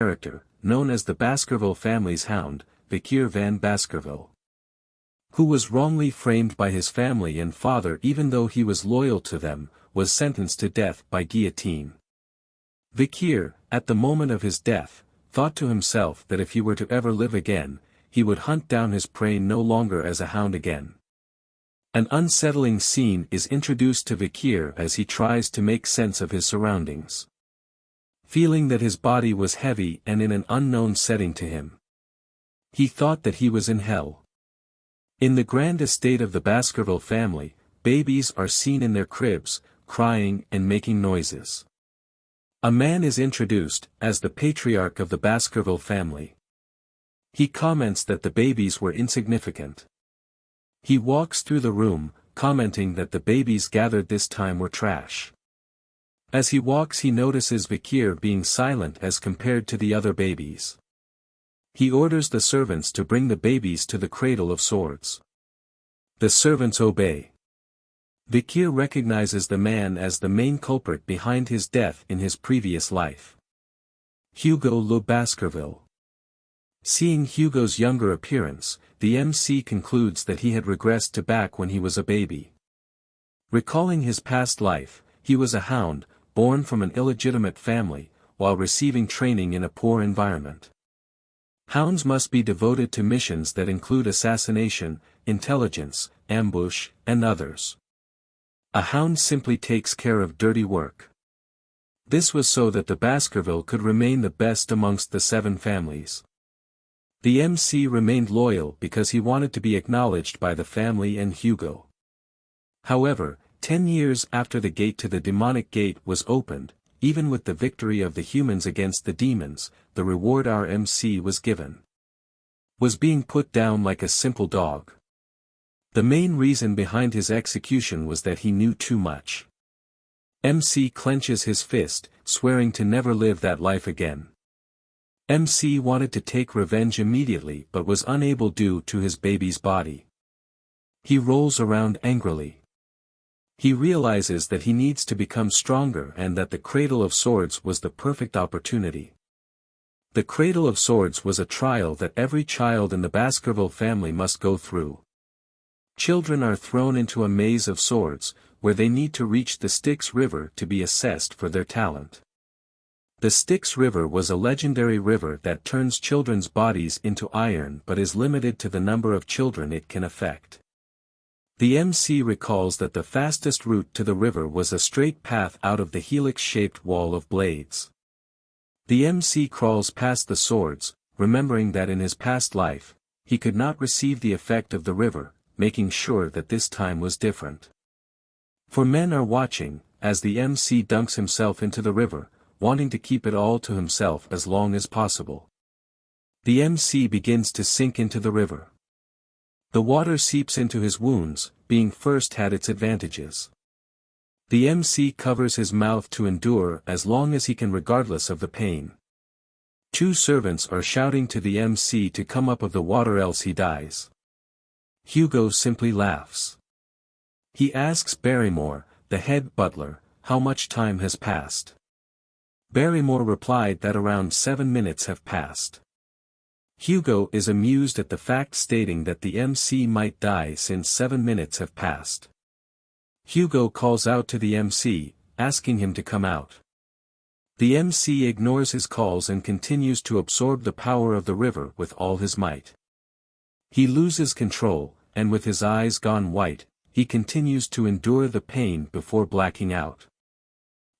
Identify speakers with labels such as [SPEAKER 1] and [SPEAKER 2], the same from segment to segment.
[SPEAKER 1] character, known as the Baskerville family's Hound, Vikir van Baskerville, who was wrongly framed by his family and father even though he was loyal to them, was sentenced to death by guillotine. Vikir, at the moment of his death, thought to himself that if he were to ever live again, he would hunt down his prey no longer as a hound again. An unsettling scene is introduced to Vikir as he tries to make sense of his surroundings. Feeling that his body was heavy and in an unknown setting to him, he thought that he was in hell. In the grand estate of the Baskerville family, babies are seen in their cribs, crying and making noises. A man is introduced as the patriarch of the Baskerville family. He comments that the babies were insignificant. He walks through the room, commenting that the babies gathered this time were trash. As he walks he notices Vikir being silent as compared to the other babies. He orders the servants to bring the babies to the cradle of swords. The servants obey. Vikir recognizes the man as the main culprit behind his death in his previous life. Hugo le Baskerville. Seeing Hugo's younger appearance, the MC concludes that he had regressed to back when he was a baby. Recalling his past life, he was a hound, born from an illegitimate family, while receiving training in a poor environment. Hounds must be devoted to missions that include assassination, intelligence, ambush, and others. A hound simply takes care of dirty work. This was so that the Baskerville could remain the best amongst the 7 families. The MC remained loyal because he wanted to be acknowledged by the family and Hugo. However, 10 years after the gate to the demonic gate was opened, even with the victory of the humans against the demons, the reward our MC was given was being put down like a simple dog. The main reason behind his execution was that he knew too much. MC clenches his fist, swearing to never live that life again. MC wanted to take revenge immediately but was unable due to his baby's body. He rolls around angrily. He realizes that he needs to become stronger and that the Cradle of Swords was the perfect opportunity. The Cradle of Swords was a trial that every child in the Baskerville family must go through. Children are thrown into a maze of swords, where they need to reach the Styx River to be assessed for their talent. The Styx River was a legendary river that turns children's bodies into iron but is limited to the number of children it can affect. The MC recalls that the fastest route to the river was a straight path out of the helix-shaped wall of blades. The MC crawls past the swords, remembering that in his past life, he could not receive the effect of the river, making sure that this time was different. For men are watching, as the MC dunks himself into the river, wanting to keep it all to himself as long as possible. The MC begins to sink into the river. The water seeps into his wounds, being first had its advantages. The MC covers his mouth to endure as long as he can regardless of the pain. 2 servants are shouting to the MC to come up of the water else he dies. Hugo simply laughs. He asks Barrymore, the head butler, how much time has passed. Barrymore replied that around 7 minutes have passed. Hugo is amused at the fact stating that the MC might die since 7 minutes have passed. Hugo calls out to the MC, asking him to come out. The MC ignores his calls and continues to absorb the power of the river with all his might. He loses control, and with his eyes gone white, he continues to endure the pain before blacking out.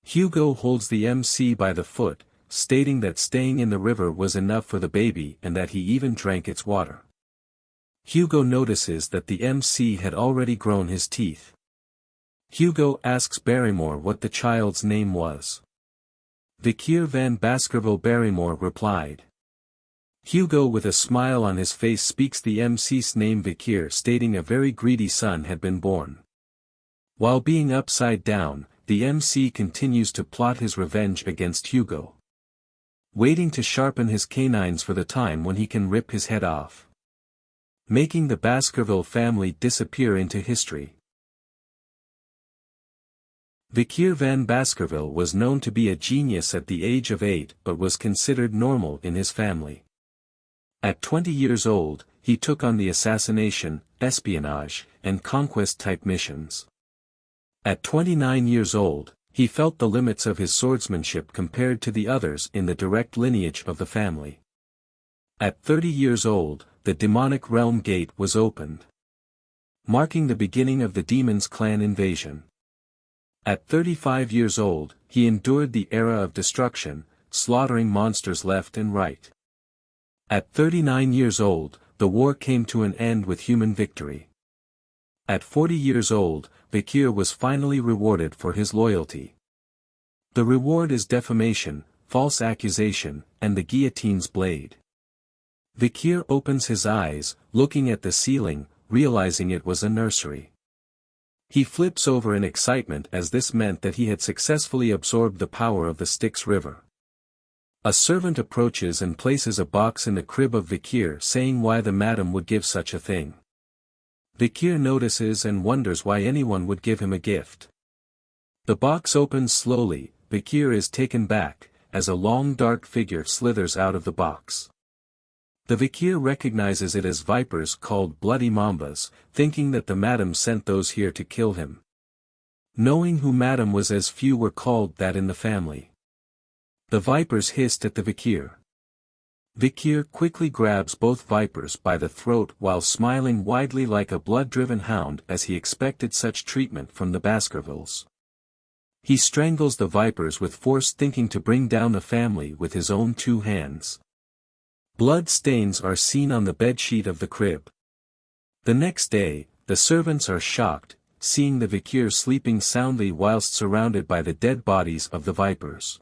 [SPEAKER 1] Hugo holds the MC by the foot, stating that staying in the river was enough for the baby and that he even drank its water. Hugo notices that the MC had already grown his teeth. Hugo asks Barrymore what the child's name was. Vikir van Baskerville. Barrymore replied. Hugo with a smile on his face speaks the MC's name Vikir, stating a very greedy son had been born. While being upside down, the MC continues to plot his revenge against Hugo, waiting to sharpen his canines for the time when he can rip his head off, making the Baskerville family disappear into history. Vikir van Baskerville was known to be a genius at the age of 8 but was considered normal in his family. At 20 years old, he took on the assassination, espionage, and conquest-type missions. At 29 years old, he felt the limits of his swordsmanship compared to the others in the direct lineage of the family. At 30 years old, the demonic realm gate was opened, marking the beginning of the demon's clan invasion. At 35 years old, he endured the era of destruction, slaughtering monsters left and right. At 39 years old, the war came to an end with human victory. At 40 years old, Vikir was finally rewarded for his loyalty. The reward is defamation, false accusation, and the guillotine's blade. Vikir opens his eyes, looking at the ceiling, realizing it was a nursery. He flips over in excitement as this meant that he had successfully absorbed the power of the Styx River. A servant approaches and places a box in the crib of Vikir, saying why the madam would give such a thing. Vikir notices and wonders why anyone would give him a gift. The box opens slowly. Vikir is taken back, as a long dark figure slithers out of the box. The Vikir recognizes it as vipers called bloody mambas, thinking that the madam sent those here to kill him. Knowing who madam was, as few were called that in the family. The vipers hissed at the Vikir. Vikir quickly grabs both vipers by the throat while smiling widely like a blood-driven hound, as he expected such treatment from the Baskervilles. He strangles the vipers with force, thinking to bring down the family with his own 2 hands. Blood stains are seen on the bedsheet of the crib. The next day, the servants are shocked, seeing the Vikir sleeping soundly whilst surrounded by the dead bodies of the vipers.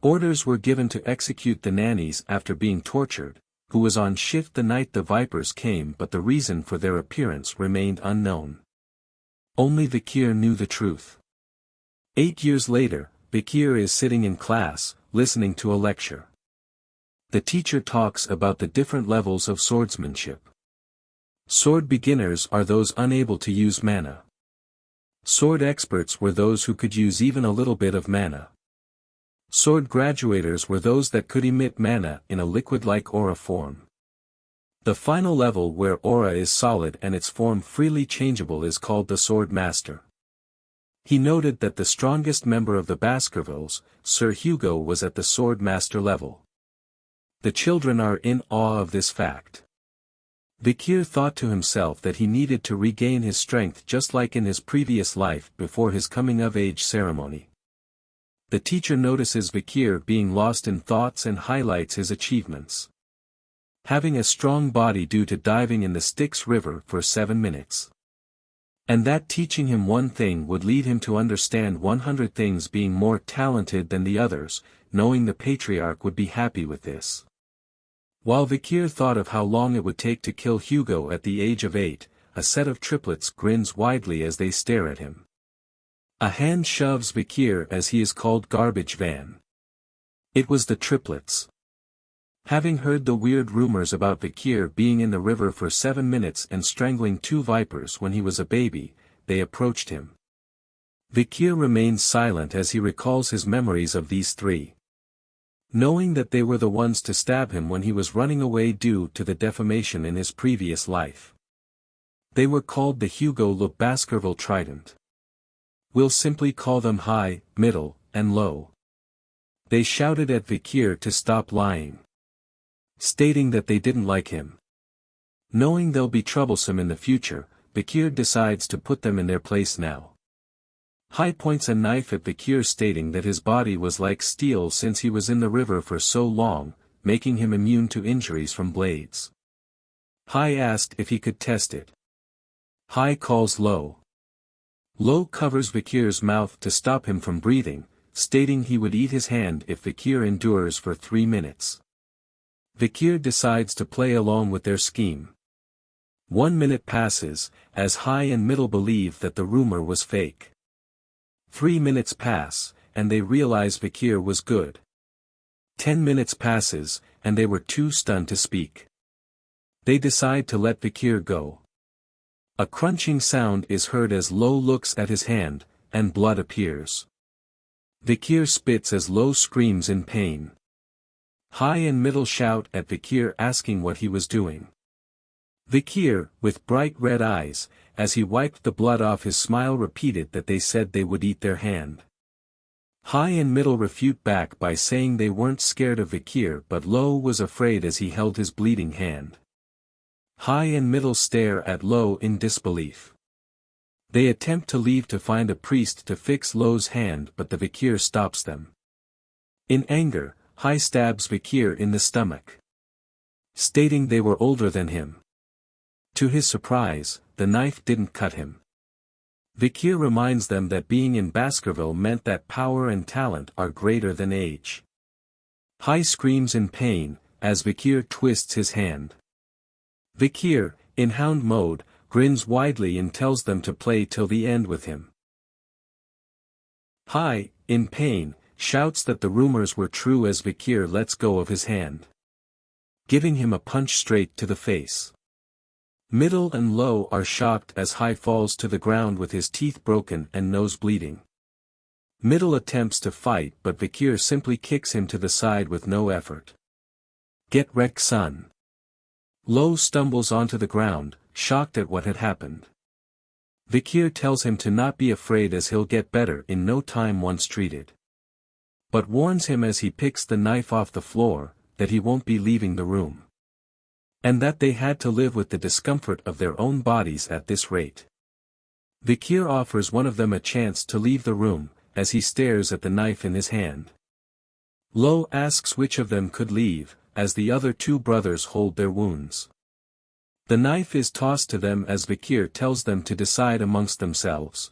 [SPEAKER 1] Orders were given to execute the nannies after being tortured, who was on shift the night the vipers came, but the reason for their appearance remained unknown. Only Vikir knew the truth. 8 years later, Vikir is sitting in class, listening to a lecture. The teacher talks about the different levels of swordsmanship. Sword beginners are those unable to use mana. Sword experts were those who could use even a little bit of mana. Sword graduators were those that could emit mana in a liquid-like aura form. The final level, where aura is solid and its form freely changeable, is called the Sword Master. He noted that the strongest member of the Baskervilles, Sir Hugo, was at the Sword Master level. The children are in awe of this fact. Vikir thought to himself that he needed to regain his strength just like in his previous life before his coming-of-age ceremony. The teacher notices Vikir being lost in thoughts and highlights his achievements. Having a strong body due to diving in the Styx River for 7 minutes. And that teaching him one thing would lead him to understand 100 things, being more talented than the others, knowing the patriarch would be happy with this. While Vikir thought of how long it would take to kill Hugo at the age of 8, a set of triplets grins widely as they stare at him. A hand shoves Vikir as he is called garbage van. It was the triplets. Having heard the weird rumors about Vikir being in the river for 7 minutes and strangling 2 vipers when he was a baby, they approached him. Vikir remains silent as he recalls his memories of these 3. Knowing that they were the ones to stab him when he was running away due to the defamation in his previous life. They were called the Hugo Baskerville Trident. We'll simply call them high, middle, and low. They shouted at Vikir to stop lying, stating that they didn't like him. Knowing they'll be troublesome in the future, Vikir decides to put them in their place now. High points a knife at Vikir, stating that his body was like steel since he was in the river for so long, making him immune to injuries from blades. High asked if he could test it. High calls Low. Low covers Vikir's mouth to stop him from breathing, stating he would eat his hand if Vikir endures for 3 minutes. Vikir decides to play along with their scheme. 1 minute passes, as High and Middle believe that the rumor was fake. 3 minutes pass, and they realize Vikir was good. 10 minutes passes, and they were too stunned to speak. They decide to let Vikir go. A crunching sound is heard as Low looks at his hand, and blood appears. Vikir spits as Lo screams in pain. High and middle shout at Vikir asking what he was doing. Vikir, with bright red eyes, as he wiped the blood off his smile repeated that they said they would eat their hand. High and middle refute back by saying they weren't scared of Vikir but Lo was afraid as he held his bleeding hand. High and middle stare at Lo in disbelief. They attempt to leave to find a priest to fix Lo's hand but the Vikir stops them. In anger, High stabs Vikir in the stomach, stating they were older than him. To his surprise, the knife didn't cut him. Vikir reminds them that being in Baskerville meant that power and talent are greater than age. High screams in pain, as Vikir twists his hand. Vikir, in Hound mode, grins widely and tells them to play till the end with him. High, in pain, shouts that the rumors were true as Vikir lets go of his hand, giving him a punch straight to the face. Middle and Lo are shocked as High falls to the ground with his teeth broken and nose bleeding. Middle attempts to fight but Vikir simply kicks him to the side with no effort. Get wrecked, son. Lo stumbles onto the ground, shocked at what had happened. Vikir tells him to not be afraid as he'll get better in no time once treated. But warns him as he picks the knife off the floor, that he won't be leaving the room. And that they had to live with the discomfort of their own bodies at this rate. Vikir offers one of them a chance to leave the room, as he stares at the knife in his hand. Lo asks which of them could leave, as the other two brothers hold their wounds. The knife is tossed to them as Vikir tells them to decide amongst themselves.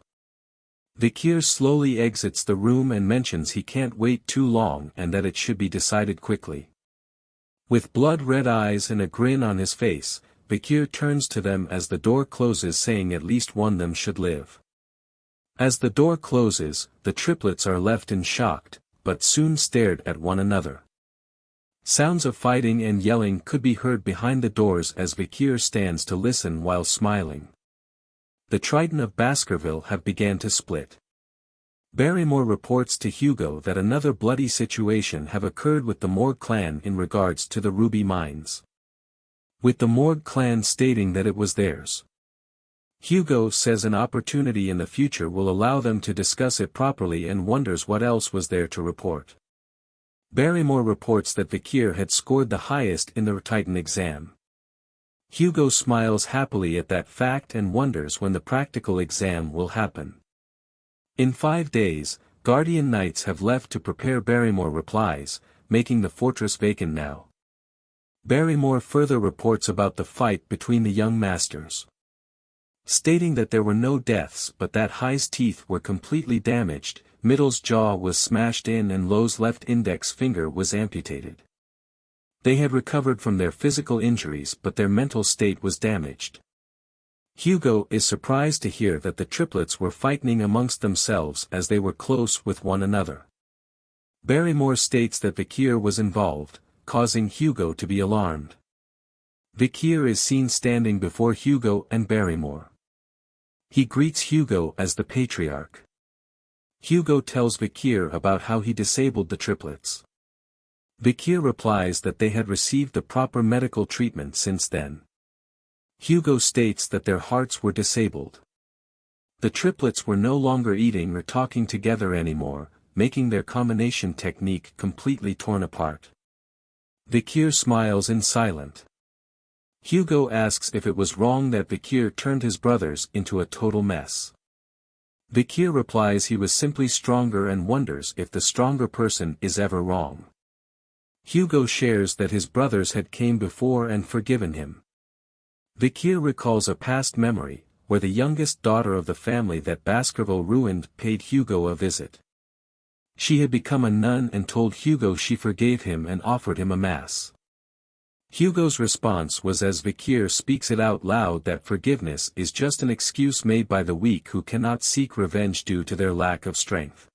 [SPEAKER 1] Vikir slowly exits the room and mentions he can't wait too long and that it should be decided quickly. With blood-red eyes and a grin on his face, Vikir turns to them as the door closes saying at least one of them should live. As the door closes, the triplets are left in shocked, but soon stared at one another. Sounds of fighting and yelling could be heard behind the doors as Vikir stands to listen while smiling. The Triton of Baskerville have began to split. Barrymore reports to Hugo that another bloody situation have occurred with the Morg clan in regards to the ruby mines, with the Morg clan stating that it was theirs. Hugo says an opportunity in the future will allow them to discuss it properly and wonders what else was there to report. Barrymore reports that Vikir had scored the highest in the Titan exam. Hugo smiles happily at that fact and wonders when the practical exam will happen. In 5 days, Guardian Knights have left to prepare. Barrymore replies, making the fortress vacant now. Barrymore further reports about the fight between the young masters, stating that there were no deaths but that High's teeth were completely damaged, Middle's jaw was smashed in and Lo's left index finger was amputated. They had recovered from their physical injuries but their mental state was damaged. Hugo is surprised to hear that the triplets were fighting amongst themselves as they were close with one another. Barrymore states that Vikir was involved, causing Hugo to be alarmed. Vikir is seen standing before Hugo and Barrymore. He greets Hugo as the patriarch. Hugo tells Vikir about how he disabled the triplets. Vikir replies that they had received the proper medical treatment since then. Hugo states that their hearts were disabled. The triplets were no longer eating or talking together anymore, making their combination technique completely torn apart. Vikir smiles in silence. Hugo asks if it was wrong that Vikir turned his brothers into a total mess. Vikir replies he was simply stronger and wonders if the stronger person is ever wrong. Hugo shares that his brothers had came before and forgiven him. Vikir recalls a past memory, where the youngest daughter of the family that Baskerville ruined paid Hugo a visit. She had become a nun and told Hugo she forgave him and offered him a mass. Hugo's response was as Vikir speaks it out loud that forgiveness is just an excuse made by the weak who cannot seek revenge due to their lack of strength.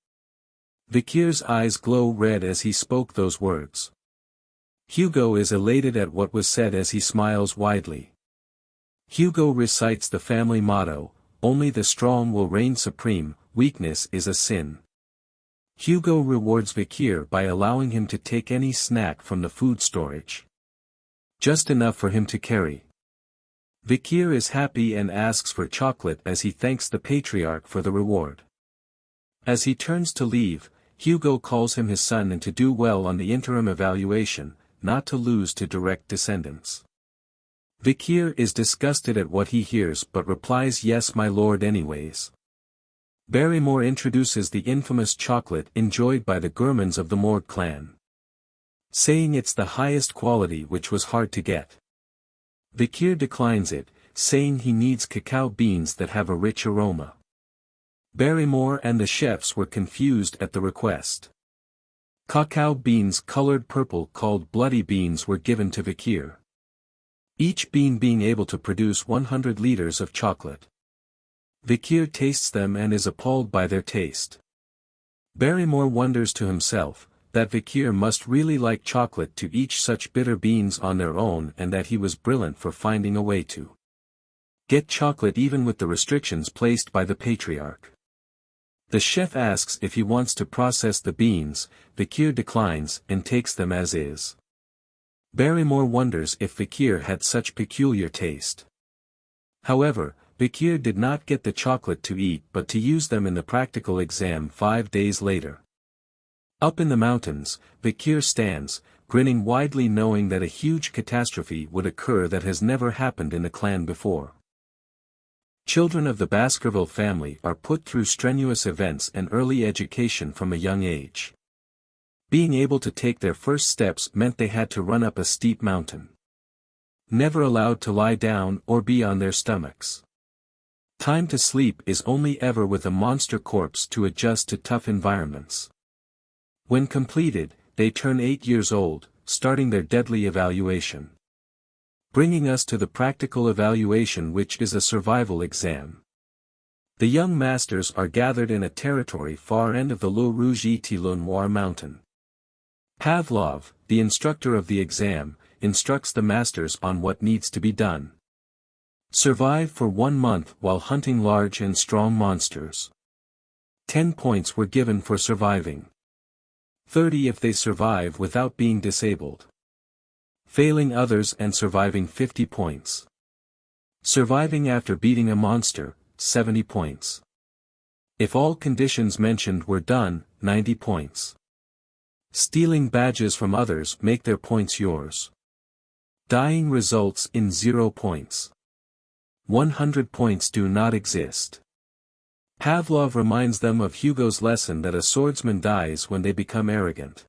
[SPEAKER 1] Vikir's eyes glow red as he spoke those words. Hugo is elated at what was said as he smiles widely. Hugo recites the family motto, only the strong will reign supreme, weakness is a sin. Hugo rewards Vikir by allowing him to take any snack from the food storage. Just enough for him to carry. Vikir is happy and asks for chocolate as he thanks the patriarch for the reward. As he turns to leave, Hugo calls him his son and to do well on the interim evaluation, not to lose to direct descendants. Vikir is disgusted at what he hears but replies yes my lord anyways. Barrymore introduces the infamous chocolate enjoyed by the gourmands of the Morg clan, saying it's the highest quality which was hard to get. Vikir declines it, saying he needs cacao beans that have a rich aroma. Barrymore and the chefs were confused at the request. Cacao beans colored purple called bloody beans were given to Vikir, each bean being able to produce 100 liters of chocolate. Vikir tastes them and is appalled by their taste. Barrymore wonders to himself, that Vikir must really like chocolate to eat such bitter beans on their own and that he was brilliant for finding a way to get chocolate even with the restrictions placed by the patriarch. The chef asks if he wants to process the beans, Vikir declines and takes them as is. Barrymore wonders if Vikir had such peculiar taste. However, Vikir did not get the chocolate to eat but to use them in the practical exam 5 days later. Up in the mountains, Vikir stands, grinning widely knowing that a huge catastrophe would occur that has never happened in the clan before. Children of the Baskerville family are put through strenuous events and early education from a young age. Being able to take their first steps meant they had to run up a steep mountain. Never allowed to lie down or be on their stomachs. Time to sleep is only ever with a monster corpse to adjust to tough environments. When completed, they turn 8 years old, starting their deadly evaluation. Bringing us to the practical evaluation, which is a survival exam. The young masters are gathered in a territory far end of the Le Rouge-et-Noir mountain. Pavlov, the instructor of the exam, instructs the masters on what needs to be done. Survive for 1 month while hunting large and strong monsters. 10 points were given for surviving. 30 if they survive without being disabled. Failing others and surviving 50 points. Surviving after beating a monster, 70 points. If all conditions mentioned were done, 90 points. Stealing badges from others make their points yours. Dying results in 0 points. 100 points do not exist. Pavlov reminds them of Hugo's lesson that a swordsman dies when they become arrogant.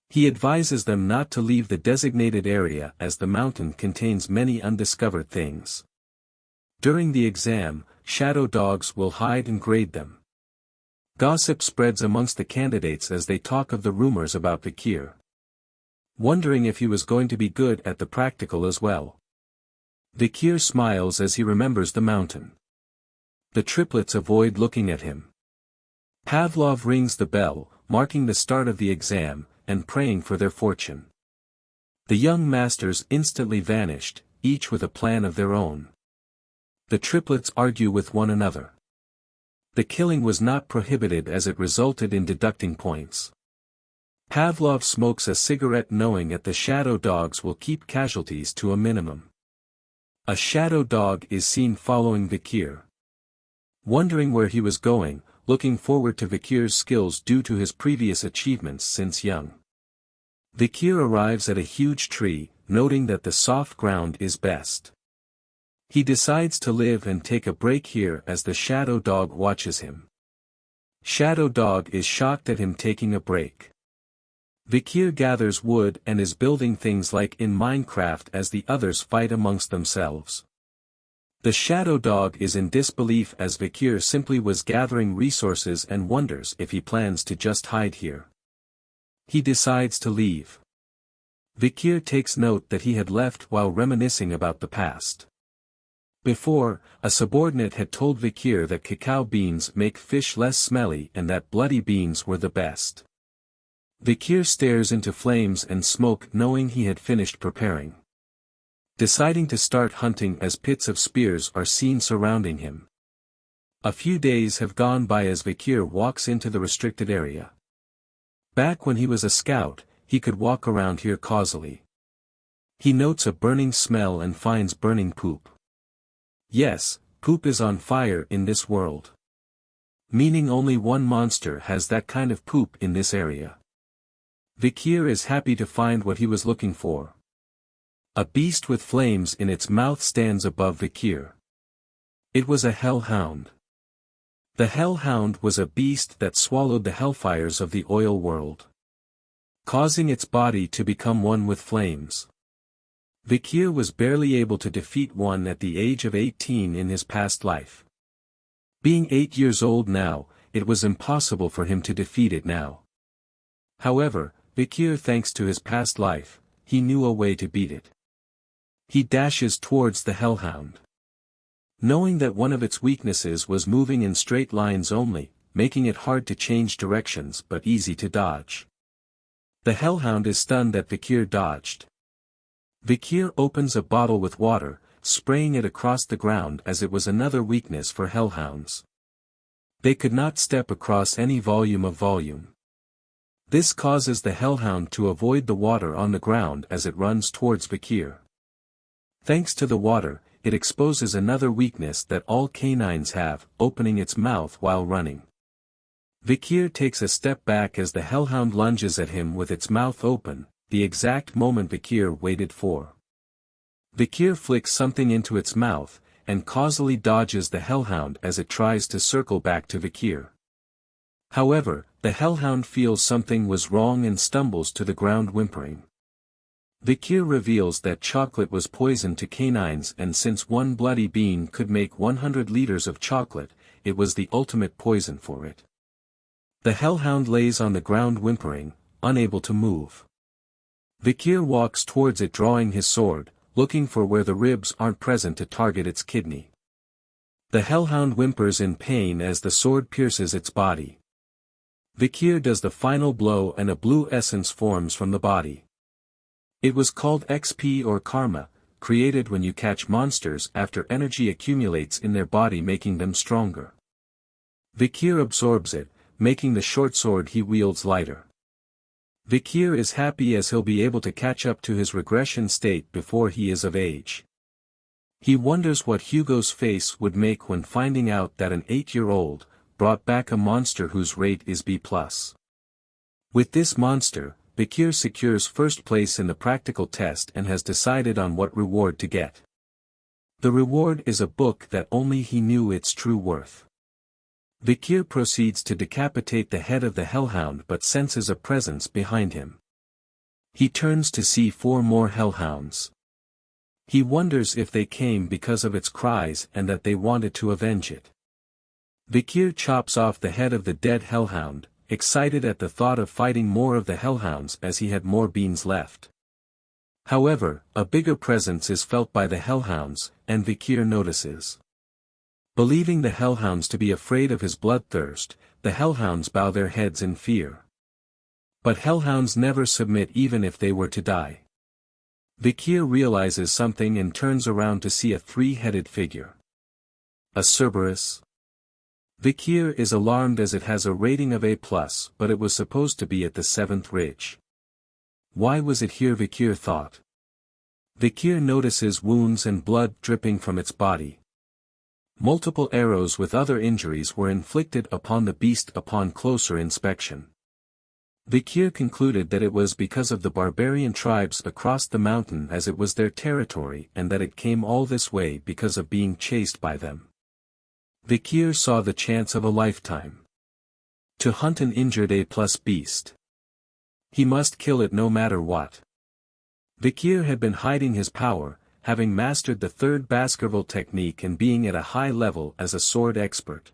[SPEAKER 1] He advises them not to leave the designated area as the mountain contains many undiscovered things. During the exam, shadow dogs will hide and grade them. Gossip spreads amongst the candidates as they talk of the rumors about Vikir. Wondering if he was going to be good at the practical as well. Vikir smiles as he remembers the mountain. The triplets avoid looking at him. Pavlov rings the bell, marking the start of the exam, and praying for their fortune. The young masters instantly vanished, each with a plan of their own. The triplets argue with one another. The killing was not prohibited as it resulted in deducting points. Pavlov smokes a cigarette knowing that the shadow dogs will keep casualties to a minimum. A shadow dog is seen following Vikir. Wondering where he was going, looking forward to Vikir's skills due to his previous achievements since young. Vikir arrives at a huge tree, noting that the soft ground is best. He decides to live and take a break here as the shadow dog watches him. Shadow dog is shocked at him taking a break. Vikir gathers wood and is building things like in Minecraft as the others fight amongst themselves. The shadow dog is in disbelief as Vikir simply was gathering resources and wonders if he plans to just hide here. He decides to leave. Vikir takes note that he had left while reminiscing about the past. Before, a subordinate had told Vikir that cacao beans make fish less smelly and that bloody beans were the best. Vikir stares into flames and smoke knowing he had finished preparing. Deciding to start hunting as pits of spears are seen surrounding him. A few days have gone by as Vikir walks into the restricted area. Back when he was a scout, he could walk around here causally. He notes a burning smell and finds burning poop. Yes, poop is on fire in this world. Meaning only one monster has that kind of poop in this area. Vikir is happy to find what he was looking for. A beast with flames in its mouth stands above Vikir. It was a hellhound. The hellhound was a beast that swallowed the hellfires of the oil world, causing its body to become one with flames. Vikir was barely able to defeat one at the age of 18 in his past life. Being 8 years old now, it was impossible for him to defeat it now. However, Vikir, thanks to his past life, he knew a way to beat it. He dashes towards the hellhound. Knowing that one of its weaknesses was moving in straight lines only, making it hard to change directions but easy to dodge. The hellhound is stunned that Vikir dodged. Vikir opens a bottle with water, spraying it across the ground as it was another weakness for hellhounds. They could not step across any volume of volume. This causes the hellhound to avoid the water on the ground as it runs towards Vikir. Thanks to the water, it exposes another weakness that all canines have, opening its mouth while running. Vikir takes a step back as the hellhound lunges at him with its mouth open, the exact moment Vikir waited for. Vikir flicks something into its mouth, and causally dodges the hellhound as it tries to circle back to Vikir. However, the hellhound feels something was wrong and stumbles to the ground whimpering. Vikir reveals that chocolate was poison to canines, and since one bloody bean could make 100 liters of chocolate, it was the ultimate poison for it. The hellhound lays on the ground whimpering, unable to move. Vikir walks towards it drawing his sword, looking for where the ribs aren't present to target its kidney. The hellhound whimpers in pain as the sword pierces its body. Vikir does the final blow and a blue essence forms from the body. It was called XP or Karma, created when you catch monsters after energy accumulates in their body making them stronger. Vikir absorbs it, making the short sword he wields lighter. Vikir is happy as he'll be able to catch up to his regression state before he is of age. He wonders what Hugo's face would make when finding out that an 8-year-old brought back a monster whose rate is B+. With this monster, Vikir secures first place in the practical test and has decided on what reward to get. The reward is a book that only he knew its true worth. Vikir proceeds to decapitate the head of the hellhound but senses a presence behind him. He turns to see 4 more hellhounds. He wonders if they came because of its cries and that they wanted to avenge it. Vikir chops off the head of the dead hellhound, excited at the thought of fighting more of the hellhounds as he had more beans left. However, a bigger presence is felt by the hellhounds, and Vikir notices. Believing the hellhounds to be afraid of his bloodthirst, the hellhounds bow their heads in fear. But hellhounds never submit even if they were to die. Vikir realizes something and turns around to see a 3-headed figure. A Cerberus? Vikir is alarmed as it has a rating of A+, but it was supposed to be at the 7th ridge. Why was it here, Vikir thought. Vikir notices wounds and blood dripping from its body. Multiple arrows with other injuries were inflicted upon the beast upon closer inspection. Vikir concluded that it was because of the barbarian tribes across the mountain as it was their territory and that it came all this way because of being chased by them. Vikir saw the chance of a lifetime. To hunt an injured A+ beast. He must kill it no matter what. Vikir had been hiding his power, having mastered the 3rd Baskerville technique and being at a high level as a sword expert.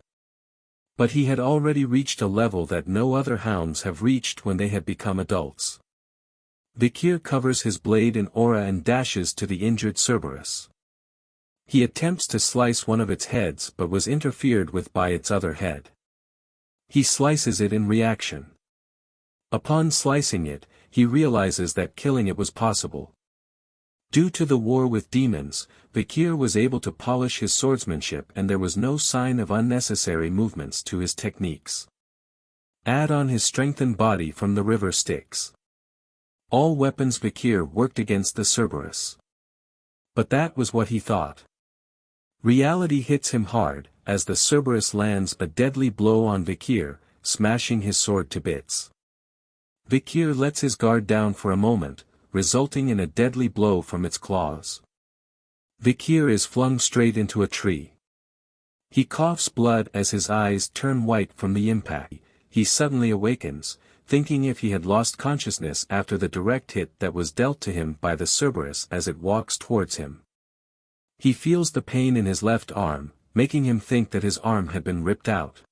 [SPEAKER 1] But he had already reached a level that no other hounds have reached when they had become adults. Vikir covers his blade in aura and dashes to the injured Cerberus. He attempts to slice one of its heads but was interfered with by its other head. He slices it in reaction. Upon slicing it, he realizes that killing it was possible. Due to the war with demons, Vikir was able to polish his swordsmanship and there was no sign of unnecessary movements to his techniques. Add on his strengthened body from the river Styx. All weapons Vikir worked against the Cerberus. But that was what he thought. Reality hits him hard, as the Cerberus lands a deadly blow on Vikir, smashing his sword to bits. Vikir lets his guard down for a moment, resulting in a deadly blow from its claws. Vikir is flung straight into a tree. He coughs blood as his eyes turn white from the impact. He suddenly awakens, thinking if he had lost consciousness after the direct hit that was dealt to him by the Cerberus as it walks towards him. He feels the pain in his left arm, making him think that his arm had been ripped out.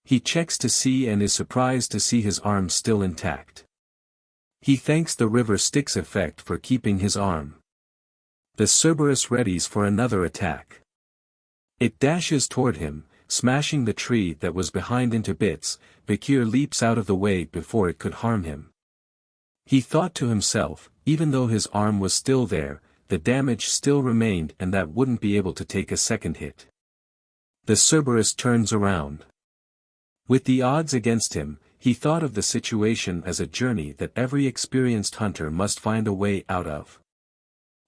[SPEAKER 1] He checks to see and is surprised to see his arm still intact. He thanks the river Styx effect for keeping his arm. The Cerberus readies for another attack. It dashes toward him, smashing the tree that was behind into bits. Vikir leaps out of the way before it could harm him. He thought to himself, even though his arm was still there, the damage still remained and that wouldn't be able to take a second hit. The Cerberus turns around. With the odds against him, he thought of the situation as a journey that every experienced hunter must find a way out of.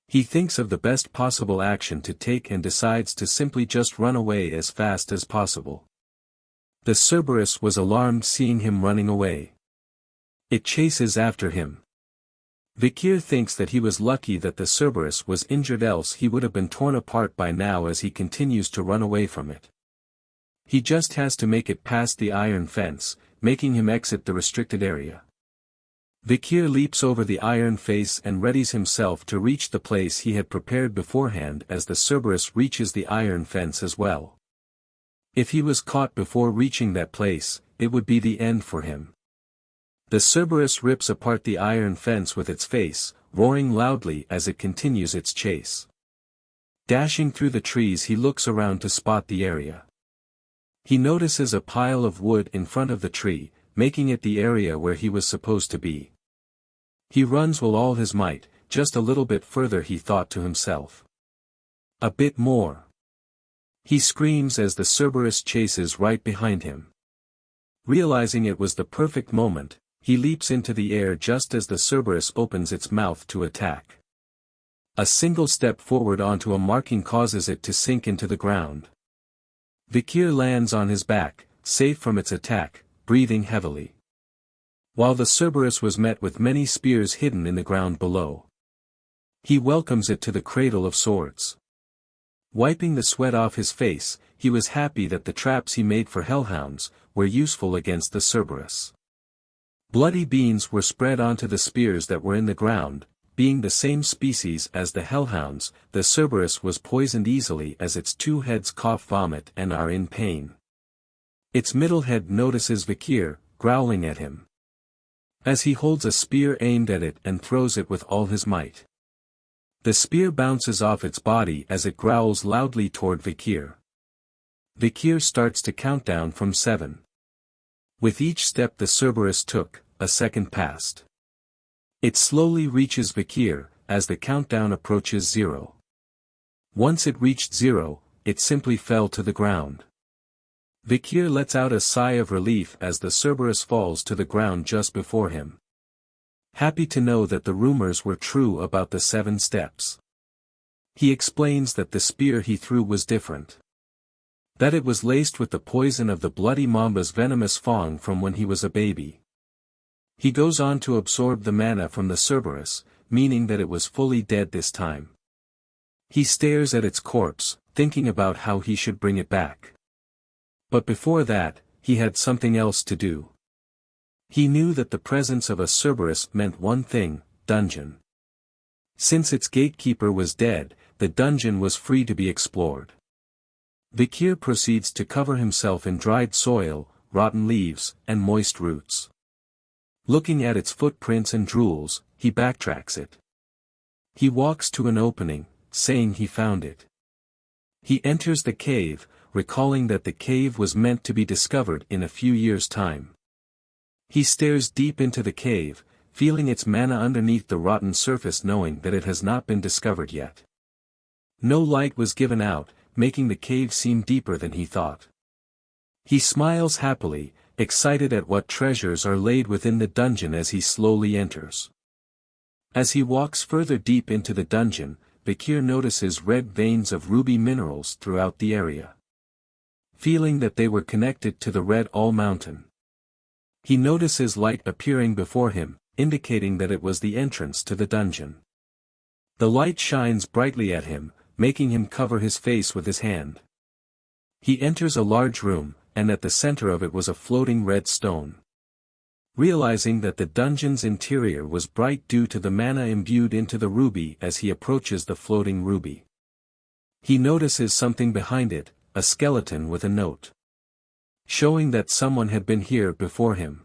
[SPEAKER 1] He thinks of the best possible action to take and decides to simply just run away as fast as possible. The Cerberus was alarmed seeing him running away. It chases after him. Vikir thinks that he was lucky that the Cerberus was injured, else he would have been torn apart by now as he continues to run away from it. He just has to make it past the iron fence, making him exit the restricted area. Vikir leaps over the iron face and readies himself to reach the place he had prepared beforehand as the Cerberus reaches the iron fence as well. If he was caught before reaching that place, it would be the end for him. The Cerberus rips apart the iron fence with its face, roaring loudly as it continues its chase. Dashing through the trees, he looks around to spot the area. He notices a pile of wood in front of the tree, making it the area where he was supposed to be. He runs with all his might, just a little bit further, he thought to himself. A bit more. He screams as the Cerberus chases right behind him. Realizing it was the perfect moment, he leaps into the air just as the Cerberus opens its mouth to attack. A single step forward onto a marking causes it to sink into the ground. Vikir lands on his back, safe from its attack, breathing heavily. While the Cerberus was met with many spears hidden in the ground below. He welcomes it to the cradle of swords. Wiping the sweat off his face, he was happy that the traps he made for hellhounds were useful against the Cerberus. Bloody beans were spread onto the spears that were in the ground. Being the same species as the hellhounds, the Cerberus was poisoned easily as its two heads cough vomit and are in pain. Its middle head notices Vikir, growling at him. As he holds a spear aimed at it and throws it with all his might. The spear bounces off its body as it growls loudly toward Vikir. Vikir starts to count down from 7. With each step the Cerberus took, a second passed. It slowly reaches Vikir, as the countdown approaches 0. Once it reached 0, it simply fell to the ground. Vikir lets out a sigh of relief as the Cerberus falls to the ground just before him. Happy to know that the rumors were true about the 7 steps. He explains that the spear he threw was different. That it was laced with the poison of the bloody mamba's venomous fang from when he was a baby. He goes on to absorb the mana from the Cerberus, meaning that it was fully dead this time. He stares at its corpse, thinking about how he should bring it back. But before that, he had something else to do. He knew that the presence of a Cerberus meant one thing: dungeon. Since its gatekeeper was dead, the dungeon was free to be explored. Vikir proceeds to cover himself in dried soil, rotten leaves, and moist roots. Looking at its footprints and drools, he backtracks it. He walks to an opening, saying he found it. He enters the cave, recalling that the cave was meant to be discovered in a few years' time. He stares deep into the cave, feeling its mana underneath the rotten surface, knowing that it has not been discovered yet. No light was given out, making the cave seem deeper than he thought. He smiles happily, excited at what treasures are laid within the dungeon as he slowly enters. As he walks further deep into the dungeon, Vikir notices red veins of ruby minerals throughout the area. Feeling that they were connected to the Red All Mountain. He notices light appearing before him, indicating that it was the entrance to the dungeon. The light shines brightly at him, making him cover his face with his hand. He enters a large room, and at the center of it was a floating red stone. Realizing that the dungeon's interior was bright due to the mana imbued into the ruby as he approaches the floating ruby. He notices something behind it, a skeleton with a note. Showing that someone had been here before him.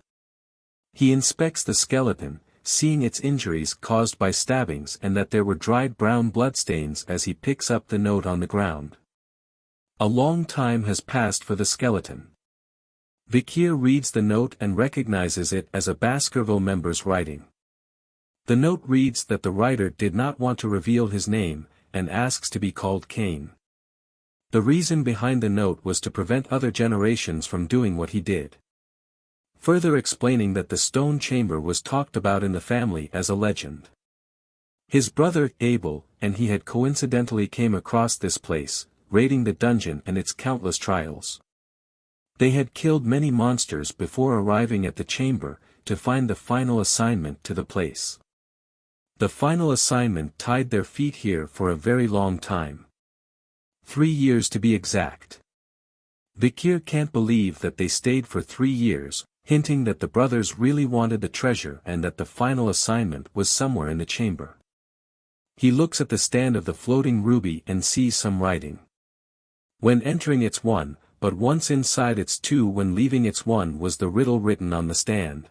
[SPEAKER 1] He inspects the skeleton, seeing its injuries caused by stabbings and that there were dried brown bloodstains as he picks up the note on the ground. A long time has passed for the skeleton. Vikir reads the note and recognizes it as a Baskerville member's writing. The note reads that the writer did not want to reveal his name, and asks to be called Cain. The reason behind the note was to prevent other generations from doing what he did. Further explaining that the stone chamber was talked about in the family as a legend. His brother, Abel, and he had coincidentally came across this place, raiding the dungeon and its countless trials. They had killed many monsters before arriving at the chamber, to find the final assignment to the place. The final assignment tied their feet here for a very long time. 3 years to be exact. Vikir can't believe that they stayed for 3 years, hinting that the brothers really wanted the treasure and that the final assignment was somewhere in the chamber. He looks at the stand of the floating ruby and sees some writing. When entering it's 1, but once inside it's 2, when leaving it's 1 was the riddle written on the stand.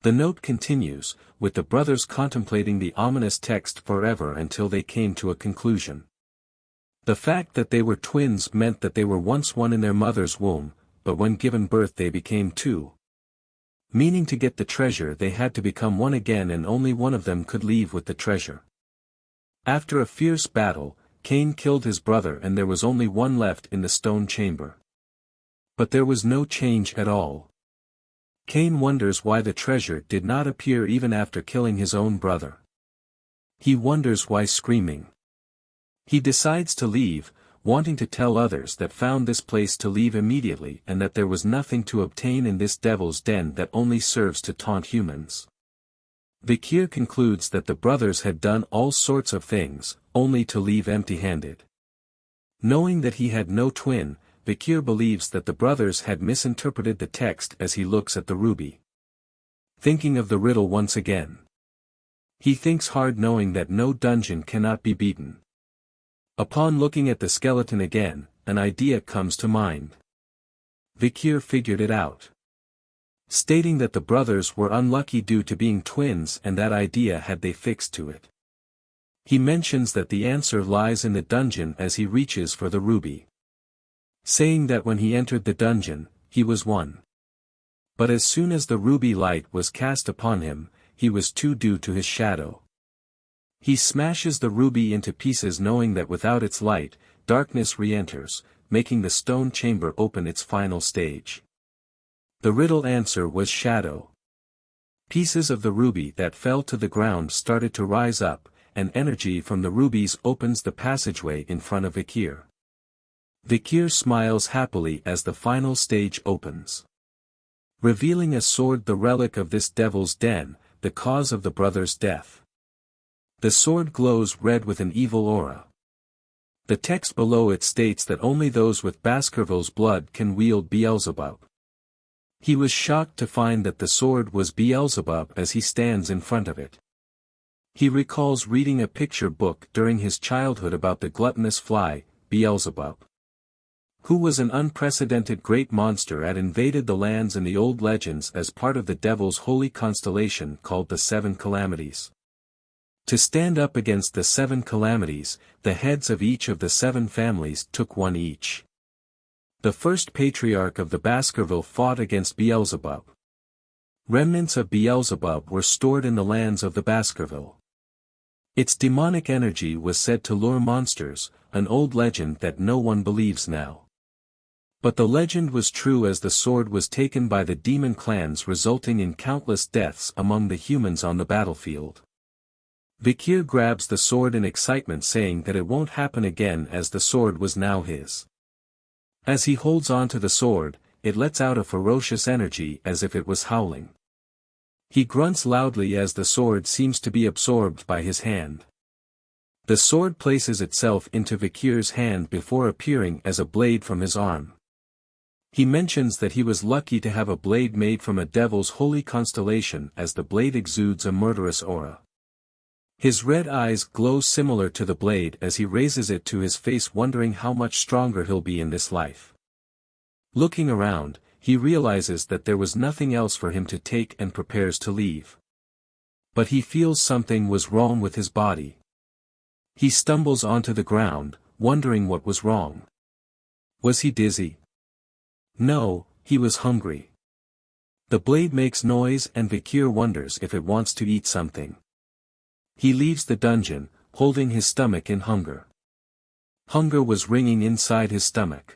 [SPEAKER 1] The note continues, with the brothers contemplating the ominous text forever until they came to a conclusion. The fact that they were twins meant that they were once one in their mother's womb, but when given birth they became 2. Meaning to get the treasure they had to become one again, and only one of them could leave with the treasure. After a fierce battle, Cain killed his brother and there was only one left in the stone chamber. But there was no change at all. Cain wonders why the treasure did not appear even after killing his own brother. He wonders why screaming. He decides to leave, wanting to tell others that found this place to leave immediately and that there was nothing to obtain in this devil's den that only serves to taunt humans. Vikir concludes that the brothers had done all sorts of things, only to leave empty-handed. Knowing that he had no twin, Vikir believes that the brothers had misinterpreted the text as he looks at the ruby. Thinking of the riddle once again. He thinks hard, knowing that no dungeon cannot be beaten. Upon looking at the skeleton again, an idea comes to mind. Vikir figured it out. Stating that the brothers were unlucky due to being twins, and that idea had they fixed to it. He mentions that the answer lies in the dungeon as he reaches for the ruby. Saying that when he entered the dungeon, he was 1. But as soon as the ruby light was cast upon him, he was 2 due to his shadow. He smashes the ruby into pieces, knowing that without its light, darkness re-enters, making the stone chamber open its final stage. The riddle answer was shadow. Pieces of the ruby that fell to the ground started to rise up, and energy from the rubies opens the passageway in front of Vikir. Vikir smiles happily as the final stage opens. Revealing a sword, the relic of this devil's den, the cause of the brothers' death. The sword glows red with an evil aura. The text below it states that only those with Baskerville's blood can wield Beelzebub. He was shocked to find that the sword was Beelzebub as he stands in front of it. He recalls reading a picture book during his childhood about the gluttonous fly, Beelzebub, who was an unprecedented great monster that invaded the lands in the old legends as part of the devil's holy constellation called the 7 Calamities. To stand up against the 7 calamities, the heads of each of the 7 families took one each. The first patriarch of the Baskerville fought against Beelzebub. Remnants of Beelzebub were stored in the lands of the Baskerville. Its demonic energy was said to lure monsters, an old legend that no one believes now. But the legend was true, as the sword was taken by the demon clans, resulting in countless deaths among the humans on the battlefield. Vikir grabs the sword in excitement, saying that it won't happen again, as the sword was now his. As he holds on to the sword, it lets out a ferocious energy as if it was howling. He grunts loudly as the sword seems to be absorbed by his hand. The sword places itself into Vikir's hand before appearing as a blade from his arm. He mentions that he was lucky to have a blade made from a devil's holy constellation, as the blade exudes a murderous aura. His red eyes glow similar to the blade as he raises it to his face, wondering how much stronger he'll be in this life. Looking around, he realizes that there was nothing else for him to take and prepares to leave. But he feels something was wrong with his body. He stumbles onto the ground, wondering what was wrong. Was he dizzy? No, he was hungry. The blade makes noise and Vikir wonders if it wants to eat something. He leaves the dungeon, holding his stomach in hunger. Hunger was ringing inside his stomach.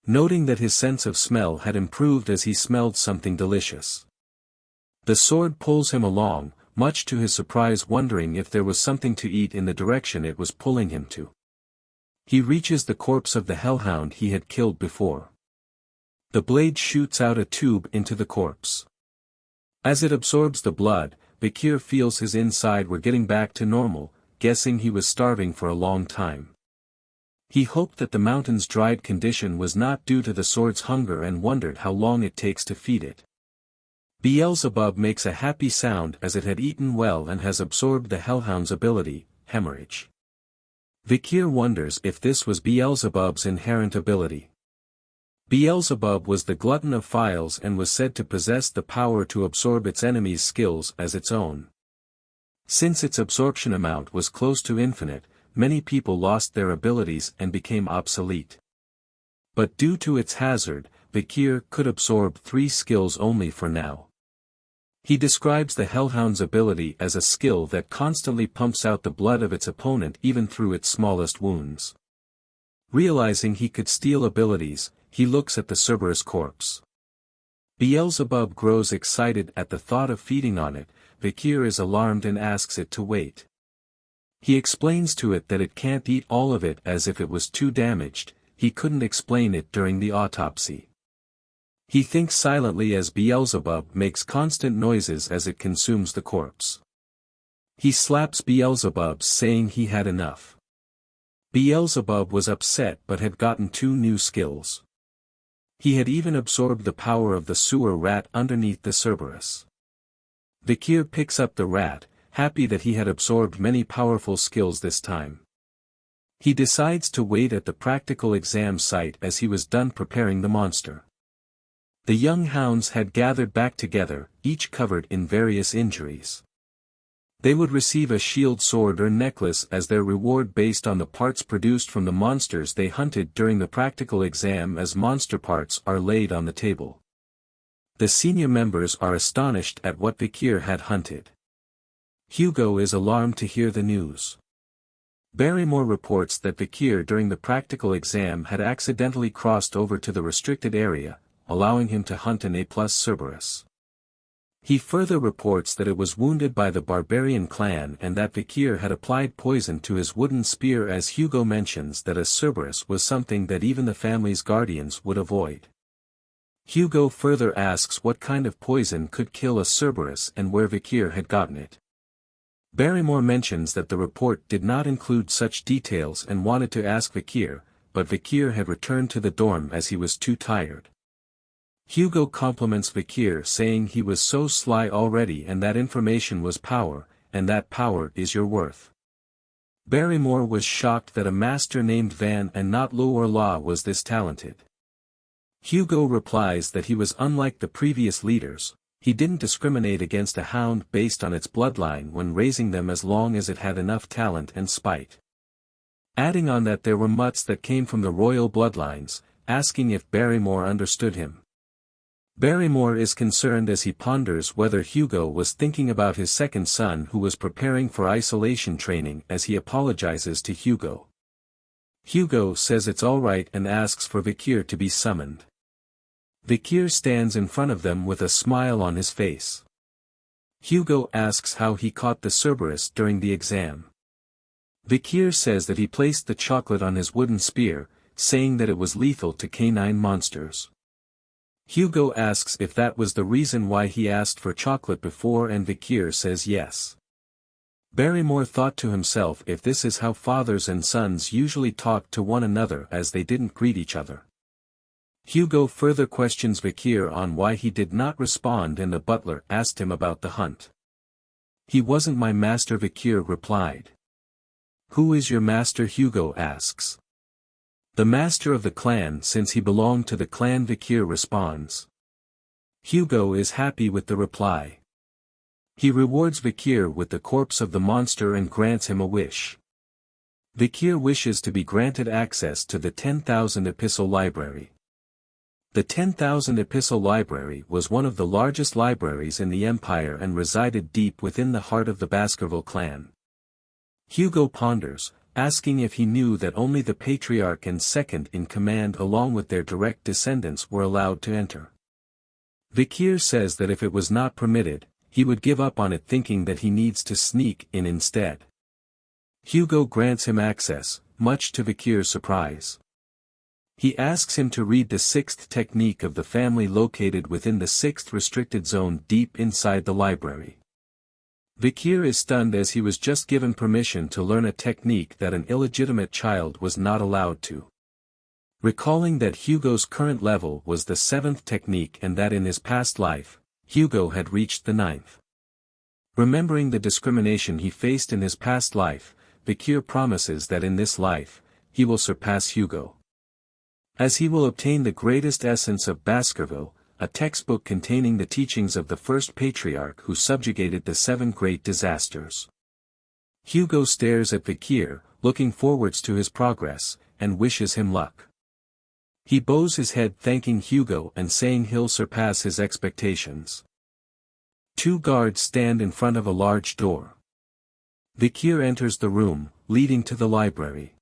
[SPEAKER 1] Noting that his sense of smell had improved as he smelled something delicious. The sword pulls him along, much to his surprise, wondering if there was something to eat in the direction it was pulling him to. He reaches the corpse of the hellhound he had killed before. The blade shoots out a tube into the corpse. As it absorbs the blood, Vikir feels his inside were getting back to normal, guessing he was starving for a long time. He hoped that the mountain's dried condition was not due to the sword's hunger and wondered how long it takes to feed it. Beelzebub makes a happy sound as it had eaten well and has absorbed the hellhound's ability, hemorrhage. Vikir wonders if this was Beelzebub's inherent ability. Beelzebub was the glutton of files and was said to possess the power to absorb its enemies' skills as its own. Since its absorption amount was close to infinite, many people lost their abilities and became obsolete. But due to its hazard, Vikir could absorb 3 skills only for now. He describes the hellhound's ability as a skill that constantly pumps out the blood of its opponent even through its smallest wounds. Realizing he could steal abilities, he looks at the Cerberus corpse. Beelzebub grows excited at the thought of feeding on it. Vikir is alarmed and asks it to wait. He explains to it that it can't eat all of it as if it was too damaged. He couldn't explain it during the autopsy. He thinks silently as Beelzebub makes constant noises as it consumes the corpse. He slaps Beelzebub, saying he had enough. Beelzebub was upset but had gotten 2 new skills. He had even absorbed the power of the sewer rat underneath the Cerberus. Vikir picks up the rat, happy that he had absorbed many powerful skills this time. He decides to wait at the practical exam site as he was done preparing the monster. The young hounds had gathered back together, each covered in various injuries. They would receive a shield, sword or necklace as their reward based on the parts produced from the monsters they hunted during the practical exam, as monster parts are laid on the table. The senior members are astonished at what Vikir had hunted. Hugo is alarmed to hear the news. Barrymore reports that Vikir during the practical exam had accidentally crossed over to the restricted area, allowing him to hunt an A+ Cerberus. He further reports that it was wounded by the Barbarian clan and that Vikir had applied poison to his wooden spear, as Hugo mentions that a Cerberus was something that even the family's guardians would avoid. Hugo further asks what kind of poison could kill a Cerberus and where Vikir had gotten it. Barrymore mentions that the report did not include such details and wanted to ask Vikir, but Vikir had returned to the dorm as he was too tired. Hugo compliments Vikir, saying he was so sly already and that information was power, and that power is your worth. Barrymore was shocked that a master named Van and not Lo or La was this talented. Hugo replies that he was unlike the previous leaders. He didn't discriminate against a hound based on its bloodline when raising them as long as it had enough talent and spite. Adding on that there were mutts that came from the royal bloodlines, asking if Barrymore understood him. Barrymore is concerned as he ponders whether Hugo was thinking about his second son who was preparing for isolation training as he apologizes to Hugo. Hugo says it's alright and asks for Vikir to be summoned. Vikir stands in front of them with a smile on his face. Hugo asks how he caught the Cerberus during the exam. Vikir says that he placed the chocolate on his wooden spear, saying that it was lethal to canine monsters. Hugo asks if that was the reason why he asked for chocolate before, and Vikir says yes. Barrymore thought to himself if this is how fathers and sons usually talk to one another as they didn't greet each other. Hugo further questions Vikir on why he did not respond, and the butler asked him about the hunt. "He wasn't my master," Vikir replied. "Who is your master?" Hugo asks. "The master of the clan, since he belonged to the clan," Vikir responds. Hugo is happy with the reply. He rewards Vikir with the corpse of the monster and grants him a wish. Vikir wishes to be granted access to the 10,000 Epistle Library. The 10,000 Epistle Library was one of the largest libraries in the Empire and resided deep within the heart of the Baskerville clan. Hugo ponders, asking if he knew that only the patriarch and second in command along with their direct descendants were allowed to enter. Vikir says that if it was not permitted, he would give up on it, thinking that he needs to sneak in instead. Hugo grants him access, much to Vikir's surprise. He asks him to read the 6th technique of the family located within the 6th restricted zone deep inside the library. Vikir is stunned as he was just given permission to learn a technique that an illegitimate child was not allowed to. Recalling that Hugo's current level was the 7th technique and that in his past life, Hugo had reached the 9th. Remembering the discrimination he faced in his past life, Vikir promises that in this life, he will surpass Hugo. As he will obtain the greatest essence of Baskerville, a textbook containing the teachings of the first patriarch who subjugated the 7 great disasters. Hugo stares at Vikir, looking forwards to his progress, and wishes him luck. He bows his head thanking Hugo and saying he'll surpass his expectations. 2 guards stand in front of a large door. Vikir enters the room, leading to the library.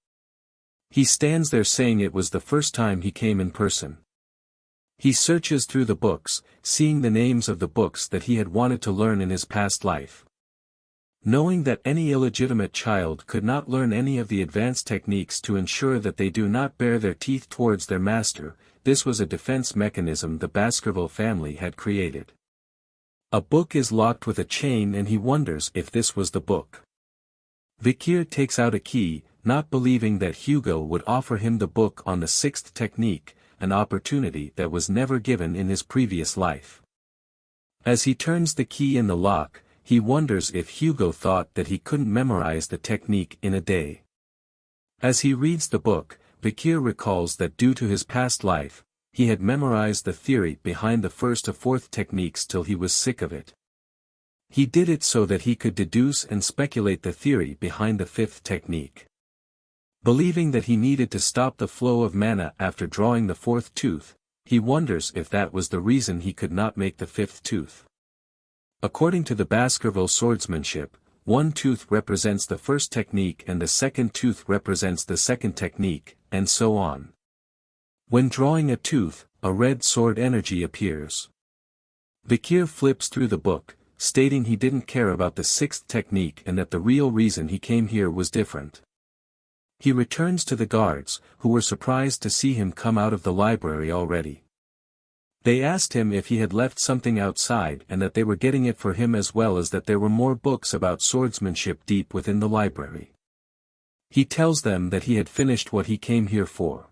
[SPEAKER 1] He stands there saying it was the first time he came in person. He searches through the books, seeing the names of the books that he had wanted to learn in his past life. Knowing that any illegitimate child could not learn any of the advanced techniques to ensure that they do not bare their teeth towards their master, this was a defense mechanism the Baskerville family had created. A book is locked with a chain and he wonders if this was the book. Vikir takes out a key, not believing that Hugo would offer him the book on the 6th technique, an opportunity that was never given in his previous life. As he turns the key in the lock, he wonders if Hugo thought that he couldn't memorize the technique in a day. As he reads the book, Vikir recalls that due to his past life, he had memorized the theory behind the 1st to 4th techniques till he was sick of it. He did it so that he could deduce and speculate the theory behind the 5th technique. Believing that he needed to stop the flow of mana after drawing the 4th tooth, he wonders if that was the reason he could not make the 5th tooth. According to the Baskerville swordsmanship, one tooth represents the 1st technique and the 2nd tooth represents the 2nd technique, and so on. When drawing a tooth, a red sword energy appears. Vikir flips through the book, stating he didn't care about the 6th technique and that the real reason he came here was different. He returns to the guards, who were surprised to see him come out of the library already. They asked him if he had left something outside and that they were getting it for him, as well as that there were more books about swordsmanship deep within the library. He tells them that he had finished what he came here for.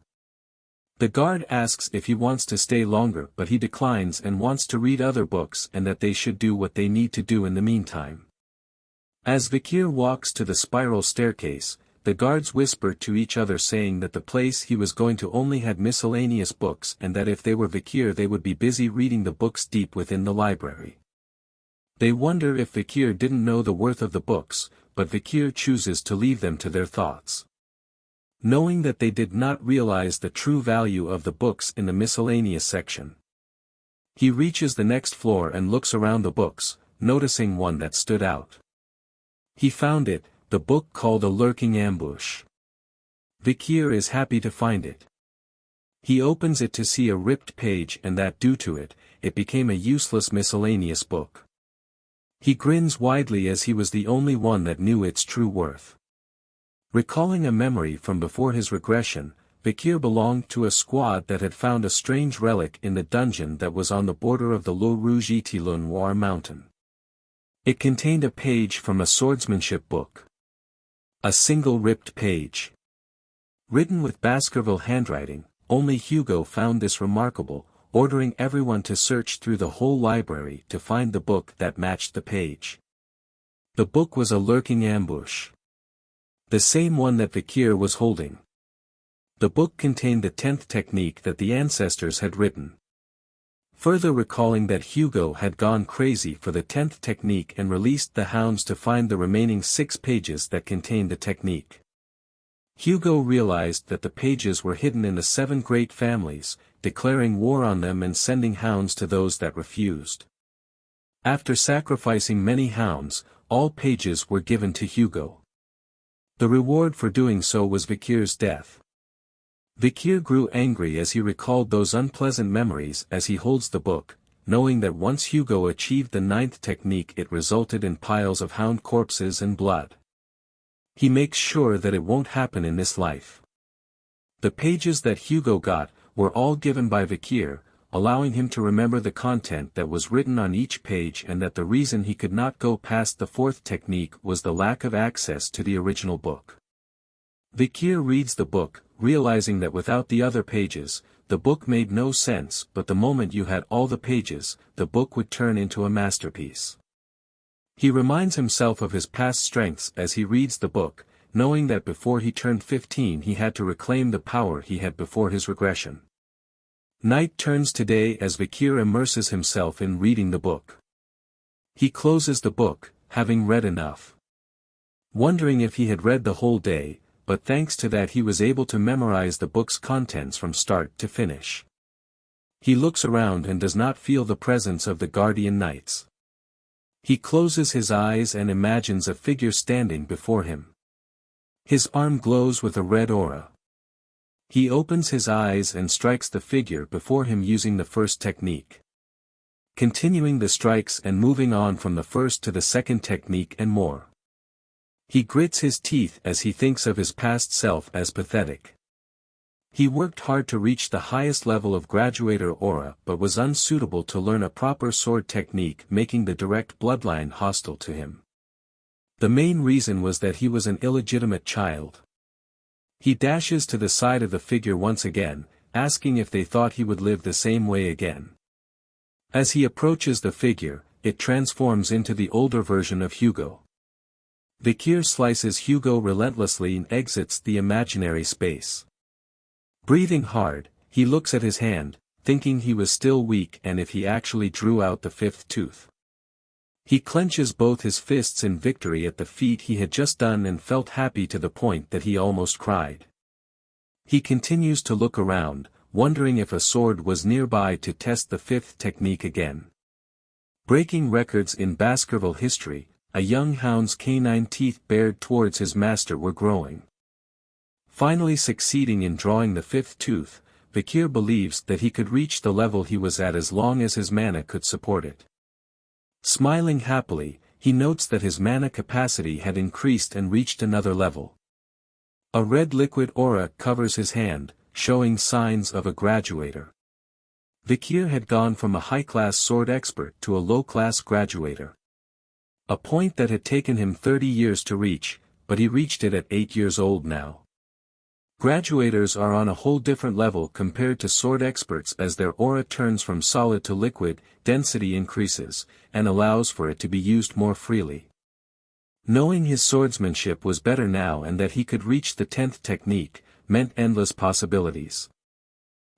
[SPEAKER 1] The guard asks if he wants to stay longer, but he declines and wants to read other books and that they should do what they need to do in the meantime. As Vikir walks to the spiral staircase, the guards whisper to each other saying that the place he was going to only had miscellaneous books and that if they were Vikir they would be busy reading the books deep within the library. They wonder if Vikir didn't know the worth of the books, but Vikir chooses to leave them to their thoughts. Knowing that they did not realize the true value of the books in the miscellaneous section. He reaches the next floor and looks around the books, noticing one that stood out. He found it, the book called A Lurking Ambush. Vikir is happy to find it. He opens it to see a ripped page and that due to it, it became a useless miscellaneous book. He grins widely as he was the only one that knew its true worth. Recalling a memory from before his regression, Vikir belonged to a squad that had found a strange relic in the dungeon that was on the border of the Le Rouge-et-Le-Noir mountain. It contained a page from a swordsmanship book. A single ripped page. Written with Baskerville handwriting, only Hugo found this remarkable, ordering everyone to search through the whole library to find the book that matched the page. The book was A Lurking Ambush. The same one that Vikir was holding. The book contained the 10th technique that the ancestors had written. Further recalling that Hugo had gone crazy for the 10th technique and released the hounds to find the remaining 6 pages that contained the technique. Hugo realized that the pages were hidden in the 7 great families, declaring war on them and sending hounds to those that refused. After sacrificing many hounds, all pages were given to Hugo. The reward for doing so was Vikir's death. Vikir grew angry as he recalled those unpleasant memories as he holds the book, knowing that once Hugo achieved the 9th technique it resulted in piles of hound corpses and blood. He makes sure that it won't happen in this life. The pages that Hugo got were all given by Vikir, allowing him to remember the content that was written on each page and that the reason he could not go past the 4th technique was the lack of access to the original book. Vikir reads the book, realizing that without the other pages, the book made no sense, but the moment you had all the pages, the book would turn into a masterpiece. He reminds himself of his past strengths as he reads the book, knowing that before he turned 15 he had to reclaim the power he had before his regression. Night turns to day as Vikir immerses himself in reading the book. He closes the book, having read enough. Wondering if he had read the whole day, but thanks to that he was able to memorize the book's contents from start to finish. He looks around and does not feel the presence of the guardian knights. He closes his eyes and imagines a figure standing before him. His arm glows with a red aura. He opens his eyes and strikes the figure before him using the 1st technique. Continuing the strikes and moving on from the 1st to the 2nd technique and more. He grits his teeth as he thinks of his past self as pathetic. He worked hard to reach the highest level of graduator aura but was unsuitable to learn a proper sword technique, making the direct bloodline hostile to him. The main reason was that he was an illegitimate child. He dashes to the side of the figure once again, asking if they thought he would live the same way again. As he approaches the figure, it transforms into the older version of Hugo. Vikir slices Hugo relentlessly and exits the imaginary space. Breathing hard, he looks at his hand, thinking he was still weak and if he actually drew out the 5th tooth. He clenches both his fists in victory at the feat he had just done and felt happy to the point that he almost cried. He continues to look around, wondering if a sword was nearby to test the 5th technique again. Breaking records in Baskerville history, a young hound's canine teeth bared towards his master were growing. Finally succeeding in drawing the 5th tooth, Vikir believes that he could reach the level he was at as long as his mana could support it. Smiling happily, he notes that his mana capacity had increased and reached another level. A red liquid aura covers his hand, showing signs of a graduator. Vikir had gone from a high-class sword expert to a low-class graduator. A point that had taken him 30 years to reach, but he reached it at 8 years old now. Graduators are on a whole different level compared to sword experts as their aura turns from solid to liquid, density increases, and allows for it to be used more freely. Knowing his swordsmanship was better now and that he could reach the 10th technique, meant endless possibilities.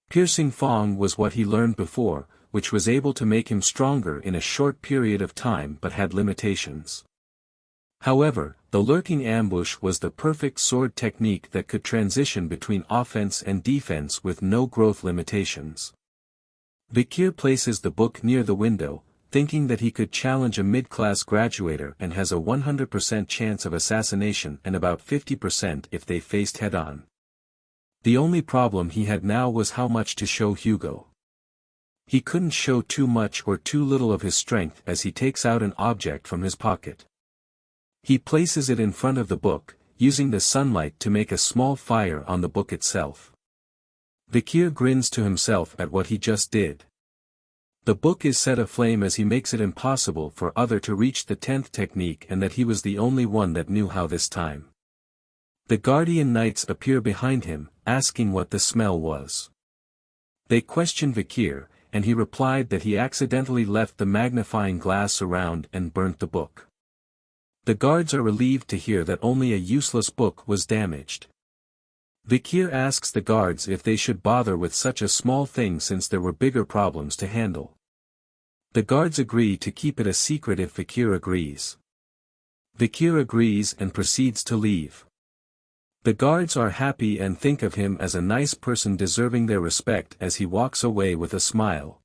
[SPEAKER 1] Piercing Fong was what he learned before, which was able to make him stronger in a short period of time but had limitations. However, the lurking ambush was the perfect sword technique that could transition between offense and defense with no growth limitations. Vikir places the book near the window, thinking that he could challenge a mid-class graduator and has a 100% chance of assassination and about 50% if they faced head-on. The only problem he had now was how much to show Hugo. He couldn't show too much or too little of his strength as he takes out an object from his pocket. He places it in front of the book, using the sunlight to make a small fire on the book itself. Vikir grins to himself at what he just did. The book is set aflame as he makes it impossible for other to reach the 10th technique and that he was the only one that knew how this time. The guardian knights appear behind him, asking what the smell was. They question Vikir, and he replied that he accidentally left the magnifying glass around and burnt the book. The guards are relieved to hear that only a useless book was damaged. Vikir asks the guards if they should bother with such a small thing since there were bigger problems to handle. The guards agree to keep it a secret if Vikir agrees. Vikir agrees and proceeds to leave. The guards are happy and think of him as a nice person deserving their respect as he walks away with a smile.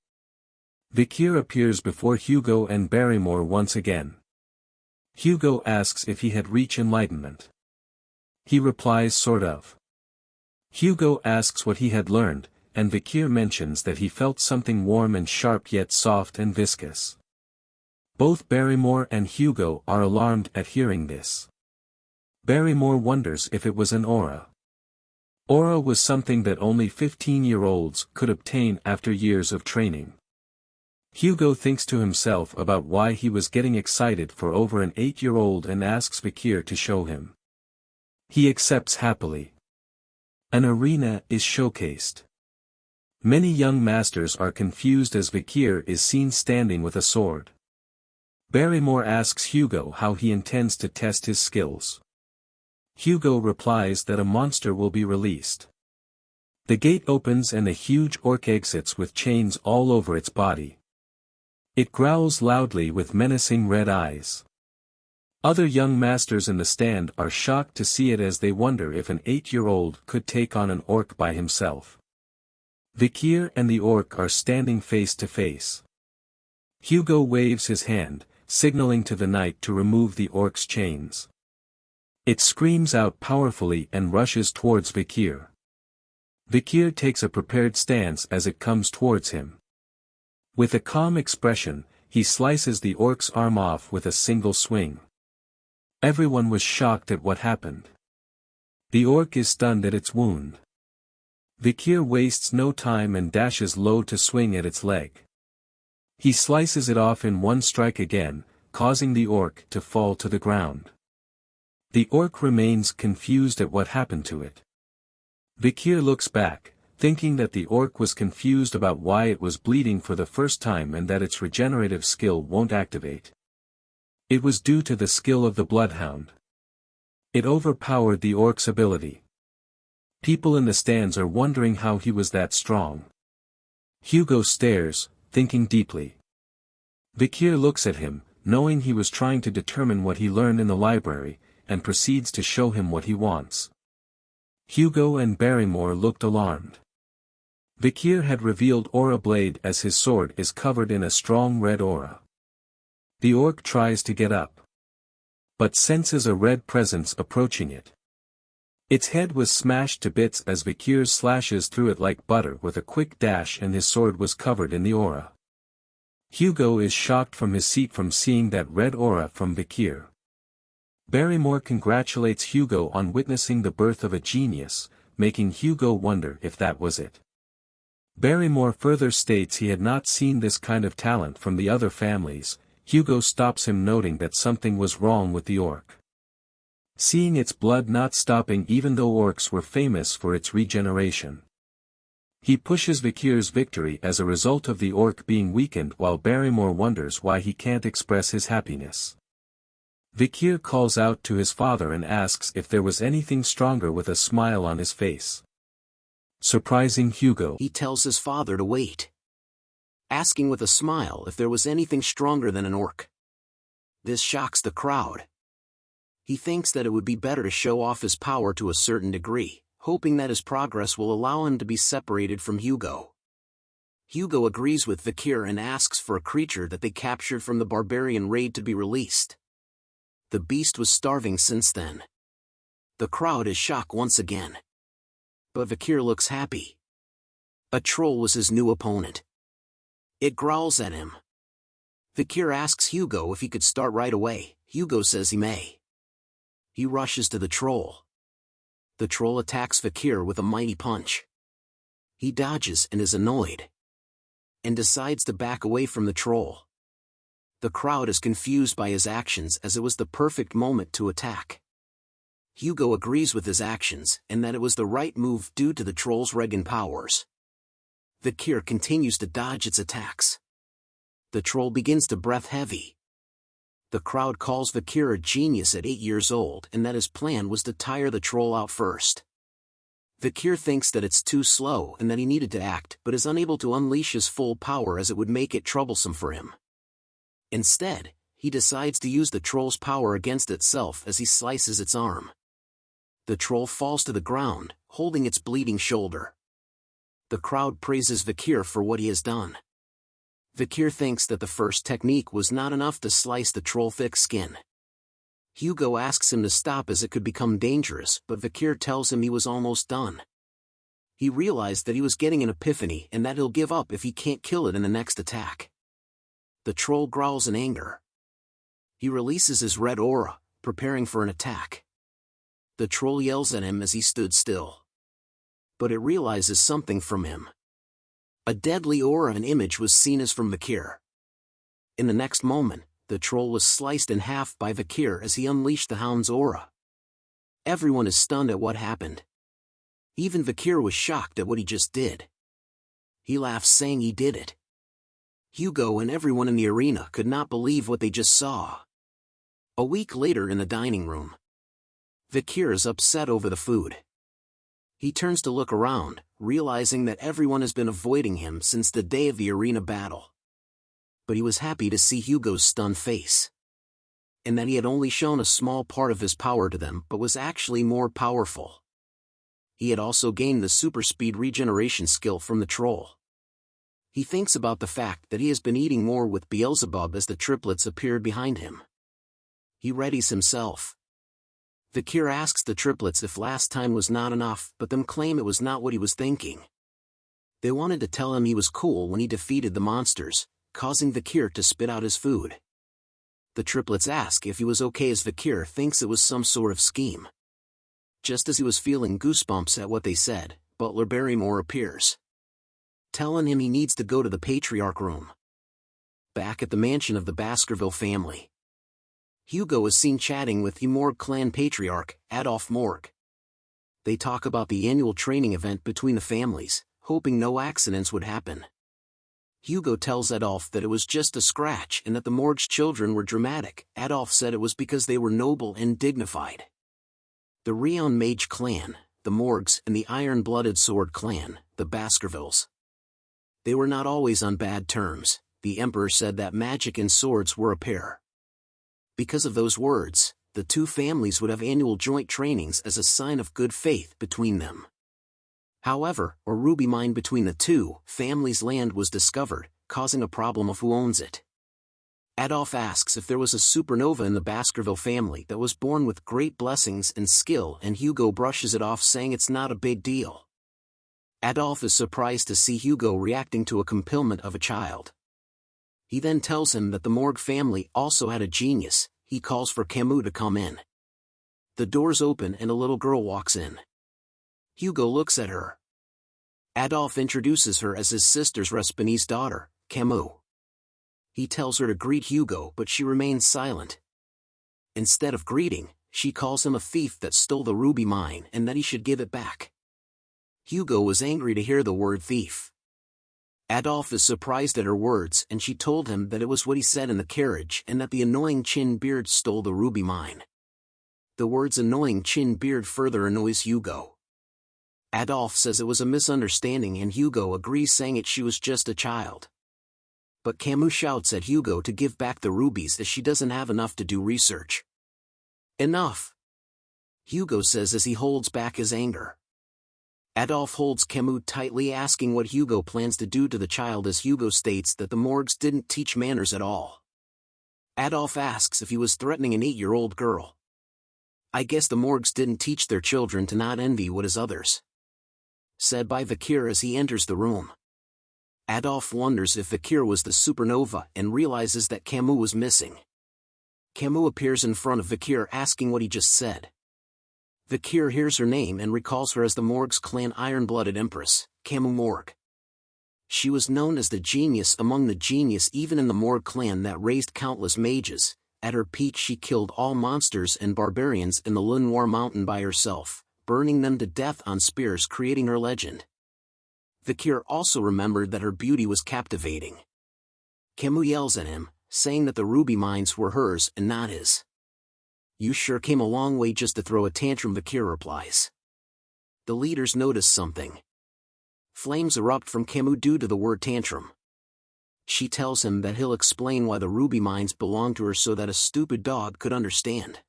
[SPEAKER 1] Vikir appears before Hugo and Barrymore once again. Hugo asks if he had reached enlightenment. He replies sort of. Hugo asks what he had learned, and Vikir mentions that he felt something warm and sharp yet soft and viscous. Both Barrymore and Hugo are alarmed at hearing this. Barrymore wonders if it was an aura. Aura was something that only 15-year-olds could obtain after years of training. Hugo thinks to himself about why he was getting excited for over an 8-year-old and asks Vikir to show him. He accepts happily. An arena is showcased. Many young masters are confused as Vikir is seen standing with a sword. Barrymore asks Hugo how he intends to test his skills. Hugo replies that a monster will be released. The gate opens and a huge orc exits with chains all over its body. It growls loudly with menacing red eyes. Other young masters in the stand are shocked to see it as they wonder if an 8-year-old could take on an orc by himself. Vikir and the orc are standing face to face. Hugo waves his hand, signaling to the knight to remove the orc's chains. It screams out powerfully and rushes towards Vikir. Vikir takes a prepared stance as it comes towards him. With a calm expression, he slices the orc's arm off with a single swing. Everyone was shocked at what happened. The orc is stunned at its wound. Vikir wastes no time and dashes low to swing at its leg. He slices it off in one strike again, causing the orc to fall to the ground. The orc remains confused at what happened to it. Vikir looks back, thinking that the orc was confused about why it was bleeding for the first time and that its regenerative skill won't activate. It was due to the skill of the bloodhound. It overpowered the orc's ability. People in the stands are wondering how he was that strong. Hugo stares, thinking deeply. Vikir looks at him, knowing he was trying to determine what he learned in the library, and proceeds to show him what he wants. Hugo and Barrymore looked alarmed. Vikir had revealed Aura Blade as his sword is covered in a strong red aura. The orc tries to get up, but senses a red presence approaching it. Its head was smashed to bits as Vikir slashes through it like butter with a quick dash and his sword was covered in the aura. Hugo is shocked from his seat from seeing that red aura from Vikir. Barrymore congratulates Hugo on witnessing the birth of a genius, making Hugo wonder if that was it. Barrymore further states he had not seen this kind of talent from the other families. Hugo stops him noting that something was wrong with the orc. Seeing its blood not stopping even though orcs were famous for its regeneration. He pushes Vikir's victory as a result of the orc being weakened while Barrymore wonders why he can't express his happiness. Vikir calls out to his father and asks if there was anything stronger with a smile on his face. Surprising Hugo.
[SPEAKER 2] He tells his father to wait, asking with a smile if there was anything stronger than an orc. This shocks the crowd. He thinks that it would be better to show off his power to a certain degree, hoping that his progress will allow him to be separated from Hugo. Hugo agrees with Vikir and asks for a creature that they captured from the Barbarian raid to be released. The beast was starving since then. The crowd is shocked once again. But Vikir looks happy. A troll was his new opponent. It growls at him. Vikir asks Hugo if he could start right away. Hugo says he may. He rushes to the troll. The troll attacks Vikir with a mighty punch. He dodges and is annoyed, and decides to back away from the troll. The crowd is confused by his actions as it was the perfect moment to attack. Hugo agrees with his actions and that it was the right move due to the troll's Regan powers. Vikir continues to dodge its attacks. The troll begins to breath heavy. The crowd calls Vikir a genius at 8 years old and that his plan was to tire the troll out first. Vikir thinks that it's too slow and that he needed to act but is unable to unleash his full power as it would make it troublesome for him. Instead, he decides to use the troll's power against itself as he slices its arm. The troll falls to the ground, holding its bleeding shoulder. The crowd praises Vikir for what he has done. Vikir thinks that the first technique was not enough to slice the troll's thick skin. Hugo asks him to stop as it could become dangerous, but Vikir tells him he was almost done. He realized that he was getting an epiphany and that he'll give up if he can't kill it in the next attack. The troll growls in anger. He releases his red aura, preparing for an attack. The troll yells at him as he stood still. But it realizes something from him. A deadly aura and image was seen as from Vikir. In the next moment, the troll was sliced in half by Vikir as he unleashed the Hound's aura. Everyone is stunned at what happened. Even Vikir was shocked at what he just did. He laughs saying he did it. Hugo and everyone in the arena could not believe what they just saw. A week later in the dining room, Vikir is upset over the food. He turns to look around, realizing that everyone has been avoiding him since the day of the arena battle. But he was happy to see Hugo's stunned face. And that he had only shown a small part of his power to them but was actually more powerful. He had also gained the super speed regeneration skill from the troll. He thinks about the fact that he has been eating more with Beelzebub as the triplets appeared behind him. He readies himself. Vikir asks the triplets if last time was not enough, but them claim it was not what he was thinking. They wanted to tell him he was cool when he defeated the monsters, causing Vikir to spit out his food. The triplets ask if he was okay as Vikir thinks it was some sort of scheme. Just as he was feeling goosebumps at what they said, Butler Barrymore appears, telling him he needs to go to the Patriarch room. Back at the mansion of the Baskerville family, Hugo is seen chatting with the Morg clan patriarch, Adolf Morg. They talk about the annual training event between the families, hoping no accidents would happen. Hugo tells Adolf that it was just a scratch and that the Morg's children were dramatic. Adolf said it was because they were noble and dignified. The Rion Mage clan, the Morgs, and the Iron-Blooded Sword clan, the Baskervilles. They were not always on bad terms. The Emperor said that magic and swords were a pair. Because of those words, the two families would have annual joint trainings as a sign of good faith between them. However, a ruby mine between the two families' land was discovered, causing a problem of who owns it. Adolf asks if there was a supernova in the Baskerville family that was born with great blessings and skill, and Hugo brushes it off saying it's not a big deal. Adolf is surprised to see Hugo reacting to a compilment of a child. He then tells him that the Morg family also had a genius. He calls for Camille to come in. The doors open and a little girl walks in. Hugo looks at her. Adolf introduces her as his sister's Respinese daughter, Camille. He tells her to greet Hugo, but she remains silent. Instead of greeting, she calls him a thief that stole the ruby mine and that he should give it back. Hugo was angry to hear the word thief. Adolf is surprised at her words, and she told him that it was what he said in the carriage and that the annoying Chin Beard stole the ruby mine. The words annoying Chin Beard further annoys Hugo. Adolf says it was a misunderstanding and Hugo agrees saying she was just a child. But Camille shouts at Hugo to give back the rubies as she doesn't have enough to do research. Enough! Hugo says as he holds back his anger. Adolf holds Camille tightly, asking what Hugo plans to do to the child, as Hugo states that the Morgs didn't teach manners at all. Adolf asks if he was threatening an 8-year-old girl. "I guess the Morgs didn't teach their children to not envy what is others," said by Vikir as he enters the room. Adolf wonders if Vikir was the supernova and realizes that Camille was missing. Camille appears in front of Vikir asking what he just said. Vikir hears her name and recalls her as the Morg's clan iron-blooded empress, Camille Morg. She was known as the genius among the genius even in the Morg clan that raised countless mages. At her peak she killed all monsters and barbarians in the Lenoir mountain by herself, burning them to death on spears, creating her legend. Vikir also remembered that her beauty was captivating. Camille yells at him, saying that the ruby mines were hers and not his. "You sure came a long way just to throw a tantrum," Vikir replies. The leaders notice something. Flames erupt from Camille due to the word tantrum. She tells him that he'll explain why the ruby mines belong to her so that a stupid dog could understand.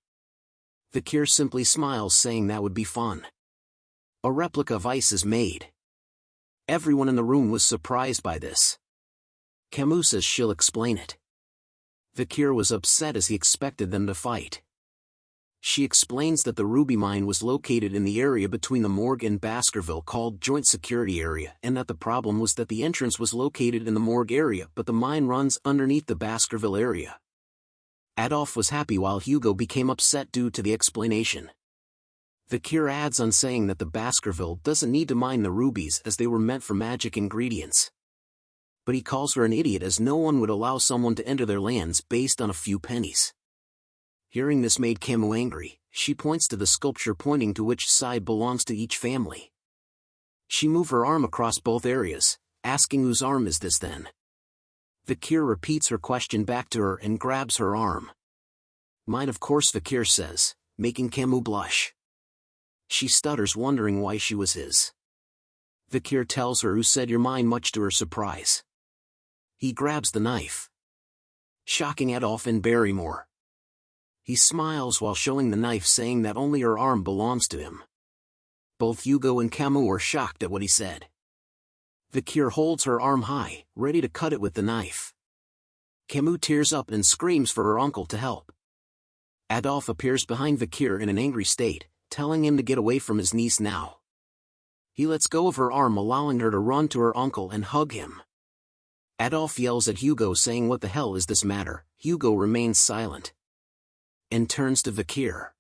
[SPEAKER 2] Vikir simply smiles, saying that would be fun. A replica of ice is made. Everyone in the room was surprised by this. Camille says she'll explain it. Vikir was upset as he expected them to fight. She explains that the ruby mine was located in the area between the Morg and Baskerville called Joint Security Area, and that the problem was that the entrance was located in the Morg area but the mine runs underneath the Baskerville area. Adolf was happy while Hugo became upset due to the explanation. Vikir adds on saying that the Baskerville doesn't need to mine the rubies as they were meant for magic ingredients. But he calls her an idiot as no one would allow someone to enter their lands based on a few pennies. Hearing this made Camille angry. She points to the sculpture, pointing to which side belongs to each family. She moves her arm across both areas, asking whose arm is this then? Vikir repeats her question back to her and grabs her arm. "Mine, of course," Vikir says, making Camille blush. She stutters, wondering why she was his. Vikir tells her who said you're mine, much to her surprise. He grabs the knife, shocking Adolf and Barrymore. He smiles while showing the knife, saying that only her arm belongs to him. Both Hugo and Camille are shocked at what he said. Vikir holds her arm high, ready to cut it with the knife. Camille tears up and screams for her uncle to help. Adolf appears behind Vikir in an angry state, telling him to get away from his niece now. He lets go of her arm, allowing her to run to her uncle and hug him. Adolf yells at Hugo, saying what the hell is this matter? Hugo remains silent and turns to Vikir.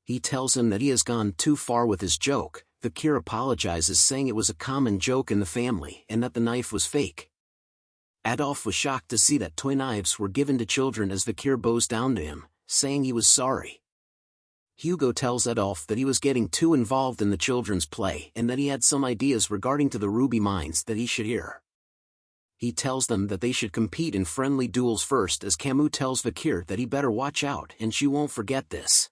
[SPEAKER 2] He tells him that he has gone too far with his joke. Vikir apologizes, saying it was a common joke in the family and that the knife was fake. Adolf was shocked to see that toy knives were given to children as Vikir bows down to him, saying he was sorry. Hugo tells Adolf that he was getting too involved in the children's play and that he had some ideas regarding to the ruby mines that he should hear. He tells them that they should compete in friendly duels first, as Camille tells Vikir that he better watch out and she won't forget this.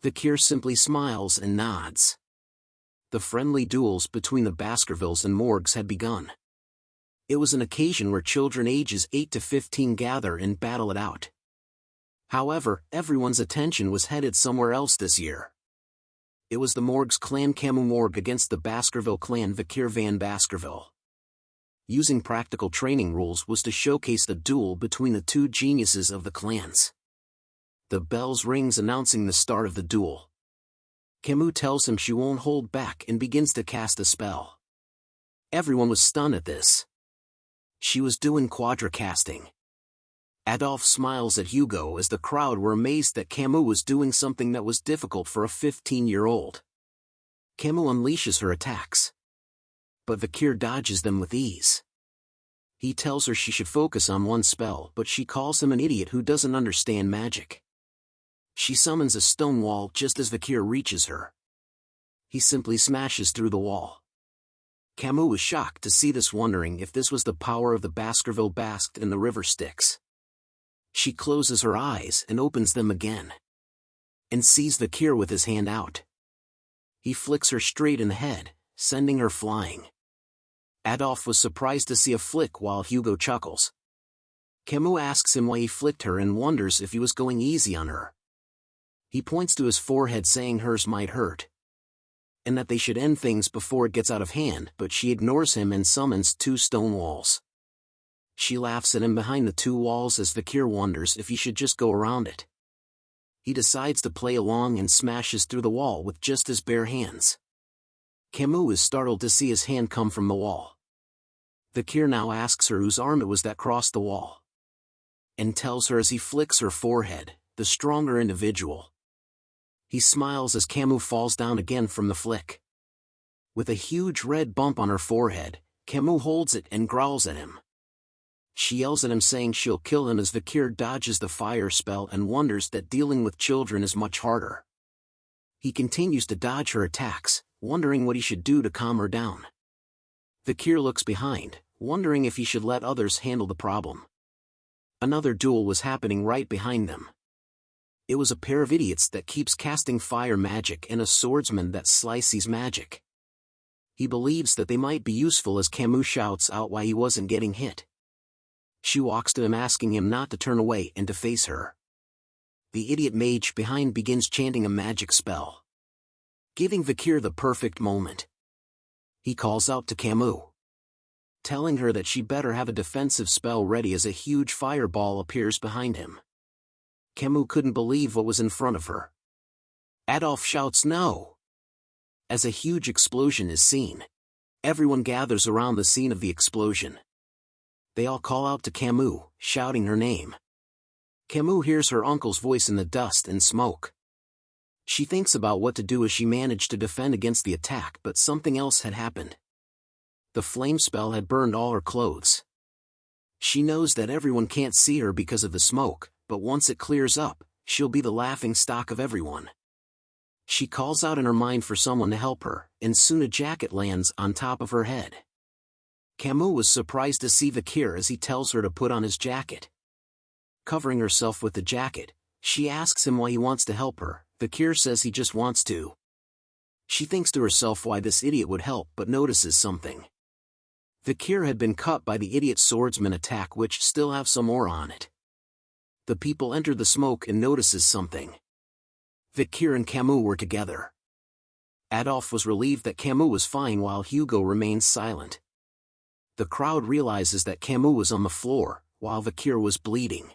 [SPEAKER 2] Vikir simply smiles and nods. The friendly duels between the Baskervilles and Morgs had begun. It was an occasion where children ages 8 to 15 gather and battle it out. However, everyone's attention was headed somewhere else this year. It was the Morg's clan Camille Morg against the Baskerville clan Vikir van Baskerville. Using practical training rules was to showcase the duel between the two geniuses of the clans. The bells rings announcing the start of the duel. Camille tells him she won't hold back and begins to cast a spell. Everyone was stunned at this. She was doing quadra casting. Adolf smiles at Hugo as the crowd were amazed that Camille was doing something that was difficult for a 15-year-old. Camille unleashes her attacks, but Vikir dodges them with ease. He tells her she should focus on one spell, but she calls him an idiot who doesn't understand magic. She summons a stone wall just as Vikir reaches her. He simply smashes through the wall. Camille was shocked to see this, wondering if this was the power of the Baskerville basked in the river Styx. She closes her eyes and opens them again, and sees Vikir with his hand out. He flicks her straight in the head, sending her flying. Adolf was surprised to see a flick while Hugo chuckles. Camille asks him why he flicked her and wonders if he was going easy on her. He points to his forehead, saying hers might hurt. and that they should end things before it gets out of hand, but she ignores him and summons 2 stone walls. She laughs at him behind the 2 walls as Vikir wonders if he should just go around it. He decides to play along and smashes through the wall with just his bare hands. Camille is startled to see his hand come from the wall. Vikir now asks her whose arm it was that crossed the wall, and tells her as he flicks her forehead, the stronger individual. He smiles as Camille falls down again from the flick. With a huge red bump on her forehead, Camille holds it and growls at him. She yells at him saying she'll kill him as Vikir dodges the fire spell and wonders that dealing with children is much harder. He continues to dodge her attacks, wondering what he should do to calm her down. Vikir looks behind, wondering if he should let others handle the problem. Another duel was happening right behind them. It was a pair of idiots that keeps casting fire magic and a swordsman that slices magic. He believes that they might be useful as Camille shouts out why he wasn't getting hit. She walks to him asking him not to turn away and to face her. The idiot mage behind begins chanting a magic spell, giving Vikir the perfect moment. He calls out to Camille, telling her that she better have a defensive spell ready as a huge fireball appears behind him. Camille couldn't believe what was in front of her. Adolf shouts no, as a huge explosion is seen. Everyone gathers around the scene of the explosion. They all call out to Camille, shouting her name. Camille hears her uncle's voice in the dust and smoke. She thinks about what to do as she managed to defend against the attack, but something else had happened. The flame spell had burned all her clothes. She knows that everyone can't see her because of the smoke, but once it clears up, she'll be the laughing stock of everyone. She calls out in her mind for someone to help her, and soon a jacket lands on top of her head. Camille was surprised to see Vikir as he tells her to put on his jacket. Covering herself with the jacket, she asks him why he wants to help her. Vikir says he just wants to. She thinks to herself why this idiot would help but notices something. Vikir had been cut by the idiot swordsman attack which still have some more on it. The people enter the smoke and notices something. Vikir and Camille were together. Adolf was relieved that Camille was fine while Hugo remains silent. The crowd realizes that Camille was on the floor, while Vikir was bleeding,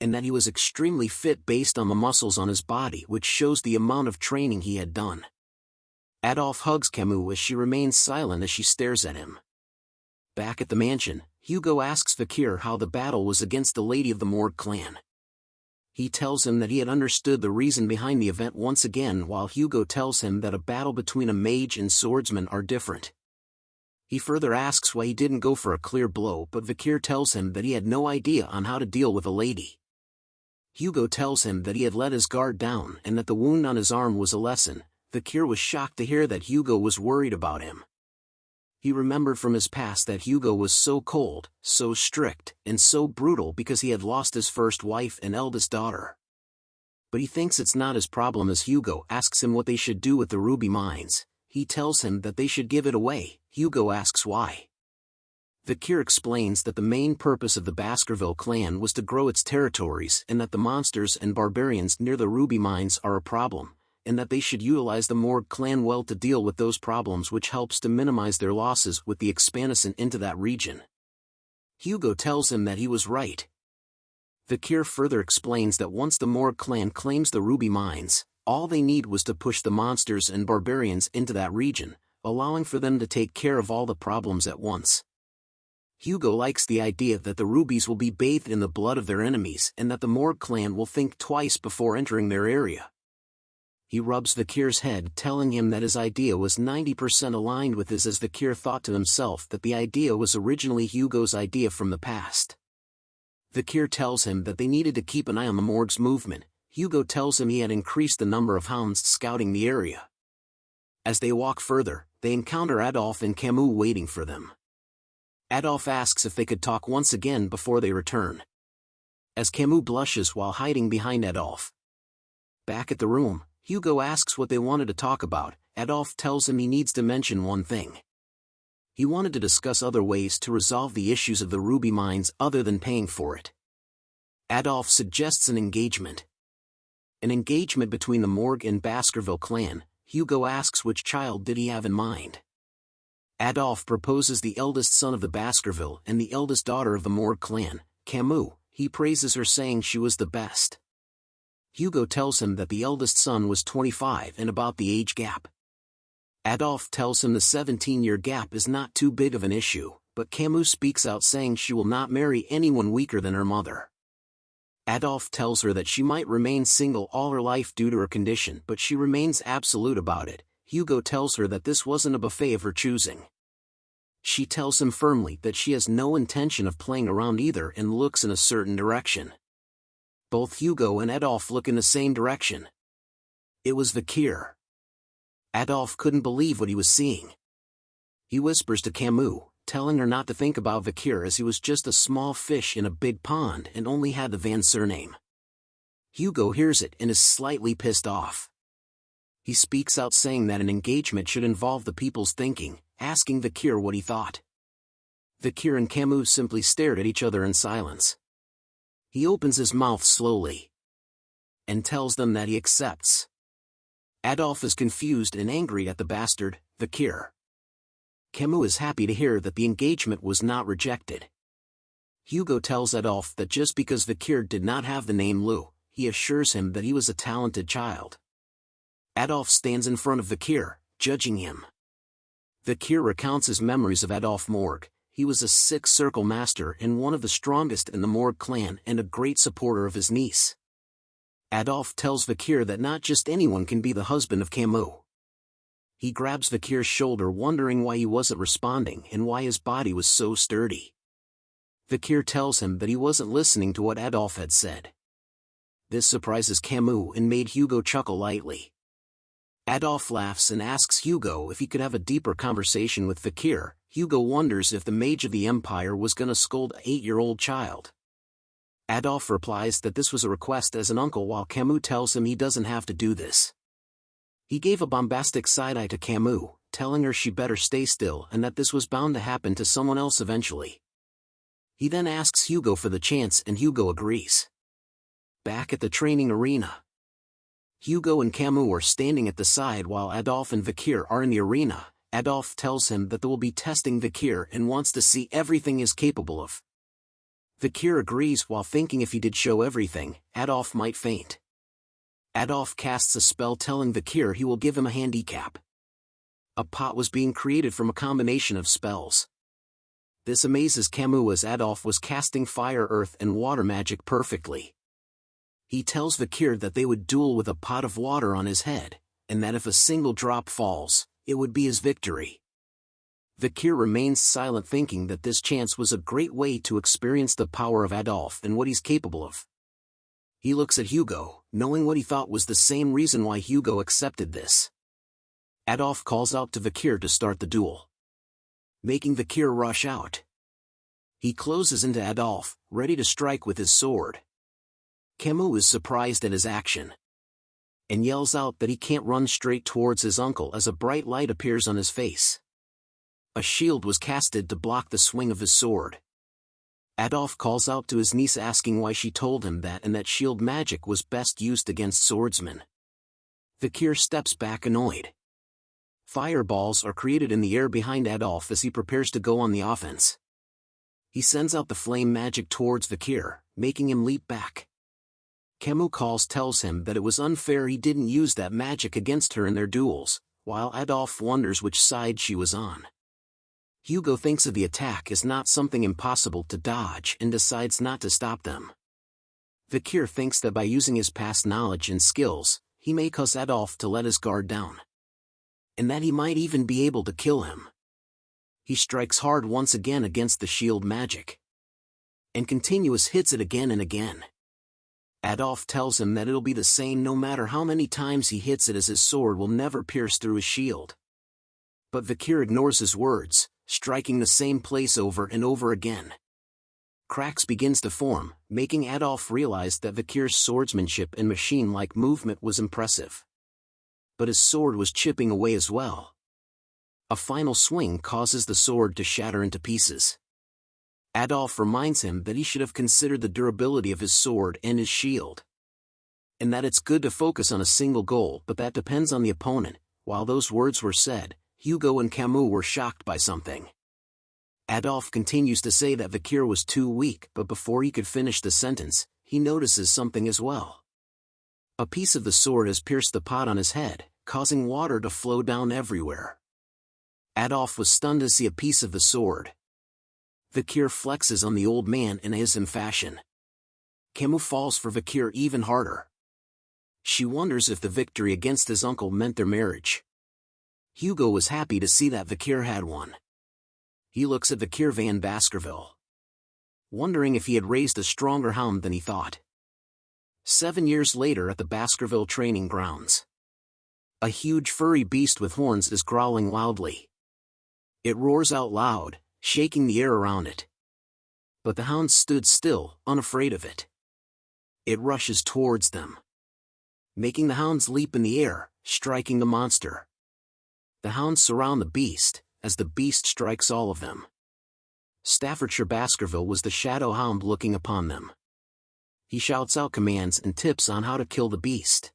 [SPEAKER 2] and that he was extremely fit based on the muscles on his body, which shows the amount of training he had done. Adolf hugs Camille as she remains silent as she stares at him. Back at the mansion, Hugo asks Vikir how the battle was against the lady of the Morg clan. He tells him that he had understood the reason behind the event once again, while Hugo tells him that a battle between a mage and swordsman are different. He further asks why he didn't go for a clear blow, but Vikir tells him that he had no idea on how to deal with a lady. Hugo tells him that he had let his guard down and that the wound on his arm was a lesson. Vikir was shocked to hear that Hugo was worried about him. He remembered from his past that Hugo was so cold, so strict, and so brutal because he had lost his first wife and eldest daughter. But he thinks it's not his problem as Hugo asks him what they should do with the ruby mines. He tells him that they should give it away. Hugo asks why. Vikir explains that the main purpose of the Baskerville clan was to grow its territories and that the monsters and barbarians near the ruby mines are a problem, and that they should utilize the Morg clan well to deal with those problems, which helps to minimize their losses with the expansion into that region. Hugo tells him that he was right. Vikir further explains that once the Morg clan claims the ruby mines, all they need was to push the monsters and barbarians into that region, allowing for them to take care of all the problems at once. Hugo likes the idea that the rubies will be bathed in the blood of their enemies and that the Morg clan will think twice before entering their area. He rubs Vikir's head, telling him that his idea was 90% aligned with his, as Vikir thought to himself that the idea was originally Hugo's idea from the past. Vikir tells him that they needed to keep an eye on the Morg's movement. Hugo tells him he had increased the number of hounds scouting the area. As they walk further, they encounter Adolf and Camille waiting for them. Adolf asks if they could talk once again before they return, as Camille blushes while hiding behind Adolf. Back at the room, Hugo asks what they wanted to talk about. Adolf tells him he needs to mention one thing. He wanted to discuss other ways to resolve the issues of the ruby mines other than paying for it. Adolf suggests an engagement. An engagement between the Morg and Baskerville clan. Hugo asks which child did he have in mind. Adolphe proposes the eldest son of the Baskerville and the eldest daughter of the Morg clan, Camille. He praises her saying she was the best. Hugo tells him that the eldest son was 25 and about the age gap. Adolphe tells him the 17-year gap is not too big of an issue, but Camille speaks out saying she will not marry anyone weaker than her mother. Adolphe tells her that she might remain single all her life due to her condition, but she remains absolute about it. Hugo tells her that this wasn't a buffet of her choosing. She tells him firmly that she has no intention of playing around either and looks in a certain direction. Both Hugo and Adolphe look in the same direction. It was Vikir. Adolphe couldn't believe what he was seeing. He whispers to Camille, telling her not to think about Vikir as he was just a small fish in a big pond and only had the Van surname. Hugo hears it and is slightly pissed off. He speaks out saying that an engagement should involve the people's thinking, asking Vikir what he thought. Vikir and Camille simply stared at each other in silence. He opens his mouth slowly and tells them that he accepts. Adolphe is confused and angry at the bastard, Vikir. Camille is happy to hear that the engagement was not rejected. Hugo tells Adolphe that just because Vikir did not have the name Lou, he assures him that he was a talented child. Adolphe stands in front of Vikir, judging him. Vikir recounts his memories of Adolphe Morg. He was a six-circle master and one of the strongest in the Morg clan and a great supporter of his niece. Adolphe tells Vikir that not just anyone can be the husband of Camille. He grabs Vikir's shoulder wondering why he wasn't responding and why his body was so sturdy. Vikir tells him that he wasn't listening to what Adolphe had said. This surprises Camille and made Hugo chuckle lightly. Adolphe laughs and asks Hugo if he could have a deeper conversation with Vikir. Hugo wonders if the mage of the Empire was gonna scold an 8-year-old child. Adolphe replies that this was a request as an uncle while Camille tells him he doesn't have to do this. He gave a bombastic side-eye to Camille, telling her she better stay still and that this was bound to happen to someone else eventually. He then asks Hugo for the chance and Hugo agrees. Back at the training arena, Hugo and Camille are standing at the side while Adolphe and Vikir are in the arena. Adolphe tells him that they will be testing Vikir and wants to see everything he is capable of. Vikir agrees while thinking if he did show everything, Adolphe might faint. Adolphe casts a spell telling Vikir he will give him a handicap. A pot was being created from a combination of spells. This amazes Camille as Adolphe was casting fire, earth and water magic perfectly. He tells Vikir that they would duel with a pot of water on his head, and that if a single drop falls, it would be his victory. Vikir remains silent thinking that this chance was a great way to experience the power of Adolphe and what he's capable of. He looks at Hugo, knowing what he thought was the same reason why Hugo accepted this. Adolphe calls out to Vikir to start the duel, making Vikir rush out. He closes into Adolphe, ready to strike with his sword. Camille is surprised at his action and yells out that he can't run straight towards his uncle as a bright light appears on his face. A shield was casted to block the swing of his sword. Adolphe calls out to his niece asking why she told him that and that shield magic was best used against swordsmen. Vikir steps back annoyed. Fireballs are created in the air behind Adolphe as he prepares to go on the offense. He sends out the flame magic towards Vikir, making him leap back. Camille tells him that it was unfair he didn't use that magic against her in their duels, while Adolphe wonders which side she was on. Hugo thinks of the attack as not something impossible to dodge and decides not to stop them. Vikir thinks that by using his past knowledge and skills, he may cause Adolphe to let his guard down, and that he might even be able to kill him. He strikes hard once again against the shield magic, and continuous hits it again and again. Adolphe tells him that it'll be the same no matter how many times he hits it as his sword will never pierce through his shield. But Vikir ignores his words, striking the same place over and over again. Cracks begins to form, making Adolphe realize that Vikir's swordsmanship and machine-like movement was impressive. But his sword was chipping away as well. A final swing causes the sword to shatter into pieces. Adolphe reminds him that he should have considered the durability of his sword and his shield, and that it's good to focus on a single goal, but that depends on the opponent. While those words were said, Hugo and Camille were shocked by something. Adolphe continues to say that Vikir was too weak, but before he could finish the sentence, he notices something as well. A piece of the sword has pierced the pot on his head, causing water to flow down everywhere. Adolphe was stunned to see a piece of the sword. Vikir flexes on the old man in his fashion. Camille falls for Vikir even harder. She wonders if the victory against his uncle meant their marriage. Hugo was happy to see that Vikir had won. He looks at Vikir van Baskerville, wondering if he had raised a stronger hound than he thought. 7 years later at the Baskerville training grounds. A huge furry beast with horns is growling loudly. It roars out loud, shaking the air around it. But the hounds stood still, unafraid of it. It rushes towards them, making the hounds leap in the air, striking the monster. The hounds surround the beast, as the beast strikes all of them. Staffordshire Baskerville was the shadow hound looking upon them. He shouts out commands and tips on how to kill the beast.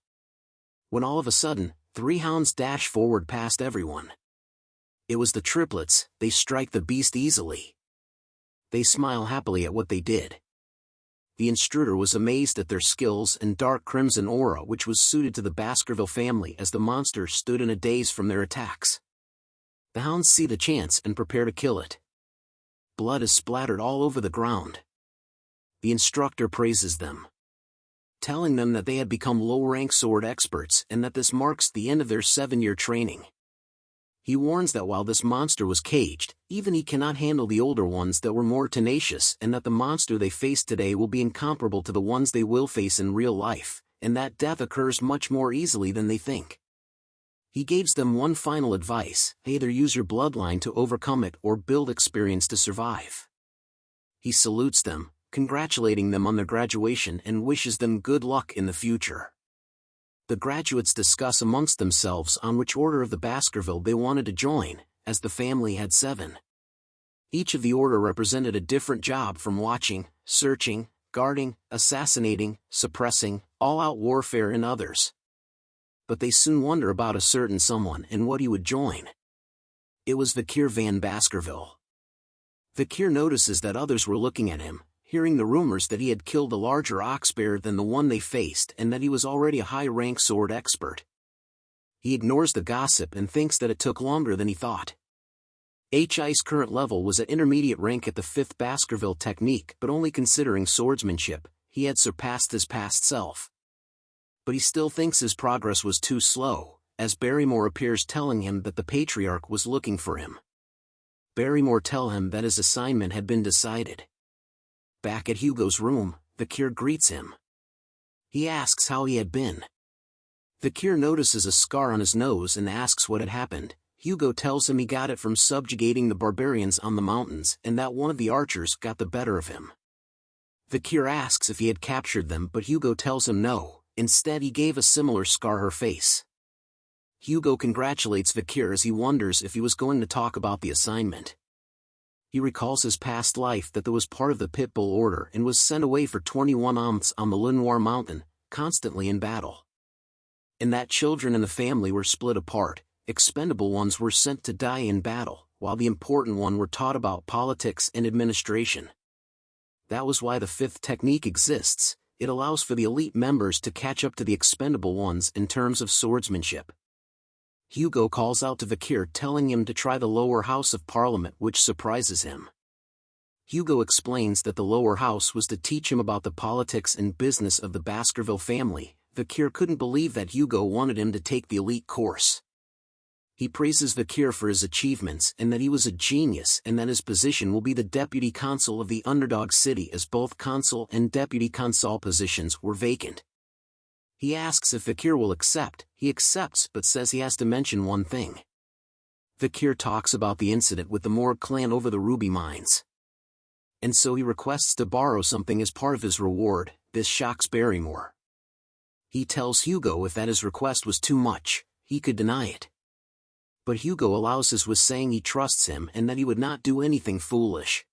[SPEAKER 2] When all of a sudden, 3 hounds dash forward past everyone. It was the triplets. They strike the beast easily. They smile happily at what they did. The intruder was amazed at their skills and dark crimson aura which was suited to the Baskerville family as the monster stood in a daze from their attacks. The hounds see the chance and prepare to kill it. Blood is splattered all over the ground. The instructor praises them, telling them that they had become low-rank sword experts and that this marks the end of their 7-year training. He warns that while this monster was caged, even he cannot handle the older ones that were more tenacious, and that the monster they face today will be incomparable to the ones they will face in real life, and that death occurs much more easily than they think. He gives them one final advice: either use your bloodline to overcome it or build experience to survive. He salutes them, congratulating them on their graduation and wishes them good luck in the future. The graduates discuss amongst themselves on which order of the Baskerville they wanted to join, as the family had 7. Each of the order represented a different job, from watching, searching, guarding, assassinating, suppressing, all-out warfare and others. But they soon wonder about a certain someone and what he would join. It was Vikir van Baskerville. Vikir notices that others were looking at him, hearing the rumors that he had killed a larger ox bear than the one they faced and that he was already a high-rank sword expert. He ignores the gossip and thinks that it took longer than he thought. HI's current level was at intermediate rank at the 5th Baskerville technique, but only considering swordsmanship, he had surpassed his past self. But he still thinks his progress was too slow, as Barrymore appears telling him that the Patriarch was looking for him. Barrymore tells him that his assignment had been decided. Back at Hugo's room, Vikir greets him. He asks how he had been. Vikir notices a scar on his nose and asks what had happened. Hugo tells him he got it from subjugating the barbarians on the mountains and that one of the archers got the better of him. Vikir asks if he had captured them, but Hugo tells him no, instead he gave a similar scar her face. Hugo congratulates Vikir as he wonders if he was going to talk about the assignment. He recalls his past life, that there was part of the Pitbull Order and was sent away for 21 months on the Lenoir Mountain, constantly in battle. And that children in the family were split apart, expendable ones were sent to die in battle, while the important one were taught about politics and administration. That was why the 5th technique exists. It allows for the elite members to catch up to the expendable ones in terms of swordsmanship. Hugo calls out to Vikir, telling him to try the lower house of Parliament, which surprises him. Hugo explains that the lower house was to teach him about the politics and business of the Baskerville family. Vikir couldn't believe that Hugo wanted him to take the elite course. He praises Vikir for his achievements and that he was a genius, and that his position will be the deputy consul of the underdog city, as both consul and deputy consul positions were vacant. He asks if Vikir will accept. He accepts, but says he has to mention one thing. Vikir talks about the incident with the Morg clan over the ruby mines. And so he requests to borrow something as part of his reward. This shocks Barrymore. He tells Hugo if that his request was too much, he could deny it. But Hugo allows his, with saying he trusts him and that he would not do anything foolish.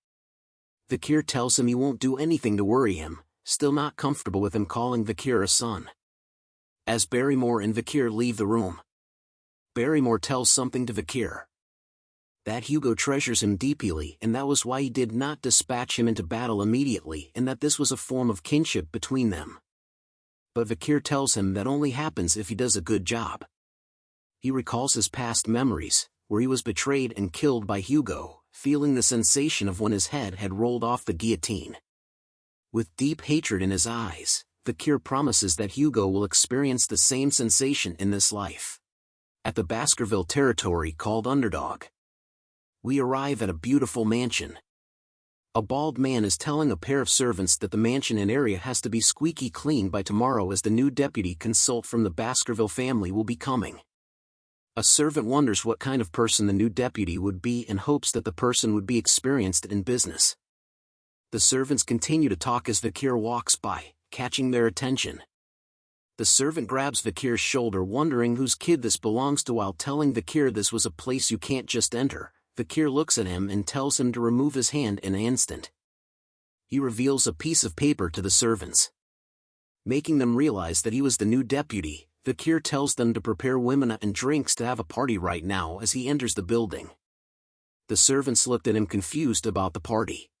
[SPEAKER 2] Vikir tells him he won't do anything to worry him, still not comfortable with him calling Vikir a son. As Barrymore and Vikir leave the room, Barrymore tells something to Vikir. That Hugo treasures him deeply and that was why he did not dispatch him into battle immediately and that this was a form of kinship between them. But Vikir tells him that only happens if he does a good job. He recalls his past memories, where he was betrayed and killed by Hugo, feeling the sensation of when his head had rolled off the guillotine. With deep hatred in his eyes, Vikir promises that Hugo will experience the same sensation in this life. At the Baskerville territory called Underdog, we arrive at a beautiful mansion. A bald man is telling a pair of servants that the mansion and area has to be squeaky clean by tomorrow as the new deputy consul from the Baskerville family will be coming. A servant wonders what kind of person the new deputy would be and hopes that the person would be experienced in business. The servants continue to talk as Vikir walks by, catching their attention. The servant grabs Vikir's shoulder wondering whose kid this belongs to while telling Vikir this was a place you can't just enter. Vikir looks at him and tells him to remove his hand in an instant. He reveals a piece of paper to the servants. Making them realize that he was the new deputy, Vikir tells them to prepare women and drinks to have a party right now as he enters the building. The servants looked at him confused about the party.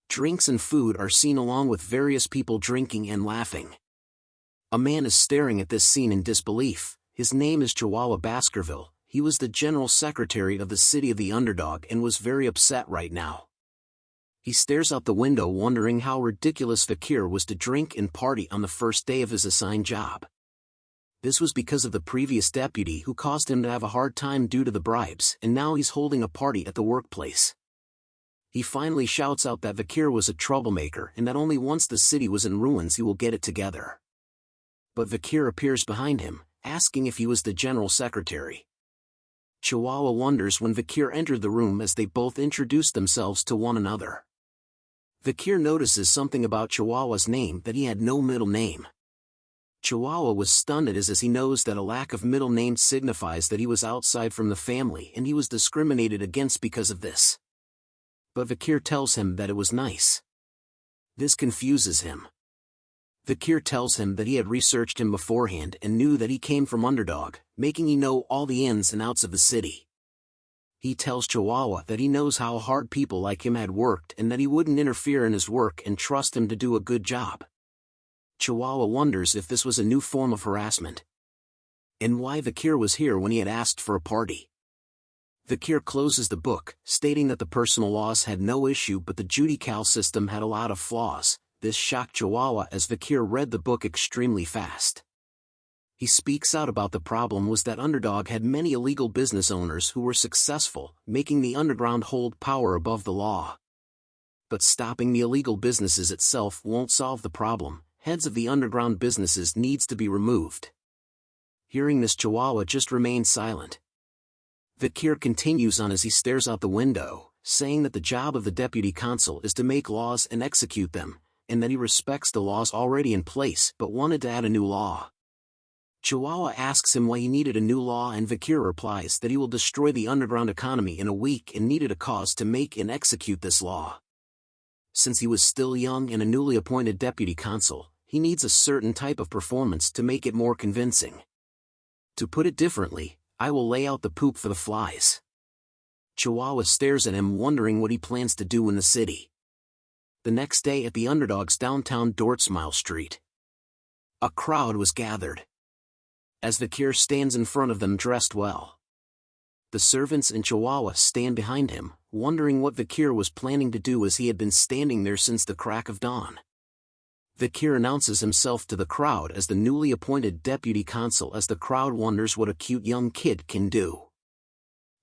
[SPEAKER 2] Drinks and food are seen along with various people drinking and laughing. A man is staring at this scene in disbelief. His name is Chihuahua Baskerville. He was the general secretary of the city of the Underdog and was very upset right now. He stares out the window wondering how ridiculous Vikir was to drink and party on the first day of his assigned job. This was because of the previous deputy who caused him to have a hard time due to the bribes, and now he's holding a party at the workplace. He finally shouts out that Vikir was a troublemaker and that only once the city was in ruins he will get it together. But Vikir appears behind him, asking if he was the general secretary. Chihuahua wonders when Vikir entered the room as they both introduced themselves to one another. Vikir notices something about Chihuahua's name, that he had no middle name. Chihuahua was stunned as he knows that a lack of middle name signifies that he was outside from the family and he was discriminated against because of this. But Vikir tells him that it was nice. This confuses him. Vikir tells him that he had researched him beforehand and knew that he came from Underdog, making he know all the ins and outs of the city. He tells Chihuahua that he knows how hard people like him had worked and that he wouldn't interfere in his work and trust him to do a good job. Chihuahua wonders if this was a new form of harassment, and why Vikir was here when he had asked for a party. Vikir closes the book, stating that the personal laws had no issue but the judicial system had a lot of flaws. This shocked Chihuahua as Vikir read the book extremely fast. He speaks out about the problem was that Underdog had many illegal business owners who were successful, making the underground hold power above the law. But stopping the illegal businesses itself won't solve the problem. Heads of the underground businesses needs to be removed. Hearing this, Chihuahua just remains silent. Vikir continues on as he stares out the window, saying that the job of the deputy consul is to make laws and execute them, and that he respects the laws already in place but wanted to add a new law. Chihuahua asks him why he needed a new law and Vikir replies that he will destroy the underground economy in a week and needed a cause to make and execute this law. Since he was still young and a newly appointed deputy consul, he needs a certain type of performance to make it more convincing. To put it differently, I will lay out the poop for the flies. Chihuahua stares at him wondering what he plans to do in the city. The next day at the Underdog's downtown Dortsmile Street, a crowd was gathered. As Vikir stands in front of them dressed well, the servants and Chihuahua stand behind him, wondering what Vikir was planning to do as he had been standing there since the crack of dawn. Vikir announces himself to the crowd as the newly appointed deputy consul as the crowd wonders what a cute young kid can do.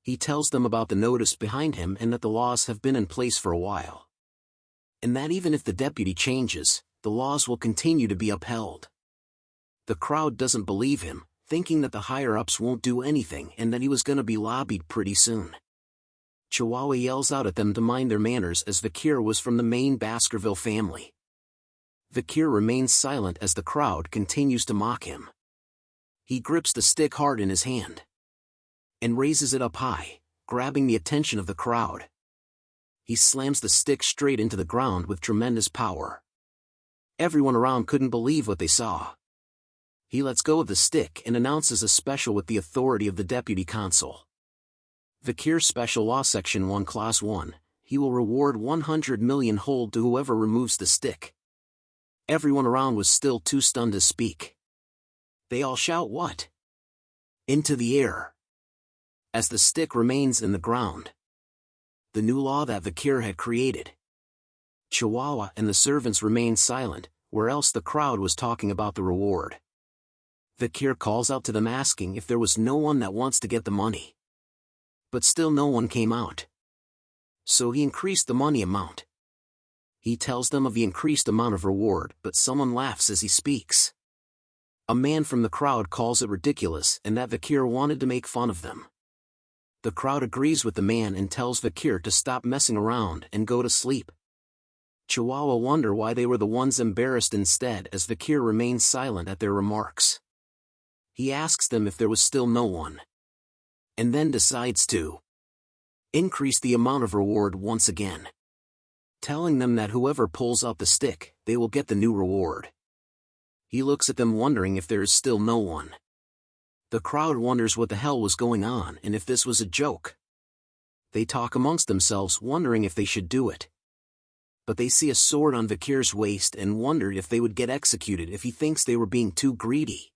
[SPEAKER 2] He tells them about the notice behind him and that the laws have been in place for a while, and that even if the deputy changes, the laws will continue to be upheld. The crowd doesn't believe him, thinking that the higher-ups won't do anything and that he was gonna be lobbied pretty soon. Chihuahua yells out at them to mind their manners as Vikir was from the main Baskerville family. Vikir remains silent as the crowd continues to mock him. He grips the stick hard in his hand and raises it up high, grabbing the attention of the crowd. He slams the stick straight into the ground with tremendous power. Everyone around couldn't believe what they saw. He lets go of the stick and announces a special with the authority of the deputy consul. Vikir Special Law Section 1 Clause 1, he will reward 100 million hold to whoever removes the stick. Everyone around was still too stunned to speak. They all shout what? Into the air. As the stick remains in the ground. The new law that Vikir had created. Chihuahua and the servants remained silent, where else the crowd was talking about the reward. Vikir calls out to them asking if there was no one that wants to get the money. But still no one came out. So he increased the money amount. He tells them of the increased amount of reward, but someone laughs as he speaks. A man from the crowd calls it ridiculous and that Vikir wanted to make fun of them. The crowd agrees with the man and tells Vikir to stop messing around and go to sleep. Chihuahua wonder why they were the ones embarrassed instead as Vikir remains silent at their remarks. He asks them if there was still no one. And then decides to increase the amount of reward once again. Telling them that whoever pulls out the stick, they will get the new reward. He looks at them wondering if there is still no one. The crowd wonders what the hell was going on and if this was a joke. They talk amongst themselves wondering if they should do it. But they see a sword on Vikir's waist and wondered if they would get executed if he thinks they were being too greedy.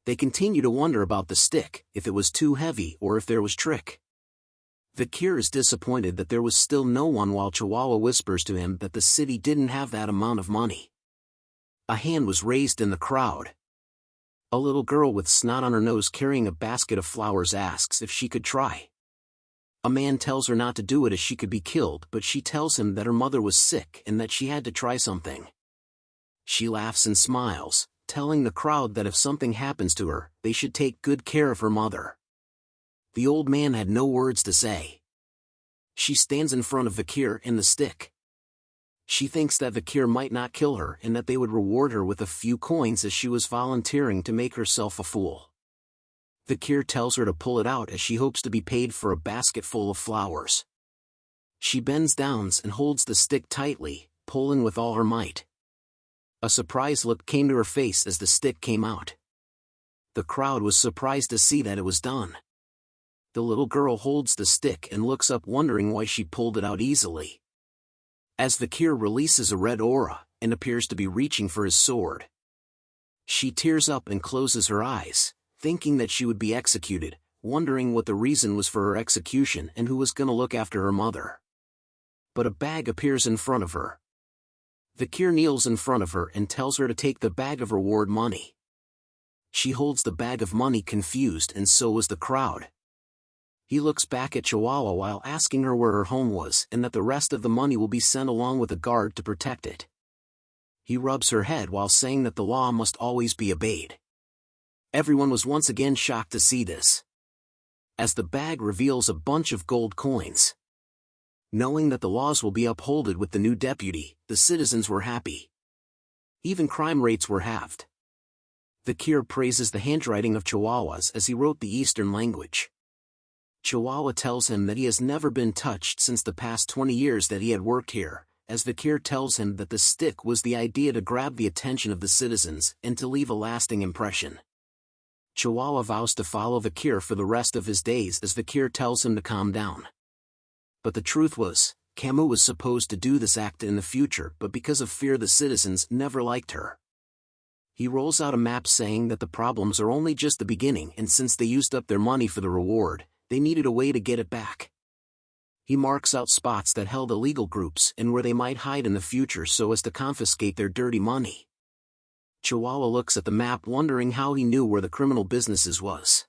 [SPEAKER 2] They continue to wonder about the stick, if it was too heavy or if there was trick. Vikir is disappointed that there was still no one while Chihuahua whispers to him that the city didn't have that amount of money. A hand was raised in the crowd. A little girl with snot on her nose carrying a basket of flowers asks if she could try. A man tells her not to do it as she could be killed, but she tells him that her mother was sick and that she had to try something. She laughs and smiles, telling the crowd that if something happens to her, they should take good care of her mother. The old man had no words to say. She stands in front of Vikir and the stick. She thinks that Vikir might not kill her and that they would reward her with a few coins as she was volunteering to make herself a fool. Vikir tells her to pull it out as she hopes to be paid for a basket full of flowers. She bends down and holds the stick tightly, pulling with all her might. A surprised look came to her face as the stick came out. The crowd was surprised to see that it was done. The little girl holds the stick and looks up wondering why she pulled it out easily. As Vikir releases a red aura, and appears to be reaching for his sword. She tears up and closes her eyes, thinking that she would be executed, wondering what the reason was for her execution and who was going to look after her mother. But a bag appears in front of her. Vikir kneels in front of her and tells her to take the bag of reward money. She holds the bag of money confused and so was the crowd. He looks back at Chihuahua while asking her where her home was and that the rest of the money will be sent along with a guard to protect it. He rubs her head while saying that the law must always be obeyed. Everyone was once again shocked to see this. As the bag reveals a bunch of gold coins. Knowing that the laws will be upheld with the new deputy, the citizens were happy. Even crime rates were halved. Vikir praises the handwriting of Chihuahua's as he wrote the Eastern language. Chihuahua tells him that he has never been touched since the past 20 years that he had worked here, as Vikir tells him that the stick was the idea to grab the attention of the citizens and to leave a lasting impression. Chihuahua vows to follow Vikir for the rest of his days as Vikir tells him to calm down. But the truth was, Camille was supposed to do this act in the future, but because of fear the citizens never liked her. He rolls out a map saying that the problems are only just the beginning and since they used up their money for the reward, they needed a way to get it back. He marks out spots that held illegal groups and where they might hide in the future so as to confiscate their dirty money. Chihuahua looks at the map wondering how he knew where the criminal businesses was.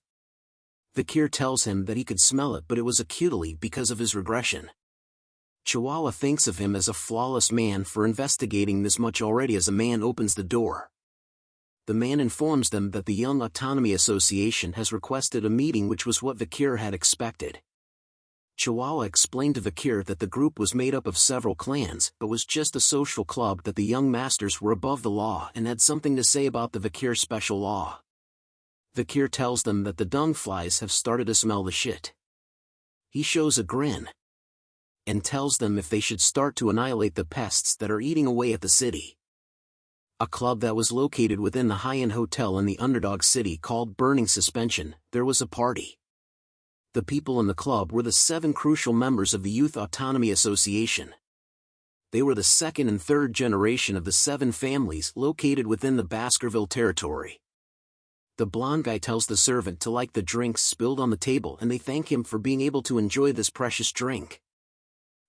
[SPEAKER 2] Vikir tells him that he could smell it but it was acutely because of his regression. Chihuahua thinks of him as a flawless man for investigating this much already as a man opens the door. The man informs them that the Young Autonomy Association has requested a meeting, which was what Vikir had expected. Chihuahua explained to Vikir that the group was made up of several clans but was just a social club, that the young masters were above the law and had something to say about the Vikir special law. Vikir tells them that the dung flies have started to smell the shit. He shows a grin and tells them if they should start to annihilate the pests that are eating away at the city. a club that was located within the high-end hotel in the underdog city called Burning Suspension, there was a party. The people in the club were the 7 crucial members of the Youth Autonomy Association. They were the second and third generation of the 7 families located within the Baskerville territory. The blonde guy tells the servant to like the drinks spilled on the table, and they thank him for being able to enjoy this precious drink.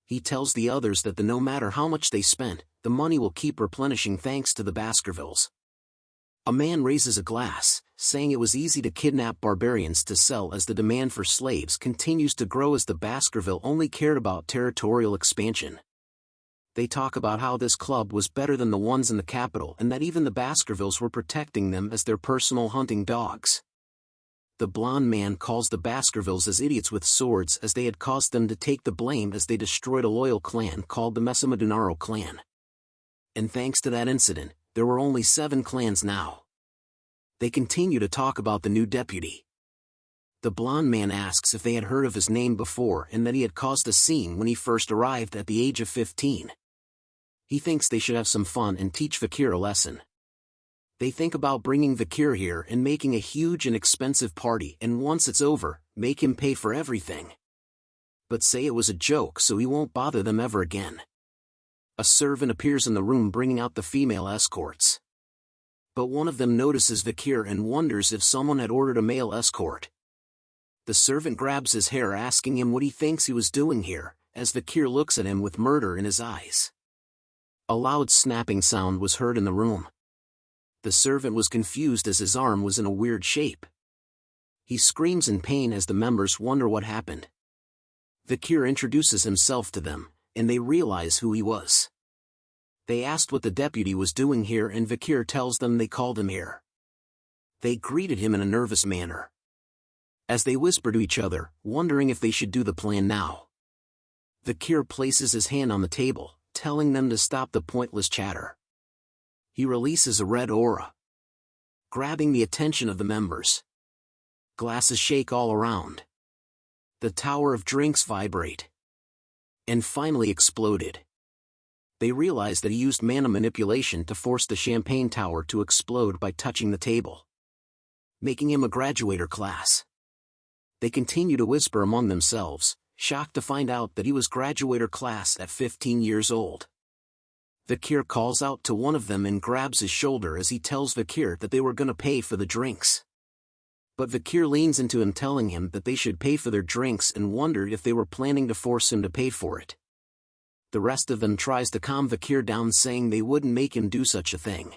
[SPEAKER 2] He tells the others that no matter how much they spent, the money will keep replenishing thanks to the Baskervilles. A man raises a glass, saying it was easy to kidnap barbarians to sell as the demand for slaves continues to grow as the Baskerville only cared about territorial expansion. They talk about how this club was better than the ones in the capital and that even the Baskervilles were protecting them as their personal hunting dogs. The blonde man calls the Baskervilles as idiots with swords as they had caused them to take the blame as they destroyed a loyal clan called the Mesamadunaro clan. And thanks to that incident, there were only 7 clans now. They continue to talk about the new deputy. The blonde man asks if they had heard of his name before and that he had caused a scene when he first arrived at the age of 15. He thinks they should have some fun and teach Vikir a lesson. They think about bringing Vikir here and making a huge and expensive party, and once it's over, make him pay for everything. But say it was a joke so he won't bother them ever again. A servant appears in the room bringing out the female escorts. But one of them notices Vikir and wonders if someone had ordered a male escort. The servant grabs his hair asking him what he thinks he was doing here, as Vikir looks at him with murder in his eyes. A loud snapping sound was heard in the room. The servant was confused as his arm was in a weird shape. He screams in pain as the members wonder what happened. Vikir introduces himself to them, and they realize who he was. They asked what the deputy was doing here, and Vikir tells them they called him here. They greeted him in a nervous manner. As they whisper to each other, wondering if they should do the plan now. Vikir places his hand on the table, telling them to stop the pointless chatter. He releases a red aura, grabbing the attention of the members. Glasses shake all around. The tower of drinks vibrate. And finally exploded. They realize that he used mana manipulation to force the champagne tower to explode by touching the table, making him a graduator class. They continue to whisper among themselves, shocked to find out that he was graduator class at 15 years old. Vikir calls out to one of them and grabs his shoulder as he tells Vikir that they were gonna pay for the drinks. But Vikir leans into him telling him that they should pay for their drinks and wondered if they were planning to force him to pay for it. The rest of them tries to calm Vikir down, saying they wouldn't make him do such a thing.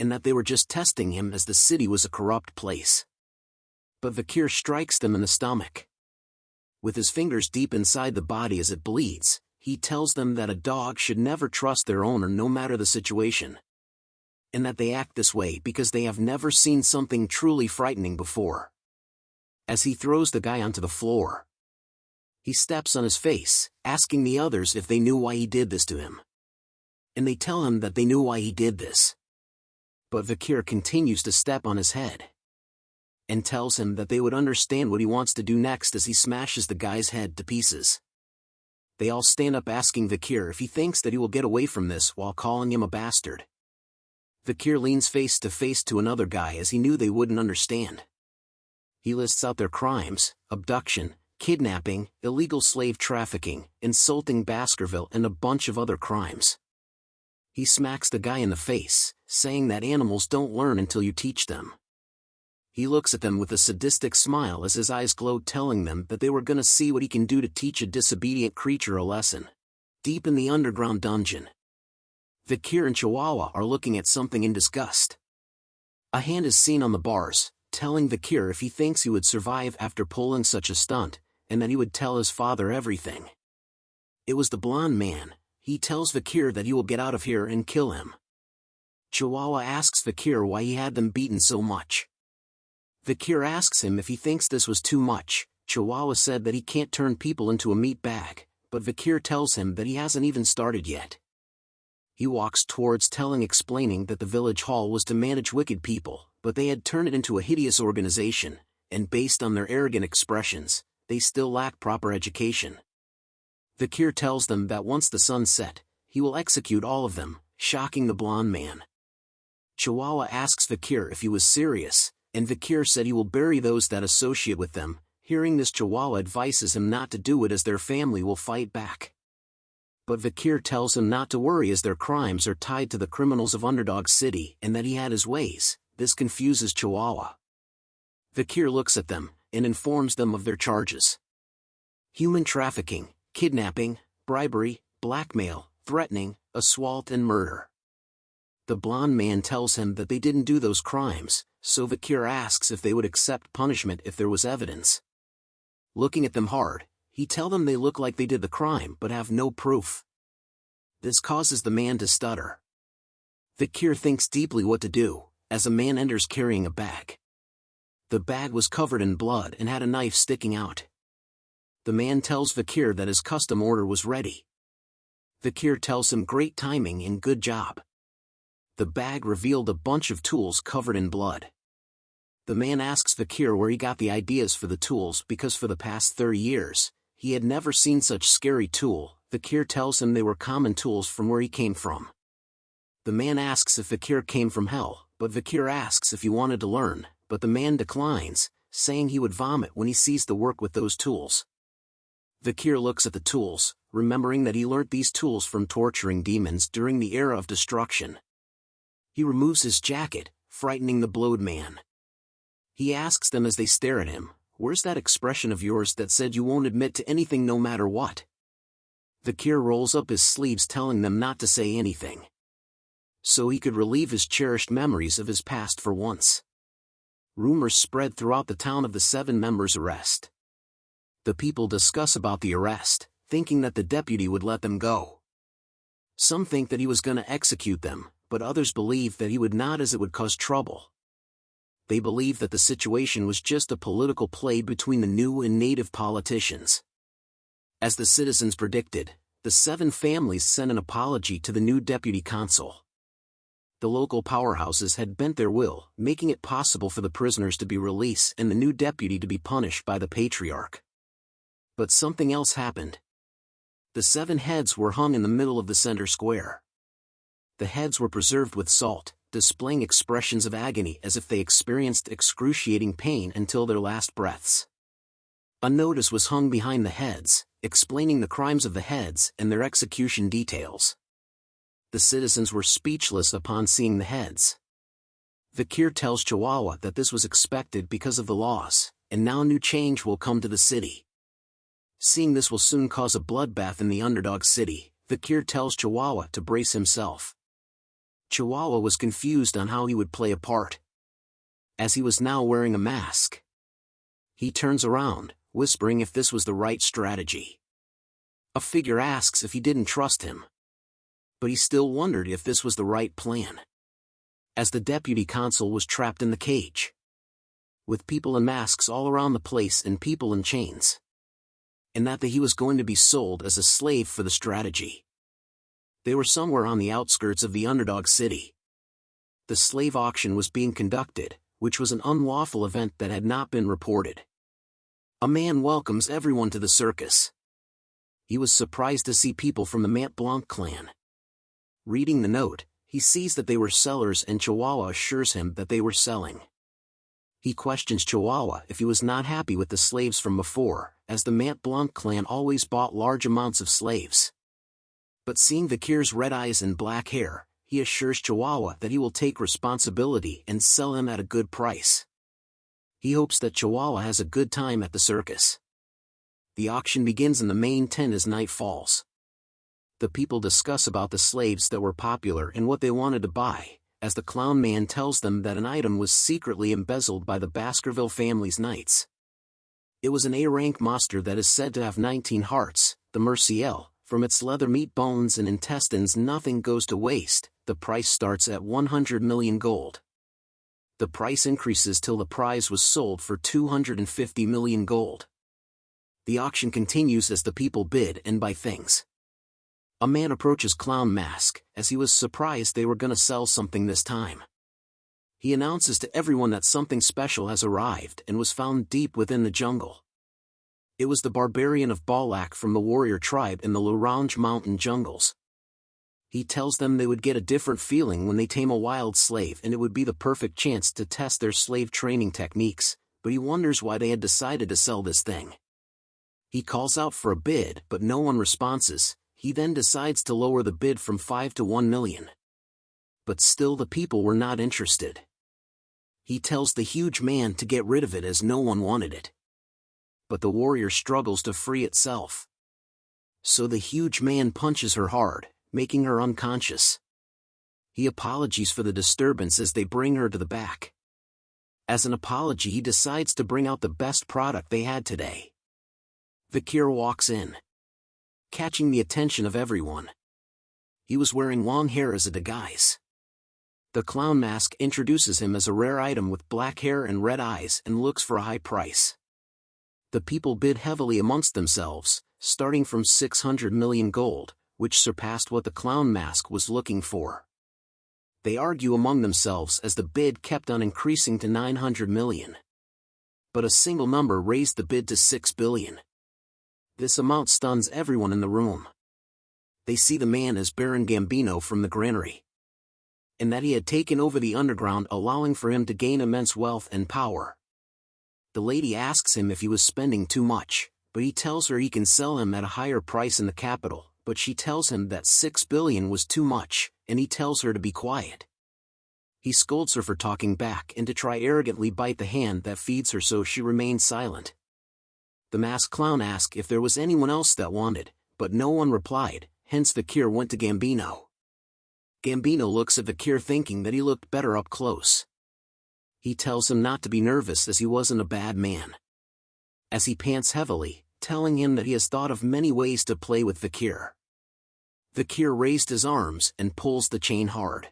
[SPEAKER 2] And that they were just testing him as the city was a corrupt place. But Vikir strikes them in the stomach. With his fingers deep inside the body as it bleeds, he tells them that a dog should never trust their owner no matter the situation. And that they act this way because they have never seen something truly frightening before. As he throws the guy onto the floor, he steps on his face, asking the others if they knew why he did this to him. And they tell him that they knew why he did this. But Vikir continues to step on his head, and tells him that they would understand what he wants to do next as he smashes the guy's head to pieces. They all stand up asking Vikir if he thinks that he will get away from this while calling him a bastard. Vikir leans face to face to another guy as he knew they wouldn't understand. He lists out their crimes: abduction, kidnapping, illegal slave trafficking, insulting Baskerville, and a bunch of other crimes. He smacks the guy in the face, saying that animals don't learn until you teach them. He looks at them with a sadistic smile as his eyes glow, telling them that they were gonna see what he can do to teach a disobedient creature a lesson. Deep in the underground dungeon, Vikir and Chihuahua are looking at something in disgust. A hand is seen on the bars, telling Vikir if he thinks he would survive after pulling such a stunt, and that he would tell his father everything. It was the blonde man. He tells Vikir that he will get out of here and kill him. Chihuahua asks Vikir why he had them beaten so much. Vikir asks him if he thinks this was too much. Chihuahua said that he can't turn people into a meat bag, but Vikir tells him that he hasn't even started yet. He walks towards explaining that the village hall was to manage wicked people, but they had turned it into a hideous organization, and based on their arrogant expressions, they still lack proper education. Vikir tells them that once the sun set, he will execute all of them, shocking the blonde man. Chihuahua asks Vikir if he was serious, and Vikir said he will bury those that associate with them. Hearing this, Chihuahua advises him not to do it as their family will fight back. But Vikir tells him not to worry as their crimes are tied to the criminals of Underdog City and that he had his ways. This confuses Chihuahua. Vikir looks at them and informs them of their charges: human trafficking, kidnapping, bribery, blackmail, threatening, assault and murder. The blonde man tells him that they didn't do those crimes, so Vikir asks if they would accept punishment if there was evidence. Looking at them hard, he tells them they look like they did the crime but have no proof. This causes the man to stutter. Vikir thinks deeply what to do, as a man enters carrying a bag. The bag was covered in blood and had a knife sticking out. The man tells Vikir that his custom order was ready. Vikir tells him great timing and good job. The bag revealed a bunch of tools covered in blood. The man asks Vikir where he got the ideas for the tools because for the past 30 years, he had never seen such scary tool. Vikir tells him they were common tools from where he came from. The man asks if Vikir came from hell, but Vikir asks if he wanted to learn, but the man declines, saying he would vomit when he sees the work with those tools. Vikir looks at the tools, remembering that he learnt these tools from torturing demons during the era of destruction. He removes his jacket, frightening the blowed man. He asks them as they stare at him, "Where's that expression of yours that said you won't admit to anything no matter what?" Vikir rolls up his sleeves telling them not to say anything, so he could relieve his cherished memories of his past for once. Rumors spread throughout the town of the 7 members' arrest. The people discuss about the arrest, thinking that the deputy would let them go. Some think that he was going to execute them, but others believe that he would not as it would cause trouble. They believe that the situation was just a political play between the new and native politicians. As the citizens predicted, the 7 families sent an apology to the new deputy consul. The local powerhouses had bent their will, making it possible for the prisoners to be released and the new deputy to be punished by the patriarch. But something else happened. The 7 heads were hung in the middle of the center square. The heads were preserved with salt, displaying expressions of agony as if they experienced excruciating pain until their last breaths. A notice was hung behind the heads, explaining the crimes of the heads and their execution details. The citizens were speechless upon seeing the heads. Vikir tells Chihuahua that this was expected because of the laws, and now new change will come to the city. Seeing this will soon cause a bloodbath in the Underdog City, Vikir tells Chihuahua to brace himself. Chihuahua was confused on how he would play a part, as he was now wearing a mask. He turns around, whispering if this was the right strategy. A figure asks if he didn't trust him, but he still wondered if this was the right plan, as the deputy consul was trapped in the cage, with people in masks all around the place and people in chains, and that he was going to be sold as a slave for the strategy. They were somewhere on the outskirts of the Underdog City. The slave auction was being conducted, which was an unlawful event that had not been reported. A man welcomes everyone to the circus. He was surprised to see people from the Mont Blanc clan. Reading the note, he sees that they were sellers and Chihuahua assures him that they were selling. He questions Chihuahua if he was not happy with the slaves from before, as the Mont Blanc clan always bought large amounts of slaves. But seeing Vikir's red eyes and black hair, he assures Chihuahua that he will take responsibility and sell him at a good price. He hopes that Chihuahua has a good time at the circus. The auction begins in the main tent as night falls. The people discuss about the slaves that were popular and what they wanted to buy, as the clown man tells them that an item was secretly embezzled by the Baskerville family's knights. It was an A-rank monster that is said to have 19 hearts, the Merciel. From its leather meat, bones and intestines nothing goes to waste. The price starts at 100 million gold. The price increases till the prize was sold for 250 million gold. The auction continues as the people bid and buy things. A man approaches Clown Mask, as he was surprised they were gonna sell something this time. He announces to everyone that something special has arrived and was found deep within the jungle. It was the Barbarian of Balak from the warrior tribe in the L'Orange mountain jungles. He tells them they would get a different feeling when they tame a wild slave and it would be the perfect chance to test their slave training techniques, but he wonders why they had decided to sell this thing. He calls out for a bid but no one responds. He then decides to lower the bid from 5 to 1 million. But still the people were not interested. He tells the huge man to get rid of it as no one wanted it. But the warrior struggles to free itself. So the huge man punches her hard, making her unconscious. He apologizes for the disturbance as they bring her to the back. As an apology he decides to bring out the best product they had today. Vikir walks in, catching the attention of everyone. He was wearing long hair as a disguise. The clown mask introduces him as a rare item with black hair and red eyes and looks for a high price. The people bid heavily amongst themselves, starting from 600 million gold, which surpassed what the clown mask was looking for. They argue among themselves as the bid kept on increasing to 900 million. But a single number raised the bid to 6 billion. This amount stuns everyone in the room. They see the man as Baron Gambino from the granary, and that he had taken over the underground, allowing for him to gain immense wealth and power. The lady asks him if he was spending too much, but he tells her he can sell him at a higher price in the capital, but she tells him that 6 billion was too much, and he tells her to be quiet. He scolds her for talking back and to try arrogantly bite the hand that feeds her, so she remains silent. The masked clown asked if there was anyone else that wanted, but no one replied, hence Vikir went to Gambino. Gambino looks at Vikir thinking that he looked better up close. He tells him not to be nervous as he wasn't a bad man. As he pants heavily, telling him that he has thought of many ways to play with Vikir. Vikir raised his arms and pulls the chain hard,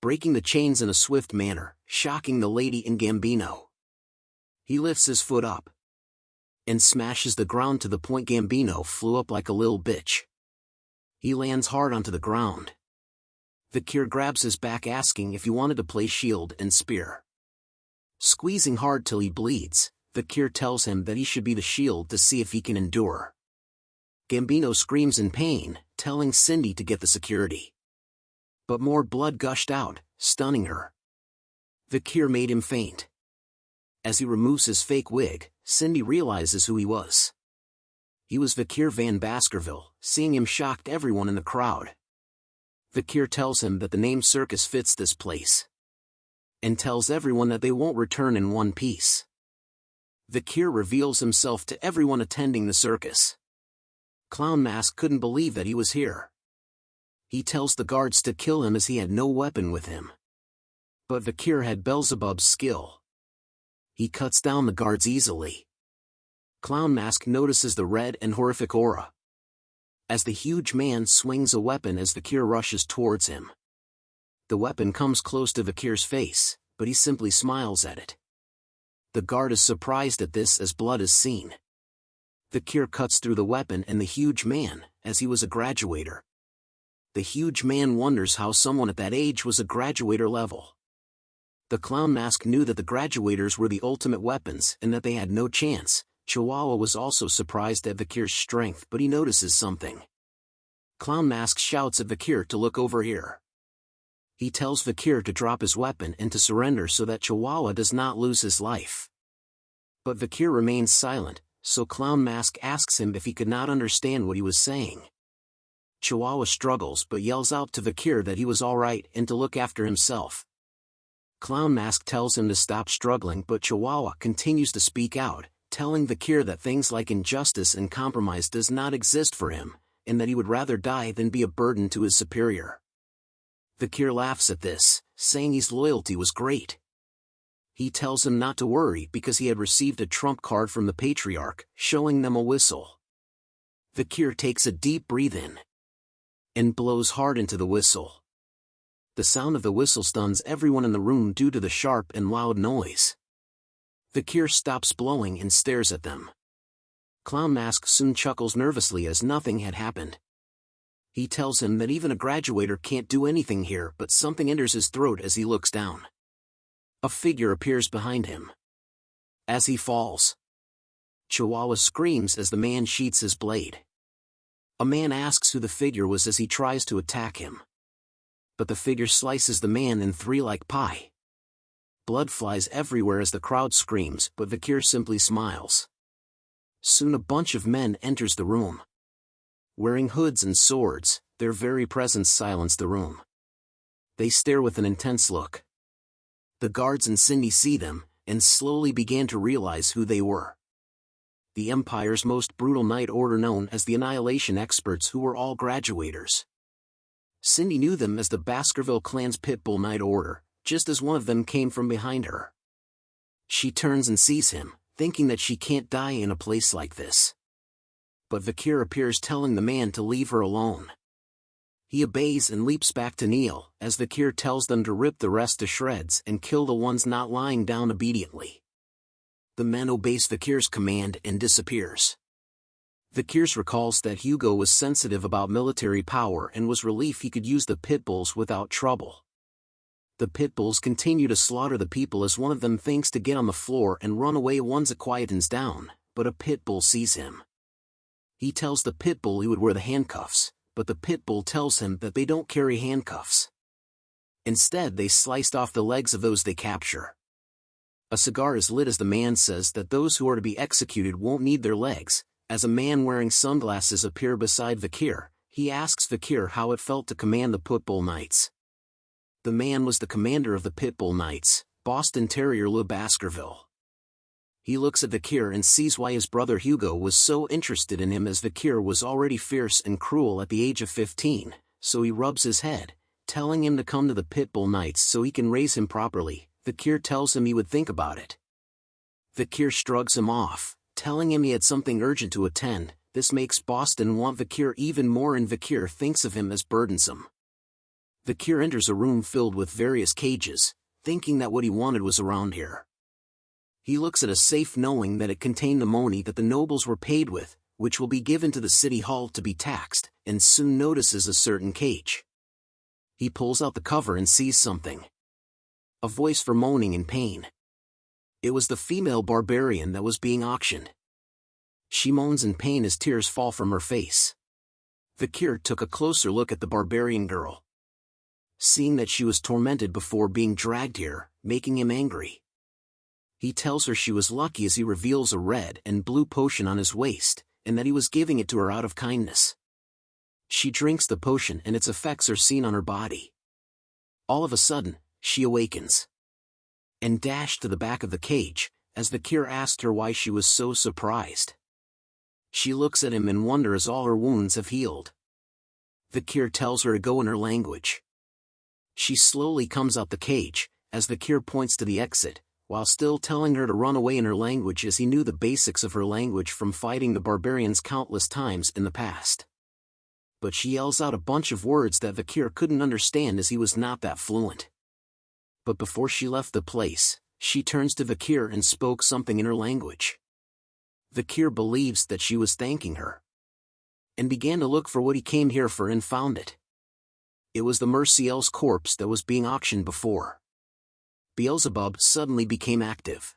[SPEAKER 2] breaking the chains in a swift manner, shocking the lady and Gambino. He lifts his foot up and smashes the ground to the point Gambino flew up like a little bitch. He lands hard onto the ground. Vikir grabs his back asking if he wanted to play shield and spear. Squeezing hard till he bleeds, Vikir tells him that he should be the shield to see if he can endure. Gambino screams in pain, telling Cindy to get the security. But more blood gushed out, stunning her. Vikir made him faint. As he removes his fake wig, Cindy realizes who he was. He was Vikir van Baskerville. Seeing him shocked everyone in the crowd. Vikir tells him that the name circus fits this place, and tells everyone that they won't return in one piece. Vikir reveals himself to everyone attending the circus. Clown Mask couldn't believe that he was here. He tells the guards to kill him as he had no weapon with him. But Vikir had Beelzebub's skill. He cuts down the guards easily. Clown Mask notices the red and horrific aura as the huge man swings a weapon as Vikir rushes towards him. The weapon comes close to Vikir's face, but he simply smiles at it. The guard is surprised at this as blood is seen. Vikir cuts through the weapon and the huge man, as he was a graduator. The huge man wonders how someone at that age was a graduator level. The Clown Mask knew that the graduators were the ultimate weapons and that they had no chance. Chihuahua was also surprised at Vikir's strength, but he notices something. Clown Mask shouts at Vikir to look over here. He tells Vikir to drop his weapon and to surrender so that Chihuahua does not lose his life. But Vikir remains silent, so Clown Mask asks him if he could not understand what he was saying. Chihuahua struggles but yells out to Vikir that he was alright and to look after himself. Clown Mask tells him to stop struggling, but Chihuahua continues to speak out, telling Vikir that things like injustice and compromise does not exist for him, and that he would rather die than be a burden to his superior. Vikir laughs at this, saying his loyalty was great. He tells him not to worry because he had received a trump card from the Patriarch, showing them a whistle. Vikir takes a deep breath in and blows hard into the whistle. The sound of the whistle stuns everyone in the room due to the sharp and loud noise. Vikir stops blowing and stares at them. Clown Mask soon chuckles nervously as nothing had happened. He tells him that even a graduator can't do anything here, but something enters his throat as he looks down. A figure appears behind him. As he falls, Chihuahua screams as the man sheathes his blade. A man asks who the figure was as he tries to attack him. But the figure slices the man in three like pie. Blood flies everywhere as the crowd screams, but Vikir simply smiles. Soon a bunch of men enters the room. Wearing hoods and swords, their very presence silenced the room. They stare with an intense look. The guards and Cindy see them, and slowly began to realize who they were. The Empire's most brutal night order known as the Annihilation Experts, who were all graduators. Cindy knew them as the Baskerville clan's Pitbull Night Order, just as one of them came from behind her. She turns and sees him, thinking that she can't die in a place like this. But Vikir appears, telling the man to leave her alone. He obeys and leaps back to kneel, as Vikir tells them to rip the rest to shreds and kill the ones not lying down obediently. The man obeys Vikir's command and disappears. Vikir recalls that Hugo was sensitive about military power and was relieved he could use the pitbulls without trouble. The pitbulls continue to slaughter the people as one of them thinks to get on the floor and run away once it quietens down, but a pitbull sees him. He tells the pitbull he would wear the handcuffs, but the pitbull tells him that they don't carry handcuffs. Instead, they sliced off the legs of those they capture. A cigar is lit as the man says that those who are to be executed won't need their legs. As a man wearing sunglasses appears beside Vikir, he asks Vikir how it felt to command the Pitbull Knights. The man was the commander of the Pitbull Knights, Boston Terrier Le Baskerville. He looks at Vikir and sees why his brother Hugo was so interested in him, as Vikir was already fierce and cruel at the age of 15, so he rubs his head, telling him to come to the Pitbull Knights so he can raise him properly. Vikir tells him he would think about it. Vikir shrugs him off, telling him he had something urgent to attend. This makes Boston want Vikir even more, and Vikir thinks of him as burdensome. Vikir enters a room filled with various cages, thinking that what he wanted was around here. He looks at a safe knowing that it contained the money that the nobles were paid with, which will be given to the city hall to be taxed, and soon notices a certain cage. He pulls out the cover and sees something. A voice for moaning in pain. It was the female barbarian that was being auctioned. She moans in pain as tears fall from her face. Vikir took a closer look at the barbarian girl. Seeing that she was tormented before being dragged here, making him angry. He tells her she was lucky as he reveals a red and blue potion on his waist, and that he was giving it to her out of kindness. She drinks the potion and its effects are seen on her body. All of a sudden, she awakens. And dashed to the back of the cage, as Vikir asked her why she was so surprised. She looks at him in wonder as all her wounds have healed. Vikir tells her to go in her language. She slowly comes out the cage, as Vikir points to the exit, while still telling her to run away in her language, as he knew the basics of her language from fighting the barbarians countless times in the past. But she yells out a bunch of words that Vikir couldn't understand as he was not that fluent. But before she left the place, she turns to Vikir and spoke something in her language. Vikir believes that she was thanking her, and began to look for what he came here for and found it. It was the Merciel's corpse that was being auctioned before. Beelzebub suddenly became active.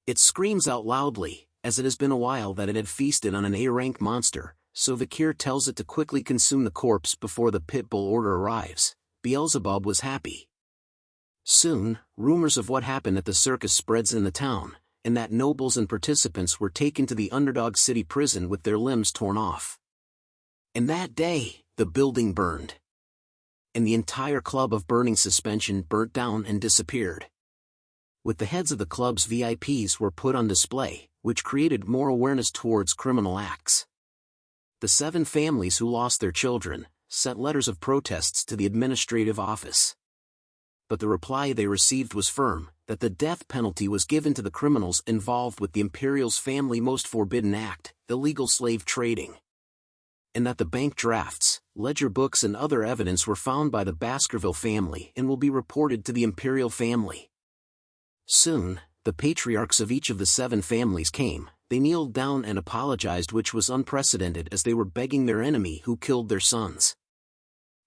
[SPEAKER 2] It screams out loudly, as it has been a while that it had feasted on an A-rank monster, so Vikir tells it to quickly consume the corpse before the Pitbull order arrives. Beelzebub was happy. Soon, rumors of what happened at the circus spreads in the town, and that nobles and participants were taken to the underdog city prison with their limbs torn off. And that day, the building burned. And the entire club of Burning Suspension burnt down and disappeared. With the heads of the club's VIPs were put on display, which created more awareness towards criminal acts. The 7 families who lost their children sent letters of protests to the administrative office. But the reply they received was firm, that the death penalty was given to the criminals involved with the Imperial's family most forbidden act, illegal slave trading. And that the bank drafts, ledger books and other evidence were found by the Baskerville family and will be reported to the Imperial family. Soon, the patriarchs of each of the 7 families came. They kneeled down and apologized, which was unprecedented as they were begging their enemy who killed their sons.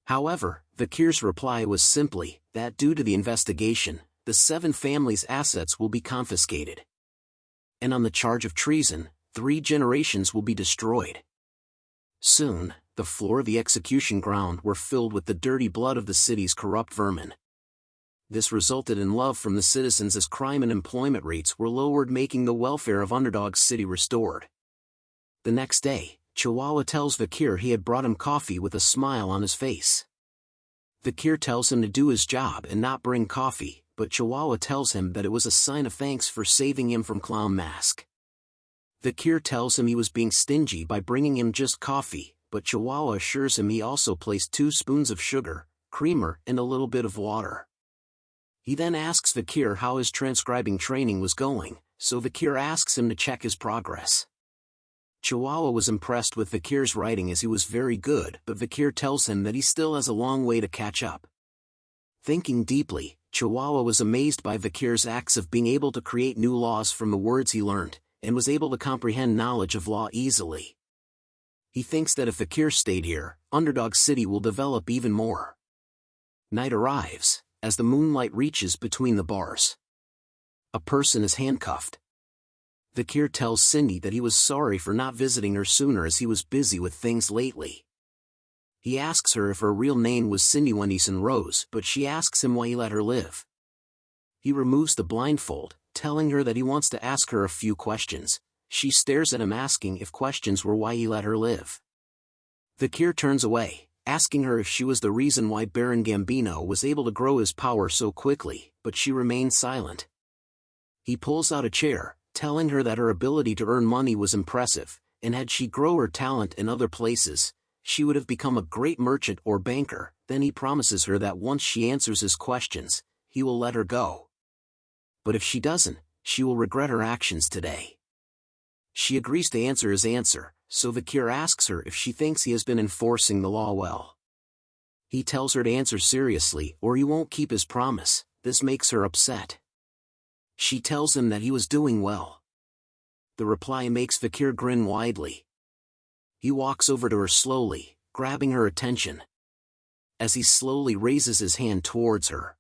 [SPEAKER 2] However, Vikir's reply was simply that due to the investigation, the 7 families' assets will be confiscated. And on the charge of treason, 3 generations will be destroyed. Soon, the floor of the execution ground were filled with the dirty blood of the city's corrupt vermin. This resulted in love from the citizens as crime and employment rates were lowered, making the welfare of Underdog City restored. The next day, Chihuahua tells Vikir he had brought him coffee with a smile on his face. Vikir tells him to do his job and not bring coffee, but Chihuahua tells him that it was a sign of thanks for saving him from Clown Mask. Vikir tells him he was being stingy by bringing him just coffee, but Chihuahua assures him he also placed 2 spoons of sugar, creamer, and a little bit of water. He then asks Vikir how his transcribing training was going, so Vikir asks him to check his progress. Chihuahua was impressed with Vikir's writing as he was very good, but Vikir tells him that he still has a long way to catch up. Thinking deeply, Chihuahua was amazed by Vikir's acts of being able to create new laws from the words he learned, and was able to comprehend knowledge of law easily. He thinks that if Vikir stayed here, Underdog City will develop even more. Night arrives, as the moonlight reaches between the bars. A person is handcuffed. Vikir tells Cindy that he was sorry for not visiting her sooner as he was busy with things lately. He asks her if her real name was Cindy Wendyson Rose, but she asks him why he let her live. He removes the blindfold, telling her that he wants to ask her a few questions. She stares at him asking if questions were why he let her live. Vikir turns away, asking her if she was the reason why Baron Gambino was able to grow his power so quickly, but she remains silent. He pulls out a chair, telling her that her ability to earn money was impressive, and had she grown her talent in other places, she would have become a great merchant or banker. Then he promises her that once she answers his questions, he will let her go. But if she doesn't, she will regret her actions today. She agrees to answer his answer, so Vikir asks her if she thinks he has been enforcing the law well. He tells her to answer seriously or he won't keep his promise. This makes her upset. She tells him that he was doing well. The reply makes Vikir grin widely. He walks over to her slowly, grabbing her attention. As he slowly raises his hand towards her,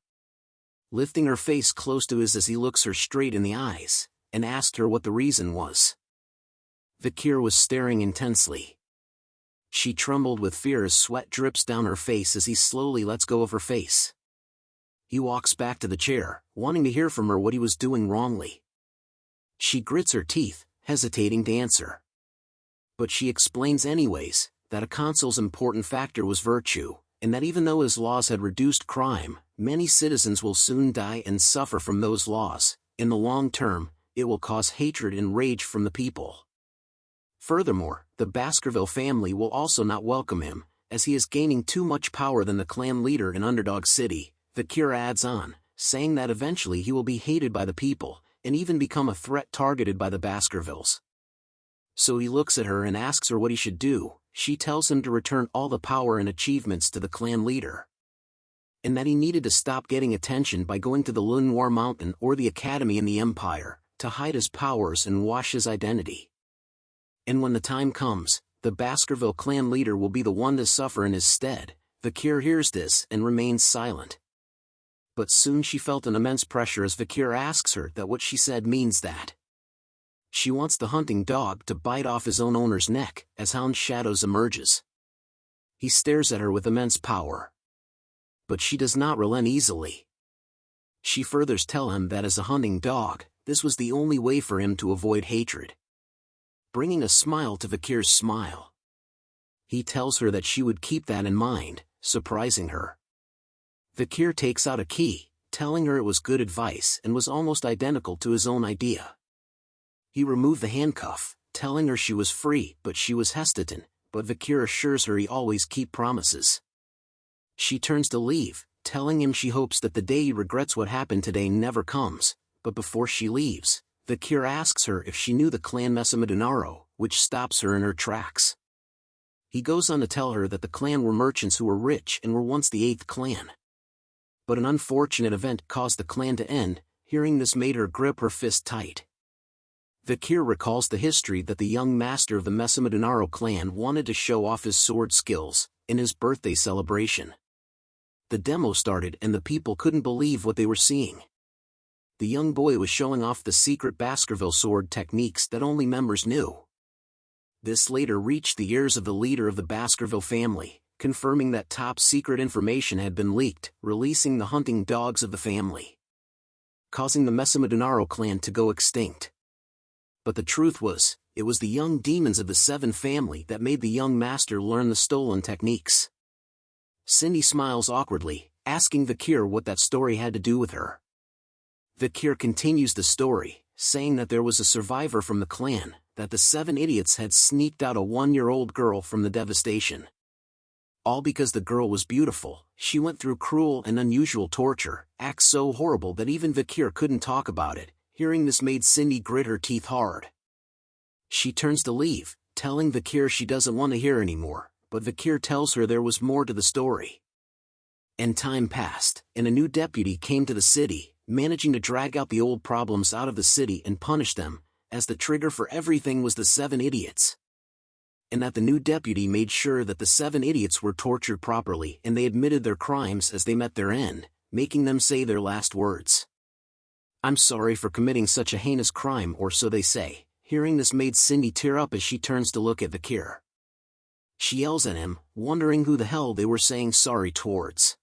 [SPEAKER 2] lifting her face close to his as he looks her straight in the eyes, and asked her what the reason was. Vikir was staring intensely. She trembled with fear as sweat drips down her face as he slowly lets go of her face. He walks back to the chair, wanting to hear from her what he was doing wrongly. She grits her teeth, hesitating to answer. But she explains anyways, that a consul's important factor was virtue, and that even though his laws had reduced crime, many citizens will soon die and suffer from those laws. In the long term, it will cause hatred and rage from the people. Furthermore, the Baskerville family will also not welcome him, as he is gaining too much power than the clan leader in Underdog City. Vikir adds on, saying that eventually he will be hated by the people, and even become a threat targeted by the Baskervilles. So he looks at her and asks her what he should do. She tells him to return all the power and achievements to the clan leader, and that he needed to stop getting attention by going to the Lenoir Mountain or the Academy in the Empire, to hide his powers and wash his identity. And when the time comes, the Baskerville clan leader will be the one to suffer in his stead. Vikir hears this and remains silent. But soon she felt an immense pressure as Vikir asks her that what she said means that she wants the hunting dog to bite off his own owner's neck as Hound shadows emerges. He stares at her with immense power. But she does not relent easily. She furthers tell him that as a hunting dog, this was the only way for him to avoid hatred, bringing a smile to Vikir's smile. He tells her that she would keep that in mind, surprising her. Vikir takes out a key, telling her it was good advice and was almost identical to his own idea. He removed the handcuff, telling her she was free, but she was hesitant, but Vikir assures her he always keeps promises. She turns to leave, telling him she hopes that the day he regrets what happened today never comes, but before she leaves, Vikir asks her if she knew the clan Mesamadunaro, which stops her in her tracks. He goes on to tell her that the clan were merchants who were rich and were once the 8th clan. But an unfortunate event caused the clan to end. Hearing this made her grip her fist tight. Vikir recalls the history that the young master of the Mesamadunaro clan wanted to show off his sword skills in his birthday celebration. The demo started and the people couldn't believe what they were seeing. The young boy was showing off the secret Baskerville sword techniques that only members knew. This later reached the ears of the leader of the Baskerville family, confirming that top-secret information had been leaked, releasing the hunting dogs of the family, causing the Mesimadunaro clan to go extinct. But the truth was, it was the young demons of the Seven family that made the young master learn the stolen techniques. Cindy smiles awkwardly, asking Vikir what that story had to do with her. Vikir continues the story, saying that there was a survivor from the clan, that the Seven idiots had sneaked out a 1-year-old girl from the devastation. All because the girl was beautiful. She went through cruel and unusual torture, acts so horrible that even Vikir couldn't talk about it. Hearing this made Cindy grit her teeth hard. She turns to leave, telling Vikir she doesn't want to hear anymore, but Vikir tells her there was more to the story. And time passed, and a new deputy came to the city, managing to drag out the old problems out of the city and punish them, as the trigger for everything was the Seven idiots. And that the new deputy made sure that the Seven idiots were tortured properly and they admitted their crimes as they met their end, making them say their last words. "I'm sorry for committing such a heinous crime," or so they say. Hearing this made Cindy tear up as she turns to look at Vikir. She yells at him, wondering who the hell they were saying sorry towards.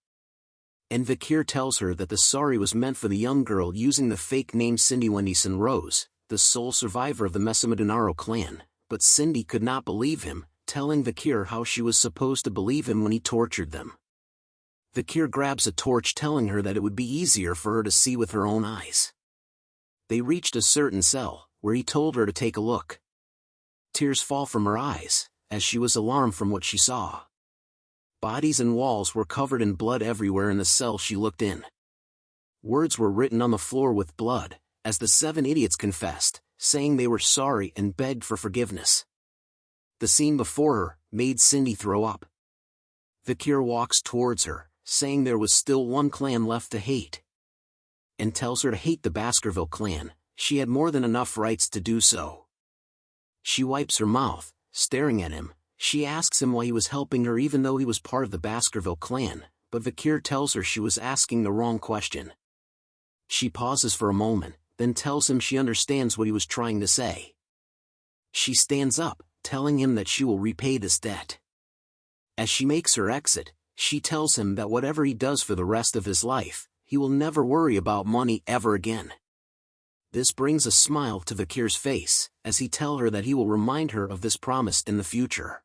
[SPEAKER 2] And Vikir tells her that the sorry was meant for the young girl using the fake name Cindy Wendyson Rose, the sole survivor of the Mesimadunaro clan, but Cindy could not believe him, telling Vikir how she was supposed to believe him when he tortured them. Vikir grabs a torch, telling her that it would be easier for her to see with her own eyes. They reached a certain cell, where he told her to take a look. Tears fall from her eyes, as she was alarmed from what she saw. Bodies and walls were covered in blood everywhere in the cell she looked in. Words were written on the floor with blood, as the Seven idiots confessed, saying they were sorry and begged for forgiveness. The scene before her made Cindy throw up. Vikir walks towards her, saying there was still one clan left to hate, and tells her to hate the Baskerville clan. She had more than enough rights to do so. She wipes her mouth, staring at him. She asks him why he was helping her even though he was part of the Baskerville clan, but Vikir tells her she was asking the wrong question. She pauses for a moment, then tells him she understands what he was trying to say. She stands up, telling him that she will repay this debt. As she makes her exit, she tells him that whatever he does for the rest of his life, he will never worry about money ever again. This brings a smile to Vikir's face, as he tells her that he will remind her of this promise in the future.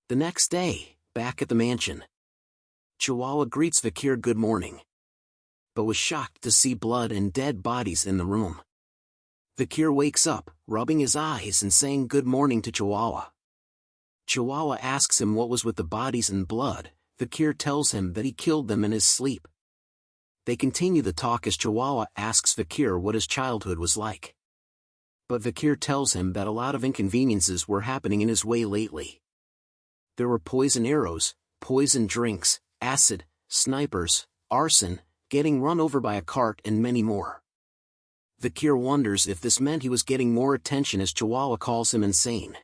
[SPEAKER 2] The next day, back at the mansion, Chihuahua greets Vikir good morning, but was shocked to see blood and dead bodies in the room. Vikir wakes up, rubbing his eyes and saying good morning to Chihuahua. Chihuahua asks him what was with the bodies and blood. Vikir tells him that he killed them in his sleep. They continue the talk as Chihuahua asks Vikir what his childhood was like. But Vikir tells him that a lot of inconveniences were happening in his way lately. There were poison arrows, poison drinks, acid, snipers, arson, getting run over by a cart and many more. Vikir wonders if this meant he was getting more attention as Chihuahua calls him insane.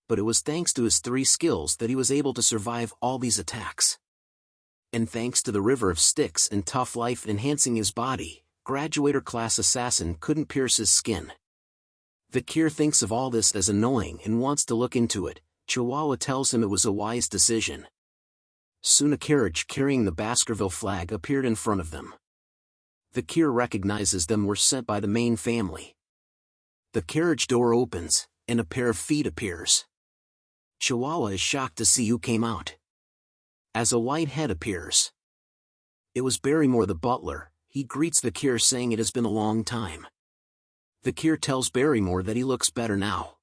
[SPEAKER 2] But it was thanks to his 3 skills that he was able to survive all these attacks. And thanks to the river of sticks and tough life enhancing his body, graduator class assassin couldn't pierce his skin. Vikir thinks of all this as annoying and wants to look into it. Chihuahua tells him it was a wise decision. Soon a carriage carrying the Baskerville flag appeared in front of them. Vikir recognizes them were sent by the main family. The carriage door opens, and a pair of feet appears. Chihuahua is shocked to see who came out, as a white head appears. It was Barrymore the butler. He greets Vikir saying it has been a long time. Vikir tells Barrymore that he looks better now.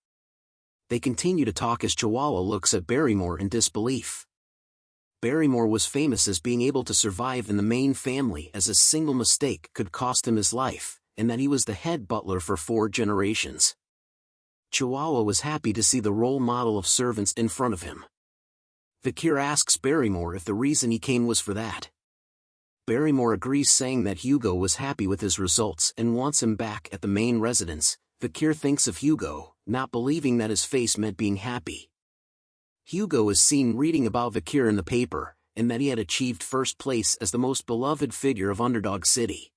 [SPEAKER 2] They continue to talk as Chihuahua looks at Barrymore in disbelief. Barrymore was famous as being able to survive in the main family as a single mistake could cost him his life, and that he was the head butler for 4 generations. Chihuahua was happy to see the role model of servants in front of him. Vikir asks Barrymore if the reason he came was for that. Barrymore agrees, saying that Hugo was happy with his results and wants him back at the main residence. Vikir thinks of Hugo, not believing that his face meant being happy. Hugo is seen reading about Vikir in the paper, and that he had achieved first place as the most beloved figure of Underdog City.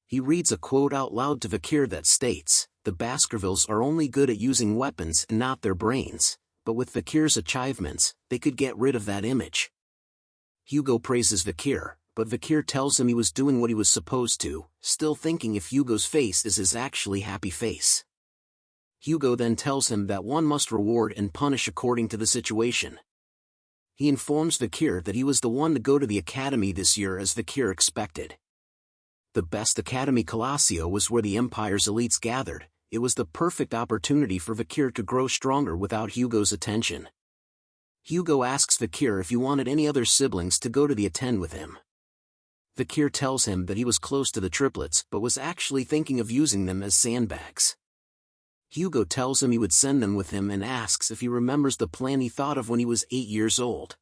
[SPEAKER 2] He reads a quote out loud to Vikir that states, the Baskervilles are only good at using weapons and not their brains, but with Vikir's achievements, they could get rid of that image. Hugo praises Vikir, but Vikir tells him he was doing what he was supposed to, still thinking if Hugo's face is his actually happy face. Hugo then tells him that one must reward and punish according to the situation. He informs Vikir that he was the one to go to the academy this year as Vikir expected. The best academy Colosio was where the Empire's elites gathered. It was the perfect opportunity for Vikir to grow stronger without Hugo's attention. Hugo asks Vikir if he wanted any other siblings to go to the attend with him. Vikir tells him that he was close to the triplets but was actually thinking of using them as sandbags. Hugo tells him he would send them with him and asks if he remembers the plan he thought of when he was 8 years old.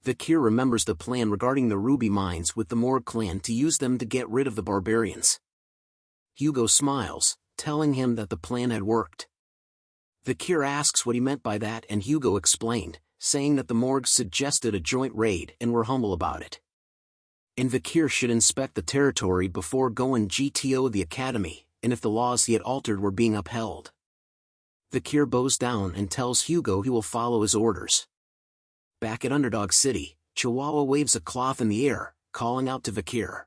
[SPEAKER 2] Vikir remembers the plan regarding the ruby mines with the Morg clan to use them to get rid of the barbarians. Hugo smiles, telling him that the plan had worked. Vikir asks what he meant by that and Hugo explained, saying that the Morgs suggested a joint raid and were humble about it. And Vikir should inspect the territory before going GTO the academy, and if the laws he had altered were being upheld. Vikir bows down and tells Hugo he will follow his orders. Back at Underdog City, Chihuahua waves a cloth in the air, calling out to Vikir.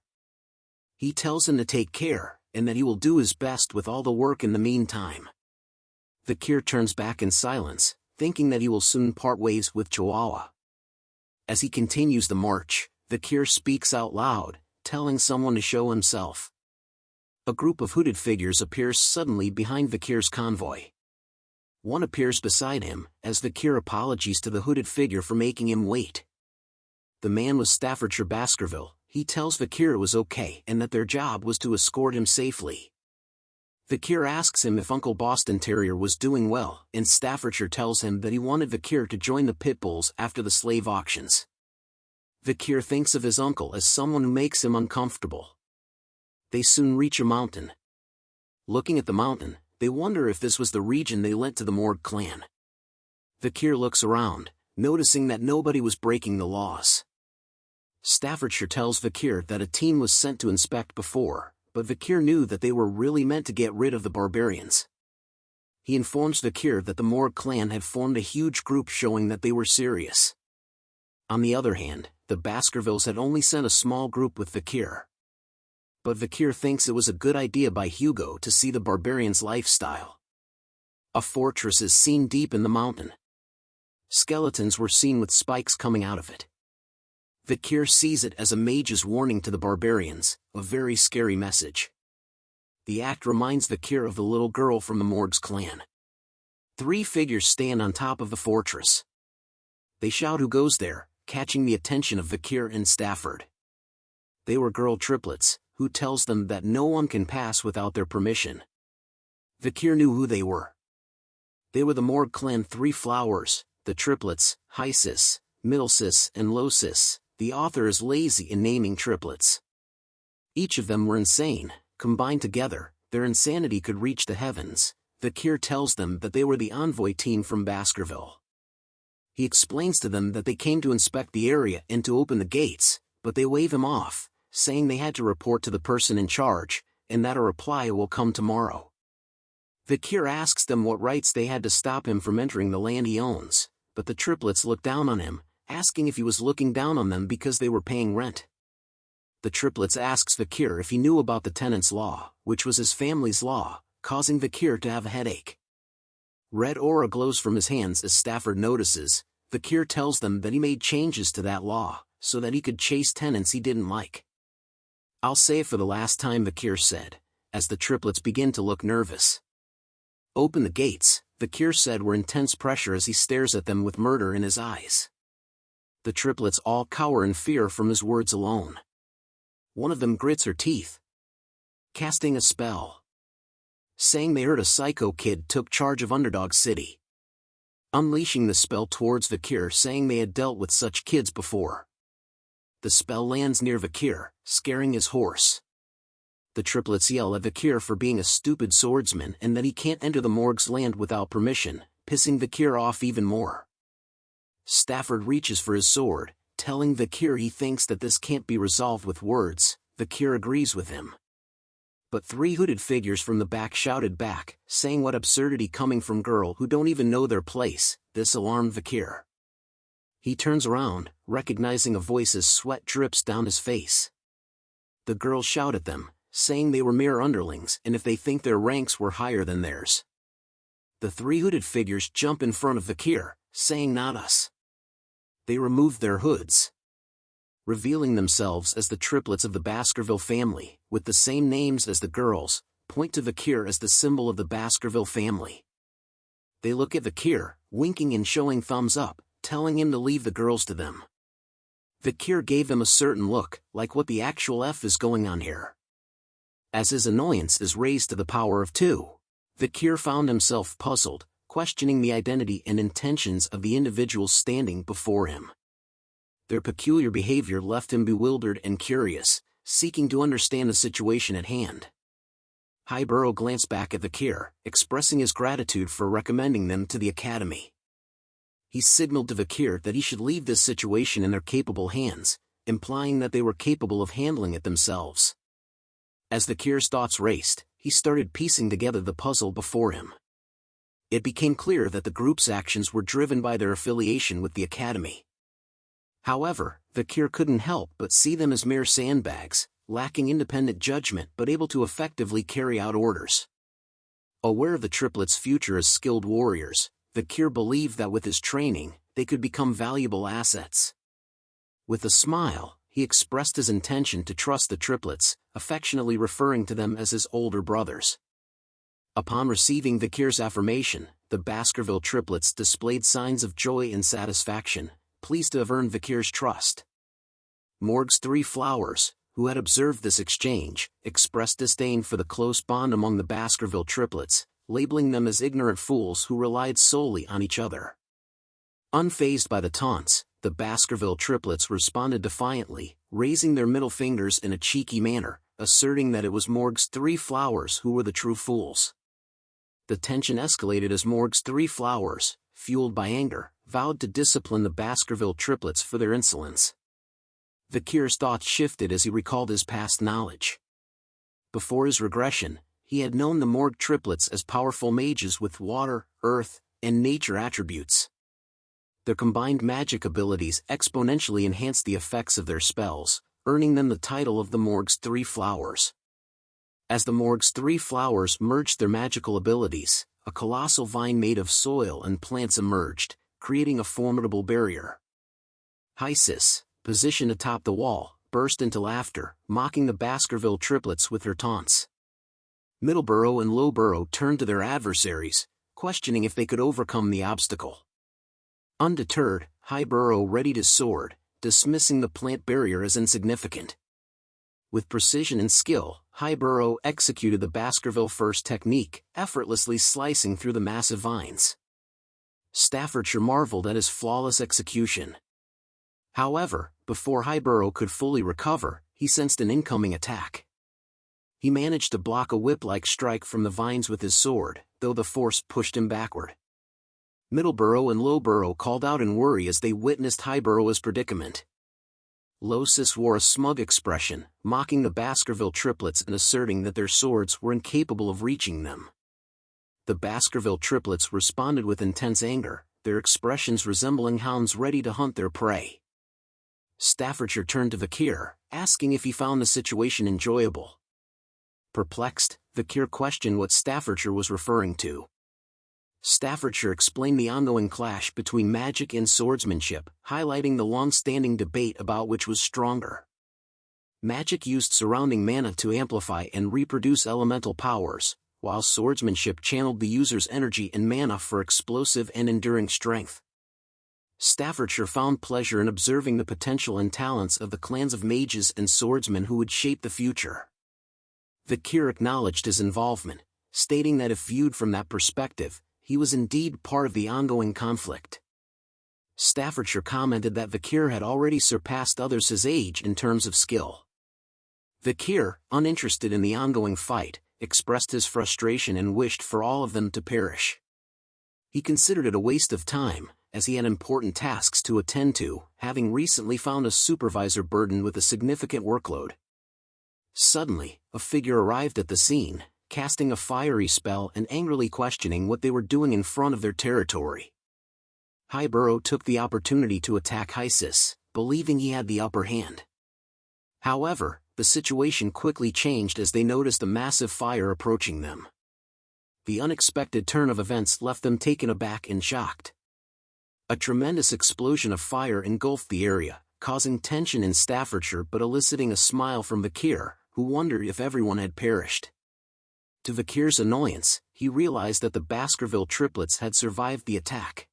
[SPEAKER 2] He tells him to take care, and that he will do his best with all the work in the meantime. Vikir turns back in silence, thinking that he will soon part ways with Chihuahua. As he continues the march, Vikir speaks out loud, telling someone to show himself. A group of hooded figures appears suddenly behind Vikir's convoy. One appears beside him, as Vikir apologies to the hooded figure for making him wait. The man was Staffordshire Baskerville. He tells Vikir it was okay and that their job was to escort him safely. Vikir asks him if Uncle Boston Terrier was doing well, and Staffordshire tells him that he wanted Vikir to join the pit bulls after the slave auctions. Vikir thinks of his uncle as someone who makes him uncomfortable. They soon reach a mountain. Looking at the mountain, they wonder if this was the region they lent to the Morg clan. Vikir looks around, noticing that nobody was breaking the laws. Staffordshire tells Vikir that a team was sent to inspect before, but Vikir knew that they were really meant to get rid of the barbarians. He informs Vikir that the Morg clan had formed a huge group showing that they were serious. On the other hand, the Baskervilles had only sent a small group with Vikir. But Vikir thinks it was a good idea by Hugo to see the barbarians' lifestyle. A fortress is seen deep in the mountain. Skeletons were seen with spikes coming out of it. Vikir sees it as a mage's warning to the barbarians, a very scary message. The act reminds Vikir of the little girl from the Morg's clan. 3 figures stand on top of the fortress. They shout who goes there, catching the attention of Vikir and Stafford. They were girl triplets, who tells them that no one can pass without their permission. Vikir knew who they were. They were the Morg clan 3 flowers, the triplets, Hysis, Middlesis and Losis. The author is lazy in naming triplets. Each of them were insane. Combined together, their insanity could reach the heavens. Vikir tells them that they were the envoy team from Baskerville. He explains to them that they came to inspect the area and to open the gates, but they wave him off, saying they had to report to the person in charge, and that a reply will come tomorrow. Vikir asks them what rights they had to stop him from entering the land he owns, but the triplets look down on him, asking if he was looking down on them because they were paying rent. The triplets asks Vikir if he knew about the tenant's law, which was his family's law, causing Vikir to have a headache. Red aura glows from his hands as Stafford notices. Vikir tells them that he made changes to that law, so that he could chase tenants he didn't like. "I'll say it for the last time," Vikir said, as the triplets begin to look nervous. "Open the gates," Vikir said with intense pressure as he stares at them with murder in his eyes. The triplets all cower in fear from his words alone. One of them grits her teeth, casting a spell, saying they heard a psycho kid took charge of Underdog City, unleashing the spell towards Vikir, saying they had dealt with such kids before. The spell lands near Vikir, scaring his horse. The triplets yell at Vikir for being a stupid swordsman and that he can't enter the Morg's land without permission, pissing Vikir off even more. Stafford reaches for his sword, telling Vikir he thinks that this can't be resolved with words. Vikir agrees with him. but three hooded figures from the back shouted back, saying what absurdity coming from girl who don't even know their place. This alarmed Vikir. He turns around, recognizing a voice as sweat drips down his face. The girls shout at them, saying they were mere underlings and if they think their ranks were higher than theirs. The three hooded figures jump in front of Vikir, saying not us. They removed their hoods, revealing themselves as the triplets of the Baskerville family, with the same names as the girls, point to Vikir as the symbol of the Baskerville family. They look at Vikir, winking and showing thumbs up, telling him to leave the girls to them. Vikir gave them a certain look, like what the actual F is going on here. As his annoyance is raised to the power of 2, Vikir found himself puzzled, questioning the identity and intentions of the individuals standing before him. Their peculiar behavior left him bewildered and curious, seeking to understand the situation at hand. Hugo glanced back at Vikir, expressing his gratitude for recommending them to the academy. He signaled to Vikir that he should leave this situation in their capable hands, implying that they were capable of handling it themselves. As Vikir's thoughts raced, he started piecing together the puzzle before him. It became clear that the group's actions were driven by their affiliation with the academy. However, Vikir couldn't help but see them as mere sandbags, lacking independent judgment but able to effectively carry out orders. Aware of the triplets' future as skilled warriors, Vikir believed that with his training, they could become valuable assets. With a smile, he expressed his intention to trust the triplets, affectionately referring to them as his older brothers. Upon receiving Vikir's affirmation, the Baskerville triplets displayed signs of joy and satisfaction, pleased to have earned Vikir's trust. Morg's 3 flowers, who had observed this exchange, expressed disdain for the close bond among the Baskerville triplets, labeling them as ignorant fools who relied solely on each other. Unfazed by the taunts, the Baskerville triplets responded defiantly, raising their middle fingers in a cheeky manner, asserting that it was Morg's 3 flowers who were the true fools. The tension escalated as Morg's 3 flowers, fueled by anger, vowed to discipline the Baskerville triplets for their insolence. Vikir's thoughts shifted as he recalled his past knowledge. Before his regression, he had known the Morg triplets as powerful mages with water, earth, and nature attributes. Their combined magic abilities exponentially enhanced the effects of their spells, earning them the title of the Morg's 3 flowers. As the Morg's 3 flowers merged their magical abilities, a colossal vine made of soil and plants emerged, creating a formidable barrier. Hysis, positioned atop the wall, burst into laughter, mocking the Baskerville triplets with her taunts. Middleborough and Lowborough turned to their adversaries, questioning if they could overcome the obstacle. Undeterred, Highborough readied his sword, dismissing the plant barrier as insignificant. With precision and skill, Highborough executed the Baskerville first technique, effortlessly slicing through the massive vines. Staffordshire marveled at his flawless execution. However, before Highborough could fully recover, he sensed an incoming attack. He managed to block a whip-like strike from the vines with his sword, though the force pushed him backward. Middleborough and Lowborough called out in worry as they witnessed Highborough's predicament. Losis wore a smug expression, mocking the Baskerville triplets and asserting that their swords were incapable of reaching them. The Baskerville triplets responded with intense anger, their expressions resembling hounds ready to hunt their prey. Staffordshire turned to Vikir, asking if he found the situation enjoyable. Perplexed, Vikir questioned what Staffordshire was referring to. Staffordshire explained the ongoing clash between magic and swordsmanship, highlighting the long-standing debate about which was stronger. Magic used surrounding mana to amplify and reproduce elemental powers, while swordsmanship channeled the user's energy and mana for explosive and enduring strength. Staffordshire found pleasure in observing the potential and talents of the clans of mages and swordsmen who would shape the future. Vikir acknowledged his involvement, stating that if viewed from that perspective, he was indeed part of the ongoing conflict. Staffordshire commented that Vikir had already surpassed others his age in terms of skill. Vikir, uninterested in the ongoing fight, expressed his frustration and wished for all of them to perish. He considered it a waste of time, as he had important tasks to attend to, having recently found a supervisor burdened with a significant workload. Suddenly, a figure arrived at the scene, casting a fiery spell and angrily questioning what they were doing in front of their territory. Hyburo took the opportunity to attack Hysis, believing he had the upper hand. However, the situation quickly changed as they noticed a massive fire approaching them. The unexpected turn of events left them taken aback and shocked. A tremendous explosion of fire engulfed the area, causing tension in Staffordshire but eliciting a smile from Vikir, who wondered if everyone had perished. To Vikir's annoyance, he realized that the Baskerville triplets had survived the attack.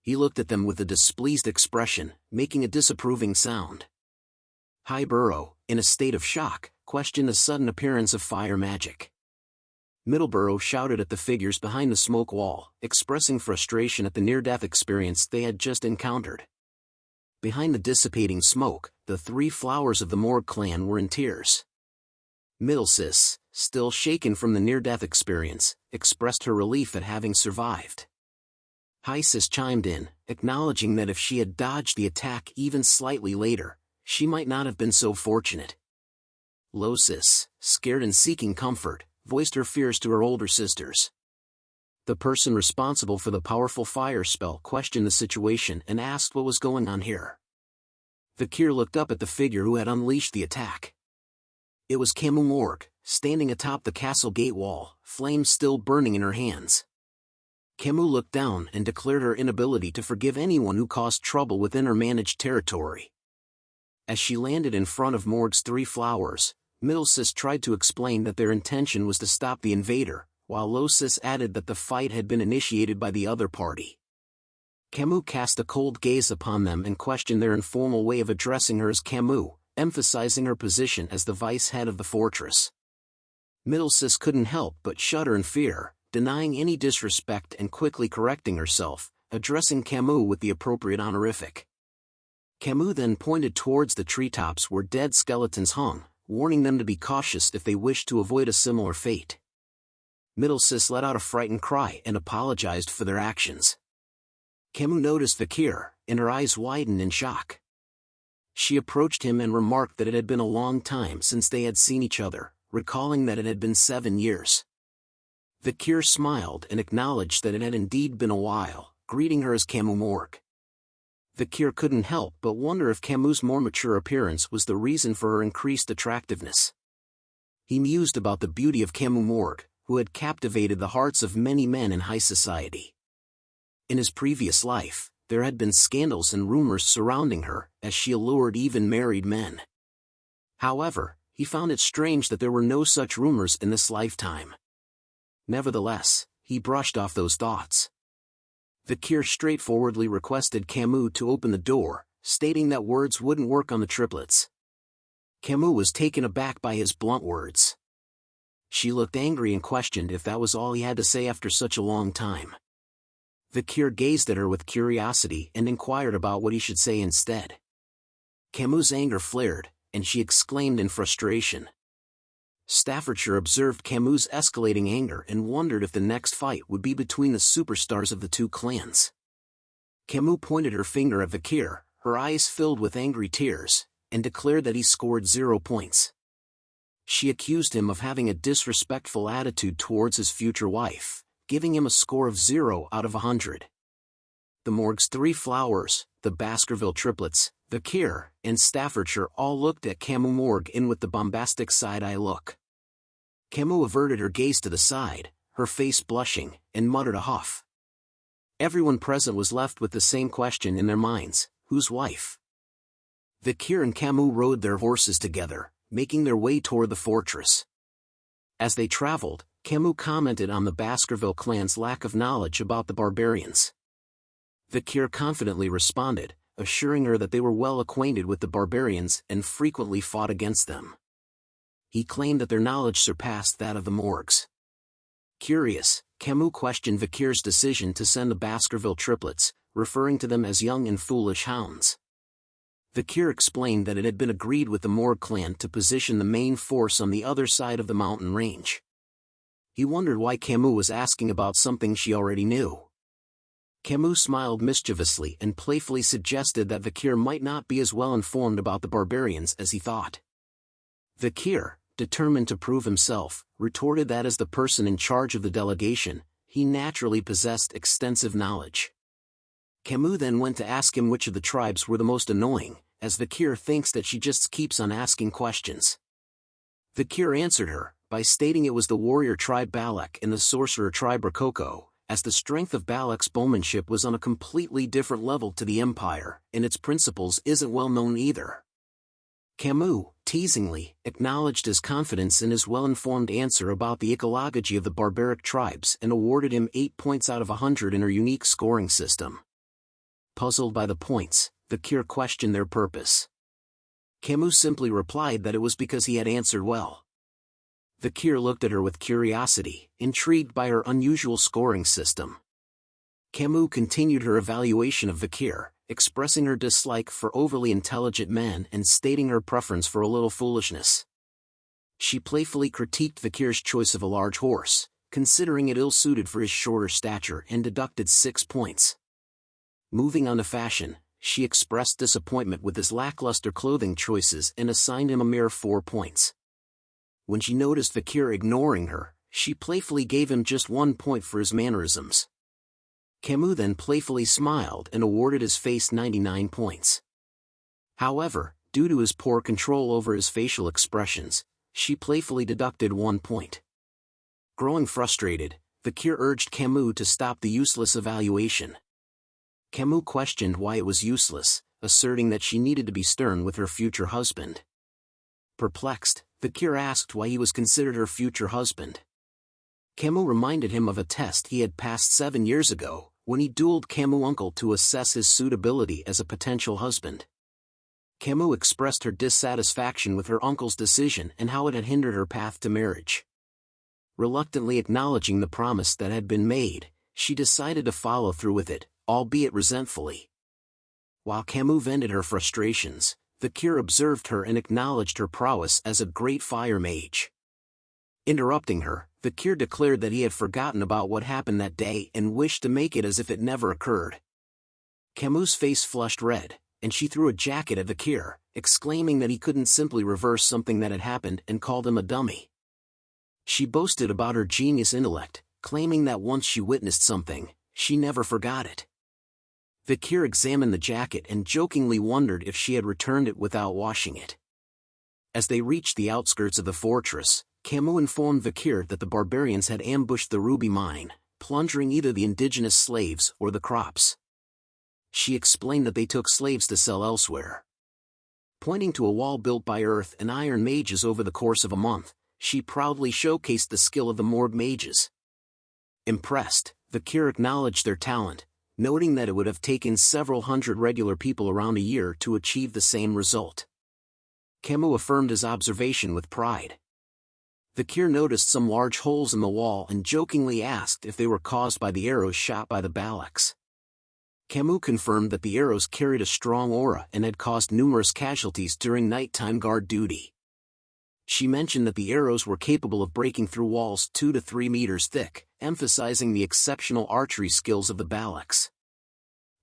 [SPEAKER 2] He looked at them with a displeased expression, making a disapproving sound. Hyburo, in a state of shock, questioned the sudden appearance of fire magic. Middleborough shouted at the figures behind the smoke wall, expressing frustration at the near-death experience they had just encountered. Behind the dissipating smoke, the three flowers of the Morg clan were in tears. Middlesis, still shaken from the near-death experience, expressed her relief at having survived. Hysis chimed in, acknowledging that if she had dodged the attack even slightly later, she might not have been so fortunate. Losis, scared and seeking comfort, voiced her fears to her older sisters. The person responsible for the powerful fire spell questioned the situation and asked what was going on here. Vikir looked up at the figure who had unleashed the attack. It was Camille Morg, standing atop the castle gate wall, flames still burning in her hands. Camille looked down and declared her inability to forgive anyone who caused trouble within her managed territory. As she landed in front of Morg's three flowers, Middlesis tried to explain that their intention was to stop the invader, while Losis added that the fight had been initiated by the other party. Camus cast a cold gaze upon them and questioned their informal way of addressing her as Camus, emphasizing her position as the vice head of the fortress. Middlesis couldn't help but shudder in fear, denying any disrespect and quickly correcting herself, addressing Camus with the appropriate honorific. Camus then pointed towards the treetops where dead skeletons hung, warning them to be cautious if they wished to avoid a similar fate. Middlesis let out a frightened cry and apologized for their actions. Camus noticed Vikir, and her eyes widened in shock. She approached him and remarked that it had been a long time since they had seen each other, recalling that it had been 7 years. Vikir smiled and acknowledged that it had indeed been a while, greeting her as Camus Morg. Vikir couldn't help but wonder if Camus' more mature appearance was the reason for her increased attractiveness. He mused about the beauty of Camus Morg, who had captivated the hearts of many men in high society. In his previous life, there had been scandals and rumors surrounding her, as she allured even married men. However, he found it strange that there were no such rumors in this lifetime. Nevertheless, he brushed off those thoughts. Vikir straightforwardly requested Camus to open the door, stating that words wouldn't work on the triplets. Camus was taken aback by his blunt words. She looked angry and questioned if that was all he had to say after such a long time. Vikir gazed at her with curiosity and inquired about what he should say instead. Camus' anger flared, and she exclaimed in frustration. Staffordshire observed Camus' escalating anger and wondered if the next fight would be between the superstars of the two clans. Camus pointed her finger at Vikir, her eyes filled with angry tears, and declared that he scored 0 points. She accused him of having a disrespectful attitude towards his future wife, giving him a score of 0 out of 100. The Morg's three flowers, the Baskerville triplets, Vikir, and Staffordshire all looked at Camus Morg with the bombastic side-eye look. Camus averted her gaze to the side, her face blushing, and muttered a huff. Everyone present was left with the same question in their minds: whose wife? Vikir and Camus rode their horses together, making their way toward the fortress. As they traveled, Camus commented on the Baskerville clan's lack of knowledge about the barbarians. Vikir confidently responded, assuring her that they were well acquainted with the barbarians and frequently fought against them. He claimed that their knowledge surpassed that of the Morgs. Curious, Camus questioned Vikir's decision to send the Baskerville triplets, referring to them as young and foolish hounds. Vikir explained that it had been agreed with the Morg clan to position the main force on the other side of the mountain range. He wondered why Camus was asking about something she already knew. Camus smiled mischievously and playfully suggested that Vikir might not be as well informed about the barbarians as he thought. Vikir, determined to prove himself, retorted that as the person in charge of the delegation, he naturally possessed extensive knowledge. Camille then went to ask him which of the tribes were the most annoying, as Vikir thinks that she just keeps on asking questions. Vikir answered her, by stating it was the warrior tribe Balak and the sorcerer tribe Rococo, as the strength of Balak's bowmanship was on a completely different level to the Empire, and its principles isn't well known either. Camille, teasingly, acknowledged his confidence in his well-informed answer about the ecology of the barbaric tribes and awarded him 8 points out of 100 in her unique scoring system. Puzzled by the points, Vikir questioned their purpose. Camille simply replied that it was because he had answered well. Vikir looked at her with curiosity, intrigued by her unusual scoring system. Camille continued her evaluation of Vikir, expressing her dislike for overly intelligent men and stating her preference for a little foolishness. She playfully critiqued Vikir's choice of a large horse, considering it ill-suited for his shorter stature, and deducted 6 points. Moving on to fashion, she expressed disappointment with his lackluster clothing choices and assigned him a mere 4 points. When she noticed Vikir ignoring her, she playfully gave him just 1 point for his mannerisms. Camille then playfully smiled and awarded his face 99 points. However, due to his poor control over his facial expressions, she playfully deducted 1 point. Growing frustrated, Vikir urged Camille to stop the useless evaluation. Camille questioned why it was useless, asserting that she needed to be stern with her future husband. Perplexed, Vikir asked why he was considered her future husband. Camille reminded him of a test he had passed 7 years ago, when he dueled Camille's uncle to assess his suitability as a potential husband. Camille expressed her dissatisfaction with her uncle's decision and how it had hindered her path to marriage. Reluctantly acknowledging the promise that had been made, she decided to follow through with it, albeit resentfully. While Camille vented her frustrations, Vikir observed her and acknowledged her prowess as a great fire mage. Interrupting her, Vikir declared that he had forgotten about what happened that day and wished to make it as if it never occurred. Camille's face flushed red, and she threw a jacket at Vikir, exclaiming that he couldn't simply reverse something that had happened, and called him a dummy. She boasted about her genius intellect, claiming that once she witnessed something, she never forgot it. Vikir examined the jacket and jokingly wondered if she had returned it without washing it. As they reached the outskirts of the fortress, Camille informed Vikir that the barbarians had ambushed the ruby mine, plundering either the indigenous slaves or the crops. She explained that they took slaves to sell elsewhere. Pointing to a wall built by earth and iron mages over the course of a month, she proudly showcased the skill of the Morg mages. Impressed, Vikir acknowledged their talent, noting that it would have taken several hundred regular people around a year to achieve the same result. Camille affirmed his observation with pride. Vikir noticed some large holes in the wall and jokingly asked if they were caused by the arrows shot by the Balaks. Camille confirmed that the arrows carried a strong aura and had caused numerous casualties during nighttime guard duty. She mentioned that the arrows were capable of breaking through walls 2 to 3 meters thick, emphasizing the exceptional archery skills of the Balaks.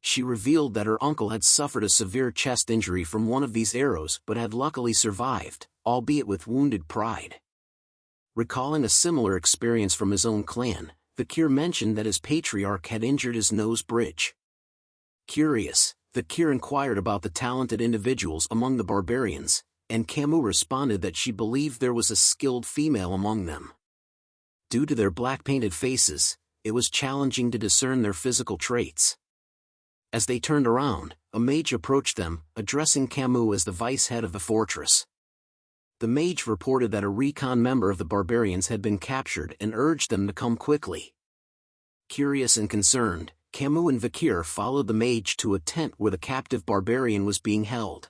[SPEAKER 2] She revealed that her uncle had suffered a severe chest injury from one of these arrows but had luckily survived, albeit with wounded pride. Recalling a similar experience from his own clan, Vikir mentioned that his patriarch had injured his nose bridge. Curious, Vikir inquired about the talented individuals among the barbarians, and Camille responded that she believed there was a skilled female among them. Due to their black-painted faces, it was challenging to discern their physical traits. As they turned around, a mage approached them, addressing Camille as the vice-head of the fortress. The mage reported that a recon member of the barbarians had been captured and urged them to come quickly. Curious and concerned, Camille and Vikir followed the mage to a tent where the captive barbarian was being held.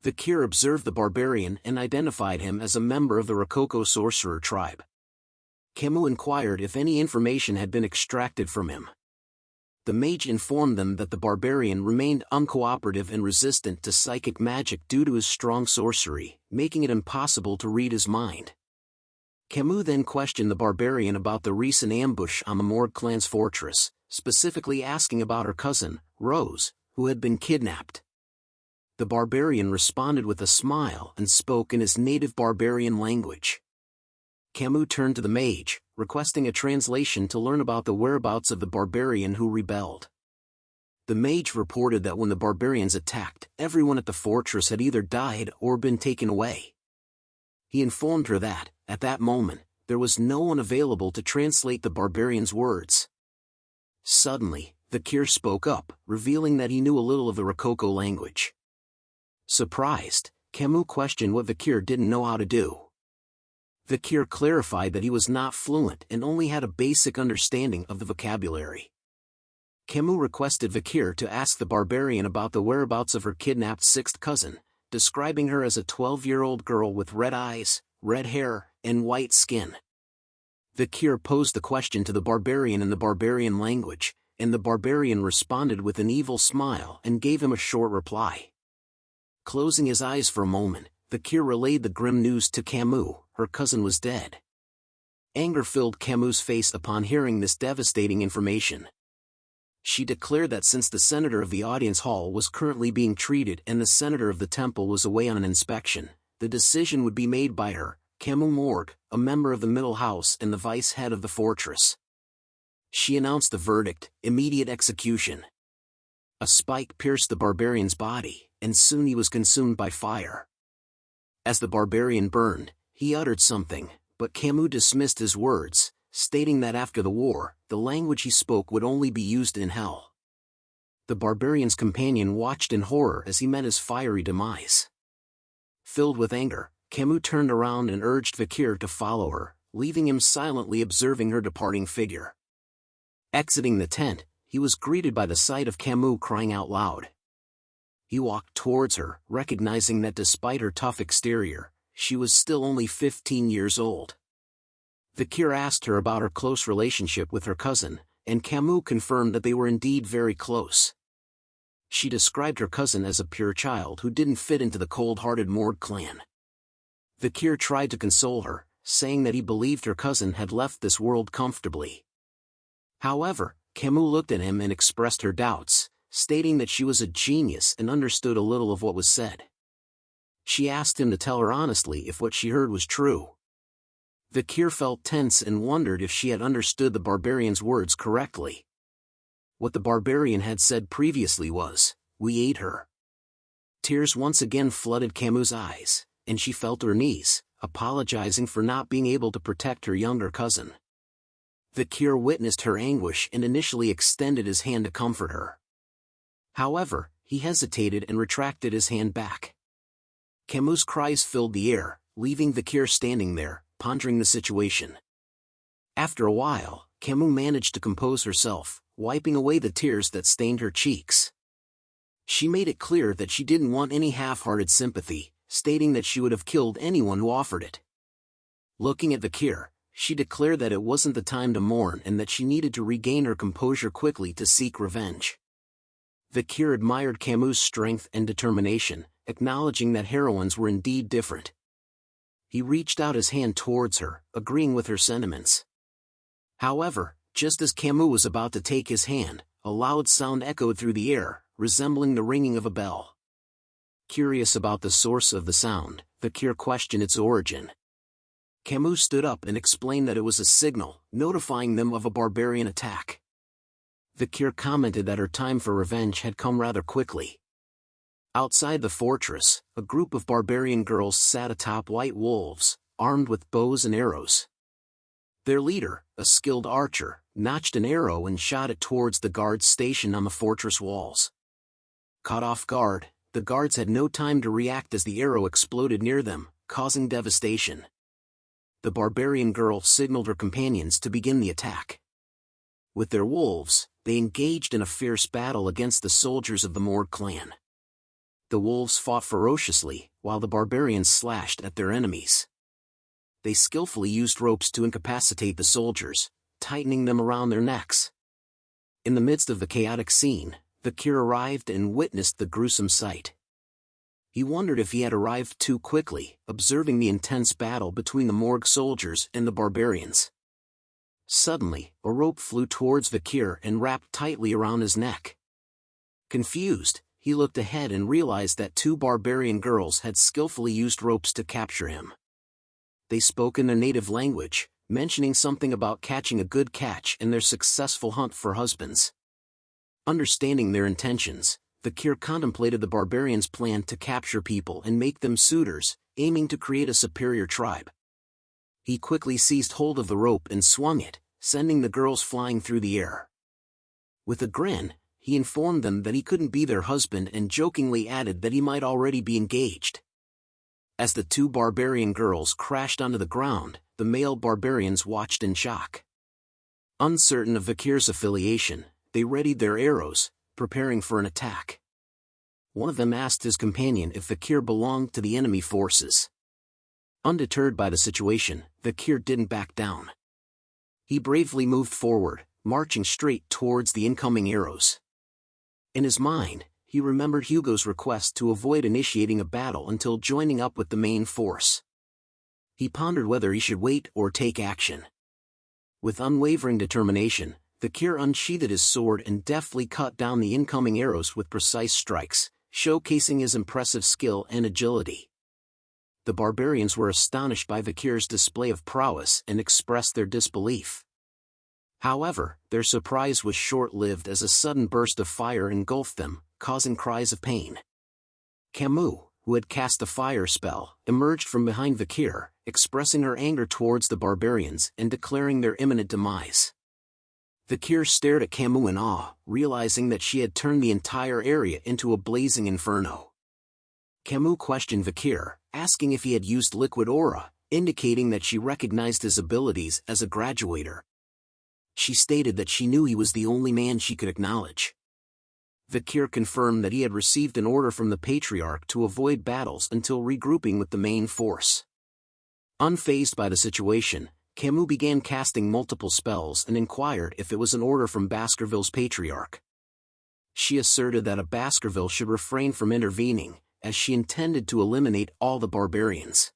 [SPEAKER 2] Vikir observed the barbarian and identified him as a member of the Rococo sorcerer tribe. Camille inquired if any information had been extracted from him. The mage informed them that the barbarian remained uncooperative and resistant to psychic magic due to his strong sorcery, making it impossible to read his mind. Camille then questioned the barbarian about the recent ambush on the Morg clan's fortress, specifically asking about her cousin, Rose, who had been kidnapped. The barbarian responded with a smile and spoke in his native barbarian language. Camille turned to the mage, requesting a translation to learn about the whereabouts of the barbarian who rebelled. The mage reported that when the barbarians attacked, everyone at the fortress had either died or been taken away. He informed her that, at that moment, there was no one available to translate the barbarian's words. Suddenly, Vikir spoke up, revealing that he knew a little of the Rococo language. Surprised, Camille questioned what Vikir didn't know how to do. Vikir clarified that he was not fluent and only had a basic understanding of the vocabulary. Camille requested Vikir to ask the barbarian about the whereabouts of her kidnapped sixth cousin, describing her as a 12-year-old girl with red eyes, red hair, and white skin. Vikir posed the question to the barbarian in the barbarian language, and the barbarian responded with an evil smile and gave him a short reply. Closing his eyes for a moment, Vikir relayed the grim news to Camille: her cousin was dead. Anger filled Camille's face upon hearing this devastating information. She declared that since the senator of the audience hall was currently being treated and the senator of the temple was away on an inspection, the decision would be made by her, Camille Morg, a member of the middle house and the vice head of the fortress. She announced the verdict: immediate execution. A spike pierced the barbarian's body, and soon he was consumed by fire. As the barbarian burned, he uttered something, but Camille dismissed his words, stating that after the war, the language he spoke would only be used in hell. The barbarian's companion watched in horror as he met his fiery demise. Filled with anger, Camille turned around and urged Vikir to follow her, leaving him silently observing her departing figure. Exiting the tent, he was greeted by the sight of Camille crying out loud. He walked towards her, recognizing that despite her tough exterior, she was still only 15 years old. Vikir asked her about her close relationship with her cousin, and Camille confirmed that they were indeed very close. She described her cousin as a pure child who didn't fit into the cold-hearted Morg clan. Vikir tried to console her, saying that he believed her cousin had left this world comfortably. However, Camille looked at him and expressed her doubts, stating that she was a genius and understood a little of what was said. She asked him to tell her honestly if what she heard was true. Vikir felt tense and wondered if she had understood the barbarian's words correctly. What the barbarian had said previously was, "We ate her." Tears once again flooded Camille's eyes, and she fell to her knees, apologizing for not being able to protect her younger cousin. Vikir witnessed her anguish and initially extended his hand to comfort her. However, he hesitated and retracted his hand back. Camille's cries filled the air, leaving Vikir standing there, pondering the situation. After a while, Camille managed to compose herself, wiping away the tears that stained her cheeks. She made it clear that she didn't want any half-hearted sympathy, stating that she would have killed anyone who offered it. Looking at Vikir, she declared that it wasn't the time to mourn and that she needed to regain her composure quickly to seek revenge. Vikir admired Camille's strength and determination, acknowledging that heroines were indeed different. He reached out his hand towards her, agreeing with her sentiments. However, just as Camille was about to take his hand, a loud sound echoed through the air, resembling the ringing of a bell. Curious about the source of the sound, Vikir questioned its origin. Camille stood up and explained that it was a signal, notifying them of a barbarian attack. Vikir commented that her time for revenge had come rather quickly. Outside the fortress, a group of barbarian girls sat atop white wolves, armed with bows and arrows. Their leader, a skilled archer, notched an arrow and shot it towards the guards stationed on the fortress walls. Caught off guard, the guards had no time to react as the arrow exploded near them, causing devastation. The barbarian girl signaled her companions to begin the attack. With their wolves, they engaged in a fierce battle against the soldiers of the Morg clan. The wolves fought ferociously, while the barbarians slashed at their enemies. They skillfully used ropes to incapacitate the soldiers, tightening them around their necks. In the midst of the chaotic scene, Vikir arrived and witnessed the gruesome sight. He wondered if he had arrived too quickly, observing the intense battle between the Morg soldiers and the barbarians. Suddenly, a rope flew towards Vikir and wrapped tightly around his neck. Confused, he looked ahead and realized that two barbarian girls had skillfully used ropes to capture him. They spoke in their native language, mentioning something about catching a good catch and their successful hunt for husbands. Understanding their intentions, Vikir contemplated the barbarians' plan to capture people and make them suitors, aiming to create a superior tribe. He quickly seized hold of the rope and swung it, sending the girls flying through the air. With a grin, he informed them that he couldn't be their husband and jokingly added that he might already be engaged. As the two barbarian girls crashed onto the ground, the male barbarians watched in shock. Uncertain of Vikir's affiliation, they readied their arrows, preparing for an attack. One of them asked his companion if Vikir belonged to the enemy forces. Undeterred by the situation, Vikir didn't back down. He bravely moved forward, marching straight towards the incoming arrows. In his mind, he remembered Hugo's request to avoid initiating a battle until joining up with the main force. He pondered whether he should wait or take action. With unwavering determination, Vikir unsheathed his sword and deftly cut down the incoming arrows with precise strikes, showcasing his impressive skill and agility. The barbarians were astonished by Vikir's display of prowess and expressed their disbelief. However, their surprise was short-lived as a sudden burst of fire engulfed them, causing cries of pain. Camille, who had cast the fire spell, emerged from behind Vikir, expressing her anger towards the barbarians and declaring their imminent demise. Vikir stared at Camille in awe, realizing that she had turned the entire area into a blazing inferno. Camille questioned Vikir, asking if he had used liquid aura, indicating that she recognized his abilities as a graduator. She stated that she knew he was the only man she could acknowledge. Vikir confirmed that he had received an order from the Patriarch to avoid battles until regrouping with the main force. Unfazed by the situation, Camille began casting multiple spells and inquired if it was an order from Baskerville's Patriarch. She asserted that a Baskerville should refrain from intervening, as she intended to eliminate all the barbarians.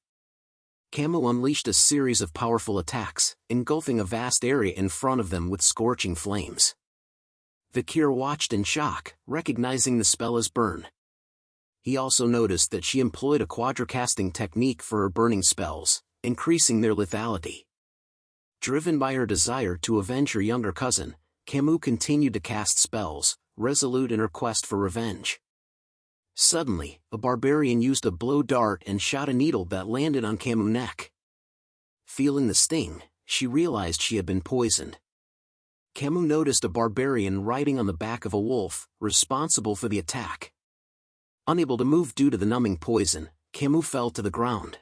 [SPEAKER 2] Camille unleashed a series of powerful attacks, engulfing a vast area in front of them with scorching flames. Vikir watched in shock, recognizing the spell as burn. He also noticed that she employed a quadricasting technique for her burning spells, increasing their lethality. Driven by her desire to avenge her younger cousin, Camille continued to cast spells, resolute in her quest for revenge. Suddenly, a barbarian used a blow dart and shot a needle that landed on Camille's neck. Feeling the sting, she realized she had been poisoned. Camille noticed a barbarian riding on the back of a wolf, responsible for the attack. Unable to move due to the numbing poison, Camille fell to the ground.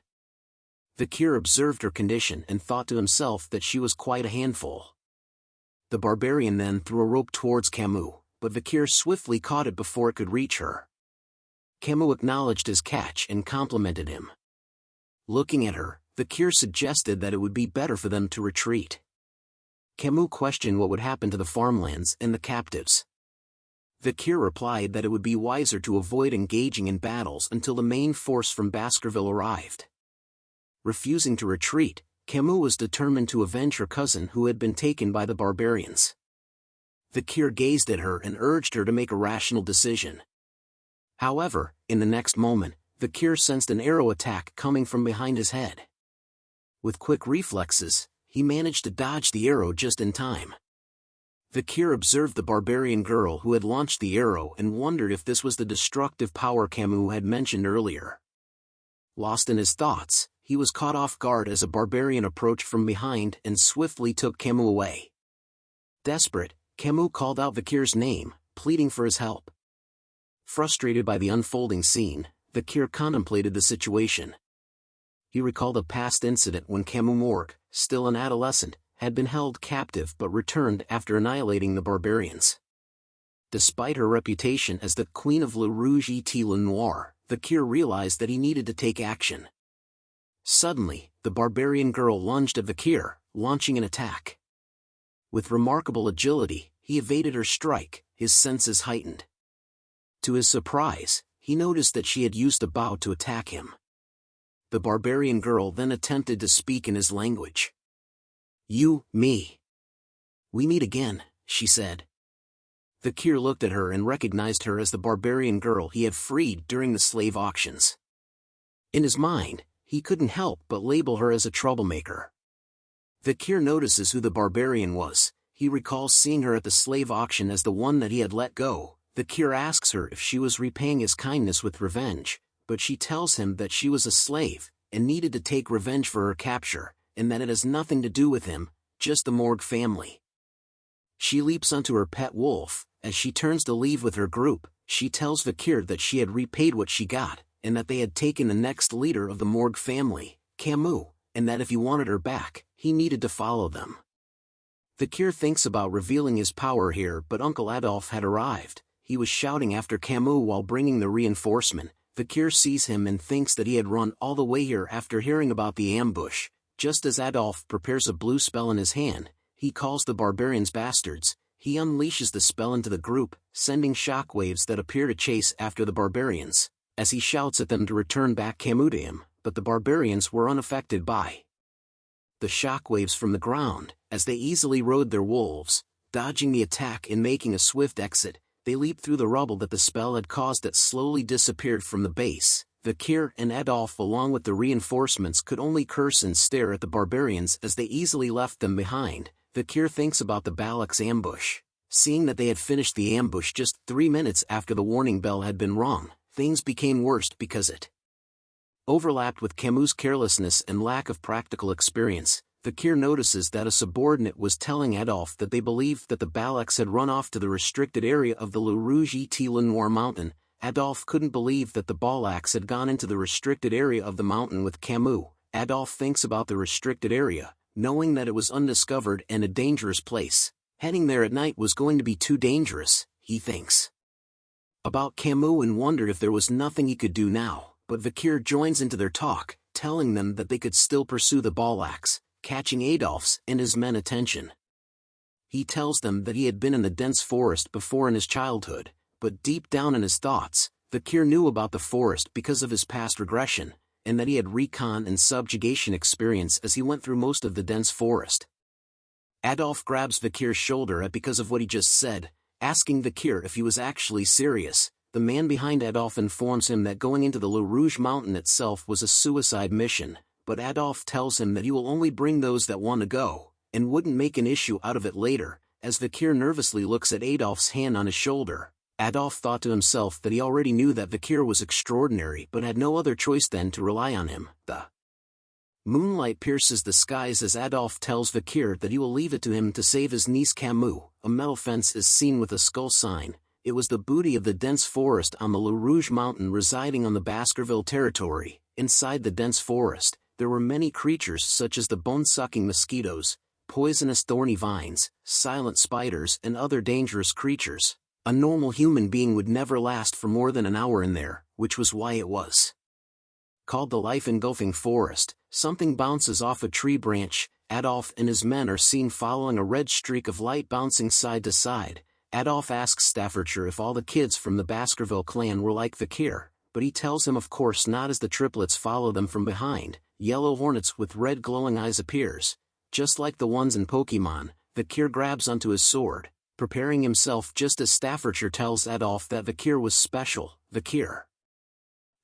[SPEAKER 2] Vikir observed her condition and thought to himself that she was quite a handful. The barbarian then threw a rope towards Camille, but Vikir swiftly caught it before it could reach her. Camille acknowledged his catch and complimented him. Looking at her, Vikir suggested that it would be better for them to retreat. Camille questioned what would happen to the farmlands and the captives. Vikir replied that it would be wiser to avoid engaging in battles until the main force from Baskerville arrived. Refusing to retreat, Camille was determined to avenge her cousin who had been taken by the barbarians. Vikir gazed at her and urged her to make a rational decision. However, in the next moment, Vikir sensed an arrow attack coming from behind his head. With quick reflexes, he managed to dodge the arrow just in time. Vikir observed the barbarian girl who had launched the arrow and wondered if this was the destructive power Camille had mentioned earlier. Lost in his thoughts, he was caught off guard as a barbarian approached from behind and swiftly took Camille away. Desperate, Camille called out Vikir's name, pleading for his help. Frustrated by the unfolding scene, Vikir contemplated the situation. He recalled a past incident when Camille Morg, still an adolescent, had been held captive but returned after annihilating the barbarians. Despite her reputation as the Queen of Le Rouge et Le Noir, Vikir realized that he needed to take action. Suddenly, the barbarian girl lunged at Vikir, launching an attack. With remarkable agility, he evaded her strike, his senses heightened. To his surprise, he noticed that she had used a bow to attack him. The barbarian girl then attempted to speak in his language. "You, me. We meet again," she said. Vikir looked at her and recognized her as the barbarian girl he had freed during the slave auctions. In his mind, he couldn't help but label her as a troublemaker. Vikir notices who the barbarian was. He recalls seeing her at the slave auction as the one that he had let go. Vikir asks her if she was repaying his kindness with revenge, but she tells him that she was a slave, and needed to take revenge for her capture, and that it has nothing to do with him, just the Morg family. She leaps onto her pet wolf. As she turns to leave with her group, she tells Vikir that she had repaid what she got, and that they had taken the next leader of the Morg family, Camille, and that if he wanted her back, he needed to follow them. Vikir thinks about revealing his power here, but Uncle Adolf had arrived. He was shouting after Camille while bringing the reinforcement. Vikir sees him and thinks that he had run all the way here after hearing about the ambush. Just as Adolf prepares a blue spell in his hand, he calls the barbarians bastards. He unleashes the spell into the group, sending shockwaves that appear to chase after the barbarians, as he shouts at them to return back Camille to him, but the barbarians were unaffected by the shockwaves from the ground. As they easily rode their wolves, dodging the attack and making a swift exit, they leaped through the rubble that the spell had caused that slowly disappeared from the base. Vikir and Adolf along with the reinforcements could only curse and stare at the barbarians as they easily left them behind. Vikir thinks about the Balak's ambush. Seeing that they had finished the ambush just 3 minutes after the warning bell had been rung, things became worse because it overlapped with Camus' carelessness and lack of practical experience. Vikir notices that a subordinate was telling Adolf that they believed that the Balaks had run off to the restricted area of the Le Rouge et Le Noir mountain. Adolf couldn't believe that the Balaks had gone into the restricted area of the mountain with Camus. Adolf thinks about the restricted area, knowing that it was undiscovered and a dangerous place. Heading there at night was going to be too dangerous, he thinks about Camus and wondered if there was nothing he could do now, but Vikir joins into their talk, telling them that they could still pursue the Balaks, catching Adolf's and his men attention. He tells them that he had been in the dense forest before in his childhood, but deep down in his thoughts, Vikir knew about the forest because of his past regression, and that he had recon and subjugation experience as he went through most of the dense forest. Adolf grabs Vikir's shoulder because of what he just said, asking Vikir if he was actually serious. The man behind Adolf informs him that going into the Le Rouge mountain itself was a suicide mission, but Adolf tells him that he will only bring those that want to go, and wouldn't make an issue out of it later. As Vikir nervously looks at Adolf's hand on his shoulder, Adolf thought to himself that he already knew that Vikir was extraordinary but had no other choice than to rely on him. The moonlight pierces the skies as Adolf tells Vikir that he will leave it to him to save his niece Camus. A metal fence is seen with a skull sign. It was the booty of the dense forest on the Le Rouge mountain residing on the Baskerville territory. Inside the dense forest, there were many creatures such as the bone-sucking mosquitoes, poisonous thorny vines, silent spiders and other dangerous creatures. A normal human being would never last for more than an hour in there, which was why it was called the life-engulfing forest. Something bounces off a tree branch. Adolf and his men are seen following a red streak of light bouncing side to side. Adolf asks Staffordshire if all the kids from the Baskerville clan were like Vikir, but he tells him of course not as the triplets follow them from behind. Yellow hornets with red glowing eyes appears. Just like the ones in Pokemon, Vikir grabs onto his sword, preparing himself just as Staffordshire tells Adolf that Vikir was special. Vikir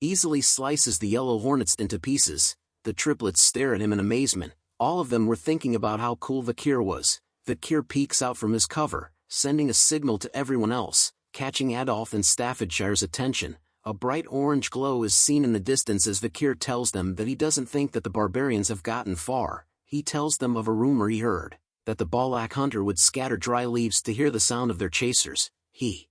[SPEAKER 2] easily slices the yellow hornets into pieces. The triplets stare at him in amazement. All of them were thinking about how cool Vikir was. Vikir peeks out from his cover, sending a signal to everyone else, catching Adolf and Staffordshire's attention. A bright orange glow is seen in the distance as Vikir tells them that he doesn't think that the barbarians have gotten far. He tells them of a rumor he heard, that the Balak hunter would scatter dry leaves to hear the sound of their chasers. He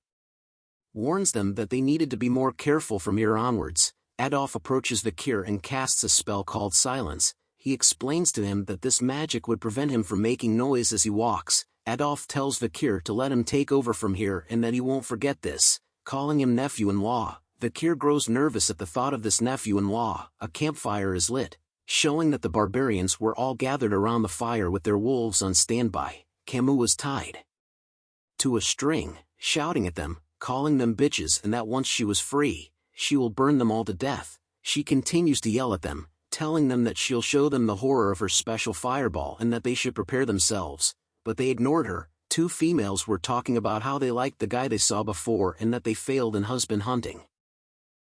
[SPEAKER 2] warns them that they needed to be more careful from here onwards. Adolf approaches Vikir and casts a spell called Silence. He explains to him that this magic would prevent him from making noise as he walks. Adolf tells Vikir to let him take over from here and that he won't forget this, calling him nephew-in-law. Vikir grows nervous at the thought of this nephew-in-law. A campfire is lit, showing that the barbarians were all gathered around the fire with their wolves on standby. Camus was tied to a string, shouting at them, calling them bitches, and that once she was free, she will burn them all to death. She continues to yell at them, telling them that she'll show them the horror of her special fireball and that they should prepare themselves, but they ignored her, Two females were talking about how they liked the guy they saw before and that they failed in husband hunting.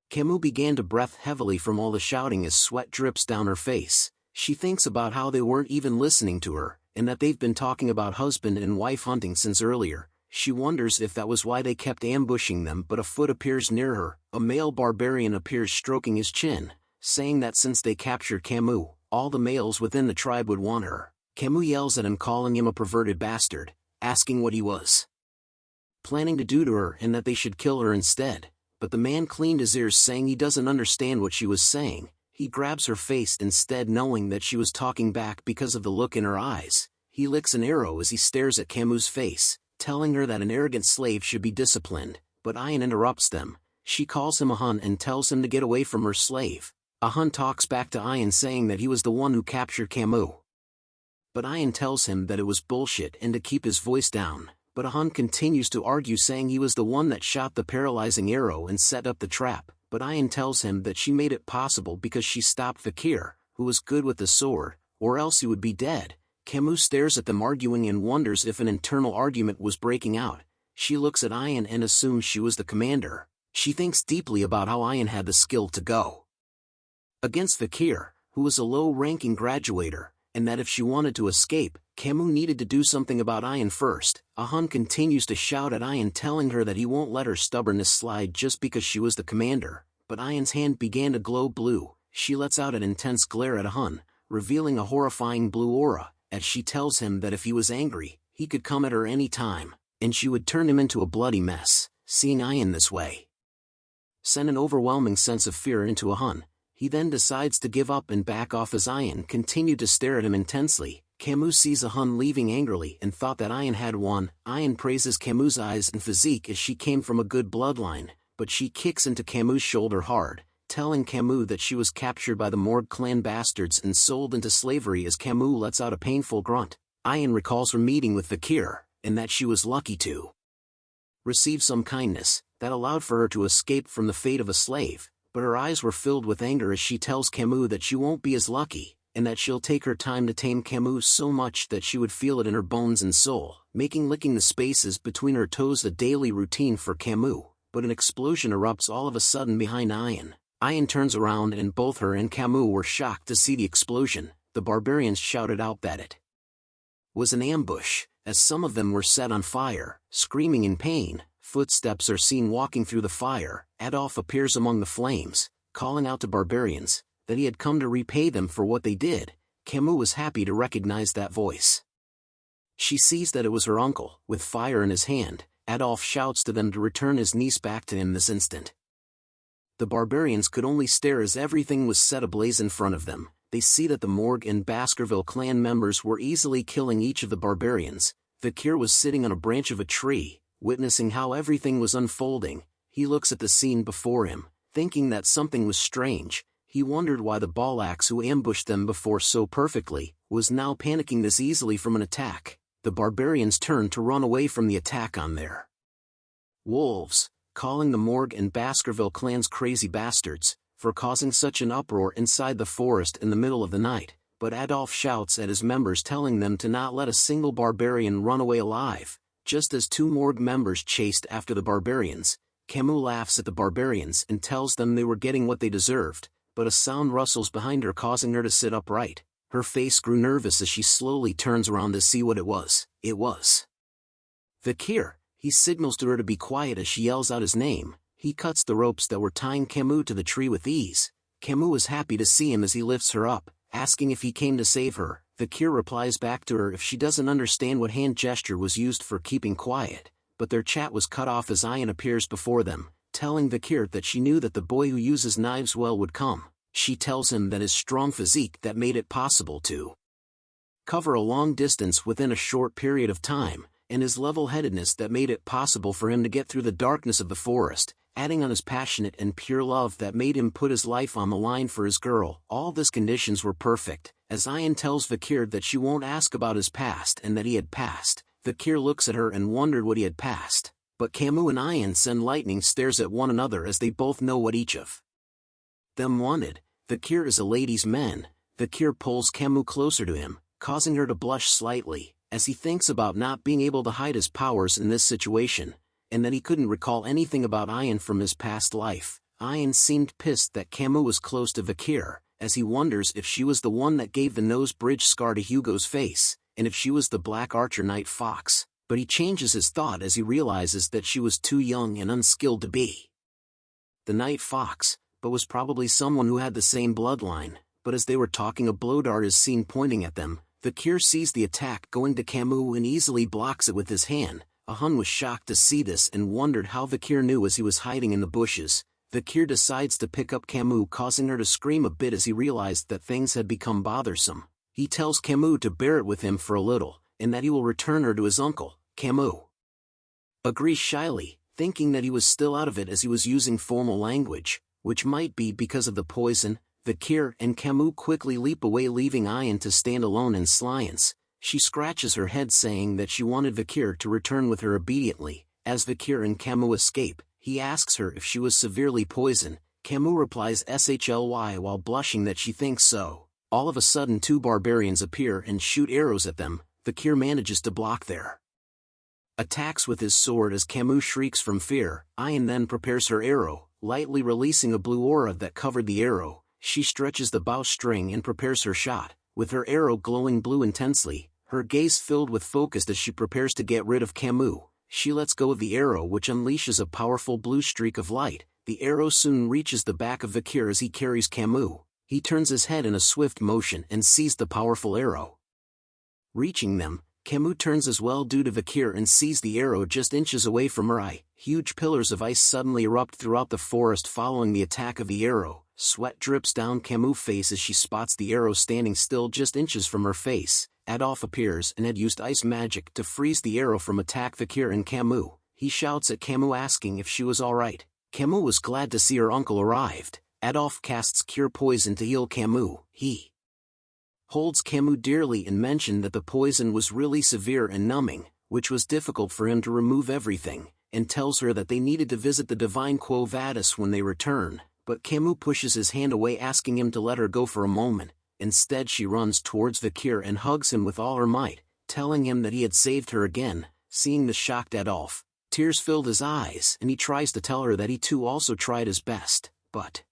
[SPEAKER 2] Camille began to breath heavily from all the shouting as sweat drips down her face. She thinks about how they weren't even listening to her, and that they've been talking about husband and wife hunting since earlier. She wonders if that was why they kept ambushing them, but a foot appears near her. A male barbarian appears stroking his chin, saying that since they captured Camille, all the males within the tribe would want her. Camille yells at him, calling him a perverted bastard, asking what he was planning to do to her and that they should kill her instead. But the man cleaned his ears, saying he doesn't understand what she was saying. He grabs her face instead, knowing that she was talking back because of the look in her eyes. He licks an arrow as he stares at Camille's face, telling her that an arrogant slave should be disciplined, but Ayan interrupts them. She calls him a Hun and tells him to get away from her slave. A Hun talks back to Ayan, saying that he was the one who captured Camille. But Ayan tells him that it was bullshit and to keep his voice down. But a Hun continues to argue, saying he was the one that shot the paralyzing arrow and set up the trap. But Ayan tells him that she made it possible because she stopped Vikir, who was good with the sword, or else he would be dead. Camille stares at them arguing and wonders if an internal argument was breaking out. She looks at Ayan and assumes she was the commander. She thinks deeply about how Ayan had the skill to go against Vikir, who was a low-ranking graduator, and that if she wanted to escape, Camille needed to do something about Ayan first. A Hun continues to shout at Ayan, telling her that he won't let her stubbornness slide just because she was the commander. But Ayan's hand began to glow blue. She lets out an intense glare at a Hun, revealing a horrifying blue aura, as she tells him that if he was angry, he could come at her any time, and she would turn him into a bloody mess. Seeing Ayan this way sent an overwhelming sense of fear into a Hun. He then decides to give up and back off as Ayan continued to stare at him intensely. Camille sees a Hun leaving angrily and thought that Ayan had won. Ayan praises Camille's eyes and physique as she came from a good bloodline, but she kicks into Camille's shoulder hard, telling Camille that she was captured by the Morg clan bastards and sold into slavery. As Camille lets out a painful grunt, Ayan recalls her meeting with Vikir, and that she was lucky to receive some kindness that allowed for her to escape from the fate of a slave. But her eyes were filled with anger as she tells Camille that she won't be as lucky, and that she'll take her time to tame Camille so much that she would feel it in her bones and soul, making licking the spaces between her toes a daily routine for Camille. But an explosion erupts all of a sudden behind Ayan. Ayan turns around and both her and Camille were shocked to see the explosion. The barbarians shouted out that it was an ambush, as some of them were set on fire, screaming in pain. Footsteps are seen walking through the fire. Adolf appears among the flames, calling out to barbarians that he had come to repay them for what they did. Camille was happy to recognize that voice. She sees that it was her uncle, with fire in his hand. Adolf shouts to them to return his niece back to him this instant. The barbarians could only stare as everything was set ablaze in front of them. They see that the Morg and Baskerville clan members were easily killing each of the barbarians. Vikir was sitting on a branch of a tree, witnessing how everything was unfolding. He looks at the scene before him, thinking that something was strange. He wondered why the Balax who ambushed them before so perfectly was now panicking this easily from an attack. The barbarians turned to run away from the attack on their wolves, calling the Morg and Baskerville clans crazy bastards for causing such an uproar inside the forest in the middle of the night. But Adolf shouts at his members, telling them to not let a single barbarian run away alive. Just as two Morg members chased after the barbarians, Camille laughs at the barbarians and tells them they were getting what they deserved, but a sound rustles behind her, causing her to sit upright. Her face grew nervous as she slowly turns around to see what it was. It was Vikir. He signals to her to be quiet as she yells out his name. He cuts the ropes that were tying Camille to the tree with ease. Camille is happy to see him as he lifts her up, asking if he came to save her. Vikir replies back to her if she doesn't understand what hand gesture was used for keeping quiet, but their chat was cut off as Ayan appears before them, telling Vikir that she knew that the boy who uses knives well would come. She tells him that his strong physique that made it possible to cover a long distance within a short period of time, and his level-headedness that made it possible for him to get through the darkness of the forest, adding on his passionate and pure love that made him put his life on the line for his girl. All these conditions were perfect. As Ayan tells Vikir that she won't ask about his past and that he had passed, Vikir looks at her and wondered what he had passed. But Camille and Ayan send lightning stares at one another as they both know what each of them wanted. Vikir is a ladies' man. Vikir pulls Camille closer to him, causing her to blush slightly, as he thinks about not being able to hide his powers in this situation, and that he couldn't recall anything about Ayan from his past life. Ayan seemed pissed that Camille was close to Vikir, as he wonders if she was the one that gave the nose bridge scar to Hugo's face, and if she was the Black Archer Night Fox, but he changes his thought as he realizes that she was too young and unskilled to be the Night Fox, but was probably someone who had the same bloodline. But as they were talking, a blow dart is seen pointing at them. Vikir sees the attack going to Camille and easily blocks it with his hand. Ahun was shocked to see this and wondered how Vikir knew as he was hiding in the bushes. Vikir decides to pick up Camille, causing her to scream a bit as he realized that things had become bothersome. He tells Camille to bear it with him for a little, and that he will return her to his uncle. Camille agrees shyly, thinking that he was still out of it as he was using formal language, which might be because of the poison. Vikir and Camille quickly leap away, leaving Ayan to stand alone in silence. She scratches her head, saying that she wanted Vikir to return with her obediently. As Vikir and Camille escape, he asks her if she was severely poisoned. Camille replies shly while blushing that she thinks so. All of a sudden 2 barbarians appear and shoot arrows at them. Vikir manages to block their attacks with his sword as Camille shrieks from fear. Ayan then prepares her arrow, lightly releasing a blue aura that covered the arrow. She stretches the bowstring and prepares her shot, with her arrow glowing blue intensely, her gaze filled with focus as she prepares to get rid of Camille. She lets go of the arrow, which unleashes a powerful blue streak of light. The arrow soon reaches the back of Vikir as he carries Camille. He turns his head in a swift motion and sees the powerful arrow reaching them. Camille turns as well due to Vikir and sees the arrow just inches away from her eye. Huge pillars of ice suddenly erupt throughout the forest following the attack of the arrow. Sweat drips down Camille's face as she spots the arrow standing still just inches from her face. Adolf appears and had used ice magic to freeze the arrow from attack Vikir and Camille. He shouts at Camille asking if she was alright. Camille was glad to see her uncle arrived. Adolf casts Cure Poison to heal Camille. He holds Camille dearly and mentioned that the poison was really severe and numbing, which was difficult for him to remove everything, and tells her that they needed to visit the divine Quo Vadis when they return. But Camille pushes his hand away, asking him to let her go for a moment. Instead she runs towards Vikir and hugs him with all her might, telling him that he had saved her again. Seeing the shocked Adolf, tears filled his eyes and he tries to tell her that he too also tried his best, but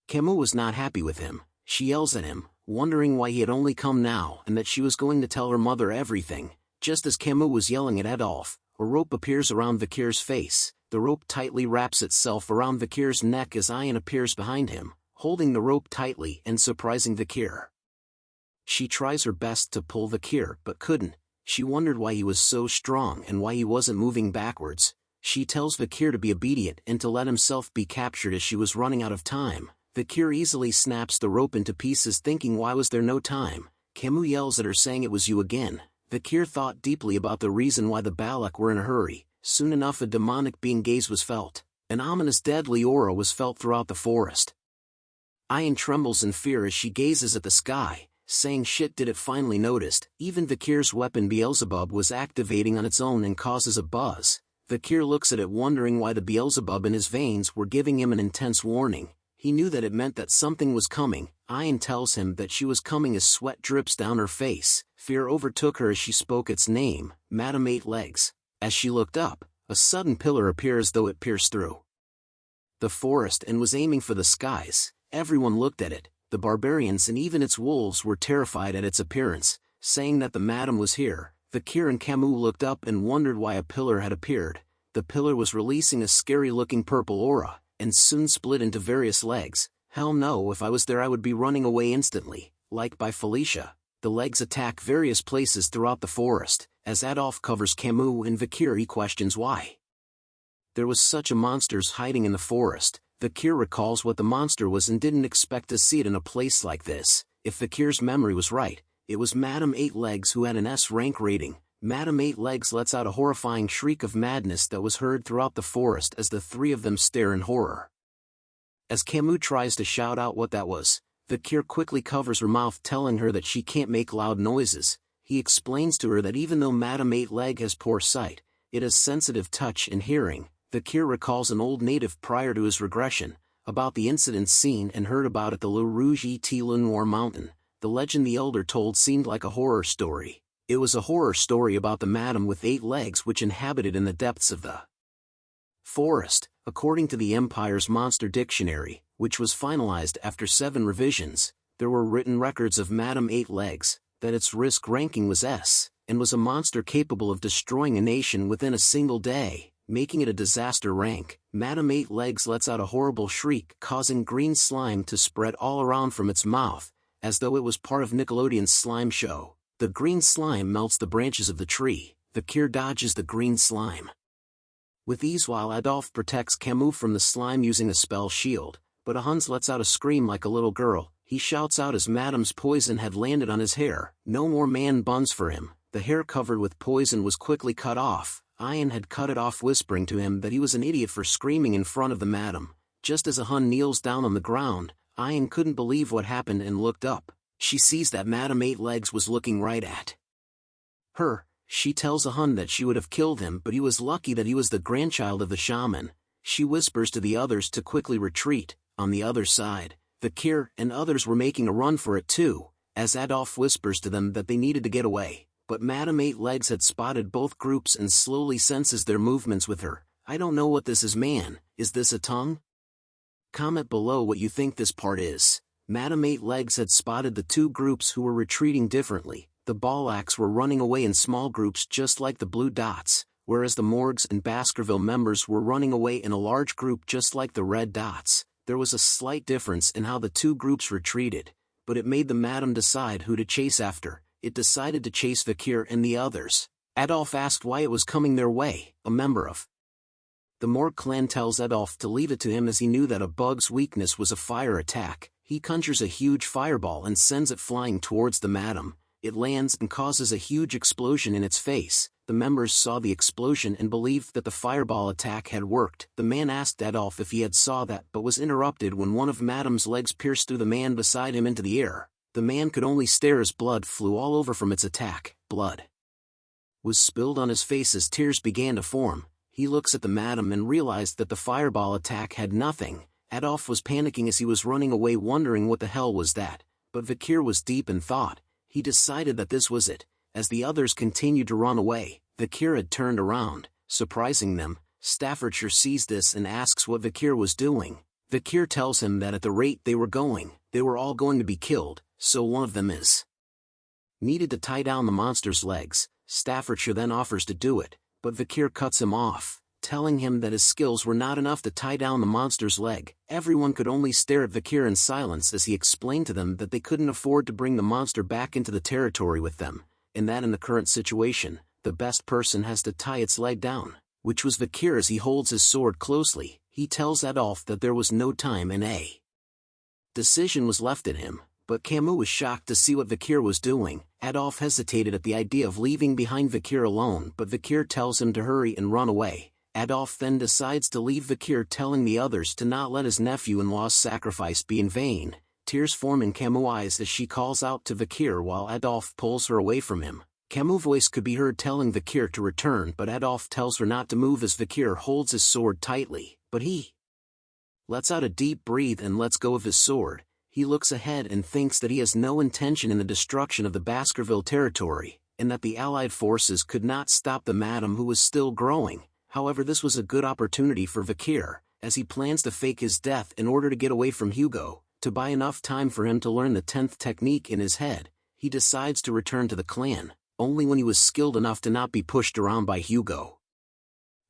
[SPEAKER 2] Camille was not happy with him. She yells at him, wondering why he had only come now and that she was going to tell her mother everything. Just as Camille was yelling at Adolf, a rope appears around Vikir's face. The rope tightly wraps itself around Vikir's neck as Ayan appears behind him, holding the rope tightly and surprising Vikir. She tries her best to pull Vikir but couldn't. She wondered why he was so strong and why he wasn't moving backwards. She tells Vikir to be obedient and to let himself be captured as she was running out of time. Vikir easily snaps the rope into pieces, thinking why was there no time. Camille yells at her, saying it was you again. Vikir thought deeply about the reason why the Balak were in a hurry. Soon enough a demonic being gaze was felt. An ominous deadly aura was felt throughout the forest. Ayan trembles in fear as she gazes at the sky, saying shit, did it finally noticed. Even Vikir's weapon Beelzebub was activating on its own and causes a buzz. Vikir looks at it, wondering why the Beelzebub in his veins were giving him an intense warning. He knew that it meant that something was coming. Ayan tells him that she was coming as sweat drips down her face. Fear overtook her as she spoke its name, Madam Eight Legs. As she looked up, a sudden pillar appeared as though it pierced through the forest and was aiming for the skies. Everyone looked at it. The barbarians and even its wolves were terrified at its appearance, saying that the madam was here. Vikir and Camille looked up and wondered why a pillar had appeared. The pillar was releasing a scary-looking purple aura, and soon split into various legs. Hell no, if I was there I would be running away instantly. Like by Felicia, the legs attack various places throughout the forest. As Adolf covers Camille and Vikir, he questions why there was such a monsters hiding in the forest. Vikir recalls what the monster was and didn't expect to see it in a place like this. If Vikir's memory was right, it was Madam Eight Legs who had an S rank rating. Madam Eight Legs lets out a horrifying shriek of madness that was heard throughout the forest as the three of them stare in horror. As Camille tries to shout out what that was, Vikir quickly covers her mouth, telling her that she can't make loud noises. He explains to her that even though Madam Eight Leg has poor sight, it has sensitive touch and hearing. Vikir recalls an old native prior to his regression, about the incidents seen and heard about at the Le Rouge et Le Noir mountain. The legend the elder told seemed like a horror story. It was a horror story about the madam with 8 legs which inhabited in the depths of the forest, according to the Empire's Monster Dictionary, which was finalized after 7 revisions. There were written records of Madam 8 Legs, that its risk ranking was S, and was a monster capable of destroying a nation within a single day, making it a disaster rank. Madam 8 Legs lets out a horrible shriek, causing green slime to spread all around from its mouth, as though it was part of Nickelodeon's slime show. The green slime melts the branches of the tree. Vikir dodges the green slime with ease while Adolf protects Camille from the slime using a spell shield, but Hans lets out a scream like a little girl. He shouts out as Madam's poison had landed on his hair. No more man buns for him. The hair covered with poison was quickly cut off. Ian had cut it off, whispering to him that he was an idiot for screaming in front of the madam. Just as Hun kneels down on the ground, Ian couldn't believe what happened and looked up. She sees that Madam 8 Legs was looking right at her. She tells Hun that she would have killed him, but he was lucky that he was the grandchild of the shaman. She whispers to the others to quickly retreat. On the other side, Vikir and others were making a run for it too, as Adolf whispers to them that they needed to get away. But Madam 8 Legs had spotted both groups and slowly senses their movements with her. I don't know what this is, man. Is this a tongue? Comment below what you think this part is. Madam 8 Legs had spotted the 2 groups who were retreating differently. The Ballacks were running away in small groups just like the blue dots, whereas the Morgs and Baskerville members were running away in a large group just like the red dots. There was a slight difference in how the 2 groups retreated, but it made the madam decide who to chase after. It decided to chase Vikir and the others. Adolf asked why it was coming their way. A member of the Morg clan tells Adolf to leave it to him as he knew that a bug's weakness was a fire attack. He conjures a huge fireball and sends it flying towards the madam. It lands and causes a huge explosion in its face. The members saw the explosion and believed that the fireball attack had worked. The man asked Adolf if he had saw that, but was interrupted when one of Madam's legs pierced through the man beside him into the air. The man could only stare as blood flew all over from its attack. Blood was spilled on his face as tears began to form. He looks at the madam and realized that the fireball attack had nothing. Adolf was panicking as he was running away, wondering what the hell was that. But Vikir was deep in thought. He decided that this was it. As the others continued to run away, Vikir had turned around, surprising them. Staffordshire sees this and asks what Vikir was doing. Vikir tells him that at the rate they were going, they were all going to be killed, so one of them is needed to tie down the monster's legs. Staffordshire then offers to do it, but Vikir cuts him off, telling him that his skills were not enough to tie down the monster's leg. Everyone could only stare at Vikir in silence as he explained to them that they couldn't afford to bring the monster back into the territory with them, and that in the current situation, the best person has to tie its leg down, which was Vikir. As he holds his sword closely, he tells Adolf that there was no time and a decision was left at him, but Camille was shocked to see what Vikir was doing. Adolf hesitated at the idea of leaving behind Vikir alone, but Vikir tells him to hurry and run away. Adolf then decides to leave Vikir, telling the others to not let his nephew-in-law's sacrifice be in vain. Tears form in Camille's eyes as she calls out to Vikir while Adolf pulls her away from him. Camille's voice could be heard telling Vikir to return, but Adolf tells her not to move as Vikir holds his sword tightly, but he lets out a deep breath and lets go of his sword. He looks ahead and thinks that he has no intention in the destruction of the Baskerville territory, and that the Allied forces could not stop the madam who was still growing. However, this was a good opportunity for Vikir, as he plans to fake his death in order to get away from Hugo. To buy enough time for him to learn the 10th technique in his head, he decides to return to the clan, only when he was skilled enough to not be pushed around by Hugo,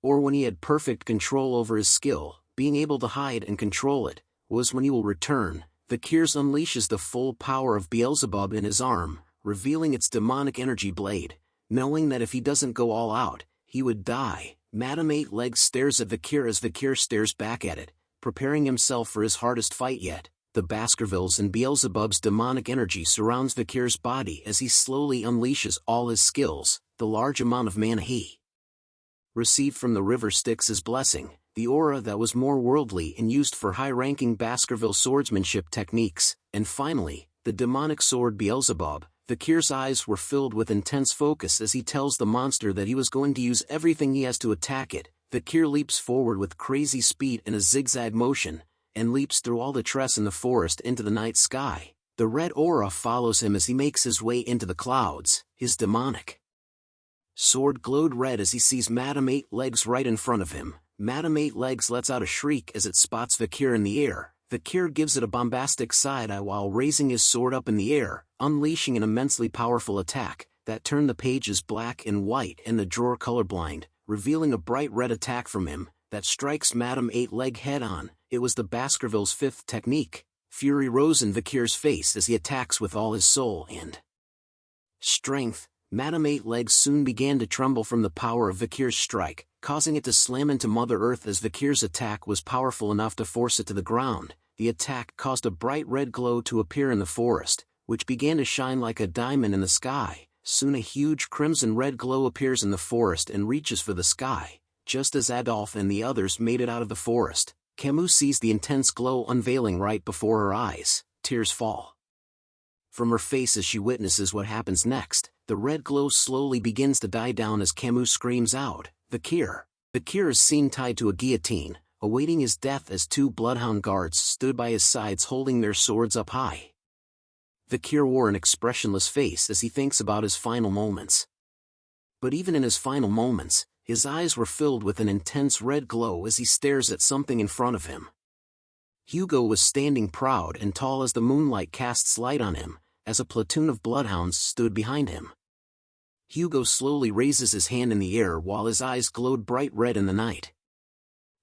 [SPEAKER 2] or when he had perfect control over his skill. Being able to hide and control it was when he will return. Vikir unleashes the full power of Beelzebub in his arm, revealing its demonic energy blade. Knowing that if he doesn't go all out, he would die, Madam 8 Legs stares at Vikir as Vikir stares back at it, preparing himself for his hardest fight yet. The Baskervilles and Beelzebub's demonic energy surrounds Vikir's body as he slowly unleashes all his skills. The large amount of mana he received from the river Styx as blessing, the aura that was more worldly and used for high-ranking Baskerville swordsmanship techniques, and finally, the demonic sword Beelzebub. Vikir's eyes were filled with intense focus as he tells the monster that he was going to use everything he has to attack it. Vikir leaps forward with crazy speed in a zigzag motion, and leaps through all the trees in the forest into the night sky. The red aura follows him as he makes his way into the clouds. his demonic sword glowed red as he sees Madame Eight Legs right in front of him. Madame Eight Legs lets out a shriek as it spots Vikir in the air. Vikir gives it a bombastic side-eye while raising his sword up in the air, unleashing an immensely powerful attack that turned the pages black and white and the drawer colorblind, revealing a bright red attack from him that strikes Madame Eight Leg head-on. It was the Baskerville's fifth technique. Fury rose in Vikir's face as he attacks with all his soul and strength. Madame Eight Legs soon began to tremble from the power of Vikir's strike, causing it to slam into Mother Earth as Vikir's attack was powerful enough to force it to the ground. The attack caused a bright red glow to appear in the forest, which began to shine like a diamond in the sky. Soon a huge crimson-red glow appears in the forest and reaches for the sky. Just as Adolphe and the others made it out of the forest, Camille sees the intense glow unveiling right before her eyes. Tears fall from her face as she witnesses what happens next. The red glow slowly begins to die down as Camille screams out, "Vikir!" Vikir is seen tied to a guillotine, awaiting his death as two bloodhound guards stood by his sides holding their swords up high. Vikir wore an expressionless face as he thinks about his final moments. But even in his final moments, his eyes were filled with an intense red glow as he stares at something in front of him. Hugo was standing proud and tall as the moonlight casts light on him, as a platoon of bloodhounds stood behind him. Hugo slowly raises his hand in the air while his eyes glowed bright red in the night.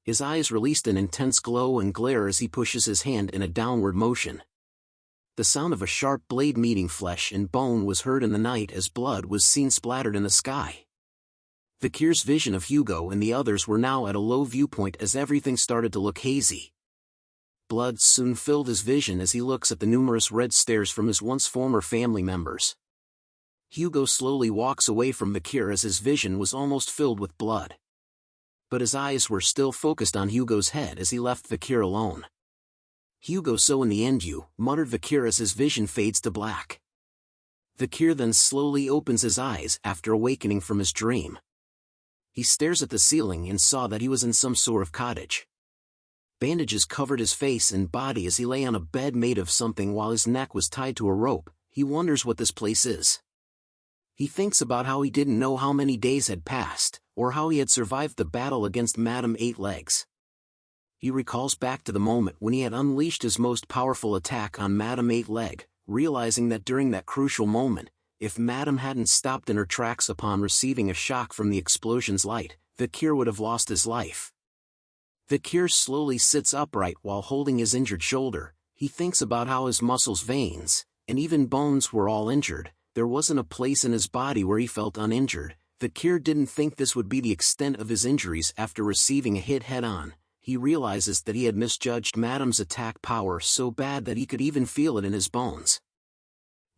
[SPEAKER 2] His eyes released an intense glow and glare as he pushes his hand in a downward motion. The sound of a sharp blade meeting flesh and bone was heard in the night as blood was seen splattered in the sky. Vikir's vision of Hugo and the others were now at a low viewpoint as everything started to look hazy. Blood soon filled his vision as he looks at the numerous red stares from his once former family members. Hugo slowly walks away from Vikir as his vision was almost filled with blood. But his eyes were still focused on Hugo's head as he left Vikir alone. "Hugo, so in the end you," muttered Vikir as his vision fades to black. Vikir then slowly opens his eyes after awakening from his dream. He stares at the ceiling and saw that he was in some sort of cottage. Bandages covered his face and body as he lay on a bed made of something while his neck was tied to a rope. He wonders what this place is. He thinks about how he didn't know how many days had passed, or how he had survived the battle against Madame Eight Legs. He recalls back to the moment when he had unleashed his most powerful attack on Madame Eight Leg, realizing that during that crucial moment, if Madame hadn't stopped in her tracks upon receiving a shock from the explosion's light, Vikir would have lost his life. Vikir slowly sits upright while holding his injured shoulder. He thinks about how his muscles, veins, and even bones were all injured. There wasn't a place in his body where he felt uninjured. Vikir didn't think this would be the extent of his injuries after receiving a hit head-on. He realizes that he had misjudged Madame's attack power so bad that he could even feel it in his bones.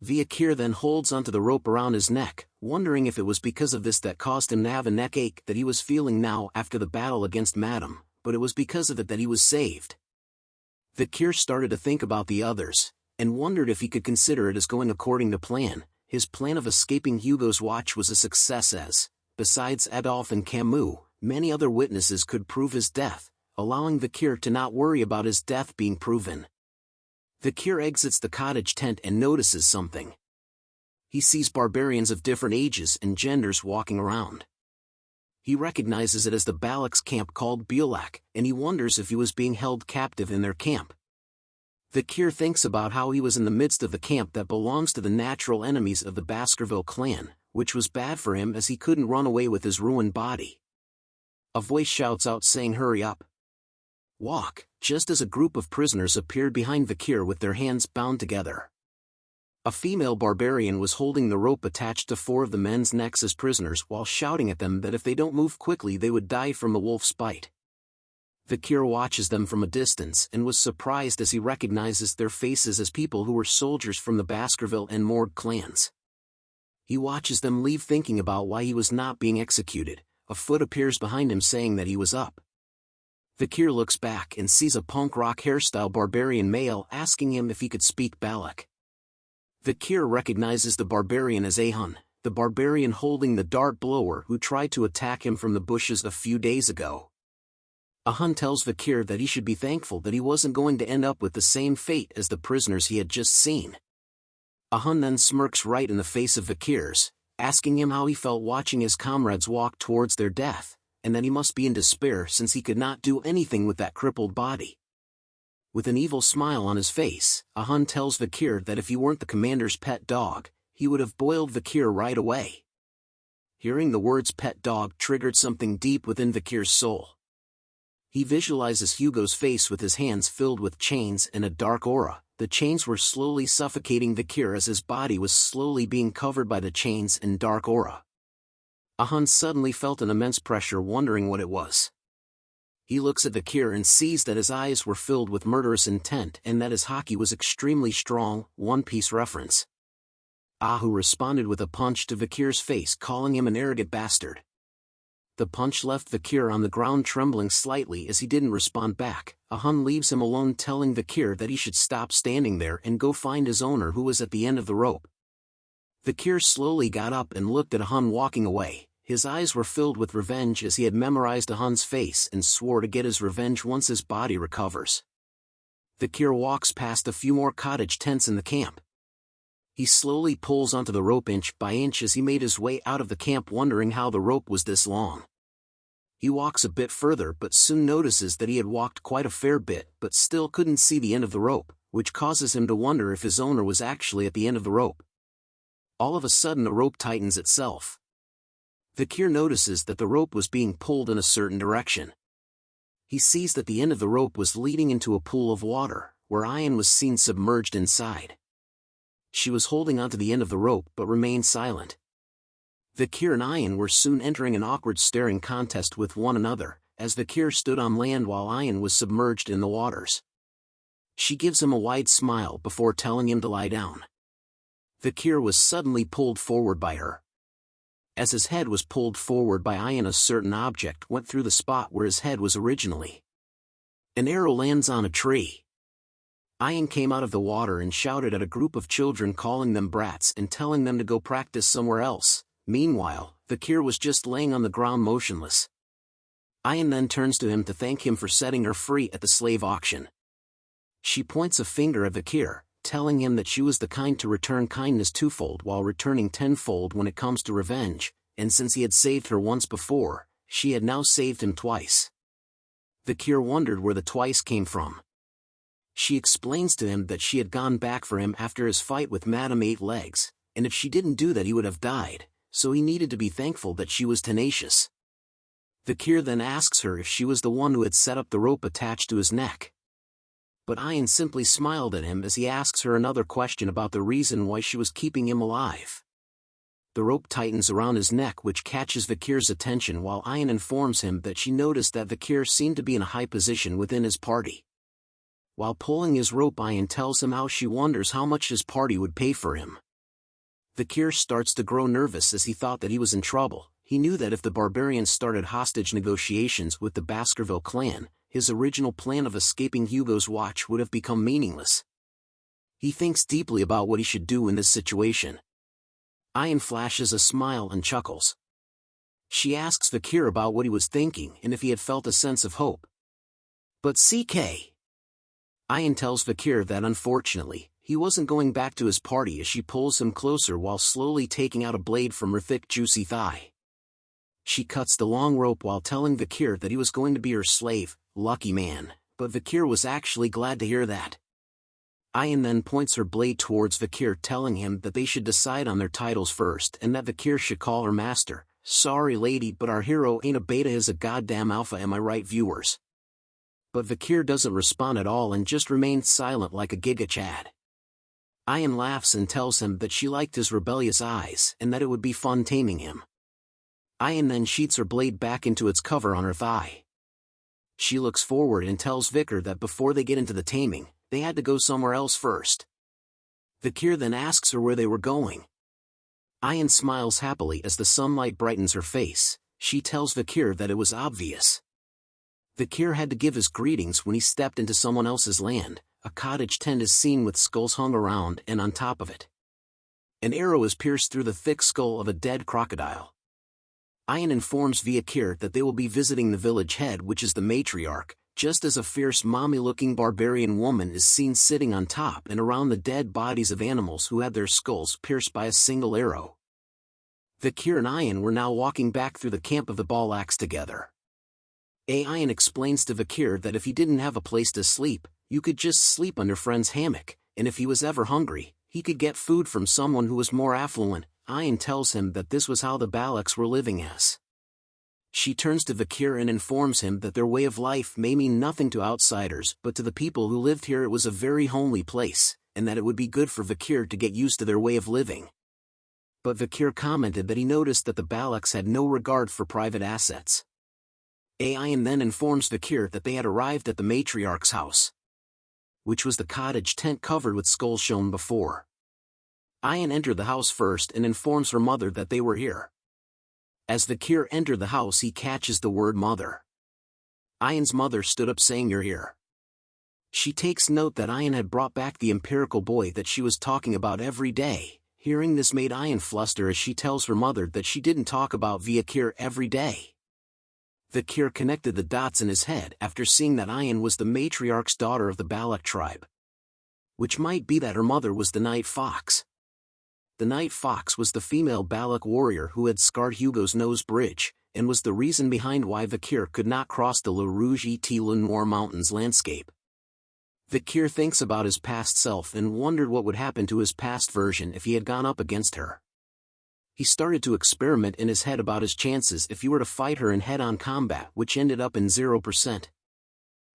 [SPEAKER 2] Vikir then holds onto the rope around his neck, wondering if it was because of this that caused him to have a neck ache that he was feeling now after the battle against Madame, but it was because of it that he was saved. Vikir started to think about the others, and wondered if he could consider it as going according to plan. His plan of escaping Hugo's watch was a success as, besides Adolphe and Camille, many other witnesses could prove his death, allowing Vikir to not worry about his death being proven. Vikir exits the cottage tent and notices something. He sees barbarians of different ages and genders walking around. He recognizes it as the Balak's camp called Bulak, and he wonders if he was being held captive in their camp. Vikir thinks about how he was in the midst of the camp that belongs to the natural enemies of the Baskerville clan, which was bad for him as he couldn't run away with his ruined body. A voice shouts out saying, "Hurry up! Walk," just as a group of prisoners appeared behind Vikir with their hands bound together. A female barbarian was holding the rope attached to 4 of the men's necks as prisoners while shouting at them that if they don't move quickly they would die from the wolf's bite. Vikir watches them from a distance and was surprised as he recognizes their faces as people who were soldiers from the Baskerville and Morg clans. He watches them leave thinking about why he was not being executed. A foot appears behind him saying that he was up. Vikir looks back and sees a punk rock hairstyle barbarian male asking him if he could speak Balak. Vikir recognizes the barbarian as Ahun, the barbarian holding the dart blower who tried to attack him from the bushes a few days ago. Ahun tells Vikir that he should be thankful that he wasn't going to end up with the same fate as the prisoners he had just seen. Ahun then smirks right in the face of Vikir's, asking him how he felt watching his comrades walk towards their death, and that he must be in despair since he could not do anything with that crippled body. With an evil smile on his face, Ahun tells Vikir that if he weren't the commander's pet dog, he would have boiled Vikir right away. Hearing the words pet dog triggered something deep within Vikir's soul. He visualizes Hugo's face with his hands filled with chains and a dark aura. The chains were slowly suffocating Vikir as his body was slowly being covered by the chains and dark aura. Ahun suddenly felt an immense pressure, wondering what it was. He looks at Vikir and sees that his eyes were filled with murderous intent and that his haki was extremely strong. One Piece reference. Ahu responded with a punch to Vikir's face, calling him an arrogant bastard. The punch left Vikir on the ground trembling slightly as he didn't respond back. Ahun leaves him alone, telling Vikir that he should stop standing there and go find his owner, who was at the end of the rope. Vikir slowly got up and looked at Ahun walking away. His eyes were filled with revenge as he had memorized Ahun's face and swore to get his revenge once his body recovers. Vikir walks past a few more cottage tents in the camp. He slowly pulls onto the rope inch by inch as he made his way out of the camp, wondering how the rope was this long. He walks a bit further but soon notices that he had walked quite a fair bit but still couldn't see the end of the rope, which causes him to wonder if his owner was actually at the end of the rope. All of a sudden the rope tightens itself. Vikir notices that the rope was being pulled in a certain direction. He sees that the end of the rope was leading into a pool of water, where Ayan was seen submerged inside. She was holding onto the end of the rope but remained silent. Vikir and Ayan were soon entering an awkward staring contest with one another, as Vikir stood on land while Ayan was submerged in the waters. She gives him a wide smile before telling him to lie down. Vikir was suddenly pulled forward by her. As his head was pulled forward by Ayan, a certain object went through the spot where his head was originally. An arrow lands on a tree. Ayan came out of the water and shouted at a group of children, calling them brats and telling them to go practice somewhere else. Meanwhile, Vikir was just laying on the ground motionless. Ayan then turns to him to thank him for setting her free at the slave auction. She points a finger at Vikir, telling him that she was the kind to return kindness twofold while returning tenfold when it comes to revenge, and since he had saved her once before, she had now saved him twice. Vikir wondered where the twice came from. She explains to him that she had gone back for him after his fight with Madame Eight Legs, and if she didn't do that he would have died, so he needed to be thankful that she was tenacious. Vikir then asks her if she was the one who had set up the rope attached to his neck. But Ayan simply smiled at him as he asks her another question about the reason why she was keeping him alive. The rope tightens around his neck, which catches Vikir's attention, while Ayan informs him that she noticed that Vikir seemed to be in a high position within his party. While pulling his rope, Ayan tells him how she wonders how much his party would pay for him. Vikir starts to grow nervous as he thought that he was in trouble. He knew that if the Barbarians started hostage negotiations with the Baskerville clan, his original plan of escaping Hugo's watch would have become meaningless. He thinks deeply about what he should do in this situation. Ayan flashes a smile and chuckles. She asks Vikir about what he was thinking and if he had felt a sense of hope. But CK. Ayan tells Vikir that unfortunately, he wasn't going back to his party as she pulls him closer while slowly taking out a blade from her thick juicy thigh. She cuts the long rope while telling Vikir that he was going to be her slave. Lucky man, but Vikir was actually glad to hear that. Ayan then points her blade towards Vikir, telling him that they should decide on their titles first and that Vikir should call her master. Sorry lady, but our hero ain't a beta, is a goddamn alpha, am I right, viewers? But Vikir doesn't respond at all and just remains silent like a giga chad. Ayan laughs and tells him that she liked his rebellious eyes and that it would be fun taming him. Ayan then sheets her blade back into its cover on her thigh. She looks forward and tells Vikir that before they get into the taming, they had to go somewhere else first. Vikir then asks her where they were going. Ayan smiles happily as the sunlight brightens her face. She tells Vikir that it was obvious. Vikir had to give his greetings when he stepped into someone else's land. A cottage tent is seen with skulls hung around, and on top of it, an arrow is pierced through the thick skull of a dead crocodile. Ayan informs Vikir that they will be visiting the village head, which is the matriarch, just as a fierce mommy-looking barbarian woman is seen sitting on top and around the dead bodies of animals who had their skulls pierced by a single arrow. Vikir and Ayan were now walking back through the camp of the Balaks together. Ayan explains to Vikir that if he didn't have a place to sleep, you could just sleep under friend's hammock, and if he was ever hungry, he could get food from someone who was more affluent. Ayan tells him that this was how the Balaks were living as. She turns to Vikir and informs him that their way of life may mean nothing to outsiders, but to the people who lived here it was a very homely place, and that it would be good for Vikir to get used to their way of living. But Vikir commented that he noticed that the Balaks had no regard for private assets. Ayan then informs Vikir that they had arrived at the matriarch's house, which was the cottage tent covered with skulls shown before. Ayan entered the house first and informs her mother that they were here. As Vikir entered the house he catches the word mother. Ayan's mother stood up saying, "You're here." She takes note that Ayan had brought back the empirical boy that she was talking about every day. Hearing this made Ayan fluster as she tells her mother that she didn't talk about Vikir every day. Vikir connected the dots in his head after seeing that Ayan was the matriarch's daughter of the Balak tribe, which might be that her mother was the Night Fox. The Night Fox was the female Balak warrior who had scarred Hugo's nose bridge, and was the reason behind why Vikir could not cross the Le Rouge et Le Noir mountains landscape. Vikir thinks about his past self and wondered what would happen to his past version if he had gone up against her. He started to experiment in his head about his chances if he were to fight her in head-on combat, which ended up in 0%.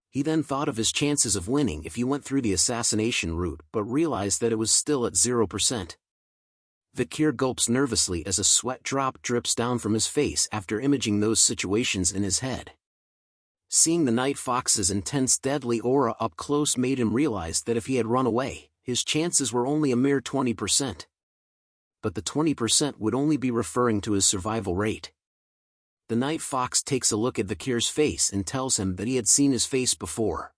[SPEAKER 2] He then thought of his chances of winning if he went through the assassination route, but realized that it was still at 0%. Vikir gulps nervously as a sweat drop drips down from his face after imaging those situations in his head. Seeing the Night Fox's intense deadly aura up close made him realize that if he had run away, his chances were only a mere 20%. But the 20% would only be referring to his survival rate. The Night Fox takes a look at Vikir's face and tells him that he had seen his face before.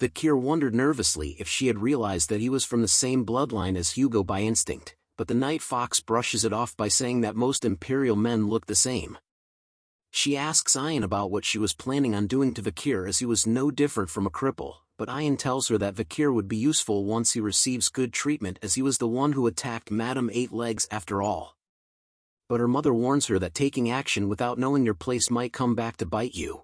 [SPEAKER 2] Vikir wondered nervously if she had realized that he was from the same bloodline as Hugo by instinct, but the Night Fox brushes it off by saying that most Imperial men look the same. She asks Ayan about what she was planning on doing to Vikir as he was no different from a cripple, but Ayan tells her that Vikir would be useful once he receives good treatment as he was the one who attacked Madame Eight Legs after all. But her mother warns her that taking action without knowing your place might come back to bite you.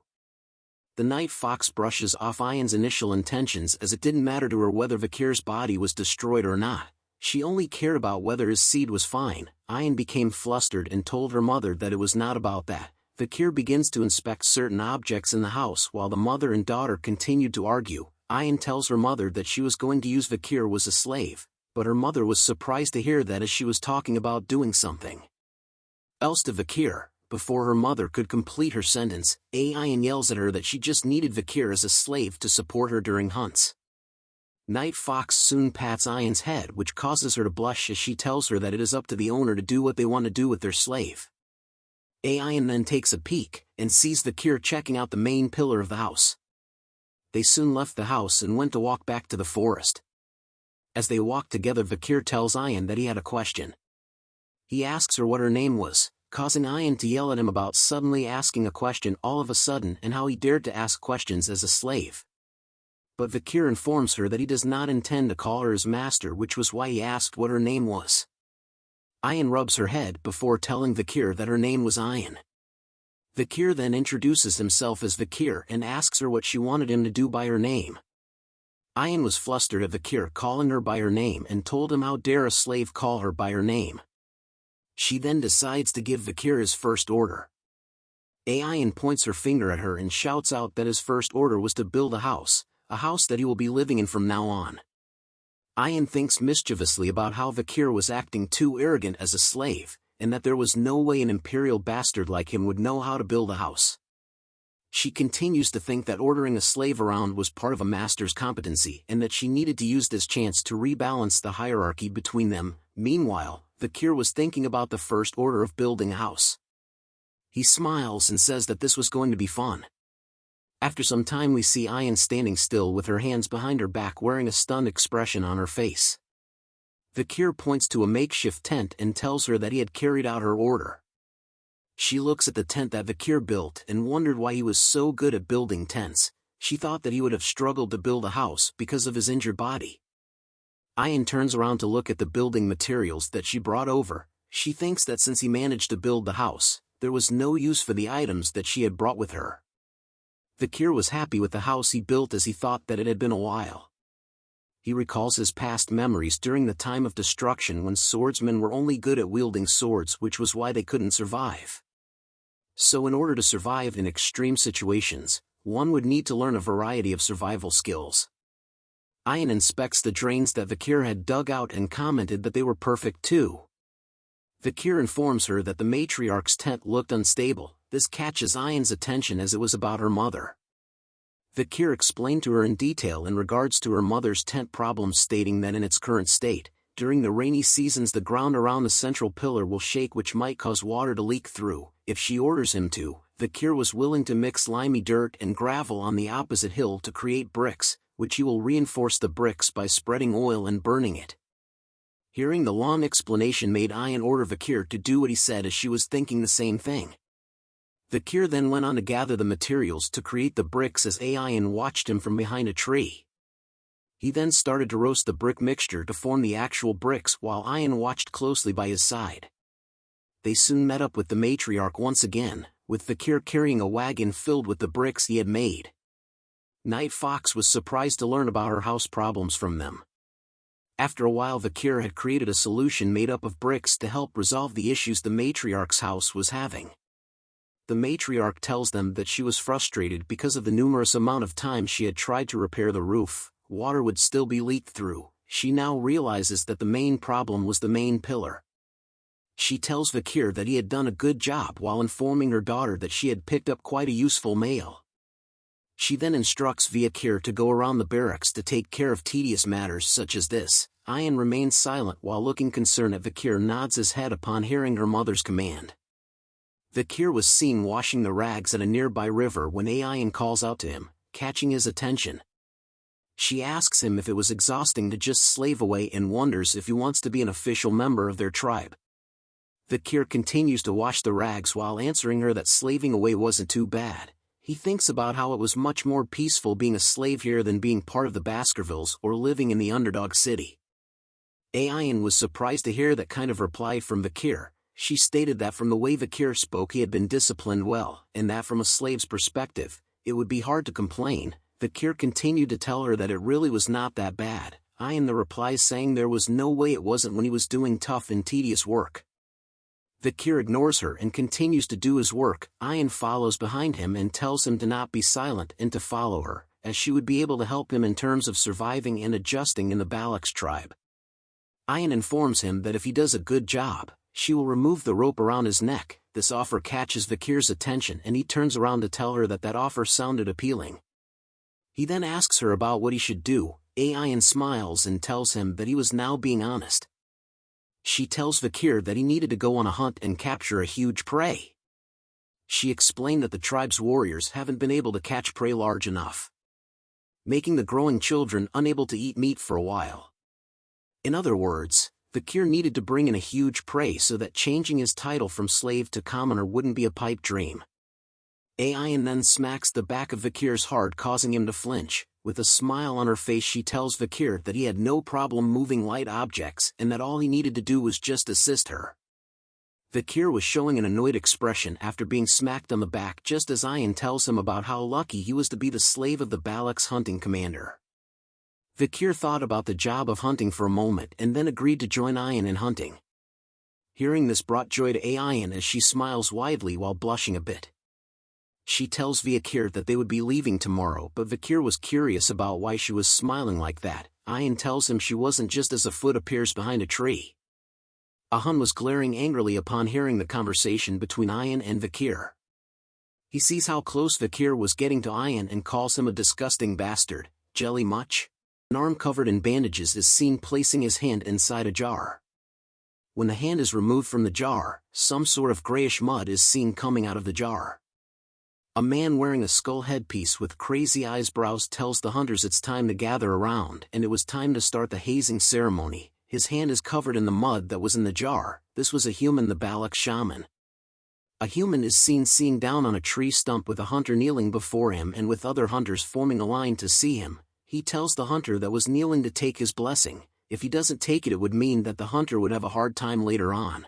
[SPEAKER 2] The Night Fox brushes off Ayan's initial intentions as it didn't matter to her whether Vikir's body was destroyed or not. She only cared about whether his seed was fine. Ayan became flustered and told her mother that it was not about that. Vikir begins to inspect certain objects in the house while the mother and daughter continued to argue. Ayan tells her mother that she was going to use Vikir as a slave, but her mother was surprised to hear that as she was talking about doing something else to Vikir. Before her mother could complete her sentence, Ayan yells at her that she just needed Vikir as a slave to support her during hunts. Night Fox soon pats Ayan's head, which causes her to blush as she tells her that it is up to the owner to do what they want to do with their slave. Ayan then takes a peek, and sees Vikir checking out the main pillar of the house. They soon left the house and went to walk back to the forest. As they walked together, Vikir tells Ayan that he had a question. He asks her what her name was, causing Ayan to yell at him about suddenly asking a question all of a sudden and how he dared to ask questions as a slave. But Vikir informs her that he does not intend to call her his master, which was why he asked what her name was. Ayan rubs her head before telling Vikir that her name was Ayan. Vikir then introduces himself as Vikir and asks her what she wanted him to do by her name. Ayan was flustered at Vikir calling her by her name and told him how dare a slave call her by her name. She then decides to give Vikir his first order. Ayan points her finger at her and shouts out that his first order was to build a house that he will be living in from now on. Ayan thinks mischievously about how Vikir was acting too arrogant as a slave, and that there was no way an imperial bastard like him would know how to build a house. She continues to think that ordering a slave around was part of a master's competency and that she needed to use this chance to rebalance the hierarchy between them. Meanwhile, Vikir was thinking about the first order of building a house. He smiles and says that this was going to be fun. After some time we see Ayan standing still with her hands behind her back wearing a stunned expression on her face. Vikir points to a makeshift tent and tells her that he had carried out her order. She looks at the tent that Vikir built and wondered why he was so good at building tents. She thought that he would have struggled to build a house because of his injured body. Ayan turns around to look at the building materials that she brought over. She thinks that since he managed to build the house, there was no use for the items that she had brought with her. Vikir was happy with the house he built as he thought that it had been a while. He recalls his past memories during the time of destruction when swordsmen were only good at wielding swords, which was why they couldn't survive. So in order to survive in extreme situations, one would need to learn a variety of survival skills. Ayan inspects the drains that Vikir had dug out and commented that they were perfect too. Vikir informs her that the matriarch's tent looked unstable. This catches Ayan's attention as it was about her mother. Vikir explained to her in detail in regards to her mother's tent problems, stating that in its current state, during the rainy seasons the ground around the central pillar will shake, which might cause water to leak through. If she orders him to, Vikir was willing to mix slimy dirt and gravel on the opposite hill to create bricks, which he will reinforce the bricks by spreading oil and burning it. Hearing the long explanation made Ayan order Vikir to do what he said, as she was thinking the same thing. Vikir then went on to gather the materials to create the bricks as Ayan watched him from behind a tree. He then started to roast the brick mixture to form the actual bricks while Ayan watched closely by his side. They soon met up with the matriarch once again, with Vikir carrying a wagon filled with the bricks he had made. Night Fox was surprised to learn about her house problems from them. After a while, Vikir had created a solution made up of bricks to help resolve the issues the matriarch's house was having. The matriarch tells them that she was frustrated because of the numerous amount of times she had tried to repair the roof. Water would still be leaked through. She now realizes that the main problem was the main pillar. She tells Vikir that he had done a good job while informing her daughter that she had picked up quite a useful mail. She then instructs Vikir to go around the barracks to take care of tedious matters such as this. Ayan remains silent while looking concerned at Vikir nods his head upon hearing her mother's command. Vikir was seen washing the rags at a nearby river when Ayan calls out to him, catching his attention. She asks him if it was exhausting to just slave away and wonders if he wants to be an official member of their tribe. Vikir continues to wash the rags while answering her that slaving away wasn't too bad. He thinks about how it was much more peaceful being a slave here than being part of the Baskervilles or living in the underdog city. Ayan was surprised to hear that kind of reply from Vikir. She stated that from the way Vikir spoke he had been disciplined well, and that from a slave's perspective, it would be hard to complain. Vikir continued to tell her that it really was not that bad. Ayan the replies saying there was no way it wasn't when he was doing tough and tedious work. Vikir ignores her and continues to do his work. Ayan follows behind him and tells him to not be silent and to follow her, as she would be able to help him in terms of surviving and adjusting in the Balak's tribe. Ayan informs him that if he does a good job, she will remove the rope around his neck. This offer catches Vikir's attention and he turns around to tell her that that offer sounded appealing. He then asks her about what he should do. Ayan smiles and tells him that he was now being honest. She tells Vikir that he needed to go on a hunt and capture a huge prey. She explained that the tribe's warriors haven't been able to catch prey large enough, making the growing children unable to eat meat for a while. In other words, Vikir needed to bring in a huge prey so that changing his title from slave to commoner wouldn't be a pipe dream. Ayan then smacks the back of Vikir's heart, causing him to flinch. With a smile on her face she tells Vikir that he had no problem moving light objects and that all he needed to do was just assist her. Vikir was showing an annoyed expression after being smacked on the back, just as Ayan tells him about how lucky he was to be the slave of the Balak's hunting commander. Vikir thought about the job of hunting for a moment and then agreed to join Ayan in hunting. Hearing this brought joy to Ayan as she smiles widely while blushing a bit. She tells Vikir that they would be leaving tomorrow, but Vikir was curious about why she was smiling like that. Ayan tells him she wasn't, just as a foot appears behind a tree. Ahan was glaring angrily upon hearing the conversation between Ayan and Vikir. He sees how close Vikir was getting to Ayan and calls him a disgusting bastard. Jelly much? An arm covered in bandages is seen placing his hand inside a jar. When the hand is removed from the jar, some sort of grayish mud is seen coming out of the jar. A man wearing a skull headpiece with crazy eyebrows tells the hunters it's time to gather around and it was time to start the hazing ceremony. His hand is covered in the mud that was in the jar. This was a human, the Balak shaman. A human is seen down on a tree stump with a hunter kneeling before him and with other hunters forming a line to see him. He tells the hunter that was kneeling to take his blessing. If he doesn't take it, it would mean that the hunter would have a hard time later on.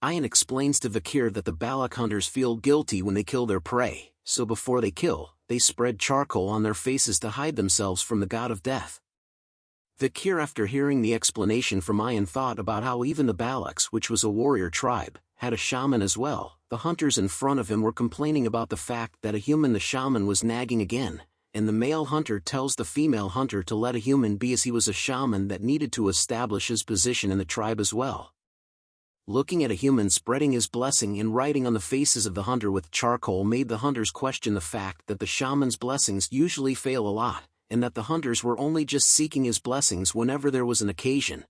[SPEAKER 2] Ayan explains to Vikir that the Balak hunters feel guilty when they kill their prey, so before they kill, they spread charcoal on their faces to hide themselves from the god of death. Vikir, after hearing the explanation from Ayan, thought about how even the Balaks, which was a warrior tribe, had a shaman as well. The hunters in front of him were complaining about the fact that a human, the shaman, was nagging again, and the male hunter tells the female hunter to let a human be, as he was a shaman that needed to establish his position in the tribe as well. Looking at a human spreading his blessing and writing on the faces of the hunter with charcoal made the hunters question the fact that the shaman's blessings usually fail a lot, and that the hunters were only just seeking his blessings whenever there was an occasion.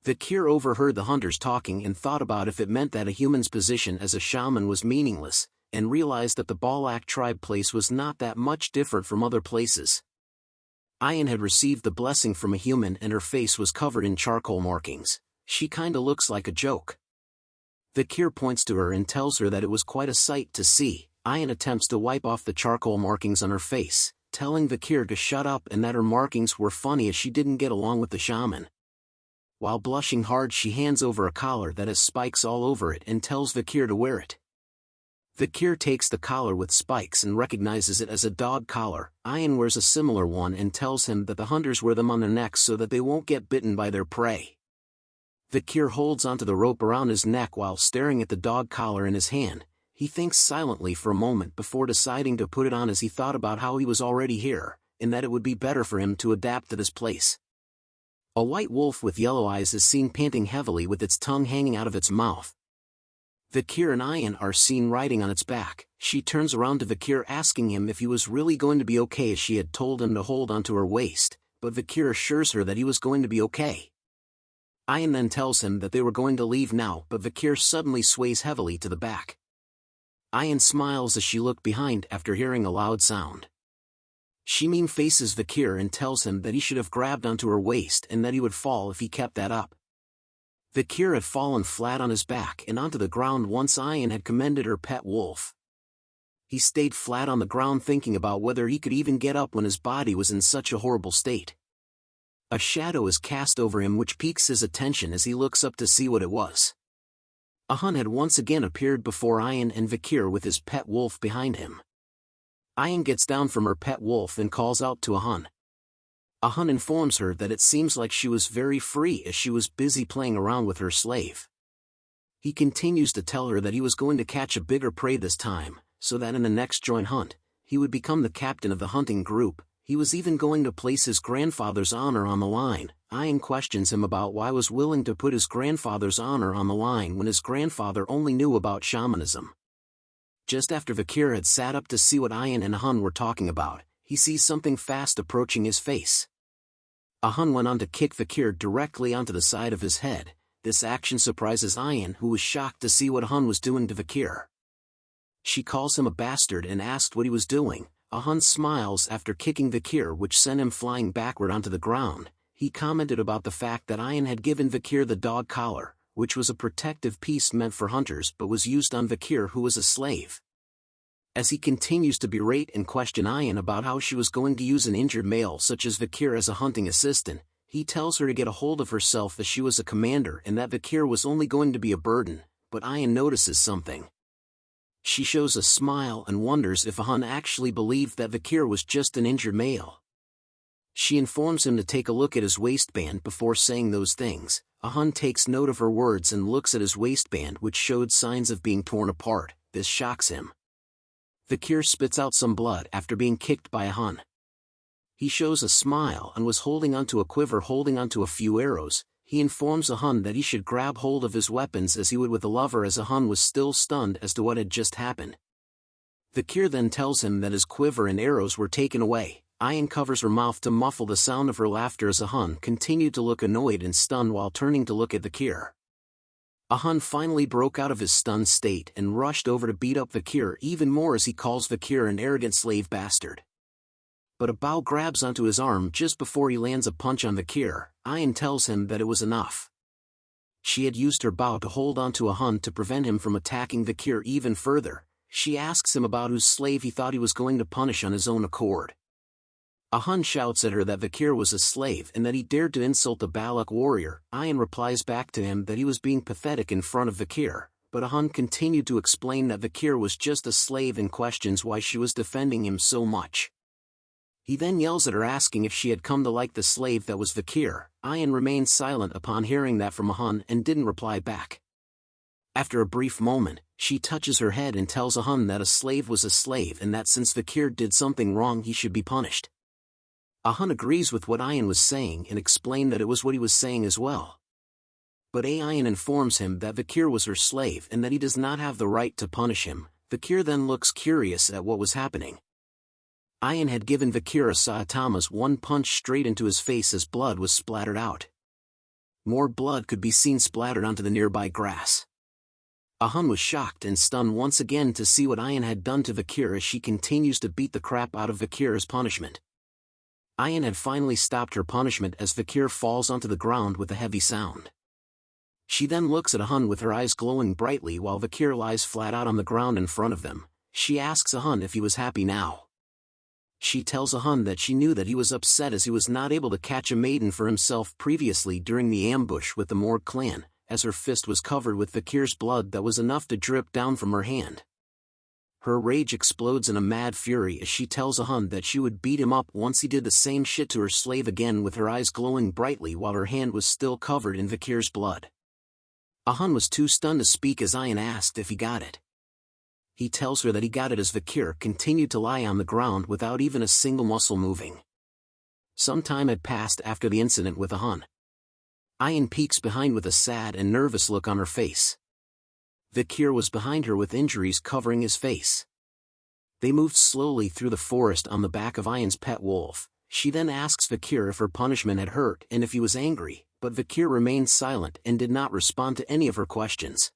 [SPEAKER 2] Vikir overheard the hunters talking and thought about if it meant that a human's position as a shaman was meaningless, and realized that the Balak tribe place was not that much different from other places. Ayan had received the blessing from a human and her face was covered in charcoal markings. She kinda looks like a joke. Vikir points to her and tells her that it was quite a sight to see. Ayan attempts to wipe off the charcoal markings on her face, telling Vikir to shut up and that her markings were funny as she didn't get along with the shaman. While blushing hard, she hands over a collar that has spikes all over it and tells Vikir to wear it. Vikir takes the collar with spikes and recognizes it as a dog collar. Ayan wears a similar one and tells him that the hunters wear them on their necks so that they won't get bitten by their prey. Vikir holds onto the rope around his neck while staring at the dog collar in his hand. He thinks silently for a moment before deciding to put it on, as he thought about how he was already here, and that it would be better for him to adapt to this place. A white wolf with yellow eyes is seen panting heavily with its tongue hanging out of its mouth. Vikir and Ayan are seen riding on its back. She turns around to Vikir asking him if he was really going to be okay, as she had told him to hold onto her waist, but Vikir assures her that he was going to be okay. Ayan then tells him that they were going to leave now, but Vikir suddenly sways heavily to the back. Ayan smiles as she looked behind after hearing a loud sound. She mean faces Vikir and tells him that he should have grabbed onto her waist and that he would fall if he kept that up. Vikir had fallen flat on his back and onto the ground once Ayan had commended her pet wolf. He stayed flat on the ground thinking about whether he could even get up when his body was in such a horrible state. A shadow is cast over him which piques his attention as he looks up to see what it was. A Hun had once again appeared before Ayan and Vikir with his pet wolf behind him. Ayan gets down from her pet wolf and calls out to a Hun. A Hun informs her that it seems like she was very free as she was busy playing around with her slave. He continues to tell her that he was going to catch a bigger prey this time, so that in the next joint hunt, he would become the captain of the hunting group. He was even going to place his grandfather's honor on the line. Ayan questions him about why he was willing to put his grandfather's honor on the line when his grandfather only knew about shamanism. Just after Vikir had sat up to see what Ayan and Hun were talking about, he sees something fast approaching his face. A Hun went on to kick Vikir directly onto the side of his head. This action surprises Ayan, who was shocked to see what Hun was doing to Vikir. She calls him a bastard and asked what he was doing. A Hun smiles after kicking Vikir, which sent him flying backward onto the ground. He commented about the fact that Ayan had given Vikir the dog collar, which was a protective piece meant for hunters but was used on Vikir, who was a slave. As he continues to berate and question Ayan about how she was going to use an injured male such as Vikir as a hunting assistant, he tells her to get a hold of herself as she was a commander and that Vikir was only going to be a burden, but Ayan notices something. She shows a smile and wonders if a Hun actually believed that Vikir was just an injured male. She informs him to take a look at his waistband before saying those things. A Hun takes note of her words and looks at his waistband, which showed signs of being torn apart. This shocks him. Vikir spits out some blood after being kicked by a Hun. He shows a smile and was holding onto a quiver holding onto a few arrows. He informs a Hun that he should grab hold of his weapons as he would with a lover, as a Hun was still stunned as to what had just happened. Vikir then tells him that his quiver and arrows were taken away. Ayan covers her mouth to muffle the sound of her laughter as a Hun continued to look annoyed and stunned while turning to look at Vikir. A Hun finally broke out of his stunned state and rushed over to beat up Vikir even more as he calls Vikir an arrogant slave bastard. But a bow grabs onto his arm just before he lands a punch on Vikir. Ayan tells him that it was enough. She had used her bow to hold onto a Hun to prevent him from attacking Vikir even further. She asks him about whose slave he thought he was going to punish on his own accord. Hun shouts at her that Vikir was a slave and that he dared to insult a Balak warrior. Ayan replies back to him that he was being pathetic in front of Vikir, but Hun continued to explain that Vikir was just a slave and questions why she was defending him so much. He then yells at her asking if she had come to like the slave that was Vikir. Ayan remained silent upon hearing that from Hun and didn't reply back. After a brief moment, she touches her head and tells Hun that a slave was a slave and that since Vikir did something wrong he should be punished. Hun agrees with what Ayan was saying and explained that it was what he was saying as well. But Ayan informs him that Vikir was her slave and that he does not have the right to punish him. Vikir then looks curious at what was happening. Ayan had given Vikir a Saitama's one punch straight into his face as blood was splattered out. More blood could be seen splattered onto the nearby grass. Hun was shocked and stunned once again to see what Ayan had done to Vikir as she continues to beat the crap out of Vikir as punishment. Ayan had finally stopped her punishment as Vikir falls onto the ground with a heavy sound. She then looks at Hun with her eyes glowing brightly while Vikir lies flat out on the ground in front of them. She asks Hun if he was happy now. She tells Hun that she knew that he was upset as he was not able to catch a maiden for himself previously during the ambush with the Morg clan, as her fist was covered with Vikir's blood that was enough to drip down from her hand. Her rage explodes in a mad fury as she tells Hun that she would beat him up once he did the same shit to her slave again, with her eyes glowing brightly while her hand was still covered in Vikir's blood. Hun was too stunned to speak as Ayan asked if he got it. He tells her that he got it as Vikir continued to lie on the ground without even a single muscle moving. Some time had passed after the incident with Hun. Ayan peeks behind with a sad and nervous look on her face. Vikir was behind her with injuries covering his face. They moved slowly through the forest on the back of Ayan's pet wolf. She then asks Vikir if her punishment had hurt and if he was angry, but Vikir remained silent and did not respond to any of her questions.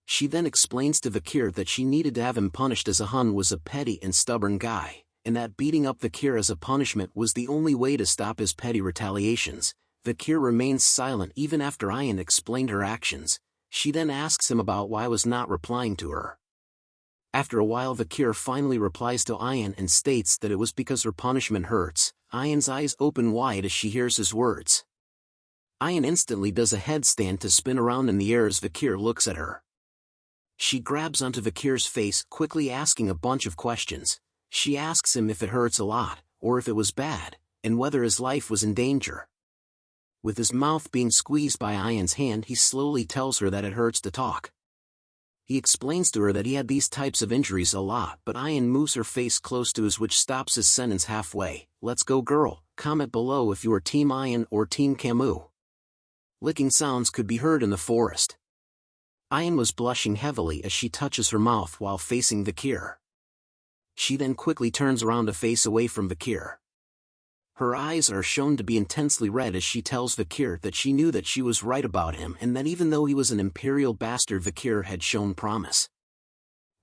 [SPEAKER 2] She then explains to Vikir that she needed to have him punished as Hun was a petty and stubborn guy, and that beating up Vikir as a punishment was the only way to stop his petty retaliations. Vikir remains silent even after Ayan explained her actions. She then asks him about why he was not replying to her. After a while Vikir finally replies to Ayan and states that it was because her punishment hurts. Ayan's eyes open wide as she hears his words. Ayan instantly does a headstand to spin around in the air as Vikir looks at her. She grabs onto Vikir's face, quickly asking a bunch of questions. She asks him if it hurts a lot, or if it was bad, and whether his life was in danger. With his mouth being squeezed by Ayan's hand, he slowly tells her that it hurts to talk. He explains to her that he had these types of injuries a lot, but Ayan moves her face close to his, which stops his sentence halfway. Let's go, girl. Comment below if you are Team Ayan or Team Camille. Licking sounds could be heard in the forest. Ayan was blushing heavily as she touches her mouth while facing Vikir. She then quickly turns around to face away from Vikir. Her eyes are shown to be intensely red as she tells Vikir that she knew that she was right about him and that even though he was an imperial bastard, Vikir had shown promise.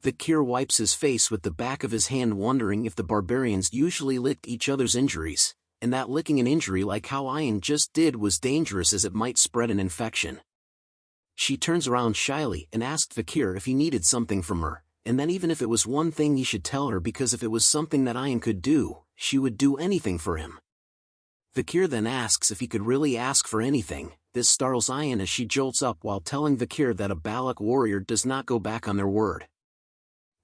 [SPEAKER 2] Vikir wipes his face with the back of his hand, wondering if the barbarians usually licked each other's injuries, and that licking an injury like how Ayan just did was dangerous as it might spread an infection. She turns around shyly and asked Vikir if he needed something from her, and then even if it was one thing he should tell her, because if it was something that Ayan could do, she would do anything for him. Vikir then asks if he could really ask for anything. This startles Ayan as she jolts up while telling Vikir that a Balak warrior does not go back on their word.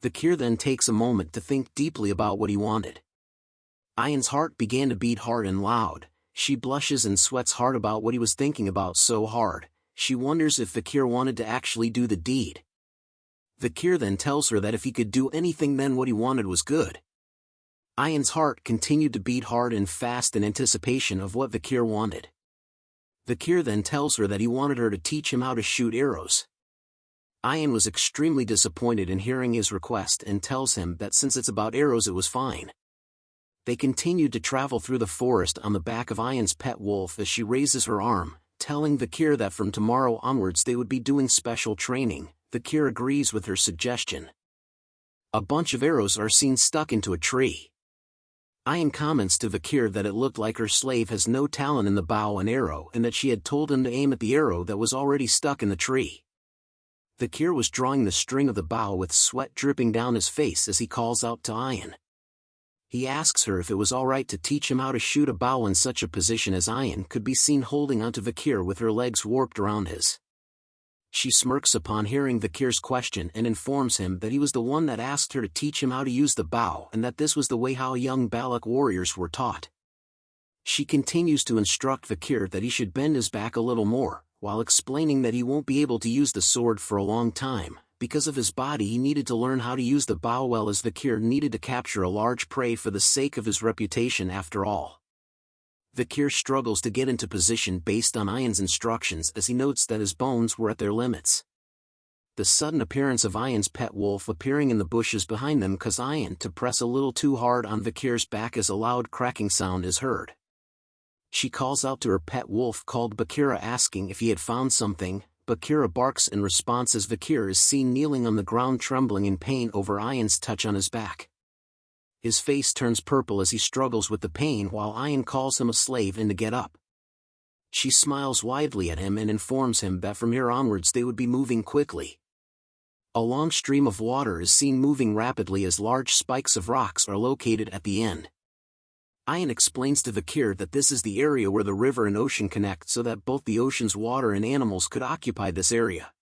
[SPEAKER 2] Vikir then takes a moment to think deeply about what he wanted. Ayan's heart began to beat hard and loud. She blushes and sweats hard about what he was thinking about so hard. She wonders if Vikir wanted to actually do the deed. Vikir then tells her that if he could do anything, then what he wanted was good. Ayan's heart continued to beat hard and fast in anticipation of what Vikir wanted. Vikir then tells her that he wanted her to teach him how to shoot arrows. Ayan was extremely disappointed in hearing his request and tells him that since it's about arrows it was fine. They continued to travel through the forest on the back of Ayan's pet wolf as she raises her arm, telling Vikir that from tomorrow onwards they would be doing special training. Vikir agrees with her suggestion. A bunch of arrows are seen stuck into a tree. Ayan comments to Vikir that it looked like her slave has no talent in the bow and arrow and that she had told him to aim at the arrow that was already stuck in the tree. Vikir was drawing the string of the bow with sweat dripping down his face as he calls out to Ayan. He asks her if it was alright to teach him how to shoot a bow in such a position as Ayan could be seen holding onto Vikir with her legs warped around his. She smirks upon hearing Vikir's question and informs him that he was the one that asked her to teach him how to use the bow and that this was the way how young Balak warriors were taught. She continues to instruct Vikir that he should bend his back a little more, while explaining that he won't be able to use the sword for a long time. Because of his body he needed to learn how to use the bow well, as Vikir needed to capture a large prey for the sake of his reputation after all. Vikir struggles to get into position based on Ayan's instructions as he notes that his bones were at their limits. The sudden appearance of Ayan's pet wolf appearing in the bushes behind them causes Ayan to press a little too hard on Vikir's back as a loud cracking sound is heard. She calls out to her pet wolf called Bakira asking if he had found something. Bakira barks in response as Vikir is seen kneeling on the ground trembling in pain over Ayan's touch on his back. His face turns purple as he struggles with the pain while Ayan calls him a slave and to get up. She smiles widely at him and informs him that from here onwards they would be moving quickly. A long stream of water is seen moving rapidly as large spikes of rocks are located at the end. Ayan explains to Vikir that this is the area where the river and ocean connect so that both the ocean's water and animals could occupy this area.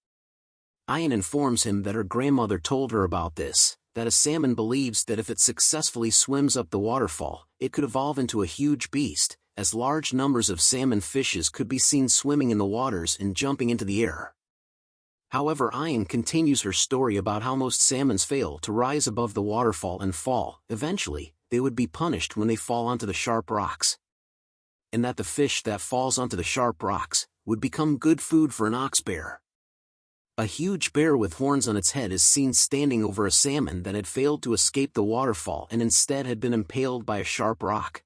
[SPEAKER 2] Ayan informs him that her grandmother told her about this, that a salmon believes that if it successfully swims up the waterfall, it could evolve into a huge beast, as large numbers of salmon fishes could be seen swimming in the waters and jumping into the air. However, Ayan continues her story about how most salmons fail to rise above the waterfall and fall. Eventually, they would be punished when they fall onto the sharp rocks. And that the fish that falls onto the sharp rocks would become good food for an ox bear. A huge bear with horns on its head is seen standing over a salmon that had failed to escape the waterfall and instead had been impaled by a sharp rock.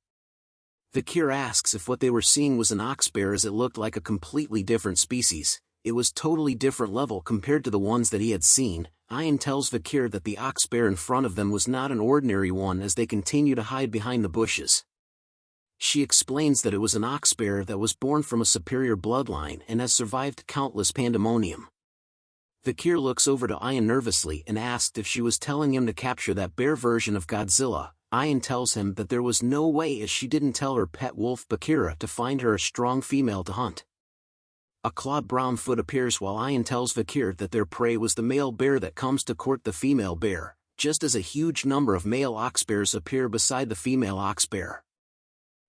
[SPEAKER 2] Vikir asks if what they were seeing was an ox bear as it looked like a completely different species. It was totally different level compared to the ones that he had seen. Ayan tells Vikir that the ox bear in front of them was not an ordinary one as they continue to hide behind the bushes. She explains that it was an ox bear that was born from a superior bloodline and has survived countless pandemonium. Vikir looks over to Ayan nervously and asked if she was telling him to capture that bear version of Godzilla. Ayan tells him that there was no way as she didn't tell her pet wolf Bakira to find her a strong female to hunt. A clawed brown foot appears while Ayan tells Vikir that their prey was the male bear that comes to court the female bear, just as a huge number of male ox bears appear beside the female ox bear.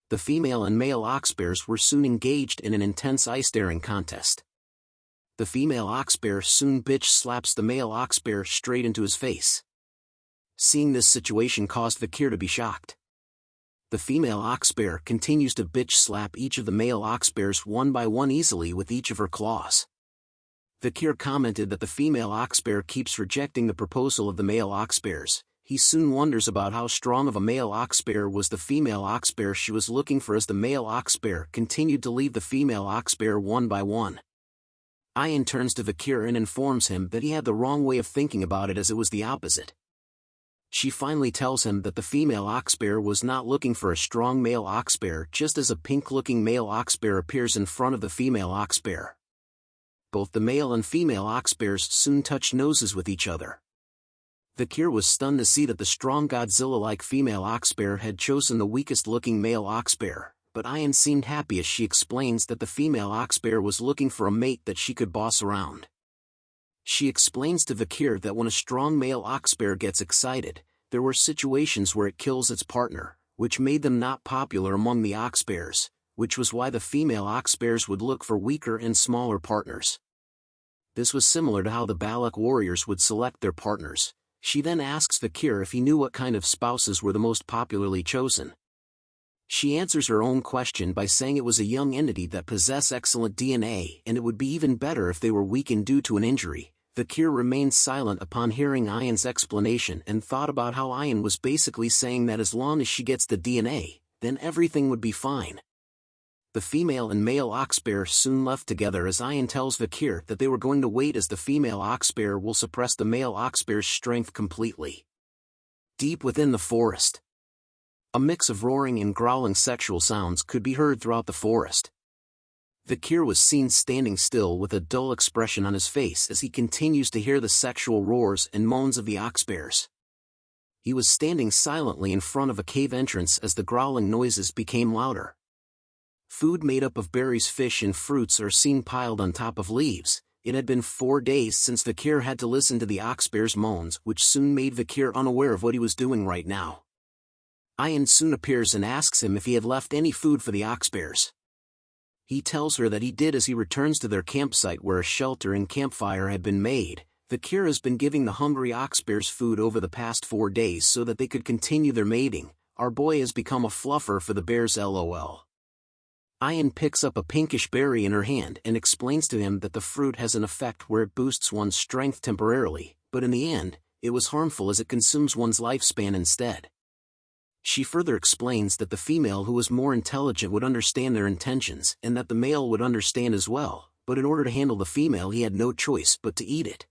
[SPEAKER 2] The female and male ox bears were soon engaged in an intense eye-staring contest. The female ox bear soon bitch slaps the male ox bear straight into his face. Seeing this situation caused Vikir to be shocked. The female ox bear continues to bitch slap each of the male ox bears one by one easily with each of her claws. Vikir commented that the female ox bear keeps rejecting the proposal of the male ox bears. He soon wonders about how strong of a male ox bear was the female ox bear she was looking for as the male ox bear continued to leave the female ox bear one by one. Ayan turns to Vikir and informs him that he had the wrong way of thinking about it as it was the opposite. She finally tells him that the female ox bear was not looking for a strong male ox bear just as a pink-looking male ox bear appears in front of the female ox bear. Both the male and female ox bears soon touch noses with each other. Vikir was stunned to see that the strong Godzilla-like female ox bear had chosen the weakest-looking male ox bear, but Ayan seemed happy as she explains that the female ox bear was looking for a mate that she could boss around. She explains to Vikir that when a strong male ox bear gets excited, there were situations where it kills its partner, which made them not popular among the ox bears, which was why the female ox bears would look for weaker and smaller partners. This was similar to how the Balak warriors would select their partners. She then asks Vikir if he knew what kind of spouses were the most popularly chosen. She answers her own question by saying it was a young entity that possessed excellent DNA and it would be even better if they were weakened due to an injury. Vikir remained silent upon hearing Ayan's explanation and thought about how Ayan was basically saying that as long as she gets the DNA, then everything would be fine. The female and male ox bear soon left together as Ayan tells Vikir that they were going to wait as the female ox bear will suppress the male ox bear's strength completely. Deep within the forest, a mix of roaring and growling sexual sounds could be heard throughout the forest. Vikir was seen standing still with a dull expression on his face as he continues to hear the sexual roars and moans of the ox bears. He was standing silently in front of a cave entrance as the growling noises became louder. Food made up of berries, fish and fruits are seen piled on top of leaves. It had been 4 days since Vikir had to listen to the oxbear's moans, which soon made Vikir unaware of what he was doing right now. Ayan soon appears and asks him if he had left any food for the oxbears. He tells her that he did as he returns to their campsite where a shelter and campfire had been made. Vikir has been giving the hungry oxbears food over the past 4 days so that they could continue their mating. Our boy has become a fluffer for the bears, lol. Ayan picks up a pinkish berry in her hand and explains to him that the fruit has an effect where it boosts one's strength temporarily, but in the end, it was harmful as it consumes one's lifespan instead. She further explains that the female who was more intelligent would understand their intentions and that the male would understand as well, but in order to handle the female he had no choice but to eat it.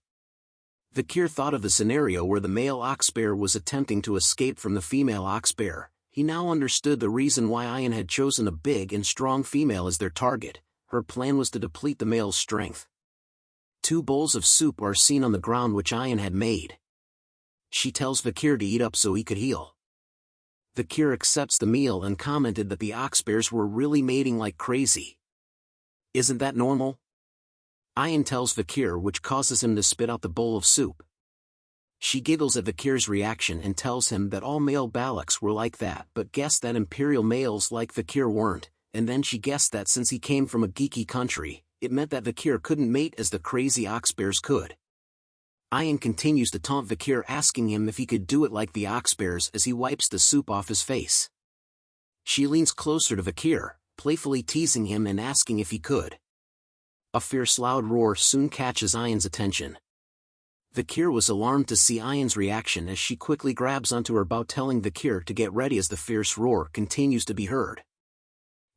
[SPEAKER 2] Vikir thought of the scenario where the male oxbear was attempting to escape from the female oxbear. He now understood the reason why Ayan had chosen a big and strong female as their target. Her plan was to deplete the male's strength. 2 bowls of soup are seen on the ground which Ayan had made. She tells Vikir to eat up so he could heal. Vikir accepts the meal and commented that the oxbears were really mating like crazy. Isn't that normal? Ayan tells Vikir, which causes him to spit out the bowl of soup. She giggles at Vikir's reaction and tells him that all male Balaks were like that, but guessed that imperial males like Vikir weren't, and then she guessed that since he came from a geeky country, it meant that Vikir couldn't mate as the crazy oxbears could. Ayan continues to taunt Vikir, asking him if he could do it like the oxbears as he wipes the soup off his face. She leans closer to Vikir, playfully teasing him and asking if he could. A fierce loud roar soon catches Ayan's attention. Vikir was alarmed to see Ayan's reaction as she quickly grabs onto her bow, telling Vikir to get ready as the fierce roar continues to be heard.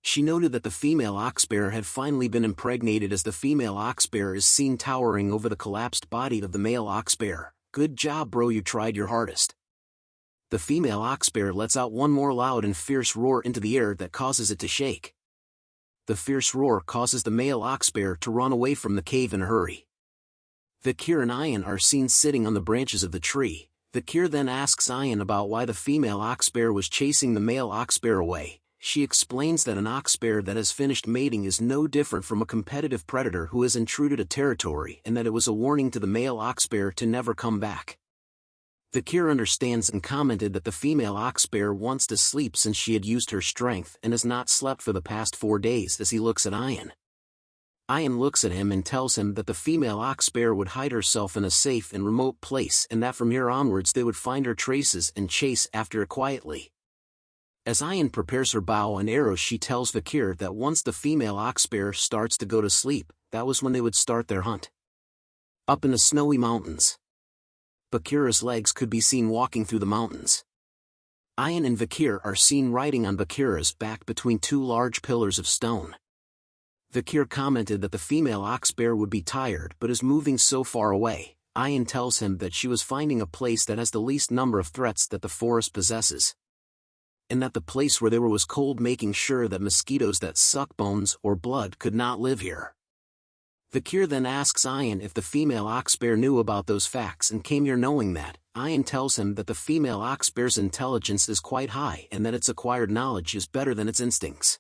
[SPEAKER 2] She noted that the female oxbear had finally been impregnated as the female oxbear is seen towering over the collapsed body of the male oxbear. Good job bro, you tried your hardest. The female oxbear lets out one more loud and fierce roar into the air that causes it to shake. The fierce roar causes the male oxbear to run away from the cave in a hurry. Vikir and Ayan are seen sitting on the branches of the tree. Vikir then asks Ayan about why the female oxbear was chasing the male oxbear away. She explains that an oxbear that has finished mating is no different from a competitive predator who has intruded a territory and that it was a warning to the male oxbear to never come back. Vikir understands and commented that the female oxbear wants to sleep since she had used her strength and has not slept for the past 4 days as he looks at Ayan. Ayan looks at him and tells him that the female oxbear would hide herself in a safe and remote place and that from here onwards they would find her traces and chase after her quietly. As Ayan prepares her bow and arrows, she tells Vikir that once the female oxbear starts to go to sleep, that was when they would start their hunt. Up in the snowy mountains, Vikir's legs could be seen walking through the mountains. Ayan and Vikir are seen riding on Vikir's back between 2 large pillars of stone. Vikir commented that the female oxbear would be tired but is moving so far away. Ayan tells him that she was finding a place that has the least number of threats that the forest possesses, and that the place where they were was cold, making sure that mosquitoes that suck bones or blood could not live here. Vikir then asks Ayan if the female oxbear knew about those facts and came here knowing that. Ayan tells him that the female oxbear's intelligence is quite high and that its acquired knowledge is better than its instincts.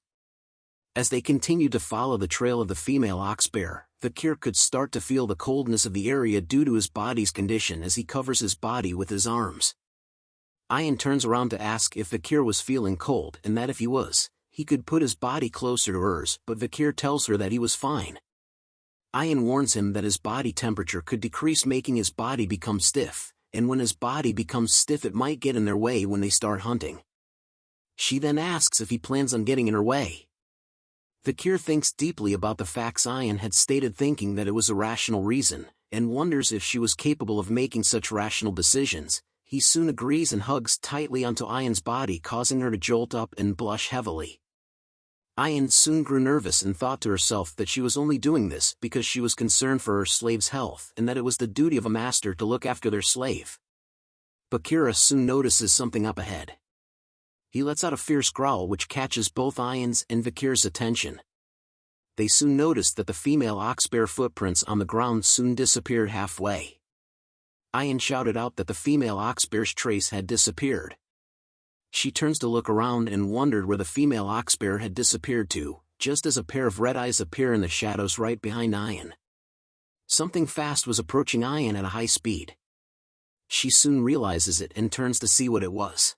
[SPEAKER 2] As they continued to follow the trail of the female oxbear, Vikir could start to feel the coldness of the area due to his body's condition as he covers his body with his arms. Ayan turns around to ask if Vikir was feeling cold and that if he was, he could put his body closer to hers, but Vikir tells her that he was fine. Ayan warns him that his body temperature could decrease, making his body become stiff, and when his body becomes stiff it might get in their way when they start hunting. She then asks if he plans on getting in her way. Vikir thinks deeply about the facts Ayan had stated, thinking that it was a rational reason, and wonders if she was capable of making such rational decisions. He soon agrees and hugs tightly onto Ayan's body, causing her to jolt up and blush heavily. Ayan soon grew nervous and thought to herself that she was only doing this because she was concerned for her slave's health and that it was the duty of a master to look after their slave. Bakira soon notices something up ahead. He lets out a fierce growl which catches both Ayan's and Vikir's attention. They soon noticed that the female oxbear footprints on the ground soon disappeared halfway. Ayan shouted out that the female oxbear's trace had disappeared. She turns to look around and wondered where the female oxbear had disappeared to, just as a pair of red eyes appear in the shadows right behind Ayan. Something fast was approaching Ayan at a high speed. She soon realizes it and turns to see what it was.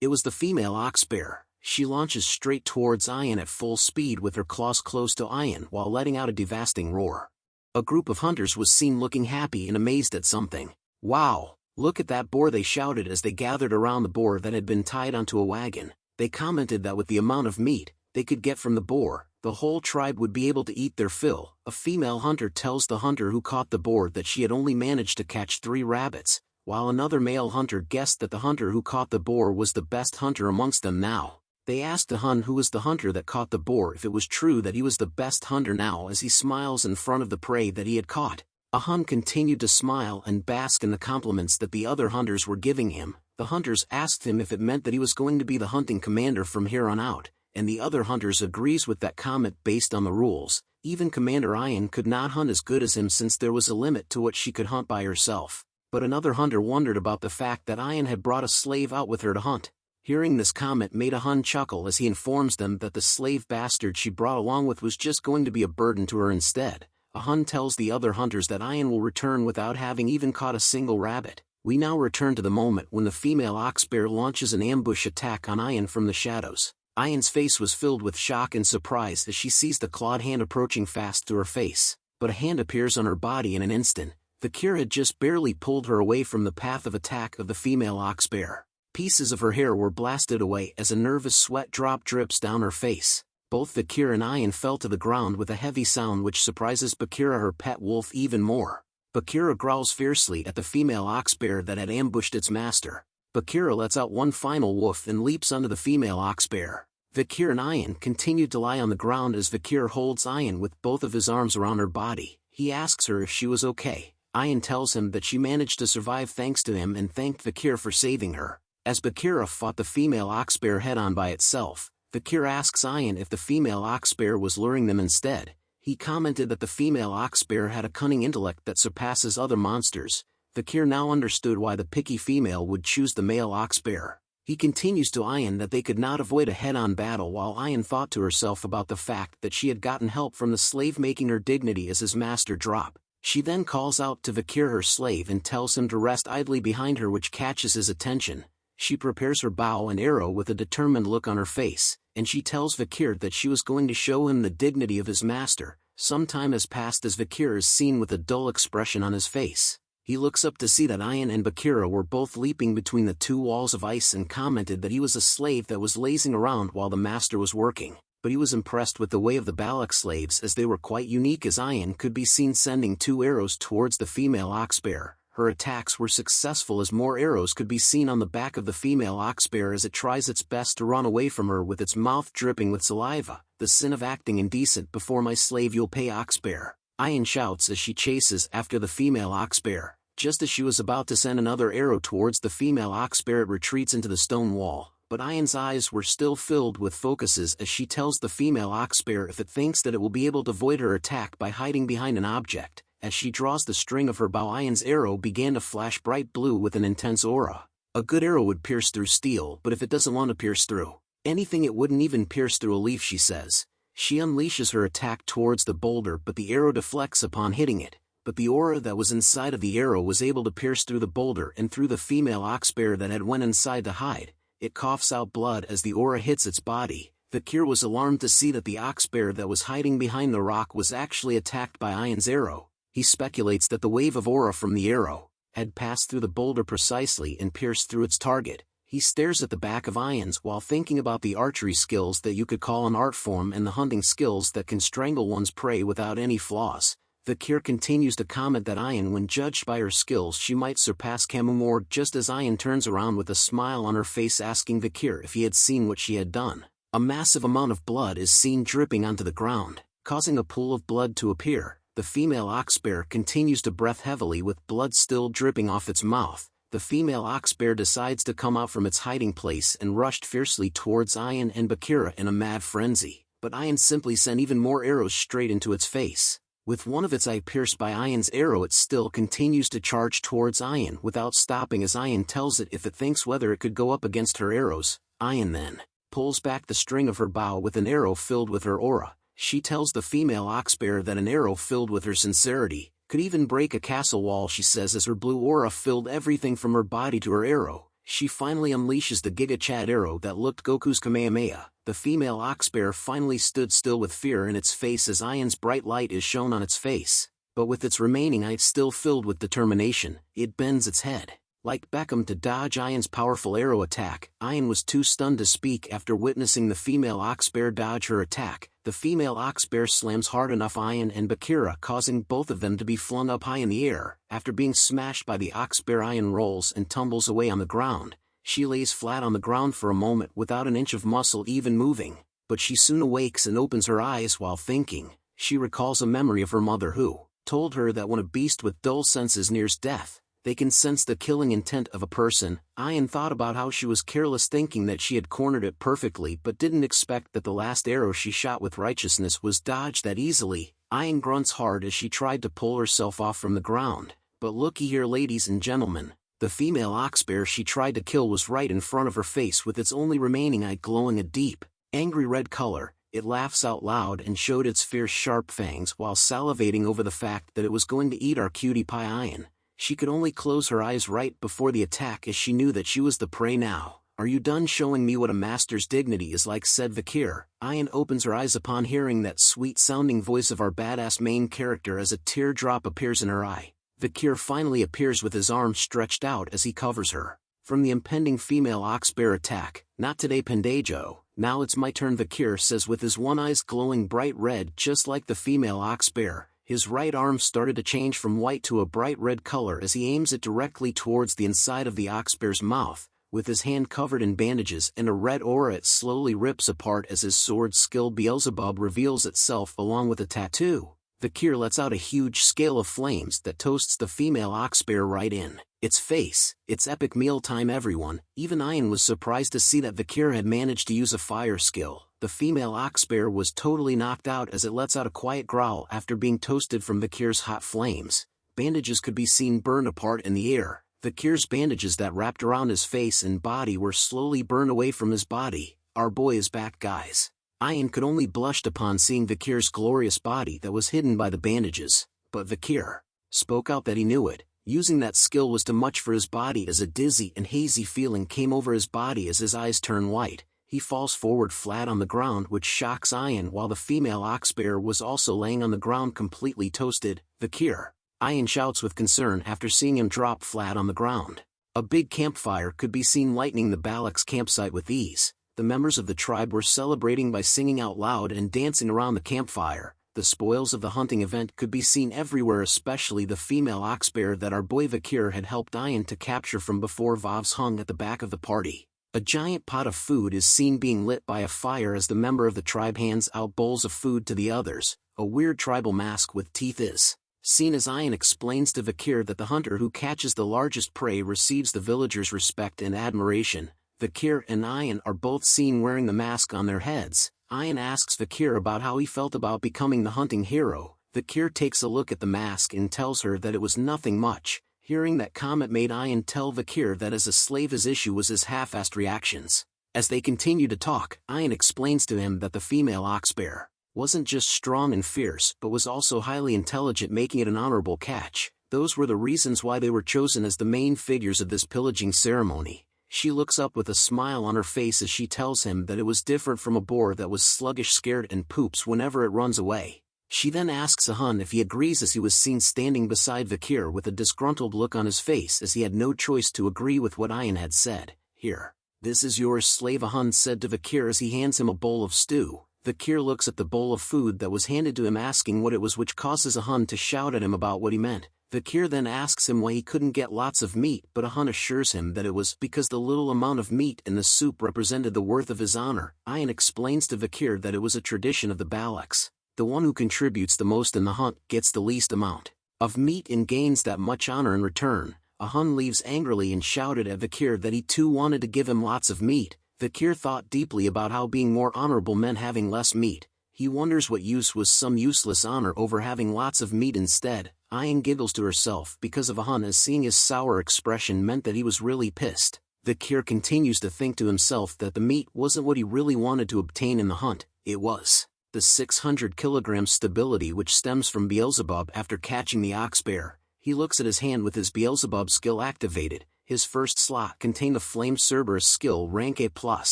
[SPEAKER 2] It was the female oxbear. She launches straight towards Ayan at full speed with her claws close to Ayan while letting out a devastating roar. A group of hunters was seen looking happy and amazed at something. "Wow, look at that boar," they shouted as they gathered around the boar that had been tied onto a wagon. They commented that with the amount of meat they could get from the boar, the whole tribe would be able to eat their fill. A female hunter tells the hunter who caught the boar that she had only managed to catch 3 rabbits, while another male hunter guessed that the hunter who caught the boar was the best hunter amongst them now. They asked the Hun who was the hunter that caught the boar if it was true that he was the best hunter now as he smiles in front of the prey that he had caught. A Hun continued to smile and bask in the compliments that the other hunters were giving him. The hunters asked him if it meant that he was going to be the hunting commander from here on out, and the other hunters agrees with that comment based on the rules. Even Commander Ayan could not hunt as good as him since there was a limit to what she could hunt by herself. But another hunter wondered about the fact that Ayan had brought a slave out with her to hunt. Hearing this comment made a Hun chuckle as he informs them that the slave bastard she brought along with was just going to be a burden to her instead. A Hun tells the other hunters that Ayan will return without having even caught a single rabbit. We now return to the moment when the female oxbear launches an ambush attack on Ayan from the shadows. Ayan's face was filled with shock and surprise as she sees the clawed hand approaching fast through her face. But a hand appears on her body in an instant. Vikir had just barely pulled her away from the path of attack of the female oxbear. Pieces of her hair were blasted away as a nervous sweat drop drips down her face. Both Vikir and Ayan fell to the ground with a heavy sound which surprises Bakira, her pet wolf, even more. Bakira growls fiercely at the female oxbear that had ambushed its master. Bakira lets out one final woof and leaps onto the female oxbear. Vikir and Ayan continued to lie on the ground as Vikir holds Ayan with both of his arms around her body. He asks her if she was okay. Ayan tells him that she managed to survive thanks to him and thanked Vikir for saving her. As Bakira fought the female oxbear head-on by itself, Vikir asks Ayan if the female oxbear was luring them instead. He commented that the female oxbear had a cunning intellect that surpasses other monsters. Vikir now understood why the picky female would choose the male oxbear. He continues to Ayan that they could not avoid a head-on battle while Ayan thought to herself about the fact that she had gotten help from the slave making her dignity as his master drop. She then calls out to Vikir, her slave, and tells him to rest idly behind her, which catches his attention. She prepares her bow and arrow with a determined look on her face, and she tells Vikir that she was going to show him the dignity of his master. Some time has passed as Vikir is seen with a dull expression on his face. He looks up to see that Ayan and Bakira were both leaping between the 2 walls of ice and commented that he was a slave that was lazing around while the master was working. But he was impressed with the way of the Balak slaves as they were quite unique, as Ayan could be seen sending 2 arrows towards the female oxbear. Her attacks were successful as more arrows could be seen on the back of the female oxbear as it tries its best to run away from her with its mouth dripping with saliva. "The sin of acting indecent before my slave you'll pay, oxbear," Ayan shouts as she chases after the female oxbear. Just as she was about to send another arrow towards the female oxbear, it retreats into the stone wall. But Ayan's eyes were still filled with focuses as she tells the female oxbear if it thinks that it will be able to avoid her attack by hiding behind an object. As she draws the string of her bow, Ayan's arrow began to flash bright blue with an intense aura. A good arrow would pierce through steel, but if it doesn't want to pierce through anything, it wouldn't even pierce through a leaf, she says. She unleashes her attack towards the boulder, but the arrow deflects upon hitting it. But the aura that was inside of the arrow was able to pierce through the boulder and through the female oxbear that had went inside to hide. It coughs out blood as the aura hits its body. Vikir was alarmed to see that the oxbear that was hiding behind the rock was actually attacked by Ayan's arrow. He speculates that the wave of aura from the arrow had passed through the boulder precisely and pierced through its target. He stares at the back of Ayan's while thinking about the archery skills that you could call an art form and the hunting skills that can strangle one's prey without any flaws. Vikir continues to comment that Ayan, when judged by her skills, she might surpass Camille Morg, just as Ayan turns around with a smile on her face asking Vikir if he had seen what she had done. A massive amount of blood is seen dripping onto the ground, causing a pool of blood to appear. The female oxbear continues to breath heavily with blood still dripping off its mouth. The female oxbear decides to come out from its hiding place and rushed fiercely towards Ayan and Bakira in a mad frenzy, but Ayan simply sent even more arrows straight into its face. With one of its eye pierced by Ayan's arrow, it still continues to charge towards Ayan without stopping as Ayan tells it if it thinks whether it could go up against her arrows. Ayan then pulls back the string of her bow with an arrow filled with her aura. She tells the female oxbear that an arrow filled with her sincerity could even break a castle wall, she says, as her blue aura filled everything from her body to her arrow. She finally unleashes the Giga Chad arrow that looked Goku's Kamehameha. The female oxbear finally stood still with fear in its face as Ayan's bright light is shown on its face, but with its remaining eye still filled with determination, it bends its head, like Beckham, to dodge Ayan's powerful arrow attack. Ayan was too stunned to speak after witnessing the female oxbear dodge her attack. The female oxbear slams hard enough Ayan and Bakira, causing both of them to be flung up high in the air. After being smashed by the oxbear, Ayan rolls and tumbles away on the ground. She lays flat on the ground for a moment without an inch of muscle even moving, but she soon awakes and opens her eyes while thinking. She recalls a memory of her mother who told her that when a beast with dull senses nears death, they can sense the killing intent of a person. Ayan thought about how she was careless, thinking that she had cornered it perfectly, but didn't expect that the last arrow she shot with righteousness was dodged that easily. Ayan grunts hard as she tried to pull herself off from the ground. But looky here, ladies and gentlemen, the female oxbear she tried to kill was right in front of her face, with its only remaining eye glowing a deep, angry red color. It laughs out loud and showed its fierce sharp fangs while salivating over the fact that it was going to eat our cutie pie Ayan. She could only close her eyes right before the attack as she knew that she was the prey now. "Are you done showing me what a master's dignity is like?" said Vikir. Ayan opens her eyes upon hearing that sweet-sounding voice of our badass main character as a teardrop appears in her eye. Vikir finally appears with his arms stretched out as he covers her from the impending female oxbear attack. "Not today, Pendejo. Now it's my turn," Vikir says with his one eye glowing bright red just like the female oxbear. His right arm started to change from white to a bright red color as he aims it directly towards the inside of the oxbear's mouth. With his hand covered in bandages and a red aura, it slowly rips apart as his sword skill Beelzebub reveals itself along with a tattoo. Vikir lets out a huge scale of flames that toasts the female oxbear right in its face. It's epic mealtime, everyone. Even Ayan was surprised to see that Vikir had managed to use a fire skill. The female oxbear was totally knocked out as it lets out a quiet growl after being toasted from Vikir's hot flames. Bandages could be seen burned apart in the air. Vikir's bandages that wrapped around his face and body were slowly burned away from his body. "Our boy is back, guys." Ayan could only blushed upon seeing Vikir's glorious body that was hidden by the bandages, but Vikir spoke out that he knew it. Using that skill was too much for his body as a dizzy and hazy feeling came over his body as his eyes turn white. He falls forward flat on the ground, which shocks Ayan, while the female oxbear was also laying on the ground completely toasted. "Vikir!" Ayan shouts with concern after seeing him drop flat on the ground. A big campfire could be seen lighting the Balak's campsite with ease. The members of the tribe were celebrating by singing out loud and dancing around the campfire. The spoils of the hunting event could be seen everywhere, especially the female oxbear that our boy Vikir had helped Ayan to capture from before. Vavs hung at the back of the party. A giant pot of food is seen being lit by a fire as the member of the tribe hands out bowls of food to the others. A weird tribal mask with teeth is seen as Ayan explains to Vikir that the hunter who catches the largest prey receives the villagers' respect and admiration. Vikir and Ayan are both seen wearing the mask on their heads. Ayan asks Vikir about how he felt about becoming the hunting hero. Vikir takes a look at the mask and tells her that it was nothing much. Hearing that comment made Ayan tell Vikir that as a slave his issue was his half-assed reactions. As they continue to talk, Ayan explains to him that the female oxbear wasn't just strong and fierce but was also highly intelligent, making it an honorable catch. Those were the reasons why they were chosen as the main figures of this pillaging ceremony. She looks up with a smile on her face as she tells him that it was different from a boar that was sluggish, scared, and poops whenever it runs away. She then asks Ahun if he agrees as he was seen standing beside Vikir with a disgruntled look on his face as he had no choice to agree with what Ayan had said. "Here, this is yours, slave," Ahun said to Vikir as he hands him a bowl of stew. Vikir looks at the bowl of food that was handed to him, asking what it was, which causes Ahun to shout at him about what he meant. Vikir then asks him why he couldn't get lots of meat, but Ahun assures him that it was because the little amount of meat in the soup represented the worth of his honor. Ayan explains to Vikir that it was a tradition of the Balaks. The one who contributes the most in the hunt gets the least amount of meat and gains that much honor in return. Ahun leaves angrily and shouted at Vikir that he too wanted to give him lots of meat. Vikir thought deeply about how being more honorable meant having less meat. He wonders what use was some useless honor over having lots of meat instead. Ayan giggles to herself because of a hun as seeing his sour expression meant that he was really pissed. Vikir continues to think to himself that the meat wasn't what he really wanted to obtain in the hunt, it was the 600 kilogram stability which stems from Beelzebub after catching the ox bear. He looks at his hand with his Beelzebub skill activated. His first slot contained the Flame Cerberus skill rank A+,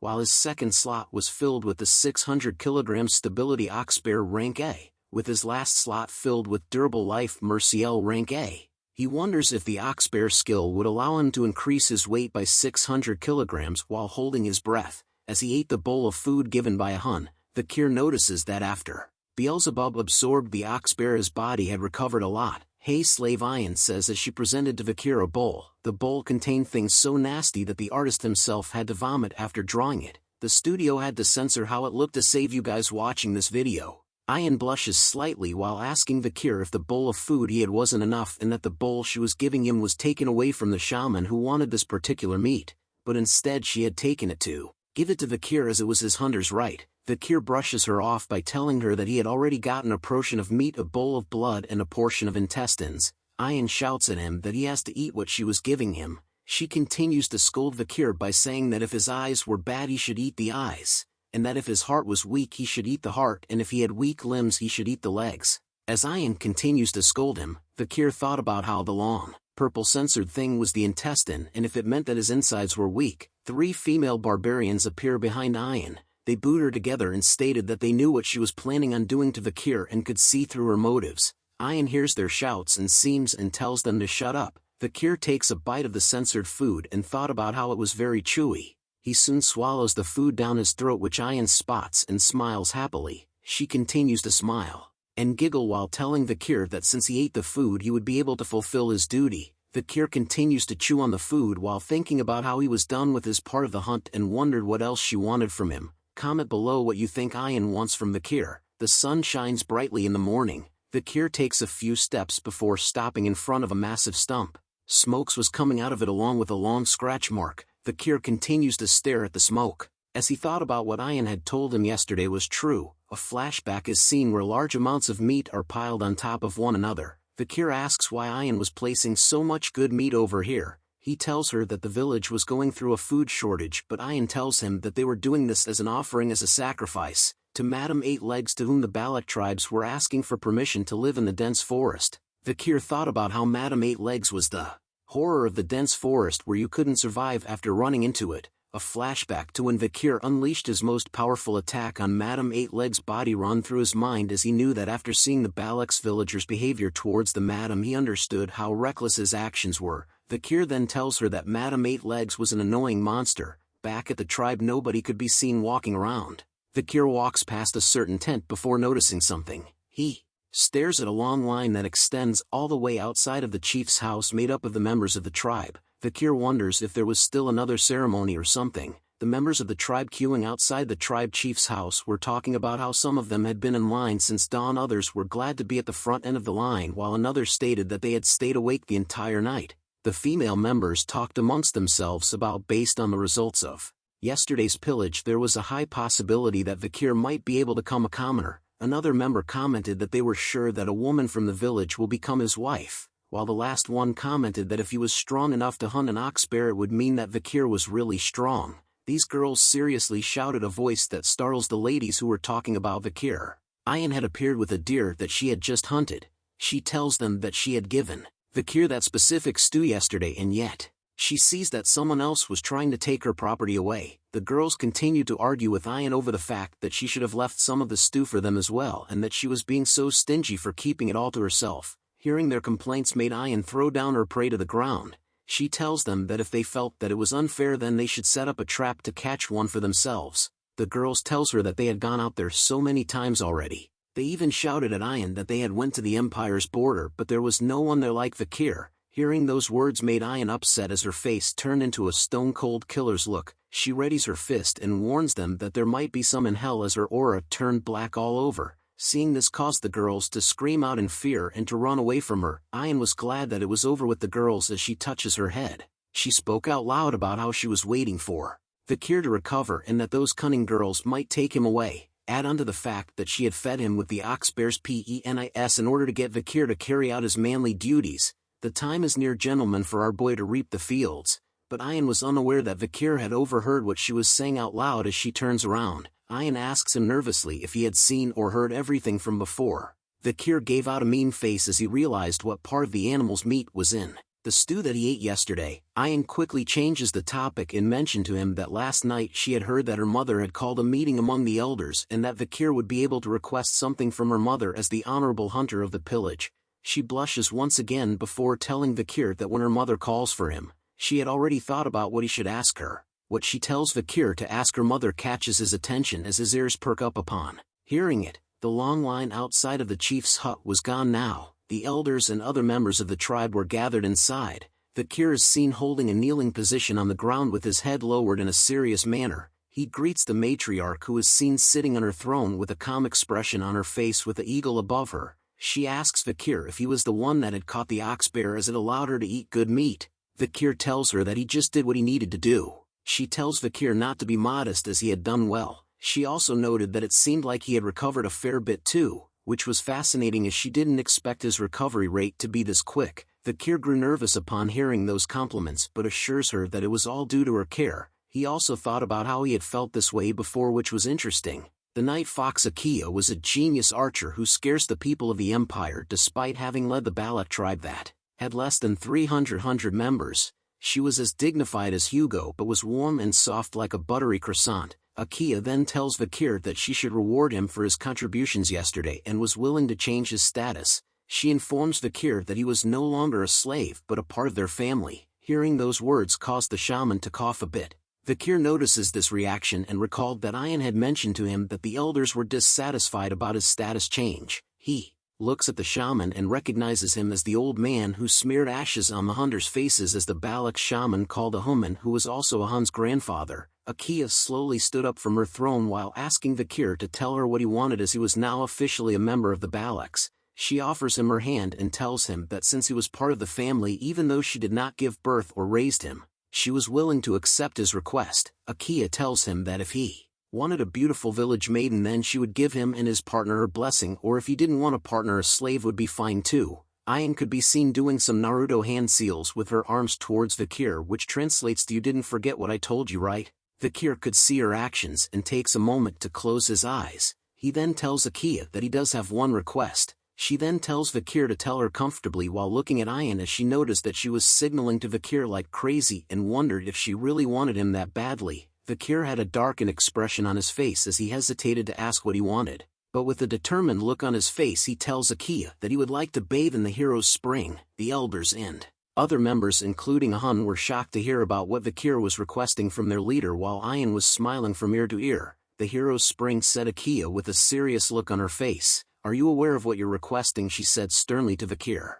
[SPEAKER 2] while his second slot was filled with the 600 kilogram stability ox bear rank A, with his last slot filled with durable life Merciel rank A. He wonders if the ox bear skill would allow him to increase his weight by 600 kilograms while holding his breath. As he ate the bowl of food given by a hun, Vikir notices that after Beelzebub absorbed the ox bear his body had recovered a lot. Hey slave, Ayan says as she presented to Vikir a bowl. The bowl contained things so nasty that the artist himself had to vomit after drawing it. The studio had to censor how it looked to save you guys watching this video. Ayan blushes slightly while asking Vikir if the bowl of food he had wasn't enough and that the bowl she was giving him was taken away from the shaman who wanted this particular meat, but instead she had taken it to give it to Vikir as it was his hunter's right. Vikir brushes her off by telling her that he had already gotten a portion of meat, a bowl of blood and a portion of intestines. Ayan shouts at him that he has to eat what she was giving him. She continues to scold Vikir by saying that if his eyes were bad he should eat the eyes, and that if his heart was weak he should eat the heart, and if he had weak limbs he should eat the legs. As Ayan continues to scold him, Vikir thought about how the long, purple censored thing was the intestine, and if it meant that his insides were weak. 3 female barbarians appear behind Ayan. They boot her together and stated that they knew what she was planning on doing to Vikir and could see through her motives. Ayan hears their shouts and seems and tells them to shut up. Vikir takes a bite of the censored food and thought about how it was very chewy. He soon swallows the food down his throat, which Ayan spots and smiles happily. She continues to smile and giggle while telling Vikir that since he ate the food he would be able to fulfill his duty. Vikir continues to chew on the food while thinking about how he was done with his part of the hunt and wondered what else she wanted from him. Comment below what you think Ayan wants from Vikir. The sun shines brightly in the morning. Vikir takes a few steps before stopping in front of a massive stump. Smoke was coming out of it along with a long scratch mark. Vikir continues to stare at the smoke. As he thought about what Ayan had told him yesterday was true, a flashback is seen where large amounts of meat are piled on top of one another. Vikir asks why Ayan was placing so much good meat over here. He tells her that the village was going through a food shortage, but Ayan tells him that they were doing this as an offering, as a sacrifice, to Madame Eight Legs, to whom the Balak tribes were asking for permission to live in the dense forest. Vikir thought about how Madame Eight Legs was the horror of the dense forest where you couldn't survive after running into it. A flashback to when Vikir unleashed his most powerful attack on Madame Eight Legs' body run through his mind as he knew that after seeing the Balak's villagers' behavior towards the Madame he understood how reckless his actions were. Vikir then tells her that Madame Eight Legs was an annoying monster. Back at the tribe nobody could be seen walking around. Vikir walks past a certain tent before noticing something. He stares at a long line that extends all the way outside of the chief's house made up of the members of the tribe. Vikir wonders if there was still another ceremony or something. The members of the tribe queuing outside the tribe chief's house were talking about how some of them had been in line since dawn, others were glad to be at the front end of the line, while another stated that they had stayed awake the entire night. The female members talked amongst themselves about based on the results of yesterday's pillage there was a high possibility that Vikir might be able to become a commoner. Another member commented that they were sure that a woman from the village will become his wife, while the last one commented that if he was strong enough to hunt an ox bear it would mean that Vikir was really strong. These girls seriously shouted a voice that startles the ladies who were talking about Vikir. Ayan had appeared with a deer that she had just hunted. She tells them that she had given Vikir that specific stew yesterday, and yet she sees that someone else was trying to take her property away. The girls continued to argue with Ayan over the fact that she should have left some of the stew for them as well, and that she was being so stingy for keeping it all to herself. Hearing their complaints made Ayan throw down her prey to the ground. She tells them that if they felt that it was unfair then they should set up a trap to catch one for themselves. The girls tells her that they had gone out there so many times already. They even shouted at Ayan that they had went to the Empire's border but there was no one there like Vikir. Hearing those words made Ayan upset as her face turned into a stone-cold killer's look. She readies her fist and warns them that there might be some in hell as her aura turned black all over. Seeing this caused the girls to scream out in fear and to run away from her. Ayan was glad that it was over with the girls as she touches her head. She spoke out loud about how she was waiting for Vikir to recover and that those cunning girls might take him away. Add onto the fact that she had fed him with the ox bear's penis in order to get Vikir to carry out his manly duties. The time is near, gentlemen, for our boy to reap the fields. But Ian was unaware that Vikir had overheard what she was saying out loud as she turns around. Ian asks him nervously if he had seen or heard everything from before. Vikir gave out a mean face as he realized what part of the animal's meat was in the stew that he ate yesterday. Ian quickly changes the topic and mentioned to him that last night she had heard that her mother had called a meeting among the elders and that Vikir would be able to request something from her mother as the honorable hunter of the pillage. She blushes once again before telling Vikir that when her mother calls for him, she had already thought about what he should ask her. What she tells Vikir to ask her mother catches his attention as his ears perk up upon hearing it. The long line outside of the chief's hut was gone now. The elders and other members of the tribe were gathered inside. Vikir is seen holding a kneeling position on the ground with his head lowered in a serious manner. He greets the matriarch, who is seen sitting on her throne with a calm expression on her face with the eagle above her. She asks Vikir if he was the one that had caught the ox bear as it allowed her to eat good meat. Vikir tells her that he just did what he needed to do. She tells Vikir not to be modest as he had done well. She also noted that it seemed like he had recovered a fair bit too, which was fascinating as she didn't expect his recovery rate to be this quick. Vikir grew nervous upon hearing those compliments but assures her that it was all due to her care. He also thought about how he had felt this way before, which was interesting. The night fox Akia was a genius archer who scares the people of the empire despite having led the Balak tribe that had less than 300 members. She was as dignified as Hugo but was warm and soft like a buttery croissant. Akia then tells Vikir that she should reward him for his contributions yesterday and was willing to change his status. She informs Vikir that he was no longer a slave but a part of their family. Hearing those words caused the shaman to cough a bit. Vikir notices this reaction and recalled that Ian had mentioned to him that the elders were dissatisfied about his status change. He looks at the shaman and recognizes him as the old man who smeared ashes on the hunters' faces as the Balak shaman called a human, who was also a Hun's grandfather. Akia slowly stood up from her throne while asking Vikir to tell her what he wanted, as he was now officially a member of the Balaks. She offers him her hand and tells him that since he was part of the family, even though she did not give birth or raised him, she was willing to accept his request. Akia tells him that if he wanted a beautiful village maiden, then she would give him and his partner her blessing, or if he didn't want a partner, a slave would be fine too. Ian could be seen doing some Naruto hand seals with her arms towards Vikir, which translates to "You didn't forget what I told you, right?" Vikir could see her actions and takes a moment to close his eyes. He then tells Akia that he does have one request. She then tells Vikir to tell her comfortably while looking at Ian, as she noticed that she was signaling to Vikir like crazy and wondered if she really wanted him that badly. Vikir had a darkened expression on his face as he hesitated to ask what he wanted, but with a determined look on his face he tells Akia that he would like to bathe in the hero's spring. The elders and other members, including a Hun, were shocked to hear about what Vikir was requesting from their leader, while Ian was smiling from ear to ear. "The hero's spring," said Akia with a serious look on her face. "Are you aware of what you're requesting?" she said sternly to Vikir.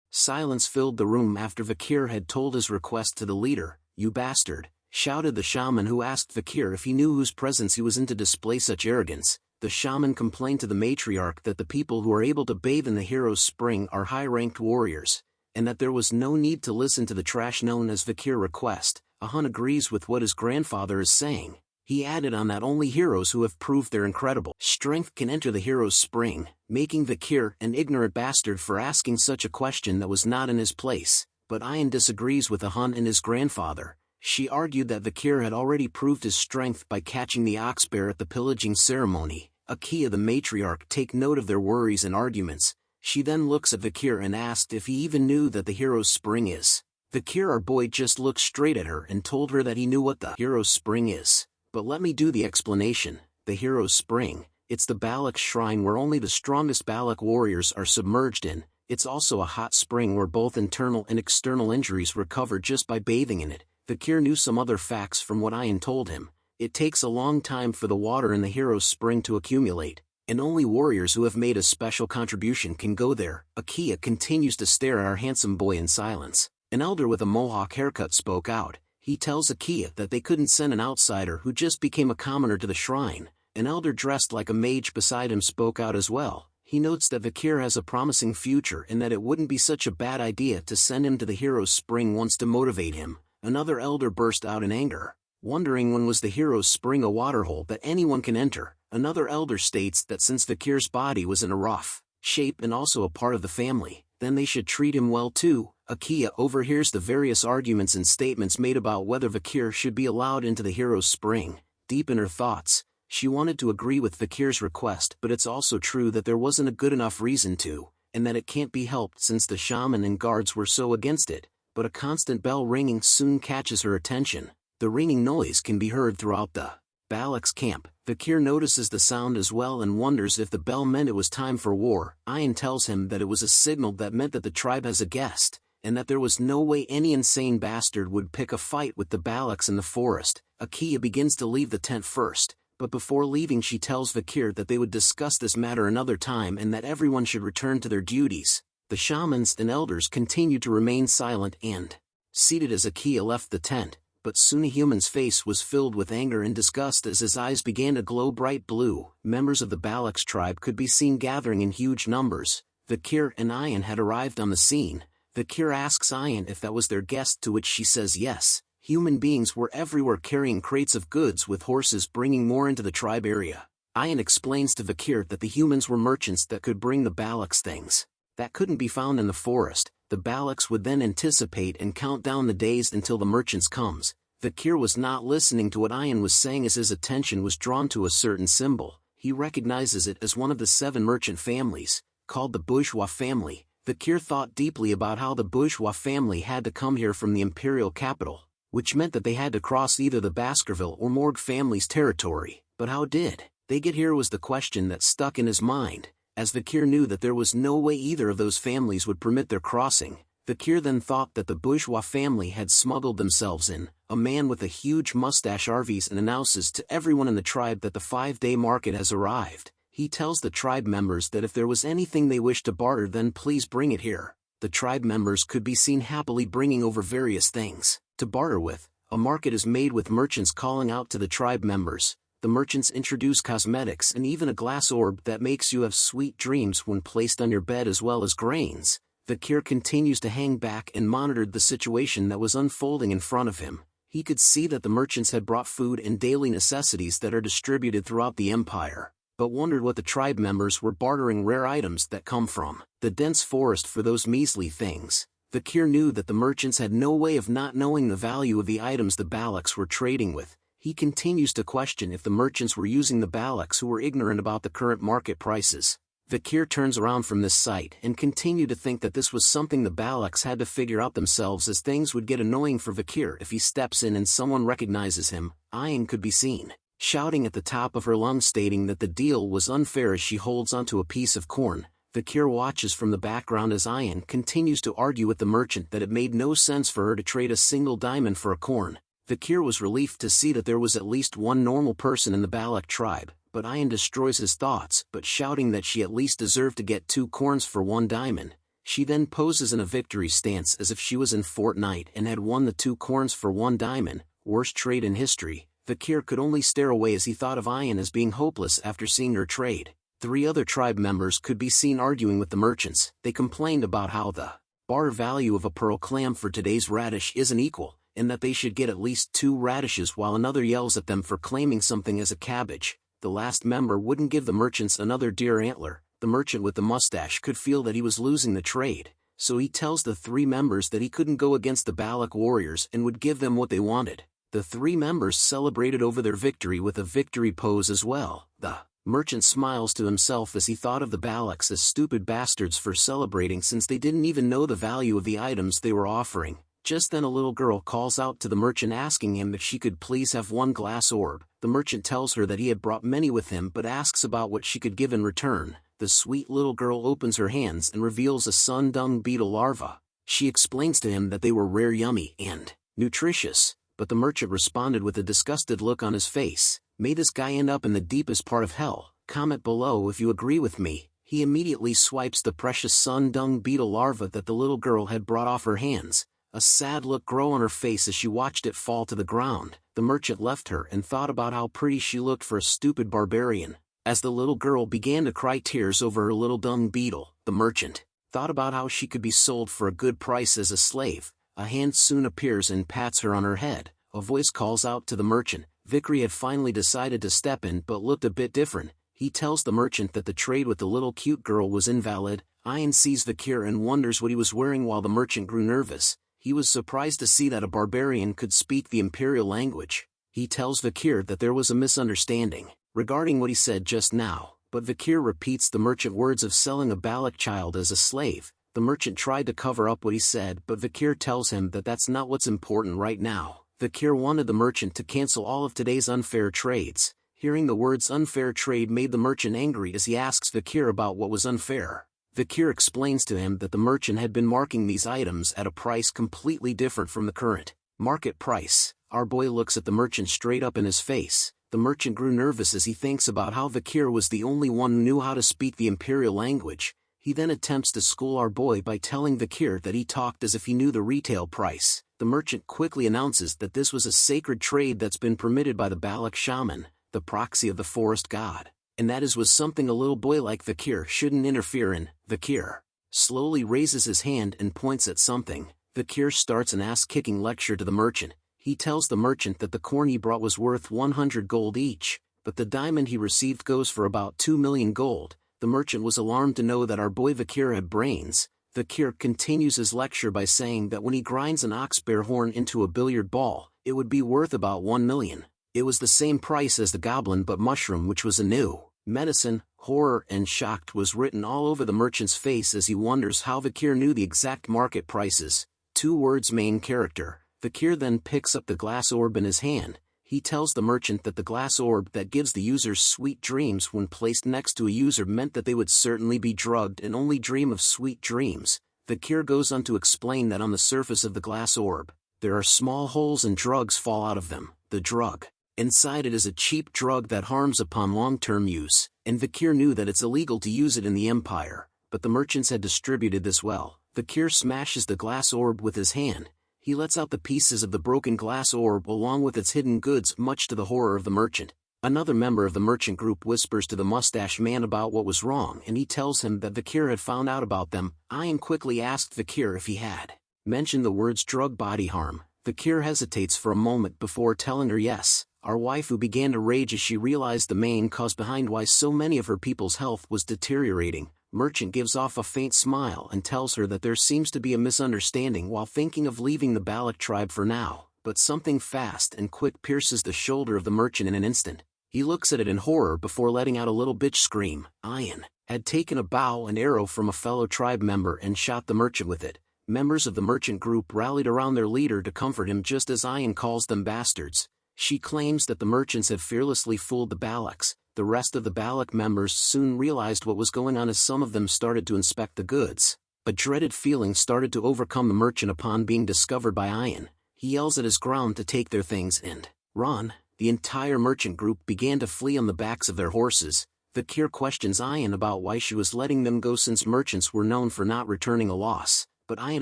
[SPEAKER 2] Silence filled the room after Vikir had told his request to the leader. "You bastard!" shouted the shaman, who asked Vikir if he knew whose presence he was in to display such arrogance. The shaman complained to the matriarch that the people who are able to bathe in the hero's spring are high-ranked warriors, and that there was no need to listen to the trash known as Vikir request. A Hun agrees with what his grandfather is saying. He added on that only heroes who have proved their incredible strength can enter the hero's spring, making Vikir an ignorant bastard for asking such a question that was not in his place. But Ian disagrees with the Hun and his grandfather. She argued that Vikir had already proved his strength by catching the ox bear at the pillaging ceremony. Akia the matriarch take note of their worries and arguments. She then looks at Vikir and asked if he even knew that the hero's spring is. Vikir, our boy, just looked straight at her and told her that he knew what the hero's spring is. "But let me do the explanation. The hero's spring, it's the Balak shrine where only the strongest Balak warriors are submerged in. It's also a hot spring where both internal and external injuries recover just by bathing in it." Vikir knew some other facts from what Ian told him. It takes a long time for the water in the hero's spring to accumulate, and only warriors who have made a special contribution can go there. Akia continues to stare at our handsome boy in silence. An elder with a mohawk haircut spoke out. He tells Akia that they couldn't send an outsider who just became a commoner to the shrine. An elder dressed like a mage beside him spoke out as well. He notes that Vikir has a promising future and that it wouldn't be such a bad idea to send him to the hero's spring once to motivate him. Another elder burst out in anger. "Wondering when was the hero's spring a waterhole that anyone can enter?" Another elder states that since Vikir's body was in a rough shape and also a part of the family, then they should treat him well too. Akia overhears the various arguments and statements made about whether Vikir should be allowed into the hero's spring. Deep in her thoughts, she wanted to agree with Vikir's request, but it's also true that there wasn't a good enough reason to, and that it can't be helped since the shaman and guards were so against it. But a constant bell ringing soon catches her attention. The ringing noise can be heard throughout the Balak's camp. Vikir notices the sound as well and wonders if the bell meant it was time for war. Ayan tells him that it was a signal that meant that the tribe has a guest, and that there was no way any insane bastard would pick a fight with the Balaks in the forest. Akia begins to leave the tent first, but before leaving she tells Vikir that they would discuss this matter another time and that everyone should return to their duties. The shamans and elders continued to remain silent and seated as Akia left the tent, but soon a human's face was filled with anger and disgust as his eyes began to glow bright blue. Members of the Balak's tribe could be seen gathering in huge numbers. Vikir and Ayan had arrived on the scene. Vikir asks Ayan if that was their guest, to which she says yes. Human beings were everywhere carrying crates of goods with horses bringing more into the tribe area. Ayan explains to Vikir that the humans were merchants that could bring the Balaks things that couldn't be found in the forest. The Balaks would then anticipate and count down the days until the merchants comes. Vikir was not listening to what Ayan was saying as his attention was drawn to a certain symbol. He recognizes it as one of the 7 merchant families, called the bourgeois family. Vikir thought deeply about how the bourgeois family had to come here from the imperial capital, which meant that they had to cross either the Baskerville or Morg family's territory. But how did they get here was the question that stuck in his mind, as Vikir knew that there was no way either of those families would permit their crossing. Vikir then thought that the bourgeois family had smuggled themselves in. A man with a huge mustache arrives and announces to everyone in the tribe that the 5-day market has arrived. He tells the tribe members that if there was anything they wished to barter, then please bring it here. The tribe members could be seen happily bringing over various things to barter with. A market is made with merchants calling out to the tribe members. The merchants introduce cosmetics and even a glass orb that makes you have sweet dreams when placed on your bed, as well as grains. Vikir continues to hang back and monitored the situation that was unfolding in front of him. He could see that the merchants had brought food and daily necessities that are distributed throughout the empire, but wondered what the tribe members were bartering rare items that come from the dense forest for those measly things. Vikir knew that the merchants had no way of not knowing the value of the items the Balaks were trading with. He continues to question if the merchants were using the Balaks who were ignorant about the current market prices. Vikir turns around from this sight and continued to think that this was something the Balaks had to figure out themselves, as things would get annoying for Vikir if he steps in and someone recognizes him. Ayan could be seen shouting at the top of her lungs, stating that the deal was unfair as she holds onto a piece of corn. Vikir watches from the background as Ayan continues to argue with the merchant that it made no sense for her to trade a single diamond for a corn. Vikir was relieved to see that there was at least one normal person in the Balak tribe, but Ayan destroys his thoughts, but shouting that she at least deserved to get 2 corns for 1 diamond. She then poses in a victory stance as if she was in Fortnite and had won the 2 corns for 1 diamond, worst trade in history. Vikir could only stare away as he thought of Ayan as being hopeless after seeing her trade. 3 other tribe members could be seen arguing with the merchants. They complained about how the bar value of a pearl clam for today's radish isn't equal, and that they should get at least 2 radishes, while another yells at them for claiming something as a cabbage. The last member wouldn't give the merchants another deer antler. The merchant with the mustache could feel that he was losing the trade, so he tells the 3 members that he couldn't go against the Balak warriors and would give them what they wanted. The 3 members celebrated over their victory with a victory pose as well. The merchant smiles to himself as he thought of the Balaks as stupid bastards for celebrating, since they didn't even know the value of the items they were offering. Just then a little girl calls out to the merchant asking him if she could please have 1 glass orb. The merchant tells her that he had brought many with him, but asks about what she could give in return. The sweet little girl opens her hands and reveals a sun dung beetle larva. She explains to him that they were rare, yummy, and nutritious, but the merchant responded with a disgusted look on his face. May this guy end up in the deepest part of hell. Comment below if you agree with me. He immediately swipes the precious sun dung beetle larva that the little girl had brought off her hands. A sad look grew on her face as she watched it fall to the ground. The merchant left her and thought about how pretty she looked for a stupid barbarian. As the little girl began to cry tears over her little dung beetle, the merchant thought about how she could be sold for a good price as a slave. A hand soon appears and pats her on her head. A voice calls out to the merchant Vikir had finally decided to step in but looked a bit different. He tells the merchant that the trade with the little cute girl was invalid. Ian sees Vikir and wonders what he was wearing while the merchant grew nervous. He was surprised to see that a barbarian could speak the imperial language. He tells Vikir that there was a misunderstanding regarding what he said just now, but Vikir repeats the merchant words of selling a Balak child as a slave. The merchant tried to cover up what he said, but Vikir tells him that that's not what's important right now. Vikir wanted the merchant to cancel all of today's unfair trades. Hearing the words unfair trade made the merchant angry as he asks Vikir about what was unfair. Vikir explains to him that the merchant had been marking these items at a price completely different from the current market price. Our boy looks at the merchant straight up in his face. The merchant grew nervous as he thinks about how Vikir was the only one who knew how to speak the imperial language. He then attempts to school our boy by telling Vikir that he talked as if he knew the retail price. The merchant quickly announces that this was a sacred trade that's been permitted by the Balak shaman, the proxy of the forest god, and that was something a little boy like Vikir shouldn't interfere in. Vikir slowly raises his hand and points at something. Vikir starts an ass-kicking lecture to the merchant. He tells the merchant that the corn he brought was worth 100 gold each, but the diamond he received goes for about 2 million gold. The merchant was alarmed to know that our boy Vikir had brains. Vikir continues his lecture by saying that when he grinds an ox bear horn into a billiard ball, it would be worth about 1 million. It was the same price as the goblin but mushroom, which was a new medicine. Horror and shocked was written all over the merchant's face as he wonders how Vikir knew the exact market prices. 2 words: main character. Vikir then picks up the glass orb in his hand. He tells the merchant that the glass orb that gives the users sweet dreams when placed next to a user meant that they would certainly be drugged and only dream of sweet dreams. Vikir goes on to explain that on the surface of the glass orb, there are small holes and drugs fall out of them. The drug inside it is a cheap drug that harms upon long-term use, and Vikir knew that it's illegal to use it in the Empire, but the merchants had distributed this well. Vikir smashes the glass orb with his hand. He lets out the pieces of the broken glass orb along with its hidden goods, much to the horror of the merchant. Another member of the merchant group whispers to the mustache man about what was wrong, and he tells him that Vikir had found out about them. Ian quickly asked Vikir if he had mentioned the words drug body harm. Vikir hesitates for a moment before telling her yes. Our waifu began to rage as she realized the main cause behind why so many of her people's health was deteriorating. Merchant gives off a faint smile and tells her that there seems to be a misunderstanding while thinking of leaving the Balak tribe for now, but something fast and quick pierces the shoulder of the merchant in an instant. He looks at it in horror before letting out a little bitch scream. Ian had taken a bow and arrow from a fellow tribe member and shot the merchant with it. Members of the merchant group rallied around their leader to comfort him just as Ian calls them bastards. She claims that the merchants had fearlessly fooled the Balaks. The rest of the Balak members soon realized what was going on as some of them started to inspect the goods. A dreaded feeling started to overcome the merchant upon being discovered by Ian. He yells at his ground to take their things and run. The entire merchant group began to flee on the backs of their horses. Vikir questions Ian about why she was letting them go since merchants were known for not returning a loss, but Ian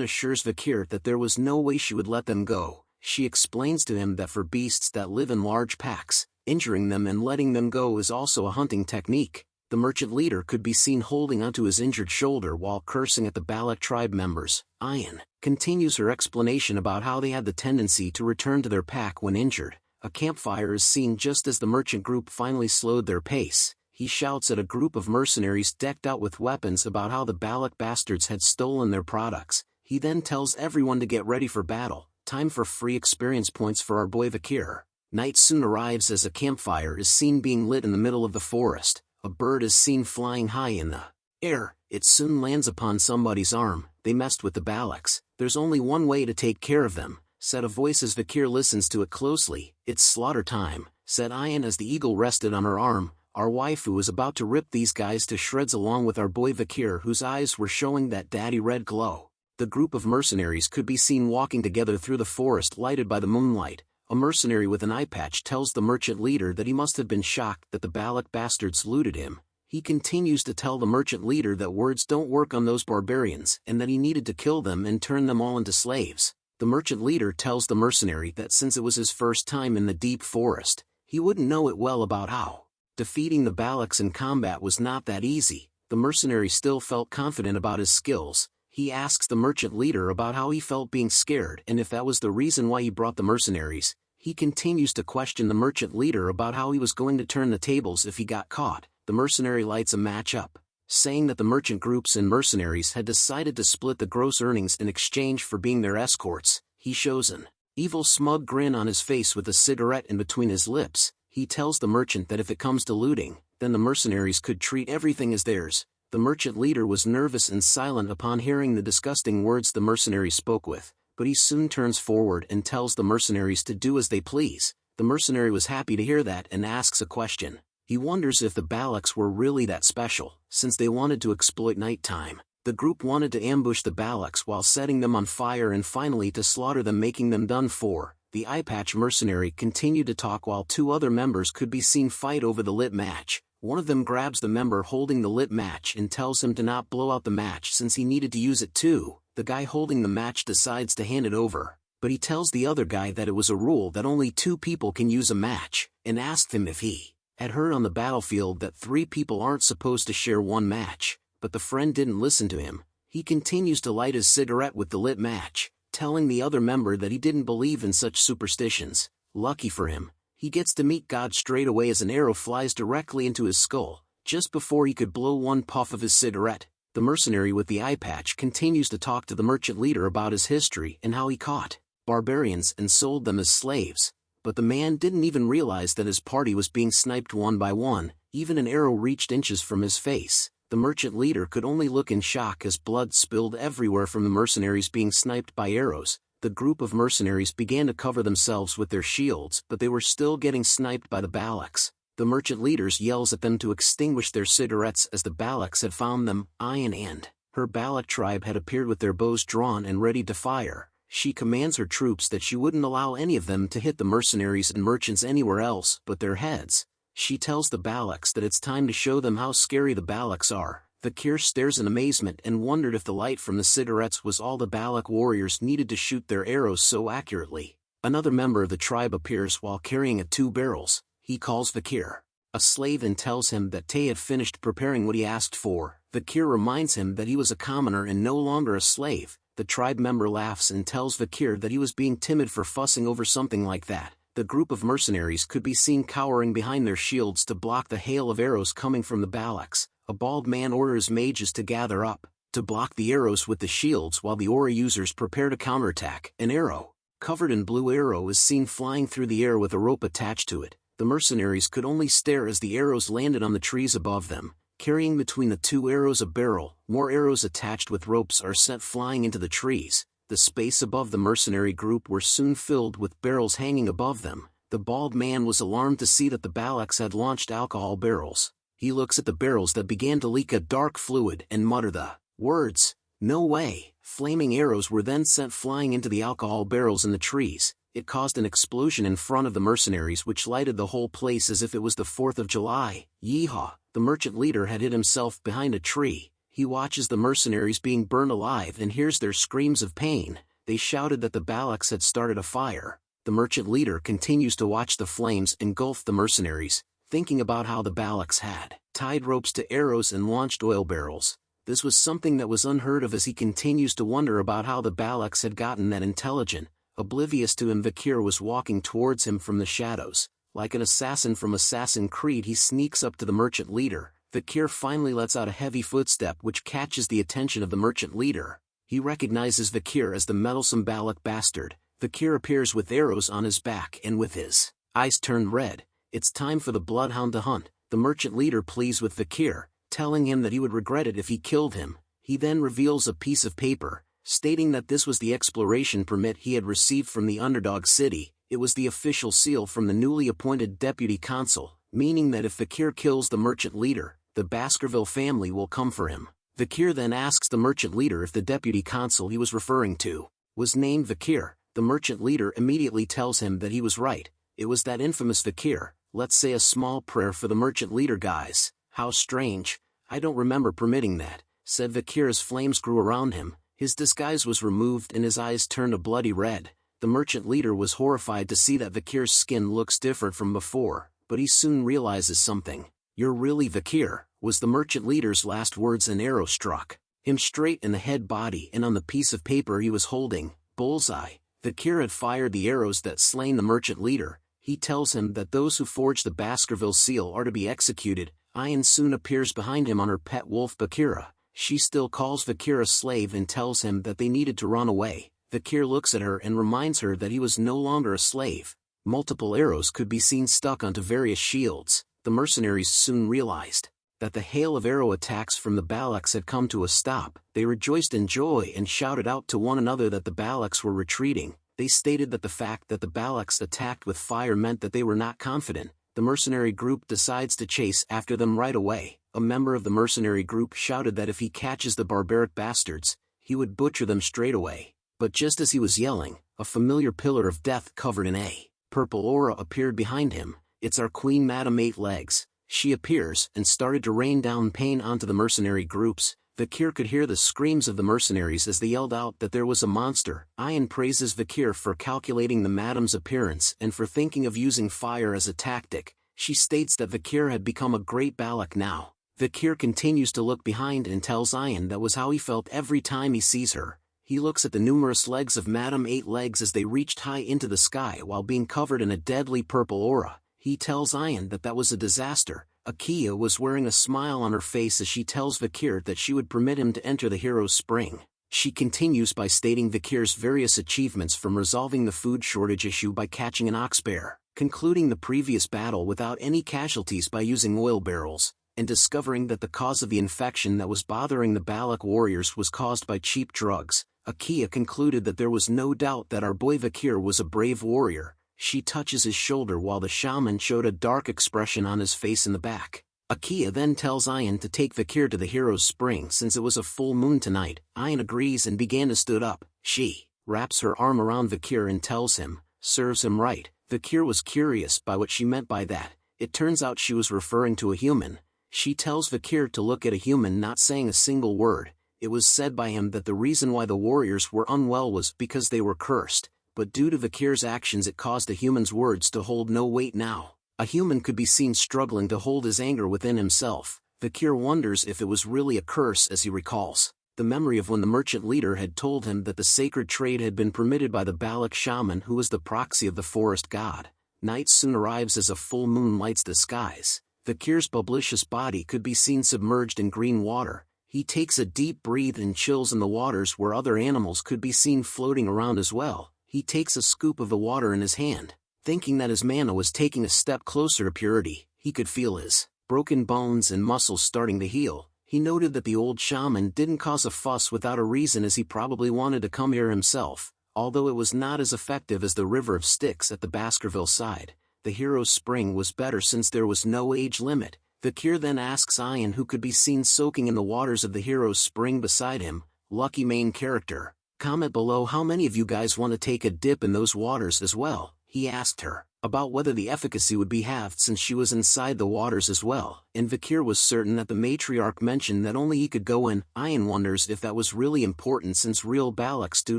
[SPEAKER 2] assures Vikir that there was no way she would let them go. She explains to him that for beasts that live in large packs, injuring them and letting them go is also a hunting technique. The merchant leader could be seen holding onto his injured shoulder while cursing at the Balak tribe members. Ian continues her explanation about how they had the tendency to return to their pack when injured. A campfire is seen just as the merchant group finally slowed their pace. He shouts at a group of mercenaries decked out with weapons about how the Balak bastards had stolen their products. He then tells everyone to get ready for battle. Time for free experience points for our boy Vikir. Night soon arrives as a campfire is seen being lit in the middle of the forest. A bird is seen flying high in the air. It soon lands upon somebody's arm. They messed with the Balaks. There's only one way to take care of them, said a voice as Vikir listens to it closely. It's slaughter time, said Ian as the eagle rested on her arm. Our waifu is about to rip these guys to shreds along with our boy Vikir, whose eyes were showing that daddy red glow. The group of mercenaries could be seen walking together through the forest lighted by the moonlight. A mercenary with an eye patch tells the merchant leader that he must have been shocked that the Balak bastards looted him. He continues to tell the merchant leader that words don't work on those barbarians and that he needed to kill them and turn them all into slaves. The merchant leader tells the mercenary that since it was his first time in the deep forest, he wouldn't know it well about how defeating the Balaks in combat was not that easy. The mercenary still felt confident about his skills. He asks the merchant leader about how he felt being scared and if that was the reason why he brought the mercenaries. He continues to question the merchant leader about how he was going to turn the tables if he got caught. The mercenary lights a match up, saying that the merchant groups and mercenaries had decided to split the gross earnings in exchange for being their escorts. He shows an evil smug grin on his face with a cigarette in between his lips. He tells the merchant that if it comes to looting, then the mercenaries could treat everything as theirs. The merchant leader was nervous and silent upon hearing the disgusting words the mercenaries spoke with, but he soon turns forward and tells the mercenaries to do as they please. The mercenary was happy to hear that and asks a question. He wonders if the Balaks were really that special, since they wanted to exploit nighttime. The group wanted to ambush the Balaks while setting them on fire and finally to slaughter them, making them done for. The eye-patch mercenary continued to talk while two other members could be seen fight over the lit match. One of them grabs the member holding the lit match and tells him to not blow out the match since he needed to use it too. The guy holding the match decides to hand it over, but he tells the other guy that it was a rule that only 2 people can use a match, and asked him if he had heard on the battlefield that 3 people aren't supposed to share one match, but the friend didn't listen to him. He continues to light his cigarette with the lit match, telling the other member that he didn't believe in such superstitions. Lucky for him, he gets to meet God straight away as an arrow flies directly into his skull, just before he could blow one puff of his cigarette. The mercenary with the eye patch continues to talk to the merchant leader about his history and how he caught barbarians and sold them as slaves, but the man didn't even realize that his party was being sniped one by one. Even an arrow reached inches from his face. The merchant leader could only look in shock as blood spilled everywhere from the mercenaries being sniped by arrows. The group of mercenaries began to cover themselves with their shields, but they were still getting sniped by the Balaks. The merchant leaders yells at them to extinguish their cigarettes as the Balaks had found them. Ayan and her Balak tribe had appeared with their bows drawn and ready to fire. She commands her troops that she wouldn't allow any of them to hit the mercenaries and merchants anywhere else but their heads. She tells the Balaks that it's time to show them how scary the Balaks are. Vikir stares in amazement and wondered if the light from the cigarettes was all the Balak warriors needed to shoot their arrows so accurately. Another member of the tribe appears while carrying 2 barrels. He calls Vikir a slave and tells him that Tay had finished preparing what he asked for. Vikir reminds him that he was a commoner and no longer a slave. The tribe member laughs and tells Vikir that he was being timid for fussing over something like that. The group of mercenaries could be seen cowering behind their shields to block the hail of arrows coming from the Balaks. A bald man orders mages to gather up, to block the arrows with the shields while the aura users prepare to counterattack. An arrow, covered in blue arrow, is seen flying through the air with a rope attached to it. The mercenaries could only stare as the arrows landed on the trees above them. Carrying between the 2 arrows a barrel, more arrows attached with ropes are sent flying into the trees. The space above the mercenary group were soon filled with barrels hanging above them. The bald man was alarmed to see that the Balaks had launched alcohol barrels. He looks at the barrels that began to leak a dark fluid and mutter the words, "No way." Flaming arrows were then sent flying into the alcohol barrels in the trees. It caused an explosion in front of the mercenaries which lighted the whole place as if it was the 4th of July. Yeehaw! The merchant leader had hid himself behind a tree. He watches the mercenaries being burned alive and hears their screams of pain. They shouted that the Balaks had started a fire. The merchant leader continues to watch the flames engulf the mercenaries, thinking about how the Balaks had tied ropes to arrows and launched oil barrels. This was something that was unheard of as he continues to wonder about how the Balaks had gotten that intelligent. Oblivious to him, Vikir was walking towards him from the shadows. Like an assassin from Assassin's Creed, he sneaks up to the merchant leader. Vikir finally lets out a heavy footstep which catches the attention of the merchant leader. He recognizes Vikir as the meddlesome Balak bastard. Vikir appears with arrows on his back and with his eyes turned red. It's time for the bloodhound to hunt. The merchant leader pleads with Vikir, telling him that he would regret it if he killed him. He then reveals a piece of paper, stating that this was the exploration permit he had received from the underdog city. It was the official seal from the newly appointed deputy consul, meaning that if Vikir kills the merchant leader, the Baskerville family will come for him. Vikir then asks the merchant leader if the deputy consul he was referring to was named Vikir. The merchant leader immediately tells him that he was right. It was that infamous Vikir. Let's say a small prayer for the merchant leader, guys. How strange. I don't remember permitting that, said Vikir as flames grew around him. His disguise was removed and his eyes turned a bloody red. The merchant leader was horrified to see that Vikir's skin looks different from before, but he soon realizes something. "You're really Vikir," was the merchant leader's last words. An arrow struck him straight in the head, body, and on the piece of paper he was holding. Bullseye. Vikir had fired the arrows that slain the merchant leader. He tells him that those who forged the Baskerville seal are to be executed. Ayan soon appears behind him on her pet wolf Bakira. She still calls Vikir a slave and tells him that they needed to run away. Vikir looks at her and reminds her that he was no longer a slave. Multiple arrows could be seen stuck onto various shields. The mercenaries soon realized that the hail of arrow attacks from the Balaks had come to a stop. They rejoiced in joy and shouted out to one another that the Balaks were retreating. They stated that the fact that the Balaks attacked with fire meant that they were not confident. The mercenary group decides to chase after them right away. A member of the mercenary group shouted that if he catches the barbaric bastards, he would butcher them straight away. But just as he was yelling, a familiar pillar of death covered in a purple aura appeared behind him. It's our queen Madame Eight Legs. She appears and started to rain down pain onto the mercenary groups. Vikir could hear the screams of the mercenaries as they yelled out that there was a monster. Ayan praises Vikir for calculating the madame's appearance and for thinking of using fire as a tactic. She states that Vikir had become a great Balak now. Vikir continues to look behind and tells Ayan that was how he felt every time he sees her. He looks at the numerous legs of Madame Eight Legs as they reached high into the sky while being covered in a deadly purple aura. He tells Ayan that that was a disaster. Akia was wearing a smile on her face as she tells Vikir that she would permit him to enter the hero's spring. She continues by stating Vikir's various achievements, from resolving the food shortage issue by catching an ox bear, concluding the previous battle without any casualties by using oil barrels, and discovering that the cause of the infection that was bothering the Balak warriors was caused by cheap drugs. Akia concluded that there was no doubt that our boy Vikir was a brave warrior. She touches his shoulder while the shaman showed a dark expression on his face in the back. Akia then tells Ayan to take Vikir to the hero's spring since it was a full moon tonight. Ayan agrees and began to stood up. She wraps her arm around Vikir and tells him, serves him right. Vikir was curious by what she meant by that. It turns out she was referring to a human. She tells Vikir to look at a human, not saying a single word. It was said by him that the reason why the warriors were unwell was because they were cursed. But due to Vikir's actions it caused a human's words to hold no weight now. A human could be seen struggling to hold his anger within himself. Vikir wonders if it was really a curse as he recalls the memory of when the merchant leader had told him that the sacred trade had been permitted by the Balak shaman, who was the proxy of the forest god. Night soon arrives as a full moon lights the skies. Vikir's bubblicious body could be seen submerged in green water. He takes a deep breath and chills in the waters where other animals could be seen floating around as well. He takes a scoop of the water in his hand. Thinking that his mana was taking a step closer to purity, he could feel his broken bones and muscles starting to heal. He noted that the old shaman didn't cause a fuss without a reason, as he probably wanted to come here himself. Although it was not as effective as the river of sticks at the Baskerville side, the hero's spring was better since there was no age limit. Vikir then asks Ayan, who could be seen soaking in the waters of the hero's spring beside him, lucky main character. Comment below how many of you guys want to take a dip in those waters as well. He asked her about whether the efficacy would be halved since she was inside the waters as well, and Vikir was certain that the matriarch mentioned that only he could go in. Ayan wonders if that was really important since real Balaks do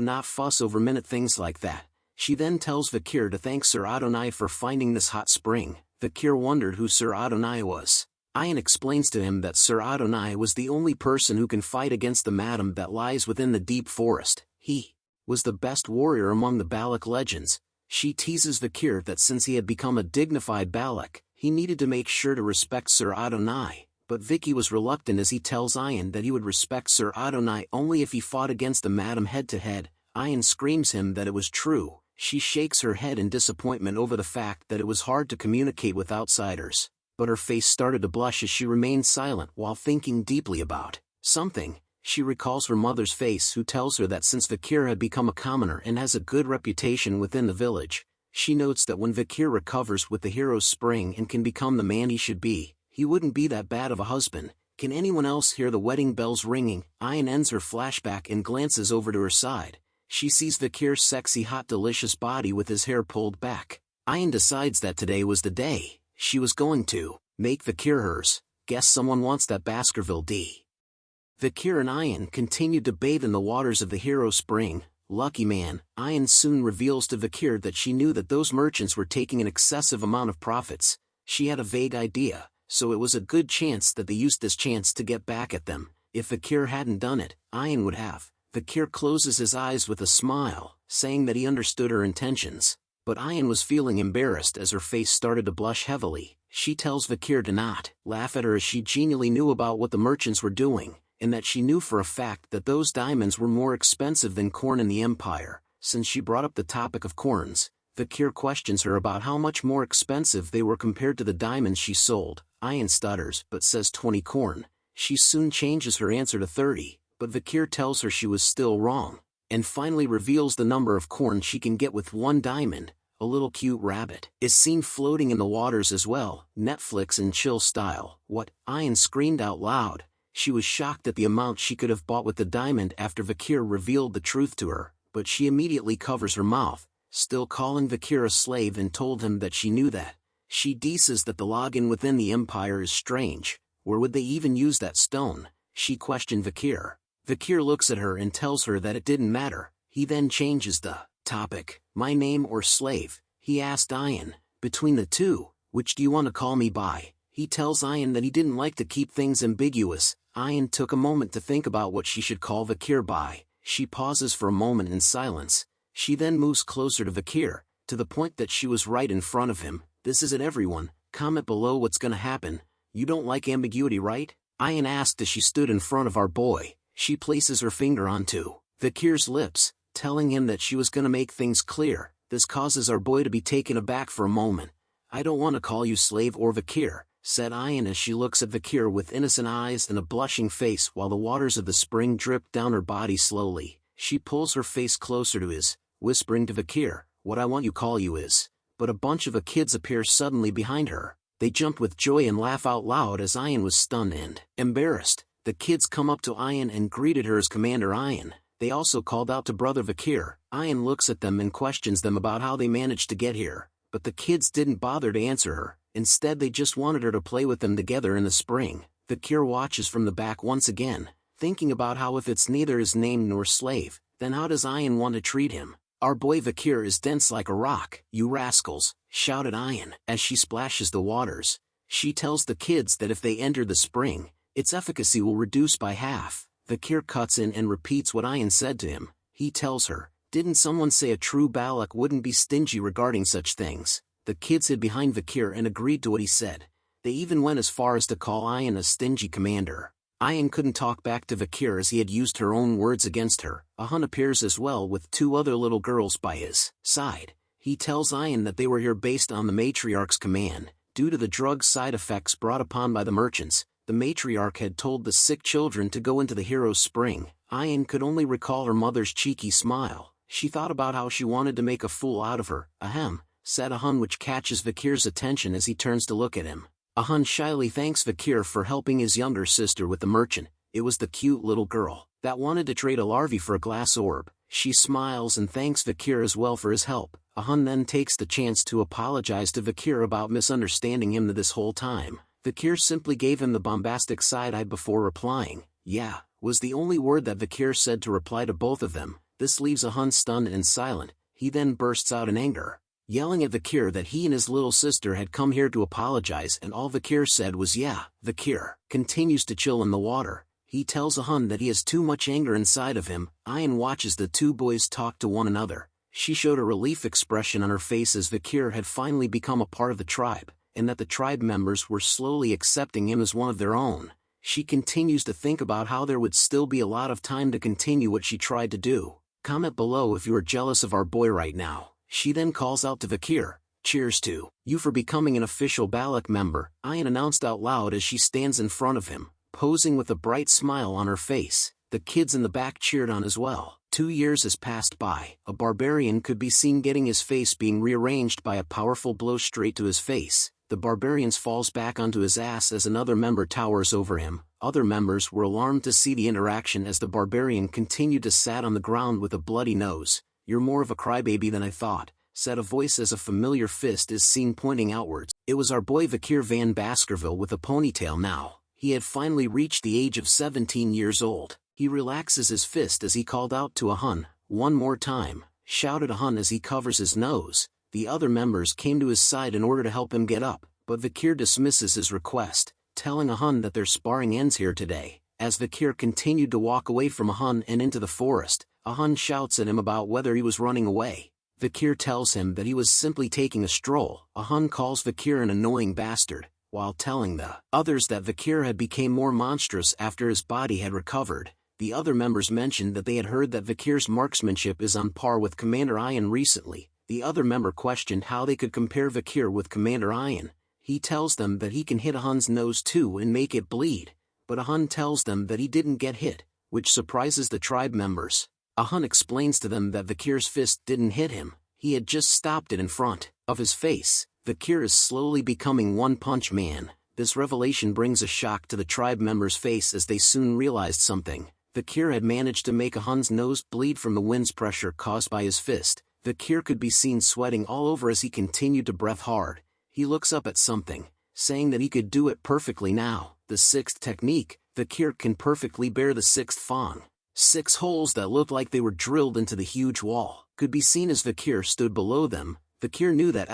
[SPEAKER 2] not fuss over minute things like that. She then tells Vikir to thank Sir Adonai for finding this hot spring. Vikir wondered who Sir Adonai was. Ayan explains to him that Sir Adonai was the only person who can fight against the madam that lies within the deep forest. He was the best warrior among the Balak legends. She teases Vikir that since he had become a dignified Balak, he needed to make sure to respect Sir Adonai, but Vicky was reluctant as he tells Ayan that he would respect Sir Adonai only if he fought against the madam head-to-head. Ayan screams him that it was true. She shakes her head in disappointment over the fact that it was hard to communicate with outsiders, but her face started to blush as she remained silent while thinking deeply about something. She recalls her mother's face, who tells her that since Vikir had become a commoner and has a good reputation within the village, she notes that when Vikir recovers with the hero's spring and can become the man he should be, he wouldn't be that bad of a husband. Can anyone else hear the wedding bells ringing? Ayan ends her flashback and glances over to her side. She sees Vikir's sexy, hot, delicious body with his hair pulled back. Ayan decides that today was the day she was going to make Vikir hers. Guess someone wants that Baskerville D. Vikir and Ayan continued to bathe in the waters of the hero spring. Lucky man. Ayan soon reveals to Vikir that she knew that those merchants were taking an excessive amount of profits. She had a vague idea, so it was a good chance that they used this chance to get back at them. If Vikir hadn't done it, Ayan would have. Vikir closes his eyes with a smile, saying that he understood her intentions. But Ayan was feeling embarrassed as her face started to blush heavily. She tells Vikir to not laugh at her as she genially knew about what the merchants were doing, and that she knew for a fact that those diamonds were more expensive than corn in the empire. Since she brought up the topic of corns, Vikir questions her about how much more expensive they were compared to the diamonds she sold. Ayan stutters but says 20 corn. She soon changes her answer to 30, but Vikir tells her she was still wrong, and finally reveals the number of corn she can get with 1 diamond. A little cute rabbit is seen floating in the waters as well, Netflix and chill style. What? Ayan screamed out loud. She was shocked at the amount she could have bought with the diamond after Vikir revealed the truth to her, but she immediately covers her mouth, still calling Vikir a slave, and told him that she knew that. She says that the login within the empire is strange. Where would they even use that stone? She questioned Vikir. Vikir looks at her and tells her that it didn't matter. He then changes the topic. My name or slave? He asked Ayan. Between the two, which do you want to call me by? He tells Ayan that he didn't like to keep things ambiguous. Ayan took a moment to think about what she should call Vikir by. She pauses for a moment in silence. She then moves closer to Vikir, to the point that she was right in front of him. This isn't everyone. Comment below what's gonna happen. You don't like ambiguity, right? Ayan asked as she stood in front of our boy. She places her finger onto Vikir's lips, telling him that she was gonna make things clear. This causes our boy to be taken aback for a moment. I don't want to call you slave or Vikir, said Ayan as she looks at Vikir with innocent eyes and a blushing face while the waters of the spring drip down her body slowly. She pulls her face closer to his, whispering to Vikir, what I want you call you is. But a bunch of kids appear suddenly behind her. They jump with joy and laugh out loud as Ayan was stunned and embarrassed. The kids come up to Ayan and greeted her as Commander Ayan. They also called out to Brother Vikir. Ayan looks at them and questions them about how they managed to get here, but the kids didn't bother to answer her. Instead they just wanted her to play with them together in the spring. Vikir watches from the back once again, thinking about how if it's neither his name nor slave, then how does Ayan want to treat him? Our boy Vikir is dense like a rock. You rascals, shouted Ayan as she splashes the waters. She tells the kids that if they enter the spring, its efficacy will reduce by half. Vikir cuts in and repeats what Ayan said to him. He tells her, didn't someone say a true Balak wouldn't be stingy regarding such things? The kids hid behind Vikir and agreed to what he said. They even went as far as to call Ayan a stingy commander. Ayan couldn't talk back to Vikir as he had used her own words against her. Hun appears as well with 2 other little girls by his side. He tells Ayan that they were here based on the matriarch's command. Due to the drug side effects brought upon by the merchants, the matriarch had told the sick children to go into the hero's spring. Ayan could only recall her mother's cheeky smile. She thought about how she wanted to make a fool out of her. Ahem, said Hun, which catches Vikir's attention as he turns to look at him. Hun shyly thanks Vikir for helping his younger sister with the merchant. It was the cute little girl that wanted to trade a larvae for a glass orb. She smiles and thanks Vikir as well for his help. Hun then takes the chance to apologize to Vikir about misunderstanding him this whole time. Vikir simply gave him the bombastic side-eye before replying. Yeah, was the only word that Vikir said to reply to both of them. This leaves Hun stunned and silent. He then bursts out in anger, yelling at Vikir that he and his little sister had come here to apologize, and all Vikir said was yeah. Vikir continues to chill in the water. He tells Hun that he has too much anger inside of him. Ayan watches the 2 boys talk to one another. She showed a relief expression on her face as Vikir had finally become a part of the tribe, and that the tribe members were slowly accepting him as one of their own. She continues to think about how there would still be a lot of time to continue what she tried to do. Comment below if you are jealous of our boy right now. She then calls out to Vikir, cheers to you for becoming an official Balak member, Ayan announced out loud as she stands in front of him, posing with a bright smile on her face. The kids in the back cheered on as well. 2 years has passed by. A barbarian could be seen getting his face being rearranged by a powerful blow straight to his face. The barbarian falls back onto his ass as another member towers over him. Other members were alarmed to see the interaction as the barbarian continued to sat on the ground with a bloody nose. You're more of a crybaby than I thought, said a voice as a familiar fist is seen pointing outwards. It was our boy Vikir van Baskerville with a ponytail now. He had finally reached the age of 17 years old. He relaxes his fist as he called out to Hun, one more time, shouted Hun as he covers his nose. The other members came to his side in order to help him get up, but Vikir dismisses his request, telling Hun that their sparring ends here today. As Vikir continued to walk away from Hun and into the forest, Hun shouts at him about whether he was running away. Vikir tells him that he was simply taking a stroll. Hun calls Vikir an annoying bastard, while telling the others that Vikir had become more monstrous after his body had recovered. The other members mentioned that they had heard that Vikir's marksmanship is on par with Commander Ian recently. The other member questioned how they could compare Vikir with Commander Ian. He tells them that he can hit Hun's nose too and make it bleed, but Hun tells them that he didn't get hit, which surprises the tribe members. Hun explains to them that Vikir's fist didn't hit him, he had just stopped it in front of his face. Vikir is slowly becoming One Punch Man. This revelation brings a shock to the tribe members' face as they soon realized something. Vikir had managed to make Hun's nose bleed from the wind's pressure caused by his fist. Vikir could be seen sweating all over as he continued to breath hard. He looks up at something, saying that he could do it perfectly now. The sixth technique, Vikir can perfectly bear the sixth fang. 6 holes that looked like they were drilled into the huge wall could be seen as Vikir stood below them. Vikir knew that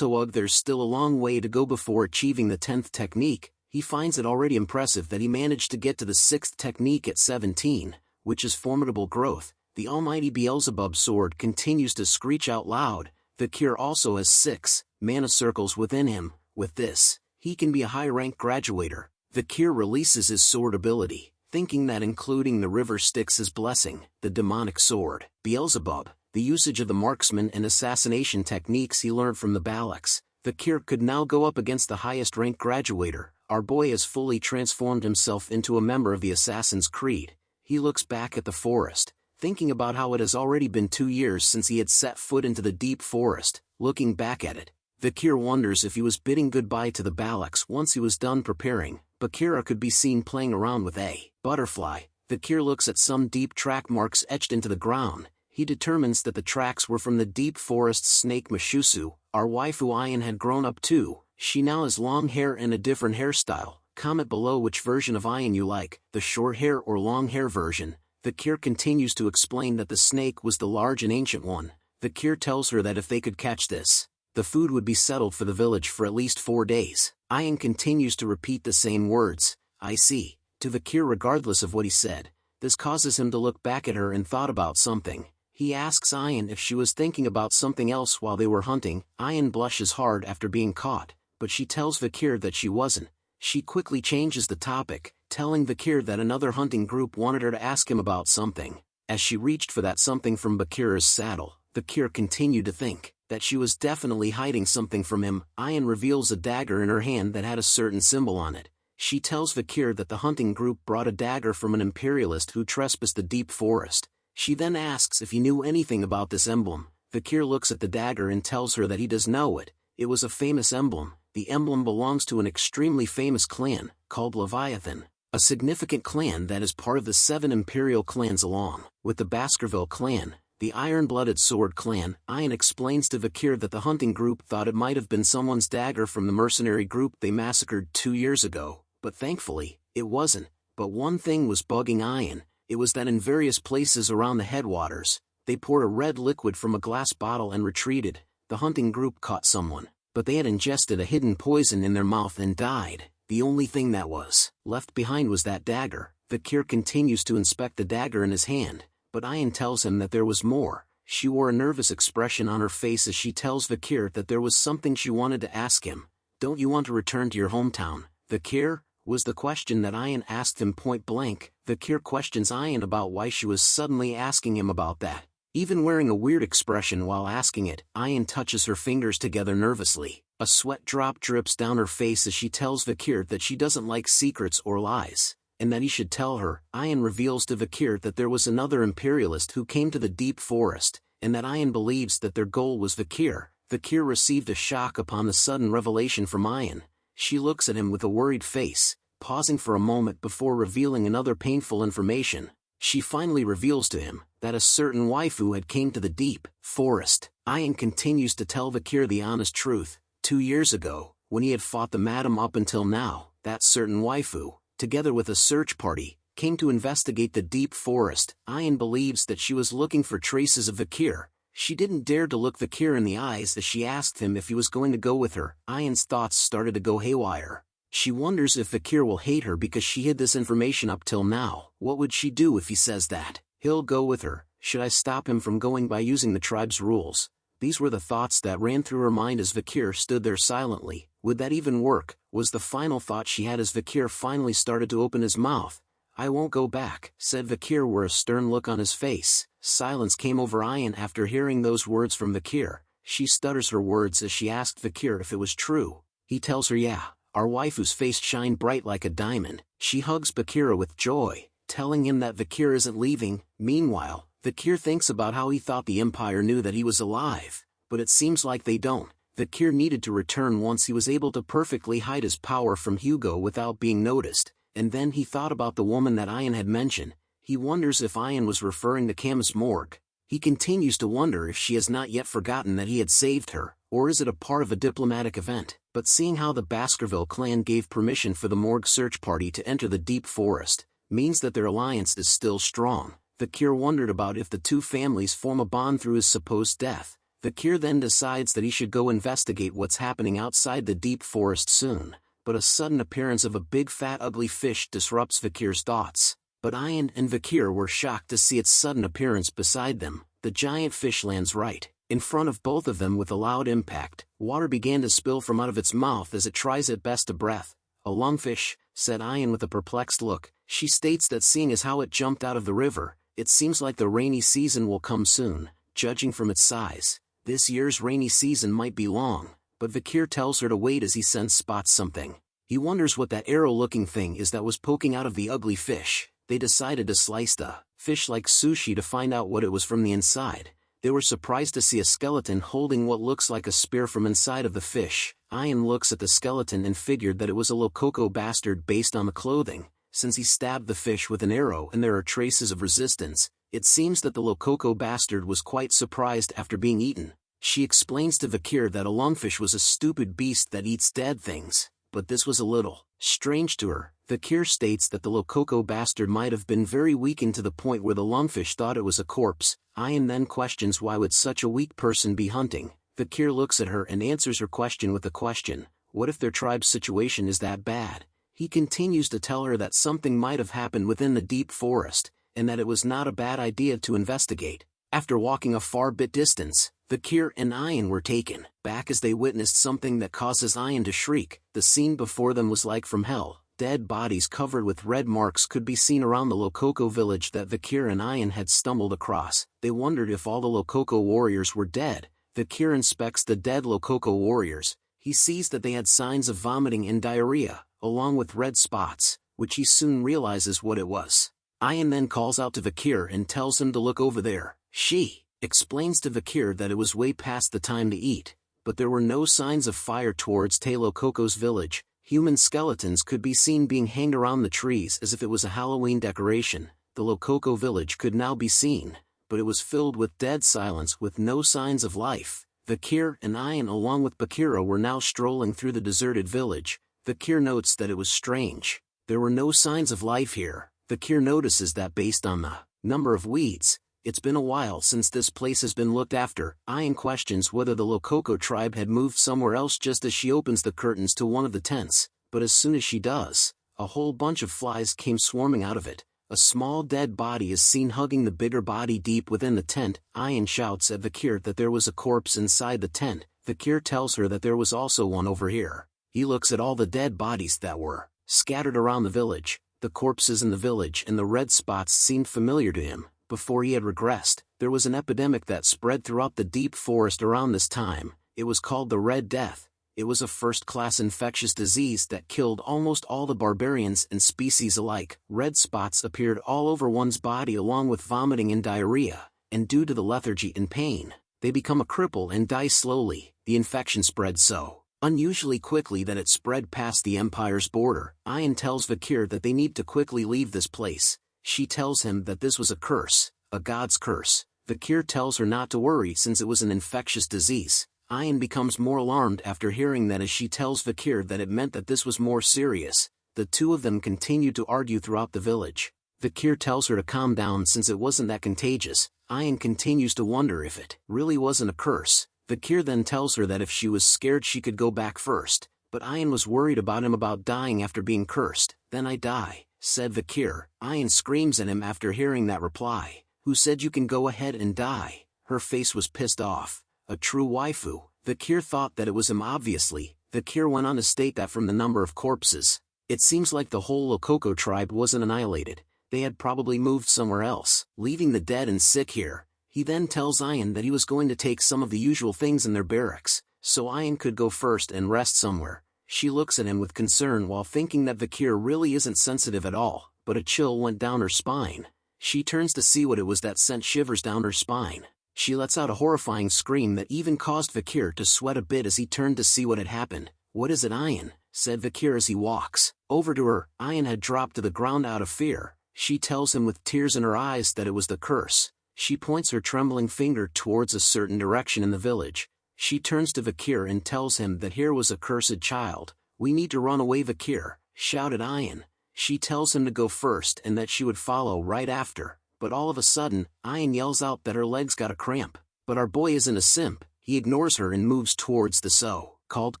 [SPEAKER 2] there's still a long way to go before achieving the 10th technique. He finds it already impressive that he managed to get to the 6th technique at 17, which is formidable growth. The almighty Beelzebub sword continues to screech out loud. Vikir also has 6 mana circles within him. With this, he can be a high-rank graduator. Vikir releases his sword ability, thinking that including the river Styx his blessing, the demonic sword. Beelzebub, the usage of the marksman and assassination techniques he learned from the Balaks. Vikir could now go up against the highest rank graduator. Our boy has fully transformed himself into a member of the Assassin's Creed. He looks back at the forest, thinking about how it has already been 2 years since he had set foot into the deep forest. Looking back at it, Vikir wonders if he was bidding goodbye to the Balaks once he was done preparing. Bakira could be seen playing around with a butterfly. Vikir looks at some deep track marks etched into the ground. He determines that the tracks were from the deep forest snake Mashusu. Our waifu Ayan had grown up too. She now has long hair and a different hairstyle. Comment below which version of Ayan you like, the short hair or long hair version. Vikir continues to explain that the snake was the large and ancient one. Vikir tells her that if they could catch this, the food would be settled for the village for at least 4 days. Ayan continues to repeat the same words, I see, to Vikir regardless of what he said. This causes him to look back at her and thought about something. He asks Ayan if she was thinking about something else while they were hunting. Ayan blushes hard after being caught, but she tells Vikir that she wasn't. She quickly changes the topic, telling Vikir that another hunting group wanted her to ask him about something. As she reached for that something from Bakira's saddle, Vikir continued to think that she was definitely hiding something from him. Ayan reveals a dagger in her hand that had a certain symbol on it. She tells Vikir that the hunting group brought a dagger from an imperialist who trespassed the deep forest. She then asks if he knew anything about this emblem. Vikir looks at the dagger and tells her that he does know it. It was a famous emblem. The emblem belongs to an extremely famous clan, called Leviathan, a significant clan that is part of the 7 imperial clans along with the Baskerville clan, the iron-blooded sword clan. Ayan explains to Vikir that the hunting group thought it might have been someone's dagger from the mercenary group they massacred 2 years ago, but thankfully, it wasn't. But one thing was bugging Ayan. It was that in various places around the headwaters, they poured a red liquid from a glass bottle and retreated. The hunting group caught someone, but they had ingested a hidden poison in their mouth and died. The only thing that was left behind was that dagger. Vikir continues to inspect the dagger in his hand, but Ayan tells him that there was more. She wore a nervous expression on her face as she tells Vikir that there was something she wanted to ask him. Don't you want to return to your hometown, Vikir? Was the question that Ayan asked him point blank. Vikir questions Ayan about why she was suddenly asking him about that. Even wearing a weird expression while asking it, Ayan touches her fingers together nervously. A sweat drop drips down her face as she tells Vikir that she doesn't like secrets or lies, and that he should tell her. Ayan reveals to Vikir that there was another imperialist who came to the deep forest, and that Ayan believes that their goal was Vikir. Vikir received a shock upon the sudden revelation from Ayan. She looks at him with a worried face, pausing for a moment before revealing another painful information. She finally reveals to him that a certain waifu had came to the deep forest. Ayan continues to tell Vikir the honest truth. 2 years ago, when he had fought the madam up until now, that certain waifu, together with a search party, came to investigate the deep forest. Ayan believes that she was looking for traces of Vikir. She didn't dare to look Vikir in the eyes as she asked him if he was going to go with her. Ayan's thoughts started to go haywire. She wonders if Vikir will hate her because she hid this information up till now. What would she do if he says that he'll go with her? Should I stop him from going by using the tribe's rules? These were the thoughts that ran through her mind as Vikir stood there silently. Would that even work? Was the final thought she had as Vikir finally started to open his mouth. I won't go back, said Vikir with a stern look on his face. Silence came over Ayan after hearing those words from Vikir. She stutters her words as she asked Vikir if it was true. He tells her yeah, our waifu's face shined bright like a diamond. She hugs Vikir with joy, telling him that Vikir isn't leaving. Meanwhile, Vikir thinks about how he thought the Empire knew that he was alive, but it seems like they don't. Vikir needed to return once he was able to perfectly hide his power from Hugo without being noticed, and then he thought about the woman that Ayan had mentioned. He wonders if Ayan was referring to Camille's Morg. He continues to wonder if she has not yet forgotten that he had saved her, or is it a part of a diplomatic event. But seeing how the Baskerville clan gave permission for the Morg search party to enter the deep forest, means that their alliance is still strong. Vikir wondered about if the two families form a bond through his supposed death. Vikir then decides that he should go investigate what's happening outside the deep forest soon, but a sudden appearance of a big fat ugly fish disrupts Vikir's thoughts. But Ayan and Vikir were shocked to see its sudden appearance beside them. The giant fish lands right in front of both of them with a loud impact. Water began to spill from out of its mouth as it tries at best to breath. A lungfish, said Ayan with a perplexed look. She states that seeing as how it jumped out of the river, it seems like the rainy season will come soon, judging from its size. This year's rainy season might be long, but Vikir tells her to wait as he spots something. He wonders what that arrow-looking thing is that was poking out of the ugly fish. They decided to slice the fish like sushi to find out what it was from the inside. They were surprised to see a skeleton holding what looks like a spear from inside of the fish. Ayan looks at the skeleton and figured that it was a Lokoko bastard based on the clothing. Since he stabbed the fish with an arrow and there are traces of resistance, it seems that the Lokoko bastard was quite surprised after being eaten. She explains to Vikir that a lungfish was a stupid beast that eats dead things, but this was a little strange to her. Vikir states that the Lokoko bastard might have been very weakened to the point where the lungfish thought it was a corpse. Ayan then questions why would such a weak person be hunting. Vikir looks at her and answers her question with a question. What if their tribe's situation is that bad? He continues to tell her that something might have happened within the deep forest, and that it was not a bad idea to investigate. After walking a far bit distance, Vikir and Ayan were taken back as they witnessed something that causes Ayan to shriek. The scene before them was like from hell. Dead bodies covered with red marks could be seen around the Lokoko village that Vikir and Ayan had stumbled across. They wondered if all the Lokoko warriors were dead. Vikir inspects the dead Lokoko warriors. He sees that they had signs of vomiting and diarrhea, along with red spots, which he soon realizes what it was. Ayan then calls out to Vikir and tells him to look over there. She explains to Vikir that it was way past the time to eat, but there were no signs of fire towards Te Lokoko's village. Human skeletons could be seen being hanged around the trees as if it was a Halloween decoration. The Lokoko village could now be seen, but it was filled with dead silence with no signs of life. Vikir and Ayan along with Bakira were now strolling through the deserted village. Vikir notes that it was strange. There were no signs of life here. Vikir notices that based on the number of weeds, it's been a while since this place has been looked after. Ayan questions whether the Lokoko tribe had moved somewhere else just as she opens the curtains to one of the tents, but as soon as she does, a whole bunch of flies came swarming out of it. A small dead body is seen hugging the bigger body deep within the tent. Ayan shouts at Vikir that there was a corpse inside the tent. Vikir tells her that there was also one over here. He looks at all the dead bodies that were scattered around the village. The corpses in the village and the red spots seemed familiar to him. Before he had regressed, there was an epidemic that spread throughout the deep forest around this time. It was called the Red Death. It was a first-class infectious disease that killed almost all the barbarians and species alike. Red spots appeared all over one's body along with vomiting and diarrhea, and due to the lethargy and pain, they become a cripple and die slowly. The infection spread so unusually quickly that it spread past the Empire's border. Ayan tells Vikir that they need to quickly leave this place. She tells him that this was a curse, a god's curse. Vikir tells her not to worry since it was an infectious disease. Ayan becomes more alarmed after hearing that as she tells Vikir that it meant that this was more serious. The two of them continue to argue throughout the village. Vikir tells her to calm down since it wasn't that contagious. Ayan continues to wonder if it really wasn't a curse. Vikir then tells her that if she was scared she could go back first. but Ayan was worried about him about dying after being cursed. Then I die, said Vikir. Ayan screams at him after hearing that reply. Who said you can go ahead and die? Her face was pissed off. A true waifu. Vikir thought that it was him obviously. Vikir went on to state that from the number of corpses, it seems like the whole Lokoko tribe wasn't annihilated. They had probably moved somewhere else, leaving the dead and sick here. He then tells Ayan that he was going to take some of the usual things in their barracks, so Ayan could go first and rest somewhere. She looks at him with concern while thinking that Vikir really isn't sensitive at all, but a chill went down her spine. She turns to see what it was that sent shivers down her spine. She lets out a horrifying scream that even caused Vikir to sweat a bit as he turned to see what had happened. What is it, Ayan? Said Vikir as he walks over to her. Ayan had dropped to the ground out of fear. She tells him with tears in her eyes that it was the curse. She points her trembling finger towards a certain direction in the village. She turns to Vikir and tells him that here was a cursed child. We need to run away, Vikir, shouted Ayan. She tells him to go first and that she would follow right after, but all of a sudden, Ayan yells out that her legs got a cramp. But our boy isn't a simp. He ignores her and moves towards the so-called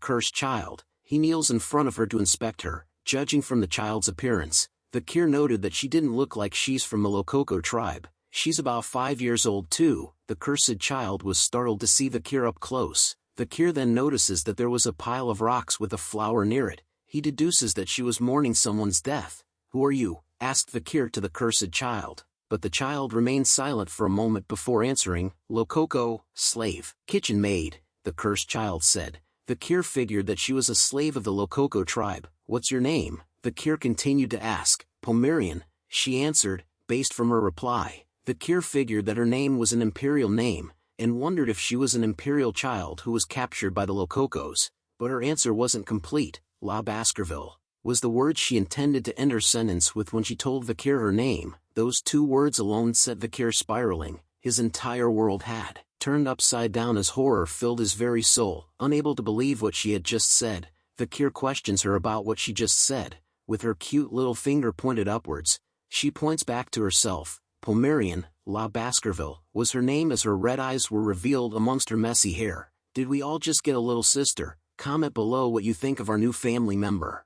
[SPEAKER 2] cursed child. He kneels in front of her to inspect her. Judging from the child's appearance, Vikir noted that she didn't look like she's from the Lokoko tribe. She's about 5 years old too. The cursed child was startled to see Vikir up close. Vikir then notices that there was a pile of rocks with a flower near it. He deduces that she was mourning someone's death. Who are you? Asked Vikir to the cursed child. But the child remained silent for a moment before answering. Lokoko, slave, kitchen maid, the cursed child said. Vikir figured that she was a slave of the Lokoko tribe. What's your name? Vikir continued to ask. Pomerian, she answered, based from her reply. Vikir figured that her name was an imperial name, and wondered if she was an imperial child who was captured by the Lokokos. But her answer wasn't complete. La Baskerville was the word she intended to end her sentence with when she told Vikir her name. Those two words alone set Vikir spiraling. His entire world had turned upside down as horror filled his very soul. Unable to believe what she had just said, Vikir questions her about what she just said. With her cute little finger pointed upwards, she points back to herself. Pomerian, La Baskerville, was her name as her red eyes were revealed amongst her messy hair. Did we all just get a little sister? Comment below what you think of our new family member.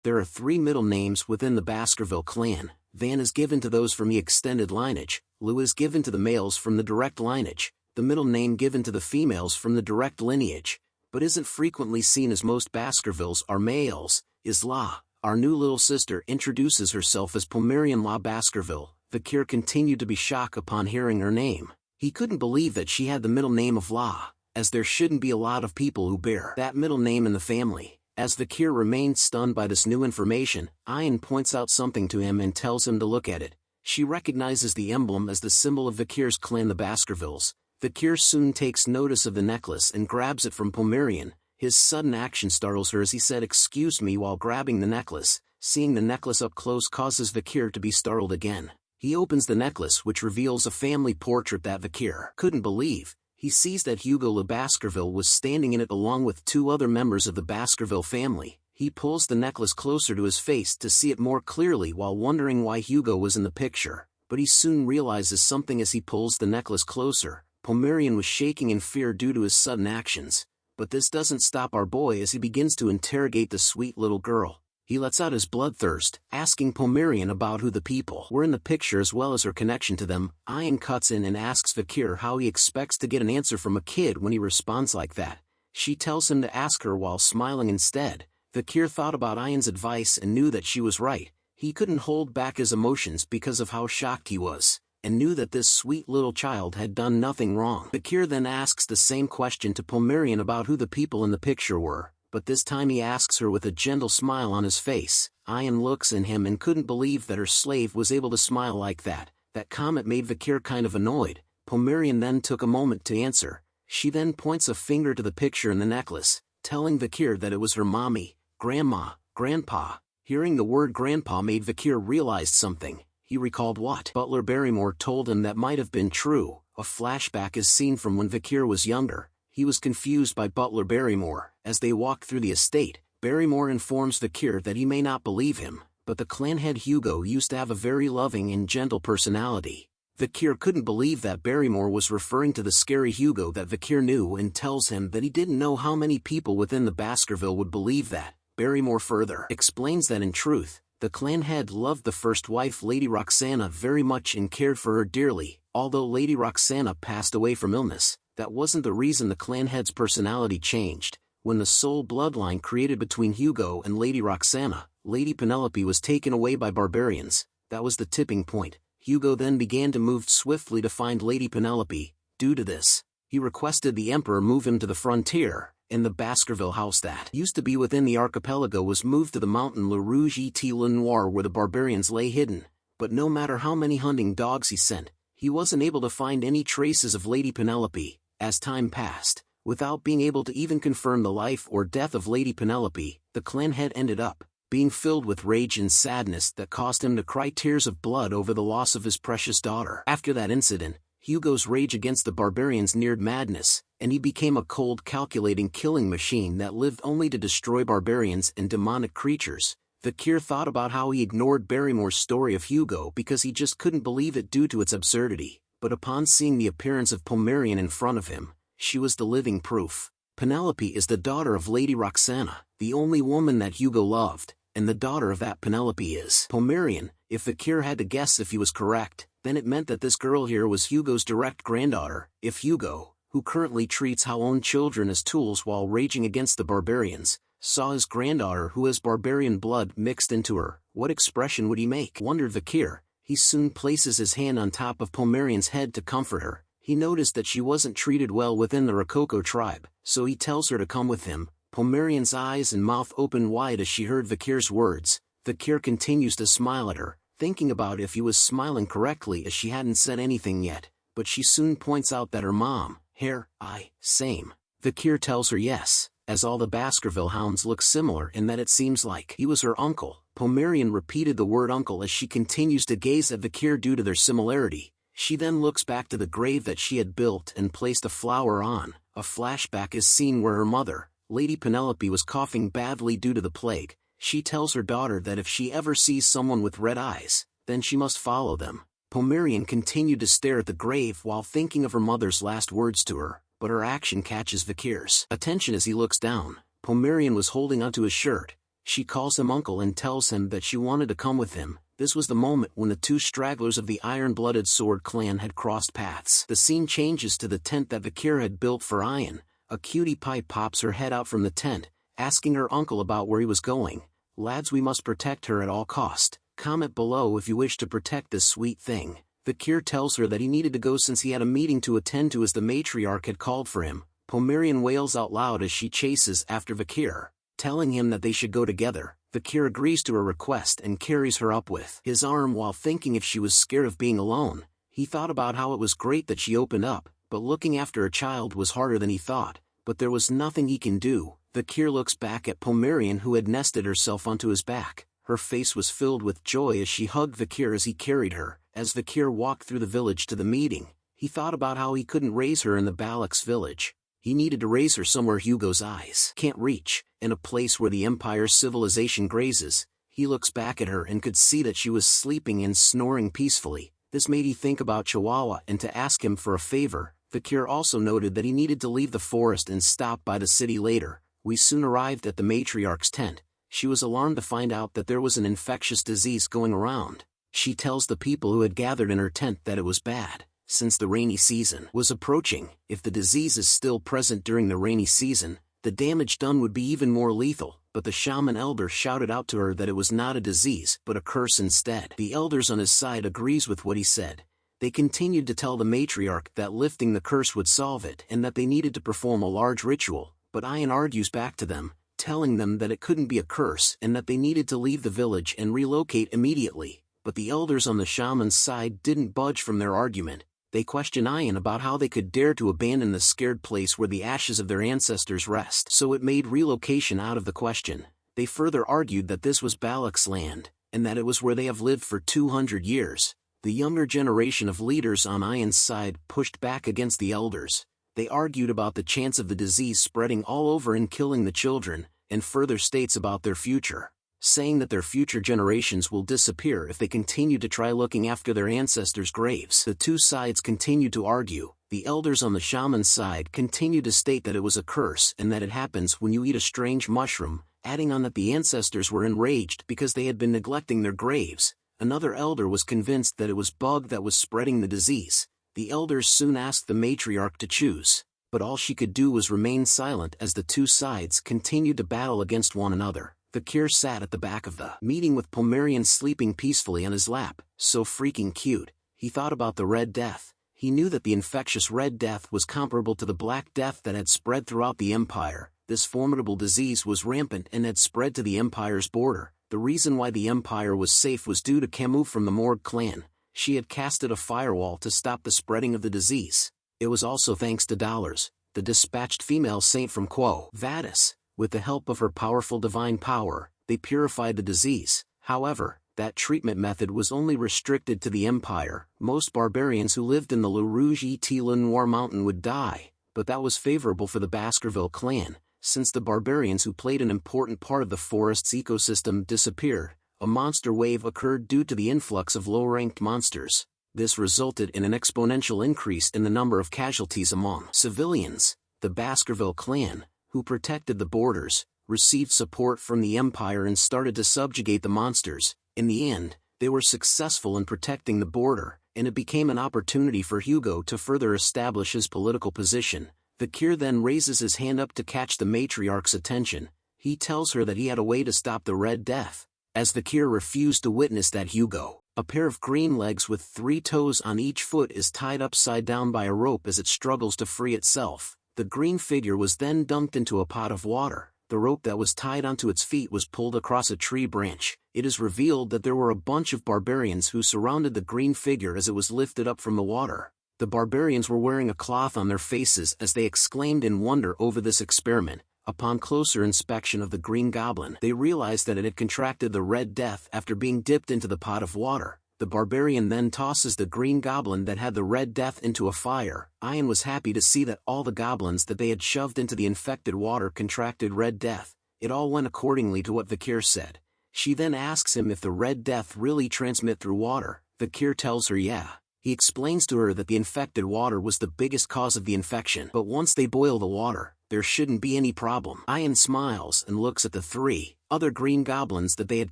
[SPEAKER 2] There are 3 middle names within the Baskerville clan. Van is given to those from the extended lineage, Lou is given to the males from the direct lineage, the middle name given to the females from the direct lineage, but isn't frequently seen as most Baskervilles are males, is La. Our new little sister introduces herself as Pomerian La Baskerville. Vikir continued to be shocked upon hearing her name. He couldn't believe that she had the middle name of La, as there shouldn't be a lot of people who bear that middle name in the family. As Vikir remained stunned by this new information, Ayan points out something to him and tells him to look at it. She recognizes the emblem as the symbol of Vikir's clan, the Baskervilles. Vikir soon takes notice of the necklace and grabs it from Pomerian. His sudden action startles her as he said "excuse me" while grabbing the necklace. Seeing the necklace up close causes Vikir to be startled again. He opens the necklace, which reveals a family portrait that Vikir couldn't believe. He sees that Hugo Le Baskerville was standing in it along with 2 other members of the Baskerville family. He pulls the necklace closer to his face to see it more clearly while wondering why Hugo was in the picture, but he soon realizes something as he pulls the necklace closer. Pomerian was shaking in fear due to his sudden actions, but this doesn't stop our boy as he begins to interrogate the sweet little girl. He lets out his bloodthirst, asking Pomerian about who the people were in the picture as well as her connection to them. Ayan cuts in and asks Vikir how he expects to get an answer from a kid when he responds like that. She tells him to ask her while smiling instead. Vikir thought about Ayan's advice and knew that she was right. He couldn't hold back his emotions because of how shocked he was, and knew that this sweet little child had done nothing wrong. Vikir then asks the same question to Pomerian about who the people in the picture were, but this time he asks her with a gentle smile on his face. Ayan looks at him and couldn't believe that her slave was able to smile like that. That comment made Vikir kind of annoyed. Pomerian then took a moment to answer. She then points a finger to the picture in the necklace, telling Vikir that it was her mommy, grandma, grandpa. Hearing the word grandpa made Vikir realize something. He recalled what Butler Barrymore told him that might have been true. A flashback is seen from when Vikir was younger. He was confused by Butler Barrymore. As they walk through the estate, Barrymore informs Vikir that he may not believe him, but the clan head Hugo used to have a very loving and gentle personality. Vikir couldn't believe that Barrymore was referring to the scary Hugo that Vikir knew and tells him that he didn't know how many people within the Baskerville would believe that. Barrymore further explains that in truth, the clan head loved the first wife Lady Roxana very much and cared for her dearly. Although Lady Roxana passed away from illness, that wasn't the reason the clan head's personality changed. When the soul bloodline created between Hugo and Lady Roxana, Lady Penelope was taken away by barbarians. That was the tipping point. Hugo then began to move swiftly to find Lady Penelope. Due to this, he requested the Emperor move him to the frontier, and the Baskerville house that used to be within the archipelago was moved to the mountain Le Rouge et Le Noir where the barbarians lay hidden. But no matter how many hunting dogs he sent, he wasn't able to find any traces of Lady Penelope. As time passed, without being able to even confirm the life or death of Lady Penelope, the clan head ended up being filled with rage and sadness that caused him to cry tears of blood over the loss of his precious daughter. After that incident, Hugo's rage against the barbarians neared madness, and he became a cold, calculating killing machine that lived only to destroy barbarians and demonic creatures. Vikir thought about how he ignored Barrymore's story of Hugo because he just couldn't believe it due to its absurdity, but upon seeing the appearance of Pomerian in front of him, she was the living proof. Penelope is the daughter of Lady Roxana, the only woman that Hugo loved, and the daughter of that Penelope is Pomerian. If Vikir had to guess if he was correct, then it meant that this girl here was Hugo's direct granddaughter. If Hugo, who currently treats our own children as tools while raging against the barbarians, saw his granddaughter who has barbarian blood mixed into her, what expression would he make? Wondered Vikir. He soon places his hand on top of Pomerian's head to comfort her. He noticed that she wasn't treated well within the Rococo tribe, so he tells her to come with him. Pomerian's eyes and mouth opened wide as she heard Vikir's words. Vikir continues to smile at her, thinking about if he was smiling correctly as she hadn't said anything yet, but she soon points out that her mom, hair, eye, same. Vikir tells her yes, as all the Baskerville hounds look similar in that it seems like he was her uncle. Pomerian repeated the word uncle as she continues to gaze at Vikir due to their similarity. She then looks back to the grave that she had built and placed a flower on. A flashback is seen where her mother, Lady Penelope, was coughing badly due to the plague. She tells her daughter that if she ever sees someone with red eyes, then she must follow them. Pomerian continued to stare at the grave while thinking of her mother's last words to her, but her action catches Vikir's attention as he looks down. Pomerian was holding onto his shirt. She calls him uncle and tells him that she wanted to come with him. This was the moment when the two stragglers of the iron-blooded sword clan had crossed paths. The scene changes to the tent that Vikir had built for Ian. A cutie pie pops her head out from the tent, asking her uncle about where he was going. Lads, we must protect her at all cost. Comment below if you wish to protect this sweet thing. Vikir tells her that he needed to go since he had a meeting to attend to as the matriarch had called for him. Pomerian wails out loud as she chases after Vikir, telling him that they should go together. Vikir agrees to her request and carries her up with his arm while thinking if she was scared of being alone. He thought about how it was great that she opened up, but looking after a child was harder than he thought. But there was nothing he can do. Vikir looks back at Pomerian who had nested herself onto his back. Her face was filled with joy as she hugged Vikir as he carried her. As Vikir walked through the village to the meeting, he thought about how he couldn't raise her in the Balak's village. He needed to raise her somewhere Hugo's eyes can't reach, in a place where the Empire's civilization grazes. He looks back at her and could see that she was sleeping and snoring peacefully. This made he think about Chihuahua and to ask him for a favor. Vikir also noted that he needed to leave the forest and stop by the city later. We soon arrived at the matriarch's tent. She was alarmed to find out that there was an infectious disease going around. She tells the people who had gathered in her tent that it was bad, since the rainy season was approaching. If the disease is still present during the rainy season, the damage done would be even more lethal. But the shaman elder shouted out to her that it was not a disease but a curse instead. The elders on his side agrees with what he said. They continued to tell the matriarch that lifting the curse would solve it and that they needed to perform a large ritual, but Ian argues back to them, telling them that it couldn't be a curse and that they needed to leave the village and relocate immediately. But the elders on the shaman's side didn't budge from their argument. They questioned Ian about how they could dare to abandon the scared place where the ashes of their ancestors rest, so it made relocation out of the question. They further argued that this was Balak's land, and that it was where they have lived for 200 years. The younger generation of leaders on Ian's side pushed back against the elders. They argued about the chance of the disease spreading all over and killing the children, and further states about their future. saying that their future generations will disappear if they continue to try looking after their ancestors' graves. The two sides continued to argue. The elders on the shaman's side continued to state that it was a curse and that it happens when you eat a strange mushroom, adding on that the ancestors were enraged because they had been neglecting their graves. Another elder was convinced that it was bug that was spreading the disease. The elders soon asked the matriarch to choose, but all she could do was remain silent as the two sides continued to battle against one another. Vikir sat at the back of the meeting with Pomeranian sleeping peacefully on his lap, so freaking cute. He thought about the Red Death. He knew that the infectious Red Death was comparable to the Black Death that had spread throughout the Empire. This formidable disease was rampant and had spread to the Empire's border. The reason why the Empire was safe was due to Camille from the Morg clan. She had casted a firewall to stop the spreading of the disease. It was also thanks to Dollars, the dispatched female saint from Quo Vadis. With the help of her powerful divine power, they purified the disease. However, that treatment method was only restricted to the Empire. Most barbarians who lived in the Le Rouge et Le Noir mountain would die, but that was favorable for the Baskerville clan, since the barbarians who played an important part of the forest's ecosystem disappeared. A monster wave occurred due to the influx of low-ranked monsters. This resulted in an exponential increase in the number of casualties among civilians. The Baskerville clan, who protected the borders, received support from the Empire and started to subjugate the monsters. In the end, they were successful in protecting the border, and it became an opportunity for Hugo to further establish his political position. Vikir then raises his hand up to catch the matriarch's attention. He tells her that he had a way to stop the Red Death. As Vikir refused to witness that, Hugo, a pair of green legs with 3 toes on each foot, is tied upside down by a rope as it struggles to free itself. The green figure was then dunked into a pot of water. The rope that was tied onto its feet was pulled across a tree branch. It is revealed that there were a bunch of barbarians who surrounded the green figure as it was lifted up from the water. The barbarians were wearing a cloth on their faces as they exclaimed in wonder over this experiment. Upon closer inspection of the green goblin, they realized that it had contracted the Red Death after being dipped into the pot of water. The barbarian then tosses the green goblin that had the Red Death into a fire. Ian was happy to see that all the goblins that they had shoved into the infected water contracted Red Death. It all went accordingly to what Vikir said. She then asks him if the Red Death really transmit through water. Vikir tells her yeah. He explains to her that the infected water was the biggest cause of the infection, but once they boil the water, there shouldn't be any problem. Ian smiles and looks at the 3 other green goblins that they had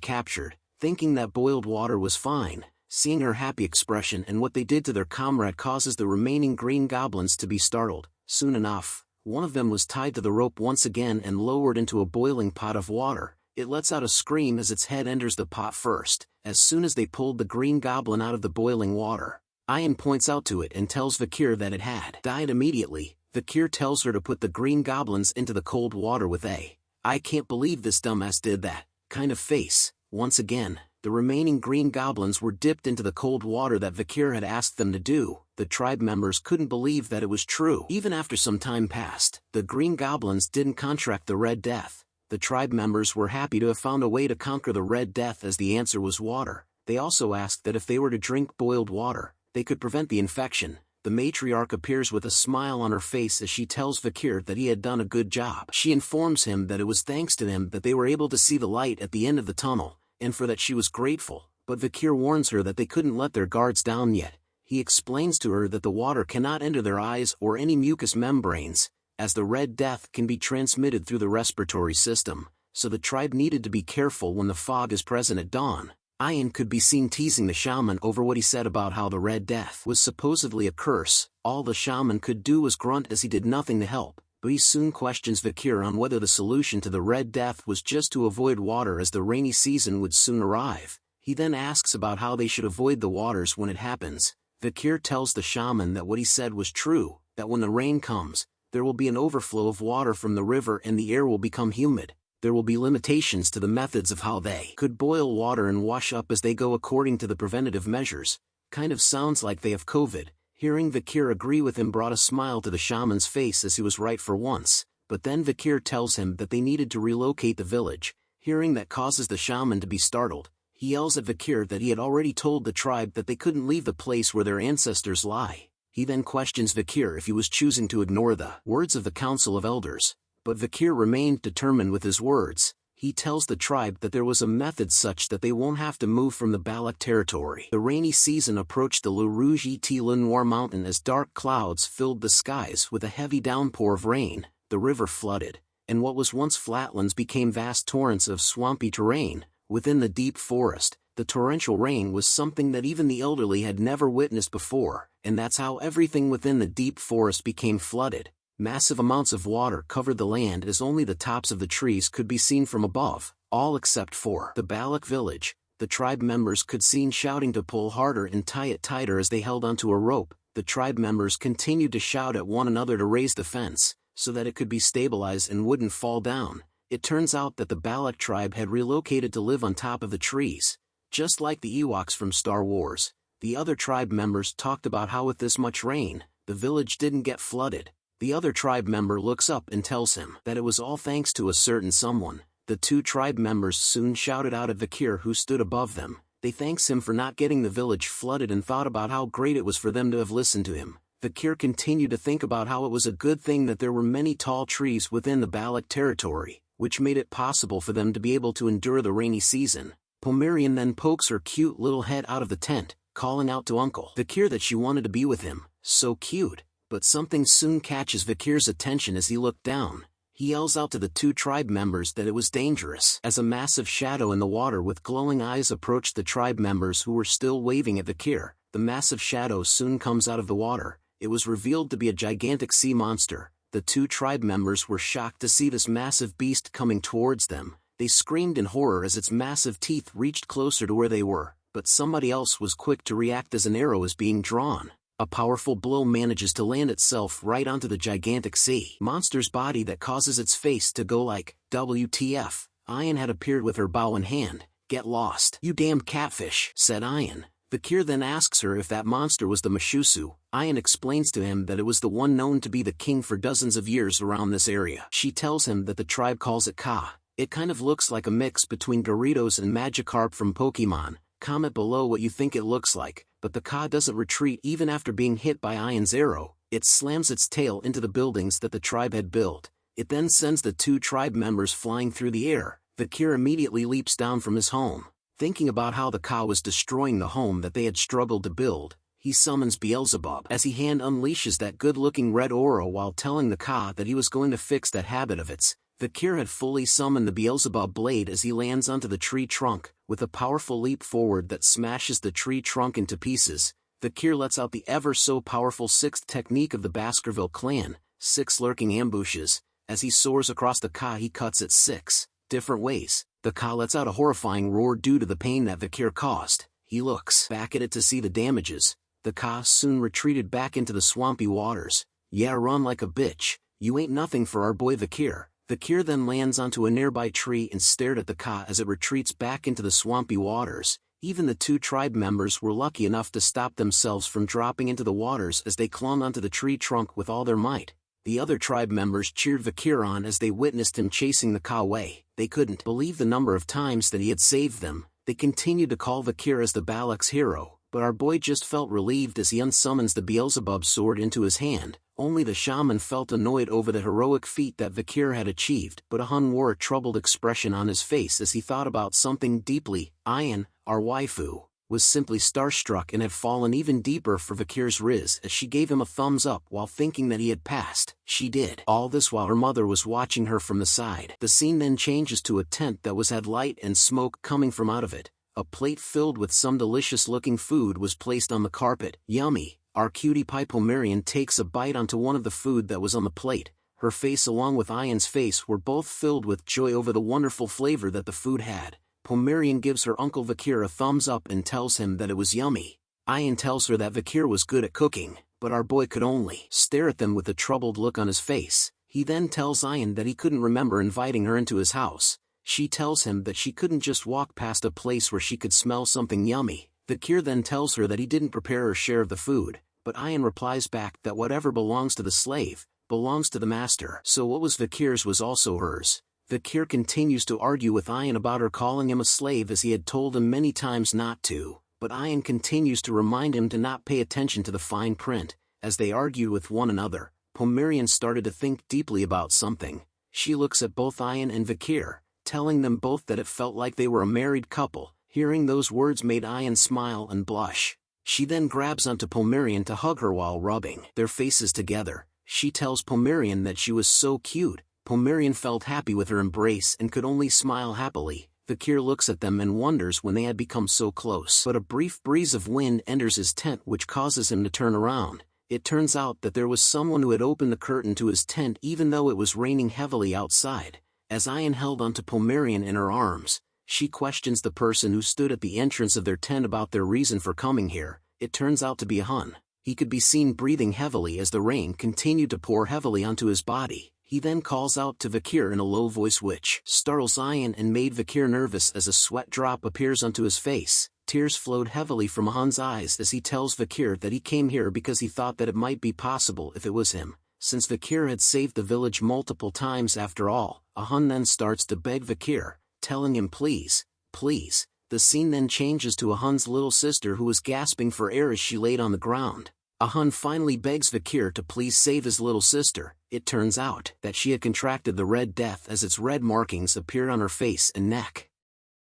[SPEAKER 2] captured, thinking that boiled water was fine. Seeing her happy expression and what they did to their comrade causes the remaining green goblins to be startled. Soon enough, one of them was tied to the rope once again and lowered into a boiling pot of water. It lets out a scream as its head enters the pot first. As soon as they pulled the green goblin out of the boiling water, Ian points out to it and tells Vikir that it had died immediately. Vikir tells her to put the green goblins into the cold water with a "I can't believe this dumbass did that" kind of face. Once again, the remaining green goblins were dipped into the cold water that Vikir had asked them to do. The tribe members couldn't believe that it was true. Even after some time passed, the green goblins didn't contract the Red Death. The tribe members were happy to have found a way to conquer the Red Death as the answer was water. They also asked that if they were to drink boiled water, they could prevent the infection. The matriarch appears with a smile on her face as she tells Vikir that he had done a good job. She informs him that it was thanks to him that they were able to see the light at the end of the tunnel, and for that she was grateful, but Vikir warns her that they couldn't let their guards down yet. He explains to her that the water cannot enter their eyes or any mucous membranes, as the Red Death can be transmitted through the respiratory system, so the tribe needed to be careful when the fog is present at dawn. Ian could be seen teasing the shaman over what he said about how the Red Death was supposedly a curse. All the shaman could do was grunt as he did nothing to help, but he soon questions Vikir on whether the solution to the Red Death was just to avoid water as the rainy season would soon arrive. He then asks about how they should avoid the waters when it happens. Vikir tells the shaman that what he said was true, that when the rain comes, there will be an overflow of water from the river and the air will become humid. There will be limitations to the methods of how they could boil water and wash up as they go according to the preventative measures. Kind of sounds like they have COVID. Hearing Vikir agree with him brought a smile to the shaman's face as he was right for once, but then Vikir tells him that they needed to relocate the village. Hearing that causes the shaman to be startled. He yells at Vikir that he had already told the tribe that they couldn't leave the place where their ancestors lie. He then questions Vikir if he was choosing to ignore the words of the Council of Elders. But Vikir remained determined with his words. He tells the tribe that there was a method such that they won't have to move from the Balak territory. The rainy season approached the Le Rouge et Le Noir mountain as dark clouds filled the skies with a heavy downpour of rain. The river flooded, and what was once flatlands became vast torrents of swampy terrain. Within the deep forest, the torrential rain was something that even the elderly had never witnessed before, and that's how everything within the deep forest became flooded. Massive amounts of water covered the land as only the tops of the trees could be seen from above, all except for the Balak village. The tribe members could seen shouting to pull harder and tie it tighter as they held onto a rope. The tribe members continued to shout at one another to raise the fence, so that it could be stabilized and wouldn't fall down. It turns out that the Balak tribe had relocated to live on top of the trees. Just like the Ewoks from Star Wars, the other tribe members talked about how with this much rain, the village didn't get flooded. The other tribe member looks up and tells him that it was all thanks to a certain someone. The two tribe members soon shouted out at Vikir, who stood above them. They thanks him for not getting the village flooded and thought about how great it was for them to have listened to him. Vikir continued to think about how it was a good thing that there were many tall trees within the Balak territory, which made it possible for them to be able to endure the rainy season. Pomerian then pokes her cute little head out of the tent, calling out to Uncle Vikir that she wanted to be with him. So cute. But something soon catches Vikir's attention as he looked down. He yells out to the two tribe members that it was dangerous. As a massive shadow in the water with glowing eyes approached the tribe members who were still waving at Vikir, the massive shadow soon comes out of the water. It was revealed to be a gigantic sea monster. The two tribe members were shocked to see this massive beast coming towards them. They screamed in horror as its massive teeth reached closer to where they were, but somebody else was quick to react as an arrow is being drawn. A powerful blow manages to land itself right onto the gigantic sea monster's body that causes its face to go like, WTF. Ayan had appeared with her bow in hand. Get lost, you damn catfish, said Ayan. Vikir then asks her if that monster was the Mashusu. Ayan explains to him that it was the one known to be the king for dozens of years around this area. She tells him that the tribe calls it Ka. It kind of looks like a mix between Gyarados and Magikarp from Pokemon. Comment below what you think it looks like, but the Ka doesn't retreat even after being hit by Ayan's arrow. It slams its tail into the buildings that the tribe had built. It then sends the two tribe members flying through the air. Vikir immediately leaps down from his home. Thinking about how the Ka was destroying the home that they had struggled to build, he summons Beelzebub as he hand unleashes that good-looking red aura while telling the Ka that he was going to fix that habit of its. Vikir had fully summoned the Beelzebub blade as he lands onto the tree trunk, with a powerful leap forward that smashes the tree trunk into pieces. Vikir lets out the ever-so-powerful sixth technique of the Baskerville clan, 6 lurking ambushes. As he soars across the Ka, he cuts it 6 different ways. The Ka lets out a horrifying roar due to the pain that Vikir caused. He looks back at it to see the damages. The Ka soon retreated back into the swampy waters. Yeah, run like a bitch. You ain't nothing for our boy Vikir. Vikir then lands onto a nearby tree and stared at the Ka as it retreats back into the swampy waters. Even the two tribe members were lucky enough to stop themselves from dropping into the waters as they clung onto the tree trunk with all their might. The other tribe members cheered Vikir on as they witnessed him chasing the Ka away. They couldn't believe the number of times that he had saved them. They continued to call Vikir as the Balak's hero, but our boy just felt relieved as he unsummons the Beelzebub sword into his hand. Only the shaman felt annoyed over the heroic feat that Vikir had achieved, but Ahun wore a troubled expression on his face as he thought about something deeply. Ayan, our waifu, was simply starstruck and had fallen even deeper for Vikir's riz as she gave him a thumbs up while thinking that he had passed. She did. All this while her mother was watching her from the side. The scene then changes to a tent that had light and smoke coming from out of it. A plate filled with some delicious-looking food was placed on the carpet. Yummy. Our cutie pie Pomerian takes a bite onto one of the food that was on the plate. Her face along with Ayan's face were both filled with joy over the wonderful flavor that the food had. Pomerian gives her Uncle Vikir a thumbs up and tells him that it was yummy. Ayan tells her that Vikir was good at cooking, but our boy could only stare at them with a troubled look on his face. He then tells Ayan that he couldn't remember inviting her into his house. She tells him that she couldn't just walk past a place where she could smell something yummy. Vikir then tells her that he didn't prepare her share of the food, but Ayan replies back that whatever belongs to the slave, belongs to the master. So what was Vikir's was also hers. Vikir continues to argue with Ayan about her calling him a slave as he had told him many times not to, but Ayan continues to remind him to not pay attention to the fine print. As they argued with one another, Pomerian started to think deeply about something. She looks at both Ayan and Vikir, telling them both that it felt like they were a married couple. Hearing those words made Ayan smile and blush. She then grabs onto Pomerian to hug her while rubbing their faces together. She tells Pomerian that she was so cute. Pomerian felt happy with her embrace and could only smile happily. Vikir looks at them and wonders when they had become so close. But a brief breeze of wind enters his tent, which causes him to turn around. It turns out that there was someone who had opened the curtain to his tent even though it was raining heavily outside. As Ayan held onto Pomerian in her arms, she questions the person who stood at the entrance of their tent about their reason for coming here. It turns out to be a Hun. He could be seen breathing heavily as the rain continued to pour heavily onto his body. He then calls out to Vikir in a low voice which startles Ayan and made Vikir nervous as a sweat drop appears onto his face. Tears flowed heavily from Hun's eyes as he tells Vikir that he came here because he thought that it might be possible if it was him. Since Vikir had saved the village multiple times after all, a Hun then starts to beg Vikir, telling him please, please. The scene then changes to a Hun's little sister who was gasping for air as she laid on the ground. A Hun finally begs Vikir to please save his little sister. It turns out that she had contracted the Red Death as its red markings appeared on her face and neck.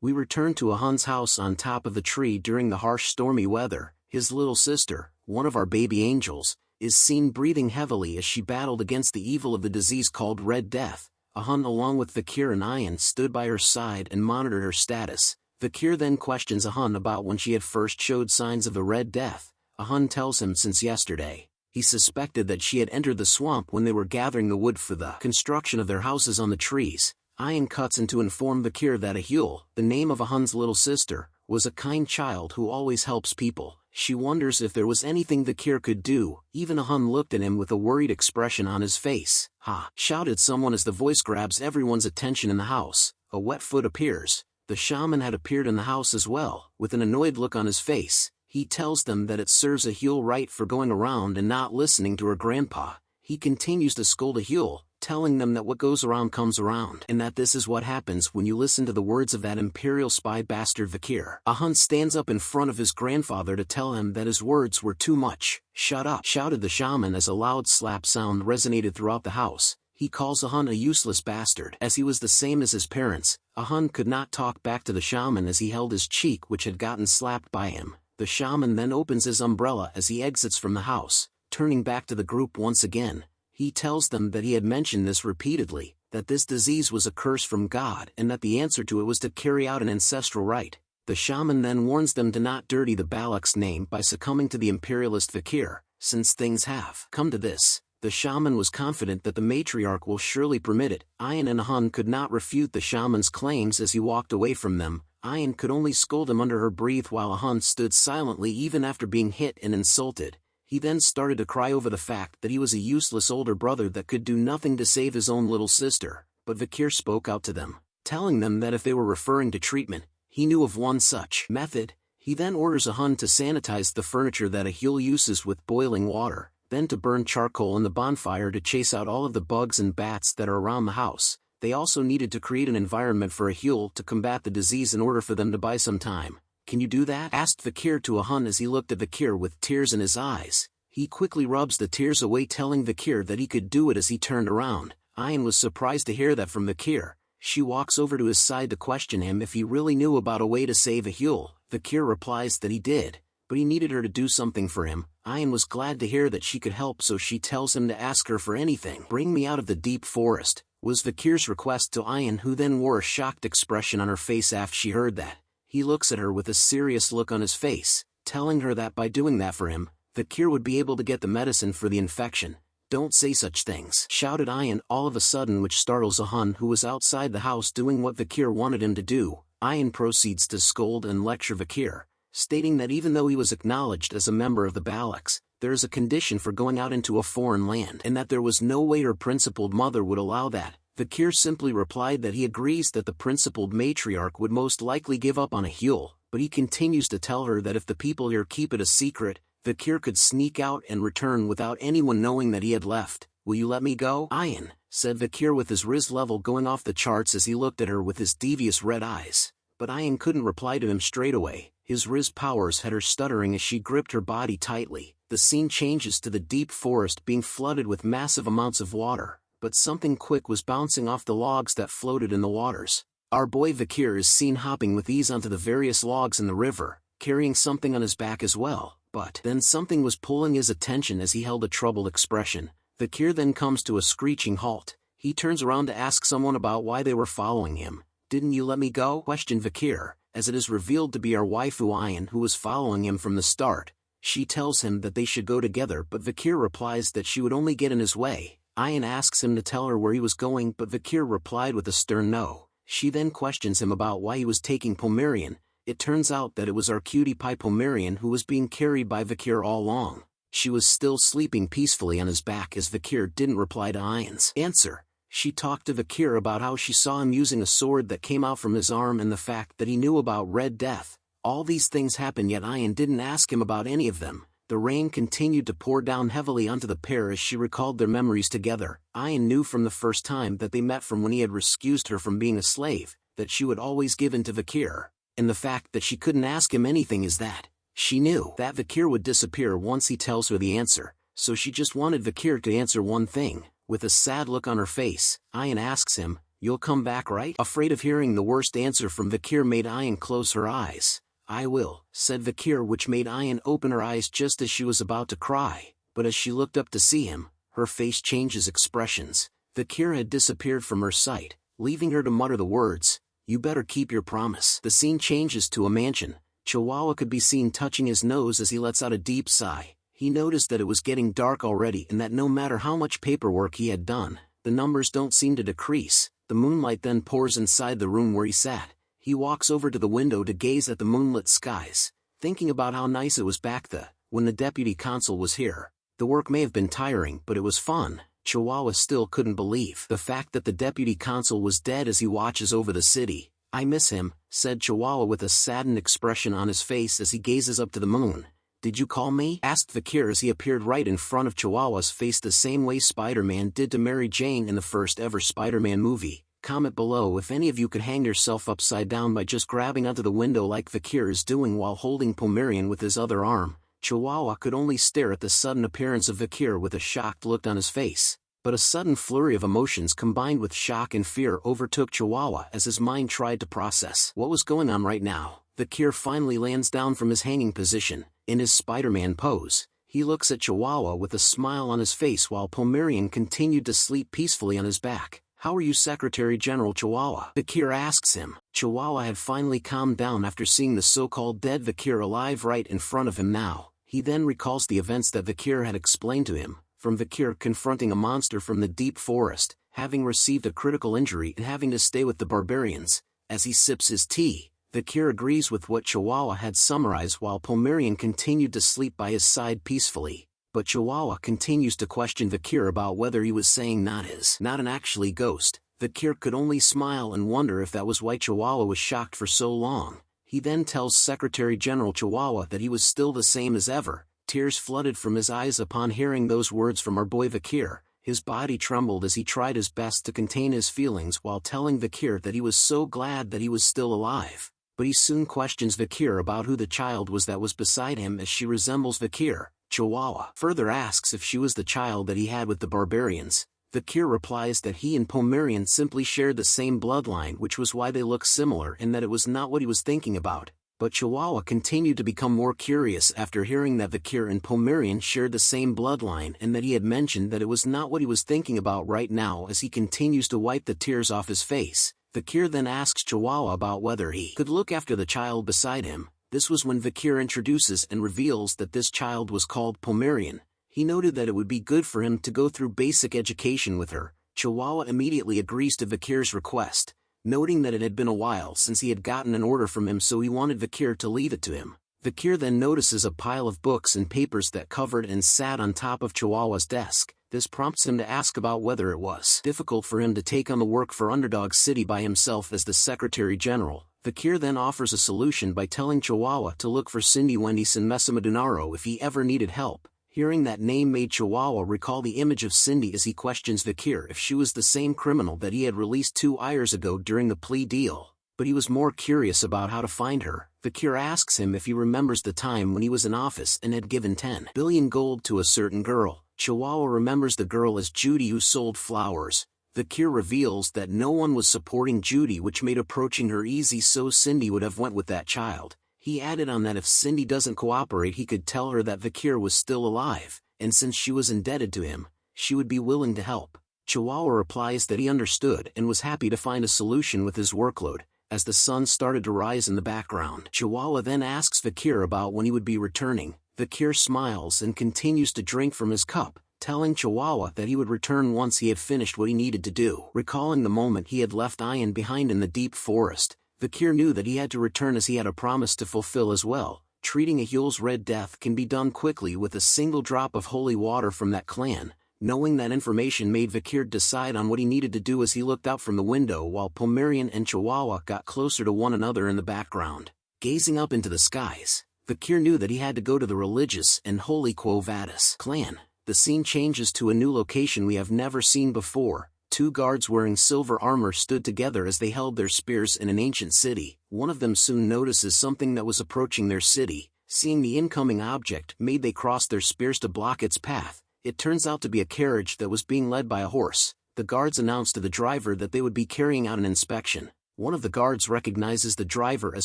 [SPEAKER 2] We return to a Hun's house on top of the tree during the harsh stormy weather. His little sister, one of our baby angels, is seen breathing heavily as she battled against the evil of the disease called Red Death. A Hun along with Vikir and Ayan stood by her side and monitored her status. Vikir then questions a Hun about when she had first showed signs of the Red Death. A Hun tells him since yesterday. He suspected that she had entered the swamp when they were gathering the wood for the construction of their houses on the trees. Ayan cuts in to inform Vikir that Yahello, the name of a Hun's little sister, was a kind child who always helps people. She wonders if there was anything Vikir could do. Even a Hun looked at him with a worried expression on his face. "Ha!" shouted someone as the voice grabs everyone's attention in the house. A wet foot appears. The shaman had appeared in the house as well, with an annoyed look on his face. He tells them that it serves Yahello right for going around and not listening to her grandpa. He continues to scold Yahello, telling them that what goes around comes around, and that this is what happens when you listen to the words of that imperial spy bastard Vikir. A Hun stands up in front of his grandfather to tell him that his words were too much. "Shut up!" shouted the shaman as a loud slap sound resonated throughout the house. He calls a Hun a useless bastard. As he was the same as his parents, a Hun could not talk back to the shaman as he held his cheek which had gotten slapped by him. The shaman then opens his umbrella as he exits from the house. Turning back to the group once again, he tells them that he had mentioned this repeatedly, that this disease was a curse from God and that the answer to it was to carry out an ancestral rite. The shaman then warns them to not dirty the Balak's name by succumbing to the imperialist Vikir. Since things have come to this, the shaman was confident that the matriarch will surely permit it. Ayan and a Hun could not refute the shaman's claims as he walked away from them. Ayan could only scold him under her breath while a Hun stood silently even after being hit and insulted. He then started to cry over the fact that he was a useless older brother that could do nothing to save his own little sister, but Vikir spoke out to them, telling them that if they were referring to treatment, he knew of one such method. He then orders a Hun to sanitize the furniture that Yahello uses with boiling water, then to burn charcoal in the bonfire to chase out all of the bugs and bats that are around the house. They also needed to create an environment for Yahello to combat the disease in order for them to buy some time. "Can you do that?" asked Vikir to a Hun as he looked at Vikir with tears in his eyes. He quickly rubs the tears away, telling Vikir that he could do it as he turned around. Ayan was surprised to hear that from Vikir. She walks over to his side to question him if he really knew about a way to save Yahello. Vikir replies that he did, but he needed her to do something for him. Ayan was glad to hear that she could help, so she tells him to ask her for anything. "Bring me out of the deep forest," was Vikir's request to Ayan, who then wore a shocked expression on her face after she heard that. He looks at her with a serious look on his face, telling her that by doing that for him, Vikir would be able to get the medicine for the infection. "Don't say such things," shouted Ayan all of a sudden, which startles a Hun who was outside the house doing what Vikir wanted him to do. Ayan proceeds to scold and lecture Vikir, stating that even though he was acknowledged as a member of the Balaks, there is a condition for going out into a foreign land and that there was no way her principled mother would allow that. Vikir simply replied that he agrees that the principled matriarch would most likely give up on Yahello, but he continues to tell her that if the people here keep it a secret, Vikir could sneak out and return without anyone knowing that he had left. "Will you let me go, Ayan?" said Vikir with his riz level going off the charts as he looked at her with his devious red eyes. But Ayan couldn't reply to him straight away. His riz powers had her stuttering as she gripped her body tightly. The scene changes to the deep forest being flooded with massive amounts of water, but something quick was bouncing off the logs that floated in the waters. Our boy Vikir is seen hopping with ease onto the various logs in the river, carrying something on his back as well, but then something was pulling his attention as he held a troubled expression. Vikir then comes to a screeching halt. He turns around to ask someone about why they were following him. "Didn't you let me go?" questioned Vikir, as it is revealed to be our waifu Ayan who was following him from the start. She tells him that they should go together, but Vikir replies that she would only get in his way. Ayan asks him to tell her where he was going, but Vikir replied with a stern no. She then questions him about why he was taking Pomerian. It turns out that it was our cutie pie Pomerian who was being carried by Vikir all along. She was still sleeping peacefully on his back as Vikir didn't reply to Ayan's answer. She talked to Vikir about how she saw him using a sword that came out from his arm and the fact that he knew about Red Death. All these things happened, yet Ayan didn't ask him about any of them. The rain continued to pour down heavily onto the pair as she recalled their memories together. Ayan knew from the first time that they met, from when he had rescued her from being a slave, that she would always give in to Vikir. And the fact that she couldn't ask him anything is that she knew that Vikir would disappear once he tells her the answer, so she just wanted Vikir to answer one thing. With a sad look on her face, Ayan asks him, "You'll come back, right?" Afraid of hearing the worst answer from Vikir made Ayan close her eyes. "I will," said Vikir, which made Ayan open her eyes just as she was about to cry, but as she looked up to see him, her face changes expressions. Vikir had disappeared from her sight, leaving her to mutter the words, "You better keep your promise." The scene changes to a mansion. Chihuahua could be seen touching his nose as he lets out a deep sigh. He noticed that it was getting dark already and that no matter how much paperwork he had done, the numbers don't seem to decrease. The moonlight then pours inside the room where he sat. He walks over to the window to gaze at the moonlit skies, thinking about how nice it was back when the deputy consul was here. The work may have been tiring, but it was fun. Chihuahua still couldn't believe the fact that the deputy consul was dead as he watches over the city. "I miss him," said Chihuahua with a saddened expression on his face as he gazes up to the moon. "Did you call me?" asked Vikir as he appeared right in front of Chihuahua's face, the same way Spider-Man did to Mary Jane in the first ever Spider-Man movie. Comment below if any of you could hang yourself upside down by just grabbing onto the window like Vikir is doing while holding Pomerian with his other arm. Chihuahua could only stare at the sudden appearance of Vikir with a shocked look on his face. But a sudden flurry of emotions combined with shock and fear overtook Chihuahua as his mind tried to process what was going on right now. Vikir finally lands down from his hanging position. In his Spider-Man pose, he looks at Chihuahua with a smile on his face while Pomerian continued to sleep peacefully on his back. "How are you, Secretary General Chihuahua?" Vikir asks him. Chihuahua had finally calmed down after seeing the so-called dead Vikir alive right in front of him now. He then recalls the events that Vikir had explained to him. From Vikir confronting a monster from the deep forest, having received a critical injury and having to stay with the barbarians. As he sips his tea, Vikir agrees with what Chihuahua had summarized while Pomerian continued to sleep by his side peacefully. But Chihuahua continues to question Vikir about whether he was saying not an actually ghost. Vikir could only smile and wonder if that was why Chihuahua was shocked for so long. He then tells Secretary General Chihuahua that he was still the same as ever. Tears flooded from his eyes upon hearing those words from our boy Vikir. His body trembled as he tried his best to contain his feelings while telling Vikir that he was so glad that he was still alive. But he soon questions Vikir about who the child was that was beside him, as she resembles Vikir. Chihuahua further asks if she was the child that he had with the barbarians. Vikir replies that he and Pomerian simply shared the same bloodline, which was why they looked similar, and that it was not what he was thinking about. But Chihuahua continued to become more curious after hearing that Vikir and Pomerian shared the same bloodline and that he had mentioned that it was not what he was thinking about right now. As he continues to wipe the tears off his face, Vikir then asks Chihuahua about whether he could look after the child beside him. This was when Vikir introduces and reveals that this child was called Pomerian. He noted that it would be good for him to go through basic education with her. Chihuahua immediately agrees to Vikir's request, noting that it had been a while since he had gotten an order from him, so he wanted Vikir to leave it to him. Vikir then notices a pile of books and papers that covered and sat on top of Chihuahua's desk. This prompts him to ask about whether it was difficult for him to take on the work for Underdog City by himself as the Secretary General. Vikir then offers a solution by telling Chihuahua to look for Cindy Wendyson Mesamadunaro if he ever needed help. Hearing that name made Chihuahua recall the image of Cindy as he questions Vikir if she was the same criminal that he had released 2 years ago during the plea deal. But he was more curious about how to find her. Vikir asks him if he remembers the time when he was in office and had given 10 billion gold to a certain girl. Chihuahua remembers the girl as Judy, who sold flowers. Vikir reveals that no one was supporting Judy, which made approaching her easy, so Cindy would have went with that child. He added on that if Cindy doesn't cooperate, he could tell her that Vikir was still alive, and since she was indebted to him, she would be willing to help. Chihuahua replies that he understood and was happy to find a solution with his workload. As the sun started to rise in the background, Chihuahua then asks Vikir about when he would be returning. Vikir smiles and continues to drink from his cup, telling Chihuahua that he would return once he had finished what he needed to do. Recalling the moment he had left Ian behind in the deep forest, Vikir knew that he had to return as he had a promise to fulfill as well. Treating Yahello's Red Death can be done quickly with a single drop of holy water from that clan. Knowing that information made Vikir decide on what he needed to do as he looked out from the window while Pomerian and Chihuahua got closer to one another in the background. Gazing up into the skies, Vikir knew that he had to go to the religious and holy Quo Vadis clan. The scene changes to a new location we have never seen before. Two guards wearing silver armor stood together as they held their spears in an ancient city. One of them soon notices something that was approaching their city. Seeing the incoming object made they cross their spears to block its path. It turns out to be a carriage that was being led by a horse. The guards announced to the driver that they would be carrying out an inspection. One of the guards recognizes the driver as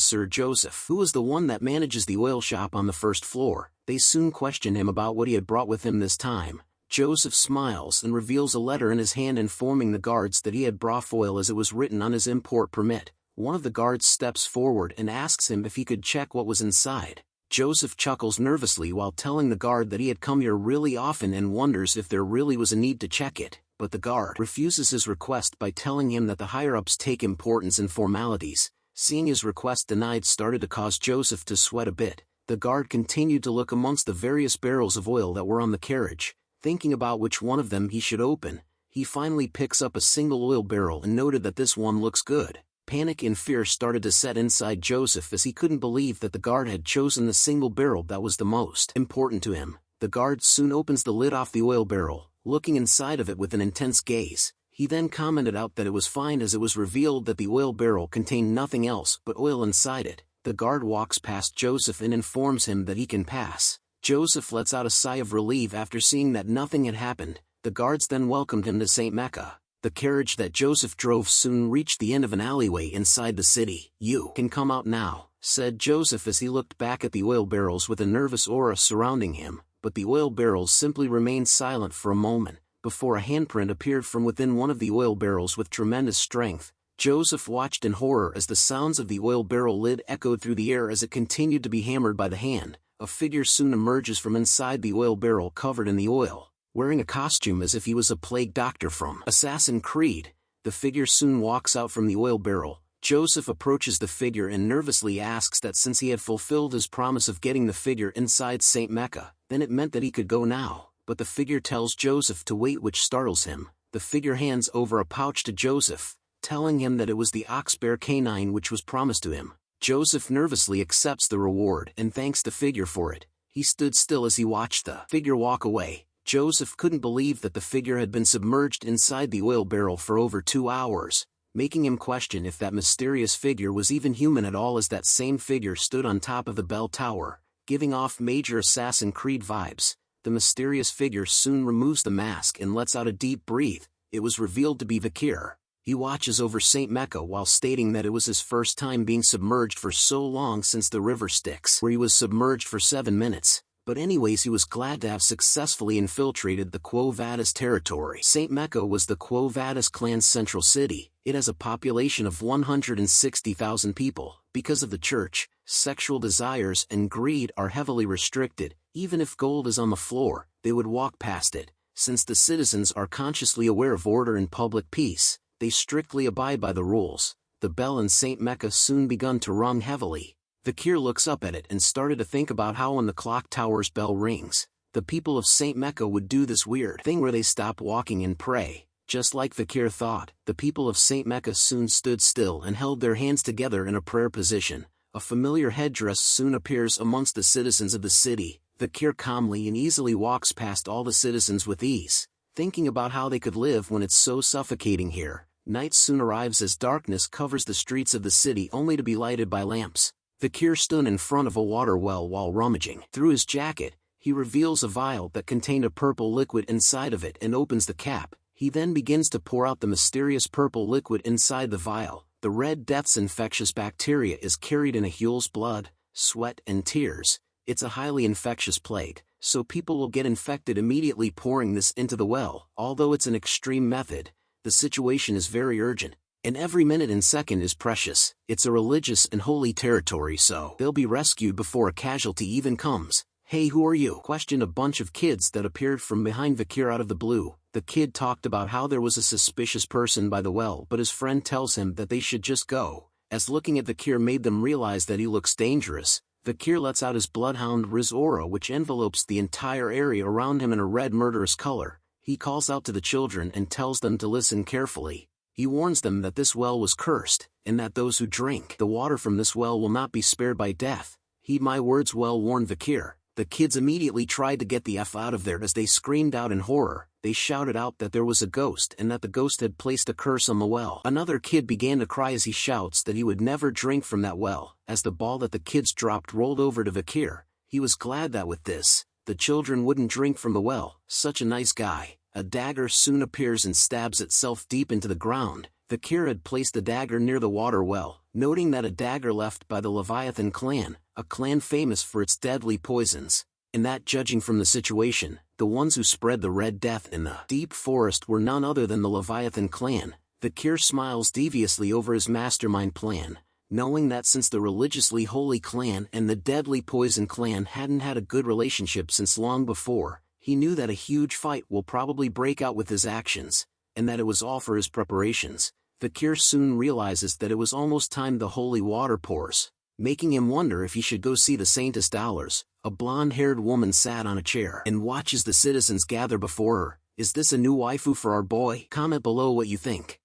[SPEAKER 2] Sir Joseph, who is the one that manages the oil shop on the first floor. They soon question him about what he had brought with him this time. Joseph smiles and reveals a letter in his hand informing the guards that he had brought oil as it was written on his import permit. One of the guards steps forward and asks him if he could check what was inside. Joseph chuckles nervously while telling the guard that he had come here really often and wonders if there really was a need to check it, but the guard refuses his request by telling him that the higher-ups take importance in formalities. Seeing his request denied started to cause Joseph to sweat a bit. The guard continued to look amongst the various barrels of oil that were on the carriage, thinking about which one of them he should open. He finally picks up a single oil barrel and noted that this one looks good. Panic and fear started to set inside Joseph as he couldn't believe that the guard had chosen the single barrel that was the most important to him. The guard soon opens the lid off the oil barrel, looking inside of it with an intense gaze. He then commented out that it was fine as it was revealed that the oil barrel contained nothing else but oil inside it. The guard walks past Joseph and informs him that he can pass. Joseph lets out a sigh of relief after seeing that nothing had happened. The guards then welcomed him to St. Mecca. The carriage that Joseph drove soon reached the end of an alleyway inside the city. "You can come out now," said Joseph as he looked back at the oil barrels with a nervous aura surrounding him, but the oil barrels simply remained silent for a moment, before a handprint appeared from within one of the oil barrels with tremendous strength. Joseph watched in horror as the sounds of the oil barrel lid echoed through the air as it continued to be hammered by the hand. A figure soon emerges from inside the oil barrel covered in the oil, wearing a costume as if he was a plague doctor from Assassin's Creed. The figure soon walks out from the oil barrel. Joseph approaches the figure and nervously asks that since he had fulfilled his promise of getting the figure inside St. Mecca, then it meant that he could go now, but the figure tells Joseph to wait, which startles him. The figure hands over a pouch to Joseph, telling him that it was the ox-bear canine which was promised to him. Joseph nervously accepts the reward and thanks the figure for it. He stood still as he watched the figure walk away. Joseph couldn't believe that the figure had been submerged inside the oil barrel for over 2 hours, making him question if that mysterious figure was even human at all, as that same figure stood on top of the bell tower, giving off major Assassin's Creed vibes. The mysterious figure soon removes the mask and lets out a deep breath. It was revealed to be Vikir. He watches over St. Mecca while stating that it was his first time being submerged for so long since the river Styx, where he was submerged for 7 minutes. But anyways, he was glad to have successfully infiltrated the Quo Vadis territory. St. Mecca was the Quo Vadis clan's central city. It has a population of 160,000 people. Because of the church, sexual desires and greed are heavily restricted. Even if gold is on the floor, they would walk past it. Since the citizens are consciously aware of order and public peace, they strictly abide by the rules. The bell in St. Mecca soon begun to rung heavily. Vikir looks up at it and started to think about how when the clock tower's bell rings, the people of St. Mecca would do this weird thing where they stop walking and pray. Just like Vikir thought, the people of St. Mecca soon stood still and held their hands together in a prayer position. A familiar headdress soon appears amongst the citizens of the city. Vikir calmly and easily walks past all the citizens with ease, thinking about how they could live when it's so suffocating here. Night soon arrives as darkness covers the streets of the city only to be lighted by lamps. Vikir stood in front of a water well while rummaging through his jacket. He reveals a vial that contained a purple liquid inside of it and opens the cap. He then begins to pour out the mysterious purple liquid inside the vial. The Red Death's infectious bacteria is carried in Yahello's blood, sweat and tears. It's a highly infectious plague, so people will get infected immediately pouring this into the well. Although it's an extreme method, the situation is very urgent, and every minute and second is precious. It's a religious and holy territory, so they'll be rescued before a casualty even comes. "Hey, who are you?" questioned a bunch of kids that appeared from behind Vikir out of the blue. The kid talked about how there was a suspicious person by the well, but his friend tells him that they should just go, as looking at Vikir made them realize that he looks dangerous. Vikir lets out his bloodhound Rizora, which envelopes the entire area around him in a red murderous color. He calls out to the children and tells them to listen carefully. He warns them that this well was cursed, and that those who drink the water from this well will not be spared by death. "Heed my words well," warned Vikir. The kids immediately tried to get the F out of there as they screamed out in horror. They shouted out that there was a ghost and that the ghost had placed a curse on the well. Another kid began to cry as he shouts that he would never drink from that well. As the ball that the kids dropped rolled over to Vikir, he was glad that with this, the children wouldn't drink from the well. Such a nice guy. A dagger soon appears and stabs itself deep into the ground. Vikir had placed the dagger near the water well, noting that a dagger left by the Leviathan clan, a clan famous for its deadly poisons, and that judging from the situation, the ones who spread the Red Death in the deep forest were none other than the Leviathan clan. Vikir smiles deviously over his mastermind plan, knowing that since the religiously holy clan and the deadly poison clan hadn't had a good relationship since long before, he knew that a huge fight will probably break out with his actions, and that it was all for his preparations. Vikir soon realizes that it was almost time the holy water pours, making him wonder if he should go see the Saintess Dollars. A blonde-haired woman sat on a chair and watches the citizens gather before her. "Is this a new waifu for our boy? Comment below what you think."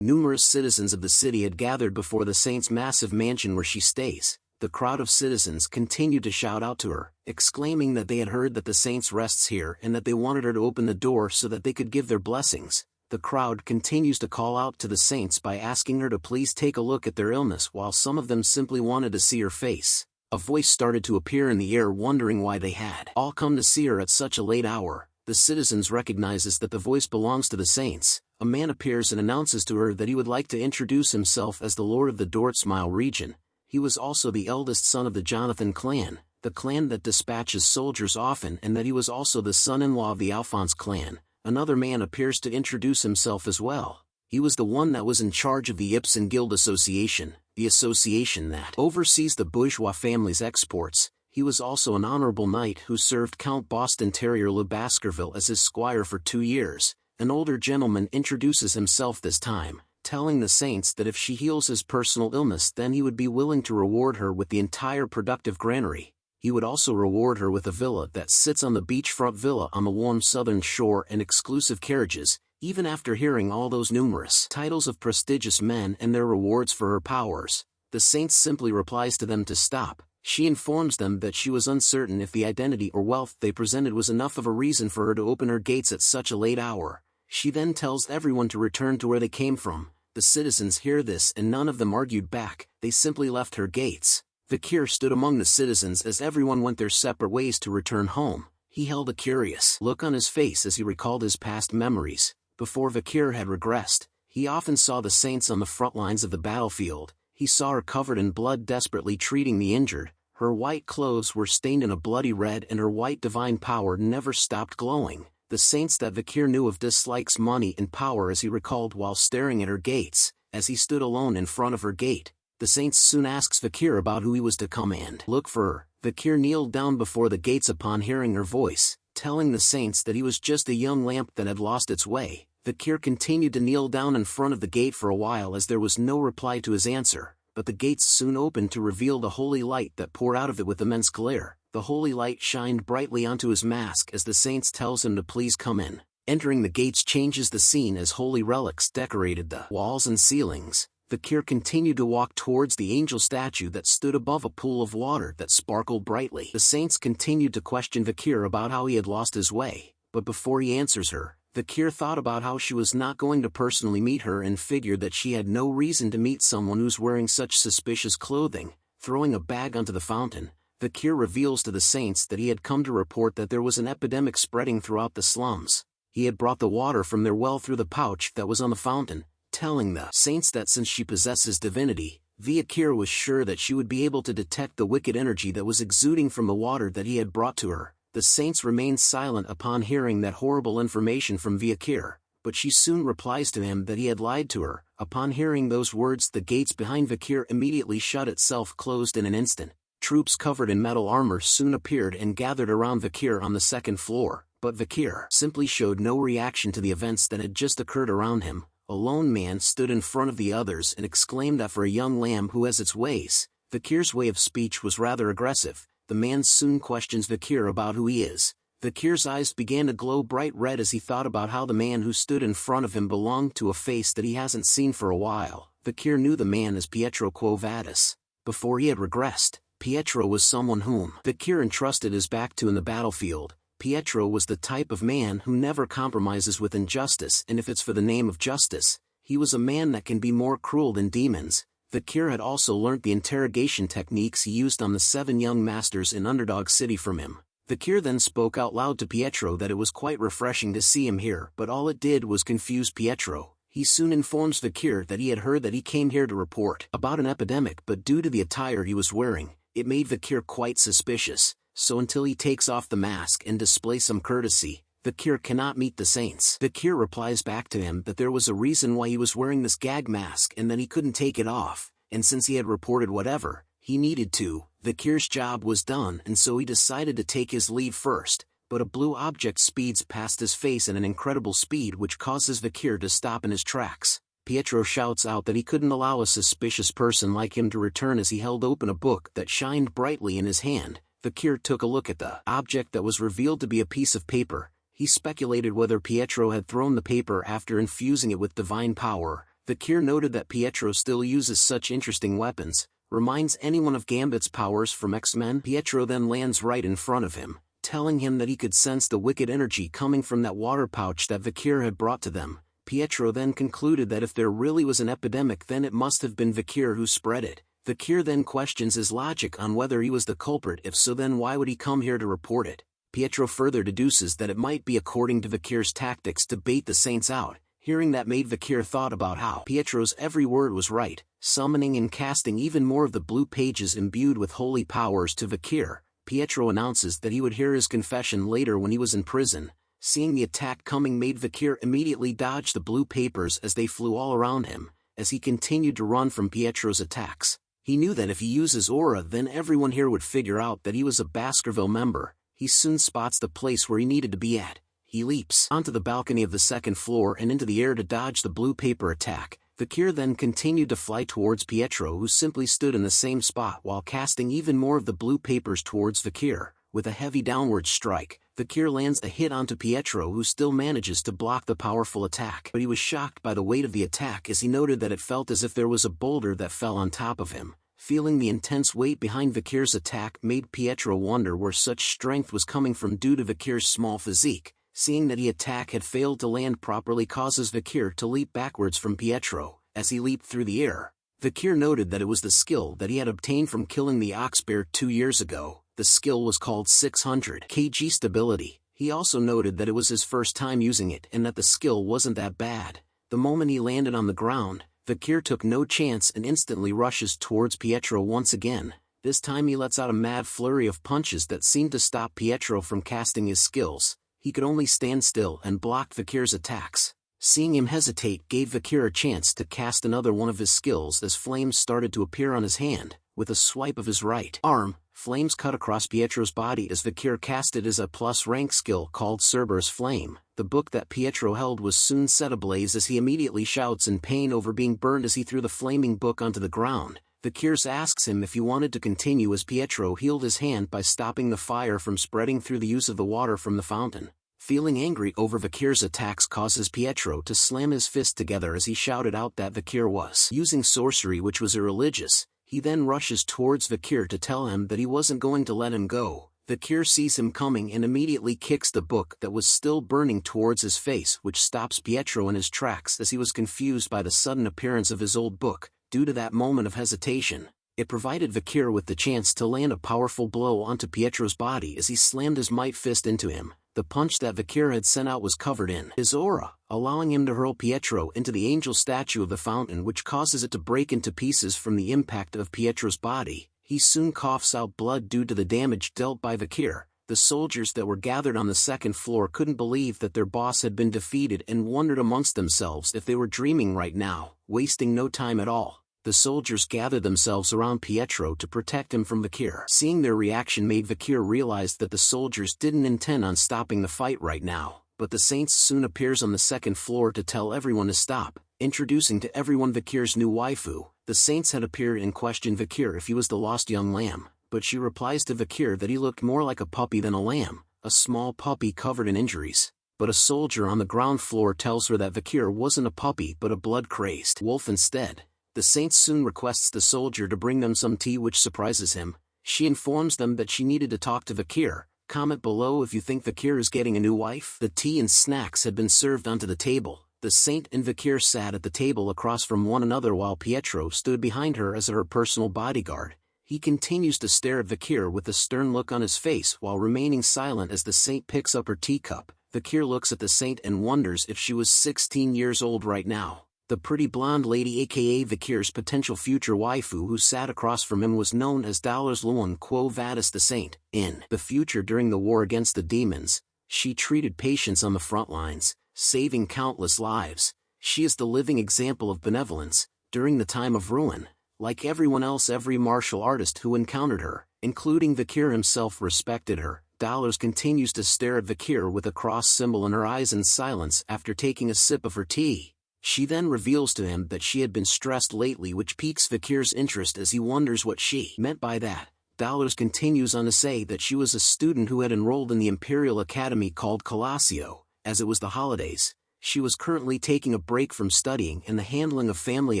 [SPEAKER 2] Numerous citizens of the city had gathered before the saint's massive mansion where she stays. The crowd of citizens continued to shout out to her, exclaiming that they had heard that the saint rests here and that they wanted her to open the door so that they could give their blessings. The crowd continues to call out to the saints by asking her to please take a look at their illness, while some of them simply wanted to see her face. A voice started to appear in the air, wondering why they had all come to see her at such a late hour. The citizens recognizes that the voice belongs to the saints. A man appears and announces to her that he would like to introduce himself as the Lord of the Dortsmile region. He was also the eldest son of the Jonathan clan, the clan that dispatches soldiers often, and that he was also the son-in-law of the Alphonse clan. Another man appears to introduce himself as well. He was the one that was in charge of the Ibsen Guild Association, the association that oversees the bourgeois family's exports. He was also an honorable knight who served Count Boston Terrier Le Baskerville as his squire for 2 years. An older gentleman introduces himself this time, telling the saints that if she heals his personal illness, then he would be willing to reward her with the entire productive granary. He would also reward her with a villa that sits on the beachfront villa on the warm southern shore and exclusive carriages. Even after hearing all those numerous titles of prestigious men and their rewards for her powers, the saint simply replies to them to stop. She informs them that she was uncertain if the identity or wealth they presented was enough of a reason for her to open her gates at such a late hour. She then tells everyone to return to where they came from. The citizens hear this and none of them argued back, they simply left her gates. Vikir stood among the citizens as everyone went their separate ways to return home. He held a curious look on his face as he recalled his past memories. Before Vikir had regressed, he often saw the saints on the front lines of the battlefield. He saw her covered in blood desperately treating the injured. Her white clothes were stained in a bloody red and her white divine power never stopped glowing. The saints that Vikir knew of dislikes money and power as he recalled while staring at her gates. As he stood alone in front of her gate, the saints soon asks Vikir about who he was to come and look for her. Vikir kneeled down before the gates upon hearing her voice, telling the saints that he was just a young lamp that had lost its way. Vikir continued to kneel down in front of the gate for a while as there was no reply to his answer, but the gates soon opened to reveal the holy light that poured out of it with immense glare. The holy light shined brightly onto his mask as the saints tells him to please come in. Entering the gates changes the scene as holy relics decorated the walls and ceilings. Vikir continued to walk towards the angel statue that stood above a pool of water that sparkled brightly. The saints continued to question Vikir about how he had lost his way, but before he answers her, Vikir thought about how she was not going to personally meet her and figured that she had no reason to meet someone who's wearing such suspicious clothing. Throwing a bag onto the fountain, Vikir reveals to the saints that he had come to report that there was an epidemic spreading throughout the slums. He had brought the water from their well through the pouch that was on the fountain, telling the saints that since she possesses divinity, Vikir was sure that she would be able to detect the wicked energy that was exuding from the water that he had brought to her. The saints remained silent upon hearing that horrible information from Vikir, but she soon replies to him that he had lied to her. Upon hearing those words, the gates behind Vikir immediately shut itself closed in an instant. Troops covered in metal armor soon appeared and gathered around Vikir on the second floor, but Vikir simply showed no reaction to the events that had just occurred around him. A lone man stood in front of the others and exclaimed that for a young lamb who has its ways, Vikir's way of speech was rather aggressive. The man soon questions Vikir about who he is. Vikir's eyes began to glow bright red as he thought about how the man who stood in front of him belonged to a face that he hasn't seen for a while. Vikir knew the man as Pietro Quo Vadis. Before he had regressed, Pietro was someone whom Vikir entrusted his back to in the battlefield. Pietro was the type of man who never compromises with injustice, and if it's for the name of justice, he was a man that can be more cruel than demons. Vikir had also learnt the interrogation techniques he used on the 7 young masters in Underdog City from him. Vikir then spoke out loud to Pietro that it was quite refreshing to see him here, but all it did was confuse Pietro. He soon informs Vikir that he had heard that he came here to report about an epidemic, but due to the attire he was wearing, it made Vikir quite suspicious. So until he takes off the mask and displays some courtesy, Vikir cannot meet the saints. Vikir replies back to him that there was a reason why he was wearing this gag mask and that he couldn't take it off, and since he had reported whatever he needed to, Vikir's job was done, and so he decided to take his leave first. But a blue object speeds past his face at an incredible speed which causes Vikir to stop in his tracks. Pietro shouts out that he couldn't allow a suspicious person like him to return as he held open a book that shined brightly in his hand. Vikir took a look at the object that was revealed to be a piece of paper. He speculated whether Pietro had thrown the paper after infusing it with divine power. Vikir noted that Pietro still uses such interesting weapons, reminds anyone of Gambit's powers from X-Men. Pietro then lands right in front of him, telling him that he could sense the wicked energy coming from that water pouch that Vikir had brought to them. Pietro then concluded that if there really was an epidemic, then it must have been Vikir who spread it. Vikir then questions his logic on whether he was the culprit. If so, then why would he come here to report it? Pietro further deduces that it might be according to Vikir's tactics to bait the saints out. Hearing that made Vikir thought about how Pietro's every word was right, summoning and casting even more of the blue pages imbued with holy powers to Vikir. Pietro announces that he would hear his confession later when he was in prison. Seeing the attack coming made Vikir immediately dodge the blue papers as they flew all around him, as he continued to run from Pietro's attacks. He knew that if he uses aura, then everyone here would figure out that he was a Baskerville member. He soon spots the place where he needed to be at. He leaps onto the balcony of the second floor and into the air to dodge the blue paper attack. Vikir then continued to fly towards Pietro, who simply stood in the same spot while casting even more of the blue papers towards Vikir. With a heavy downward strike, Vikir lands a hit onto Pietro, who still manages to block the powerful attack. But he was shocked by the weight of the attack as he noted that it felt as if there was a boulder that fell on top of him. Feeling the intense weight behind Vikir's attack made Pietro wonder where such strength was coming from due to Vikir's small physique. Seeing that the attack had failed to land properly causes Vikir to leap backwards from Pietro. As he leaped through the air, Vikir noted that it was the skill that he had obtained from killing the ox bear 2 years ago. The skill was called 600 kg stability. He also noted that it was his first time using it and that the skill wasn't that bad. The moment he landed on the ground, Vikir took no chance and instantly rushes towards Pietro once again. This time he lets out a mad flurry of punches that seemed to stop Pietro from casting his skills. He could only stand still and block Vikir's attacks. Seeing him hesitate gave Vikir a chance to cast another one of his skills as flames started to appear on his hand. With a swipe of his right arm, flames cut across Pietro's body as Vikir casted as a plus-rank skill called Cerberus Flame. The book that Pietro held was soon set ablaze as he immediately shouts in pain over being burned as he threw the flaming book onto the ground. Vikir asks him if he wanted to continue as Pietro healed his hand by stopping the fire from spreading through the use of the water from the fountain. Feeling angry over Vikir's attacks causes Pietro to slam his fist together as he shouted out that Vikir was using sorcery, which was irreligious. He then rushes towards Vikir to tell him that he wasn't going to let him go. Vikir sees him coming and immediately kicks the book that was still burning towards his face, which stops Pietro in his tracks as he was confused by the sudden appearance of his old book. Due to that moment of hesitation, it provided Vikir with the chance to land a powerful blow onto Pietro's body as he slammed his might fist into him. The punch that Vikir had sent out was covered in his aura, allowing him to hurl Pietro into the angel statue of the fountain, which causes it to break into pieces from the impact of Pietro's body. He soon coughs out blood due to the damage dealt by Vikir. The soldiers that were gathered on the second floor couldn't believe that their boss had been defeated and wondered amongst themselves if they were dreaming right now. Wasting no time at all, the soldiers gathered themselves around Pietro to protect him from Vikir. Seeing their reaction made Vikir realize that the soldiers didn't intend on stopping the fight right now, but the Saints soon appears on the second floor to tell everyone to stop, introducing to everyone Vikir's new waifu. The Saints had appeared and questioned Vikir if he was the lost young lamb, but she replies to Vikir that he looked more like a puppy than a lamb, a small puppy covered in injuries. But a soldier on the ground floor tells her that Vikir wasn't a puppy but a blood-crazed wolf instead. The Saint soon requests the soldier to bring them some tea, which surprises him. She informs them that she needed to talk to Vikir. Comment below if you think Vikir is getting a new wife. The tea and snacks had been served onto the table. The Saint and Vikir sat at the table across from one another while Pietro stood behind her as her personal bodyguard. He continues to stare at Vikir with a stern look on his face while remaining silent as the Saint picks up her teacup. Vikir looks at the Saint and wonders if she was 16 years old right now. The pretty blonde lady, aka Vikir's potential future waifu, who sat across from him, was known as Luan Quo Vadis the Saint. In the future, during the war against the demons, she treated patients on the front lines, saving countless lives. She is the living example of benevolence. During the time of ruin, like everyone else, every martial artist who encountered her, including Vikir himself, respected her. Dollars continues to stare at Vikir with a cross symbol in her eyes in silence after taking a sip of her tea. She then reveals to him that she had been stressed lately, which piques Vikir's interest as he wonders what she meant by that. Dollars continues on to say that she was a student who had enrolled in the Imperial Academy called Colosio. As it was the holidays, she was currently taking a break from studying and the handling of family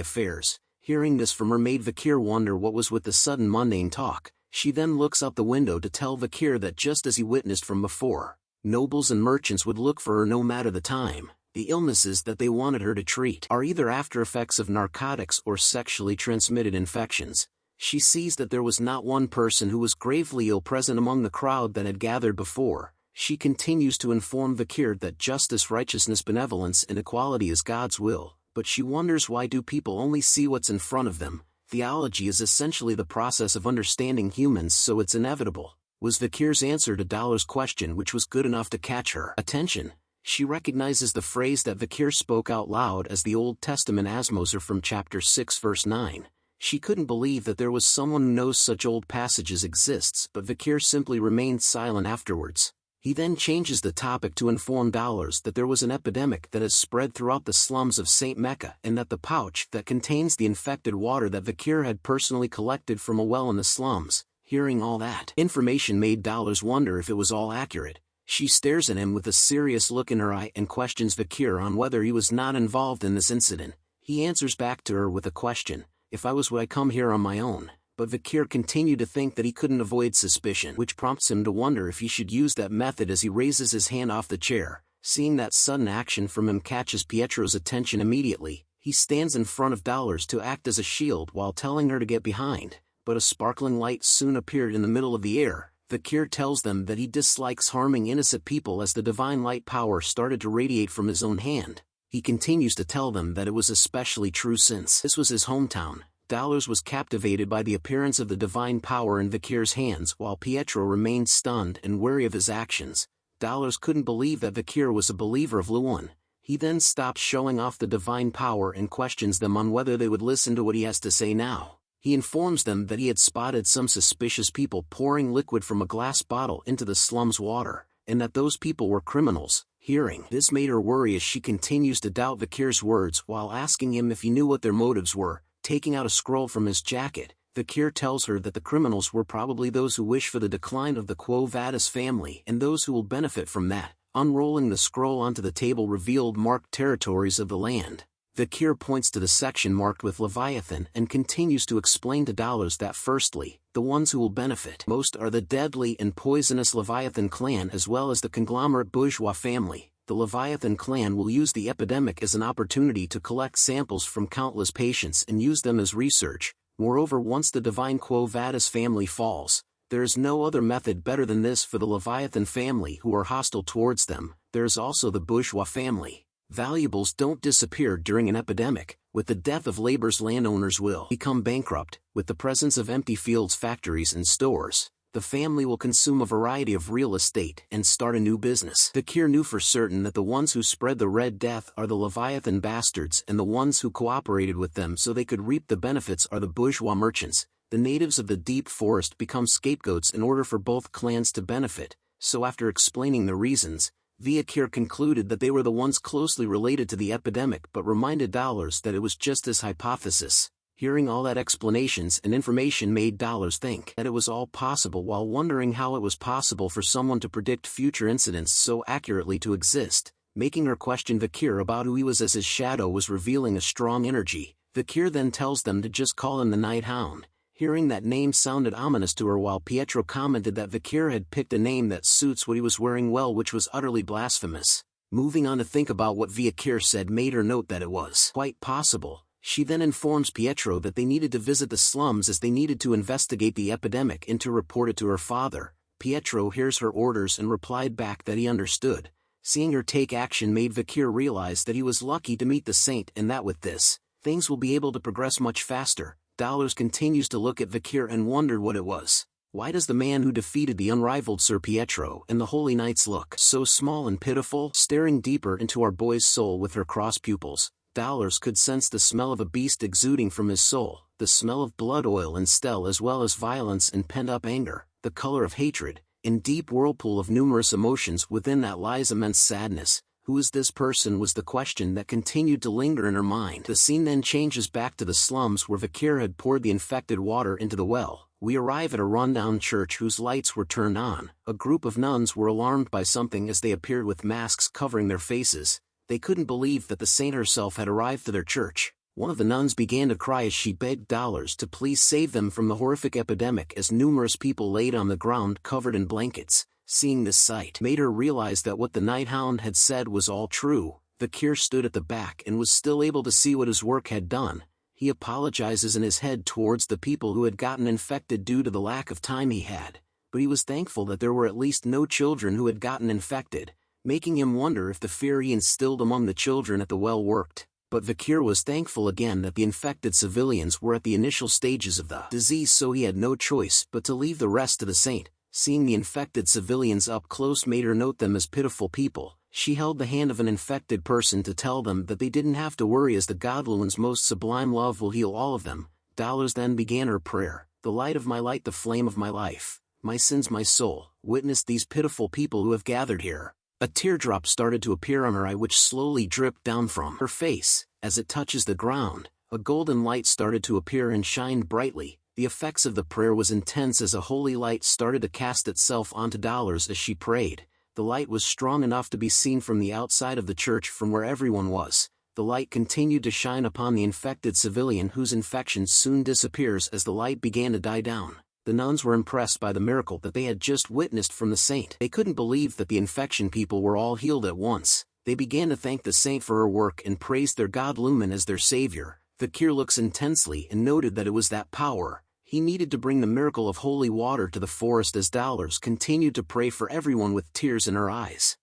[SPEAKER 2] affairs. Hearing this from her made Vikir wonder what was with the sudden mundane talk. She then looks out the window to tell Vikir that just as he witnessed from before, nobles and merchants would look for her no matter the time. The illnesses that they wanted her to treat are either after effects of narcotics or sexually transmitted infections. She sees that there was not one person who was gravely ill present among the crowd that had gathered before. She continues to inform Vikir that justice, righteousness, benevolence, and equality is God's will, but she wonders why do people only see what's in front of them. Theology is essentially the process of understanding humans, so it's inevitable, was Vikir's answer to Dollar's question, which was good enough to catch her attention. She recognizes the phrase that Vikir spoke out loud as the Old Testament Asmoser from chapter 6 verse 9. She couldn't believe that there was someone who knows such old passages exists, but Vikir simply remained silent afterwards. He then changes the topic to inform Dollars that there was an epidemic that has spread throughout the slums of St. Mecca, and that the pouch that contains the infected water that Vikir had personally collected from a well in the slums. Hearing all that information made Dollars wonder if it was all accurate. She stares at him with a serious look in her eye and questions Vikir on whether he was not involved in this incident. He answers back to her with a question, "If I was, would I come here on my own?" But Vikir continued to think that he couldn't avoid suspicion, which prompts him to wonder if he should use that method as he raises his hand off the chair. Seeing that sudden action from him catches Pietro's attention immediately. He stands in front of Dollars to act as a shield while telling her to get behind, but a sparkling light soon appeared in the middle of the air. Vikir tells them that he dislikes harming innocent people as the divine light power started to radiate from his own hand. He continues to tell them that it was especially true since this was his hometown. Dollars was captivated by the appearance of the divine power in Vikir's hands, while Pietro remained stunned and wary of his actions. Dollars couldn't believe that Vikir was a believer of Luan. He then stops showing off the divine power and questions them on whether they would listen to what he has to say now. He informs them that he had spotted some suspicious people pouring liquid from a glass bottle into the slum's water, and that those people were criminals. Hearing this made her worry as she continues to doubt Vikir's words while asking him if he knew what their motives were. Taking out a scroll from his jacket, Vikir tells her that the criminals were probably those who wish for the decline of the Quo Vadis family and those who will benefit from that. Unrolling the scroll onto the table revealed marked territories of the land. Vikir points to the section marked with Leviathan and continues to explain to Dollars that firstly, the ones who will benefit most are the deadly and poisonous Leviathan clan as well as the conglomerate bourgeois family. The Leviathan clan will use the epidemic as an opportunity to collect samples from countless patients and use them as research. Moreover, once the divine Quo Vadis family falls, There is no other method better than this for the Leviathan family who are hostile towards them. There is also the bourgeois family. Valuables don't disappear during an epidemic. With the death of labor's landowners will become bankrupt. With the presence of empty fields, factories and stores, the family will consume a variety of real estate and start a new business. Vikir knew for certain that the ones who spread the Red Death are the Leviathan bastards, and the ones who cooperated with them so they could reap the benefits are the bourgeois merchants. The natives of the deep forest become scapegoats in order for both clans to benefit, so after explaining the reasons, Vikir concluded that they were the ones closely related to the epidemic but reminded Dollars that it was just his hypothesis. Hearing all that explanations and information made Dollars think that it was all possible while wondering how it was possible for someone to predict future incidents so accurately to exist, making her question Vikir about who he was as his shadow was revealing a strong energy. Vikir then tells them to just call him the Night Hound. Hearing that name sounded ominous to her while Pietro commented that Vikir had picked a name that suits what he was wearing well, which was utterly blasphemous. Moving on to think about what Vikir said made her note that it was quite possible. She then informs Pietro that they needed to visit the slums as they needed to investigate the epidemic and to report it to her father. Pietro hears her orders and replied back that he understood. Seeing her take action made Vikir realize that he was lucky to meet the saint and that with this, things will be able to progress much faster. Dollars continues to look at Vikir and wondered what it was. Why does the man who defeated the unrivaled Sir Pietro and the Holy Knights look so small and pitiful? Staring deeper into our boy's soul with her crossed pupils, Dollars could sense the smell of a beast exuding from his soul, the smell of blood oil and stell as well as violence and pent-up anger, the color of hatred. In deep whirlpool of numerous emotions within that lies immense sadness. Who is this person was the question that continued to linger in her mind. The scene then changes back to the slums where Vikir had poured the infected water into the well. We arrive at a rundown church whose lights were turned on. A group of nuns were alarmed by something as they appeared with masks covering their faces. They couldn't believe that the saint herself had arrived to their church. One of the nuns began to cry as she begged Dollars to please save them from the horrific epidemic as numerous people laid on the ground covered in blankets. Seeing this sight made her realize that what the Night Hound had said was all true. Vikir stood at the back and was still able to see what his work had done. He apologizes in his head towards the people who had gotten infected due to the lack of time he had, but he was thankful that there were at least no children who had gotten infected, making him wonder if the fear he instilled among the children at the well worked. But Vikir was thankful again that the infected civilians were at the initial stages of the disease, so he had no choice but to leave the rest to the saint. Seeing the infected civilians up close made her note them as pitiful people. She held the hand of an infected person to tell them that they didn't have to worry as the Godluan's most sublime love will heal all of them. Dollars then began her prayer. The light of my light, the flame of my life, my sins, my soul, witness these pitiful people who have gathered here. A teardrop started to appear on her eye which slowly dripped down from her face. As it touches the ground, a golden light started to appear and shined brightly. The effects of the prayer was intense as a holy light started to cast itself onto Dollars as she prayed. The light was strong enough to be seen from the outside of the church from where everyone was. The light continued to shine upon the infected civilian whose infection soon disappears as the light began to die down. The nuns were impressed by the miracle that they had just witnessed from the saint. They couldn't believe that the infection people were all healed at once. They began to thank the saint for her work and praised their god Lumen as their savior. Vikir looks intensely and noted that it was that power. He needed to bring the miracle of holy water to the forest as Dollars continued to pray for everyone with tears in her eyes.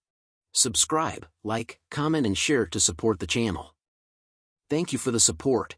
[SPEAKER 2] Subscribe, like, comment and share to support the channel. Thank you for the support.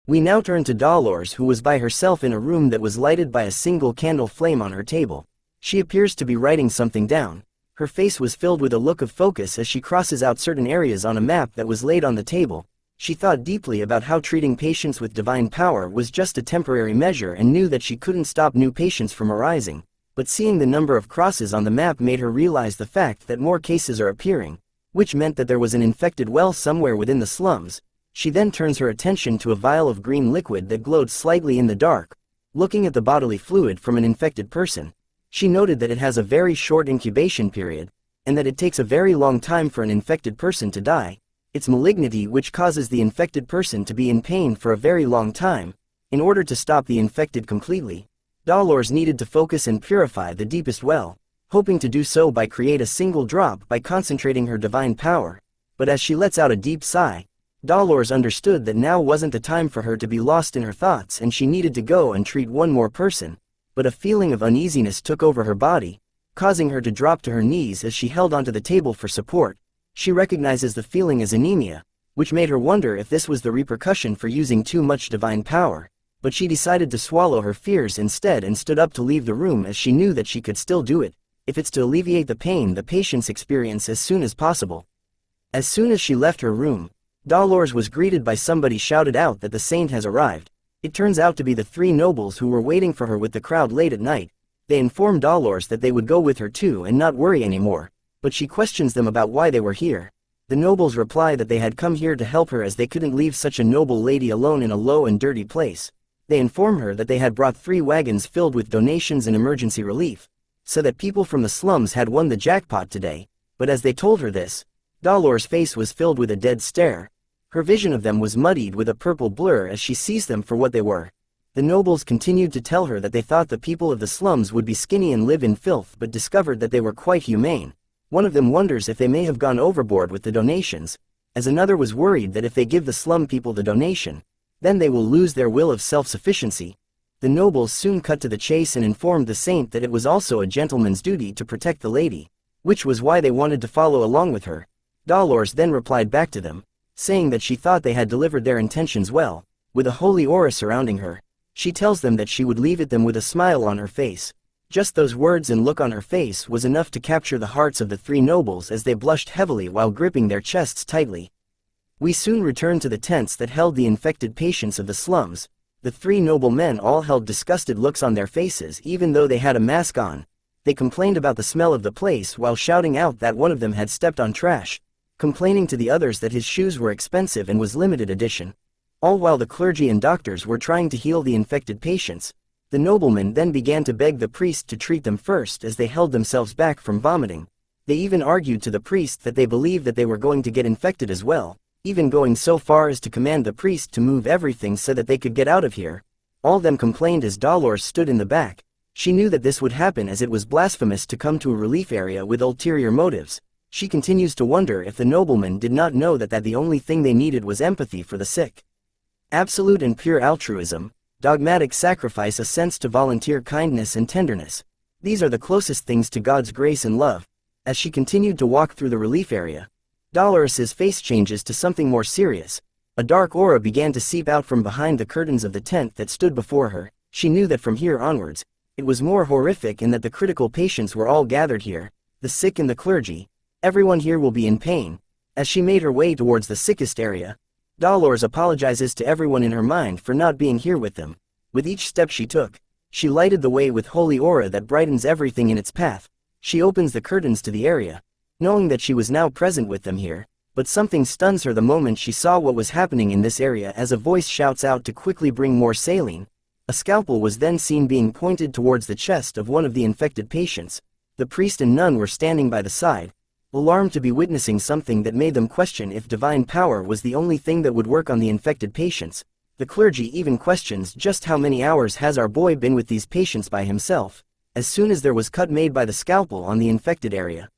[SPEAKER 3] We now turn to Dollars, who was by herself in a room that was lighted by a single candle flame on her table. She appears to be writing something down. Her face was filled with a look of focus as she crosses out certain areas on a map that was laid on the table. She thought deeply about how treating patients with divine power was just a temporary measure and knew that she couldn't stop new patients from arising. But seeing the number of crosses on the map made her realize the fact that more cases are appearing, which meant that there was an infected well somewhere within the slums. She then turns her attention to a vial of green liquid that glowed slightly in the dark. Looking at the bodily fluid from an infected person, she noted that it has a very short incubation period, and that it takes a very long time for an infected person to die. It's malignity which causes the infected person to be in pain for a very long time. In order to stop the infected completely, Dollars needed to focus and purify the deepest well, hoping to do so by create a single drop by concentrating her divine power. But as she lets out a deep sigh, Dolores understood that now wasn't the time for her to be lost in her thoughts and she needed to go and treat one more person, but a feeling of uneasiness took over her body, causing her to drop to her knees as she held onto the table for support. She recognizes the feeling as anemia, which made her wonder if this was the repercussion for using too much divine power, but she decided to swallow her fears instead and stood up to leave the room as she knew that she could still do it, if it's to alleviate the pain the patients experience as soon as possible. As soon as she left her room, Dolores was greeted by somebody shouted out that the saint has arrived. It turns out to be the three nobles who were waiting for her with the crowd late at night. They informed Dolores that they would go with her too and not worry anymore, but she questions them about why they were here. The nobles reply that they had come here to help her as they couldn't leave such a noble lady alone in a low and dirty place. They inform her that they had brought 3 wagons filled with donations and emergency relief, so that people from the slums had won the jackpot today, but as they told her this, Dolores' face was filled with a dead stare. Her vision of them was muddied with a purple blur as she sees them for what they were. The nobles continued to tell her that they thought the people of the slums would be skinny and live in filth but discovered that they were quite humane. One of them wonders if they may have gone overboard with the donations, as another was worried that if they give the slum people the donation, then they will lose their will of self-sufficiency. The nobles soon cut to the chase and informed the saint that it was also a gentleman's duty to protect the lady, which was why they wanted to follow along with her. Dolores then replied back to them, saying that she thought they had delivered their intentions well, with a holy aura surrounding her. She tells them that she would leave it them with a smile on her face. Just those words and look on her face was enough to capture the hearts of the 3 nobles as they blushed heavily while gripping their chests tightly. We soon returned to the tents that held the infected patients of the slums. The 3 noble men all held disgusted looks on their faces even though they had a mask on. They complained about the smell of the place while shouting out that one of them had stepped on trash, complaining to the others that his shoes were expensive and was limited edition. All while the clergy and doctors were trying to heal the infected patients, the noblemen then began to beg the priest to treat them first as they held themselves back from vomiting. They even argued to the priest that they believed that they were going to get infected as well, even going so far as to command the priest to move everything so that they could get out of here. All them complained as Dolores stood in the back. She knew that this would happen as it was blasphemous to come to a relief area with ulterior motives. She continues to wonder if the noblemen did not know that the only thing they needed was empathy for the sick. Absolute and pure altruism, dogmatic sacrifice, a sense to volunteer kindness and tenderness. These are the closest things to God's grace and love. As she continued to walk through the relief area, Dolores's face changes to something more serious. A dark aura began to seep out from behind the curtains of the tent that stood before her. She knew that from here onwards, it was more horrific and that the critical patients were all gathered here, the sick and the clergy. Everyone here will be in pain. As she made her way towards the sickest area, Dolores apologizes to everyone in her mind for not being here with them. With each step she took, she lighted the way with holy aura that brightens everything in its path. She opens the curtains to the area, knowing that she was now present with them here, but something stuns her the moment she saw what was happening in this area as a voice shouts out to quickly bring more saline. A scalpel was then seen being pointed towards the chest of one of the infected patients. The priest and nun were standing by the side, alarmed to be witnessing something that made them question if divine power was the only thing that would work on the infected patients. The clergy even questions just how many hours has our boy been with these patients by himself. As soon as there was cut made by the scalpel on the infected area,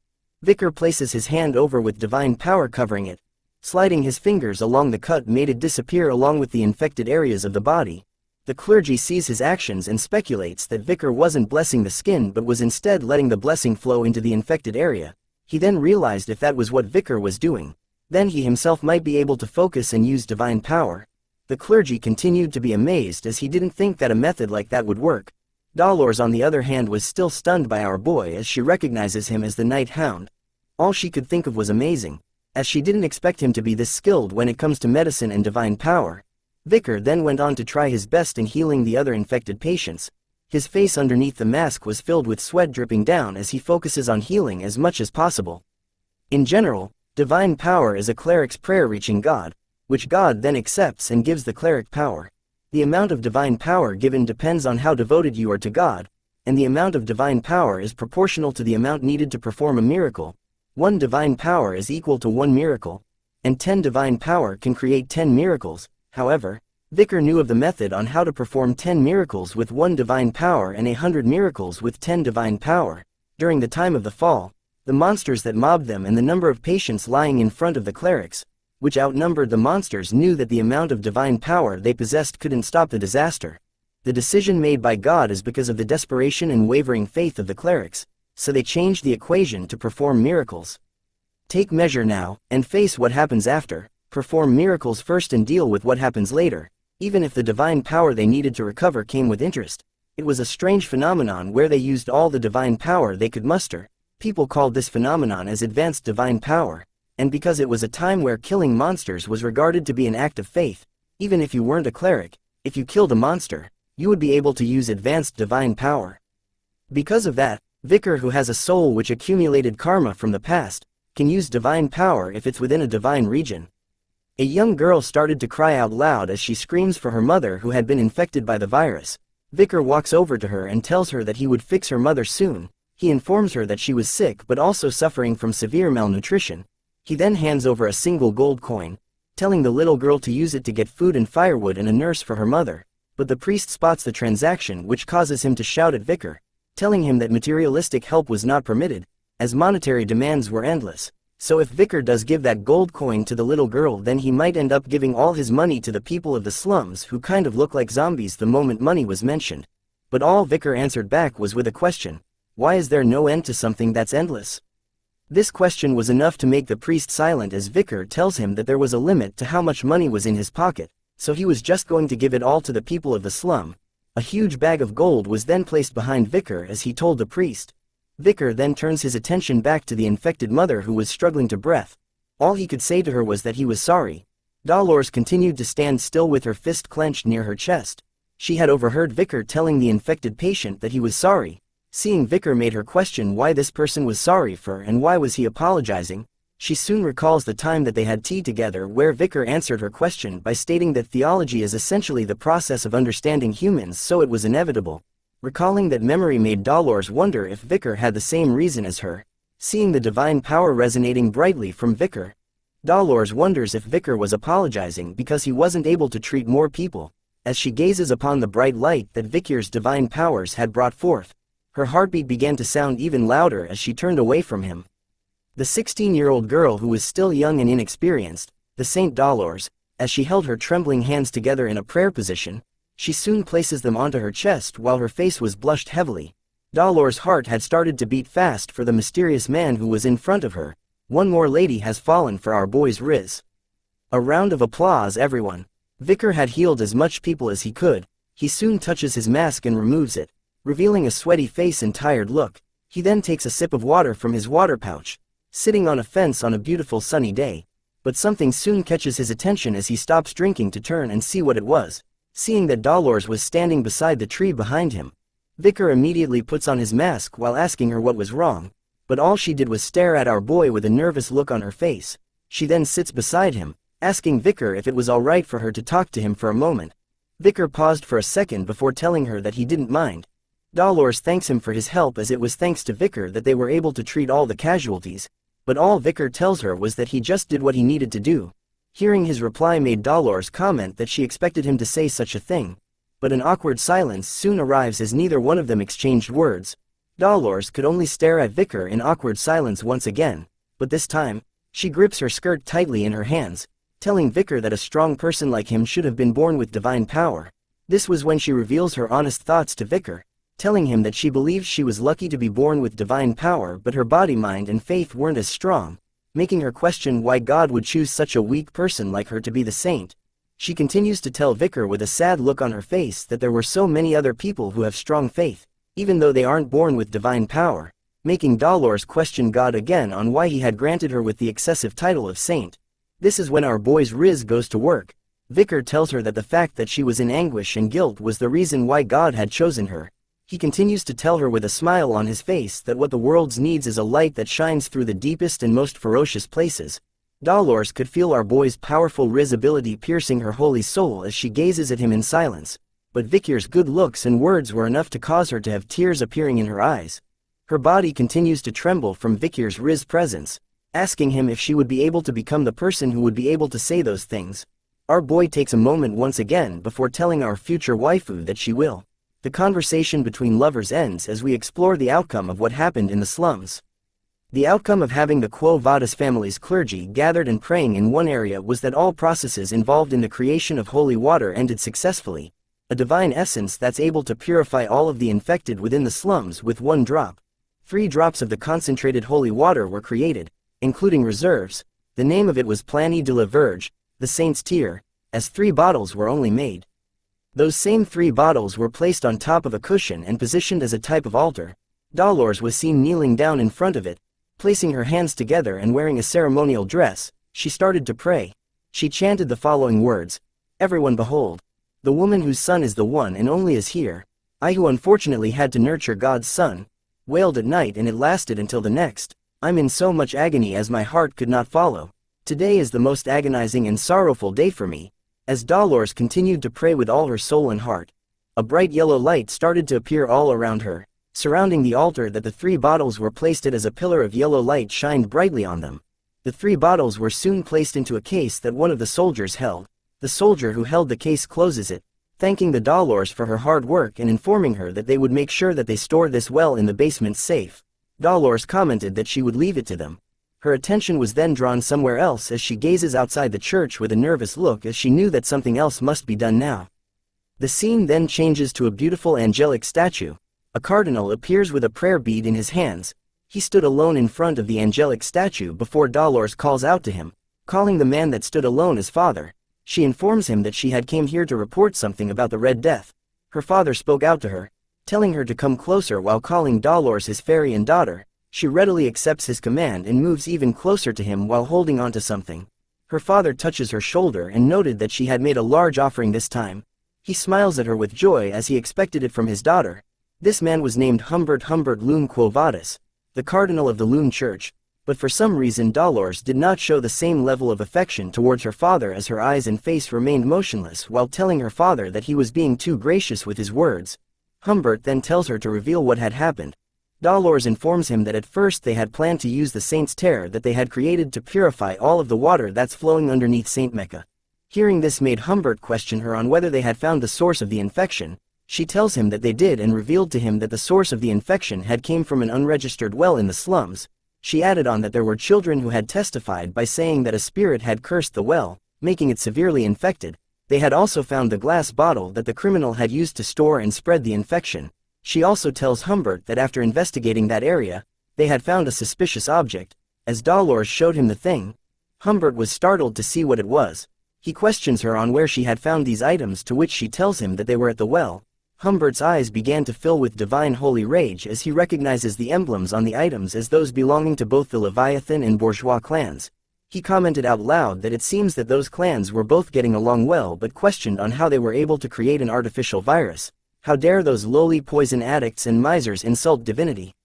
[SPEAKER 3] Vikir places his hand over with divine power covering it. Sliding his fingers along the cut made it disappear along with the infected areas of the body. The clergy sees his actions and speculates that Vikir wasn't blessing the skin but was instead letting the blessing flow into the infected area. He then realized if that was what Vikir was doing, then he himself might be able to focus and use divine power. The clergy continued to be amazed as he didn't think that a method like that would work. Dolores on the other hand was still stunned by our boy as she recognizes him as the Night Hound. All she could think of was amazing, as she didn't expect him to be this skilled when it comes to medicine and divine power. Vikir then went on to try his best in healing the other infected patients. His face underneath the mask was filled with sweat dripping down as he focuses on healing as much as possible. In general, divine power is a cleric's prayer reaching God, which God then accepts and gives the cleric power. The amount of divine power given depends on how devoted you are to God, and the amount of divine power is proportional to the amount needed to perform a miracle. 1 divine power is equal to 1 miracle, and 10 divine power can create 10 miracles. However, Vikir knew of the method on how to perform 10 miracles with 1 divine power and 100 miracles with 10 divine power. During the time of the fall, the monsters that mobbed them and the number of patients lying in front of the clerics, which outnumbered the monsters, knew that the amount of divine power they possessed couldn't stop the disaster. The decision made by God is because of the desperation and wavering faith of the clerics, so they changed the equation to perform miracles. Take measure now, and face what happens after. Perform miracles first and deal with what happens later. Even if the divine power they needed to recover came with interest, it was a strange phenomenon where they used all the divine power they could muster. People called this phenomenon as advanced divine power, and because it was a time where killing monsters was regarded to be an act of faith, even if you weren't a cleric, if you killed a monster, you would be able to use advanced divine power. Because of that, Vikir, who has a soul which accumulated karma from the past, can use divine power if it's within a divine region. A young girl started to cry out loud as she screams for her mother who had been infected by the virus. Vikir walks over to her and tells her that he would fix her mother soon. He informs her that she was sick but also suffering from severe malnutrition. He then hands over a single gold coin, telling the little girl to use it to get food and firewood and a nurse for her mother. But the priest spots the transaction, which causes him to shout at Vikir, telling him that materialistic help was not permitted, as monetary demands were endless. So if Vikir does give that gold coin to the little girl, then he might end up giving all his money to the people of the slums who kind of look like zombies the moment money was mentioned. But all Vikir answered back was with a question: why is there no end to something that's endless? This question was enough to make the priest silent, as Vikir tells him that there was a limit to how much money was in his pocket, so he was just going to give it all to the people of the slum. A huge bag of gold was then placed behind Vikir as he told the priest. Vikir then turns his attention back to the infected mother who was struggling to breath. All he could say to her was that he was sorry. Dolores continued to stand still with her fist clenched near her chest. She had overheard Vikir telling the infected patient that he was sorry. Seeing Vikir made her question why this person was sorry for and why was he apologizing. She soon recalls the time that they had tea together, where Vikir answered her question by stating that theology is essentially the process of understanding humans, so it was inevitable. Recalling that memory made Dolores wonder if Vikir had the same reason as her. Seeing the divine power resonating brightly from Vikir, Dolores wonders if Vikir was apologizing because he wasn't able to treat more people. As she gazes upon the bright light that Vikir's divine powers had brought forth, her heartbeat began to sound even louder as she turned away from him. The 16-year-old girl, who was still young and inexperienced, the Saint Dolores, as she held her trembling hands together in a prayer position, she soon places them onto her chest while her face was blushed heavily. Dolores' heart had started to beat fast for the mysterious man who was in front of her. One more lady has fallen for our boy's Riz. A round of applause, everyone. Vikir had healed as much people as he could. He soon touches his mask and removes it, revealing a sweaty face and tired look. He then takes a sip of water from his water pouch, sitting on a fence on a beautiful sunny day. But something soon catches his attention as he stops drinking to turn and see what it was. Seeing that Dolores was standing beside the tree behind him, Vikir immediately puts on his mask while asking her what was wrong, but all she did was stare at our boy with a nervous look on her face. She then sits beside him, asking Vikir if it was alright for her to talk to him for a moment. Vikir paused for a second before telling her that he didn't mind. Dolores thanks him for his help, as it was thanks to Vikir that they were able to treat all the casualties, but all Vikir tells her was that he just did what he needed to do. Hearing his reply made Dolores comment that she expected him to say such a thing, but an awkward silence soon arrives as neither one of them exchanged words. Dolores could only stare at Vikir in awkward silence once again, but this time, she grips her skirt tightly in her hands, telling Vikir that a strong person like him should have been born with divine power. This was when she reveals her honest thoughts to Vikir, telling him that she believes she was lucky to be born with divine power, but her body, mind and faith weren't as strong, making her question why God would choose such a weak person like her to be the saint. She continues to tell Vikir with a sad look on her face that there were so many other people who have strong faith, even though they aren't born with divine power, making Dolores question God again on why he had granted her with the excessive title of saint. This is when our boy's Riz goes to work. Vikir tells her that the fact that she was in anguish and guilt was the reason why God had chosen her. He continues to tell her with a smile on his face that what the world needs is a light that shines through the deepest and most ferocious places. Dolores could feel our boy's powerful Riz ability piercing her holy soul as she gazes at him in silence, but Vikir's good looks and words were enough to cause her to have tears appearing in her eyes. Her body continues to tremble from Vikir's Riz presence, asking him if she would be able to become the person who would be able to say those things. Our boy takes a moment once again before telling our future waifu that she will. The conversation between lovers ends as we explore the outcome of what happened in the slums. The outcome of having the Quo Vadis family's clergy gathered and praying in one area was that all processes involved in the creation of holy water ended successfully, a divine essence that's able to purify all of the infected within the slums with one drop. 3 drops of the concentrated holy water were created, including reserves. The name of it was Plani de la Verge, the Saint's Tear, as 3 bottles were only made. Those same 3 bottles were placed on top of a cushion and positioned as a type of altar. Dolores was seen kneeling down in front of it, placing her hands together and wearing a ceremonial dress. She started to pray. She chanted the following words: "Everyone behold, the woman whose son is the one and only is here. I who unfortunately had to nurture God's son, wailed at night and it lasted until the next. I'm in so much agony as my heart could not follow. Today is the most agonizing and sorrowful day for me." As Dolores continued to pray with all her soul and heart, a bright yellow light started to appear all around her, surrounding the altar that the 3 bottles were placed at. As a pillar of yellow light shined brightly on them. The 3 bottles were soon placed into a case that one of the soldiers held. The soldier who held the case closes it, thanking the Dolores for her hard work and informing her that they would make sure that they store this well in the basement safe. Dolores commented that she would leave it to them. Her attention was then drawn somewhere else as she gazes outside the church with a nervous look, as she knew that something else must be done now. The scene then changes to a beautiful angelic statue. A cardinal appears with a prayer bead in his hands. He stood alone in front of the angelic statue before Dolores calls out to him, calling the man that stood alone as father. She informs him that she had came here to report something about the Red Death. Her father spoke out to her, telling her to come closer while calling Dolores his fairy and daughter. She readily accepts his command and moves even closer to him while holding on to something. Her father touches her shoulder and noted that she had made a large offering this time. He smiles at her with joy as he expected it from his daughter. This man was named Humbert Lune Quo Vadis, the cardinal of the Lune Church, but for some reason Dolores did not show the same level of affection towards her father, as her eyes and face remained motionless while telling her father that he was being too gracious with his words. Humbert then tells her to reveal what had happened. Dolores informs him that at first they had planned to use the Saint's Tear that they had created to purify all of the water that's flowing underneath Saint Mecca. Hearing this made Humbert question her on whether they had found the source of the infection. She tells him that they did and revealed to him that the source of the infection had came from an unregistered well in the slums. She added on that there were children who had testified by saying that a spirit had cursed the well, making it severely infected. They had also found the glass bottle that the criminal had used to store and spread the infection. She also tells Humbert that after investigating that area, they had found a suspicious object. As Dolores showed him the thing, Humbert was startled to see what it was. He questions her on where she had found these items, to which she tells him that they were at the well. Humbert's eyes began to fill with divine holy rage as he recognizes the emblems on the items as those belonging to both the Leviathan and Bourgeois clans. He commented out loud that it seems that those clans were both getting along well, but questioned on how they were able to create an artificial virus. How dare those lowly poison addicts and misers insult divinity?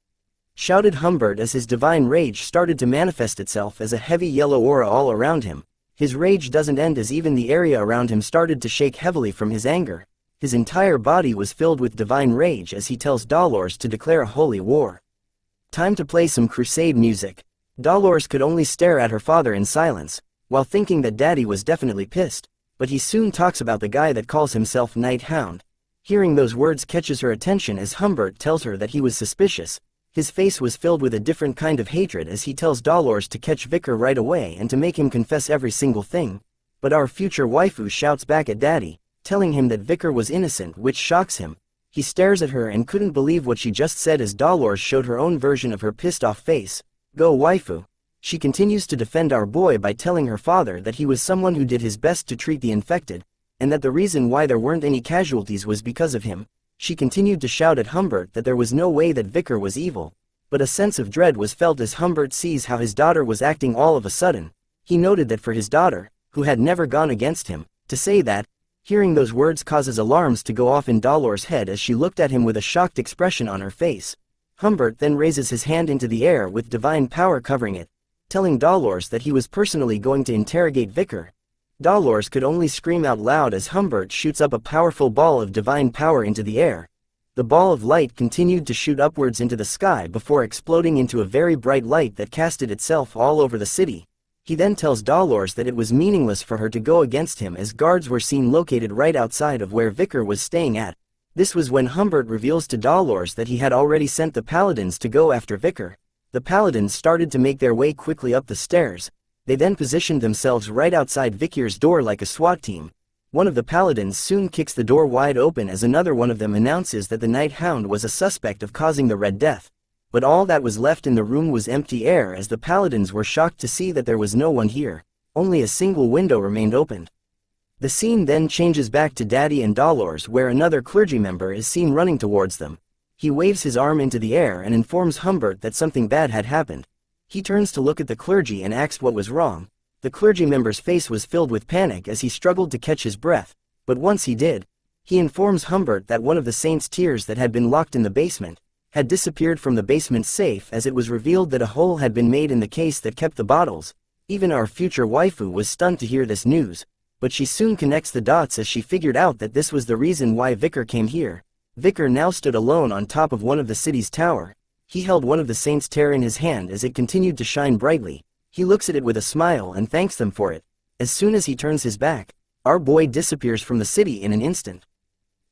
[SPEAKER 3] Shouted Humbert as his divine rage started to manifest itself as a heavy yellow aura all around him. His rage doesn't end as even the area around him started to shake heavily from his anger. His entire body was filled with divine rage as he tells Dolores to declare a holy war. Time to play some crusade music. Dolores could only stare at her father in silence, while thinking that Daddy was definitely pissed, but he soon talks about the guy that calls himself Hound. Hearing those words catches her attention as Humbert tells her that he was suspicious. His face was filled with a different kind of hatred as he tells Dolores to catch Vikir right away and to make him confess every single thing. But our future waifu shouts back at Daddy, telling him that Vikir was innocent, which shocks him. He stares at her and couldn't believe what she just said as Dolores showed her own version of her pissed off face. Go waifu. She continues to defend our boy by telling her father that he was someone who did his best to treat the infected, and that the reason why there weren't any casualties was because of him. She continued to shout at Humbert that there was no way that Vikir was evil, but a sense of dread was felt as Humbert sees how his daughter was acting all of a sudden. He noted that for his daughter, who had never gone against him, to say that, hearing those words causes alarms to go off in Dolores' head as she looked at him with a shocked expression on her face. Humbert then raises his hand into the air with divine power covering it, telling Dolores that he was personally going to interrogate Vikir. Dolores could only scream out loud as Humbert shoots up a powerful ball of divine power into the air. The ball of light continued to shoot upwards into the sky before exploding into a very bright light that casted itself all over the city. He then tells Dolores that it was meaningless for her to go against him as guards were seen located right outside of where Vikir was staying at. This was when Humbert reveals to Dolores that he had already sent the paladins to go after Vikir. The paladins started to make their way quickly up the stairs. They then positioned themselves right outside Vikir's door like a SWAT team. One of the paladins soon kicks the door wide open as another one of them announces that the night hound was a suspect of causing the Red Death. But all that was left in the room was empty air as the paladins were shocked to see that there was no one here. Only a single window remained opened. The scene then changes back to Daddy and Dolores, where another clergy member is seen running towards them. He waves his arm into the air and informs Humbert that something bad had happened. He turns to look at the clergy and asks what was wrong. The clergy member's face was filled with panic as he struggled to catch his breath, but once he did, he informs Humbert that one of the saint's tears that had been locked in the basement had disappeared from the basement safe as it was revealed that a hole had been made in the case that kept the bottles. Even our future waifu was stunned to hear this news, but she soon connects the dots as she figured out that this was the reason why Vikir came here. Vikir now stood alone on top of one of the city's tower. He held one of the saint's tear in his hand as it continued to shine brightly. He looks at it with a smile and thanks them for it. As soon as he turns his back, our boy disappears from the city in an instant.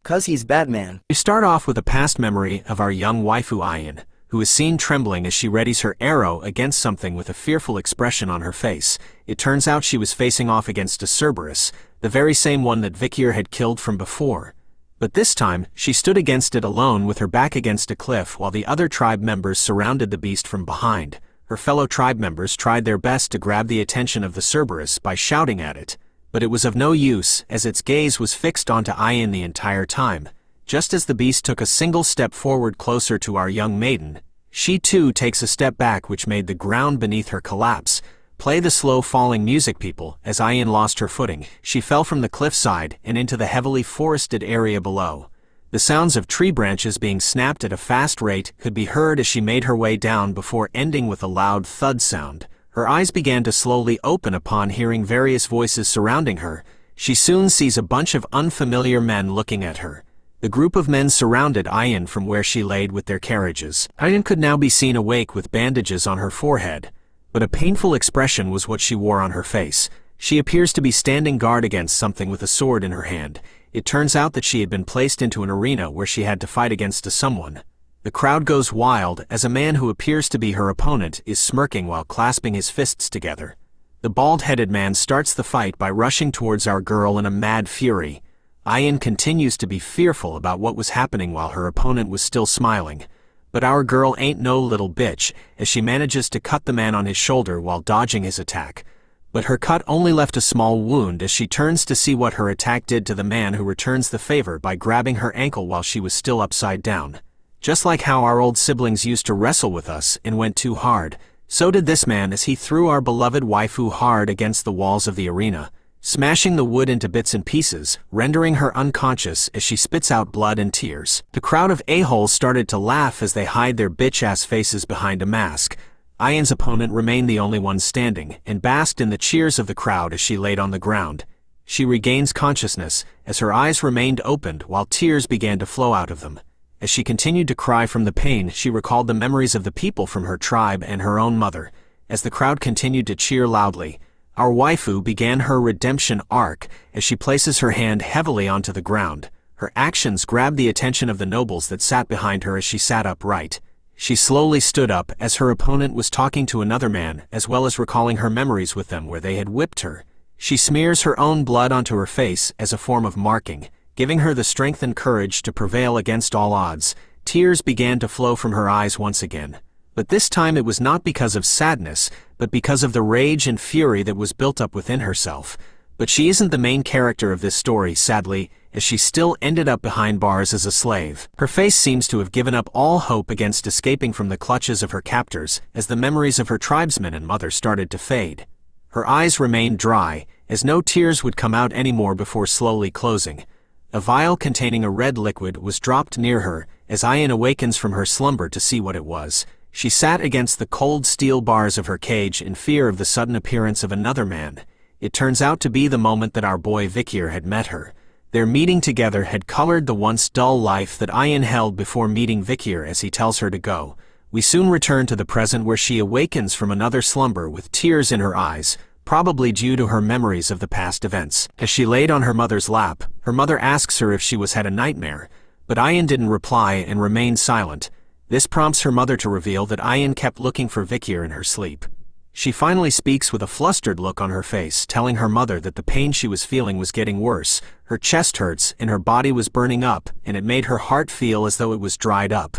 [SPEAKER 3] 'Cause he's Batman.
[SPEAKER 4] We start off with a past memory of our young waifu Ayan, who is seen trembling as she readies her arrow against something with a fearful expression on her face. It turns out she was facing off against a Cerberus, the very same one that Vikir had killed from before. But this time, she stood against it alone with her back against a cliff while the other tribe members surrounded the beast from behind. Her fellow tribe members tried their best to grab the attention of the Cerberus by shouting at it, but it was of no use as its gaze was fixed onto Ayan the entire time. Just as the beast took a single step forward closer to our young maiden, she too takes a step back, which made the ground beneath her collapse. Play the slow falling music, people. As Ayan lost her footing, she fell from the cliffside and into the heavily forested area below. The sounds of tree branches being snapped at a fast rate could be heard as she made her way down before ending with a loud thud sound. Her eyes began to slowly open upon hearing various voices surrounding her. She soon sees a bunch of unfamiliar men looking at her. The group of men surrounded Ayan from where she laid with their carriages. Ayan could now be seen awake with bandages on her forehead, but a painful expression was what she wore on her face. She appears to be standing guard against something with a sword in her hand. It turns out that she had been placed into an arena where she had to fight against someone. The crowd goes wild as a man who appears to be her opponent is smirking while clasping his fists together. The bald-headed man starts the fight by rushing towards our girl in a mad fury. Ayan continues to be fearful about what was happening while her opponent was still smiling. But our girl ain't no little bitch, as she manages to cut the man on his shoulder while dodging his attack. But her cut only left a small wound as she turns to see what her attack did to the man, who returns the favor by grabbing her ankle while she was still upside down. Just like how our old siblings used to wrestle with us and went too hard, so did this man as he threw our beloved waifu hard against the walls of the arena, smashing the wood into bits and pieces, rendering her unconscious as she spits out blood and tears. The crowd of a-holes started to laugh as they hide their bitch-ass faces behind a mask. Ayan's opponent remained the only one standing, and basked in the cheers of the crowd as she laid on the ground. She regains consciousness, as her eyes remained opened while tears began to flow out of them. As she continued to cry from the pain, she recalled the memories of the people from her tribe and her own mother. As the crowd continued to cheer loudly, our waifu began her redemption arc as she places her hand heavily onto the ground. Her actions grabbed the attention of the nobles that sat behind her as she sat upright. She slowly stood up as her opponent was talking to another man, as well as recalling her memories with them where they had whipped her. She smears her own blood onto her face as a form of marking, giving her the strength and courage to prevail against all odds. Tears began to flow from her eyes once again. But this time it was not because of sadness, but because of the rage and fury that was built up within herself. But she isn't the main character of this story, sadly, as she still ended up behind bars as a slave. Her face seems to have given up all hope against escaping from the clutches of her captors as the memories of her tribesmen and mother started to fade. Her eyes remained dry, as no tears would come out anymore before slowly closing. A vial containing a red liquid was dropped near her, as Ayan awakens from her slumber to see what it was. She sat against the cold steel bars of her cage in fear of the sudden appearance of another man. It turns out to be the moment that our boy Vikir had met her. Their meeting together had colored the once dull life that Ayan held before meeting Vikir as he tells her to go. We soon return to the present where she awakens from another slumber with tears in her eyes, probably due to her memories of the past events. As she laid on her mother's lap, her mother asks her if she was had a nightmare, but Ayan didn't reply and remained silent. This prompts her mother to reveal that Ayin kept looking for Vikir in her sleep. She finally speaks with a flustered look on her face, telling her mother that the pain she was feeling was getting worse, her chest hurts, and her body was burning up, and it made her heart feel as though it was dried up.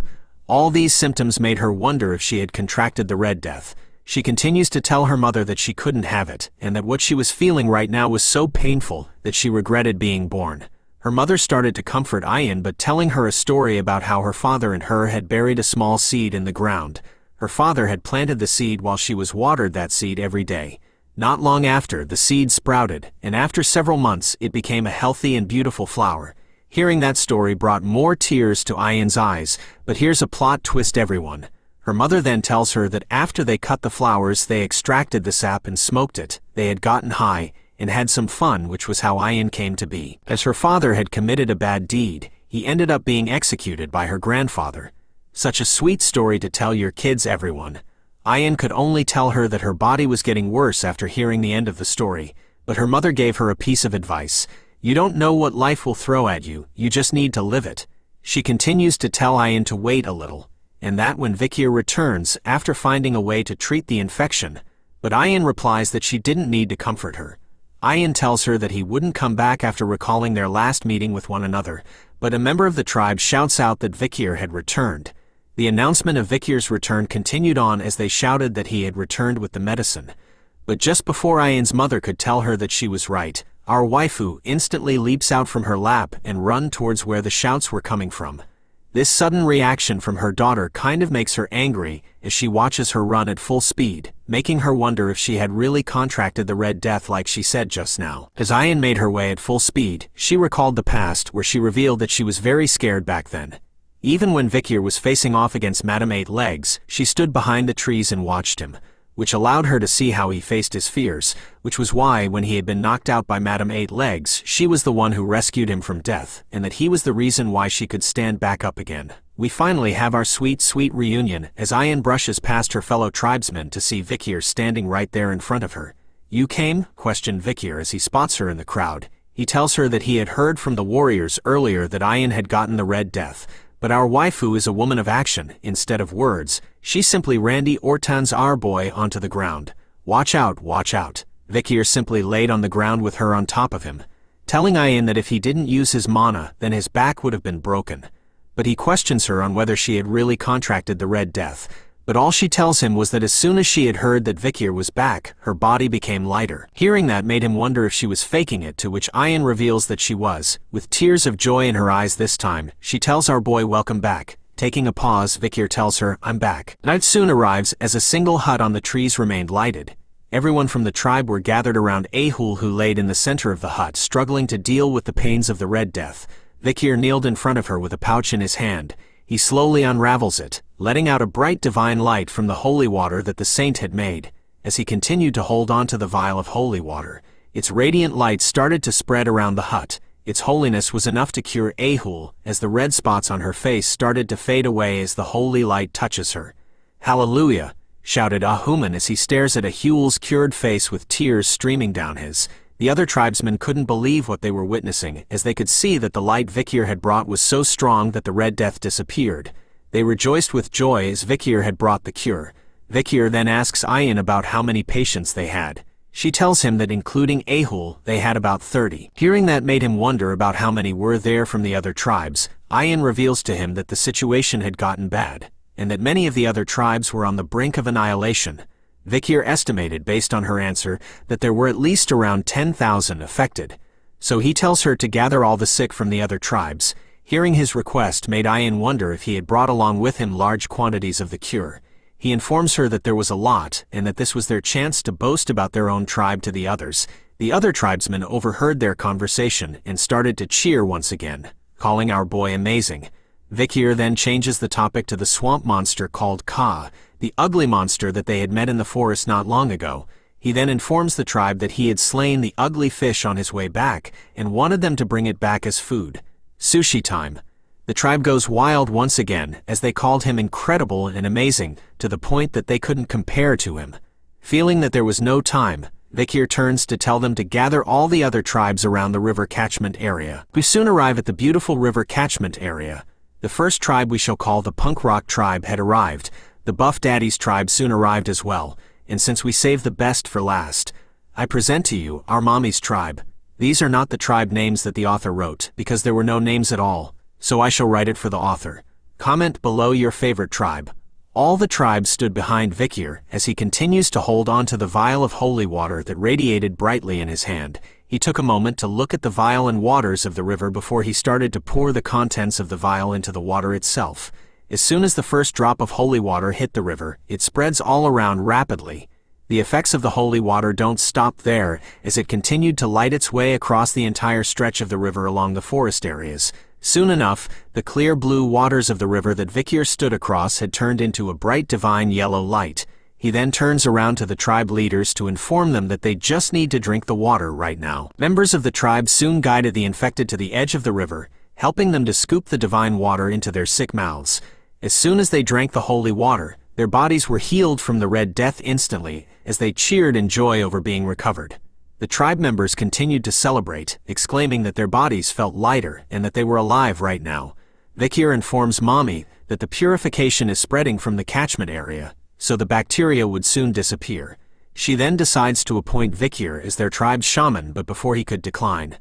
[SPEAKER 4] All these symptoms made her wonder if she had contracted the Red Death. She continues to tell her mother that she couldn't have it, and that what she was feeling right now was so painful that she regretted being born. Her mother started to comfort Ayin by telling her a story about how her father and her had buried a small seed in the ground. Her father had planted the seed while she was watered that seed every day. Not long after, the seed sprouted, and after several months it became a healthy and beautiful flower. Hearing that story brought more tears to Ayin's eyes, but here's a plot twist, everyone. Her mother then tells her that after they cut the flowers they extracted the sap and smoked it. They had gotten high and had some fun, which was how Ayin came to be. As her father had committed a bad deed, he ended up being executed by her grandfather. Such a sweet story to tell your kids, everyone. Ayin could only tell her that her body was getting worse after hearing the end of the story, but her mother gave her a piece of advice. You don't know what life will throw at you, you just need to live it. She continues to tell Ayin to wait a little, and that when Vikir returns after finding a way to treat the infection, but Ayin replies that she didn't need to comfort her. Ayin tells her that he wouldn't come back after recalling their last meeting with one another, but a member of the tribe shouts out that Vikir had returned. The announcement of Vikir's return continued on as they shouted that he had returned with the medicine. But just before Ayin's mother could tell her that she was right, our waifu instantly leaps out from her lap and runs towards where the shouts were coming from. This sudden reaction from her daughter kind of makes her angry as she watches her run at full speed, making her wonder if she had really contracted the Red Death like she said just now. As Ayin made her way at full speed, she recalled the past where she revealed that she was very scared back then. Even when Vikir was facing off against Madame Eight Legs, she stood behind the trees and watched him, which allowed her to see how he faced his fears, which was why when he had been knocked out by Madame Eight Legs, she was the one who rescued him from death, and that he was the reason why she could stand back up again. We finally have our sweet reunion as Ayin brushes past her fellow tribesmen to see Vikir standing right there in front of her. You came? Questioned Vikir as he spots her in the crowd. He tells her that he had heard from the warriors earlier that Ayin had gotten the Red Death, but our waifu is a woman of action, instead of words. She simply Randy Orton's our boy onto the ground. Watch out, watch out. Vikir simply laid on the ground with her on top of him, telling Ayin that if he didn't use his mana, then his back would have been broken. But he questions her on whether she had really contracted the Red Death, but all she tells him was that as soon as she had heard that Vikir was back, her body became lighter. Hearing that made him wonder if she was faking it, to which Ayin reveals that she was. With tears of joy in her eyes this time, she tells our boy welcome back. Taking a pause, Vikir tells her, I'm back. Night soon arrives as a single hut on the trees remained lighted. Everyone from the tribe were gathered around Ahul, who laid in the center of the hut, struggling to deal with the pains of the Red Death. Vikir kneeled in front of her with a pouch in his hand. He slowly unravels it, letting out a bright divine light from the holy water that the saint had made. As he continued to hold on to the vial of holy water, its radiant light started to spread around the hut. Its holiness was enough to cure Ahul, as the red spots on her face started to fade away as the holy light touches her. Hallelujah! Shouted Ahuman as he stares at Ahul's cured face with tears streaming down his. The other tribesmen couldn't believe what they were witnessing, as they could see that the light Vikir had brought was so strong that the Red Death disappeared. They rejoiced with joy as Vikir had brought the cure. Vikir then asks Ayin about how many patients they had. She tells him that including Ahul, they had about 30. Hearing that made him wonder about how many were there from the other tribes. Ayin reveals to him that the situation had gotten bad, and that many of the other tribes were on the brink of annihilation. Vikir estimated, based on her answer, that there were at least around 10,000 affected. So he tells her to gather all the sick from the other tribes. Hearing his request made Ayin wonder if he had brought along with him large quantities of the cure. He informs her that there was a lot, and that this was their chance to boast about their own tribe to the others. The other tribesmen overheard their conversation and started to cheer once again, calling our boy amazing. Vikir then changes the topic to the swamp monster called Ka, the ugly monster that they had met in the forest not long ago. He then informs the tribe that he had slain the ugly fish on his way back and wanted them to bring it back as food. Sushi time. The tribe goes wild once again as they called him incredible and amazing, to the point that they couldn't compare to him. Feeling that there was no time, Vikir turns to tell them to gather all the other tribes around the river catchment area. We soon arrive at the beautiful river catchment area. The first tribe we shall call the punk rock tribe had arrived. The Buff Daddies tribe soon arrived as well, and since we saved the best for last, I present to you our mommy's tribe. These are not the tribe names that the author wrote, because there were no names at all, so I shall write it for the author. Comment below your favorite tribe. All the tribes stood behind Vikir as he continues to hold on to the vial of holy water that radiated brightly in his hand. He took a moment to look at the vial and waters of the river before he started to pour the contents of the vial into the water itself. As soon as the first drop of holy water hit the river, it spreads all around rapidly. The effects of the holy water don't stop there, as it continued to light its way across the entire stretch of the river along the forest areas. Soon enough, the clear blue waters of the river that Vikir stood across had turned into a bright divine yellow light. He then turns around to the tribe leaders to inform them that they just need to drink the water right now. Members of the tribe soon guided the infected to the edge of the river, helping them to scoop the divine water into their sick mouths. As soon as they drank the holy water, their bodies were healed from the Red Death instantly, as they cheered in joy over being recovered. The tribe members continued to celebrate, exclaiming that their bodies felt lighter and that they were alive right now. Vikir informs Mommy that the purification is spreading from the catchment area, so the bacteria would soon disappear. She then decides to appoint Vikir as their tribe's shaman, but before he could decline,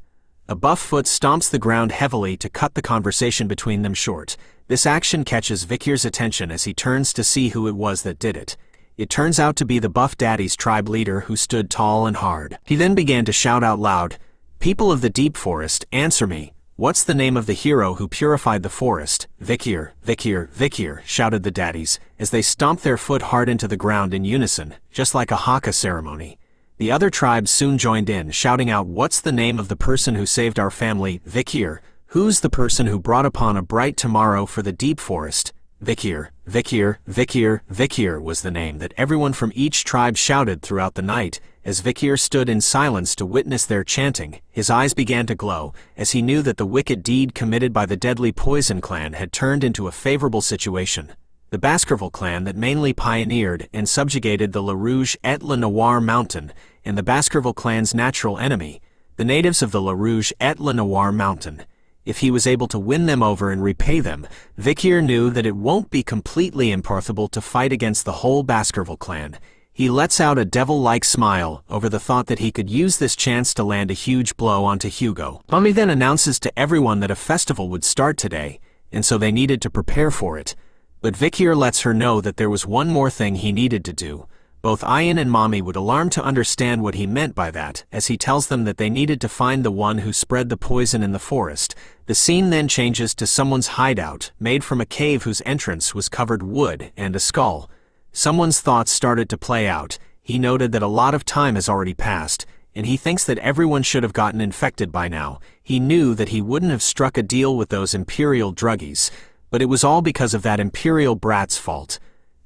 [SPEAKER 4] a buff foot stomps the ground heavily to cut the conversation between them short. This action catches Vikir's attention as he turns to see who it was that did it. It turns out to be the Buff Daddies tribe leader who stood tall and hard. He then began to shout out loud, "People of the deep forest, answer me. What's the name of the hero who purified the forest?" "Vikir, Vikir, Vikir," shouted the daddies, as they stomped their foot hard into the ground in unison, just like a haka ceremony. The other tribes soon joined in, shouting out, "What's the name of the person who saved our family?" "Vikir." "Who's the person who brought upon a bright tomorrow for the deep forest?" "Vikir, Vikir, Vikir, Vikir" was the name that everyone from each tribe shouted throughout the night. As Vikir stood in silence to witness their chanting, his eyes began to glow, as he knew that the wicked deed committed by the deadly Poison clan had turned into a favorable situation. The Baskerville clan that mainly pioneered and subjugated the Regression mountain, and the Baskerville clan's natural enemy, the natives of the Regression mountain. If he was able to win them over and repay them, Vikir knew that it won't be completely impossible to fight against the whole Baskerville clan. He lets out a devil-like smile over the thought that he could use this chance to land a huge blow onto Hugo. Mommy then announces to everyone that a festival would start today, and so they needed to prepare for it. But Vikir lets her know that there was one more thing he needed to do. Both Ian and Mommy would alarm to understand what he meant by that, as he tells them that they needed to find the one who spread the poison in the forest. The scene then changes to someone's hideout, made from a cave whose entrance was covered wood and a skull. Someone's thoughts started to play out. He noted that a lot of time has already passed, and he thinks that everyone should have gotten infected by now. He knew that he wouldn't have struck a deal with those Imperial druggies, but it was all because of that Imperial brat's fault.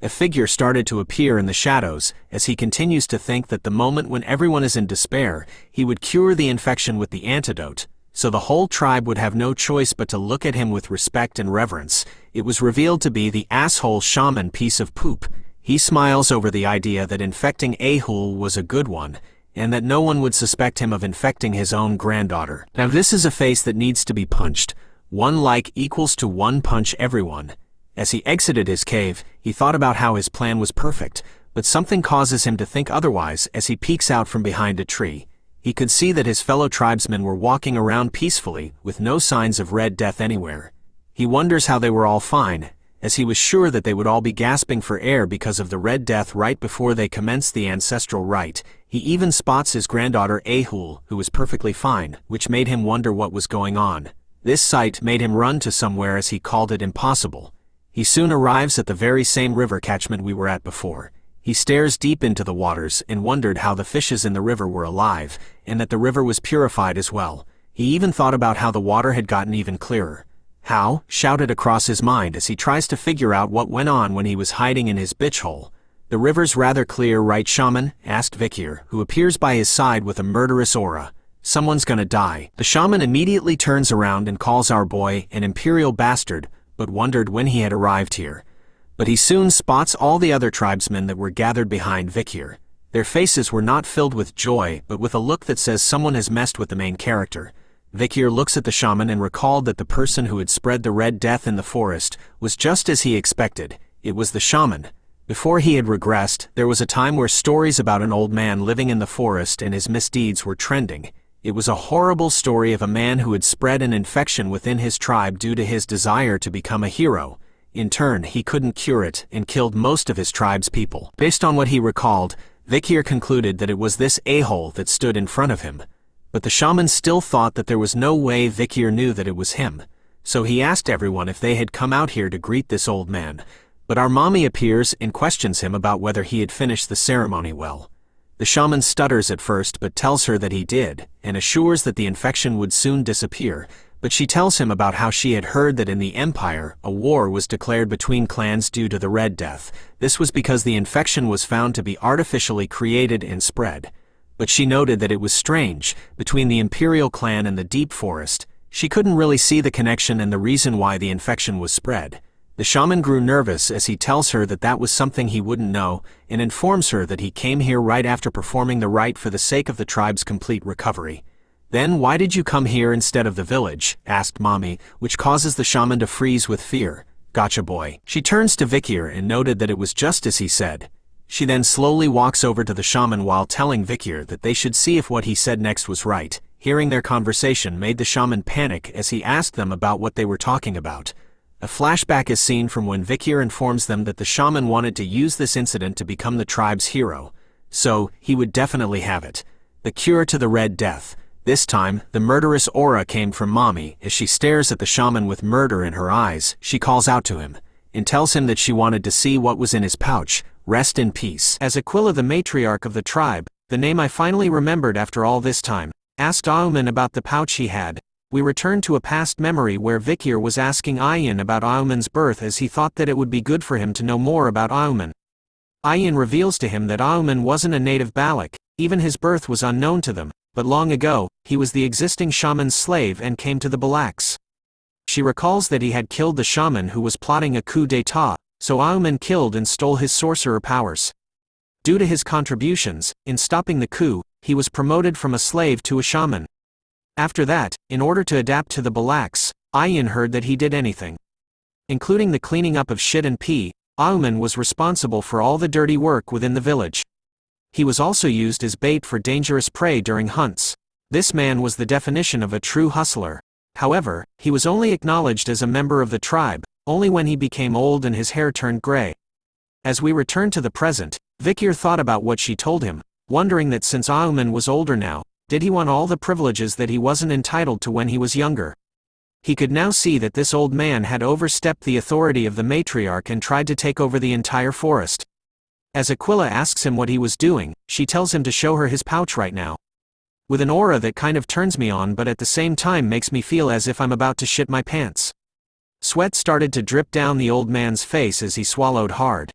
[SPEAKER 4] A figure started to appear in the shadows, as he continues to think that the moment when everyone is in despair, he would cure the infection with the antidote, so the whole tribe would have no choice but to look at him with respect and reverence. It was revealed to be the asshole shaman piece of poop. He smiles over the idea that infecting Ahul was a good one, and that no one would suspect him of infecting his own granddaughter. Now this is a face that needs to be punched. 1 like equals to 1 punch everyone. As he exited his cave, he thought about how his plan was perfect, but something causes him to think otherwise as he peeks out from behind a tree. He could see that his fellow tribesmen were walking around peacefully, with no signs of Red Death anywhere. He wonders how they were all fine, as he was sure that they would all be gasping for air because of the Red Death right before they commenced the ancestral rite. He even spots his granddaughter Ahul, who was perfectly fine, which made him wonder what was going on. This sight made him run to somewhere as he called it impossible. He soon arrives at the very same river catchment we were at before. He stares deep into the waters and wondered how the fishes in the river were alive, and that the river was purified as well. He even thought about how the water had gotten even clearer. "How?" shouted across his mind as he tries to figure out what went on when he was hiding in his bitch hole. "The river's rather clear, right, shaman?" asked Vikir, who appears by his side with a murderous aura. "Someone's gonna die." The shaman immediately turns around and calls our boy an imperial bastard, but wondered when he had arrived here. But he soon spots all the other tribesmen that were gathered behind Vikir. Their faces were not filled with joy, but with a look that says someone has messed with the main character. Vikir looks at the shaman and recalled that the person who had spread the Red Death in the forest was just as he expected. It was the shaman. Before he had regressed, there was a time where stories about an old man living in the forest and his misdeeds were trending. It was a horrible story of a man who had spread an infection within his tribe due to his desire to become a hero. In turn, he couldn't cure it and killed most of his tribe's people. Based on what he recalled, Vikir concluded that it was this a-hole that stood in front of him. But the shaman still thought that there was no way Vikir knew that it was him. So he asked everyone if they had come out here to greet this old man. But our mommy appears and questions him about whether he had finished the ceremony well. The shaman stutters at first but tells her that he did, and assures that the infection would soon disappear, but she tells him about how she had heard that in the Empire, a war was declared between clans due to the Red Death. This was because the infection was found to be artificially created and spread. But she noted that it was strange, between the Imperial clan and the Deep Forest, she couldn't really see the connection and the reason why the infection was spread. The shaman grew nervous as he tells her that that was something he wouldn't know, and informs her that he came here right after performing the rite for the sake of the tribe's complete recovery. Then why did you come here instead of the village? Asked Mommy, which causes the shaman to freeze with fear. Gotcha boy. She turns to Vikir and noted that it was just as he said. She then slowly walks over to the shaman while telling Vikir that they should see if what he said next was right. Hearing their conversation made the shaman panic as he asked them about what they were talking about. A flashback is seen from when Vikir informs them that the shaman wanted to use this incident to become the tribe's hero. So, he would definitely have it. The cure to the Red Death. This time, the murderous aura came from Mommy. As she stares at the shaman with murder in her eyes, she calls out to him, and tells him that she wanted to see what was in his pouch. Rest in peace. As Aquila, the matriarch of the tribe, the name I finally remembered after all this time, asked Auman about the pouch he had, we returned to a past memory where Vikir was asking Ayan about Auman's birth as he thought that it would be good for him to know more about Auman. Ayan reveals to him that Auman wasn't a native Balak, even his birth was unknown to them, but long ago, he was the existing shaman's slave and came to the Balaks. She recalls that he had killed the shaman who was plotting a coup d'état, so Auman killed and stole his sorcerer powers. Due to his contributions, in stopping the coup, he was promoted from a slave to a shaman. After that, in order to adapt to the Balaks, Ayan heard that he did anything, including the cleaning up of shit and pee. Auman was responsible for all the dirty work within the village. He was also used as bait for dangerous prey during hunts. This man was the definition of a true hustler. However, he was only acknowledged as a member of the tribe, only when he became old and his hair turned gray. As we return to the present, Vikir thought about what she told him, wondering that since Auman was older now, did he want all the privileges that he wasn't entitled to when he was younger? He could now see that this old man had overstepped the authority of the matriarch and tried to take over the entire forest. As Aquila asks him what he was doing, she tells him to show her his pouch right now. With an aura that kind of turns me on but at the same time makes me feel as if I'm about to shit my pants. Sweat started to drip down the old man's face as he swallowed hard.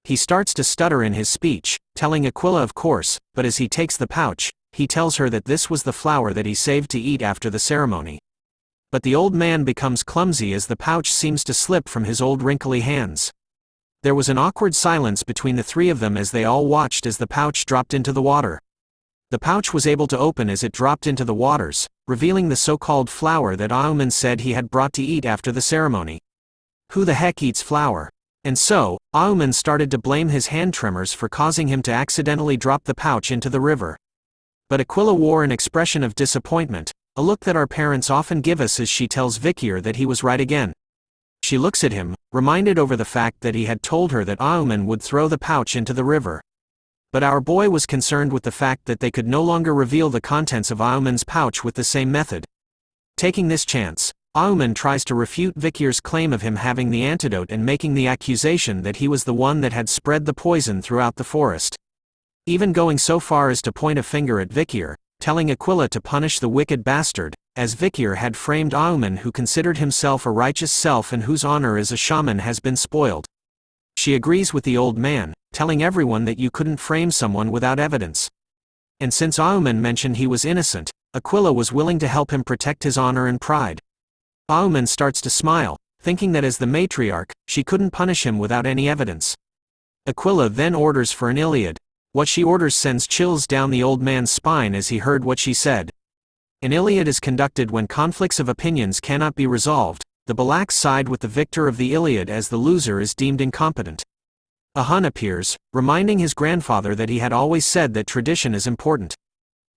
[SPEAKER 4] He starts to stutter in his speech, telling Aquila of course, but as he takes the pouch, he tells her that this was the flower that he saved to eat after the ceremony. But the old man becomes clumsy as the pouch seems to slip from his old wrinkly hands. There was an awkward silence between the three of them as they all watched as the pouch dropped into the water. The pouch was able to open as it dropped into the waters, revealing the so-called flower that Auman said he had brought to eat after the ceremony. Who the heck eats flour? And so, Auman started to blame his hand tremors for causing him to accidentally drop the pouch into the river. But Aquila wore an expression of disappointment, a look that our parents often give us as she tells Vikir that he was right again. She looks at him, reminded over the fact that he had told her that Auman would throw the pouch into the river. But our boy was concerned with the fact that they could no longer reveal the contents of Auman's pouch with the same method. Taking this chance, Auman tries to refute Vikir's claim of him having the antidote and making the accusation that he was the one that had spread the poison throughout the forest. Even going so far as to point a finger at Vikir, telling Aquila to punish the wicked bastard, as Vikir had framed Auman who considered himself a righteous self and whose honor as a shaman has been spoiled. She agrees with the old man, telling everyone that you couldn't frame someone without evidence. And since Auman mentioned he was innocent, Aquila was willing to help him protect his honor and pride. Auman starts to smile, thinking that as the matriarch, she couldn't punish him without any evidence. Aquila then orders for an Iliad. What she orders sends chills down the old man's spine as he heard what she said. An Iliad is conducted when conflicts of opinions cannot be resolved. The Balaks side with the victor of the Iliad as the loser is deemed incompetent. A Hun appears, reminding his grandfather that he had always said that tradition is important.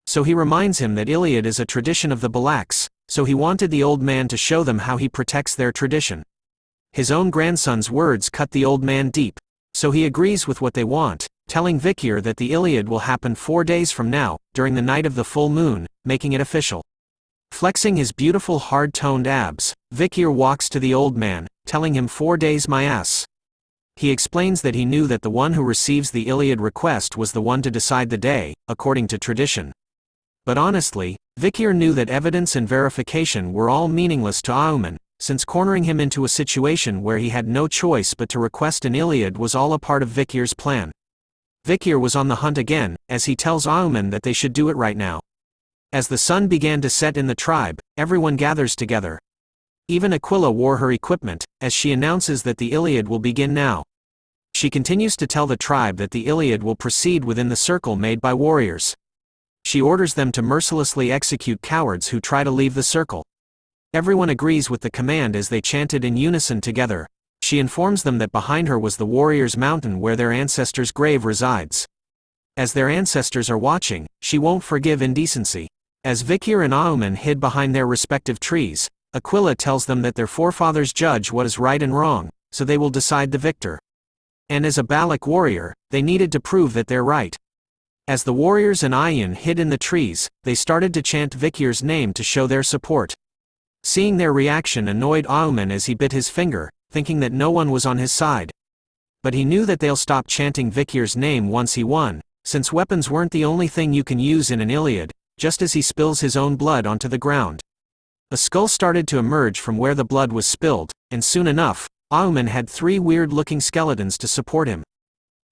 [SPEAKER 4] So he reminds him that Iliad is a tradition of the Balaks, so he wanted the old man to show them how he protects their tradition. His own grandson's words cut the old man deep, so he agrees with what they want, telling Vikir that the Iliad will happen 4 days from now, during the night of the full moon, making it official. Flexing his beautiful hard-toned abs, Vikir walks to the old man, telling him 4 days my ass. He explains that he knew that the one who receives the Iliad request was the one to decide the day, according to tradition. But honestly, Vikir knew that evidence and verification were all meaningless to Auman, since cornering him into a situation where he had no choice but to request an Iliad was all a part of Vikir's plan. Vikir was on the hunt again, as he tells Auman that they should do it right now. As the sun began to set in the tribe, everyone gathers together. Even Aquila wore her equipment, as she announces that the Iliad will begin now. She continues to tell the tribe that the Iliad will proceed within the circle made by warriors. She orders them to mercilessly execute cowards who try to leave the circle. Everyone agrees with the command as they chanted in unison together. She informs them that behind her was the warriors' mountain where their ancestors' grave resides. As their ancestors are watching, she won't forgive indecency. As Vikir and Auman hid behind their respective trees, Aquila tells them that their forefathers judge what is right and wrong, so they will decide the victor. And as a Balak warrior, they needed to prove that they're right. As the warriors and Ayin hid in the trees, they started to chant Vikir's name to show their support. Seeing their reaction annoyed Auman as he bit his finger, thinking that no one was on his side. But he knew that they'll stop chanting Vikir's name once he won, since weapons weren't the only thing you can use in an Iliad, just as he spills his own blood onto the ground. A skull started to emerge from where the blood was spilled, and soon enough, Auman had 3 weird-looking skeletons to support him.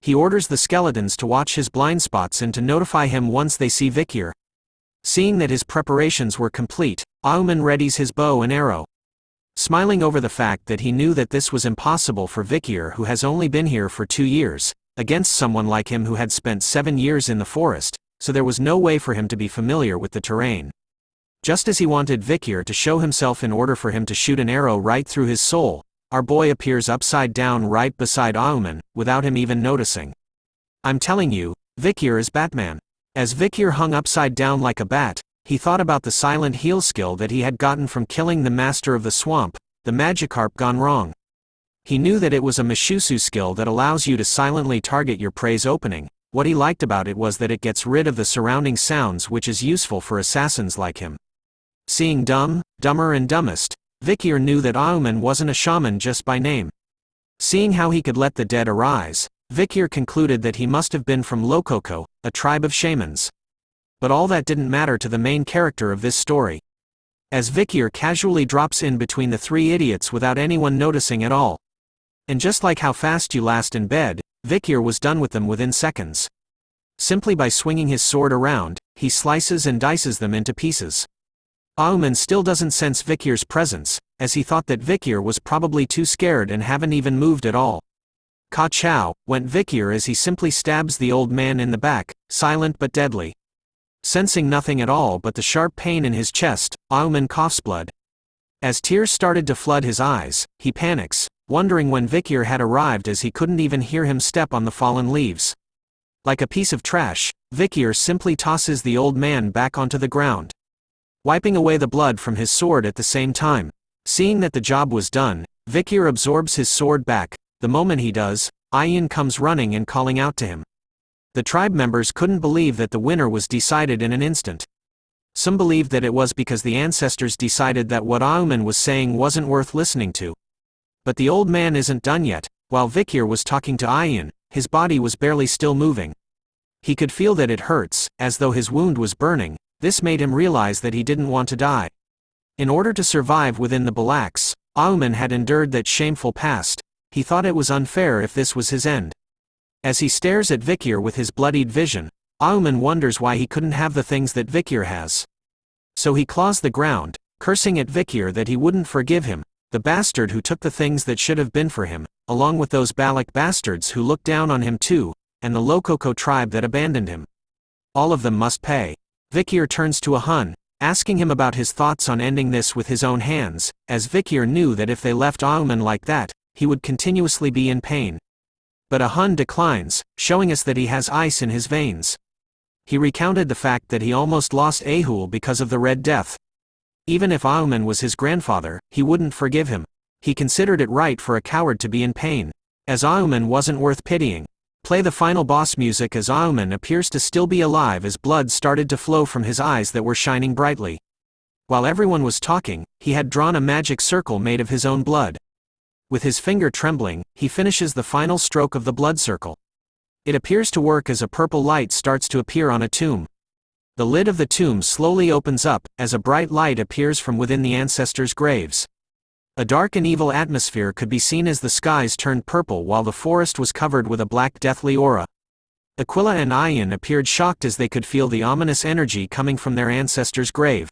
[SPEAKER 4] He orders the skeletons to watch his blind spots and to notify him once they see Vikir. Seeing that his preparations were complete, Auman readies his bow and arrow. Smiling over the fact that he knew that this was impossible for Vikir, who has only been here for 2 years, against someone like him who had spent 7 years in the forest, so there was no way for him to be familiar with the terrain. Just as he wanted Vikir to show himself in order for him to shoot an arrow right through his soul, our boy appears upside down right beside Auman, without him even noticing. I'm telling you, Vikir is Batman. As Vikir hung upside down like a bat, he thought about the silent heal skill that he had gotten from killing the master of the swamp, the Magikarp gone wrong. He knew that it was a Mishusu skill that allows you to silently target your prey's opening. What he liked about it was that it gets rid of the surrounding sounds, which is useful for assassins like him. Seeing Dumb, Dumber and Dumbest, Vikir knew that Auman wasn't a shaman just by name. Seeing how he could let the dead arise, Vikir concluded that he must have been from Lokoko, a tribe of shamans. But all that didn't matter to the main character of this story. As Vikir casually drops in between the 3 idiots without anyone noticing at all. And just like how fast you last in bed, Vikir was done with them within seconds. Simply by swinging his sword around, he slices and dices them into pieces. Auman still doesn't sense Vikir's presence, as he thought that Vikir was probably too scared and haven't even moved at all. Ka-chow, went Vikir as he simply stabs the old man in the back, silent but deadly. Sensing nothing at all but the sharp pain in his chest, Auman coughs blood. As tears started to flood his eyes, he panics, wondering when Vikir had arrived as he couldn't even hear him step on the fallen leaves. Like a piece of trash, Vikir simply tosses the old man back onto the ground, wiping away the blood from his sword at the same time. Seeing that the job was done, Vikir absorbs his sword back. The moment he does, Ayin comes running and calling out to him. The tribe members couldn't believe that the winner was decided in an instant. Some believed that it was because the ancestors decided that what Auman was saying wasn't worth listening to. But the old man isn't done yet. While Vikir was talking to Ayin, his body was barely still moving. He could feel that it hurts, as though his wound was burning. This made him realize that he didn't want to die. In order to survive within the Balaks, Auman had endured that shameful past. He thought it was unfair if this was his end. As he stares at Vikir with his bloodied vision, Auman wonders why he couldn't have the things that Vikir has. So he claws the ground, cursing at Vikir that he wouldn't forgive him, the bastard who took the things that should have been for him, along with those Balak bastards who looked down on him too, and the Lokoko tribe that abandoned him. All of them must pay. Vikir turns to a Hun, asking him about his thoughts on ending this with his own hands, as Vikir knew that if they left Auman like that, he would continuously be in pain. But Ahun declines, showing us that he has ice in his veins. He recounted the fact that he almost lost Ahul because of the Red Death. Even if Auman was his grandfather, he wouldn't forgive him. He considered it right for a coward to be in pain, as Auman wasn't worth pitying. Play the final boss music as Auman appears to still be alive as blood started to flow from his eyes that were shining brightly. While everyone was talking, he had drawn a magic circle made of his own blood. With his finger trembling, he finishes the final stroke of the blood circle. It appears to work as a purple light starts to appear on a tomb. The lid of the tomb slowly opens up, as a bright light appears from within the ancestors' graves. A dark and evil atmosphere could be seen as the skies turned purple while the forest was covered with a black deathly aura. Aquila and Ayan appeared shocked as they could feel the ominous energy coming from their ancestors' grave.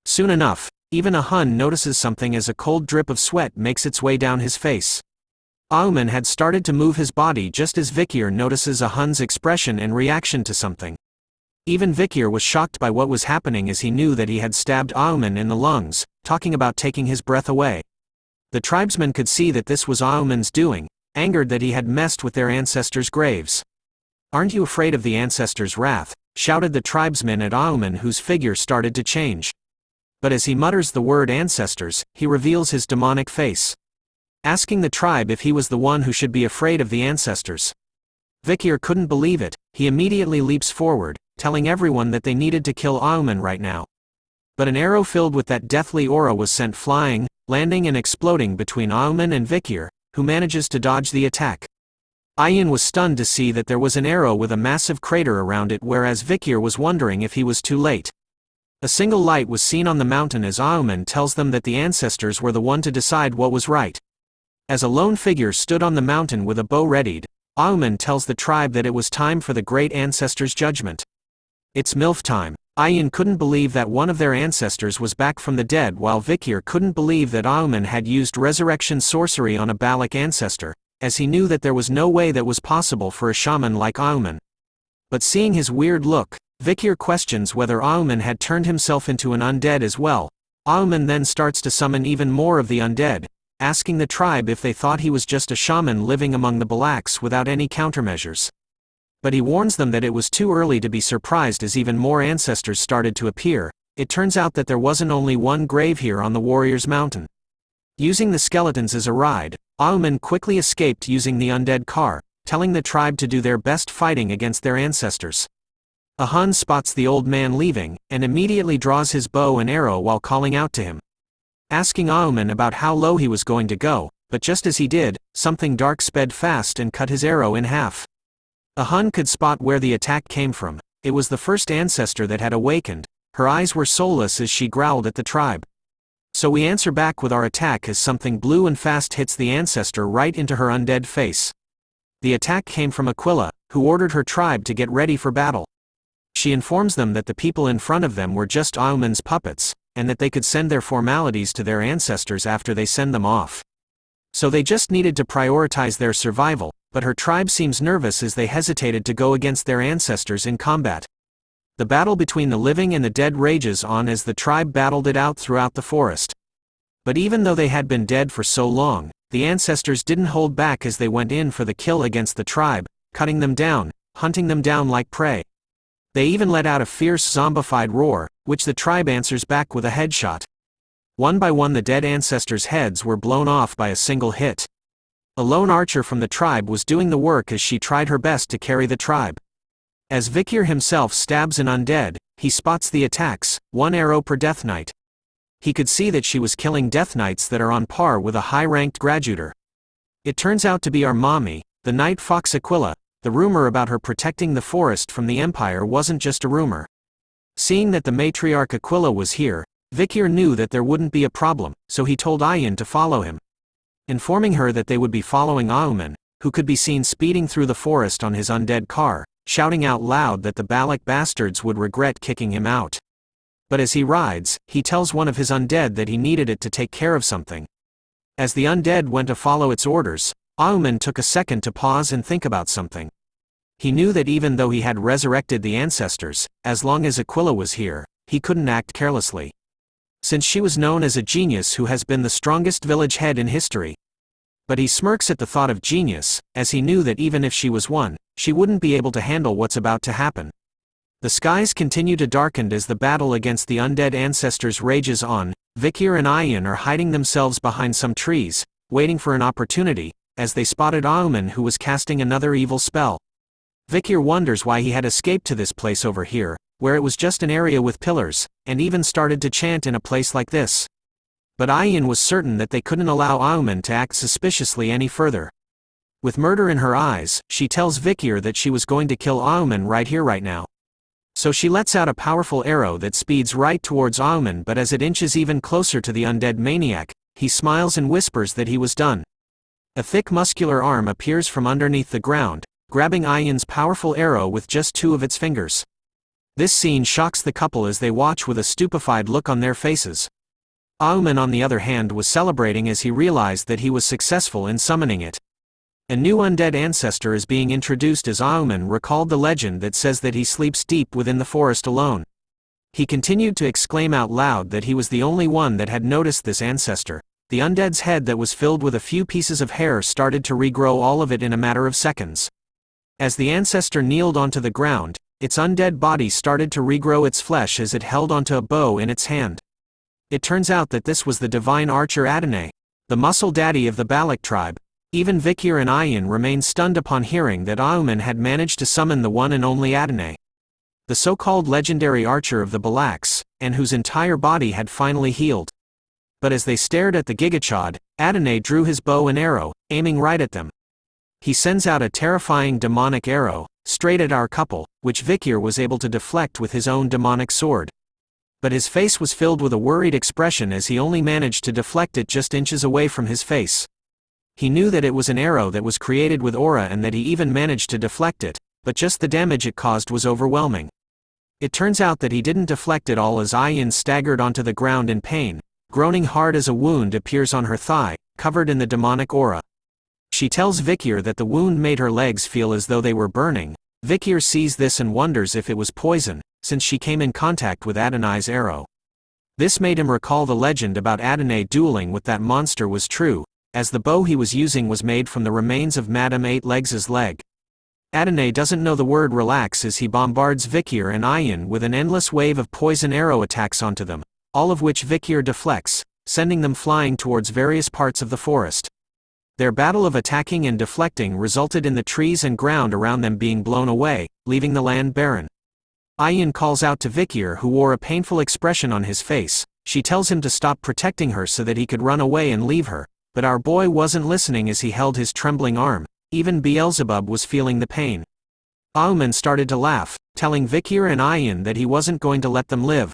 [SPEAKER 4] Soon enough, even Ahun notices something as a cold drip of sweat makes its way down his face. Auman had started to move his body just as Vikir notices Ahun's expression and reaction to something. Even Vikir was shocked by what was happening as he knew that he had stabbed Auman in the lungs, talking about taking his breath away. The tribesmen could see that this was Auman's doing, angered that he had messed with their ancestors' graves. "Aren't you afraid of the ancestors' wrath?" shouted the tribesmen at Auman, whose figure started to change. But as he mutters the word ancestors, he reveals his demonic face. Asking the tribe if he was the one who should be afraid of the ancestors. Vikir couldn't believe it. He immediately leaps forward, telling everyone that they needed to kill Auman right now. But an arrow filled with that deathly aura was sent flying, landing and exploding between Auman and Vikir, who manages to dodge the attack. Ayan was stunned to see that there was an arrow with a massive crater around it, whereas Vikir was wondering if he was too late. A single light was seen on the mountain as Auman tells them that the ancestors were the one to decide what was right. As a lone figure stood on the mountain with a bow readied, Auman tells the tribe that it was time for the great ancestors' judgment. "It's MILF time." Ayan couldn't believe that one of their ancestors was back from the dead, while Vikir couldn't believe that Auman had used resurrection sorcery on a Balak ancestor, as he knew that there was no way that was possible for a shaman like Auman. But seeing his weird look, Vikir questions whether Auman had turned himself into an undead as well. Auman then starts to summon even more of the undead, asking the tribe if they thought he was just a shaman living among the Balaks without any countermeasures. But he warns them that it was too early to be surprised as even more ancestors started to appear. It turns out that there wasn't only one grave here on the Warriors' Mountain. Using the skeletons as a ride, Auman quickly escaped using the undead car, telling the tribe to do their best fighting against their ancestors. Ahun spots the old man leaving, and immediately draws his bow and arrow while calling out to him. Asking Auman about how low he was going to go, but just as he did, something dark sped fast and cut his arrow in half. Ahun could spot where the attack came from. It was the first ancestor that had awakened. Her eyes were soulless as she growled at the tribe. So we answer back with our attack as something blue and fast hits the ancestor right into her undead face. The attack came from Aquila, who ordered her tribe to get ready for battle. She informs them that the people in front of them were just Auman's puppets, and that they could send their formalities to their ancestors after they send them off. So they just needed to prioritize their survival, but her tribe seems nervous as they hesitated to go against their ancestors in combat. The battle between the living and the dead rages on as the tribe battled it out throughout the forest. But even though they had been dead for so long, the ancestors didn't hold back as they went in for the kill against the tribe, cutting them down, hunting them down like prey. They even let out a fierce zombified roar, which the tribe answers back with a headshot. One by one the dead ancestors' heads were blown off by a single hit. A lone archer from the tribe was doing the work as she tried her best to carry the tribe. As Vikir himself stabs an undead, he spots the attacks, one arrow per Death Knight. He could see that she was killing Death Knights that are on par with a high-ranked graduator. It turns out to be our mommy, the Night Fox Aquila. The rumor about her protecting the forest from the Empire wasn't just a rumor. Seeing that the matriarch Aquila was here, Vikir knew that there wouldn't be a problem, so he told Ayan to follow him. Informing her that they would be following Auman, who could be seen speeding through the forest on his undead car, shouting out loud that the Balak bastards would regret kicking him out. But as he rides, he tells one of his undead that he needed it to take care of something. As the undead went to follow its orders, Auman took a second to pause and think about something. He knew that even though he had resurrected the ancestors, as long as Aquila was here, he couldn't act carelessly. Since she was known as a genius who has been the strongest village head in history. But he smirks at the thought of genius, as he knew that even if she was one, she wouldn't be able to handle what's about to happen. The skies continue to darken as the battle against the undead ancestors rages on. Vikir and Ayin are hiding themselves behind some trees, waiting for an opportunity, as they spotted Auman, who was casting another evil spell. Vikir wonders why he had escaped to this place over here, where it was just an area with pillars, and even started to chant in a place like this. But Ayin was certain that they couldn't allow Auman to act suspiciously any further. With murder in her eyes, she tells Vikir that she was going to kill Auman right here right now. So she lets out a powerful arrow that speeds right towards Auman, but as it inches even closer to the undead maniac, he smiles and whispers that he was done. A thick muscular arm appears from underneath the ground, grabbing Ayin's powerful arrow with just 2 of its fingers. This scene shocks the couple as they watch with a stupefied look on their faces. Auman, on the other hand, was celebrating as he realized that he was successful in summoning it. A new undead ancestor is being introduced as Auman recalled the legend that says that he sleeps deep within the forest alone. He continued to exclaim out loud that he was the only one that had noticed this ancestor. The undead's head that was filled with a few pieces of hair started to regrow, all of it in a matter of seconds. As the ancestor kneeled onto the ground, its undead body started to regrow its flesh as it held onto a bow in its hand. It turns out that this was the divine archer Adonai, the muscle daddy of the Balak tribe. Even Vikir and Ayin remained stunned upon hearing that Auman had managed to summon the one and only Adonai, the so-called legendary archer of the Balaks, and whose entire body had finally healed. But as they stared at the gigachad, Adonai drew his bow and arrow, aiming right at them. He sends out a terrifying demonic arrow, straight at our couple, which Vikir was able to deflect with his own demonic sword. But his face was filled with a worried expression as he only managed to deflect it just inches away from his face. He knew that it was an arrow that was created with aura and that he even managed to deflect it, but just the damage it caused was overwhelming. It turns out that he didn't deflect it all as Ayin staggered onto the ground in pain, groaning hard as a wound appears on her thigh, covered in the demonic aura. She tells Vikir that the wound made her legs feel as though they were burning. Vikir sees this and wonders if it was poison, since she came in contact with Adonai's arrow. This made him recall the legend about Adonai dueling with that monster was true, as the bow he was using was made from the remains of Madame Eight Legs' leg. Adonai doesn't know the word relax as he bombards Vikir and Ayin with an endless wave of poison arrow attacks onto them, all of which Vikir deflects, sending them flying towards various parts of the forest. Their battle of attacking and deflecting resulted in the trees and ground around them being blown away, leaving the land barren. Ayin calls out to Vikir, who wore a painful expression on his face. She tells him to stop protecting her so that he could run away and leave her, but our boy wasn't listening as he held his trembling arm. Even Beelzebub was feeling the pain. Auman started to laugh, telling Vikir and Ayin that he wasn't going to let them live.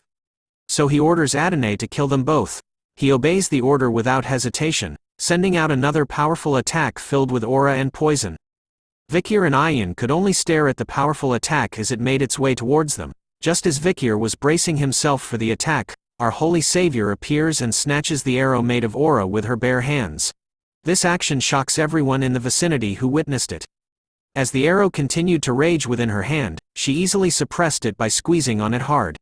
[SPEAKER 4] So he orders Adonai to kill them both. He obeys the order without hesitation, sending out another powerful attack filled with aura and poison. Vikir and Ayin could only stare at the powerful attack as it made its way towards them. Just as Vikir was bracing himself for the attack, our holy savior appears and snatches the arrow made of aura with her bare hands. This action shocks everyone in the vicinity who witnessed it. As the arrow continued to rage within her hand, she easily suppressed it by squeezing on it hard.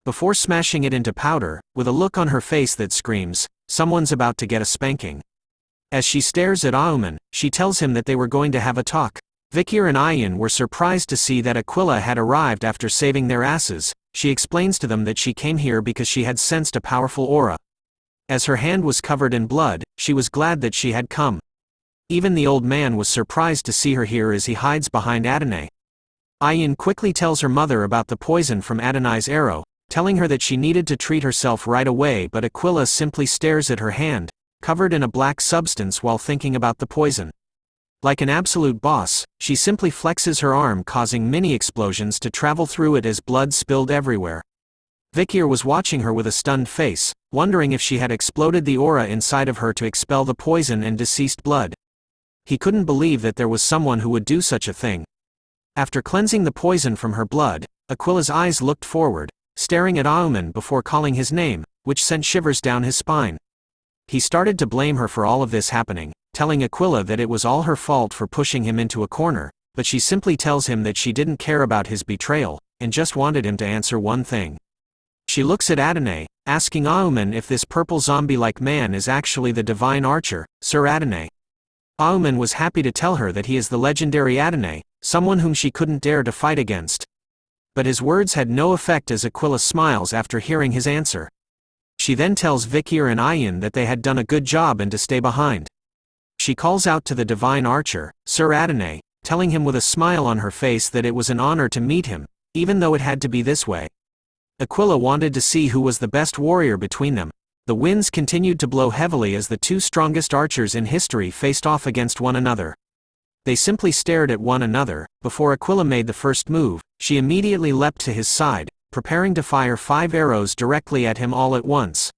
[SPEAKER 4] Before smashing it into powder, with a look on her face that screams, "Someone's about to get a spanking." As she stares at Auman, she tells him that they were going to have a talk. Vikir and Ayin were surprised to see that Aquila had arrived after saving their asses. She explains to them that she came here because she had sensed a powerful aura. As her hand was covered in blood, she was glad that she had come. Even the old man was surprised to see her here as he hides behind Adonai. Ayin quickly tells her mother about the poison from Adonai's arrow, telling her that she needed to treat herself right away, but Aquila simply stares at her hand, covered in a black substance, while thinking about the poison. Like an absolute boss, she simply flexes her arm, causing mini explosions to travel through it as blood spilled everywhere. Vikir was watching her with a stunned face, wondering if she had exploded the aura inside of her to expel the poison and deceased blood. He couldn't believe that there was someone who would do such a thing. After cleansing the poison from her blood, Aquila's eyes looked forward, staring at Auman before calling his name, which sent shivers down his spine. He started to blame her for all of this happening, telling Aquila that it was all her fault for pushing him into a corner, but she simply tells him that she didn't care about his betrayal, and just wanted him to answer one thing. She looks at Adonai, asking Auman if this purple zombie-like man is actually the divine archer, Sir Adonai. Auman was happy to tell her that he is the legendary Adonai, someone whom she couldn't dare to fight against. But his words had no effect as Aquila smiles after hearing his answer. She then tells Vikir and Ayin that they had done a good job and to stay behind. She calls out to the divine archer, Sir Adonai, telling him with a smile on her face that it was an honor to meet him, even though it had to be this way. Aquila wanted to see who was the best warrior between them. The winds continued to blow heavily as the two strongest archers in history faced off against one another. They simply stared at one another. Before Aquila made the first move, she immediately leapt to his side, preparing to fire 5 arrows directly at him all at once.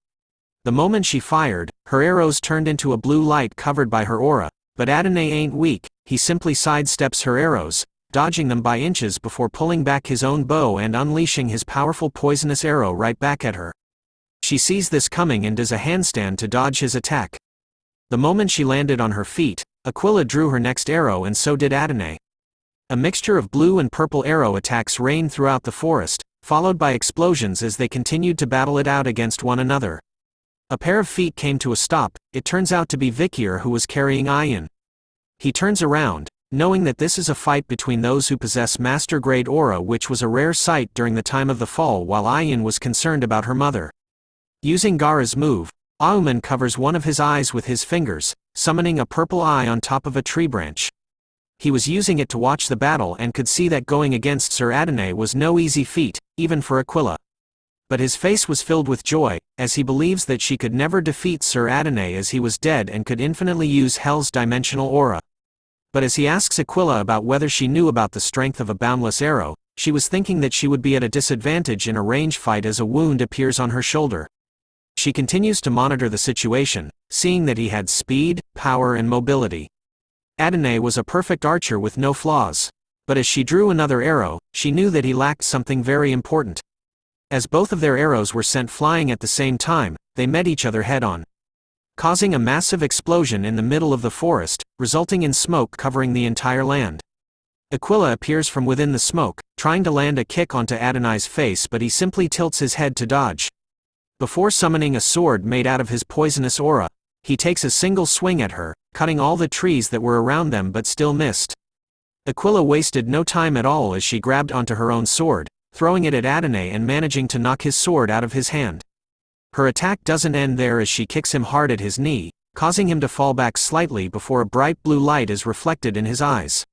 [SPEAKER 4] The moment she fired, her arrows turned into a blue light covered by her aura, but Adonai ain't weak. He simply sidesteps her arrows, dodging them by inches before pulling back his own bow and unleashing his powerful poisonous arrow right back at her. She sees this coming and does a handstand to dodge his attack. The moment she landed on her feet, Aquila drew her next arrow and so did Adonai. A mixture of blue and purple arrow attacks rained throughout the forest, followed by explosions as they continued to battle it out against one another. A pair of feet came to a stop. It turns out to be Vikir who was carrying Ayin. He turns around, knowing that this is a fight between those who possess master-grade aura, which was a rare sight during the time of the fall, while Ayin was concerned about her mother. Using Gaara's move, Auman covers one of his eyes with his fingers, summoning a purple eye on top of a tree branch. He was using it to watch the battle and could see that going against Sir Adonai was no easy feat, even for Aquila. But his face was filled with joy, as he believes that she could never defeat Sir Adonai as he was dead and could infinitely use Hell's dimensional aura. But as he asks Aquila about whether she knew about the strength of a boundless arrow, she was thinking that she would be at a disadvantage in a range fight as a wound appears on her shoulder. She continues to monitor the situation, seeing that he had speed, power and mobility. Adonai was a perfect archer with no flaws. But as she drew another arrow, she knew that he lacked something very important. As both of their arrows were sent flying at the same time, they met each other head-on, causing a massive explosion in the middle of the forest, resulting in smoke covering the entire land. Aquila appears from within the smoke, trying to land a kick onto Adonai's face, but he simply tilts his head to dodge. Before summoning a sword made out of his poisonous aura, he takes a single swing at her, cutting all the trees that were around them but still missed. Aquila wasted no time at all as she grabbed onto her own sword, throwing it at Adonai and managing to knock his sword out of his hand. Her attack doesn't end there as she kicks him hard at his knee, causing him to fall back slightly before a bright blue light is reflected in his eyes.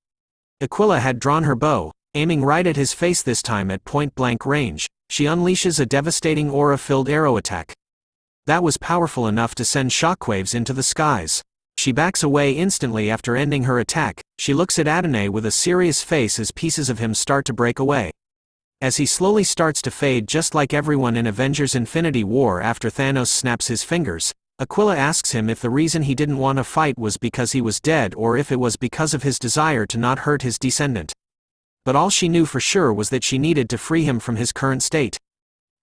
[SPEAKER 4] Aquila had drawn her bow, aiming right at his face, this time at point-blank range. She unleashes a devastating aura-filled arrow attack. That was powerful enough to send shockwaves into the skies. She backs away instantly after ending her attack. She looks at Adonai with a serious face as pieces of him start to break away. As he slowly starts to fade, just like everyone in Avengers Infinity War after Thanos snaps his fingers, Aquila asks him if the reason he didn't want to fight was because he was dead or if it was because of his desire to not hurt his descendant. But all she knew for sure was that she needed to free him from his current state.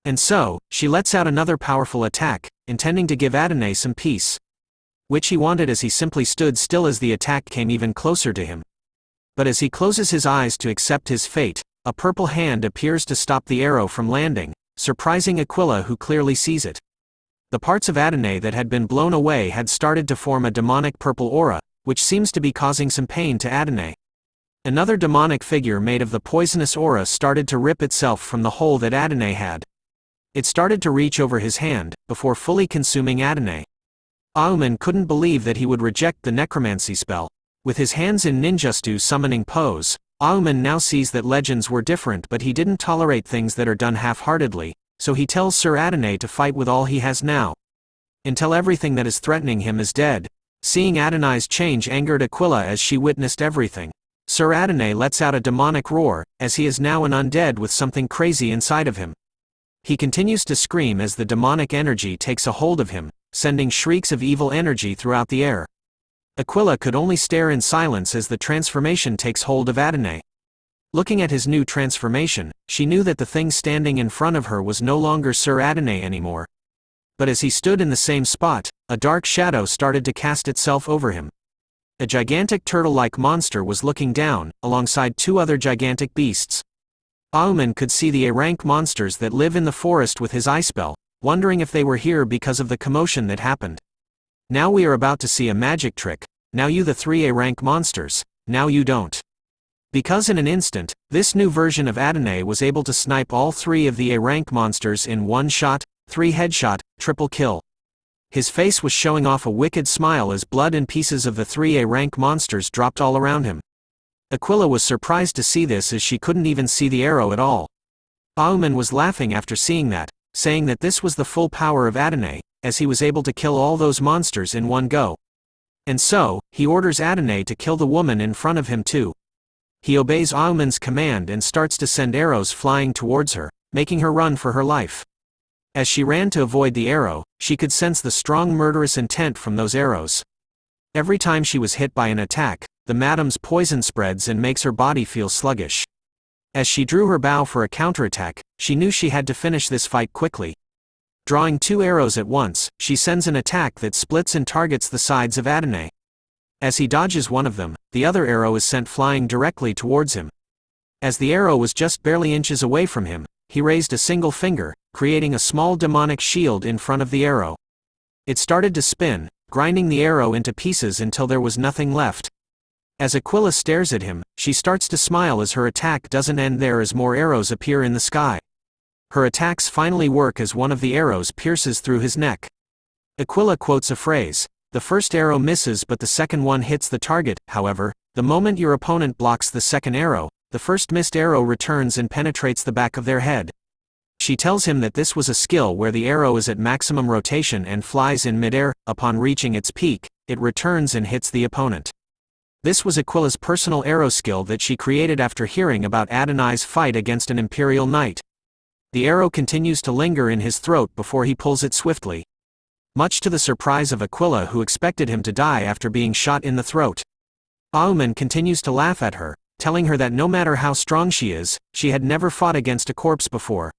[SPEAKER 4] And so, she lets out another powerful attack, intending to give Adonai some peace. Which he wanted, as he simply stood still as the attack came even closer to him. But as he closes his eyes to accept his fate, a purple hand appears to stop the arrow from landing, surprising Aquila, who clearly sees it. The parts of Adonai that had been blown away had started to form a demonic purple aura, which seems to be causing some pain to Adonai. Another demonic figure made of the poisonous aura started to rip itself from the hole that Adonai had. It started to reach over his hand, before fully consuming Adonai. Auman couldn't believe that he would reject the necromancy spell. With his hands in ninjutsu summoning pose, Auman now sees that legends were different, but he didn't tolerate things that are done half-heartedly, so he tells Sir Adonai to fight with all he has now, until everything that is threatening him is dead. Seeing Adonai's change angered Aquila as she witnessed everything. Sir Adonai lets out a demonic roar, as he is now an undead with something crazy inside of him. He continues to scream as the demonic energy takes a hold of him, sending shrieks of evil energy throughout the air. Aquila could only stare in silence as the transformation takes hold of Adonai. Looking at his new transformation, she knew that the thing standing in front of her was no longer Sir Adonai anymore. But as he stood in the same spot, a dark shadow started to cast itself over him. A gigantic turtle-like monster was looking down, alongside two other gigantic beasts. Auman could see the A-rank monsters that live in the forest with his eye spell, wondering if they were here because of the commotion that happened. Now we are about to see a magic trick. Now you the 3 A-rank monsters, now you don't. Because in an instant, this new version of Adonai was able to snipe all 3 of the A-rank monsters in one shot, 3 headshot, triple kill. His face was showing off a wicked smile as blood and pieces of the 3 A-rank monsters dropped all around him. Aquila was surprised to see this as she couldn't even see the arrow at all. Auman was laughing after seeing that, saying that this was the full power of Adonai, as he was able to kill all those monsters in one go. And so, he orders Adonai to kill the woman in front of him too. He obeys Auman's command and starts to send arrows flying towards her, making her run for her life. As she ran to avoid the arrow, she could sense the strong murderous intent from those arrows. Every time she was hit by an attack, the madam's poison spreads and makes her body feel sluggish. As she drew her bow for a counterattack, she knew she had to finish this fight quickly. Drawing 2 arrows at once, she sends an attack that splits and targets the sides of Adonai. As he dodges one of them, the other arrow is sent flying directly towards him. As the arrow was just barely inches away from him, he raised a single finger, creating a small demonic shield in front of the arrow. It started to spin, grinding the arrow into pieces until there was nothing left. As Aquila stares at him, she starts to smile as her attack doesn't end there as more arrows appear in the sky. Her attacks finally work as one of the arrows pierces through his neck. Aquila quotes a phrase, "The first arrow misses but the second one hits the target." However, the moment your opponent blocks the second arrow, the first missed arrow returns and penetrates the back of their head. She tells him that this was a skill where the arrow is at maximum rotation and flies in midair. Upon reaching its peak, it returns and hits the opponent. This was Aquila's personal arrow skill that she created after hearing about Adonai's fight against an Imperial Knight. The arrow continues to linger in his throat before he pulls it swiftly. Much to the surprise of Aquila, who expected him to die after being shot in the throat. Auman continues to laugh at her, telling her that no matter how strong she is, she had never fought against a corpse before.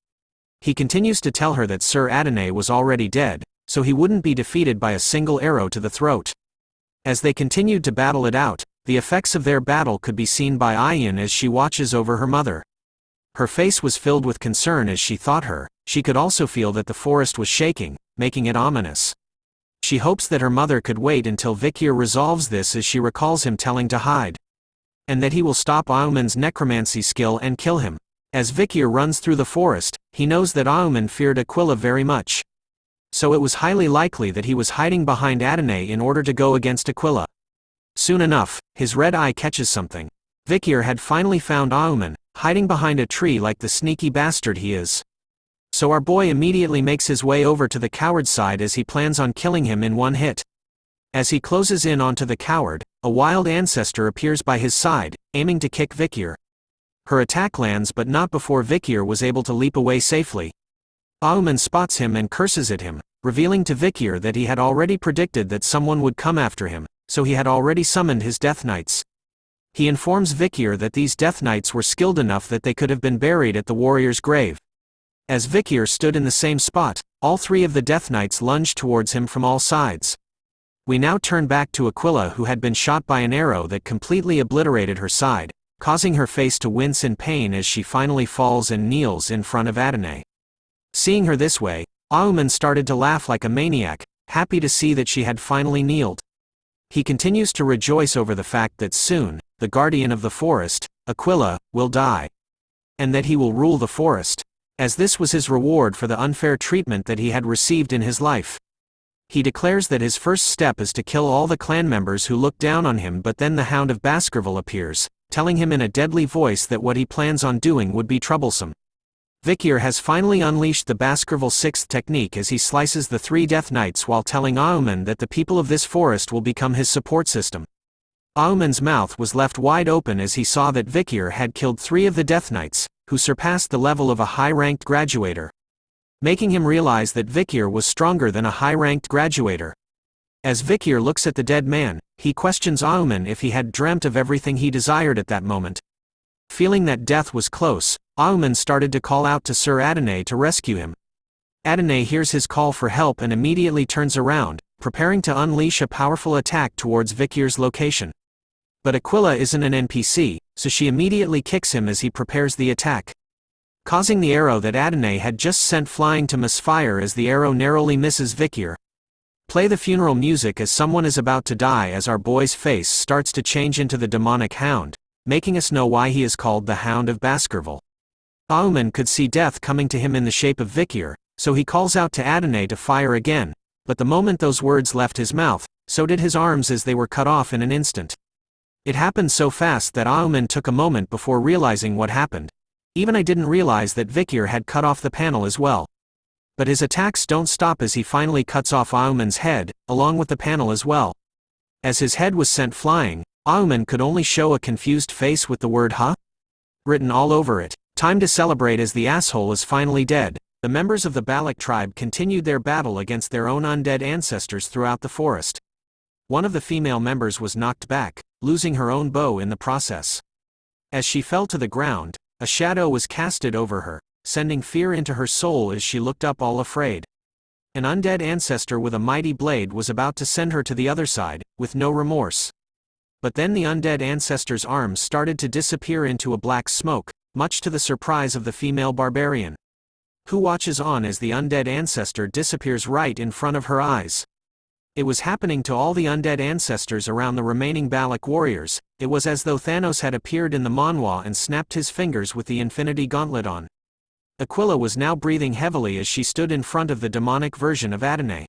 [SPEAKER 4] He continues to tell her that Sir Adonai was already dead, so he wouldn't be defeated by a single arrow to the throat. As they continued to battle it out, the effects of their battle could be seen by Ayin as she watches over her mother. Her face was filled with concern as she thought she could also feel that the forest was shaking, making it ominous. She hopes that her mother could wait until Vikir resolves this, as she recalls him telling to hide. And that he will stop Auman's necromancy skill and kill him. As Vikir runs through the forest, he knows that Auman feared Aquila very much. So it was highly likely that he was hiding behind Adonai in order to go against Aquila. Soon enough, his red eye catches something. Vikir had finally found Auman, hiding behind a tree like the sneaky bastard he is. So our boy immediately makes his way over to the coward's side as he plans on killing him in one hit. As he closes in onto the coward, a wild ancestor appears by his side, aiming to kick Vikir. Her attack lands but not before Vikir was able to leap away safely. Auman spots him and curses at him, revealing to Vikir that he had already predicted that someone would come after him, so he had already summoned his Death Knights. He informs Vikir that these Death Knights were skilled enough that they could have been buried at the warrior's grave. As Vikir stood in the same spot, all 3 of the Death Knights lunged towards him from all sides. We now turn back to Aquila, who had been shot by an arrow that completely obliterated her side, causing her face to wince in pain as she finally falls and kneels in front of Adonai. Seeing her this way, Auman started to laugh like a maniac, happy to see that she had finally kneeled. He continues to rejoice over the fact that soon, the guardian of the forest, Aquila, will die. And that he will rule the forest, as this was his reward for the unfair treatment that he had received in his life. He declares that his first step is to kill all the clan members who look down on him, but then the Hound of Baskerville appears, telling him in a deadly voice that what he plans on doing would be troublesome. Vikir has finally unleashed the Baskerville 6th technique as he slices the 3 Death Knights while telling Auman that the people of this forest will become his support system. Auman's mouth was left wide open as he saw that Vikir had killed 3 of the Death Knights, who surpassed the level of a high-ranked graduator, making him realize that Vikir was stronger than a high-ranked graduator. As Vikir looks at the dead man, he questions Auman if he had dreamt of everything he desired at that moment. Feeling that death was close, Auman started to call out to Sir Adonai to rescue him. Adonai hears his call for help and immediately turns around, preparing to unleash a powerful attack towards Vikir's location. But Aquila isn't an NPC, so she immediately kicks him as he prepares the attack. causing the arrow that Adonai had just sent flying to misfire as the arrow narrowly misses Vikir. Play the funeral music as someone is about to die as our boy's face starts to change into the demonic Hound, making us know why he is called the Hound of Baskerville. Auman could see death coming to him in the shape of Vikir, so he calls out to Adonai to fire again, but the moment those words left his mouth, so did his arms as they were cut off in an instant. It happened so fast that Auman took a moment before realizing what happened. Even I didn't realize that Vikir had cut off the panel as well. But his attacks don't stop as he finally cuts off Auman's head, along with the panel as well. As his head was sent flying, Auman could only show a confused face with the word "huh?" written all over it. Time to celebrate as the asshole is finally dead. The members of the Balak tribe continued their battle against their own undead ancestors throughout the forest. One of the female members was knocked back, losing her own bow in the process. As she fell to the ground, a shadow was casted over her, sending fear into her soul as she looked up all afraid. An undead ancestor with a mighty blade was about to send her to the other side, with no remorse. But then the undead ancestor's arms started to disappear into a black smoke, much to the surprise of the female barbarian, who watches on as the undead ancestor disappears right in front of her eyes. It was happening to all the undead ancestors around the remaining Balak warriors. It was as though Thanos had appeared in the Manhwa and snapped his fingers with the Infinity Gauntlet on. Aquila was now breathing heavily as she stood in front of the demonic version of Adonai.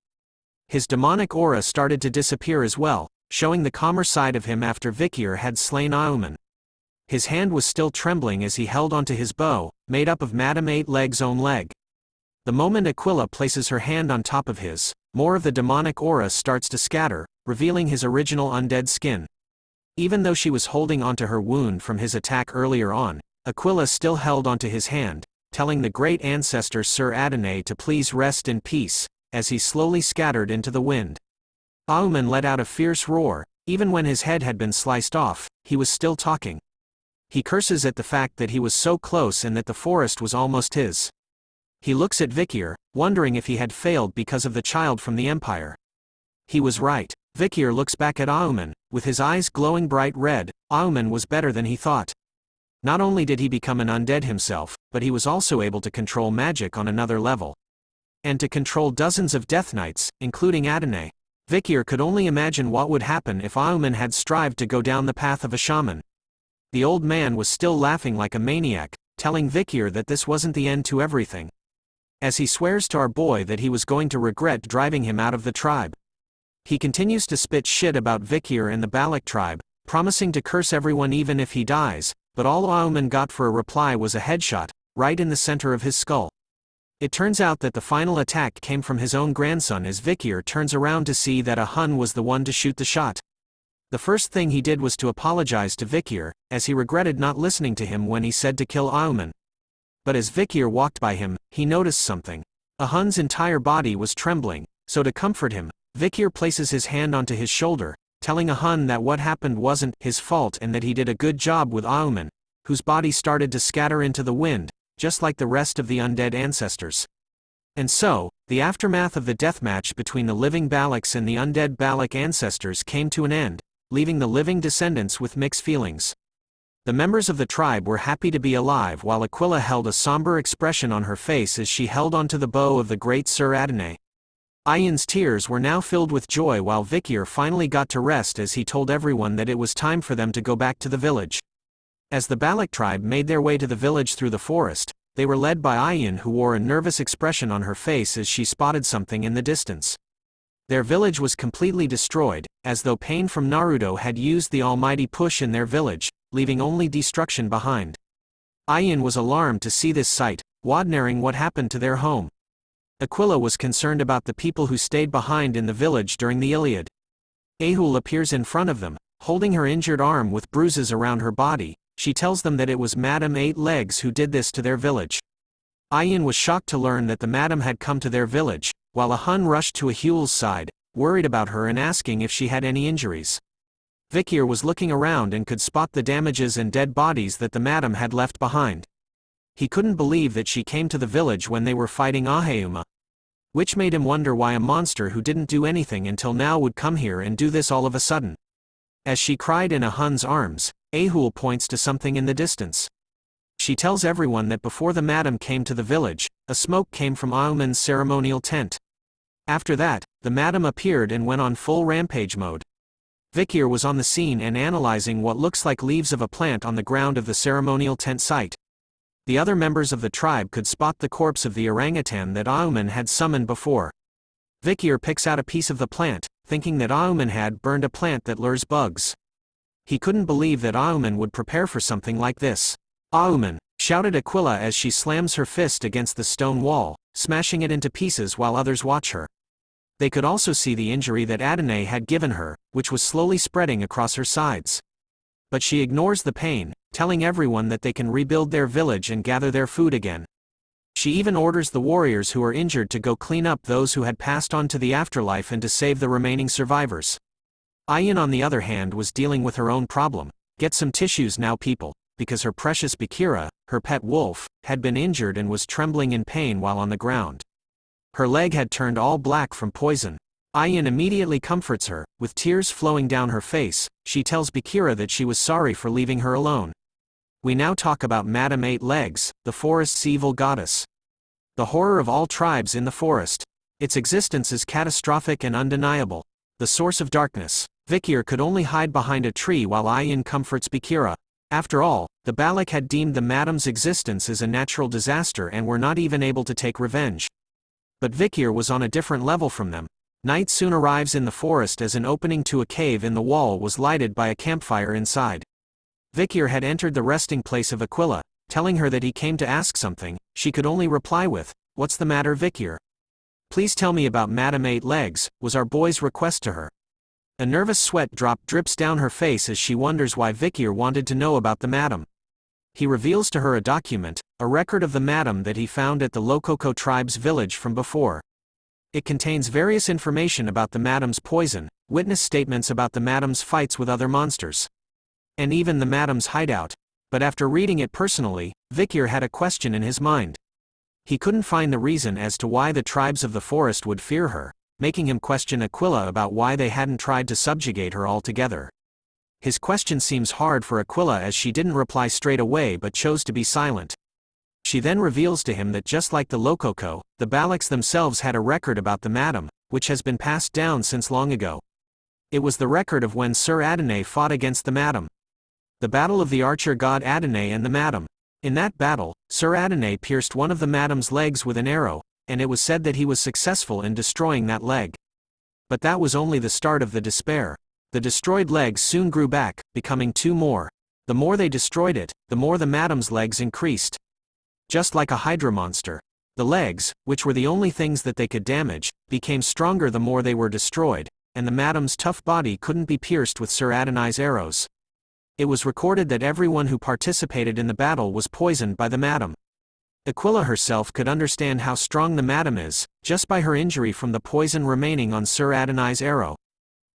[SPEAKER 4] His demonic aura started to disappear as well, showing the calmer side of him after Vikir had slain Auman. His hand was still trembling as he held onto his bow, made up of Madame Eight Leg's own leg. The moment Aquila places her hand on top of his, more of the demonic aura starts to scatter, revealing his original undead skin. Even though she was holding onto her wound from his attack earlier on, Aquila still held onto his hand, telling the great ancestor Sir Adonai to please rest in peace, as he slowly scattered into the wind. Auman let out a fierce roar. Even when his head had been sliced off, he was still talking. He curses at the fact that he was so close and that the forest was almost his. He looks at Vikir, wondering if he had failed because of the child from the Empire. He was right. Vikir looks back at Auman, with his eyes glowing bright red. Auman was better than he thought. Not only did he become an undead himself, but he was also able to control magic on another level. And to control dozens of Death Knights, including Adonai. Vikir could only imagine what would happen if Auman had strived to go down the path of a shaman. The old man was still laughing like a maniac, telling Vikir that this wasn't the end to everything. As he swears to our boy that he was going to regret driving him out of the tribe. He continues to spit shit about Vikir and the Balak tribe, promising to curse everyone even if he dies, but all Auman got for a reply was a headshot, right in the center of his skull. It turns out that the final attack came from his own grandson as Vikir turns around to see that a Hun was the one to shoot the shot. The first thing he did was to apologize to Vikir, as he regretted not listening to him when he said to kill Auman. But as Vikir walked by him, he noticed something. A Hun's entire body was trembling, so to comfort him, Vikir places his hand onto his shoulder, telling a Hun that what happened wasn't his fault and that he did a good job with Auman, whose body started to scatter into the wind, just like the rest of the undead ancestors. And so, the aftermath of the deathmatch between the living Balaks and the undead Balak ancestors came to an end, leaving the living descendants with mixed feelings. The members of the tribe were happy to be alive while Aquila held a somber expression on her face as she held onto the bow of the great Sir Adonai. Ayan's tears were now filled with joy while Vikir finally got to rest as he told everyone that it was time for them to go back to the village. As the Balak tribe made their way to the village through the forest, they were led by Ayan, who wore a nervous expression on her face as she spotted something in the distance. Their village was completely destroyed, as though Pain from Naruto had used the almighty push in their village, leaving only destruction behind. Ayan was alarmed to see this sight, wondering what happened to their home. Aquila was concerned about the people who stayed behind in the village during the Iliad. Ahul appears in front of them, holding her injured arm with bruises around her body. She tells them that it was Madame Eight Legs who did this to their village. Ayan was shocked to learn that the madam had come to their village, while a Hun rushed to Ahul's side, worried about her and asking if she had any injuries. Vikir was looking around and could spot the damages and dead bodies that the madam had left behind. He couldn't believe that she came to the village when they were fighting Aheuma. Which made him wonder why a monster who didn't do anything until now would come here and do this all of a sudden. As she cried in a Hun's arms, Ahul points to something in the distance. She tells everyone that before the madam came to the village, a smoke came from Auman's ceremonial tent. After that, the madam appeared and went on full rampage mode. Vikir was on the scene and analyzing what looks like leaves of a plant on the ground of the ceremonial tent site. The other members of the tribe could spot the corpse of the orangutan that Auman had summoned before. Vikir picks out a piece of the plant, thinking that Auman had burned a plant that lures bugs. He couldn't believe that Auman would prepare for something like this. "Auman!" shouted Aquila as she slams her fist against the stone wall, smashing it into pieces while others watch her. They could also see the injury that Adonai had given her, which was slowly spreading across her sides. But she ignores the pain, telling everyone that they can rebuild their village and gather their food again. She even orders the warriors who are injured to go clean up those who had passed on to the afterlife and to save the remaining survivors. Ayin, on the other hand, was dealing with her own problem. "Get some tissues now, people," because her precious Bakira, her pet wolf, had been injured and was trembling in pain while on the ground. Her leg had turned all black from poison. Ayin immediately comforts her, with tears flowing down her face. She tells Bakira that she was sorry for leaving her alone. We now talk about Madame Eight Legs, the forest's evil goddess. The horror of all tribes in the forest. Its existence is catastrophic and undeniable. The source of darkness. Vikir could only hide behind a tree while Ayin comforts Bakira. After all, the Balak had deemed the madam's existence as a natural disaster and were not even able to take revenge. But Vikir was on a different level from them. Night soon arrives in the forest as an opening to a cave in the wall was lighted by a campfire inside. Vikir had entered the resting place of Aquila, telling her that he came to ask something. She could only reply with, "What's the matter, Vikir?" "Please tell me about Madame Eight Legs," was our boy's request to her. A nervous sweat drop drips down her face as she wonders why Vikir wanted to know about the madam. He reveals to her a document, a record of the madam that he found at the Lokoko tribe's village from before. It contains various information about the madam's poison, witness statements about the madam's fights with other monsters, and even the madam's hideout. But after reading it personally, Vikir had a question in his mind. He couldn't find the reason as to why the tribes of the forest would fear her, making him question Aquila about why they hadn't tried to subjugate her altogether. His question seems hard for Aquila as she didn't reply straight away but chose to be silent. She then reveals to him that just like the Lokoko, the Balaks themselves had a record about the madam, which has been passed down since long ago. It was the record of when Sir Adonai fought against the madam. The battle of the archer god Adonai and the madam. In that battle, Sir Adonai pierced one of the madam's legs with an arrow, and it was said that he was successful in destroying that leg. But that was only the start of the despair. The destroyed legs soon grew back, becoming two more. The more they destroyed it, the more the madam's legs increased. Just like a hydra monster. The legs, which were the only things that they could damage, became stronger the more they were destroyed, and the madam's tough body couldn't be pierced with Sir Adonai's arrows. It was recorded that everyone who participated in the battle was poisoned by the madam. Aquila herself could understand how strong the madam is, just by her injury from the poison remaining on Sir Adonai's arrow.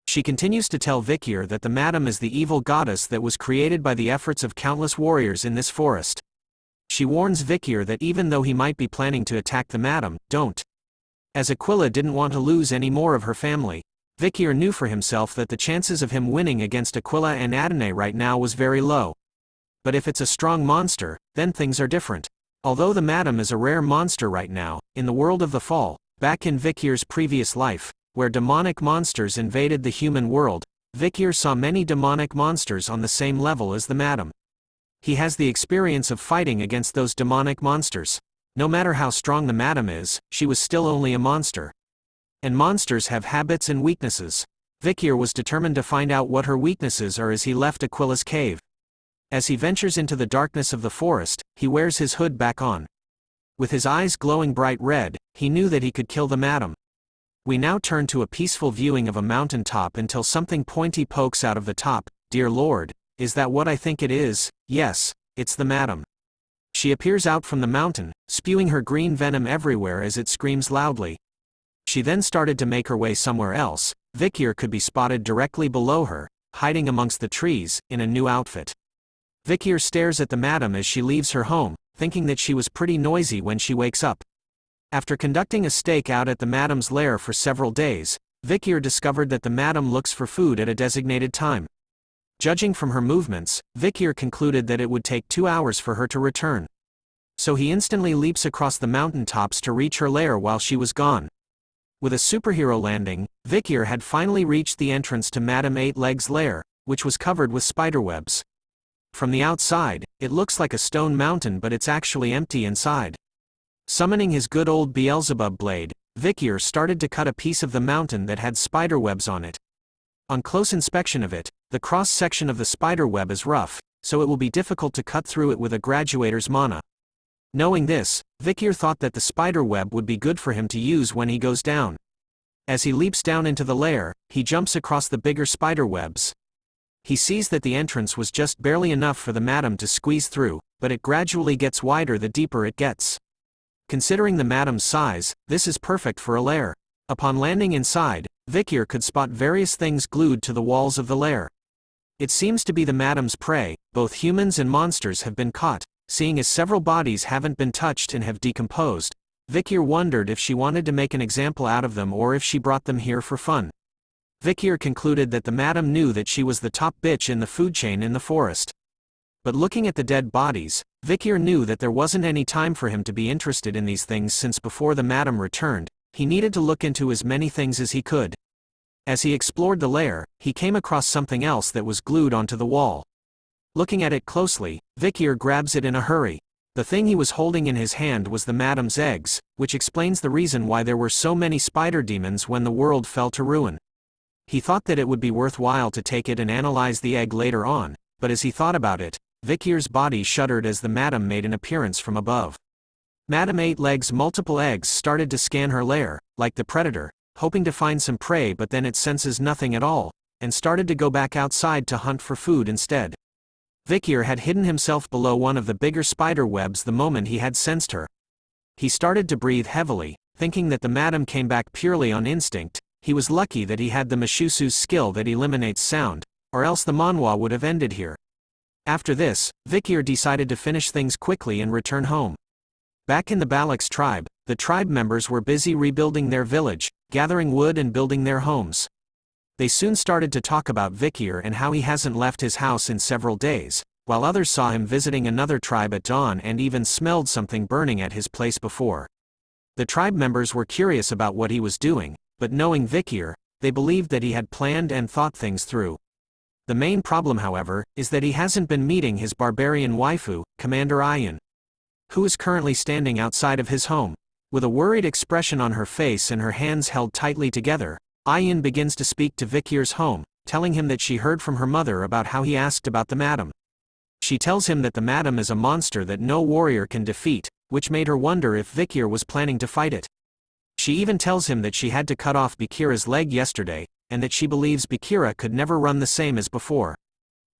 [SPEAKER 4] She continues to tell Vikir that the madam is the evil goddess that was created by the efforts of countless warriors in this forest. She warns Vikir that even though he might be planning to attack the madam, don't. As Aquila didn't want to lose any more of her family, Vikir knew for himself that the chances of him winning against Aquila and Adonai right now was very low. But if it's a strong monster, then things are different. Although the madam is a rare monster right now, in the world of the fall, back in Vikir's previous life, where demonic monsters invaded the human world, Vikir saw many demonic monsters on the same level as the madam. He has the experience of fighting against those demonic monsters. No matter how strong the madam is, she was still only a monster. And monsters have habits and weaknesses. Vikir was determined to find out what her weaknesses are as he left Aquila's cave. As he ventures into the darkness of the forest, he wears his hood back on. With his eyes glowing bright red, he knew that he could kill the madam. We now turn to a peaceful viewing of a mountain top until something pointy pokes out of the top. "Dear Lord, is that what I think it is? Yes, it's the madam." She appears out from the mountain, spewing her green venom everywhere as it screams loudly. She then started to make her way somewhere else. Vikir could be spotted directly below her, hiding amongst the trees, in a new outfit. Vikir stares at the madam as she leaves her home, thinking that she was pretty noisy when she wakes up. After conducting a stake out at the madam's lair for several days, Vikir discovered that the madam looks for food at a designated time. Judging from her movements, Vikir concluded that it would take 2 hours for her to return. So he instantly leaps across the mountaintops to reach her lair while she was gone. With a superhero landing, Vikir had finally reached the entrance to Madame Eight Legs' lair, which was covered with spiderwebs. From the outside, it looks like a stone mountain, but it's actually empty inside. Summoning his good old Beelzebub blade, Vikir started to cut a piece of the mountain that had spiderwebs on it. On close inspection of it, the cross-section of the spiderweb is rough, so it will be difficult to cut through it with a graduator's mana. Knowing this, Vikir thought that the spiderweb would be good for him to use when he goes down. As he leaps down into the lair, he jumps across the bigger spiderwebs. He sees that the entrance was just barely enough for the madam to squeeze through, but it gradually gets wider the deeper it gets. Considering the madam's size, this is perfect for a lair. Upon landing inside, Vikir could spot various things glued to the walls of the lair. It seems to be the madam's prey. Both humans and monsters have been caught. Seeing as several bodies haven't been touched and have decomposed, Vikir wondered if she wanted to make an example out of them or if she brought them here for fun. Vikir concluded that the madam knew that she was the top bitch in the food chain in the forest. But looking at the dead bodies, Vikir knew that there wasn't any time for him to be interested in these things, since before the madam returned, he needed to look into as many things as he could. As he explored the lair, he came across something else that was glued onto the wall. Looking at it closely, Vikir grabs it in a hurry. The thing he was holding in his hand was the madam's eggs, which explains the reason why there were so many spider demons when the world fell to ruin. He thought that it would be worthwhile to take it and analyze the egg later on, but as he thought about it, Vikir's body shuddered as the madam made an appearance from above. Madame Eight Legs' multiple eggs started to scan her lair, like the predator, hoping to find some prey, but then it senses nothing at all, and started to go back outside to hunt for food instead. Vikir had hidden himself below one of the bigger spider webs the moment he had sensed her. He started to breathe heavily, thinking that the madam came back purely on instinct. He was lucky that he had the Mishusu's skill that eliminates sound, or else the manhwa would have ended here. After this, Vikir decided to finish things quickly and return home. Back in the Balak's tribe, the tribe members were busy rebuilding their village, gathering wood and building their homes. They soon started to talk about Vikir and how he hasn't left his house in several days, while others saw him visiting another tribe at dawn and even smelled something burning at his place before. The tribe members were curious about what he was doing, but knowing Vikir, they believed that he had planned and thought things through. The main problem, however, is that he hasn't been meeting his barbarian waifu, Commander Ayan, who is currently standing outside of his home. With a worried expression on her face and her hands held tightly together, Ayan begins to speak to Vikir's home, telling him that she heard from her mother about how he asked about the madam. She tells him that the madam is a monster that no warrior can defeat, which made her wonder if Vikir was planning to fight it. She even tells him that she had to cut off Bakira's leg yesterday, and that she believes Bakira could never run the same as before.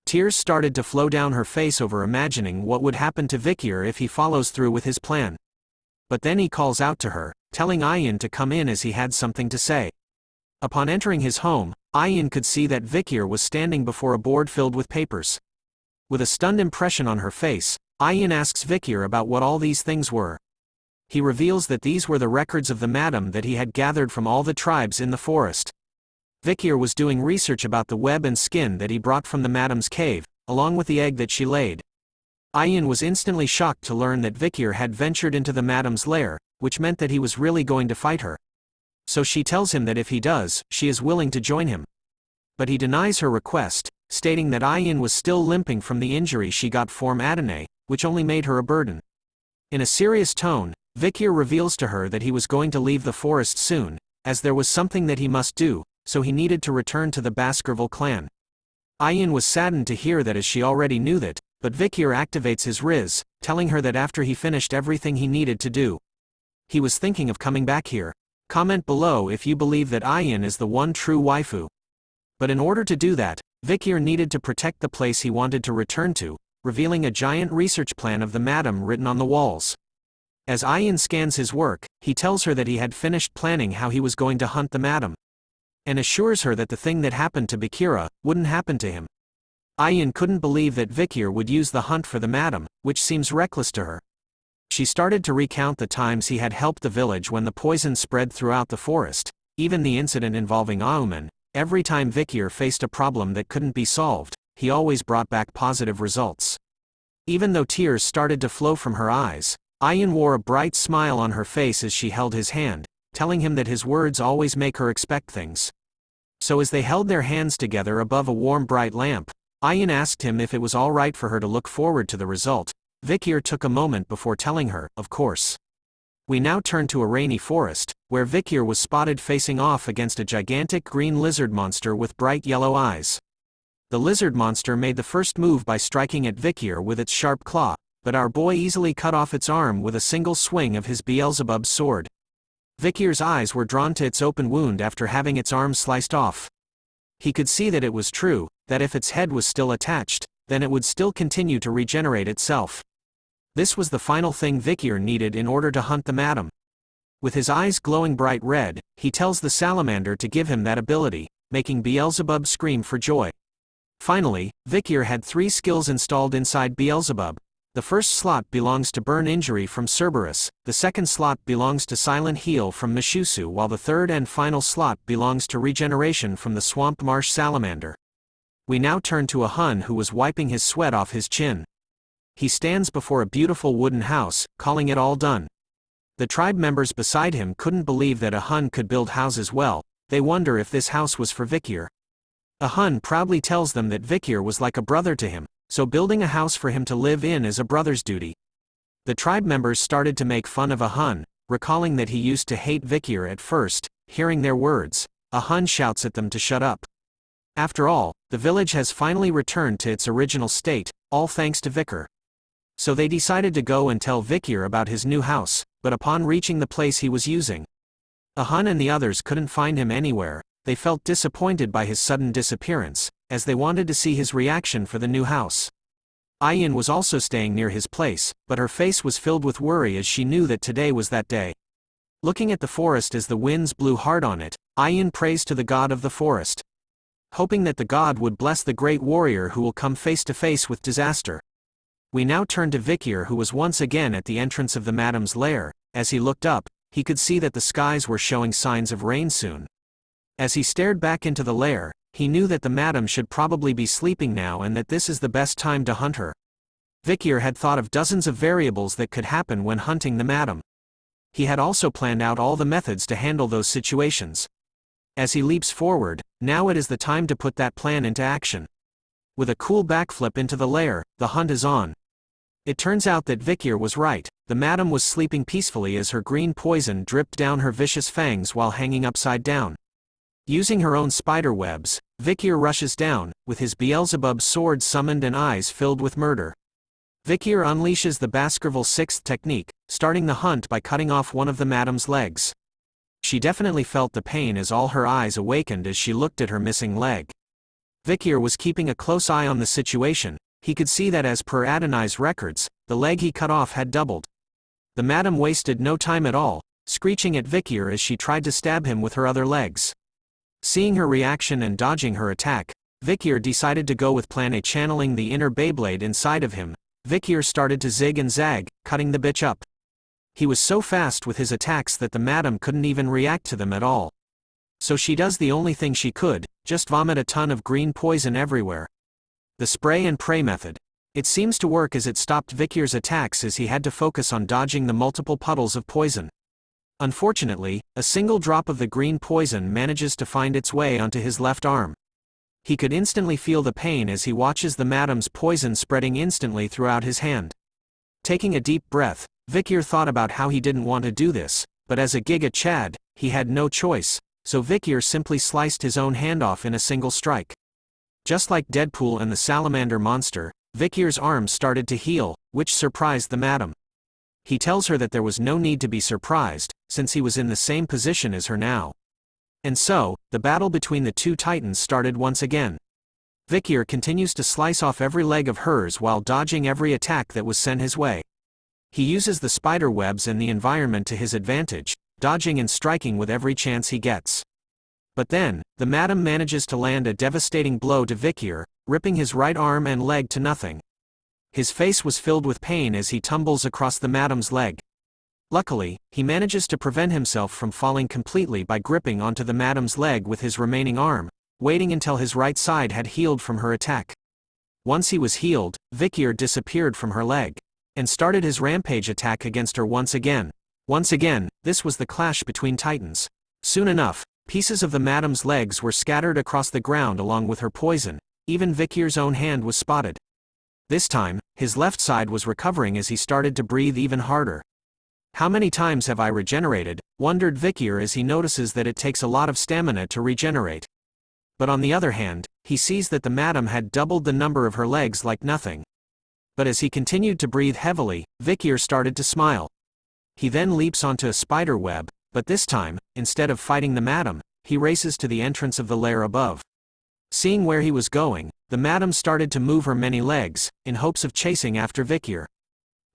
[SPEAKER 4] Tears started to flow down her face over imagining what would happen to Vikir if he follows through with his plan. But then he calls out to her, telling Ayan to come in as he had something to say. Upon entering his home, Ayan could see that Vikir was standing before a board filled with papers. With a stunned impression on her face, Ayan asks Vikir about what all these things were. He reveals that these were the records of the madam that he had gathered from all the tribes in the forest. Vikir was doing research about the web and skin that he brought from the madam's cave, along with the egg that she laid. Ayan was instantly shocked to learn that Vikir had ventured into the madam's lair, which meant that he was really going to fight her. So she tells him that if he does, she is willing to join him. But he denies her request, stating that Ayan was still limping from the injury she got from Adonai, which only made her a burden. In a serious tone, Vikir reveals to her that he was going to leave the forest soon, as there was something that he must do, so he needed to return to the Baskerville clan. Ayan was saddened to hear that, as she already knew that, but Vikir activates his riz, telling her that after he finished everything he needed to do, he was thinking of coming back here. Comment below if you believe that Ayan is the one true waifu. But in order to do that, Vikir needed to protect the place he wanted to return to, revealing a giant research plan of the madam written on the walls. As Ayan scans his work, he tells her that he had finished planning how he was going to hunt the madam, and assures her that the thing that happened to Bakira wouldn't happen to him. Ayan couldn't believe that Vikir would use the hunt for the madam, which seems reckless to her. She started to recount the times he had helped the village when the poison spread throughout the forest, even the incident involving Auman. Every time Vikir faced a problem that couldn't be solved, he always brought back positive results. Even though tears started to flow from her eyes, Ayin wore a bright smile on her face as she held his hand, telling him that his words always make her expect things. So as they held their hands together above a warm bright lamp, Ayin asked him if it was all right for her to look forward to the result. Vikir took a moment before telling her, of course. We now turn to a rainy forest, where Vikir was spotted facing off against a gigantic green lizard monster with bright yellow eyes. The lizard monster made the first move by striking at Vikir with its sharp claw, but our boy easily cut off its arm with a single swing of his Beelzebub's sword. Vikir's eyes were drawn to its open wound after having its arm sliced off. He could see that it was true, that if its head was still attached, then it would still continue to regenerate itself. This was the final thing Vikir needed in order to hunt the madam. With his eyes glowing bright red, he tells the salamander to give him that ability, making Beelzebub scream for joy. Finally, Vikir had 3 skills installed inside Beelzebub. The first slot belongs to Burn Injury from Cerberus, the second slot belongs to Silent Heal from Mishusu, while the third and final slot belongs to Regeneration from the Swamp Marsh Salamander. We now turn to a Hun who was wiping his sweat off his chin. He stands before a beautiful wooden house, calling it all done. The tribe members beside him couldn't believe that a Hun could build houses well. They wonder if this house was for Vikir. A Hun proudly tells them that Vikir was like a brother to him, so building a house for him to live in is a brother's duty. The tribe members started to make fun of a Hun, recalling that he used to hate Vikir at first. Hearing their words, a Hun shouts at them to shut up. After all, the village has finally returned to its original state, all thanks to Vikir. So they decided to go and tell Vikir about his new house, but upon reaching the place he was using, a Hun and the others couldn't find him anywhere. They felt disappointed by his sudden disappearance, as they wanted to see his reaction for the new house. Ayin was also staying near his place, but her face was filled with worry as she knew that today was that day. Looking at the forest as the winds blew hard on it, Ayin prays to the god of the forest, hoping that the god would bless the great warrior who will come face to face with disaster. We now turn to Vikir, who was once again at the entrance of the madam's lair. As he looked up, he could see that the skies were showing signs of rain soon. As he stared back into the lair, he knew that the madam should probably be sleeping now and that this is the best time to hunt her. Vikir had thought of dozens of variables that could happen when hunting the madam. He had also planned out all the methods to handle those situations. As he leaps forward, now it is the time to put that plan into action. With a cool backflip into the lair, the hunt is on. It turns out that Vikir was right. The madam was sleeping peacefully as her green poison dripped down her vicious fangs while hanging upside down. Using her own spider webs, Vikir rushes down, with his Beelzebub sword summoned and eyes filled with murder. Vikir unleashes the Baskerville 6th technique, starting the hunt by cutting off one of the madam's legs. She definitely felt the pain as all her eyes awakened as she looked at her missing leg. Vikir was keeping a close eye on the situation. He could see that as per Adonai's records, the leg he cut off had doubled. The madam wasted no time at all, screeching at Vikir as she tried to stab him with her other legs. Seeing her reaction and dodging her attack, Vikir decided to go with Plan A, channeling the inner Beyblade inside of him. Vikir started to zig and zag, cutting the bitch up. He was so fast with his attacks that the madam couldn't even react to them at all. So she does the only thing she could, just vomit a ton of green poison everywhere. The spray and pray method. It seems to work as it stopped Vikir's attacks as he had to focus on dodging the multiple puddles of poison. Unfortunately, a single drop of the green poison manages to find its way onto his left arm. He could instantly feel the pain as he watches the madam's poison spreading instantly throughout his hand. Taking a deep breath, Vikir thought about how he didn't want to do this, but as a Giga Chad, he had no choice, so Vikir simply sliced his own hand off in a single strike. Just like Deadpool and the salamander monster, Vikir's arm started to heal, which surprised the madam. He tells her that there was no need to be surprised, since he was in the same position as her now. And so, the battle between the two titans started once again. Vikir continues to slice off every leg of hers while dodging every attack that was sent his way. He uses the spider webs and the environment to his advantage, dodging and striking with every chance he gets. But then, the madam manages to land a devastating blow to Vikir, ripping his right arm and leg to nothing. His face was filled with pain as he tumbles across the madam's leg. Luckily, he manages to prevent himself from falling completely by gripping onto the madam's leg with his remaining arm, waiting until his right side had healed from her attack. Once he was healed, Vikir disappeared from her leg and started his rampage attack against her once again. Once again, this was the clash between titans. Soon enough, pieces of the madam's legs were scattered across the ground along with her poison. Even Vikir's own hand was spotted. This time, his left side was recovering as he started to breathe even harder. How many times have I regenerated? Wondered Vikir as he notices that it takes a lot of stamina to regenerate. But on the other hand, he sees that the madam had doubled the number of her legs like nothing. But as he continued to breathe heavily, Vikir started to smile. He then leaps onto a spider web, but this time, instead of fighting the madam, he races to the entrance of the lair above. Seeing where he was going, the madam started to move her many legs, in hopes of chasing after Vikir.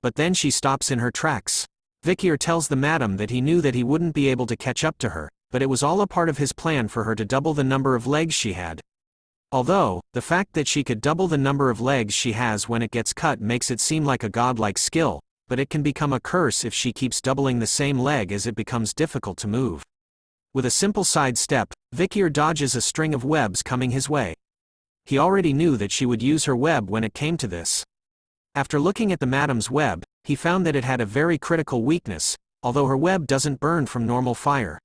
[SPEAKER 4] But then she stops in her tracks. Vikir tells the madam that he knew that he wouldn't be able to catch up to her, but it was all a part of his plan for her to double the number of legs she had. Although, the fact that she could double the number of legs she has when it gets cut makes it seem like a godlike skill, but it can become a curse if she keeps doubling the same leg as it becomes difficult to move. With a simple side step, Vikir dodges a string of webs coming his way. He already knew that she would use her web when it came to this. After looking at the madam's web, he found that it had a very critical weakness, although her web doesn't burn from normal fire.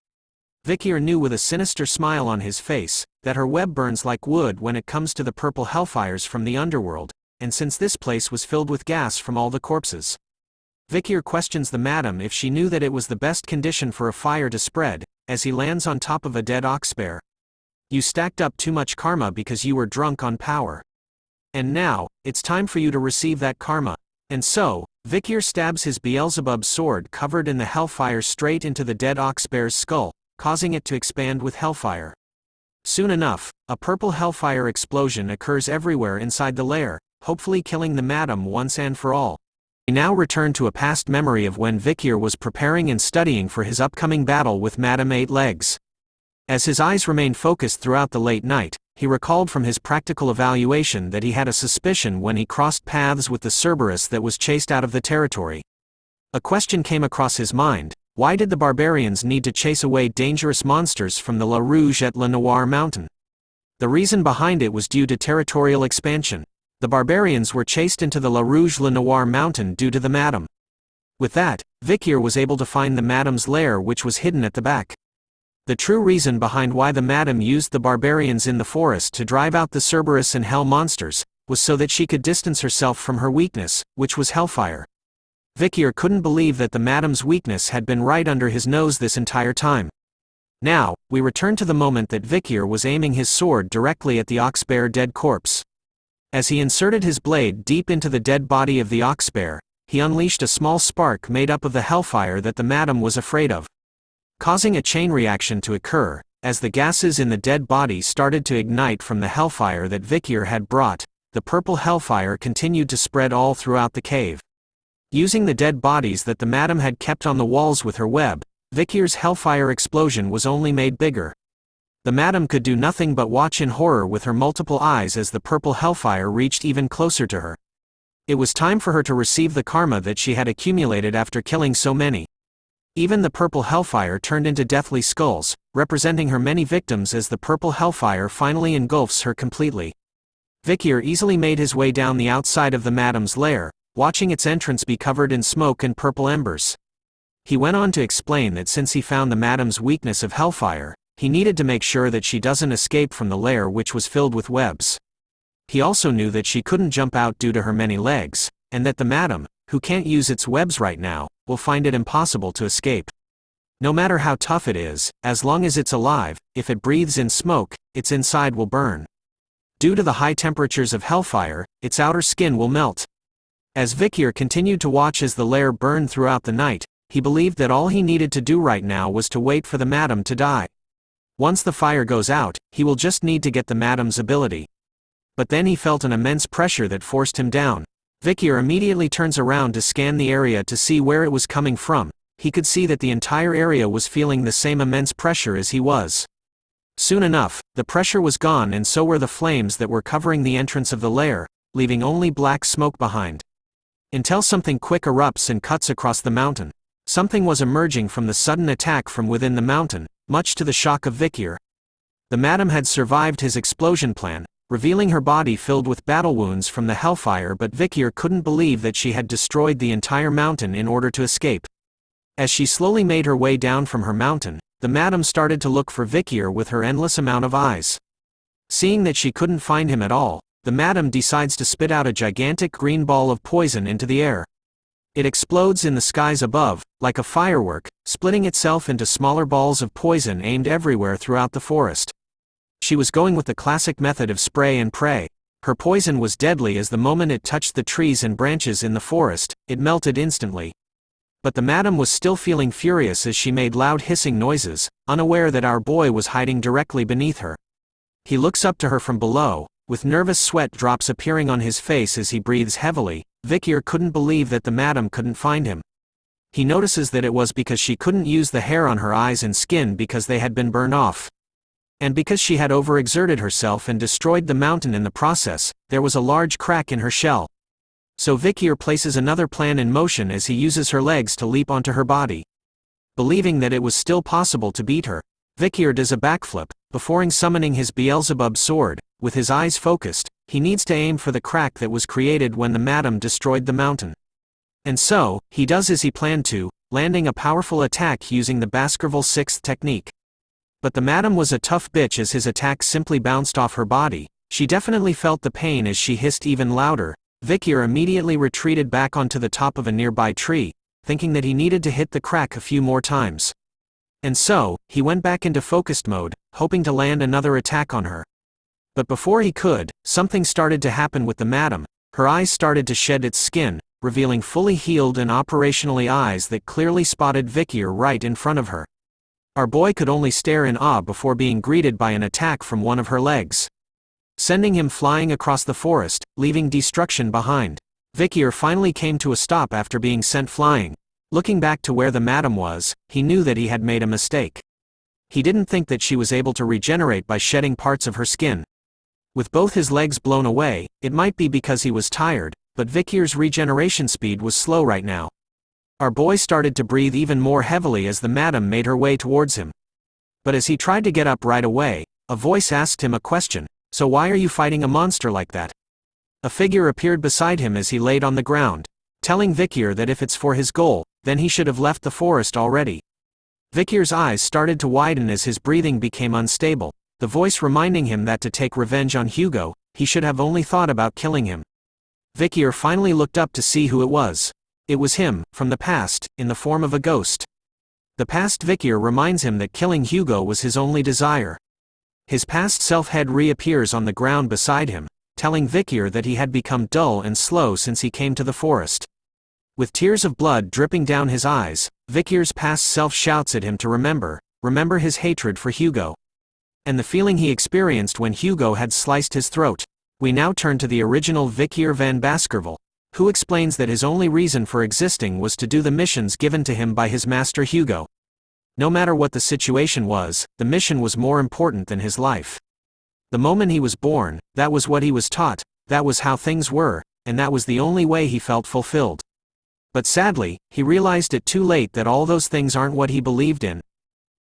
[SPEAKER 4] Vikir knew with a sinister smile on his face, that her web burns like wood when it comes to the purple hellfires from the underworld, and since this place was filled with gas from all the corpses. Vikir questions the madam if she knew that it was the best condition for a fire to spread, as he lands on top of a dead ox bear. You stacked up too much karma because you were drunk on power. And now, it's time for you to receive that karma. And so, Vikir stabs his Beelzebub sword covered in the hellfire straight into the dead ox bear's skull, causing it to expand with hellfire. Soon enough, a purple hellfire explosion occurs everywhere inside the lair, hopefully killing the madam once and for all. We now return to a past memory of when Vikir was preparing and studying for his upcoming battle with Madam Eight Legs. As his eyes remained focused throughout the late night, he recalled from his practical evaluation that he had a suspicion when he crossed paths with the Cerberus that was chased out of the territory. A question came across his mind: why did the barbarians need to chase away dangerous monsters from the La Rouge-et-Le Noir mountain? The reason behind it was due to territorial expansion. The barbarians were chased into the La Rouge-Le Noir mountain due to the madam. With that, Vikir was able to find the madam's lair, which was hidden at the back. The true reason behind why the madam used the barbarians in the forest to drive out the Cerberus and hell monsters, was so that she could distance herself from her weakness, which was hellfire. Vikir couldn't believe that the madam's weakness had been right under his nose this entire time. Now, we return to the moment that Vikir was aiming his sword directly at the ox bear dead corpse. As he inserted his blade deep into the dead body of the ox bear, he unleashed a small spark made up of the hellfire that the madam was afraid of, causing a chain reaction to occur. As the gases in the dead body started to ignite from the hellfire that Vikir had brought, the purple hellfire continued to spread all throughout the cave. Using the dead bodies that the madam had kept on the walls with her web, Vikir's hellfire explosion was only made bigger. The madam could do nothing but watch in horror with her multiple eyes as the purple hellfire reached even closer to her. It was time for her to receive the karma that she had accumulated after killing so many. Even the purple hellfire turned into deathly skulls, representing her many victims as the purple hellfire finally engulfs her completely. Vikir easily made his way down the outside of the madam's lair, watching its entrance be covered in smoke and purple embers. He went on to explain that since he found the madam's weakness of hellfire, he needed to make sure that she doesn't escape from the lair, which was filled with webs. He also knew that she couldn't jump out due to her many legs, and that the madam, who can't use its webs right now, will find it impossible to escape. No matter how tough it is, as long as it's alive, if it breathes in smoke, its inside will burn. Due to the high temperatures of hellfire, its outer skin will melt. As Vikir continued to watch as the lair burned throughout the night, he believed that all he needed to do right now was to wait for the madam to die. Once the fire goes out, he will just need to get the madam's ability. But then he felt an immense pressure that forced him down. Vikir immediately turns around to scan the area to see where it was coming from. He could see that the entire area was feeling the same immense pressure as he was. Soon enough, the pressure was gone, and so were the flames that were covering the entrance of the lair, leaving only black smoke behind. Until something quick erupts and cuts across the mountain. Something was emerging from the sudden attack from within the mountain, much to the shock of Vikir. The madam had survived his explosion plan, revealing her body filled with battle wounds from the hellfire, but Vikir couldn't believe that she had destroyed the entire mountain in order to escape. As she slowly made her way down from her mountain, the madam started to look for Vikir with her endless amount of eyes. Seeing that she couldn't find him at all, the madam decides to spit out a gigantic green ball of poison into the air. It explodes in the skies above, like a firework, splitting itself into smaller balls of poison aimed everywhere throughout the forest. She was going with the classic method of spray and pray. Her poison was deadly as the moment it touched the trees and branches in the forest, it melted instantly. But the madam was still feeling furious as she made loud hissing noises, unaware that our boy was hiding directly beneath her. He looks up to her from below, with nervous sweat drops appearing on his face as he breathes heavily. Vikir couldn't believe that the madam couldn't find him. He notices that it was because she couldn't use the hair on her eyes and skin because they had been burned off. And because she had overexerted herself and destroyed the mountain in the process, there was a large crack in her shell. So Vikir places another plan in motion as he uses her legs to leap onto her body. Believing that it was still possible to beat her, Vikir does a backflip, before summoning his Beelzebub sword. With his eyes focused, he needs to aim for the crack that was created when the madam destroyed the mountain. And so, he does as he planned to, landing a powerful attack using the Baskerville 6th technique. But the madam was a tough bitch as his attack simply bounced off her body. She definitely felt the pain as she hissed even louder. Vikir immediately retreated back onto the top of a nearby tree, thinking that he needed to hit the crack a few more times. And so, he went back into focused mode, hoping to land another attack on her. But before he could, something started to happen with the madam. Her eyes started to shed its skin, revealing fully healed and operationally eyes that clearly spotted Vikir right in front of her. Our boy could only stare in awe before being greeted by an attack from one of her legs, sending him flying across the forest, leaving destruction behind. Vikir finally came to a stop after being sent flying. Looking back to where the madam was, he knew that he had made a mistake. He didn't think that she was able to regenerate by shedding parts of her skin. With both his legs blown away, it might be because he was tired, but Vikir's regeneration speed was slow right now. Our boy started to breathe even more heavily as the madam made her way towards him. But as he tried to get up right away, a voice asked him a question. So why are you fighting a monster like that? A figure appeared beside him as he laid on the ground, telling Vikir that if it's for his goal, then he should have left the forest already. Vikir's eyes started to widen as his breathing became unstable, the voice reminding him that to take revenge on Hugo, he should have only thought about killing him. Vikir finally looked up to see who it was. It was him, from the past, in the form of a ghost. The past Vikir reminds him that killing Hugo was his only desire. His past self head reappears on the ground beside him, telling Vikir that he had become dull and slow since he came to the forest. With tears of blood dripping down his eyes, Vikir's past self shouts at him to remember his hatred for Hugo. And the feeling he experienced when Hugo had sliced his throat. We now turn to the original Vikir van Baskerville, who explains that his only reason for existing was to do the missions given to him by his master Hugo. No matter what the situation was, the mission was more important than his life. The moment he was born, that was what he was taught, that was how things were, and that was the only way he felt fulfilled. But sadly, he realized it too late that all those things aren't what he believed in.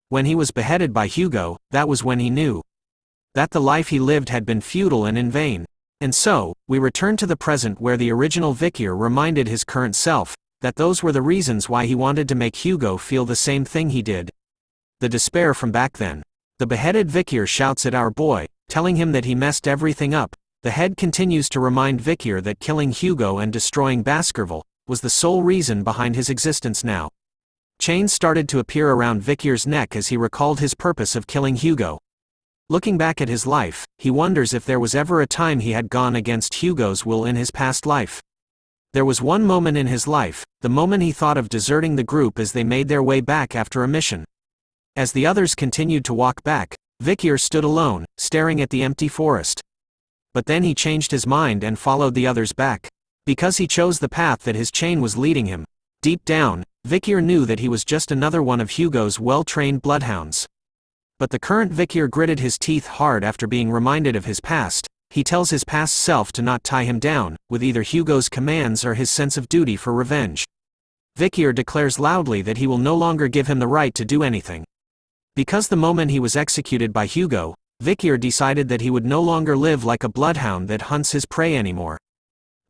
[SPEAKER 4] When he was beheaded by Hugo, that was when he knew that the life he lived had been futile and in vain. And so, we return to the present where the original Vikir reminded his current self that those were the reasons why he wanted to make Hugo feel the same thing he did. The despair from back then. The beheaded Vikir shouts at our boy, telling him that he messed everything up. The head continues to remind Vikir that killing Hugo and destroying Baskerville was the sole reason behind his existence now. Chains started to appear around Vikir's neck as he recalled his purpose of killing Hugo. Looking back at his life, he wonders if there was ever a time he had gone against Hugo's will in his past life. There was one moment in his life, the moment he thought of deserting the group as they made their way back after a mission. As the others continued to walk back, Vikir stood alone, staring at the empty forest. But then he changed his mind and followed the others back. Because he chose the path that his chain was leading him. Deep down, Vikir knew that he was just another one of Hugo's well-trained bloodhounds. But the current Vikir gritted his teeth hard after being reminded of his past. He tells his past self to not tie him down, with either Hugo's commands or his sense of duty for revenge. Vikir declares loudly that he will no longer give him the right to do anything. Because the moment he was executed by Hugo, Vikir decided that he would no longer live like a bloodhound that hunts his prey anymore.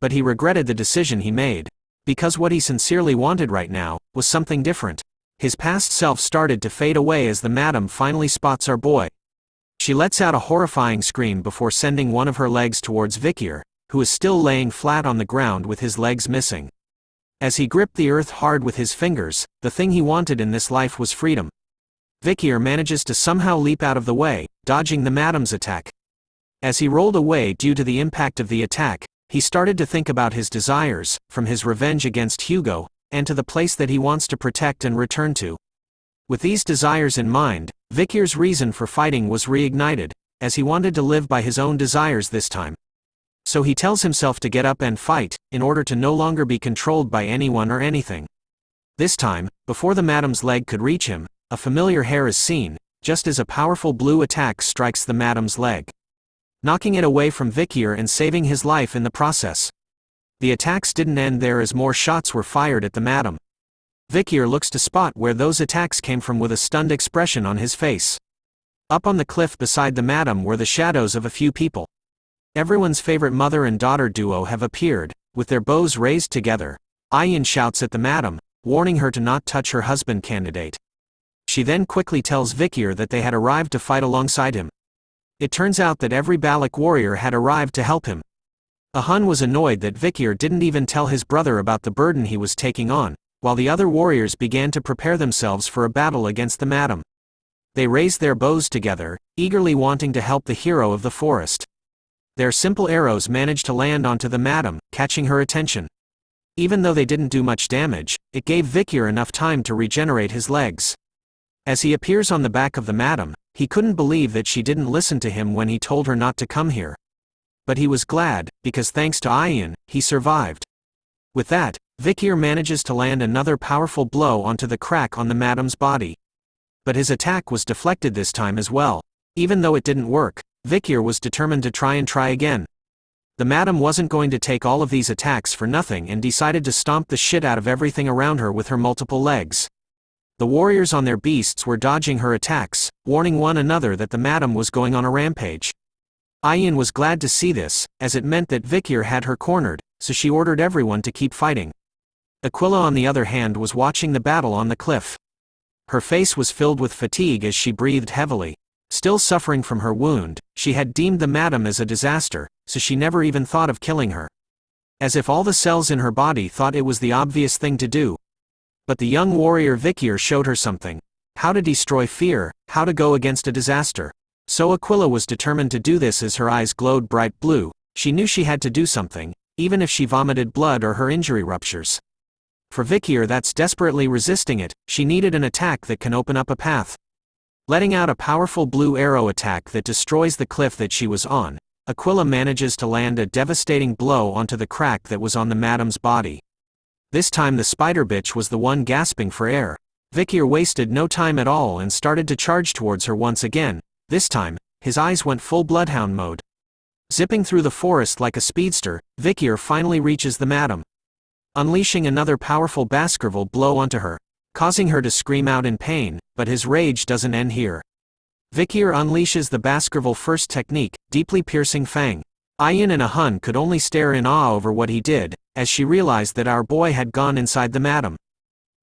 [SPEAKER 4] But he regretted the decision he made, because what he sincerely wanted right now was something different. His past self started to fade away as the madam finally spots our boy. She lets out a horrifying scream before sending one of her legs towards Vikir, who is still laying flat on the ground with his legs missing. As he gripped the earth hard with his fingers, the thing he wanted in this life was freedom. Vikir manages to somehow leap out of the way, dodging the madam's attack. As he rolled away due to the impact of the attack, he started to think about his desires, from his revenge against Hugo, and to the place that he wants to protect and return to. With these desires in mind, Vikir's reason for fighting was reignited, as he wanted to live by his own desires this time. So he tells himself to get up and fight, in order to no longer be controlled by anyone or anything. This time, before the madam's leg could reach him, a familiar hair is seen, just as a powerful blue attack strikes the madam's leg, knocking it away from Vikir and saving his life in the process. The attacks didn't end there as more shots were fired at the madam. Vikir looks to spot where those attacks came from with a stunned expression on his face. Up on the cliff beside the madam were the shadows of a few people. Everyone's favorite mother and daughter duo have appeared, with their bows raised together. Ayin shouts at the madam, warning her to not touch her husband candidate. She then quickly tells Vikir that they had arrived to fight alongside him. It turns out that every Baloch warrior had arrived to help him. Ahun was annoyed that Vikir didn't even tell his brother about the burden he was taking on, while the other warriors began to prepare themselves for a battle against the madam. They raised their bows together, eagerly wanting to help the hero of the forest. Their simple arrows managed to land onto the madam, catching her attention. Even though they didn't do much damage, it gave Vikir enough time to regenerate his legs. As he appears on the back of the madam, he couldn't believe that she didn't listen to him when he told her not to come here. But he was glad, because thanks to Ayin, he survived. With that, Vikir manages to land another powerful blow onto the crack on the madam's body. But his attack was deflected this time as well. Even though it didn't work, Vikir was determined to try again. The madam wasn't going to take all of these attacks for nothing and decided to stomp the shit out of everything around her with her multiple legs. The warriors on their beasts were dodging her attacks, warning one another that the madam was going on a rampage. Ayin was glad to see this, as it meant that Vikir had her cornered, so she ordered everyone to keep fighting. Aquila on the other hand was watching the battle on the cliff. Her face was filled with fatigue as she breathed heavily. Still suffering from her wound, she had deemed the madam as a disaster, so she never even thought of killing her. As if all the cells in her body thought it was the obvious thing to do. But the young warrior Vikir showed her something. How to destroy fear, how to go against a disaster. So Aquila was determined to do this as her eyes glowed bright blue. She knew she had to do something, even if she vomited blood or her injury ruptures. For Vikir that's desperately resisting it, she needed an attack that can open up a path. Letting out a powerful blue arrow attack that destroys the cliff that she was on, Aquila manages to land a devastating blow onto the crack that was on the madam's body. This time the spider bitch was the one gasping for air. Vikir wasted no time at all and started to charge towards her once again. This time, his eyes went full bloodhound mode. Zipping through the forest like a speedster, Vikir finally reaches the madam. Unleashing another powerful Baskerville blow onto her, causing her to scream out in pain, but his rage doesn't end here. Vikir unleashes the Baskerville first technique, deeply piercing fang. Ayin and Ahun could only stare in awe over what he did, as she realized that our boy had gone inside the madam.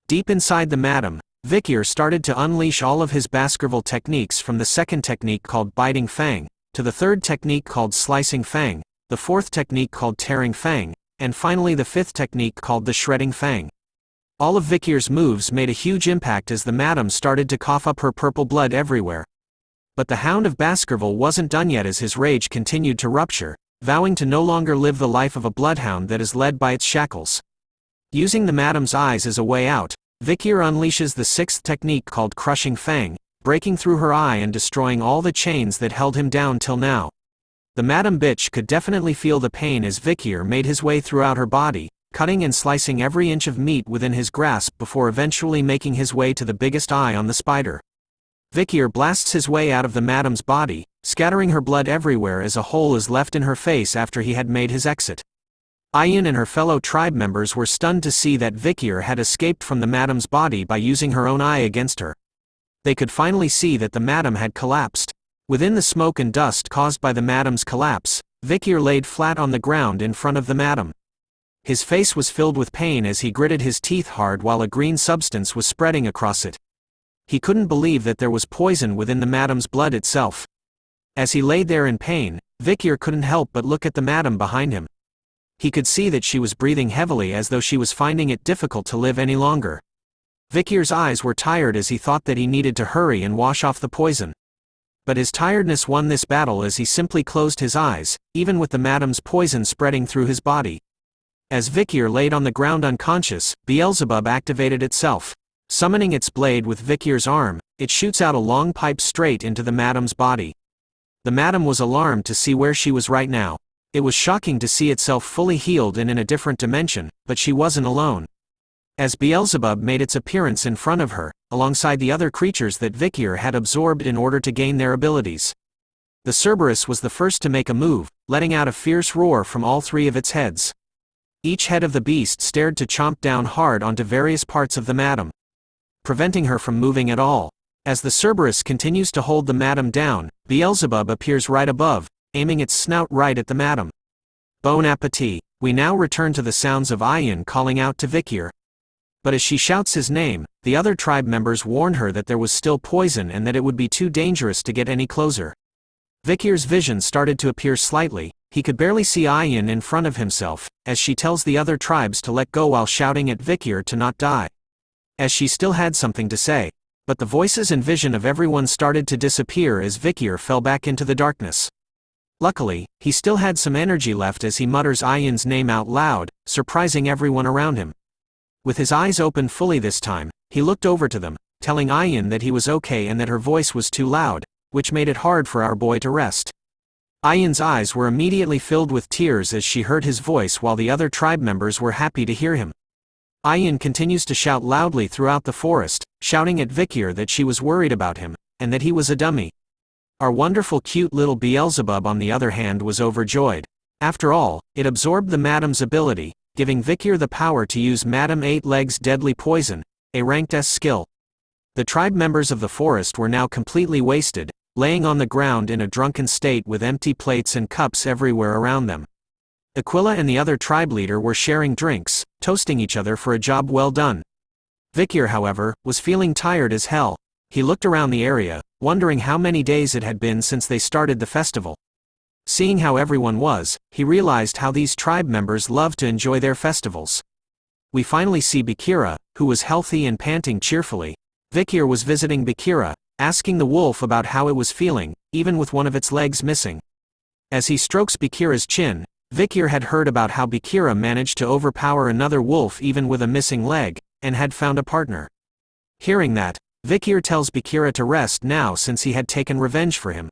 [SPEAKER 4] Deep inside the madam, Vikir started to unleash all of his Baskerville techniques from the second technique called biting fang, to the third technique called slicing fang, the fourth technique called tearing fang, and finally the fifth technique called the shredding fang. All of Vikir's moves made a huge impact as the madam started to cough up her purple blood everywhere. But the Hound of Baskerville wasn't done yet as his rage continued to rupture, vowing to no longer live the life of a bloodhound that is led by its shackles. Using the madam's eyes as a way out, Vikir unleashes the sixth technique called crushing fang, breaking through her eye and destroying all the chains that held him down till now. The madam bitch could definitely feel the pain as Vikir made his way throughout her body, cutting and slicing every inch of meat within his grasp before eventually making his way to the biggest eye on the spider. Vikir blasts his way out of the madam's body, scattering her blood everywhere as a hole is left in her face after he had made his exit. Ayin and her fellow tribe members were stunned to see that Vikir had escaped from the madam's body by using her own eye against her. They could finally see that the madam had collapsed. Within the smoke and dust caused by the madam's collapse, Vikir laid flat on the ground in front of the madam. His face was filled with pain as he gritted his teeth hard while a green substance was spreading across it. He couldn't believe that there was poison within the madam's blood itself. As he lay there in pain, Vikir couldn't help but look at the madam behind him. He could see that she was breathing heavily as though she was finding it difficult to live any longer. Vikir's eyes were tired as he thought that he needed to hurry and wash off the poison. But his tiredness won this battle as he simply closed his eyes, even with the madam's poison spreading through his body. As Vikir laid on the ground unconscious, Beelzebub activated itself. Summoning its blade with Vikir's arm, it shoots out a long pipe straight into the madam's body. The madam was alarmed to see where she was right now. It was shocking to see itself fully healed and in a different dimension, but she wasn't alone. As Beelzebub made its appearance in front of her, alongside the other creatures that Vikir had absorbed in order to gain their abilities. The Cerberus was the first to make a move, letting out a fierce roar from all three of its heads. Each head of the beast stared to chomp down hard onto various parts of the madam, preventing her from moving at all. As the Cerberus continues to hold the madam down, Beelzebub appears right above, aiming its snout right at the madam. Bon appetit. We now return to the sounds of Ayin calling out to Vikir. But as she shouts his name, the other tribe members warn her that there was still poison and that it would be too dangerous to get any closer. Vikir's vision started to appear slightly. He could barely see Ayin in front of himself, as she tells the other tribes to let go while shouting at Vikir to not die. As she still had something to say. But the voices and vision of everyone started to disappear as Vikir fell back into the darkness. Luckily, he still had some energy left as he mutters Ayin's name out loud, surprising everyone around him. With his eyes open fully this time, he looked over to them, telling Ayin that he was okay and that her voice was too loud, which made it hard for our boy to rest. Ayin's eyes were immediately filled with tears as she heard his voice while the other tribe members were happy to hear him. Ayin continues to shout loudly throughout the forest, shouting at Vikir that she was worried about him, and that he was a dummy. Our wonderful cute little Beelzebub on the other hand was overjoyed. After all, it absorbed the madam's ability, giving Vikir the power to use Madam 8 Legs' deadly poison, a ranked S skill. The tribe members of the forest were now completely wasted, laying on the ground in a drunken state with empty plates and cups everywhere around them. Aquila and the other tribe leader were sharing drinks, toasting each other for a job well done. Vikir, however, was feeling tired as hell. He looked around the area, wondering how many days it had been since they started the festival. Seeing how everyone was, he realized how these tribe members loved to enjoy their festivals. We finally see Bakira, who was healthy and panting cheerfully. Vikir was visiting Bakira, asking the wolf about how it was feeling, even with one of its legs missing. As he strokes Bakira's chin, Vikir had heard about how Bakira managed to overpower another wolf even with a missing leg, and had found a partner. Hearing that, Vikir tells Bakira to rest now since he had taken revenge for him.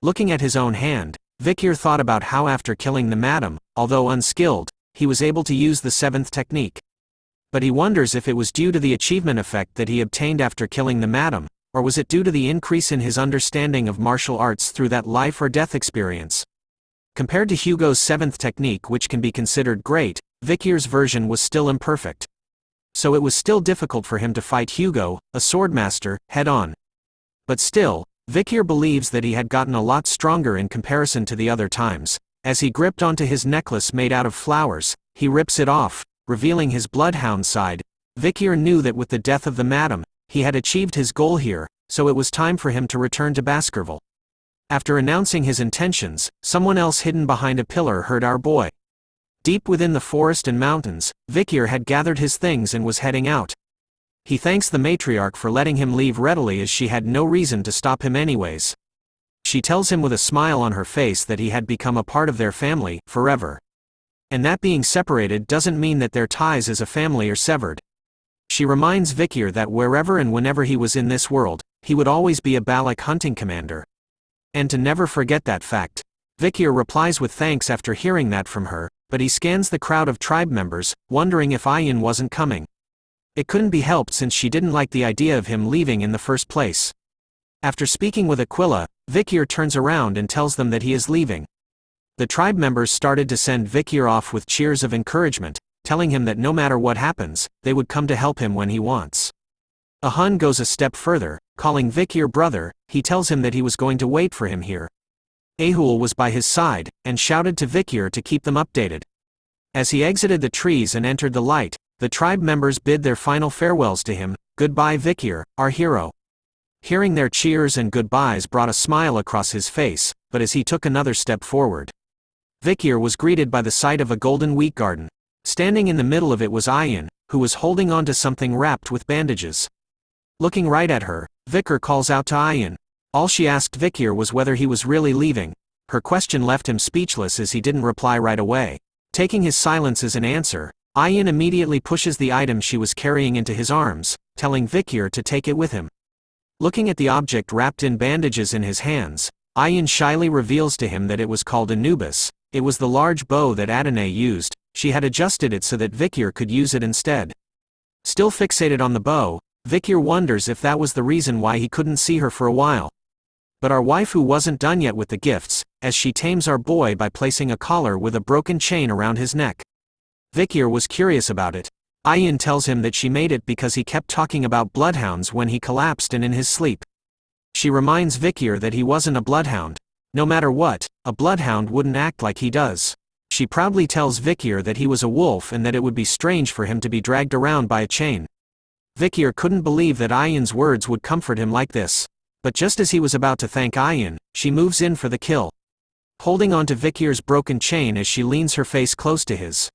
[SPEAKER 4] Looking at his own hand, Vikir thought about how after killing the madam, although unskilled, he was able to use the 7th technique. But he wonders if it was due to the achievement effect that he obtained after killing the madam, or was it due to the increase in his understanding of martial arts through that life or death experience. Compared to Hugo's 7th technique, which can be considered great, Vikir's version was still imperfect. So it was still difficult for him to fight Hugo, a swordmaster, head-on. But still, Vikir believes that he had gotten a lot stronger in comparison to the other times. As he gripped onto his necklace made out of flowers, he rips it off, revealing his bloodhound side. Vikir knew that with the death of the madam, he had achieved his goal here, so it was time for him to return to Baskerville. After announcing his intentions, someone else hidden behind a pillar heard our boy. Deep within the forest and mountains, Vikir had gathered his things and was heading out. He thanks the matriarch for letting him leave readily as she had no reason to stop him anyways. She tells him with a smile on her face that he had become a part of their family, forever. And that being separated doesn't mean that their ties as a family are severed. She reminds Vikir that wherever and whenever he was in this world, he would always be a Balak hunting commander. And to never forget that fact. Vikir replies with thanks after hearing that from her, but he scans the crowd of tribe members, wondering if Ayin wasn't coming. It couldn't be helped since she didn't like the idea of him leaving in the first place. After speaking with Aquila, Vikir turns around and tells them that he is leaving. The tribe members started to send Vikir off with cheers of encouragement, telling him that no matter what happens, they would come to help him when he wants. Hun goes a step further, calling Vikir brother. He tells him that he was going to wait for him here. Ahul was by his side, and shouted to Vikir to keep them updated. As he exited the trees and entered the light, the tribe members bid their final farewells to him. Goodbye Vikir, our hero. Hearing their cheers and goodbyes brought a smile across his face, but as he took another step forward, Vikir was greeted by the sight of a golden wheat garden. Standing in the middle of it was Ayin, who was holding on to something wrapped with bandages. Looking right at her, Vikir calls out to Ayin. All she asked Vikir was whether he was really leaving. Her question left him speechless as he didn't reply right away. Taking his silence as an answer, Ayin immediately pushes the item she was carrying into his arms, telling Vikir to take it with him. Looking at the object wrapped in bandages in his hands, Ayin shyly reveals to him that it was called Anubis. It was the large bow that Adonai used. She had adjusted it so that Vikir could use it instead. Still fixated on the bow, Vikir wonders if that was the reason why he couldn't see her for a while. But our waifu wasn't done yet with the gifts, as she tames our boy by placing a collar with a broken chain around his neck. Vikir was curious about it. Ayin tells him that she made it because he kept talking about bloodhounds when he collapsed and in his sleep. She reminds Vikir that he wasn't a bloodhound. No matter what, a bloodhound wouldn't act like he does. She proudly tells Vikir that he was a wolf and that it would be strange for him to be dragged around by a chain. Vikir couldn't believe that Ayin's words would comfort him like this. But just as he was about to thank Ayin, she moves in for the kill. Holding on to Vikir's broken chain as she leans her face close to his.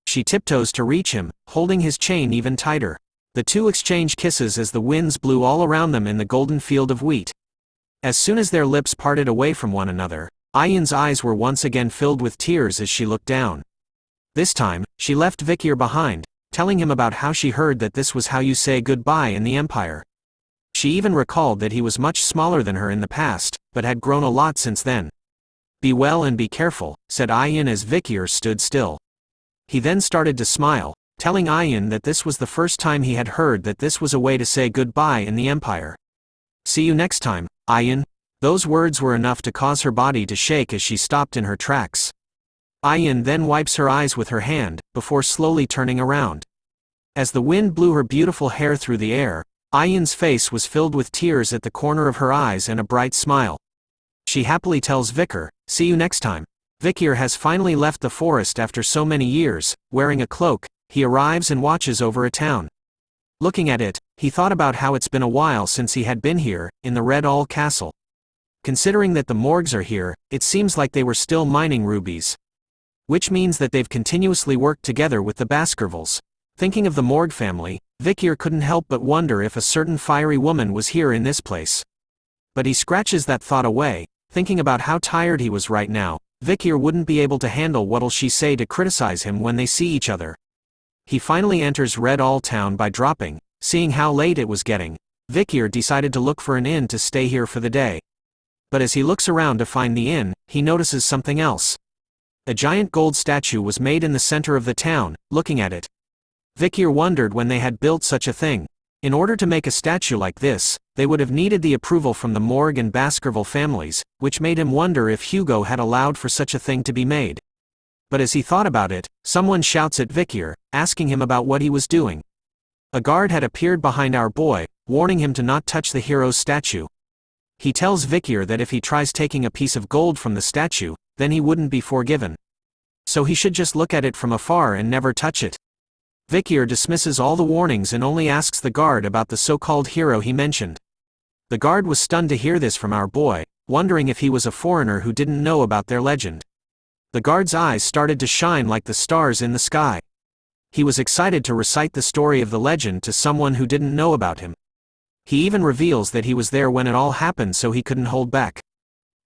[SPEAKER 4] She tiptoes to reach him, holding his chain even tighter. The two exchange kisses as the winds blew all around them in the golden field of wheat. As soon as their lips parted away from one another, Ayin's eyes were once again filled with tears as she looked down. This time, she left Vikir behind, telling him about how she heard that this was how you say goodbye in the Empire. She even recalled that he was much smaller than her in the past, but had grown a lot since then. Be well and be careful, said Ayin as Vikir stood still. He then started to smile, telling Ayin that this was the first time he had heard that this was a way to say goodbye in the Empire. See you next time, Ayin. Those words were enough to cause her body to shake as she stopped in her tracks. Ayin then wipes her eyes with her hand, before slowly turning around. As the wind blew her beautiful hair through the air, Ayin's face was filled with tears at the corner of her eyes and a bright smile. She happily tells Vikir, see you next time. Vikir has finally left the forest after so many years. Wearing a cloak, he arrives and watches over a town. Looking at it, he thought about how it's been a while since he had been here, in the Red All Castle. Considering that the Morgs are here, it seems like they were still mining rubies. Which means that they've continuously worked together with the Baskervilles. Thinking of the Morg family, Vikir couldn't help but wonder if a certain fiery woman was here in this place. But he scratches that thought away, thinking about how tired he was right now. Vikir wouldn't be able to handle what'll she say to criticize him when they see each other. He finally enters Red All Town by dropping. Seeing how late it was getting, Vikir decided to look for an inn to stay here for the day. But as he looks around to find the inn, he notices something else. A giant gold statue was made in the center of the town. Looking at it, Vikir wondered when they had built such a thing. In order to make a statue like this, they would have needed the approval from the Morg and Baskerville families, which made him wonder if Hugo had allowed for such a thing to be made. But as he thought about it, someone shouts at Vikir, asking him about what he was doing. A guard had appeared behind our boy, warning him to not touch the hero's statue. He tells Vikir that if he tries taking a piece of gold from the statue, then he wouldn't be forgiven. So he should just look at it from afar and never touch it. Vikir dismisses all the warnings and only asks the guard about the so-called hero he mentioned. The guard was stunned to hear this from our boy, wondering if he was a foreigner who didn't know about their legend. The guard's eyes started to shine like the stars in the sky. He was excited to recite the story of the legend to someone who didn't know about him. He even reveals that he was there when it all happened, so he couldn't hold back.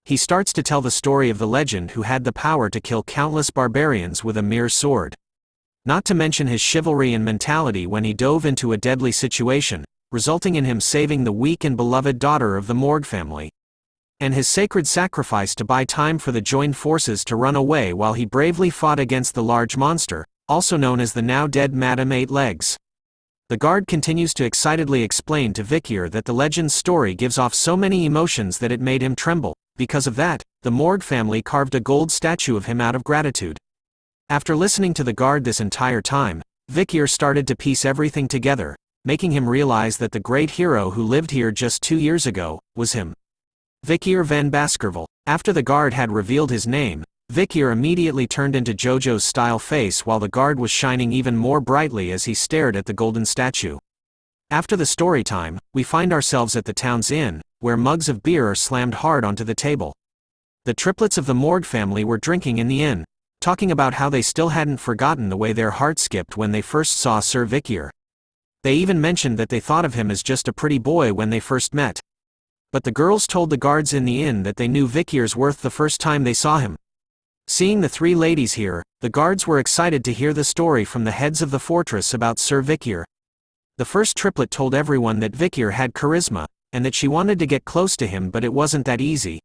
[SPEAKER 4] He starts to tell the story of the legend who had the power to kill countless barbarians with a mere sword. Not to mention his chivalry and mentality when he dove into a deadly situation, resulting in him saving the weak and beloved daughter of the Morg family. And his sacred sacrifice to buy time for the joined forces to run away while he bravely fought against the large monster, also known as the now dead Madam Eight Legs. The guard continues to excitedly explain to Vikir that the legend's story gives off so many emotions that it made him tremble. Because of that, the Morg family carved a gold statue of him out of gratitude. After listening to the guard this entire time, Vikir started to piece everything together. making him realize that the great hero who lived here just 2 years ago was him. Vikir van Baskerville. After the guard had revealed his name, Vikir immediately turned into JoJo's style face while the guard was shining even more brightly as he stared at the golden statue. After the story time, we find ourselves at the town's inn, where mugs of beer are slammed hard onto the table. The triplets of the Morg family were drinking in the inn, talking about how they still hadn't forgotten the way their heart skipped when they first saw Sir Vikir. They even mentioned that they thought of him as just a pretty boy when they first met. But the girls told the guards in the inn that they knew Vikir's worth the first time they saw him. Seeing the 3 ladies here, the guards were excited to hear the story from the heads of the fortress about Sir Vikir. The first triplet told everyone that Vikir had charisma, and that she wanted to get close to him, but it wasn't that easy.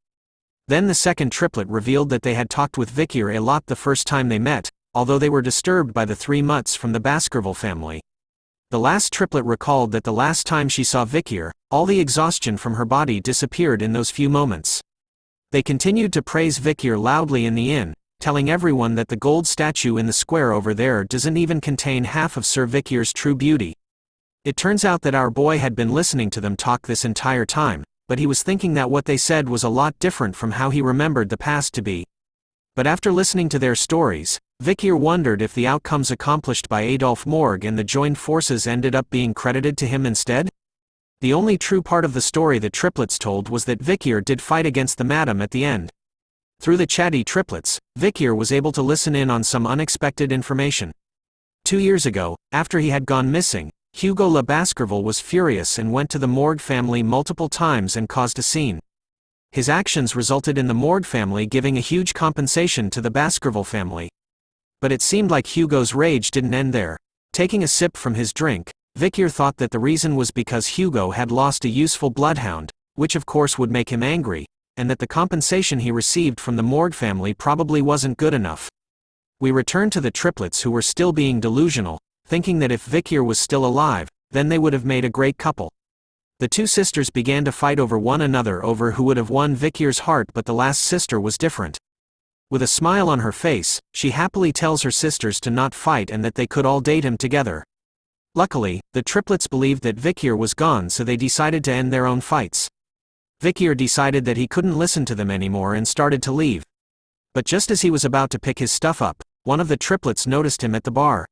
[SPEAKER 4] Then the second triplet revealed that they had talked with Vikir a lot the first time they met, although they were disturbed by the 3 mutts from the Baskerville family. The last triplet recalled that the last time she saw Vikir, all the exhaustion from her body disappeared in those few moments. They continued to praise Vikir loudly in the inn, telling everyone that the gold statue in the square over there doesn't even contain half of Sir Vikir's true beauty. It turns out that our boy had been listening to them talk this entire time, but he was thinking that what they said was a lot different from how he remembered the past to be. But after listening to their stories, Vikir wondered if the outcomes accomplished by Adolf Morg and the joined forces ended up being credited to him instead? The only true part of the story the triplets told was that Vikir did fight against the madam at the end. Through the chatty triplets, Vikir was able to listen in on some unexpected information. 2 years ago, after he had gone missing, Hugo Le Baskerville was furious and went to the Morg family multiple times and caused a scene. His actions resulted in the Morg family giving a huge compensation to the Baskerville family. But it seemed like Hugo's rage didn't end there. Taking a sip from his drink, Vikir thought that the reason was because Hugo had lost a useful bloodhound, which of course would make him angry, and that the compensation he received from the Morg family probably wasn't good enough. We returned to the triplets who were still being delusional, thinking that if Vikir was still alive, then they would have made a great couple. The 2 sisters began to fight over one another over who would have won Vikir's heart, but the last sister was different. With a smile on her face, she happily tells her sisters to not fight and that they could all date him together. Luckily, the triplets believed that Vikir was gone, so they decided to end their own fights. Vikir decided that he couldn't listen to them anymore and started to leave. But just as he was about to pick his stuff up, one of the triplets noticed him at the bar.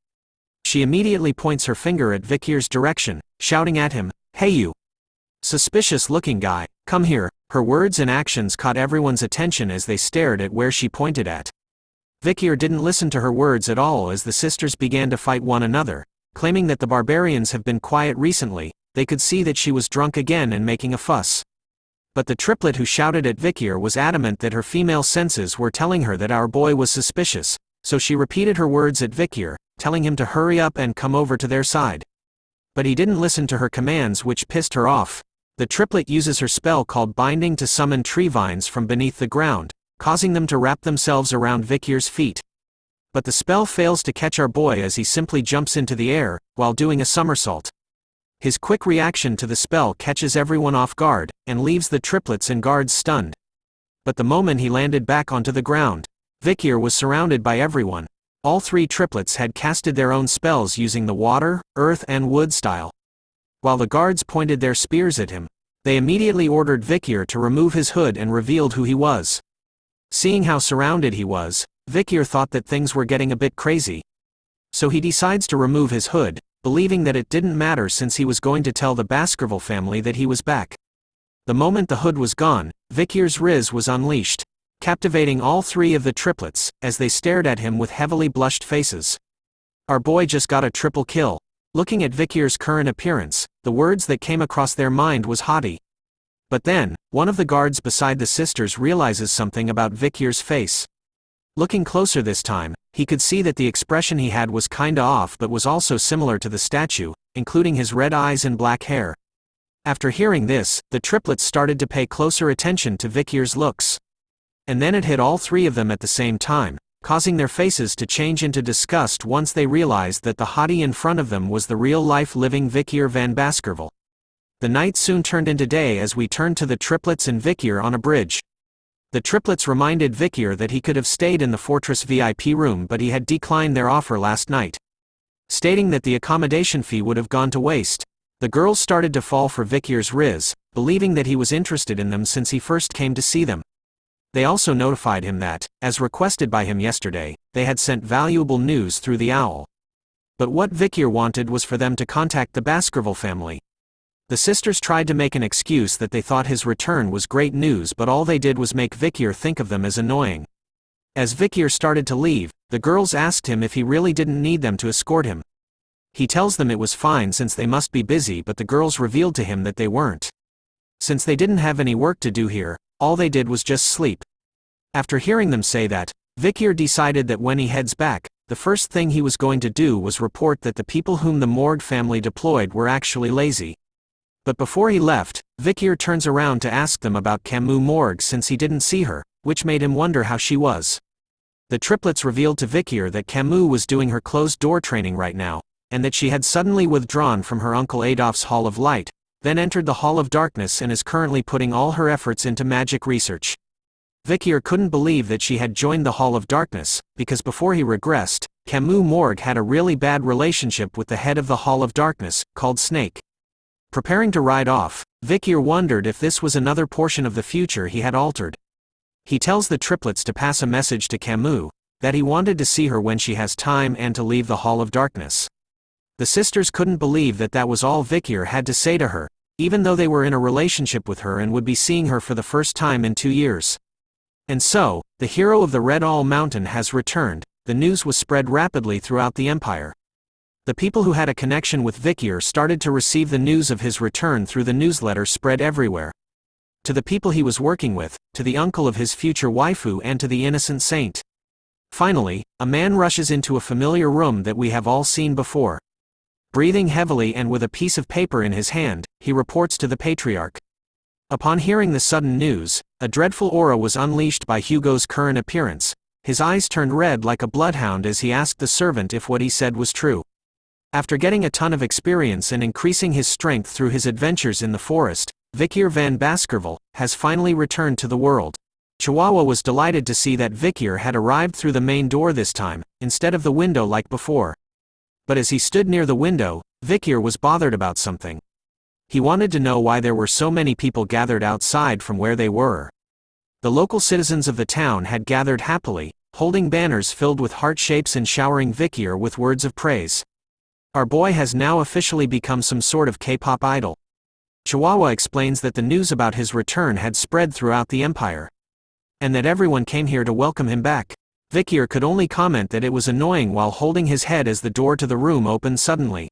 [SPEAKER 4] She immediately points her finger at Vikir's direction, shouting at him, "Hey you! Suspicious-looking guy, come here." Her words and actions caught everyone's attention as they stared at where she pointed at. Vikir didn't listen to her words at all as the sisters began to fight one another, claiming that the barbarians have been quiet recently. They could see that she was drunk again and making a fuss. But the triplet who shouted at Vikir was adamant that her female senses were telling her that our boy was suspicious, so she repeated her words at Vikir, telling him to hurry up and come over to their side. But he didn't listen to her commands, which pissed her off. The triplet uses her spell called Binding to summon tree vines from beneath the ground, causing them to wrap themselves around Vikir's feet. But the spell fails to catch our boy as he simply jumps into the air, while doing a somersault. His quick reaction to the spell catches everyone off guard, and leaves the triplets and guards stunned. But the moment he landed back onto the ground, Vikir was surrounded by everyone. All 3 triplets had casted their own spells using the water, earth and wood style. While the guards pointed their spears at him, they immediately ordered Vikir to remove his hood and revealed who he was. Seeing how surrounded he was, Vikir thought that things were getting a bit crazy. So he decides to remove his hood, believing that it didn't matter since he was going to tell the Baskerville family that he was back. The moment the hood was gone, Vikir's riz was unleashed, captivating all 3 of the triplets, as they stared at him with heavily blushed faces. Our boy just got a triple kill. Looking at Vikir's current appearance, the words that came across their mind was haughty. But then, one of the guards beside the sisters realizes something about Vikir's face. Looking closer this time, he could see that the expression he had was kinda off but was also similar to the statue, including his red eyes and black hair. After hearing this, the triplets started to pay closer attention to Vikir's looks. And then it hit all 3 of them at the same time, causing their faces to change into disgust once they realized that the hottie in front of them was the real-life living Vikir van Baskerville. The night soon turned into day as we turned to the triplets and Vikir on a bridge. The triplets reminded Vikir that he could have stayed in the fortress VIP room, but he had declined their offer last night. Stating that the accommodation fee would have gone to waste, The girls started to fall for Vikir's riz, believing that he was interested in them since he first came to see them. They also notified him that, as requested by him yesterday, they had sent valuable news through the owl. But what Vikir wanted was for them to contact the Baskerville family. The sisters tried to make an excuse that they thought his return was great news, but all they did was make Vikir think of them as annoying. As Vikir started to leave, the girls asked him if he really didn't need them to escort him. He tells them it was fine since they must be busy, but the girls revealed to him that they weren't. Since they didn't have any work to do here, all they did was just sleep. After hearing them say that, Vikir decided that when he heads back, the first thing he was going to do was report that the people whom the Morg family deployed were actually lazy. But before he left, Vikir turns around to ask them about Camille Morg since he didn't see her, which made him wonder how she was. The triplets revealed to Vikir that Camille was doing her closed-door training right now, and that she had suddenly withdrawn from her Uncle Adolf's Hall of Light, then entered the Hall of Darkness and is currently putting all her efforts into magic research. Vikir couldn't believe that she had joined the Hall of Darkness, because before he regressed, Camille Morg had a really bad relationship with the head of the Hall of Darkness, called Snake. Preparing to ride off, Vikir wondered if this was another portion of the future he had altered. He tells the triplets to pass a message to Camille, that he wanted to see her when she has time and to leave the Hall of Darkness. The sisters couldn't believe that that was all Vikir had to say to her, even though they were in a relationship with her and would be seeing her for the first time in 2 years. And so, the hero of the Red All Mountain has returned. The news was spread rapidly throughout the empire. The people who had a connection with Vikir started to receive the news of his return through the newsletter spread everywhere. To the people he was working with, to the uncle of his future waifu, and to the innocent saint. Finally, a man rushes into a familiar room that we have all seen before. Breathing heavily and with a piece of paper in his hand, he reports to the patriarch. Upon hearing the sudden news, a dreadful aura was unleashed by Hugo's current appearance. His eyes turned red like a bloodhound as he asked the servant if what he said was true. After getting a ton of experience and increasing his strength through his adventures in the forest, Vikir van Baskerville has finally returned to the world. Chihuahua was delighted to see that Vikir had arrived through the main door this time, instead of the window like before. But as he stood near the window, Vikir was bothered about something. He wanted to know why there were so many people gathered outside from where they were. The local citizens of the town had gathered happily, holding banners filled with heart shapes and showering Vikir with words of praise. Our boy has now officially become some sort of K-pop idol. Chihuahua explains that the news about his return had spread throughout the empire, and that everyone came here to welcome him back. Vikir could only comment that it was annoying while holding his head as the door to the room opened suddenly.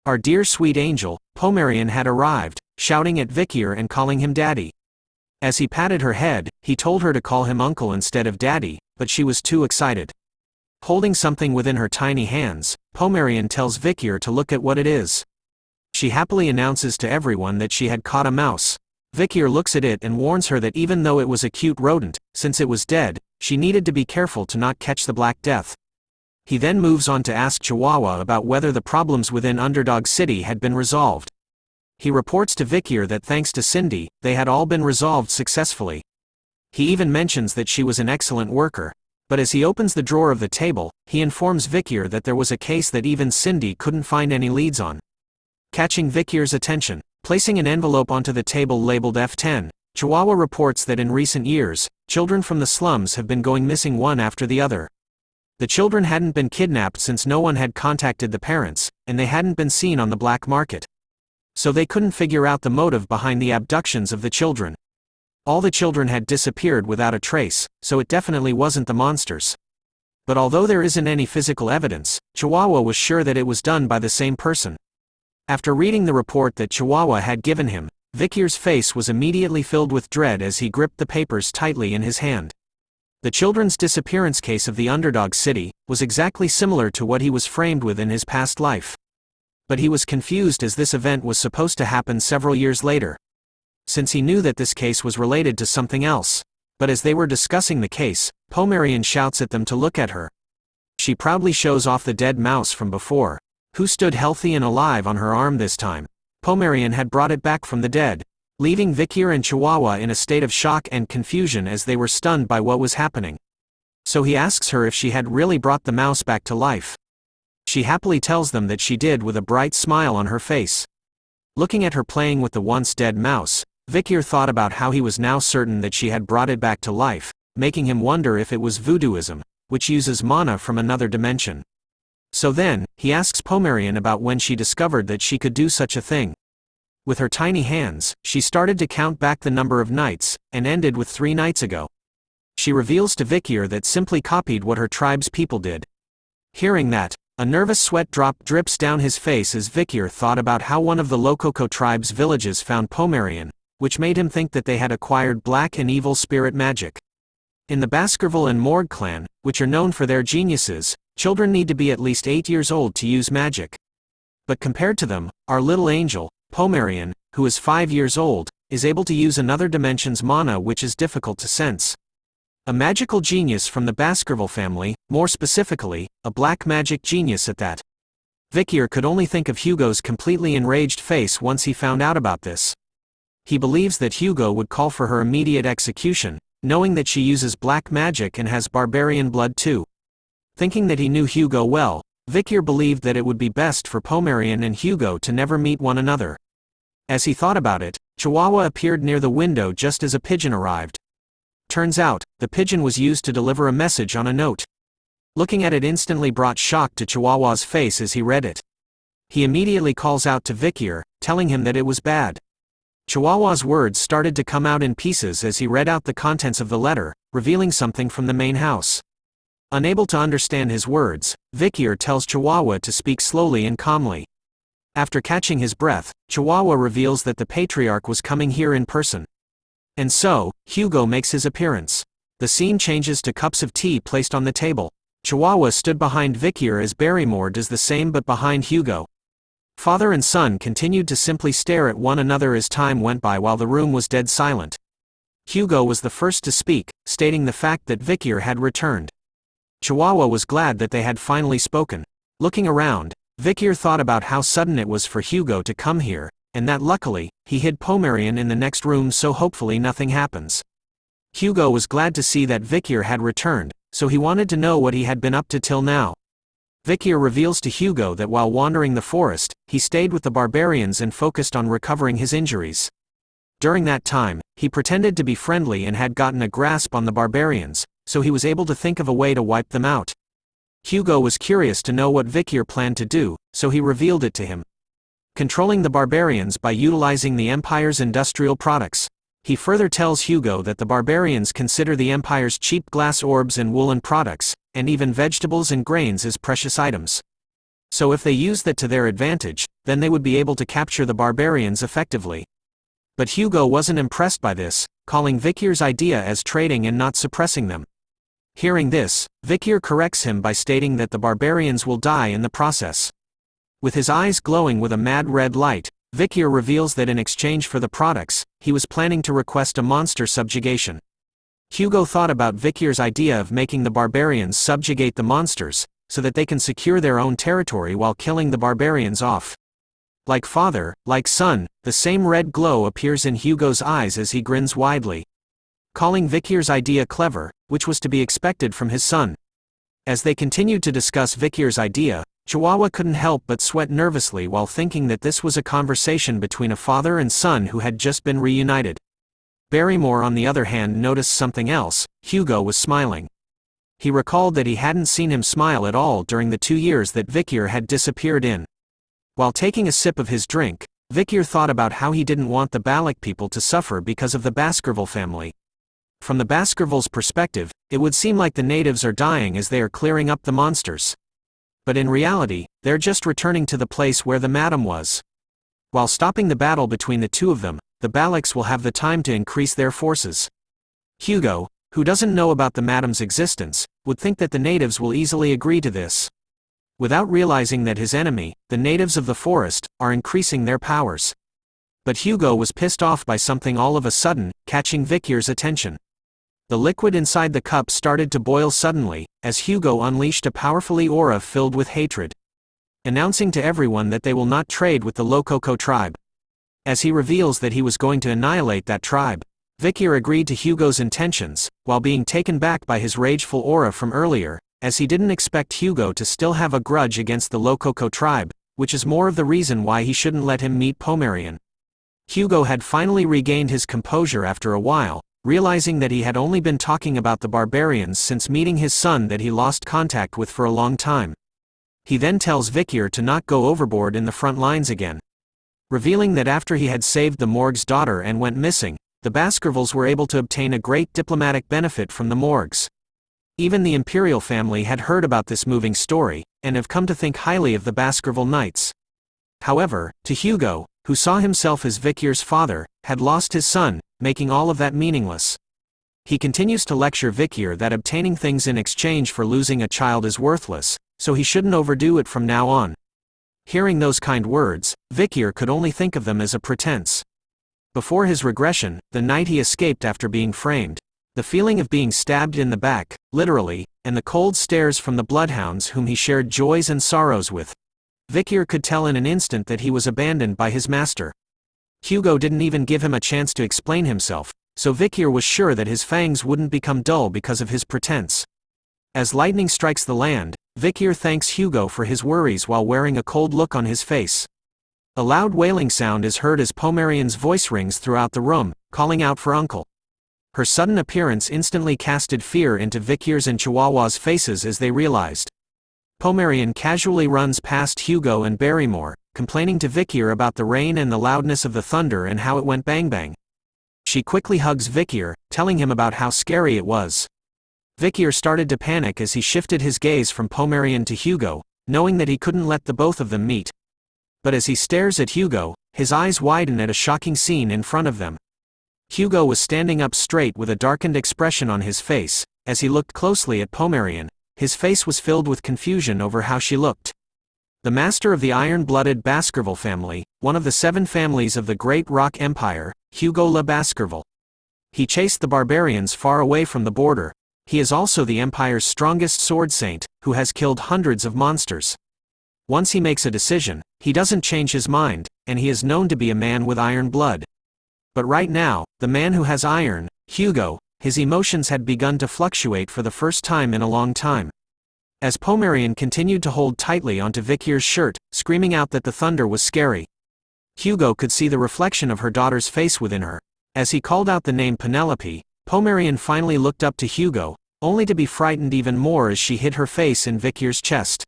[SPEAKER 4] Our dear sweet angel, Pomerian, had arrived, shouting at Vikir and calling him daddy. As he patted her head, he told her to call him uncle instead of daddy, but she was too excited. Holding something within her tiny hands, Pomerian tells Vikir to look at what it is. She happily announces to everyone that she had caught a mouse. Vikir looks at it and warns her that even though it was a cute rodent, since it was dead, she needed to be careful to not catch the Black Death. He then moves on to ask Chihuahua about whether the problems within Underdog City had been resolved. He reports to Vikir that thanks to Cindy, they had all been resolved successfully. He even mentions that she was an excellent worker. But as he opens the drawer of the table, he informs Vikir that there was a case that even Cindy couldn't find any leads on. Catching Vikir's attention, placing an envelope onto the table labeled F10, Chihuahua reports that in recent years, children from the slums have been going missing one after the other. The children hadn't been kidnapped since no one had contacted the parents, and they hadn't been seen on the black market. So they couldn't figure out the motive behind the abductions of the children. All the children had disappeared without a trace, so it definitely wasn't the monsters. But although there isn't any physical evidence, Chihuahua was sure that it was done by the same person. After reading the report that Chihuahua had given him, Vikir's face was immediately filled with dread as he gripped the papers tightly in his hand. The children's disappearance case of the Underdog City was exactly similar to what he was framed with in his past life. But he was confused as this event was supposed to happen several years later, since he knew that this case was related to something else. But as they were discussing the case, Pomerian shouts at them to look at her. She proudly shows off the dead mouse from before, who stood healthy and alive on her arm this time. Pomerian had brought it back from the dead, leaving Vikir and Chihuahua in a state of shock and confusion as they were stunned by what was happening. So he asks her if she had really brought the mouse back to life. She happily tells them that she did with a bright smile on her face. Looking at her playing with the once dead mouse, Vikir thought about how he was now certain that she had brought it back to life, making him wonder if it was voodooism, which uses mana from another dimension. So then, he asks Pomerian about when she discovered that she could do such a thing. With her tiny hands, she started to count back the number of nights, and ended with 3 nights ago. She reveals to Vikir that simply copied what her tribe's people did. Hearing that, a nervous sweat drop drips down his face as Vikir thought about how one of the Lococo tribe's villages found Pomerian, which made him think that they had acquired black and evil spirit magic. In the Baskerville and Morg clan, which are known for their geniuses, children need to be at least 8 years old to use magic. But compared to them, our little angel, Pomerian, who is 5 years old, is able to use another dimension's mana, which is difficult to sense. A magical genius from the Baskerville family, more specifically, a black magic genius at that. Vikir could only think of Hugo's completely enraged face once he found out about this. He believes that Hugo would call for her immediate execution, knowing that she uses black magic and has barbarian blood too. Thinking that he knew Hugo well, Vikir believed that it would be best for Pomerian and Hugo to never meet one another. As he thought about it, Chihuahua appeared near the window just as a pigeon arrived. Turns out, the pigeon was used to deliver a message on a note. Looking at it instantly brought shock to Chihuahua's face as he read it. He immediately calls out to Vikir, telling him that it was bad. Chihuahua's words started to come out in pieces as he read out the contents of the letter, revealing something from the main house. Unable to understand his words, Vikir tells Chihuahua to speak slowly and calmly. After catching his breath, Chihuahua reveals that the patriarch was coming here in person. And so, Hugo makes his appearance. The scene changes to cups of tea placed on the table. Chihuahua stood behind Vikir as Barrymore does the same but behind Hugo. Father and son continued to simply stare at one another as time went by while the room was dead silent. Hugo was the first to speak, stating the fact that Vikir had returned. Chihuahua was glad that they had finally spoken. Looking around, Vikir thought about how sudden it was for Hugo to come here, and that luckily, he hid Pomerian in the next room so hopefully nothing happens. Hugo was glad to see that Vikir had returned, so he wanted to know what he had been up to till now. Vikir reveals to Hugo that while wandering the forest, he stayed with the barbarians and focused on recovering his injuries. During that time, he pretended to be friendly and had gotten a grasp on the barbarians, so he was able to think of a way to wipe them out. Hugo was curious to know what Vikir planned to do, so he revealed it to him. Controlling the barbarians by utilizing the Empire's industrial products. He further tells Hugo that the barbarians consider the Empire's cheap glass orbs and woolen products, and even vegetables and grains as precious items. So if they use that to their advantage, then they would be able to capture the barbarians effectively. But Hugo wasn't impressed by this, calling Vikir's idea as trading and not suppressing them. Hearing this, Vikir corrects him by stating that the barbarians will die in the process. With his eyes glowing with a mad red light, Vikir reveals that in exchange for the products, he was planning to request a monster subjugation. Hugo thought about Vikir's idea of making the barbarians subjugate the monsters, so that they can secure their own territory while killing the barbarians off. Like father, like son, the same red glow appears in Hugo's eyes as he grins widely. Calling Vikir's idea clever, which was to be expected from his son. As they continued to discuss Vikir's idea, Chihuahua couldn't help but sweat nervously while thinking that this was a conversation between a father and son who had just been reunited. Barrymore on the other hand noticed something else. Hugo was smiling. He recalled that he hadn't seen him smile at all during the 2 years that Vikir had disappeared in. While taking a sip of his drink, Vikir thought about how he didn't want the Balak people to suffer because of the Baskerville family. From the Baskerville's perspective, it would seem like the natives are dying as they are clearing up the monsters. But in reality, they're just returning to the place where the madam was. While stopping the battle between the two of them, the Balaks will have the time to increase their forces. Hugo, who doesn't know about the madam's existence, would think that the natives will easily agree to this. Without realizing that his enemy, the natives of the forest, are increasing their powers. But Hugo was pissed off by something all of a sudden, catching Vikir's attention. The liquid inside the cup started to boil suddenly, as Hugo unleashed a powerfully aura filled with hatred. Announcing to everyone that they will not trade with the Lococo tribe. As he reveals that he was going to annihilate that tribe, Vikir agreed to Hugo's intentions, while being taken back by his rageful aura from earlier, as he didn't expect Hugo to still have a grudge against the Lococo tribe. which is more of the reason why he shouldn't let him meet Pomerian. Hugo had finally regained his composure after a while, realizing that he had only been talking about the barbarians since meeting his son that he lost contact with for a long time. He then tells Vikir to not go overboard in the front lines again. Revealing that after he had saved the Morg's daughter and went missing, the Baskervilles were able to obtain a great diplomatic benefit from the Morgs. Even the imperial family had heard about this moving story, and have come to think highly of the Baskerville Knights. However, to Hugo, who saw himself as Vikir's father, had lost his son, making all of that meaningless. He continues to lecture Vikir that obtaining things in exchange for losing a child is worthless, so he shouldn't overdo it from now on. Hearing those kind words, Vikir could only think of them as a pretense. Before his regression, the night he escaped after being framed, the feeling of being stabbed in the back, literally, and the cold stares from the bloodhounds whom he shared joys and sorrows with, Vikir could tell in an instant that he was abandoned by his master. Hugo didn't even give him a chance to explain himself, so Vikir was sure that his fangs wouldn't become dull because of his pretense. As lightning strikes the land, Vikir thanks Hugo for his worries while wearing a cold look on his face. A loud wailing sound is heard as Pomerian's voice rings throughout the room, calling out for uncle. Her sudden appearance instantly casted fear into Vikir's and Chihuahua's faces as they realized. Pomerian casually runs past Hugo and Barrymore, complaining to Vikir about the rain and the loudness of the thunder and how it went bang bang. She quickly hugs Vikir, telling him about how scary it was. Vikir started to panic as he shifted his gaze from Pomerian to Hugo, knowing that he couldn't let the both of them meet. But as he stares at Hugo, his eyes widen at a shocking scene in front of them. Hugo was standing up straight with a darkened expression on his face. As he looked closely at Pomerian, his face was filled with confusion over how she looked. The master of the iron-blooded Baskerville family, one of the 7 families of the Great Rock Empire, Hugo le Baskerville. He chased the barbarians far away from the border. He is also the Empire's strongest sword saint, who has killed hundreds of monsters. Once he makes a decision, he doesn't change his mind, and he is known to be a man with iron blood. But right now, the man who has iron, Hugo, his emotions had begun to fluctuate for the first time in a long time. As Pomerian continued to hold tightly onto Vikir's shirt, screaming out that the thunder was scary, Hugo could see the reflection of her daughter's face within her. As he called out the name Penelope, Pomerian finally looked up to Hugo, only to be frightened even more as she hid her face in Vikir's chest.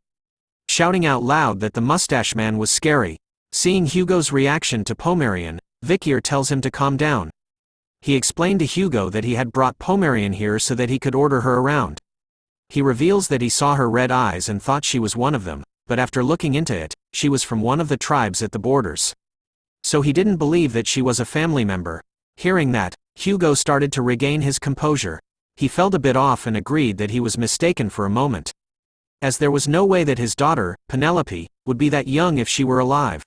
[SPEAKER 4] Shouting out loud that the mustache man was scary. Seeing Hugo's reaction to Pomerian, Vikir tells him to calm down. He explained to Hugo that he had brought Pomerian here so that he could order her around. He reveals that he saw her red eyes and thought she was one of them, but after looking into it, she was from one of the tribes at the borders. So he didn't believe that she was a family member. Hearing that, Hugo started to regain his composure. He felt a bit off and agreed that he was mistaken for a moment. As there was no way that his daughter, Penelope, would be that young if she were alive.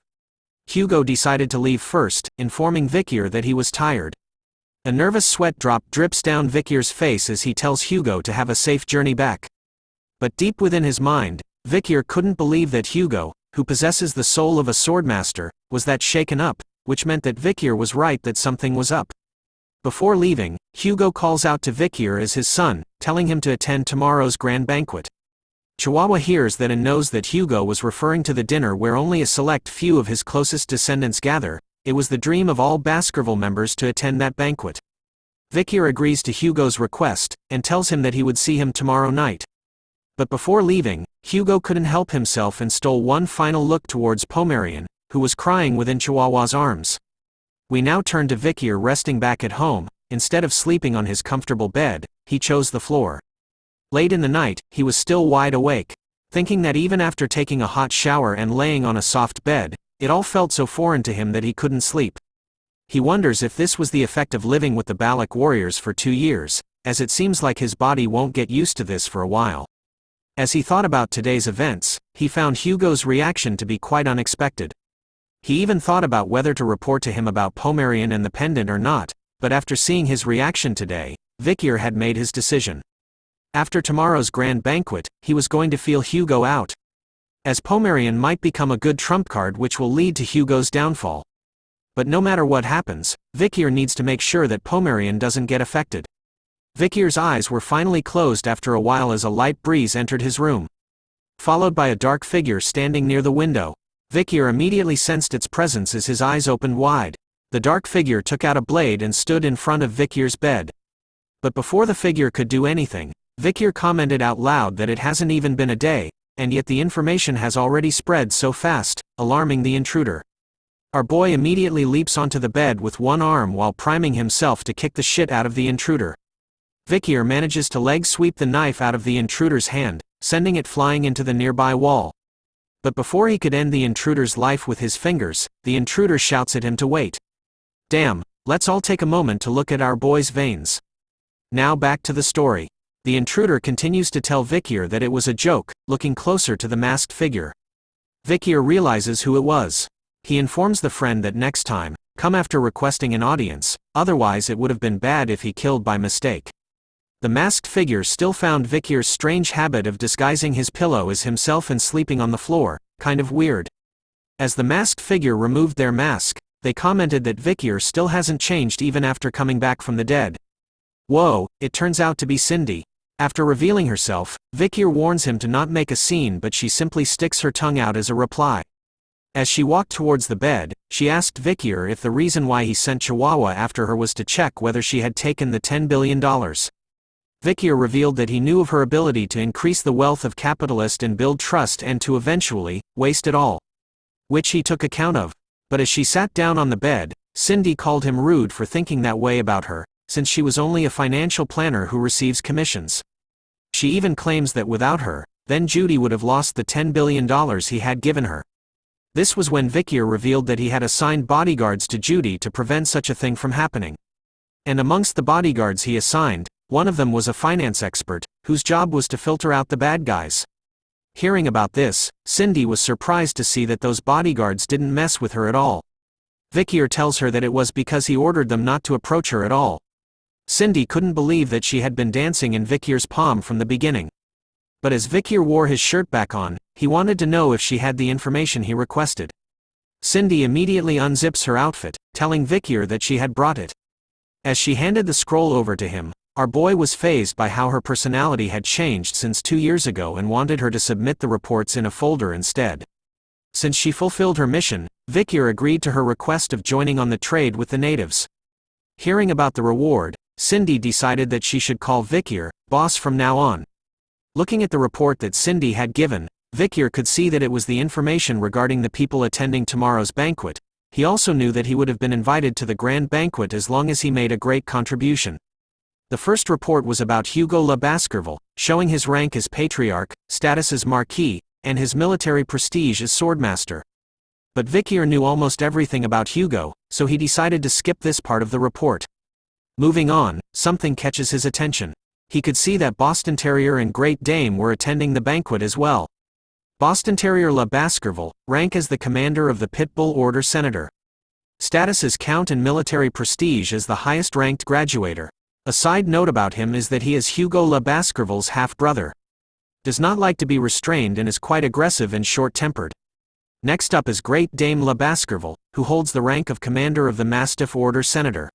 [SPEAKER 4] Hugo decided to leave first, informing Vikir that he was tired. A nervous sweat drop drips down Vikir's face as he tells Hugo to have a safe journey back. But deep within his mind, Vikir couldn't believe that Hugo, who possesses the soul of a swordmaster, was that shaken up, which meant that Vikir was right that something was up. Before leaving, Hugo calls out to Vikir as his son, telling him to attend tomorrow's grand banquet. Chihuahua hears that and knows that Hugo was referring to the dinner where only a select few of his closest descendants gather. It was the dream of all Baskerville members to attend that banquet. Vikir agrees to Hugo's request, and tells him that he would see him tomorrow night. But before leaving, Hugo couldn't help himself and stole one final look towards Pomerian, who was crying within Chihuahua's arms. We now turn to Vikir resting back at home. Instead of sleeping on his comfortable bed, he chose the floor. Late in the night, he was still wide awake, thinking that even after taking a hot shower and laying on a soft bed, it all felt so foreign to him that he couldn't sleep. He wonders if this was the effect of living with the Balak warriors for 2 years, as it seems like his body won't get used to this for a while. As he thought about today's events, he found Hugo's reaction to be quite unexpected. He even thought about whether to report to him about Pomerian and the pendant or not, but after seeing his reaction today, Vikir had made his decision. After tomorrow's grand banquet, he was going to feel Hugo out, as Pomerian might become a good trump card which will lead to Hugo's downfall. But no matter what happens, Vikir needs to make sure that Pomerian doesn't get affected. Vikir's eyes were finally closed after a while as a light breeze entered his room. Followed by a dark figure standing near the window. Vikir immediately sensed its presence as his eyes opened wide. The dark figure took out a blade and stood in front of Vikir's bed. But before the figure could do anything, Vikir commented out loud that it hasn't even been a day, and yet the information has already spread so fast, alarming the intruder. Our boy immediately leaps onto the bed with one arm while priming himself to kick the shit out of the intruder. Vikir manages to leg sweep the knife out of the intruder's hand, sending it flying into the nearby wall. But before he could end the intruder's life with his fingers, the intruder shouts at him to wait. Damn, let's all take a moment to look at our boy's veins. Now back to the story. The intruder continues to tell Vikir that it was a joke, looking closer to the masked figure. Vikir realizes who it was. He informs the friend that next time, come after requesting an audience, otherwise it would have been bad if he killed by mistake. The masked figure still found Vikir's strange habit of disguising his pillow as himself and sleeping on the floor, kind of weird. As the masked figure removed their mask, they commented that Vikir still hasn't changed even after coming back from the dead. Whoa, it turns out to be Cindy. After revealing herself, Vikir warns him to not make a scene, but she simply sticks her tongue out as a reply. As she walked towards the bed, she asked Vikir if the reason why he sent Chihuahua after her was to check whether she had taken the $10 billion. Vikir revealed that he knew of her ability to increase the wealth of capitalist and build trust and to eventually waste it all. Which he took account of. But as she sat down on the bed, Cindy called him rude for thinking that way about her, since she was only a financial planner who receives commissions. She even claims that without her, then Judy would have lost the $10 billion he had given her. This was when Vikir revealed that he had assigned bodyguards to Judy to prevent such a thing from happening. And amongst the bodyguards he assigned, one of them was a finance expert, whose job was to filter out the bad guys. Hearing about this, Cindy was surprised to see that those bodyguards didn't mess with her at all. Vikir tells her that it was because he ordered them not to approach her at all. Cindy couldn't believe that she had been dancing in Vikir's palm from the beginning. But as Vikir wore his shirt back on, he wanted to know if she had the information he requested. Cindy immediately unzips her outfit, telling Vikir that she had brought it. As she handed the scroll over to him, our boy was fazed by how her personality had changed since 2 years ago and wanted her to submit the reports in a folder instead. Since she fulfilled her mission, Vikir agreed to her request of joining on the trade with the natives. Hearing about the reward, Cindy decided that she should call Vikir boss from now on. Looking at the report that Cindy had given, Vikir could see that it was the information regarding the people attending tomorrow's banquet. He also knew that he would have been invited to the grand banquet as long as he made a great contribution. The first report was about Hugo Baskerville, showing his rank as patriarch, status as marquis, and his military prestige as swordmaster. But Vikir knew almost everything about Hugo, so he decided to skip this part of the report. Moving on, something catches his attention. He could see that Boston Terrier and Great Dane were attending the banquet as well. Boston Terrier Baskerville, rank as the commander of the Pitbull Order Senator. Status as count and military prestige as the highest-ranked graduator. A side note about him is that he is Hugo Baskerville's half-brother. Does not like to be restrained and is quite aggressive and short-tempered. Next up is Great Dame Baskerville, who holds the rank of commander of the Mastiff Order Senator.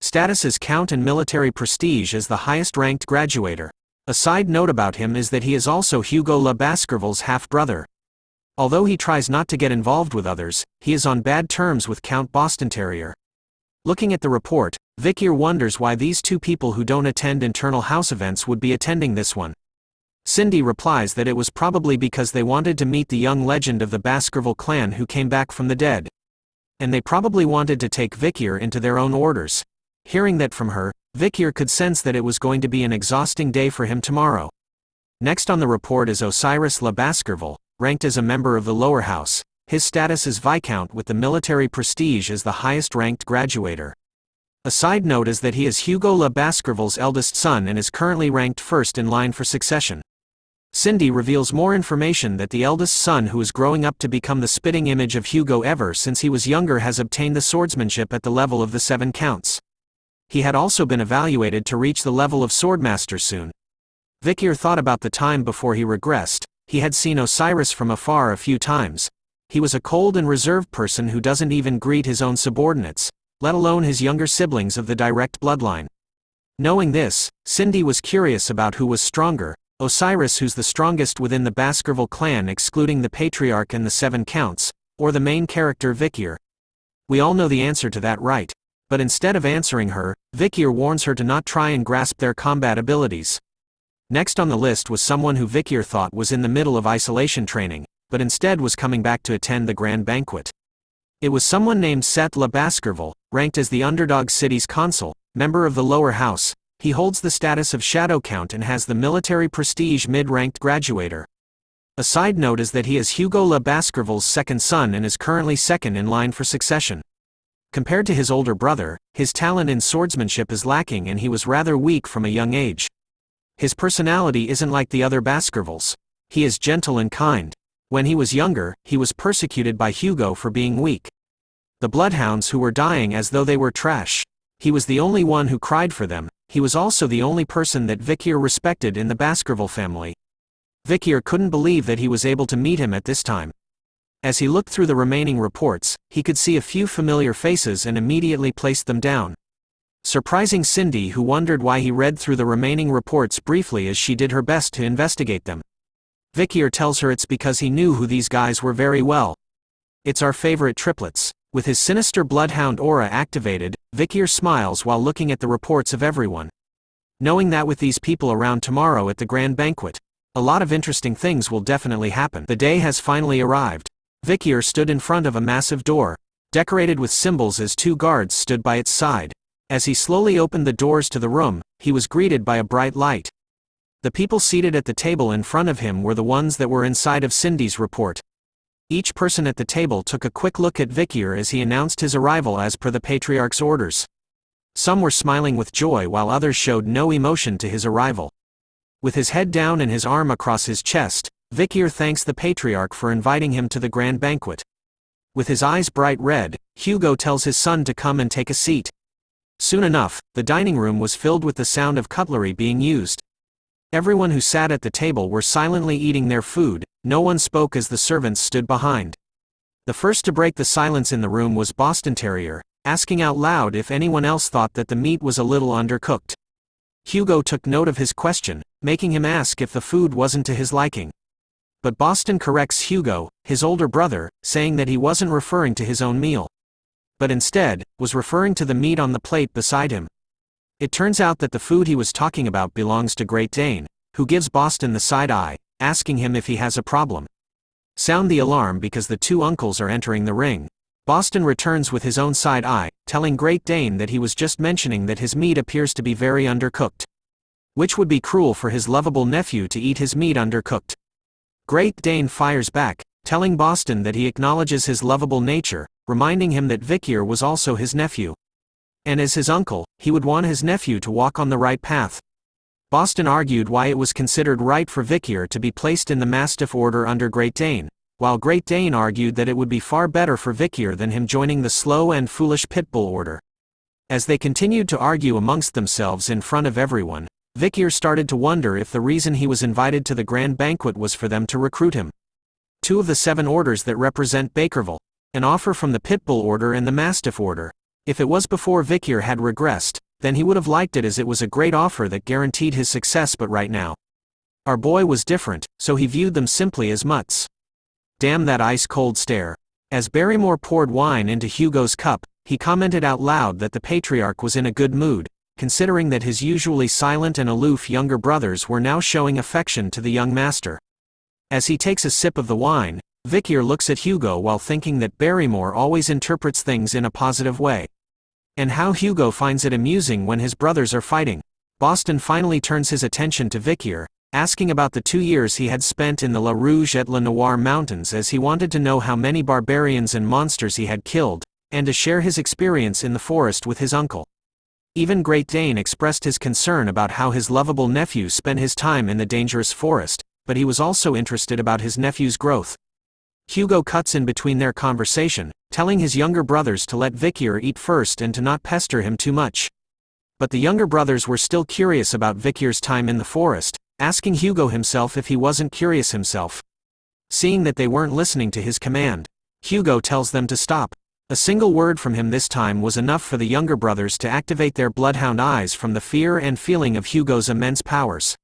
[SPEAKER 4] Status as count and military prestige as the highest-ranked graduator. A side note about him is that he is also Hugo Baskerville's half-brother. Although he tries not to get involved with others, he is on bad terms with Count Boston Terrier. Looking at the report, Vikir wonders why these two people who don't attend internal house events would be attending this one. Cindy replies that it was probably because they wanted to meet the young legend of the Baskerville clan who came back from the dead. And they probably wanted to take Vikir into their own orders. Hearing that from her, Vikir could sense that it was going to be an exhausting day for him tomorrow. Next on the report is Osiris Baskerville, ranked as a member of the lower house. His status is Viscount with the military prestige as the highest-ranked graduator. A side note is that he is Hugo Baskerville's eldest son and is currently ranked first in line for succession. Cindy reveals more information that the eldest son, who is growing up to become the spitting image of Hugo ever since he was younger, has obtained the swordsmanship at the level of the 7 counts. He had also been evaluated to reach the level of swordmaster soon. Vikir thought about the time before he regressed. He had seen Osiris from afar a few times. He was a cold and reserved person who doesn't even greet his own subordinates, let alone his younger siblings of the direct bloodline. Knowing this, Cindy was curious about who was stronger, Osiris, who's the strongest within the Baskerville clan excluding the patriarch and the 7 counts, or the main character Vikir? We all know the answer to that, right? But instead of answering her, Vikir warns her to not try and grasp their combat abilities. Next on the list was someone who Vikir thought was in the middle of isolation training, but instead was coming back to attend the grand banquet. It was someone named Set Le Baskerville, ranked as the underdog city's consul, member of the lower house. He holds the status of Shadow Count and has the military prestige mid-ranked graduator. A side note is that he is Hugo Le Baskerville's second son and is currently second in line for succession. Compared to his older brother, his talent in swordsmanship is lacking and he was rather weak from a young age. His personality isn't like the other Baskervilles. He is gentle and kind. When he was younger, he was persecuted by Hugo for being weak. The bloodhounds who were dying as though they were trash. He was the only one who cried for them. He was also the only person that Vikir respected in the Baskerville family. Vikir couldn't believe that he was able to meet him at this time. As he looked through the remaining reports, he could see a few familiar faces and immediately placed them down. Surprising Cindy, who wondered why he read through the remaining reports briefly as she did her best to investigate them. Vikir tells her it's because he knew who these guys were very well. It's our favorite triplets. With his sinister bloodhound aura activated, Vikir smiles while looking at the reports of everyone. Knowing that with these people around tomorrow at the grand banquet, a lot of interesting things will definitely happen. The day has finally arrived. Vikir stood in front of a massive door, decorated with symbols as two guards stood by its side. As he slowly opened the doors to the room, he was greeted by a bright light. The people seated at the table in front of him were the ones that were inside of Cindy's report. Each person at the table took a quick look at Vikir as he announced his arrival as per the Patriarch's orders. Some were smiling with joy while others showed no emotion to his arrival. With his head down and his arm across his chest, Vikir thanks the Patriarch for inviting him to the grand banquet. With his eyes bright red, Hugo tells his son to come and take a seat. Soon enough, the dining room was filled with the sound of cutlery being used. Everyone who sat at the table were silently eating their food. No one spoke as the servants stood behind. The first to break the silence in the room was Boston Terrier, asking out loud if anyone else thought that the meat was a little undercooked. Hugo took note of his question, making him ask if the food wasn't to his liking. But Boston corrects Hugo, his older brother, saying that he wasn't referring to his own meal, but instead, was referring to the meat on the plate beside him. It turns out that the food he was talking about belongs to Great Dane, who gives Boston the side eye, asking him if he has a problem. Sound the alarm because the two uncles are entering the ring. Boston returns with his own side eye, telling Great Dane that he was just mentioning that his meat appears to be very undercooked. Which would be cruel for his lovable nephew to eat his meat undercooked. Great Dane fires back, telling Boston that he acknowledges his lovable nature, reminding him that Vikir was also his nephew. And as his uncle, he would want his nephew to walk on the right path. Boston argued why it was considered right for Vikir to be placed in the Mastiff Order under Great Dane, while Great Dane argued that it would be far better for Vikir than him joining the slow and foolish Pitbull Order. As they continued to argue amongst themselves in front of everyone, Vikir started to wonder if the reason he was invited to the grand banquet was for them to recruit him. 2 of the 7 orders that represent Baskerville, an offer from the Pitbull Order and the Mastiff Order. If it was before Vikir had regressed, then he would have liked it as it was a great offer that guaranteed his success, but right now, our boy was different, so he viewed them simply as mutts. Damn that ice-cold stare. As Barrymore poured wine into Hugo's cup, he commented out loud that the Patriarch was in a good mood, considering that his usually silent and aloof younger brothers were now showing affection to the young master. As he takes a sip of the wine, Vikir looks at Hugo while thinking that Barrymore always interprets things in a positive way. And how Hugo finds it amusing when his brothers are fighting. Boston finally turns his attention to Vikir, asking about the 2 years he had spent in the La Rouge et La Noire mountains, as he wanted to know how many barbarians and monsters he had killed, and to share his experience in the forest with his uncle. Even Great Dane expressed his concern about how his lovable nephew spent his time in the dangerous forest, but he was also interested about his nephew's growth. Hugo cuts in between their conversation, telling his younger brothers to let Vikir eat first and to not pester him too much. But the younger brothers were still curious about Vikir's time in the forest, asking Hugo himself if he wasn't curious himself. Seeing that they weren't listening to his command, Hugo tells them to stop. A single word from him this time was enough for the younger brothers to activate their bloodhound eyes from the fear and feeling of Hugo's immense powers.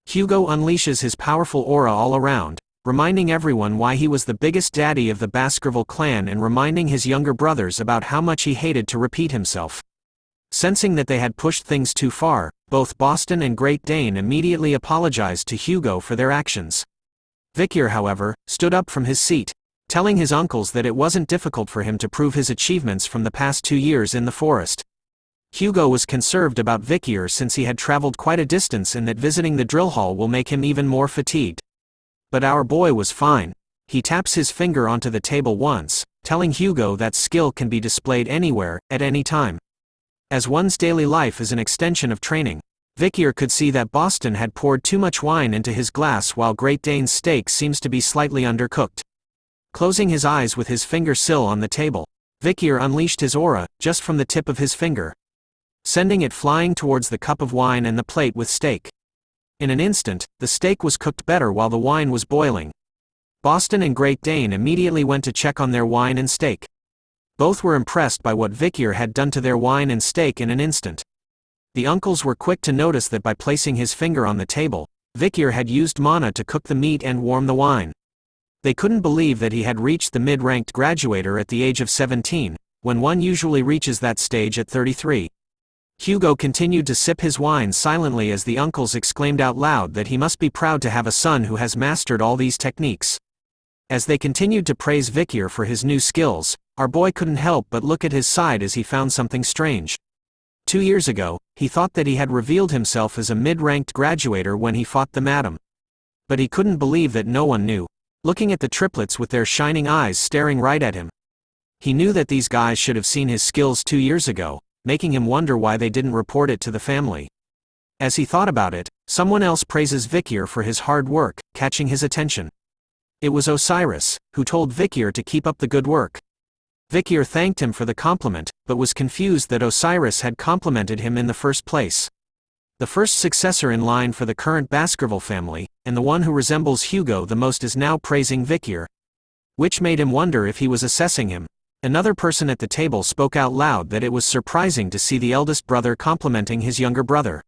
[SPEAKER 4] Hugo unleashes his powerful aura all around, reminding everyone why he was the biggest daddy of the Baskerville clan and reminding his younger brothers about how much he hated to repeat himself. Sensing that they had pushed things too far, both Boston and Great Dane immediately apologized to Hugo for their actions. Vikir, however, stood up from his seat, telling his uncles that it wasn't difficult for him to prove his achievements from the past 2 years in the forest. Hugo was concerned about Vikir since he had traveled quite a distance and that visiting the drill hall will make him even more fatigued. But our boy was fine. He taps his finger onto the table once, telling Hugo that skill can be displayed anywhere, at any time. As one's daily life is an extension of training, Vikir could see that Boston had poured too much wine into his glass while Great Dane's steak seems to be slightly undercooked. Closing his eyes with his finger sill on the table, Vikir unleashed his aura, just from the tip of his finger, sending it flying towards the cup of wine and the plate with steak. In an instant, the steak was cooked better while the wine was boiling. Boston and Great Dane immediately went to check on their wine and steak. Both were impressed by what Vikir had done to their wine and steak in an instant. The uncles were quick to notice that by placing his finger on the table, Vikir had used mana to cook the meat and warm the wine. They couldn't believe that he had reached the mid-ranked graduator at the age of 17, when one usually reaches that stage at 33. Hugo continued to sip his wine silently as the uncles exclaimed out loud that he must be proud to have a son who has mastered all these techniques. As they continued to praise Vikir for his new skills, our boy couldn't help but look at his side as he found something strange. 2 years ago, he thought that he had revealed himself as a mid-ranked graduator when he fought the madam. But he couldn't believe that no one knew, looking at the triplets with their shining eyes staring right at him. He knew that these guys should have seen his skills 2 years ago, making him wonder why they didn't report it to the family. As he thought about it, someone else praises Vikir for his hard work, catching his attention. It was Osiris, who told Vikir to keep up the good work. Vikir thanked him for the compliment, but was confused that Osiris had complimented him in the first place. The first successor in line for the current Baskerville family, and the one who resembles Hugo the most, is now praising Vikir, which made him wonder if he was assessing him. Another person at the table spoke out loud that it was surprising to see the eldest brother complimenting his younger brother.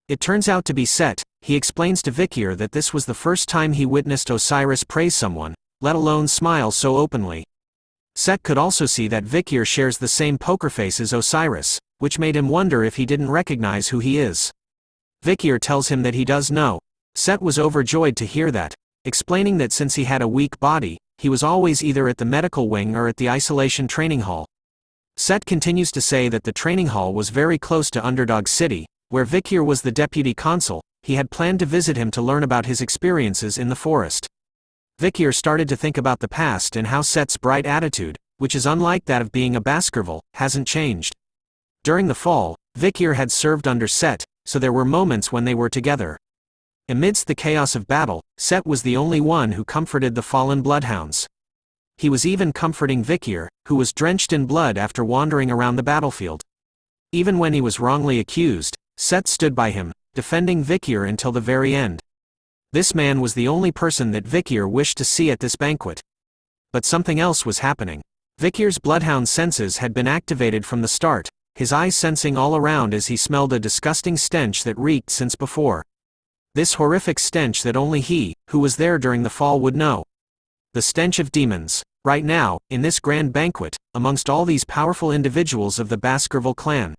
[SPEAKER 4] It turns out to be Set. He explains to Vikir that this was the first time he witnessed Osiris praise someone, let alone smile so openly. Set could also see that Vikir shares the same poker face as Osiris, which made him wonder if he didn't recognize who he is. Vikir tells him that he does know. Set was overjoyed to hear that, explaining that since he had a weak body, he was always either at the medical wing or at the isolation training hall. Set continues to say that the training hall was very close to Underdog City, where Vikir was the deputy consul. He had planned to visit him to learn about his experiences in the forest. Vikir started to think about the past and how Set's bright attitude, which is unlike that of being a Baskerville, hasn't changed. During the fall, Vikir had served under Set, so there were moments when they were together. Amidst the chaos of battle, Set was the only one who comforted the fallen bloodhounds. He was even comforting Vikir, who was drenched in blood after wandering around the battlefield. Even when he was wrongly accused, Set stood by him, defending Vikir until the very end. This man was the only person that Vikir wished to see at this banquet. But something else was happening. Vikir's bloodhound senses had been activated from the start, his eyes sensing all around as he smelled a disgusting stench that reeked since before. This horrific stench that only he, who was there during the fall, would know. The stench of demons. Right now, in this grand banquet, amongst all these powerful individuals of the Baskerville clan,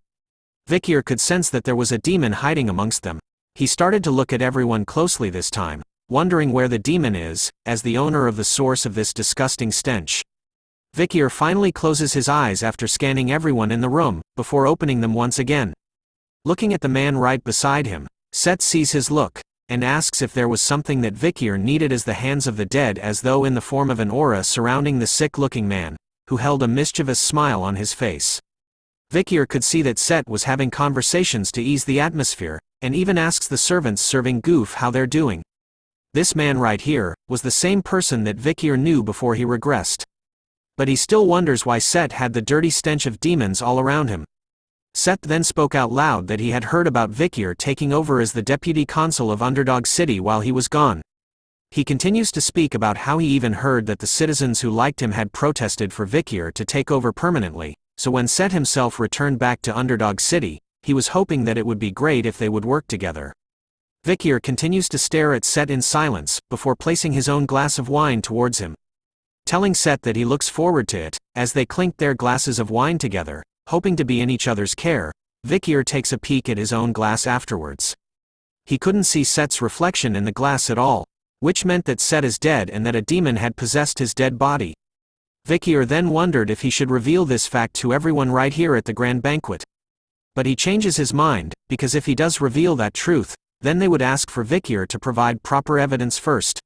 [SPEAKER 4] Vikir could sense that there was a demon hiding amongst them. He started to look at everyone closely this time, wondering where the demon is, as the owner of the source of this disgusting stench. Vikir finally closes his eyes after scanning everyone in the room, before opening them once again. Looking at the man right beside him, Set sees his look, and asks if there was something that Vikir needed, as the hands of the dead as though in the form of an aura surrounding the sick-looking man, who held a mischievous smile on his face. Vikir could see that Set was having conversations to ease the atmosphere, and even asks the servants serving Goof how they're doing. This man right here was the same person that Vikir knew before he regressed. But he still wonders why Set had the dirty stench of demons all around him. Set then spoke out loud that he had heard about Vikir taking over as the deputy consul of Underdog City while he was gone. He continues to speak about how he even heard that the citizens who liked him had protested for Vikir to take over permanently, so when Set himself returned back to Underdog City, he was hoping that it would be great if they would work together. Vikir continues to stare at Set in silence, before placing his own glass of wine towards him. Telling Set that he looks forward to it, as they clink their glasses of wine together, hoping to be in each other's care, Vikir takes a peek at his own glass afterwards. He couldn't see Set's reflection in the glass at all, which meant that Set is dead and that a demon had possessed his dead body. Vikir then wondered if he should reveal this fact to everyone right here at the grand banquet. But he changes his mind, because if he does reveal that truth, then they would ask for Vikir to provide proper evidence first.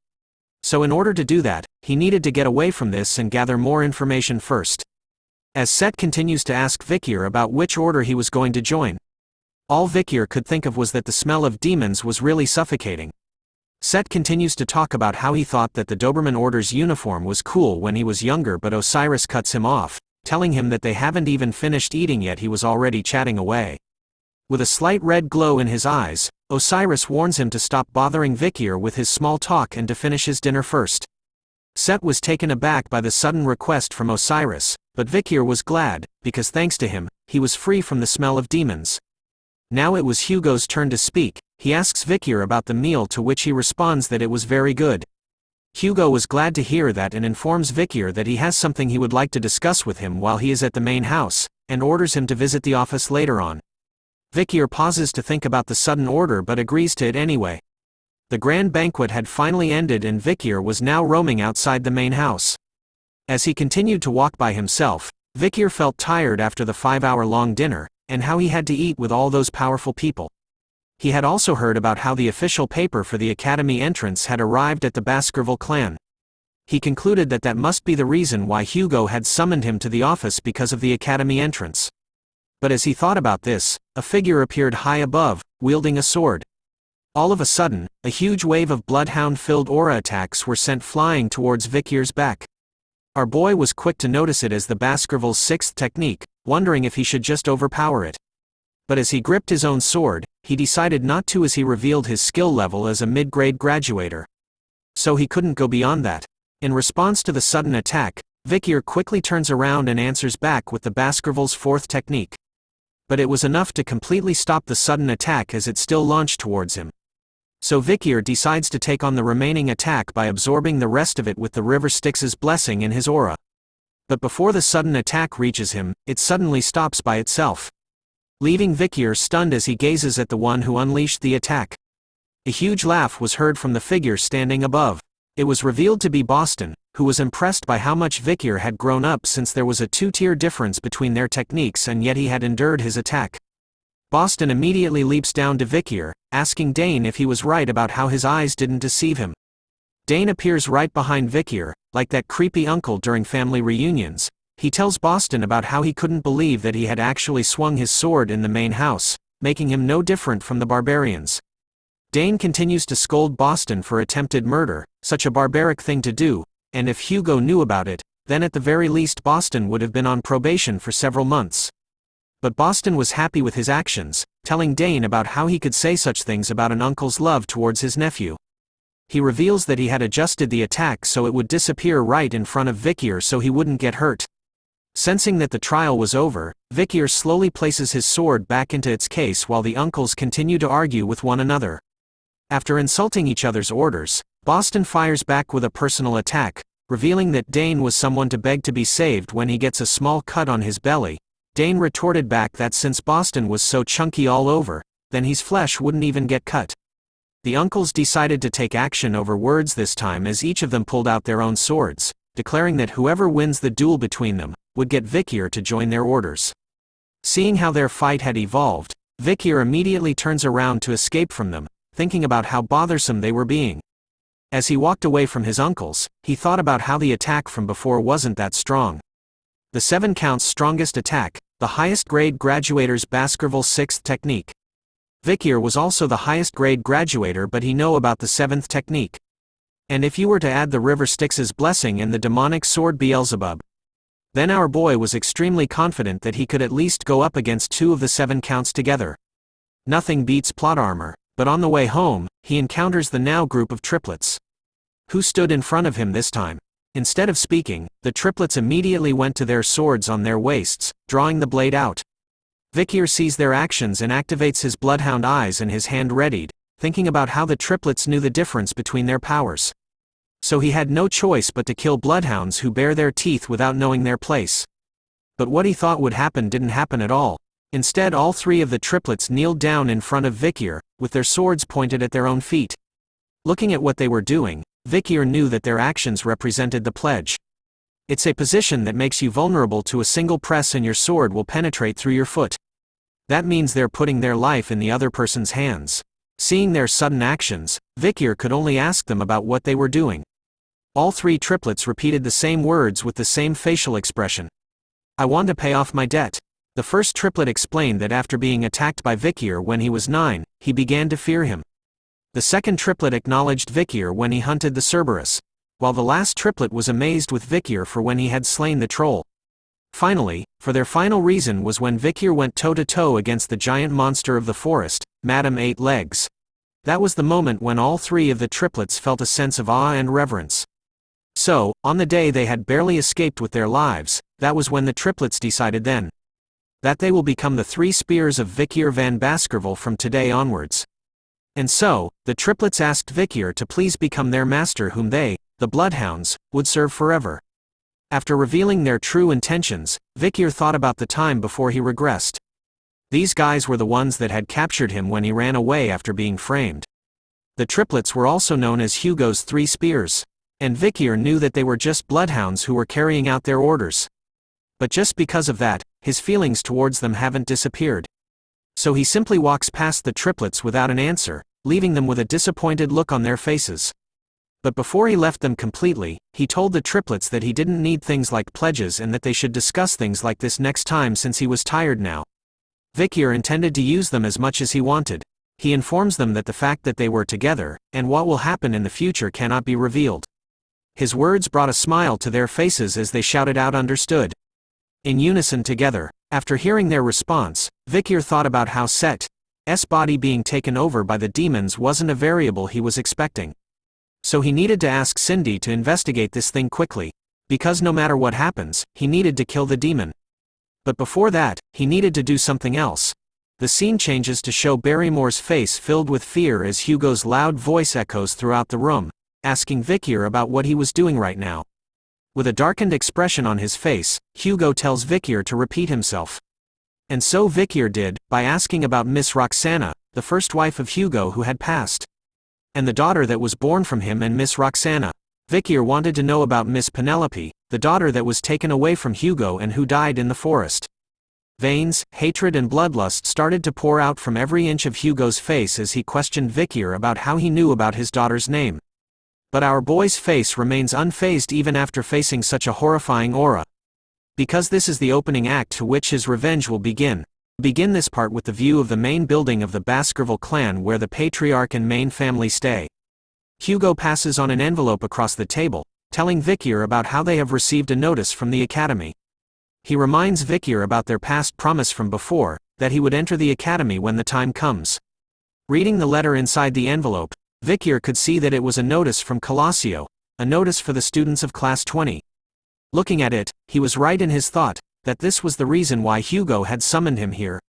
[SPEAKER 4] So in order to do that, he needed to get away from this and gather more information first. As Set continues to ask Vikir about which order he was going to join, all Vikir could think of was that the smell of demons was really suffocating. Set continues to talk about how he thought that the Doberman Order's uniform was cool when he was younger, but Osiris cuts him off, telling him that they haven't even finished eating yet. He was already chatting away. With a slight red glow in his eyes, Osiris warns him to stop bothering Vikir with his small talk and to finish his dinner first. Set was taken aback by the sudden request from Osiris, but Vikir was glad, because thanks to him, he was free from the smell of demons. Now it was Hugo's turn to speak. He asks Vikir about the meal, to which he responds that it was very good. Hugo was glad to hear that and informs Vikir that he has something he would like to discuss with him while he is at the main house, and orders him to visit the office later on. Vikir pauses to think about the sudden order but agrees to it anyway. The grand banquet had finally ended and Vikir was now roaming outside the main house. As he continued to walk by himself, Vikir felt tired after the 5-hour-long dinner, and how he had to eat with all those powerful people. He had also heard about how the official paper for the academy entrance had arrived at the Baskerville clan. He concluded that that must be the reason why Hugo had summoned him to the office, because of the academy entrance. But as he thought about this, a figure appeared high above, wielding a sword. All of a sudden, a huge wave of bloodhound-filled aura attacks were sent flying towards Vikir's back. Our boy was quick to notice it as the Baskerville's 6th technique, wondering if he should just overpower it. But as he gripped his own sword, he decided not to, as he revealed his skill level as a mid-grade graduator. So he couldn't go beyond that. In response to the sudden attack, Vikir quickly turns around and answers back with the Baskerville's 4th technique. But it was enough to completely stop the sudden attack as it still launched towards him. So Vikir decides to take on the remaining attack by absorbing the rest of it with the River Styx's blessing in his aura. But before the sudden attack reaches him, it suddenly stops by itself, leaving Vikir stunned as he gazes at the one who unleashed the attack. A huge laugh was heard from the figure standing above. It was revealed to be Boston, who was impressed by how much Vikir had grown up, since there was a 2-tier difference between their techniques and yet he had endured his attack. Boston immediately leaps down to Vikir, asking Dane if he was right about how his eyes didn't deceive him. Dane appears right behind Vikir, like that creepy uncle during family reunions. He tells Boston about how he couldn't believe that he had actually swung his sword in the main house, making him no different from the barbarians. Dane continues to scold Boston for attempted murder, such a barbaric thing to do, and if Hugo knew about it, then at the very least Boston would have been on probation for several months. But Boston was happy with his actions, telling Dane about how he could say such things about an uncle's love towards his nephew. He reveals that he had adjusted the attack so it would disappear right in front of Vikir so he wouldn't get hurt. Sensing that the trial was over, Vikir slowly places his sword back into its case while the uncles continue to argue with one another. After insulting each other's orders, Boston fires back with a personal attack, revealing that Dane was someone to beg to be saved when he gets a small cut on his belly. Dane retorted back that since Boston was so chunky all over, then his flesh wouldn't even get cut. The uncles decided to take action over words this time, as each of them pulled out their own swords, declaring that whoever wins the duel between them would get Vikir to join their orders. Seeing how their fight had evolved, Vikir immediately turns around to escape from them, thinking about how bothersome they were being. As he walked away from his uncles, he thought about how the attack from before wasn't that strong. The 7 counts strongest attack, the highest grade graduator's Baskerville 6th technique. Vikir was also the highest grade graduator, but he knew about the 7th technique. And if you were to add the River Styx's blessing and the demonic sword Beelzebub, then our boy was extremely confident that he could at least go up against 2 of the 7 counts together. Nothing beats plot armor, but on the way home, he encounters the now group of triplets, who stood in front of him this time. Instead of speaking, the triplets immediately went to their swords on their waists, drawing the blade out. Vikir sees their actions and activates his bloodhound eyes and his hand readied, thinking about how the triplets knew the difference between their powers. So he had no choice but to kill bloodhounds who bare their teeth without knowing their place. But what he thought would happen didn't happen at all. Instead, all three of the triplets kneeled down in front of Vikir, with their swords pointed at their own feet. Looking at what they were doing, Vikir knew that their actions represented the pledge. It's a position that makes you vulnerable to a single press and your sword will penetrate through your foot. That means they're putting their life in the other person's hands. Seeing their sudden actions, Vikir could only ask them about what they were doing. All three triplets repeated the same words with the same facial expression. I want to pay off my debt. The first triplet explained that after being attacked by Vikir when he was 9, he began to fear him. The second triplet acknowledged Vikir when he hunted the Cerberus, while the last triplet was amazed with Vikir for when he had slain the troll. Finally, for their final reason was when Vikir went toe-to-toe against the giant monster of the forest, Madame Eight Legs. That was the moment when all three of the triplets felt a sense of awe and reverence. So, on the day they had barely escaped with their lives, that was when the triplets decided then that they will become the 3 spears of Vikir van Baskerville from today onwards. And so, the triplets asked Vikir to please become their master whom they, the bloodhounds, would serve forever. After revealing their true intentions, Vikir thought about the time before he regressed. These guys were the ones that had captured him when he ran away after being framed. The triplets were also known as Hugo's 3 spears. And Vikir knew that they were just bloodhounds who were carrying out their orders. But just because of that, his feelings towards them haven't disappeared. So he simply walks past the triplets without an answer, leaving them with a disappointed look on their faces. But before he left them completely, he told the triplets that he didn't need things like pledges and that they should discuss things like this next time since he was tired now. Vikir intended to use them as much as he wanted. He informs them that the fact that they were together, and what will happen in the future cannot be revealed. His words brought a smile to their faces as they shouted out understood. In unison together, after hearing their response, Vikir thought about how Set's body being taken over by the demons wasn't a variable he was expecting. So he needed to ask Cindy to investigate this thing quickly, because no matter what happens, he needed to kill the demon. But before that, he needed to do something else. The scene changes to show Barrymore's face filled with fear as Hugo's loud voice echoes throughout the room, asking Vikir about what he was doing right now. With a darkened expression on his face, Hugo tells Vikir to repeat himself. And so Vikir did, by asking about Miss Roxana, the first wife of Hugo who had passed. And the daughter that was born from him and Miss Roxana. Vikir wanted to know about Miss Penelope, the daughter that was taken away from Hugo and who died in the forest. Veins, hatred and bloodlust started to pour out from every inch of Hugo's face as he questioned Vikir about how he knew about his daughter's name. But our boy's face remains unfazed even after facing such a horrifying aura. Because this is the opening act to which his revenge will begin. Begin this part with the view of the main building of the Baskerville clan where the patriarch and main family stay. Hugo passes on an envelope across the table, telling Vikir about how they have received a notice from the academy. He reminds Vikir about their past promise from before, that he would enter the academy when the time comes. Reading the letter inside the envelope, Vikir could see that it was a notice from Colossio, a notice for the students of Class 20. Looking at it, he was right in his thought, that this was the reason why Hugo had summoned him here.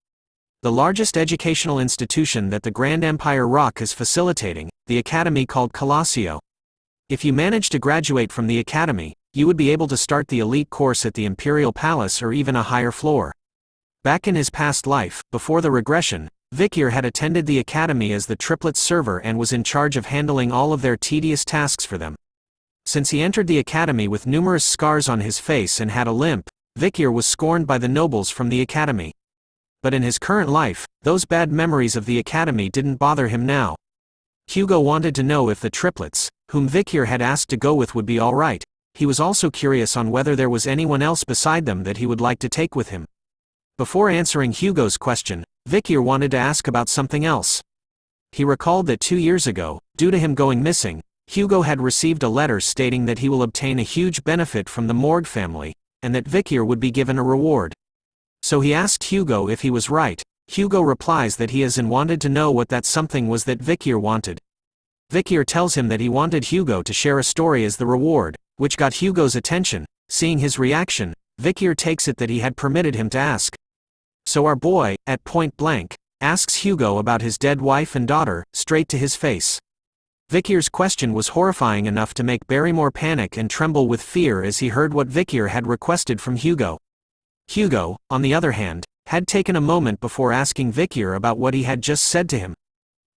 [SPEAKER 4] The largest educational institution that the Grand Empire Rock is facilitating, the academy called Colossio. If you manage to graduate from the academy, you would be able to start the elite course at the Imperial Palace or even a higher floor. Back in his past life, before the regression, Vikir had attended the academy as the triplets' server and was in charge of handling all of their tedious tasks for them. Since he entered the academy with numerous scars on his face and had a limp, Vikir was scorned by the nobles from the academy. But in his current life, those bad memories of the academy didn't bother him now. Hugo wanted to know if the triplets, whom Vikir had asked to go with, would be alright. He was also curious on whether there was anyone else beside them that he would like to take with him. Before answering Hugo's question, Vikir wanted to ask about something else. He recalled that 2 years ago, due to him going missing, Hugo had received a letter stating that he will obtain a huge benefit from the Morg family, and that Vikir would be given a reward. So he asked Hugo if he was right. Hugo replies that he has and wanted to know what that something was that Vikir wanted. Vikir tells him that he wanted Hugo to share a story as the reward, which got Hugo's attention. Seeing his reaction, Vikir takes it that he had permitted him to ask. So our boy, at point blank, asks Hugo about his dead wife and daughter, straight to his face. Vikir's question was horrifying enough to make Barrymore panic and tremble with fear as he heard what Vikir had requested from Hugo. Hugo, on the other hand, had taken a moment before asking Vikir about what he had just said to him.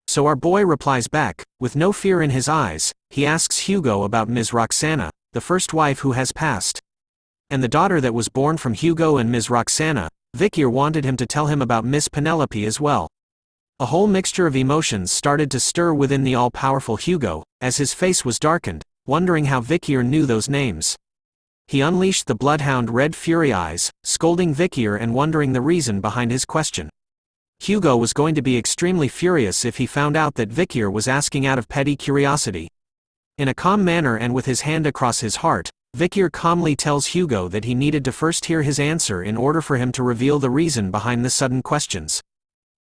[SPEAKER 4] So our boy replies back, with no fear in his eyes. He asks Hugo about Ms. Roxana, the first wife who has passed, and the daughter that was born from Hugo and Ms. Roxana. Vikir wanted him to tell him about Miss Penelope as well. A whole mixture of emotions started to stir within the all-powerful Hugo, as his face was darkened, wondering how Vikir knew those names. He unleashed the bloodhound red fury eyes, scolding Vikir and wondering the reason behind his question. Hugo was going to be extremely furious if he found out that Vikir was asking out of petty curiosity. In a calm manner and with his hand across his heart, Vikir calmly tells Hugo that he needed to first hear his answer in order for him to reveal the reason behind the sudden questions.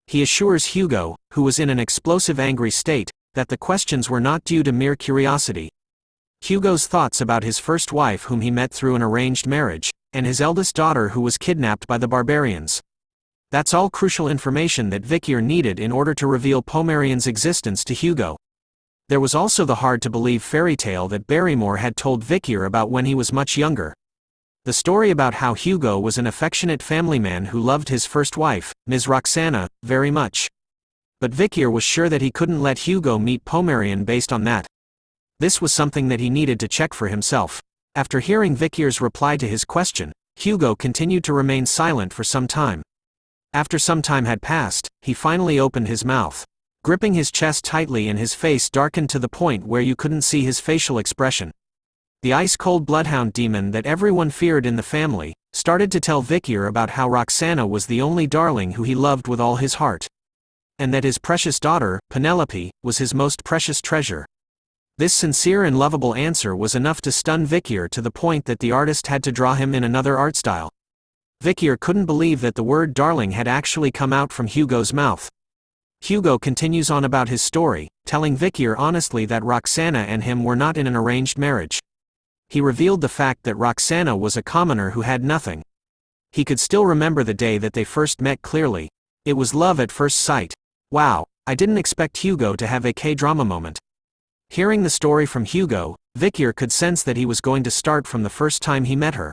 [SPEAKER 4] He assures Hugo, who was in an explosive angry state, that the questions were not due to mere curiosity. Hugo's thoughts about his first wife whom he met through an arranged marriage, and his eldest daughter who was kidnapped by the barbarians. That's all crucial information that Vikir needed in order to reveal Pomerian's existence to Hugo. There was also the hard-to-believe fairy tale that Barrymore had told Vikir about when he was much younger. The story about how Hugo was an affectionate family man who loved his first wife, Ms. Roxana, very much. But Vikir was sure that he couldn't let Hugo meet Pomerian based on that. This was something that he needed to check for himself. After hearing Vikir's reply to his question, Hugo continued to remain silent for some time. After some time had passed, he finally opened his mouth, gripping his chest tightly, and his face darkened to the point where you couldn't see his facial expression. The ice-cold bloodhound demon that everyone feared in the family started to tell Vikir about how Roxana was the only darling who he loved with all his heart, and that his precious daughter, Penelope, was his most precious treasure. This sincere and lovable answer was enough to stun Vikir to the point that the artist had to draw him in another art style. Vikir couldn't believe that the word darling had actually come out from Hugo's mouth. Hugo continues on about his story, telling Vikir honestly that Roxana and him were not in an arranged marriage. He revealed the fact that Roxana was a commoner who had nothing. He could still remember the day that they first met clearly. It was love at first sight. Wow, I didn't expect Hugo to have a K-drama moment. Hearing the story from Hugo, Vikir could sense that he was going to start from the first time he met her.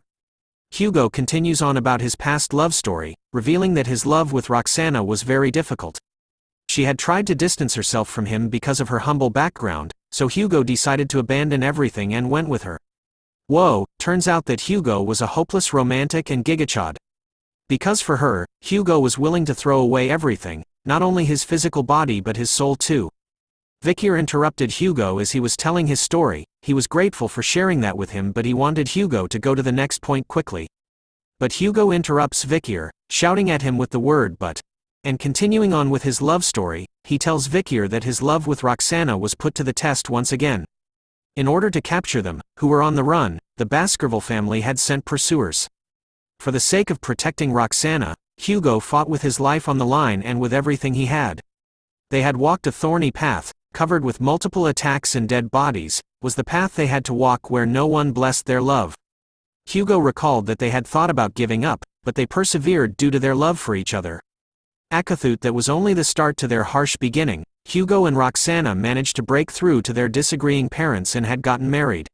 [SPEAKER 4] Hugo continues on about his past love story, revealing that his love with Roxana was very difficult. She had tried to distance herself from him because of her humble background, so Hugo decided to abandon everything and went with her. Whoa, turns out that Hugo was a hopeless romantic and gigachad. Because for her, Hugo was willing to throw away everything, not only his physical body but his soul too. Vikir interrupted Hugo as he was telling his story. He was grateful for sharing that with him, but he wanted Hugo to go to the next point quickly. But Hugo interrupts Vikir, shouting at him with the word but. And continuing on with his love story, he tells Vikir that his love with Roxana was put to the test once again. In order to capture them, who were on the run, the Baskerville family had sent pursuers. For the sake of protecting Roxana, Hugo fought with his life on the line and with everything he had. They had walked a thorny path, covered with multiple attacks and dead bodies, was the path they had to walk where no one blessed their love. Hugo recalled that they had thought about giving up, but they persevered due to their love for each other. Akathut, that was only the start to their harsh beginning. Hugo and Roxana managed to break through to their disagreeing parents and had gotten married.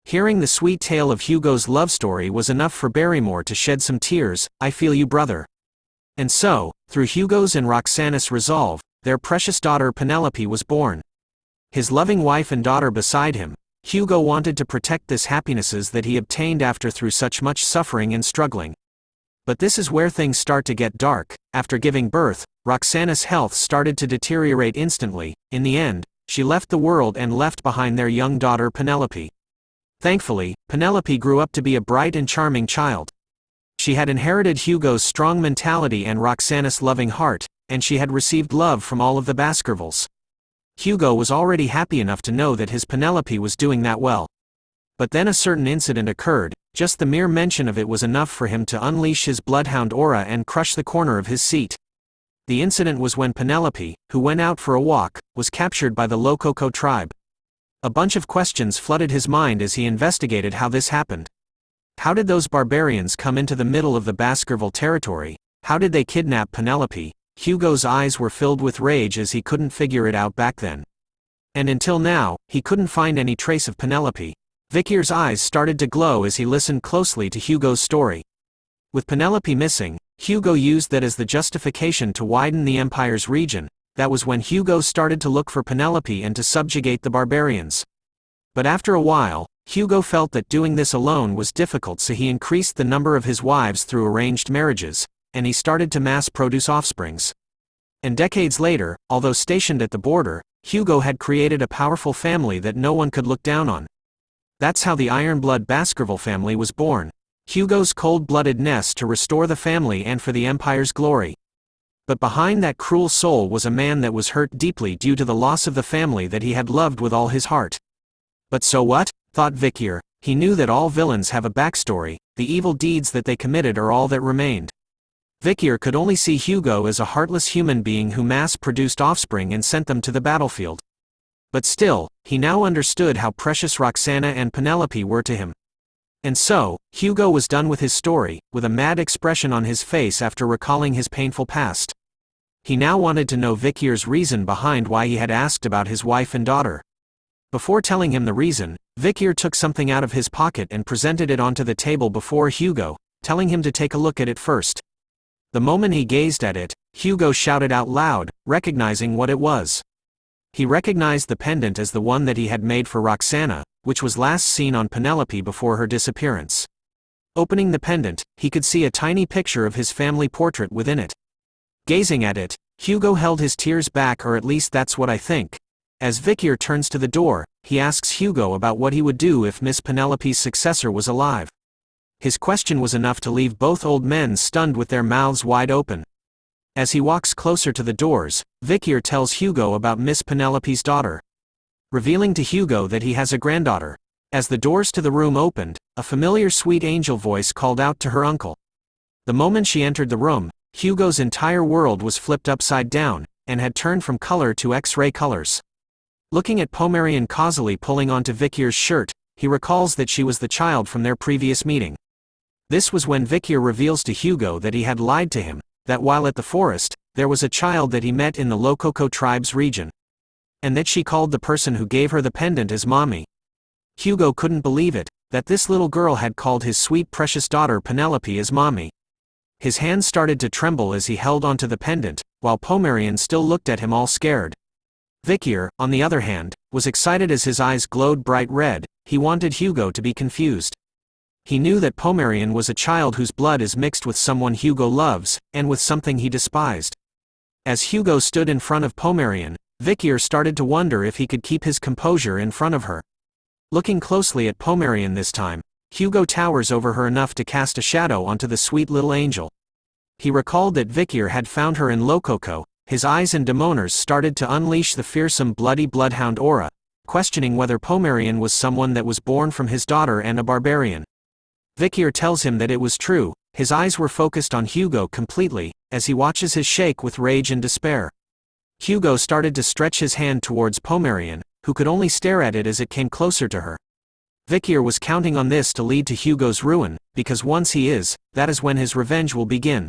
[SPEAKER 4] Hearing the sweet tale of Hugo's love story was enough for Barrymore to shed some tears. I feel you, brother. And so, through Hugo's and Roxana's resolve, their precious daughter Penelope was born. His loving wife and daughter beside him, Hugo wanted to protect this happinesses that he obtained after through such much suffering and struggling. But this is where things start to get dark. After giving birth, Roxana's health started to deteriorate instantly. In the end, she left the world and left behind their young daughter Penelope. Thankfully, Penelope grew up to be a bright and charming child. She had inherited Hugo's strong mentality and Roxana's loving heart, and she had received love from all of the Baskervilles. Hugo was already happy enough to know that his Penelope was doing that well. But then a certain incident occurred. Just the mere mention of it was enough for him to unleash his bloodhound aura and crush the corner of his seat. The incident was when Penelope, who went out for a walk, was captured by the Lococo tribe. A bunch of questions flooded his mind as he investigated how this happened. How did those barbarians come into the middle of the Baskerville territory? How did they kidnap Penelope? Hugo's eyes were filled with rage as he couldn't figure it out back then. And until now, he couldn't find any trace of Penelope. Vikir's eyes started to glow as he listened closely to Hugo's story. With Penelope missing, Hugo used that as the justification to widen the Empire's region. That was when Hugo started to look for Penelope and to subjugate the barbarians. But after a while, Hugo felt that doing this alone was difficult, so he increased the number of his wives through arranged marriages, and he started to mass-produce offsprings. And decades later, although stationed at the border, Hugo had created a powerful family that no one could look down on. That's how the Ironblood Baskerville family was born. Hugo's cold-bloodedness to restore the family and for the Empire's glory. But behind that cruel soul was a man that was hurt deeply due to the loss of the family that he had loved with all his heart. But so what? Thought Vikir. He knew that all villains have a backstory, the evil deeds that they committed are all that remained. Vikir could only see Hugo as a heartless human being who mass-produced offspring and sent them to the battlefield. But still, he now understood how precious Roxana and Penelope were to him. And so, Hugo was done with his story, with a mad expression on his face after recalling his painful past. He now wanted to know Vikir's reason behind why he had asked about his wife and daughter. Before telling him the reason, Vikir took something out of his pocket and presented it onto the table before Hugo, telling him to take a look at it first. The moment he gazed at it, Hugo shouted out loud, recognizing what it was. He recognized the pendant as the one that he had made for Roxana, which was last seen on Penelope before her disappearance. Opening the pendant, he could see a tiny picture of his family portrait within it. Gazing at it, Hugo held his tears back, or at least that's what I think. As Vikir turns to the door, he asks Hugo about what he would do if Miss Penelope's successor was alive. His question was enough to leave both old men stunned with their mouths wide open. As he walks closer to the doors, Vikir tells Hugo about Miss Penelope's daughter, revealing to Hugo that he has a granddaughter. As the doors to the room opened, a familiar sweet angel voice called out to her uncle. The moment she entered the room, Hugo's entire world was flipped upside down, and had turned from color to X-ray colors. Looking at Pomerian causally pulling onto Vikir's shirt, he recalls that she was the child from their previous meeting. This was when Vikir reveals to Hugo that he had lied to him, that while at the forest, there was a child that he met in the Lococo tribe's region. And that she called the person who gave her the pendant as mommy. Hugo couldn't believe it, that this little girl had called his sweet precious daughter Penelope as mommy. His hands started to tremble as he held onto the pendant, while Pomerian still looked at him all scared. Vikir, on the other hand, was excited as his eyes glowed bright red. He wanted Hugo to be confused. He knew that Pomerian was a child whose blood is mixed with someone Hugo loves, and with something he despised. As Hugo stood in front of Pomerian, Vikir started to wonder if he could keep his composure in front of her. Looking closely at Pomerian this time, Hugo towers over her enough to cast a shadow onto the sweet little angel. He recalled that Vikir had found her in Lococo. His eyes and demoners started to unleash the fearsome bloody bloodhound aura, questioning whether Pomerian was someone that was born from his daughter and a barbarian. Vikir tells him that it was true. His eyes were focused on Hugo completely, as he watches his shake with rage and despair. Hugo started to stretch his hand towards Pomerian, who could only stare at it as it came closer to her. Vikir was counting on this to lead to Hugo's ruin, because once he is, that is when his revenge will begin.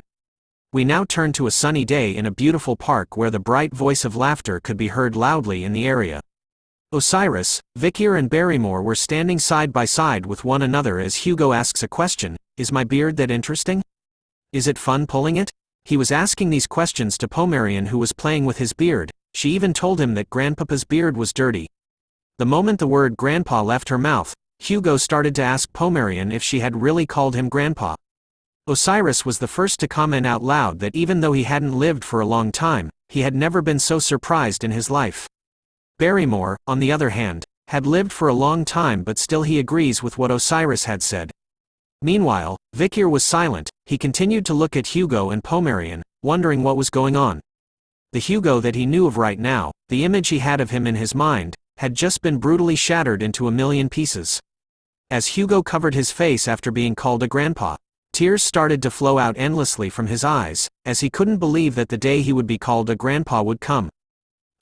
[SPEAKER 4] We now turn to a sunny day in a beautiful park where the bright voice of laughter could be heard loudly in the area. Osiris, Vikir and Barrymore were standing side by side with one another as Hugo asks a question, "Is my beard that interesting? Is it fun pulling it?" He was asking these questions to Pomerian, who was playing with his beard. She even told him that Grandpapa's beard was dirty. The moment the word grandpa left her mouth, Hugo started to ask Pomerian if she had really called him grandpa. Osiris was the first to comment out loud that even though he hadn't lived for a long time, he had never been so surprised in his life. Barrymore, on the other hand, had lived for a long time, but still he agrees with what Osiris had said. Meanwhile, Vikir was silent. He continued to look at Hugo and Pomerian, wondering what was going on. The Hugo that he knew of right now, the image he had of him in his mind, had just been brutally shattered into a million pieces. As Hugo covered his face after being called a grandpa, tears started to flow out endlessly from his eyes, as he couldn't believe that the day he would be called a grandpa would come.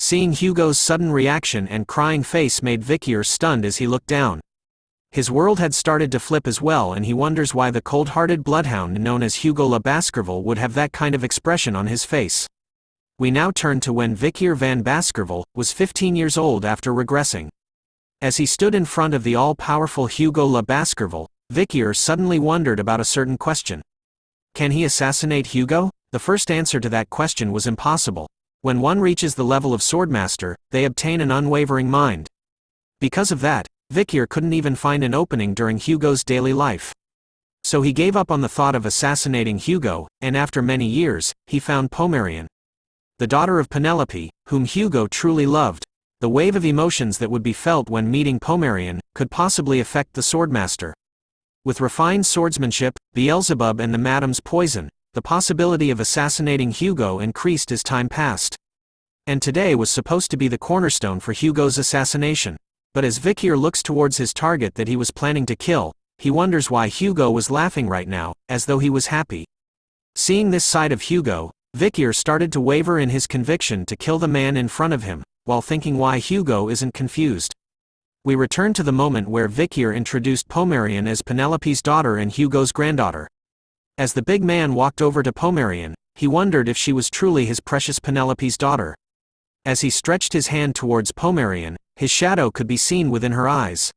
[SPEAKER 4] Seeing Hugo's sudden reaction and crying face made Vikir stunned as he looked down. His world had started to flip as well, and he wonders why the cold-hearted bloodhound known as Hugo la Baskerville would have that kind of expression on his face. We now turn to when Vikir van Baskerville was 15 years old after regressing. As he stood in front of the all-powerful Hugo la Baskerville, Vikir suddenly wondered about a certain question. Can he assassinate Hugo? The first answer to that question was impossible. When one reaches the level of swordmaster, they obtain an unwavering mind. Because of that, Vikir couldn't even find an opening during Hugo's daily life. So he gave up on the thought of assassinating Hugo, and after many years, he found Pomerian, the daughter of Penelope, whom Hugo truly loved. The wave of emotions that would be felt when meeting Pomerian could possibly affect the swordmaster. With refined swordsmanship, Beelzebub and the madam's poison, the possibility of assassinating Hugo increased as time passed. And today was supposed to be the cornerstone for Hugo's assassination. But as Vikir looks towards his target that he was planning to kill, he wonders why Hugo was laughing right now, as though he was happy. Seeing this side of Hugo, Vikir started to waver in his conviction to kill the man in front of him, while thinking why Hugo isn't confused. We return to the moment where Vikir introduced Pomerian as Penelope's daughter and Hugo's granddaughter. As the big man walked over to Pomerian, he wondered if she was truly his precious Penelope's daughter. As he stretched his hand towards Pomerian, his shadow could be seen within her eyes.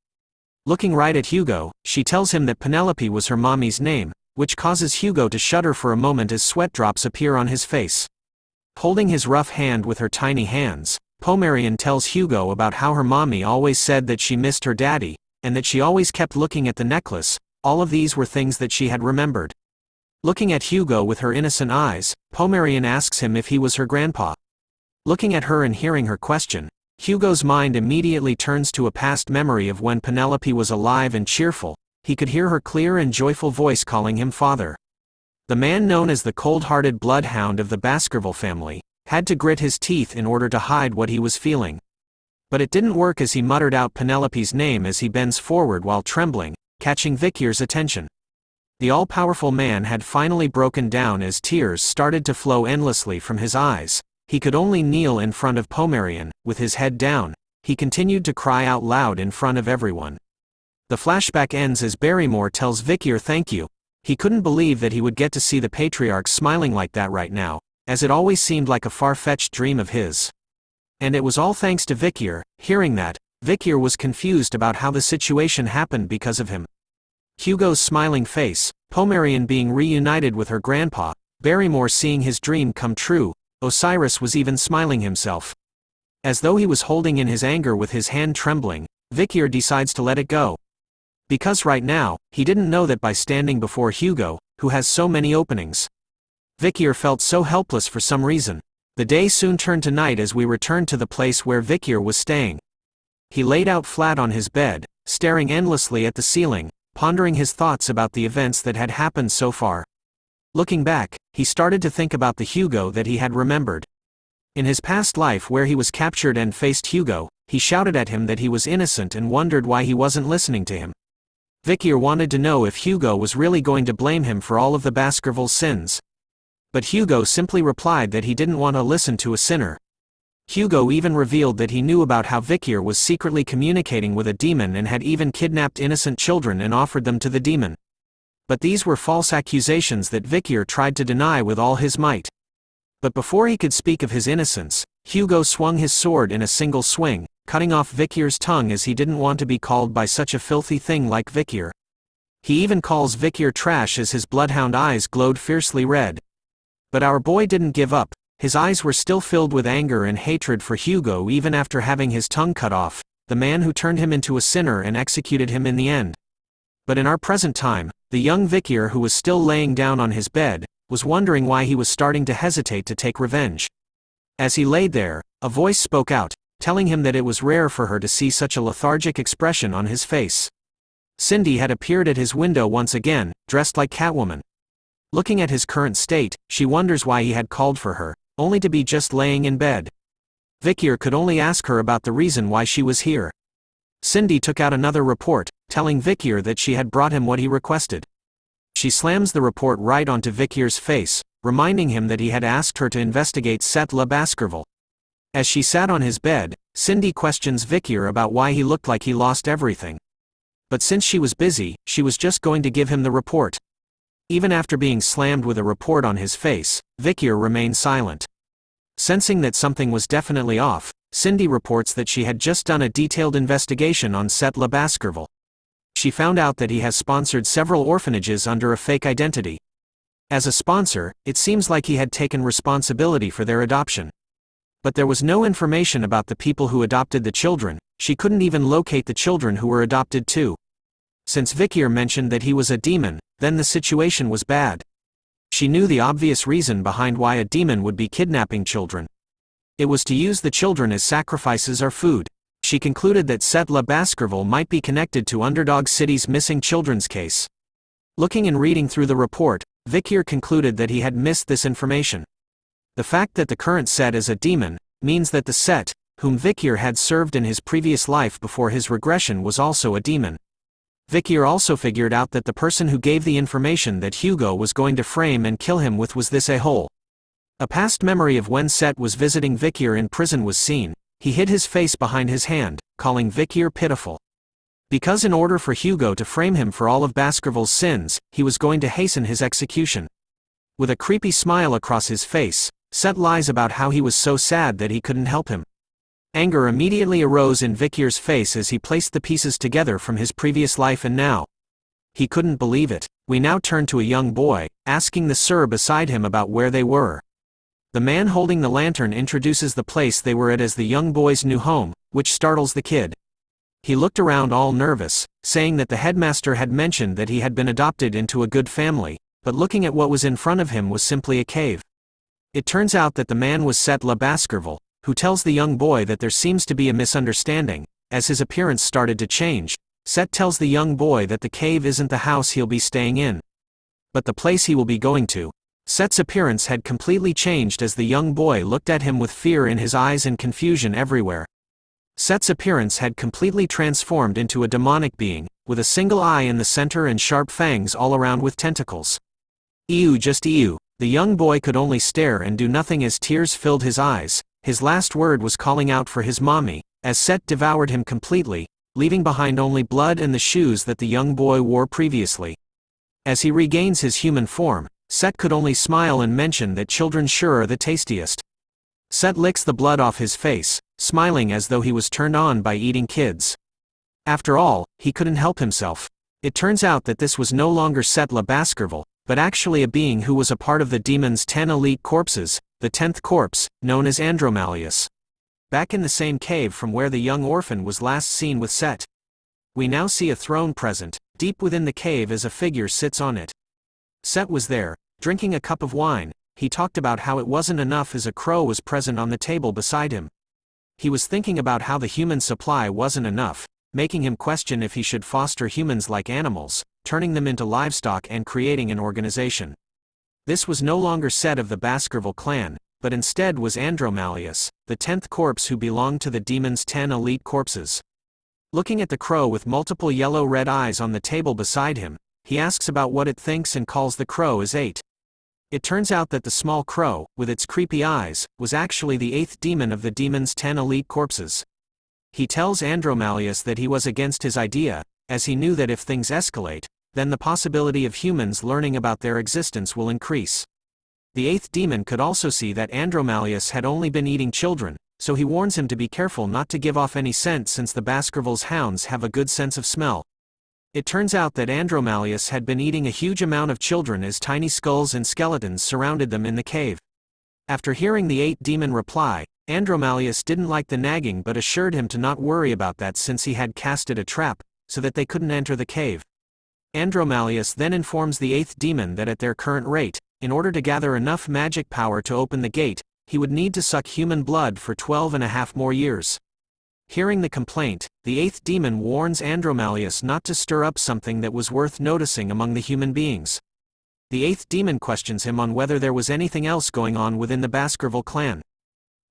[SPEAKER 4] Looking right at Hugo, she tells him that Penelope was her mommy's name, which causes Hugo to shudder for a moment as sweat drops appear on his face. Holding his rough hand with her tiny hands, Pomerian tells Hugo about how her mommy always said that she missed her daddy, and that she always kept looking at the necklace. All of these were things that she had remembered. Looking at Hugo with her innocent eyes, Pomerian asks him if he was her grandpa. Looking at her and hearing her question, Hugo's mind immediately turns to a past memory of when Penelope was alive and cheerful. He could hear her clear and joyful voice calling him father. The man known as the cold-hearted bloodhound of the Baskerville family had to grit his teeth in order to hide what he was feeling. But it didn't work as he muttered out Penelope's name as he bends forward while trembling, catching Vikir's attention. The all-powerful man had finally broken down as tears started to flow endlessly from his eyes. He could only kneel in front of Pomerian, with his head down. He continued to cry out loud in front of everyone. The flashback ends as Barrymore tells Vikir thank you. He couldn't believe that he would get to see the patriarch smiling like that right now, as it always seemed like a far-fetched dream of his. And it was all thanks to Vikir. Hearing that, Vikir was confused about how the situation happened because of him. Hugo's smiling face, Pomerian being reunited with her grandpa, Barrymore seeing his dream come true, Osiris was even smiling himself. As though he was holding in his anger with his hand trembling, Vikir decides to let it go. Because right now, he didn't know that by standing before Hugo, who has so many openings. Vikir felt so helpless for some reason. The day soon turned to night as we returned to the place where Vikir was staying. He laid out flat on his bed, staring endlessly at the ceiling, pondering his thoughts about the events that had happened so far. Looking back, he started to think about the Hugo that he had remembered. In his past life where he was captured and faced Hugo, he shouted at him that he was innocent and wondered why he wasn't listening to him. Vikir wanted to know if Hugo was really going to blame him for all of the Baskerville's sins. But Hugo simply replied that he didn't want to listen to a sinner. Hugo even revealed that he knew about how Vikir was secretly communicating with a demon and had even kidnapped innocent children and offered them to the demon. But these were false accusations that Vikir tried to deny with all his might. But before he could speak of his innocence, Hugo swung his sword in a single swing, cutting off Vikir's tongue as he didn't want to be called by such a filthy thing like Vikir. He even calls Vikir trash as his bloodhound eyes glowed fiercely red. But our boy didn't give up. His eyes were still filled with anger and hatred for Hugo even after having his tongue cut off, the man who turned him into a sinner and executed him in the end. But in our present time, the young Vikir who was still laying down on his bed, was wondering why he was starting to hesitate to take revenge. As he laid there, a voice spoke out, telling him that it was rare for her to see such a lethargic expression on his face. Cindy had appeared at his window once again, dressed like Catwoman. Looking at his current state, she wonders why he had called for her, only to be just laying in bed. Vikir could only ask her about the reason why she was here. Cindy took out another report, telling Vikir that she had brought him what he requested. She slams the report right onto Vikir's face, reminding him that he had asked her to investigate Seth La Baskerville. As she sat on his bed, Cindy questions Vikir about why he looked like he lost everything. But since she was busy, she was just going to give him the report. Even after being slammed with a report on his face, Vikir remained silent. Sensing that something was definitely off, Cindy reports that she had just done a detailed investigation on Baskerville. She found out that he has sponsored several orphanages under a fake identity. As a sponsor, it seems like he had taken responsibility for their adoption. But there was no information about the people who adopted the children. She couldn't even locate the children who were adopted too. Since Vikir mentioned that he was a demon, then the situation was bad. She knew the obvious reason behind why a demon would be kidnapping children. It was to use the children as sacrifices or food. She concluded that Baskerville might be connected to Underdog City's missing children's case. Looking and reading through the report, Vikir concluded that he had missed this information. The fact that the current Set is a demon means that the Set, whom Vikir had served in his previous life before his regression, was also a demon. Vikir also figured out that the person who gave the information that Hugo was going to frame and kill him with was this Yahello. A past memory of when Set was visiting Vikir in prison was seen. He hid his face behind his hand, calling Vikir pitiful. Because in order for Hugo to frame him for all of Baskerville's sins, he was going to hasten his execution. With a creepy smile across his face, Set lies about how he was so sad that he couldn't help him. Anger immediately arose in Vikir's face as he placed the pieces together from his previous life and now. He couldn't believe it. We now turn to a young boy, asking the sir beside him about where they were. The man holding the lantern introduces the place they were at as the young boy's new home, which startles the kid. He looked around all nervous, saying that the headmaster had mentioned that he had been adopted into a good family, but looking at what was in front of him was simply a cave. It turns out that the man was Baskerville, who tells the young boy that there seems to be a misunderstanding. As his appearance started to change, Set tells the young boy that the cave isn't the house he'll be staying in, but the place he will be going to. Set's appearance had completely changed as the young boy looked at him with fear in his eyes and confusion everywhere. Set's appearance had completely transformed into a demonic being, with a single eye in the center and sharp fangs all around with tentacles. Ew, just ew. The young boy could only stare and do nothing as tears filled his eyes. His last word was calling out for his mommy, as Set devoured him completely, leaving behind only blood and the shoes that the young boy wore previously. As he regains his human form, Set could only smile and mention that children sure are the tastiest. Set licks the blood off his face, smiling as though he was turned on by eating kids. After all, he couldn't help himself. It turns out that this was no longer Baskerville, but actually a being who was a part of the demon's 10 elite corpses, the 10th corpse, known as Andromalius. Back in the same cave from where the young orphan was last seen with Set. We now see a throne present, deep within the cave as a figure sits on it. Set was there, drinking a cup of wine. He talked about how it wasn't enough as a crow was present on the table beside him. He was thinking about how the human supply wasn't enough, making him question if he should foster humans like animals, turning them into livestock and creating an organization. This was no longer Set of the Baskerville clan, but instead was Andromalius, the 10th corpse who belonged to the demon's 10 elite corpses. Looking at the crow with multiple yellow-red eyes on the table beside him, he asks about what it thinks and calls the crow as 8. It turns out that the small crow, with its creepy eyes, was actually the 8th demon of the demon's 10 elite corpses. He tells Andromalius that he was against his idea, as he knew that if things escalate, then the possibility of humans learning about their existence will increase. The 8th demon could also see that Andromalius had only been eating children, so he warns him to be careful not to give off any scent since the Baskerville's hounds have a good sense of smell. It turns out that Andromalius had been eating a huge amount of children as tiny skulls and skeletons surrounded them in the cave. After hearing the 8th demon reply, Andromalius didn't like the nagging but assured him to not worry about that since he had casted a trap, so that they couldn't enter the cave. Andromalius then informs the 8th demon that at their current rate, in order to gather enough magic power to open the gate, he would need to suck human blood for 12.5 more years. Hearing the complaint, the 8th demon warns Andromalius not to stir up something that was worth noticing among the human beings. The 8th demon questions him on whether there was anything else going on within the Baskerville clan.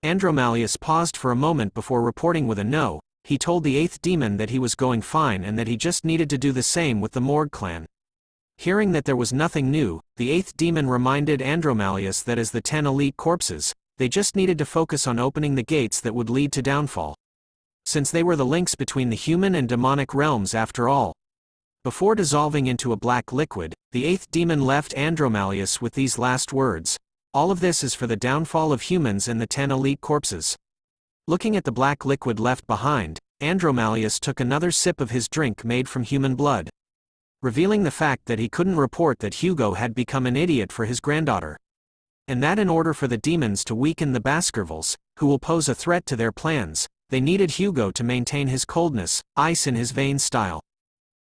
[SPEAKER 4] Andromalius paused for a moment before reporting with a no. He told the 8th demon that he was going fine and that he just needed to do the same with the Morg clan. Hearing that there was nothing new, the 8th demon reminded Andromalius that as the 10 elite corpses, they just needed to focus on opening the gates that would lead to downfall. Since they were the links between the human and demonic realms after all. Before dissolving into a black liquid, the 8th demon left Andromalius with these last words. All of this is for the downfall of humans and the 10 elite corpses. Looking at the black liquid left behind, Andromalius took another sip of his drink made from human blood, revealing the fact that he couldn't report that Hugo had become an idiot for his granddaughter. And that in order for the demons to weaken the Baskervilles, who will pose a threat to their plans, they needed Hugo to maintain his coldness, ice in his veins style.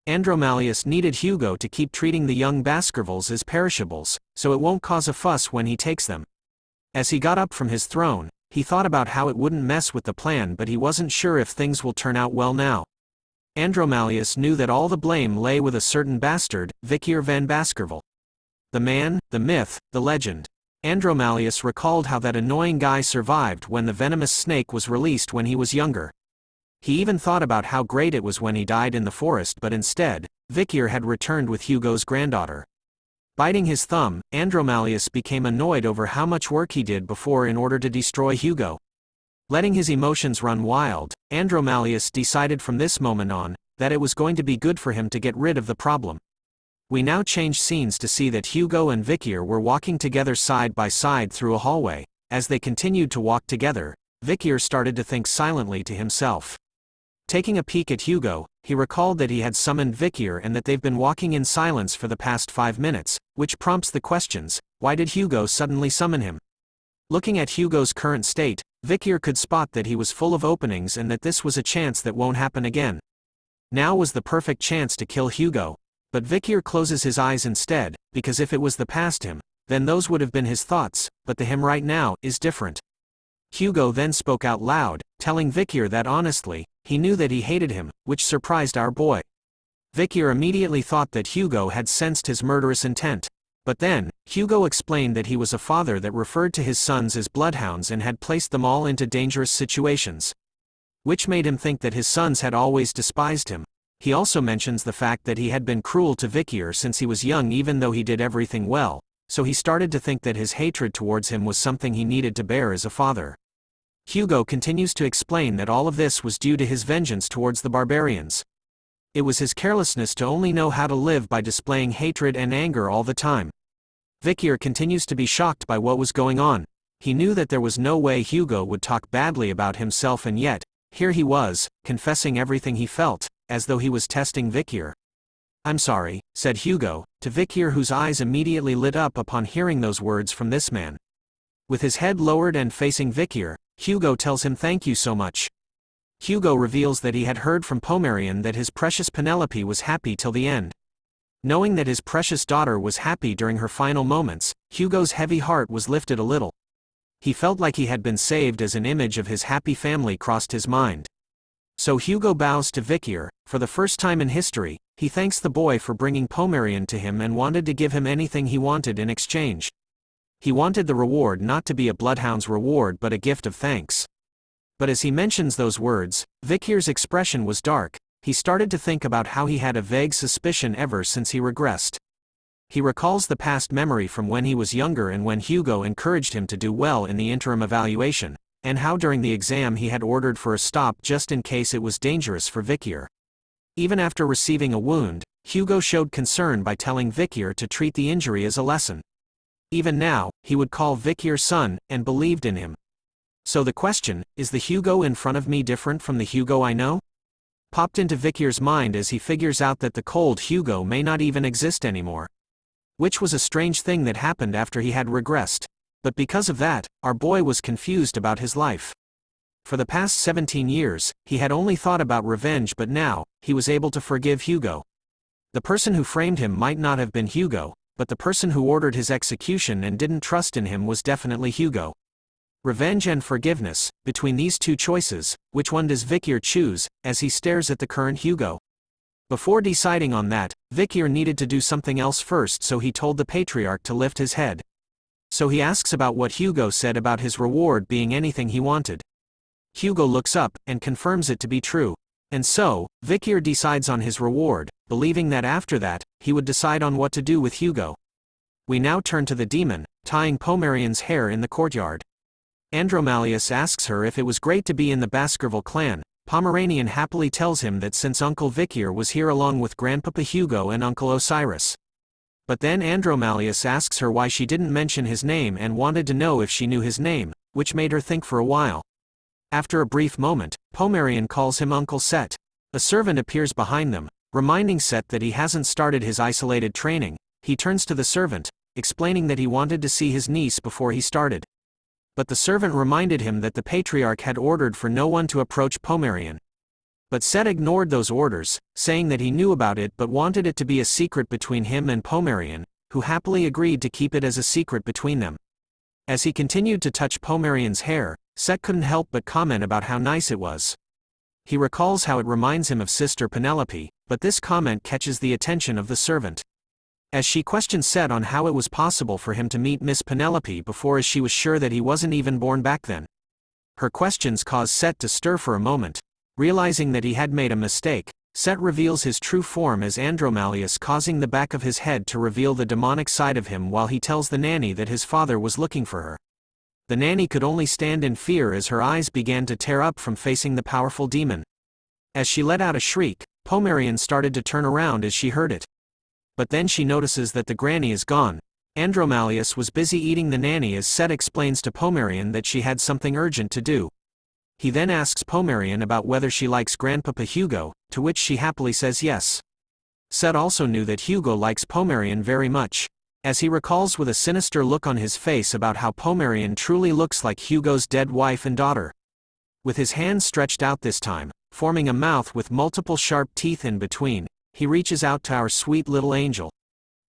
[SPEAKER 4] Andromalius needed Hugo to keep treating the young Baskervilles as perishables, so it won't cause a fuss when he takes them. As he got up from his throne, he thought about how it wouldn't mess with the plan, but he wasn't sure if things will turn out well now. Andromalius knew that all the blame lay with a certain bastard, Vikir van Baskerville. The man, the myth, the legend. Andromalius recalled how that annoying guy survived when the venomous snake was released when he was younger. He even thought about how great it was when he died in the forest, but instead, Vikir had returned with Hugo's granddaughter. Biting his thumb, Andromalius became annoyed over how much work he did before in order to destroy Hugo. Letting his emotions run wild, Andromalius decided from this moment on, that it was going to be good for him to get rid of the problem. We now change scenes to see that Hugo and Vikir were walking together side by side through a hallway. As they continued to walk together, Vikir started to think silently to himself. Taking a peek at Hugo, he recalled that he had summoned Vikir and that they've been walking in silence for the past 5 minutes, which prompts the questions, why did Hugo suddenly summon him? Looking at Hugo's current state, Vikir could spot that he was full of openings and that this was a chance that won't happen again. Now was the perfect chance to kill Hugo, but Vikir closes his eyes instead, because if it was the past him, then those would have been his thoughts, but the him right now is different. Hugo then spoke out loud, telling Vikir that honestly, he knew that he hated him, which surprised our boy. Vikir immediately thought that Hugo had sensed his murderous intent. But then, Hugo explained that he was a father that referred to his sons as bloodhounds and had placed them all into dangerous situations, which made him think that his sons had always despised him. He also mentions the fact that he had been cruel to Vikir since he was young even though he did everything well, so he started to think that his hatred towards him was something he needed to bear as a father. Hugo continues to explain that all of this was due to his vengeance towards the barbarians. It was his carelessness to only know how to live by displaying hatred and anger all the time. Vikir continues to be shocked by what was going on. He knew that there was no way Hugo would talk badly about himself, and yet, here he was, confessing everything he felt, as though he was testing Vikir. "I'm sorry," said Hugo, to Vikir, whose eyes immediately lit up upon hearing those words from this man. With his head lowered and facing Vikir, Hugo tells him thank you so much. Hugo reveals that he had heard from Pomerian that his precious Penelope was happy till the end. Knowing that his precious daughter was happy during her final moments, Hugo's heavy heart was lifted a little. He felt like he had been saved as an image of his happy family crossed his mind. So Hugo bows to Vikir. For the first time in history, he thanks the boy for bringing Pomerian to him and wanted to give him anything he wanted in exchange. He wanted the reward not to be a bloodhound's reward but a gift of thanks. But as he mentions those words, Vikir's expression was dark. He started to think about how he had a vague suspicion ever since he regressed. He recalls the past memory from when he was younger and when Hugo encouraged him to do well in the interim evaluation, and how during the exam he had ordered for a stop just in case it was dangerous for Vikir. Even after receiving a wound, Hugo showed concern by telling Vikir to treat the injury as a lesson. Even now, he would call Vikir son, and believed in him. So the question, is the Hugo in front of me different from the Hugo I know? Popped into Vikir's mind as he figures out that the cold Hugo may not even exist anymore. Which was a strange thing that happened after he had regressed. But because of that, our boy was confused about his life. For the past 17 years, he had only thought about revenge, but now, he was able to forgive Hugo. The person who framed him might not have been Hugo, but the person who ordered his execution and didn't trust in him was definitely Hugo. Revenge and forgiveness, between these two choices, which one does Vikir choose, as he stares at the current Hugo? Before deciding on that, Vikir needed to do something else first, so he told the patriarch to lift his head. So he asks about what Hugo said about his reward being anything he wanted. Hugo looks up, and confirms it to be true. And so, Vikir decides on his reward, believing that after that, he would decide on what to do with Hugo. We now turn to the demon, tying Pomerian's hair in the courtyard. Andromalius asks her if it was great to be in the Baskerville clan. Pomeranian happily tells him that since Uncle Vikir was here along with Grandpapa Hugo and Uncle Osiris. But then Andromalius asks her why she didn't mention his name and wanted to know if she knew his name, which made her think for a while. After a brief moment, Pomerian calls him Uncle Set. A servant appears behind them, reminding Set that he hasn't started his isolated training. He turns to the servant, explaining that he wanted to see his niece before he started. But the servant reminded him that the patriarch had ordered for no one to approach Pomerian. But Set ignored those orders, saying that he knew about it but wanted it to be a secret between him and Pomerian, who happily agreed to keep it as a secret between them. As he continued to touch Pomerian's hair, Set couldn't help but comment about how nice it was. He recalls how it reminds him of Sister Penelope, but this comment catches the attention of the servant. As she questions Set on how it was possible for him to meet Miss Penelope before, as she was sure that he wasn't even born back then. Her questions cause Set to stir for a moment. Realizing that he had made a mistake, Set reveals his true form as Andromalius, causing the back of his head to reveal the demonic side of him while he tells the nanny that his father was looking for her. The nanny could only stand in fear as her eyes began to tear up from facing the powerful demon. As she let out a shriek, Pomerian started to turn around as she heard it. But then she notices that the granny is gone. Andromalius was busy eating the nanny as Set explains to Pomerian that she had something urgent to do. He then asks Pomerian about whether she likes Grandpapa Hugo, to which she happily says yes. Set also knew that Hugo likes Pomerian very much, as he recalls with a sinister look on his face about how Pomerian truly looks like Hugo's dead wife and daughter. With his hands stretched out this time, forming a mouth with multiple sharp teeth in between, he reaches out to our sweet little angel.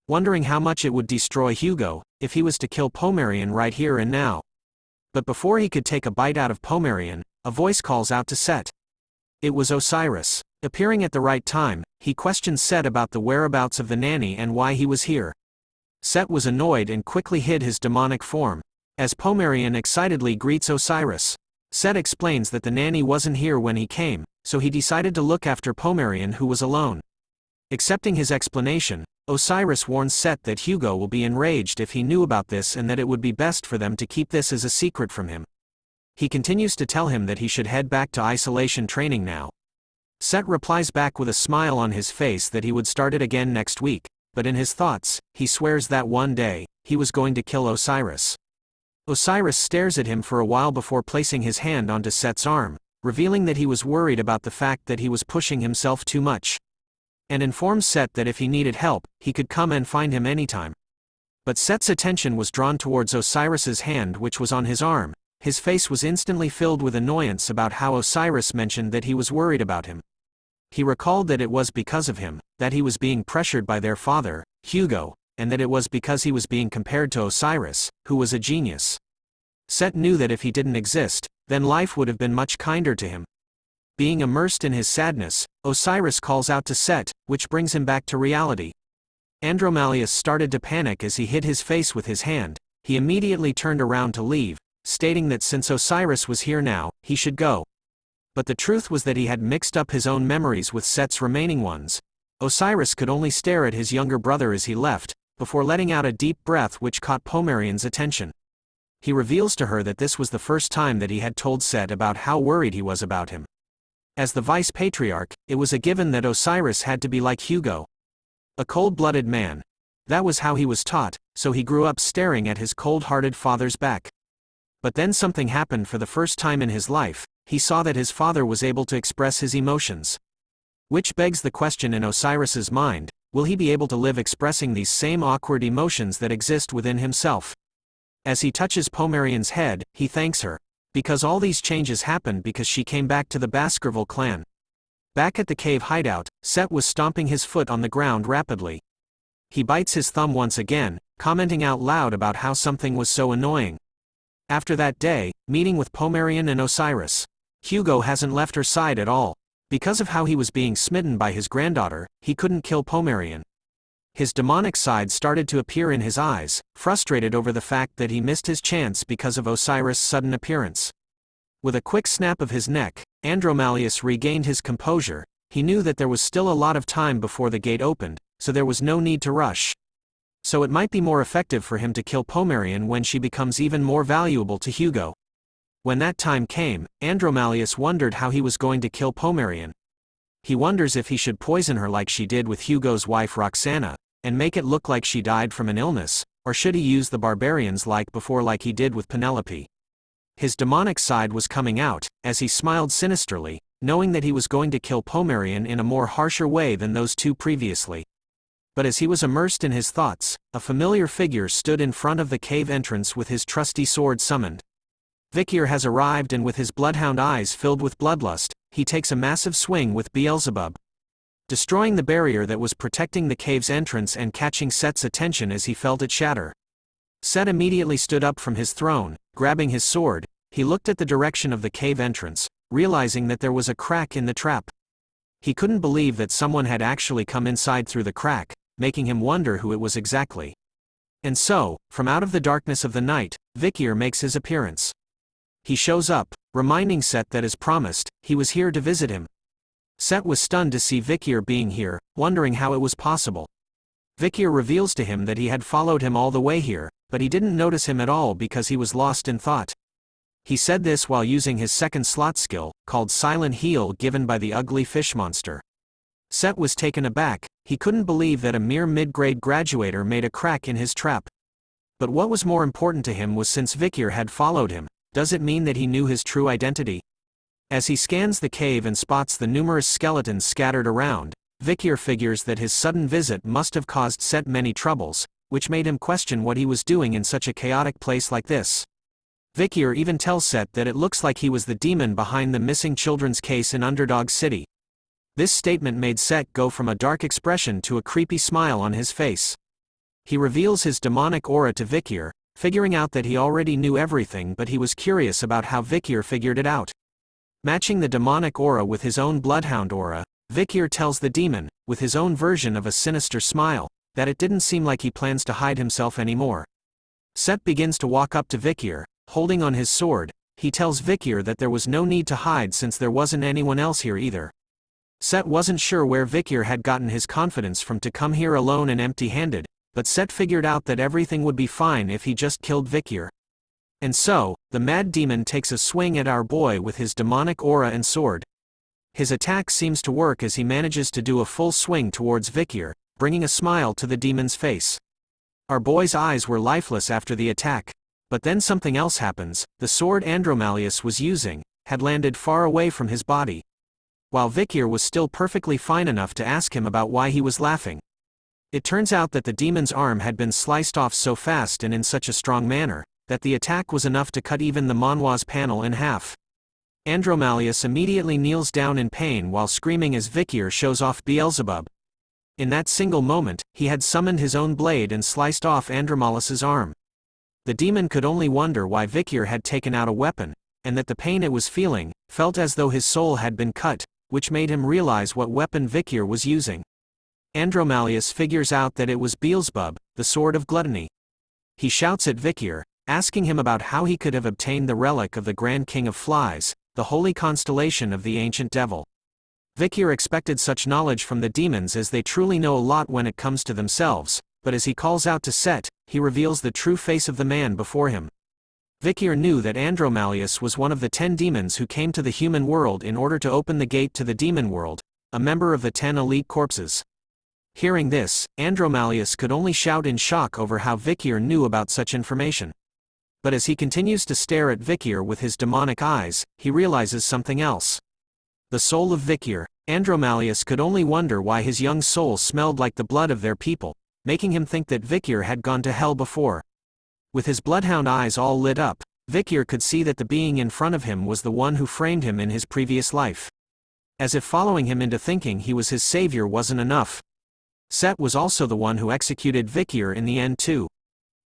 [SPEAKER 4] Wondering how much it would destroy Hugo, if he was to kill Pomerian right here and now. But before he could take a bite out of Pomerian, a voice calls out to Set. It was Osiris. Appearing at the right time, he questions Set about the whereabouts of the nanny and why he was here. Set was annoyed and quickly hid his demonic form. As Pomerian excitedly greets Osiris, Set explains that the nanny wasn't here when he came, so he decided to look after Pomerian, who was alone. Accepting his explanation, Osiris warns Set that Hugo will be enraged if he knew about this and that it would be best for them to keep this as a secret from him. He continues to tell him that he should head back to isolation training now. Set replies back with a smile on his face that he would start it again next week, but in his thoughts, he swears that one day, he was going to kill Osiris. Osiris stares at him for a while before placing his hand onto Set's arm, revealing that he was worried about the fact that he was pushing himself too much. And informs Set that if he needed help, he could come and find him anytime. But Set's attention was drawn towards Osiris's hand, which was on his arm. His face was instantly filled with annoyance about how Osiris mentioned that he was worried about him. He recalled that it was because of him, that he was being pressured by their father, Hugo, and that it was because he was being compared to Osiris, who was a genius. Set knew that if he didn't exist, then life would have been much kinder to him. Being immersed in his sadness, Osiris calls out to Set, which brings him back to reality. Andromalius started to panic as he hid his face with his hand. He immediately turned around to leave, stating that since Osiris was here now, he should go. But the truth was that he had mixed up his own memories with Set's remaining ones. Osiris could only stare at his younger brother as he left, before letting out a deep breath which caught Pomerian's attention. He reveals to her that this was the first time that he had told Set about how worried he was about him. As the vice patriarch, it was a given that Osiris had to be like Hugo. A cold-blooded man. That was how he was taught, so he grew up staring at his cold-hearted father's back. But then something happened. For the first time in his life, he saw that his father was able to express his emotions. Which begs the question in Osiris's mind, will he be able to live expressing these same awkward emotions that exist within himself? As he touches Pomerian's head, he thanks her. Because all these changes happened because she came back to the Baskerville clan. Back at the cave hideout, Set was stomping his foot on the ground rapidly. He bites his thumb once again, commenting out loud about how something was so annoying. After that day, meeting with Pomerian and Osiris, Hugo hasn't left her side at all. Because of how he was being smitten by his granddaughter, he couldn't kill Pomerian. His demonic side started to appear in his eyes, frustrated over the fact that he missed his chance because of Osiris' sudden appearance. With a quick snap of his neck, Andromalius regained his composure. He knew that there was still a lot of time before the gate opened, so there was no need to rush. So it might be more effective for him to kill Pomerian when she becomes even more valuable to Hugo. When that time came, Andromalius wondered how he was going to kill Pomerian. He wonders if he should poison her like she did with Hugo's wife Roxana, and make it look like she died from an illness, or should he use the barbarians like before, like he did with Penelope? His demonic side was coming out, as he smiled sinisterly, knowing that he was going to kill Pomerian in a more harsher way than those two previously. But as he was immersed in his thoughts, a familiar figure stood in front of the cave entrance with his trusty sword summoned. Vikir has arrived, and with his bloodhound eyes filled with bloodlust, he takes a massive swing with Beelzebub, destroying the barrier that was protecting the cave's entrance and catching Set's attention as he felt it shatter. Set immediately stood up from his throne. Grabbing his sword, he looked at the direction of the cave entrance, realizing that there was a crack in the trap. He couldn't believe that someone had actually come inside through the crack, making him wonder who it was exactly. And so, from out of the darkness of the night, Vikir makes his appearance. He shows up, reminding Set that as promised, he was here to visit him. Set was stunned to see Vikir being here, wondering how it was possible. Vikir reveals to him that he had followed him all the way here, but he didn't notice him at all because he was lost in thought. He said this while using his second slot skill, called Silent Heal, given by the ugly fish monster. Set was taken aback. He couldn't believe that a mere mid-grade graduator made a crack in his trap. But what was more important to him was, since Vikir had followed him, does it mean that he knew his true identity? As he scans the cave and spots the numerous skeletons scattered around, Vikir figures that his sudden visit must have caused Set many troubles, which made him question what he was doing in such a chaotic place like this. Vikir even tells Set that it looks like he was the demon behind the missing children's case in Underdog City. This statement made Set go from a dark expression to a creepy smile on his face. He reveals his demonic aura to Vikir, figuring out that he already knew everything, but he was curious about how Vikir figured it out. Matching the demonic aura with his own bloodhound aura, Vikir tells the demon, with his own version of a sinister smile, that it didn't seem like he plans to hide himself anymore. Set begins to walk up to Vikir, holding on his sword. He tells Vikir that there was no need to hide since there wasn't anyone else here either. Set wasn't sure where Vikir had gotten his confidence from to come here alone and empty-handed, but Set figured out that everything would be fine if he just killed Vikir. And so, the mad demon takes a swing at our boy with his demonic aura and sword. His attack seems to work as he manages to do a full swing towards Vikir, bringing a smile to the demon's face. Our boy's eyes were lifeless after the attack. But then something else happens. The sword Andromalius was using had landed far away from his body, while Vikir was still perfectly fine enough to ask him about why he was laughing. It turns out that the demon's arm had been sliced off so fast and in such a strong manner, that the attack was enough to cut even the Manhwa's panel in half. Andromalius immediately kneels down in pain while screaming as Vikir shows off Beelzebub. In that single moment, he had summoned his own blade and sliced off Andromalius's arm. The demon could only wonder why Vikir had taken out a weapon, and that the pain it was feeling felt as though his soul had been cut, which made him realize what weapon Vikir was using. Andromalius figures out that it was Beelzebub, the sword of gluttony. He shouts at Vikir, asking him about how he could have obtained the relic of the Grand King of Flies, the holy constellation of the ancient devil. Vikir expected such knowledge from the demons, as they truly know a lot when it comes to themselves, but as he calls out to Set, he reveals the true face of the man before him. Vikir knew that Andromalius was one of the 10 demons who came to the human world in order to open the gate to the demon world, a member of the 10 elite corpses. Hearing this, Andromalius could only shout in shock over how Vikir knew about such information. But as he continues to stare at Vikir with his demonic eyes, he realizes something else. The soul of Vikir. Andromalius could only wonder why his young soul smelled like the blood of their people, making him think that Vikir had gone to hell before. With his bloodhound eyes all lit up, Vikir could see that the being in front of him was the one who framed him in his previous life. As if following him into thinking he was his savior wasn't enough, Set was also the one who executed Vikir in the end too.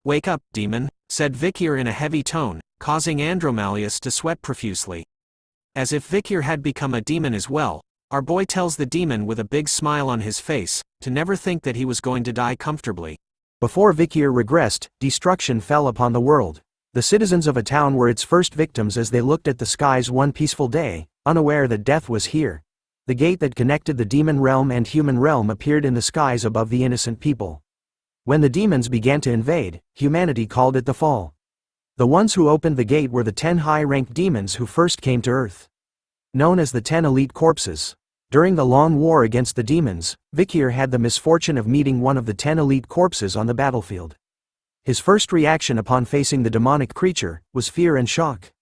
[SPEAKER 4] "Wake up, demon," said Vikir in a heavy tone, causing Andromalius to sweat profusely. As if Vikir had become a demon as well, our boy tells the demon with a big smile on his face, to never think that he was going to die comfortably.
[SPEAKER 5] Before Vikir regressed, destruction fell upon the world. The citizens of a town were its first victims as they looked at the skies one peaceful day, unaware that death was here. The gate that connected the demon realm and human realm appeared in the skies above the innocent people. When the demons began to invade, humanity called it the fall. The ones who opened the gate were the 10 high-ranked demons who first came to Earth. Known as the 10 elite corpses. During the long war against the demons, Vikir had the misfortune of meeting one of the 10 elite corpses on the battlefield. His first reaction upon facing the demonic creature was fear and shock.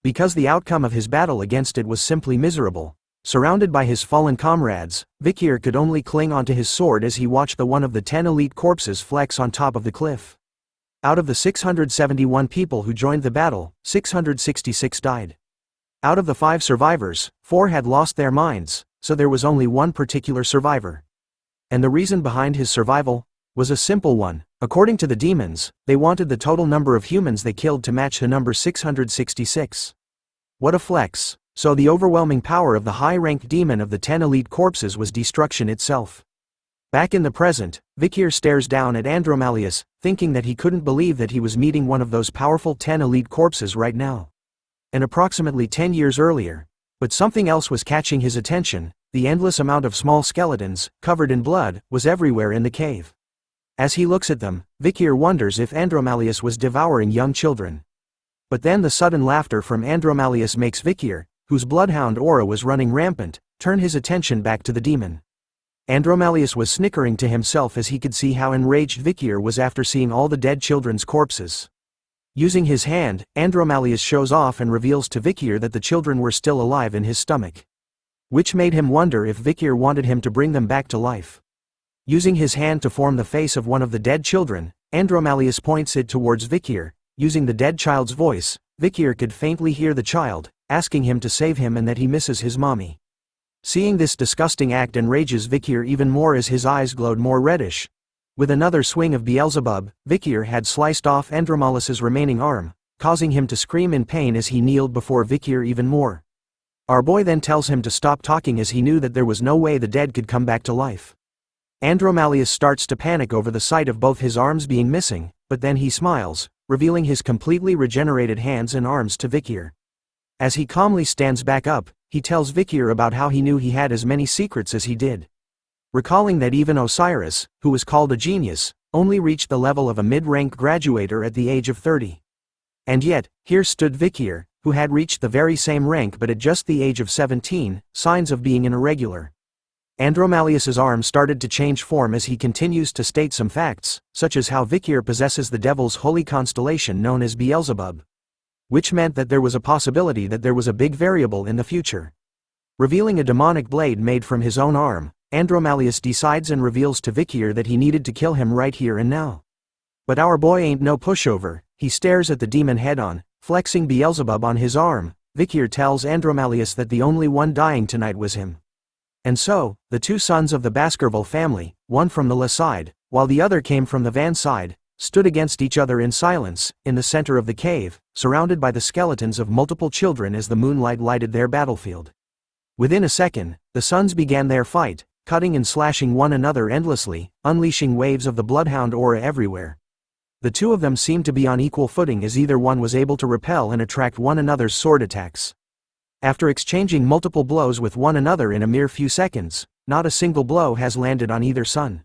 [SPEAKER 5] Because the outcome of his battle against it was simply miserable. Surrounded by his fallen comrades, Vikir could only cling onto his sword as he watched the one of the 10 elite corpses flex on top of the cliff. Out of the 671 people who joined the battle, 666 died. Out of the 5 survivors, 4 had lost their minds, so there was only one particular survivor. And the reason behind his survival was a simple one. According to the demons, they wanted the total number of humans they killed to match the number 666. What a flex. So the overwhelming power of the high-ranked demon of the 10 elite corpses was destruction itself. Back in the present, Vikir stares down at Andromalius, thinking that he couldn't believe that he was meeting one of those powerful 10 elite corpses right now. And approximately 10 years earlier. But something else was catching his attention. The endless amount of small skeletons, covered in blood, was everywhere in the cave. As he looks at them, Vikir wonders if Andromalius was devouring young children. But then the sudden laughter from Andromalius makes Vikir, whose bloodhound aura was running rampant, turn his attention back to the demon. Andromalius was snickering to himself as he could see how enraged Vikir was after seeing all the dead children's corpses. Using his hand, Andromalius shows off and reveals to Vikir that the children were still alive in his stomach. Which made him wonder if Vikir wanted him to bring them back to life. Using his hand to form the face of one of the dead children, Andromalius points it towards Vikir. Using the dead child's voice, Vikir could faintly hear the child asking him to save him and that he misses his mommy. Seeing this disgusting act enrages Vikir even more as his eyes glowed more reddish. With another swing of Beelzebub, Vikir had sliced off Andromalius's remaining arm, causing him to scream in pain as he kneeled before Vikir even more. Our boy then tells him to stop talking as he knew that there was no way the dead could come back to life. Andromalius starts to panic over the sight of both his arms being missing, but then he smiles, revealing his completely regenerated hands and arms to Vikir. As he calmly stands back up, he tells Vikir about how he knew he had as many secrets as he did. Recalling that even Osiris, who was called a genius, only reached the level of a mid-rank graduator at the age of 30. And yet, here stood Vikir, who had reached the very same rank but at just the age of 17, signs of being an irregular. Andromalius's arm started to change form as he continues to state some facts, such as how Vikir possesses the devil's holy constellation known as Beelzebub. Which meant that there was a possibility that there was a big variable in the future. Revealing a demonic blade made from his own arm, Andromalius decides and reveals to Vikir that he needed to kill him right here and now. But our boy ain't no pushover. He stares at the demon head-on, flexing Beelzebub on his arm. Vikir tells Andromalius that the only one dying tonight was him. And so, the 2 sons of the Baskerville family, one from the La side, while the other came from the Van side, stood against each other in silence, in the center of the cave, surrounded by the skeletons of multiple children as the moonlight lighted their battlefield. Within a second, the sons began their fight, cutting and slashing one another endlessly, unleashing waves of the bloodhound aura everywhere. The 2 of them seemed to be on equal footing as either one was able to repel and attract one another's sword attacks. After exchanging multiple blows with one another in a mere few seconds, not a single blow has landed on either son.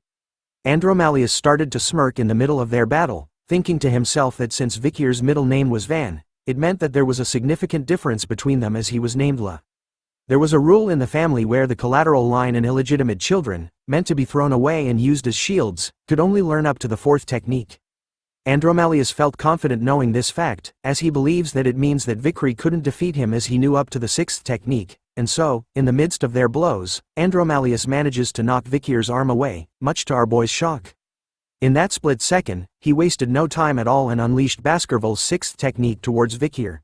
[SPEAKER 5] Andromalius started to smirk in the middle of their battle, thinking to himself that since Vikir's middle name was Van, it meant that there was a significant difference between them as he was named La. There was a rule in the family where the collateral line and illegitimate children, meant to be thrown away and used as shields, could only learn up to the 4th technique. Andromalius felt confident knowing this fact, as he believes that it means that Vikir couldn't defeat him as he knew up to the 6th technique, and so, in the midst of their blows, Andromalius manages to knock Vikir's arm away, much to our boy's shock. In that split second, he wasted no time at all and unleashed Baskerville's 6th technique towards Vikir.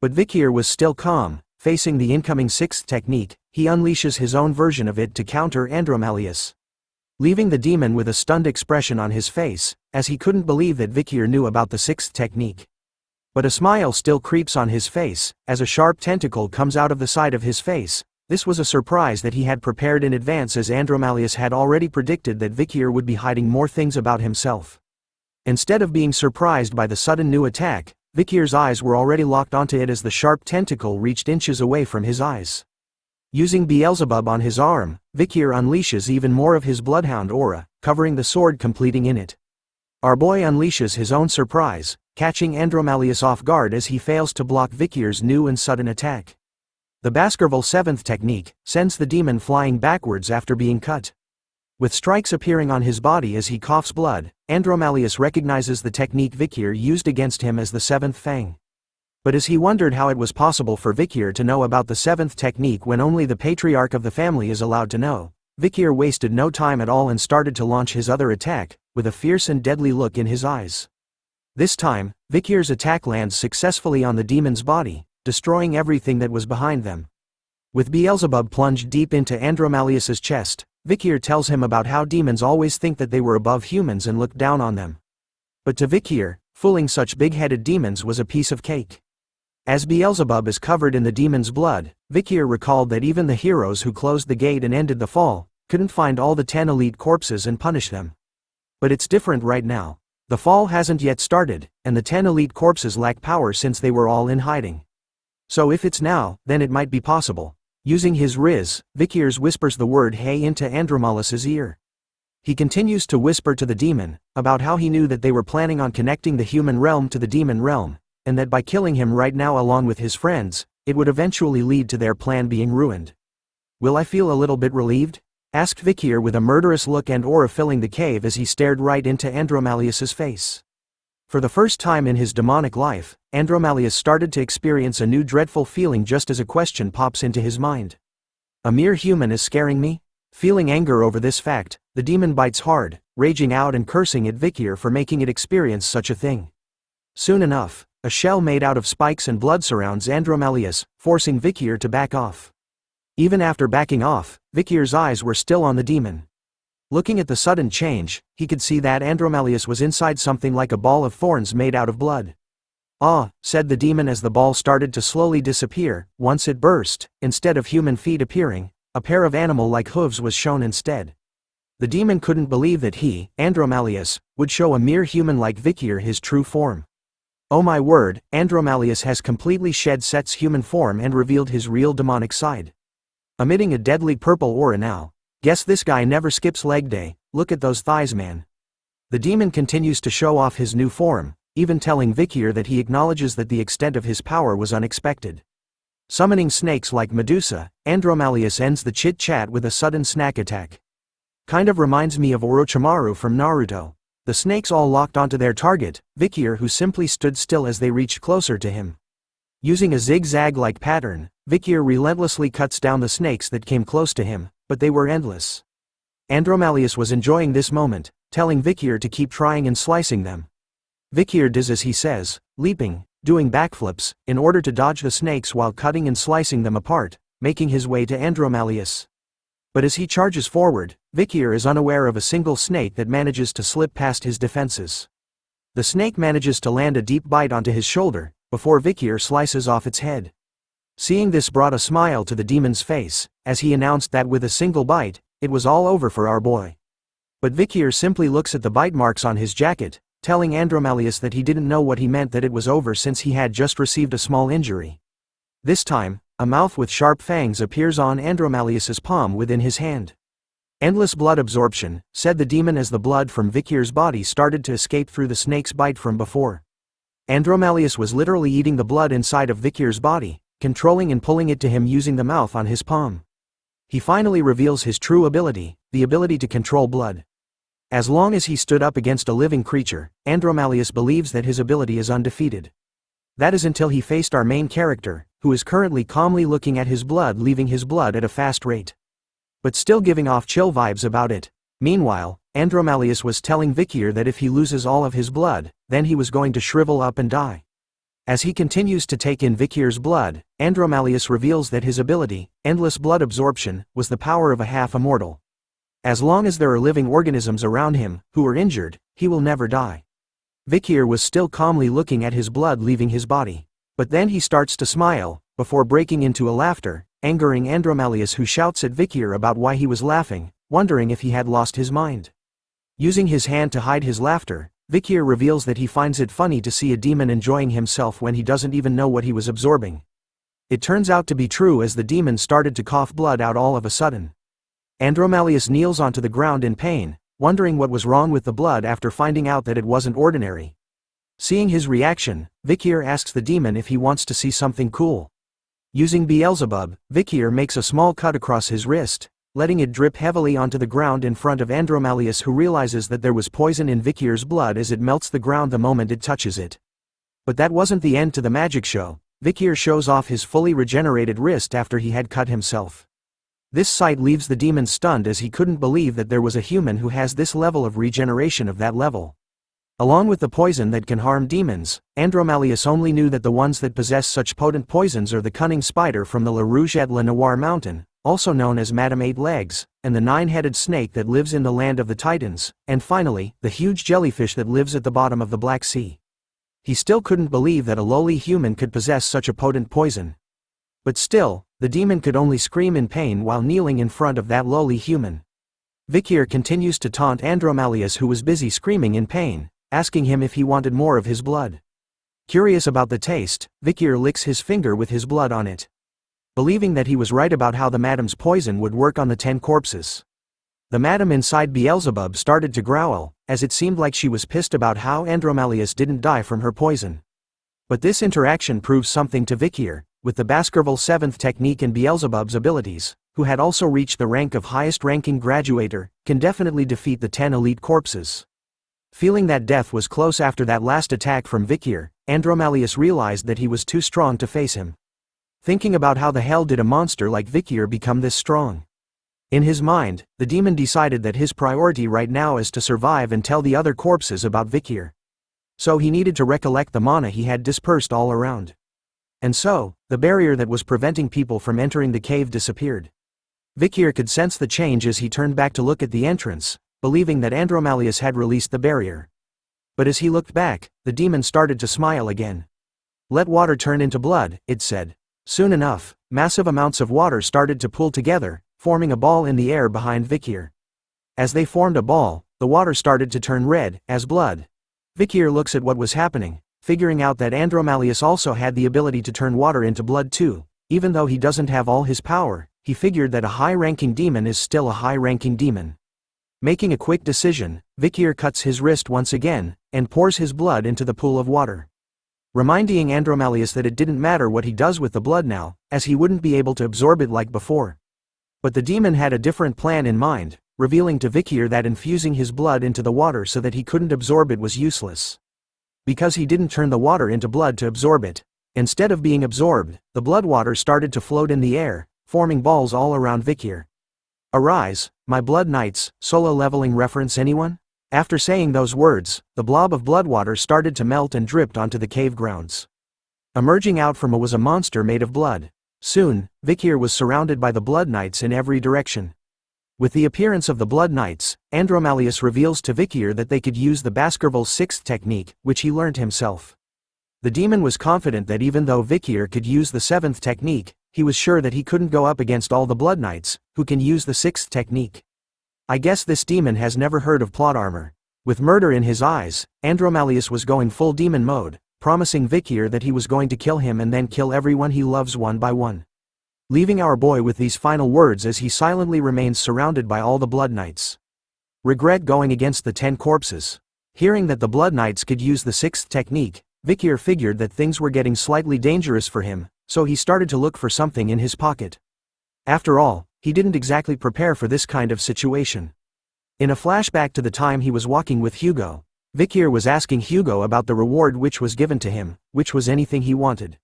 [SPEAKER 5] But Vikir was still calm. Facing the incoming 6th technique, he unleashes his own version of it to counter Andromalius. Leaving the demon with a stunned expression on his face, as he couldn't believe that Vikir knew about the 6th technique. But a smile still creeps on his face, as a sharp tentacle comes out of the side of his face. This was a surprise that he had prepared in advance as Andromalius had already predicted that Vikir would be hiding more things about himself. Instead of being surprised by the sudden new attack, Vikir's eyes were already locked onto it as the sharp tentacle reached inches away from his eyes. Using Beelzebub on his arm, Vikir unleashes even more of his bloodhound aura, covering the sword completing in it. Our boy unleashes his own surprise, catching Andromalius off guard as he fails to block Vikir's new and sudden attack. The Baskerville 7th technique sends the demon flying backwards after being cut. With strikes appearing on his body as he coughs blood, Andromalius recognizes the technique Vikir used against him as the 7th Fang. But as he wondered how it was possible for Vikir to know about the 7th technique when only the patriarch of the family is allowed to know, Vikir wasted no time at all and started to launch his other attack, with a fierce and deadly look in his eyes. This time, Vikir's attack lands successfully on the demon's body, destroying everything that was behind them. With Beelzebub plunged deep into Andromalius's chest, Vikir tells him about how demons always think that they were above humans and look down on them. But to Vikir, fooling such big-headed demons was a piece of cake. As Beelzebub is covered in the demon's blood, Vikir recalled that even the heroes who closed the gate and ended the fall couldn't find all the 10 elite corpses and punish them. But it's different right now. The fall hasn't yet started, and the 10 elite corpses lack power since they were all in hiding. So if it's now, then it might be possible. Using his riz, Vikir whispers the word hey into Andromalius's ear. He continues to whisper to the demon about how he knew that they were planning on connecting the human realm to the demon realm, and that by killing him right now along with his friends, it would eventually lead to their plan being ruined. Will I feel a little bit relieved? Asked Vikir with a murderous look and aura filling the cave as he stared right into Andromalius's face. For the first time in his demonic life, Andromalius started to experience a new dreadful feeling just as a question pops into his mind. A mere human is scaring me? Feeling anger over this fact, the demon bites hard, raging out and cursing at Vikir for making it experience such a thing. Soon enough, a shell made out of spikes and blood surrounds Andromalius, forcing Vikir to back off. Even after backing off, Vikir's eyes were still on the demon. Looking at the sudden change, he could see that Andromalius was inside something like a ball of thorns made out of blood. Ah, said the demon as the ball started to slowly disappear. Once it burst, instead of human feet appearing, a pair of animal-like hooves was shown instead. The demon couldn't believe that he, Andromalius, would show a mere human like Vikir his true form. Oh my word, Andromalius has completely shed Set's human form and revealed his real demonic side. Emitting a deadly purple aura now. Guess this guy never skips leg day, look at those thighs man. The demon continues to show off his new form, even telling Vikir that he acknowledges that the extent of his power was unexpected. Summoning snakes like Medusa, Andromalius ends the chit-chat with a sudden snack attack. Kind of reminds me of Orochimaru from Naruto. The snakes all locked onto their target, Vikir who simply stood still as they reached closer to him. Using a zigzag-like pattern, Vikir relentlessly cuts down the snakes that came close to him, but they were endless. Andromalius was enjoying this moment, telling Vikir to keep trying and slicing them. Vikir does as he says, leaping, doing backflips, in order to dodge the snakes while cutting and slicing them apart, making his way to Andromalius. But as he charges forward, Vikir is unaware of a single snake that manages to slip past his defenses. The snake manages to land a deep bite onto his shoulder, before Vikir slices off its head. Seeing this brought a smile to the demon's face, as he announced that with a single bite, it was all over for our boy. But Vikir simply looks at the bite marks on his jacket, telling Andromalius that he didn't know what he meant that it was over since he had just received a small injury. This time, a mouth with sharp fangs appears on Andromalius's palm within his hand. Endless blood absorption, said the demon as the blood from Vikir's body started to escape through the snake's bite from before. Andromalius was literally eating the blood inside of Vikir's body, controlling and pulling it to him using the mouth on his palm. He finally reveals his true ability, the ability to control blood. As long as he stood up against a living creature, Andromalius believes that his ability is undefeated. That is until he faced our main character, who is currently calmly looking at his blood leaving his blood at a fast rate. But still giving off chill vibes about it. Meanwhile, Andromalius was telling Vikir that if he loses all of his blood, then he was going to shrivel up and die. As he continues to take in Vikir's blood, Andromalius reveals that his ability, endless blood absorption, was the power of a half-immortal. As long as there are living organisms around him, who are injured, he will never die. Vikir was still calmly looking at his blood leaving his body. But then he starts to smile, before breaking into a laughter, angering Andromalius who shouts at Vikir about why he was laughing, wondering if he had lost his mind. Using his hand to hide his laughter, Vikir reveals that he finds it funny to see a demon enjoying himself when he doesn't even know what he was absorbing. It turns out to be true as the demon started to cough blood out all of a sudden. Andromalius kneels onto the ground in pain, wondering what was wrong with the blood after finding out that it wasn't ordinary. Seeing his reaction, Vikir asks the demon if he wants to see something cool. Using Beelzebub, Vikir makes a small cut across his wrist, letting it drip heavily onto the ground in front of Andromalius, who realizes that there was poison in Vikir's blood as it melts the ground the moment it touches it. But that wasn't the end to the magic show. Vikir shows off his fully regenerated wrist after he had cut himself. This sight leaves the demon stunned, as he couldn't believe that there was a human who has this level of regeneration of that level. Along with the poison that can harm demons, Andromalius only knew that the ones that possess such potent poisons are the cunning spider from the La Rouge et la Noire mountain, also known as Madame Eight Legs, and the nine-headed snake that lives in the land of the Titans, and finally, the huge jellyfish that lives at the bottom of the Black Sea. He still couldn't believe that a lowly human could possess such a potent poison. But still, the demon could only scream in pain while kneeling in front of that lowly human. Vikir continues to taunt Andromalius, who was busy screaming in pain, asking him if he wanted more of his blood. Curious about the taste, Vikir licks his finger with his blood on it. Believing that he was right about how the madam's poison would work on the 10 corpses. The madam inside Beelzebub started to growl, as it seemed like she was pissed about how Andromalius didn't die from her poison. But this interaction proves something to Vikir. With the Baskerville 7th technique and Beelzebub's abilities, who had also reached the rank of highest-ranking graduator, can definitely defeat the 10 elite corpses. Feeling that death was close after that last attack from Vikir, Andromalius realized that he was too strong to face him. Thinking about how the hell did a monster like Vikir become this strong? In his mind, the demon decided that his priority right now is to survive and tell the other corpses about Vikir. So he needed to recollect the mana he had dispersed all around. And so, the barrier that was preventing people from entering the cave disappeared. Vikir could sense the change as he turned back to look at the entrance, believing that Andromalius had released the barrier. But as he looked back, the demon started to smile again. "Let water turn into blood," it said. Soon enough, massive amounts of water started to pool together, forming a ball in the air behind Vikir. As they formed a ball, the water started to turn red, as blood. Vikir looks at what was happening, figuring out that Andromalius also had the ability to turn water into blood too. Even though he doesn't have all his power, he figured that a high-ranking demon is still a high-ranking demon. Making a quick decision, Vikir cuts his wrist once again, and pours his blood into the pool of water. Reminding Andromalius that it didn't matter what he does with the blood now, as he wouldn't be able to absorb it like before. But the demon had a different plan in mind, revealing to Vikir that infusing his blood into the water so that he couldn't absorb it was useless. Because he didn't turn the water into blood to absorb it. Instead of being absorbed, the blood water started to float in the air, forming balls all around Vikir. "Arise, my blood knights," solo leveling reference anyone? After saying those words, the blob of blood water started to melt and dripped onto the cave grounds. Emerging out from it was a monster made of blood. Soon, Vikir was surrounded by the blood knights in every direction. With the appearance of the blood knights, Andromalius reveals to Vikir that they could use the Baskerville 6th technique, which he learned himself. The demon was confident that even though Vikir could use the 7th technique, he was sure that he couldn't go up against all the blood knights, who can use the 6th technique. I guess this demon has never heard of plot armor. With murder in his eyes, Andromalius was going full demon mode, promising Vikir that he was going to kill him and then kill everyone he loves one by one. Leaving our boy with these final words as he silently remains surrounded by all the blood knights. Regret going against the 10 corpses. Hearing that the blood knights could use the 6th technique, Vikir figured that things were getting slightly dangerous for him, so he started to look for something in his pocket. After all, he didn't exactly prepare for this kind of situation. In a flashback to the time he was walking with Hugo, Vikir was asking Hugo about the reward which was given to him, which was anything he wanted.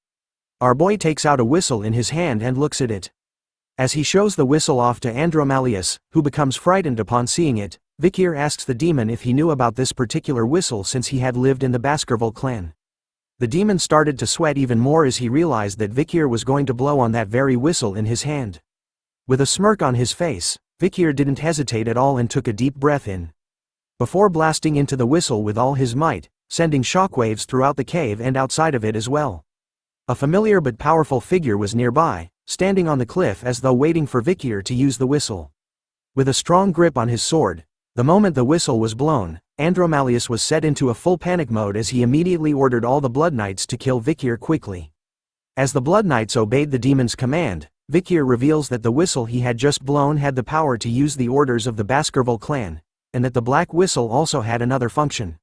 [SPEAKER 5] Our boy takes out a whistle in his hand and looks at it. As he shows the whistle off to Andromalius, who becomes frightened upon seeing it, Vikir asks the demon if he knew about this particular whistle since he had lived in the Baskerville clan. The demon started to sweat even more as he realized that Vikir was going to blow on that very whistle in his hand. With a smirk on his face, Vikir didn't hesitate at all and took a deep breath in. Before blasting into the whistle with all his might, sending shockwaves throughout the cave and outside of it as well. A familiar but powerful figure was nearby, standing on the cliff as though waiting for Vikir to use the whistle. With a strong grip on his sword, the moment the whistle was blown, Andromalius was set into a full panic mode as he immediately ordered all the blood knights to kill Vikir quickly. As the blood knights obeyed the demon's command, Vikir reveals that the whistle he had just blown had the power to use the orders of the Baskerville clan, and that the black whistle also had another function.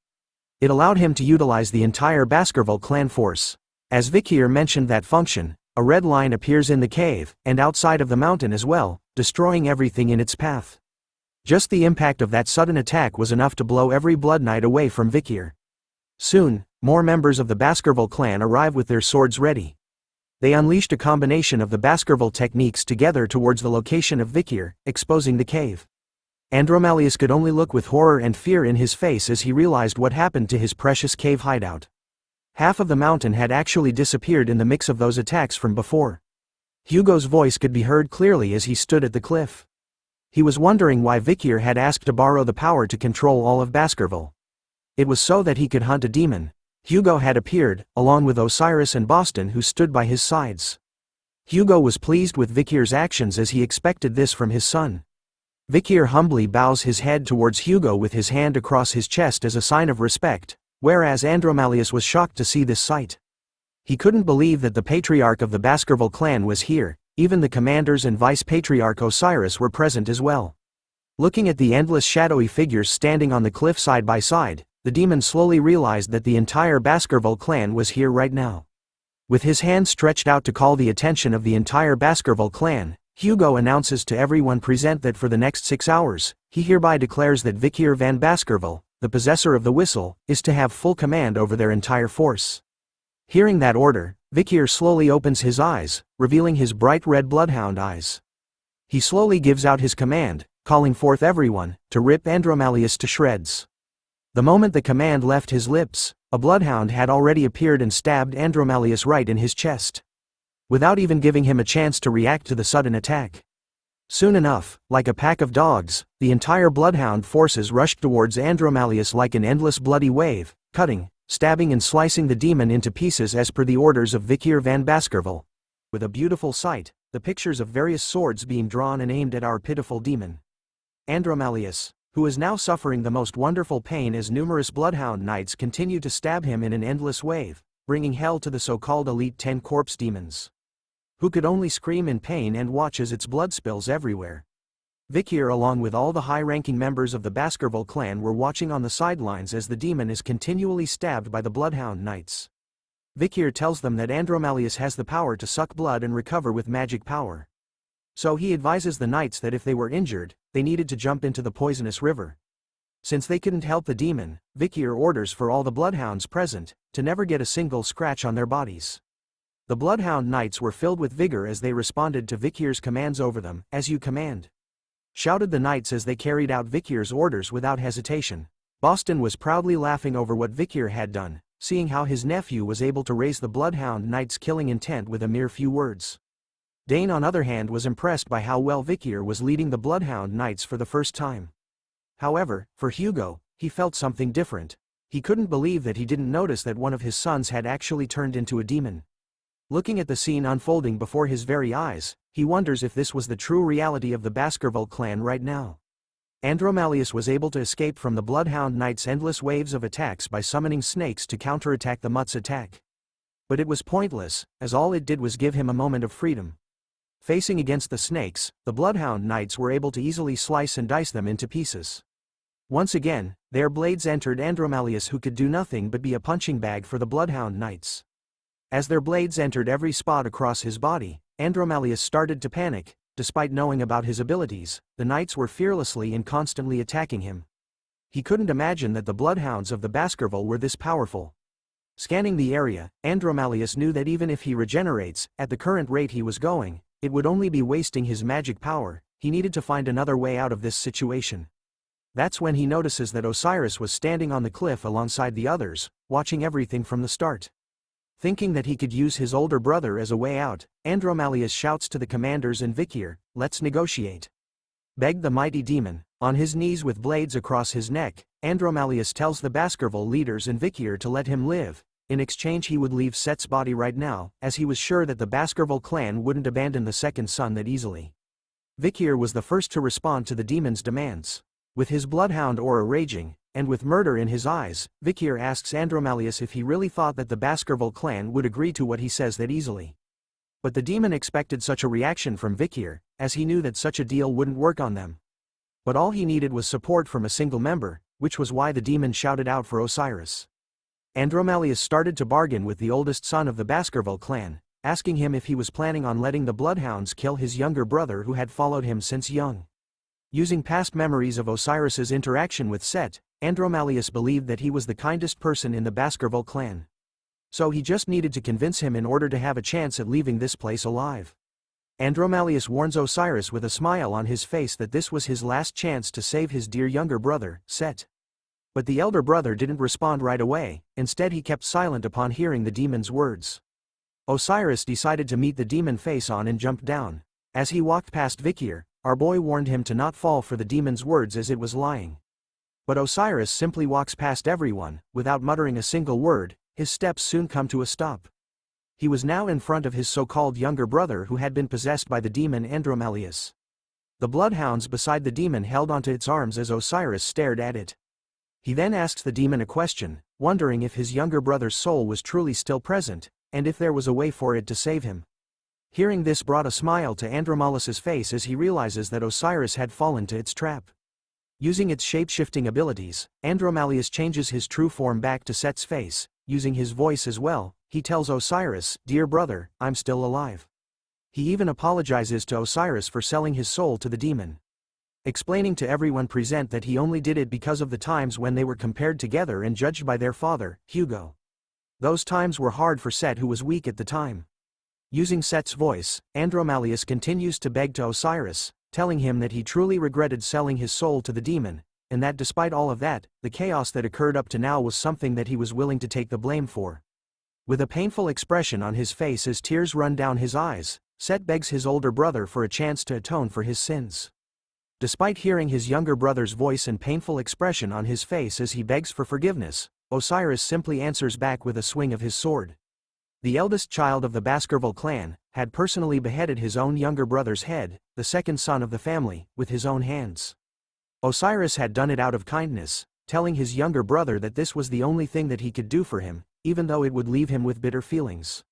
[SPEAKER 5] It allowed him to utilize the entire Baskerville clan force. As Vikir mentioned that function, A red line appears in the cave, and outside of the mountain as well, destroying everything in its path. Just the impact of that sudden attack was enough to blow every Blood Knight away from Vikir. Soon, more members of the Baskerville clan arrive with their swords ready. They unleashed a combination of the Baskerville techniques together towards the location of Vikir, exposing the cave. Andromalius could only look with horror and fear in his face as he realized what happened to his precious cave hideout. Half of the mountain had actually disappeared in the mix of those attacks from before. Hugo's voice could be heard clearly as he stood at the cliff. He was wondering why Vikir had asked to borrow the power to control all of Baskerville. It was so that he could hunt a demon. Hugo had appeared, along with Osiris and Boston who stood by his sides. Hugo was pleased with Vikir's actions as he expected this from his son. Vikir humbly bows his head towards Hugo with his hand across his chest as a sign of respect, whereas Andromalius was shocked to see this sight. He couldn't believe that the patriarch of the Baskerville clan was here, even the commanders and vice-patriarch Osiris were present as well. Looking at the endless shadowy figures standing on the cliff side by side, the demon slowly realized that the entire Baskerville clan was here right now. With his hand stretched out to call the attention of the entire Baskerville clan, Hugo announces to everyone present that for the next 6 hours, he hereby declares that Vikir van Baskerville, the possessor of the whistle, is to have full command over their entire force. Hearing that order, Vikir slowly opens his eyes, revealing his bright red bloodhound eyes. He slowly gives out his command, calling forth everyone, to rip Andromalius to shreds. The moment the command left his lips, a bloodhound had already appeared and stabbed Andromalius right in his chest, without even giving him a chance to react to the sudden attack. Soon enough, like a pack of dogs, the entire bloodhound forces rushed towards Andromalius like an endless bloody wave, cutting, stabbing and slicing the demon into pieces as per the orders of Vikir van Baskerville. With a beautiful sight, the pictures of various swords being drawn and aimed at our pitiful demon. Andromalius, who is now suffering the most wonderful pain as numerous bloodhound knights continue to stab him in an endless wave, bringing hell to the so-called Elite 10 corpse demons, who could only scream in pain and watch as its blood spills everywhere. Vikir along with all the high-ranking members of the Baskerville clan were watching on the sidelines as the demon is continually stabbed by the bloodhound knights. Vikir tells them that Andromalius has the power to suck blood and recover with magic power. So he advises the knights that if they were injured, they needed to jump into the poisonous river. Since they couldn't help the demon, Vikir orders for all the bloodhounds present to never get a single scratch on their bodies. The bloodhound knights were filled with vigor as they responded to Vikir's commands over them. "As you command," shouted the knights as they carried out Vikir's orders without hesitation. Boston was proudly laughing over what Vikir had done, seeing how his nephew was able to raise the bloodhound knights' killing intent with a mere few words. Dane on other hand was impressed by how well Vikir was leading the bloodhound knights for the first time. However, for Hugo, he felt something different. He couldn't believe that he didn't notice that one of his sons had actually turned into a demon. Looking at the scene unfolding before his very eyes, he wonders if this was the true reality of the Baskerville clan right now. Andromalius was able to escape from the bloodhound knights' endless waves of attacks by summoning snakes to counterattack the Mutt's attack. But it was pointless, as all it did was give him a moment of freedom. Facing against the snakes, the bloodhound knights were able to easily slice and dice them into pieces. Once again, their blades entered Andromalius, who could do nothing but be a punching bag for the bloodhound knights. As their blades entered every spot across his body, Andromalius started to panic. Despite knowing about his abilities, the knights were fearlessly and constantly attacking him. He couldn't imagine that the bloodhounds of the Baskerville were this powerful. Scanning the area, Andromalius knew that even if he regenerates, at the current rate he was going, it would only be wasting his magic power. He needed to find another way out of this situation. That's when he notices that Osiris was standing on the cliff alongside the others, watching everything from the start. Thinking that he could use his older brother as a way out, Andromalius shouts to the commanders and Vikir, "Let's negotiate," begged the mighty demon. On his knees with blades across his neck, Andromalius tells the Baskerville leaders and Vikir to let him live. In exchange he would leave Set's body right now, as he was sure that the Baskerville clan wouldn't abandon the second son that easily. Vikir was the first to respond to the demon's demands. With his bloodhound aura raging, and with murder in his eyes, Vikir asks Andromalius if he really thought that the Baskerville clan would agree to what he says that easily. But the demon expected such a reaction from Vikir, as he knew that such a deal wouldn't work on them. But all he needed was support from a single member, which was why the demon shouted out for Osiris. Andromalius started to bargain with the oldest son of the Baskerville clan, asking him if he was planning on letting the bloodhounds kill his younger brother who had followed him since young. Using past memories of Osiris's interaction with Set, Andromalius believed that he was the kindest person in the Baskerville clan. So he just needed to convince him in order to have a chance at leaving this place alive. Andromalius warns Osiris with a smile on his face that this was his last chance to save his dear younger brother, Set. But the elder brother didn't respond right away, instead he kept silent upon hearing the demon's words. Osiris decided to meet the demon face on and jumped down. As he walked past Vikir, our boy warned him to not fall for the demon's words as it was lying. But Osiris simply walks past everyone, without muttering a single word. His steps soon come to a stop. He was now in front of his so-called younger brother who had been possessed by the demon Andromalius. The bloodhounds beside the demon held onto its arms as Osiris stared at it. He then asked the demon a question, wondering if his younger brother's soul was truly still present, and if there was a way for it to save him. Hearing this brought a smile to Andromalius's face as he realizes that Osiris had fallen to its trap. Using its shape-shifting abilities, Andromalius changes his true form back to Set's face. Using his voice as well, he tells Osiris, "Dear brother, I'm still alive." He even apologizes to Osiris for selling his soul to the demon. Explaining to everyone present that he only did it because of the times when they were compared together and judged by their father, Hugo. Those times were hard for Set who was weak at the time. Using Set's voice, Andromalius continues to beg to Osiris, telling him that he truly regretted selling his soul to the demon, and that despite all of that, the chaos that occurred up to now was something that he was willing to take the blame for. With a painful expression on his face as tears run down his eyes, Set begs his older brother for a chance to atone for his sins. Despite hearing his younger brother's voice and painful expression on his face as he begs for forgiveness, Osiris simply answers back with a swing of his sword. The eldest child of the Baskerville clan had personally beheaded his own younger brother's head, the second son of the family, with his own hands. Osiris had done it out of kindness, telling his younger brother that this was the only thing that he could do for him, even though it would leave him with bitter feelings.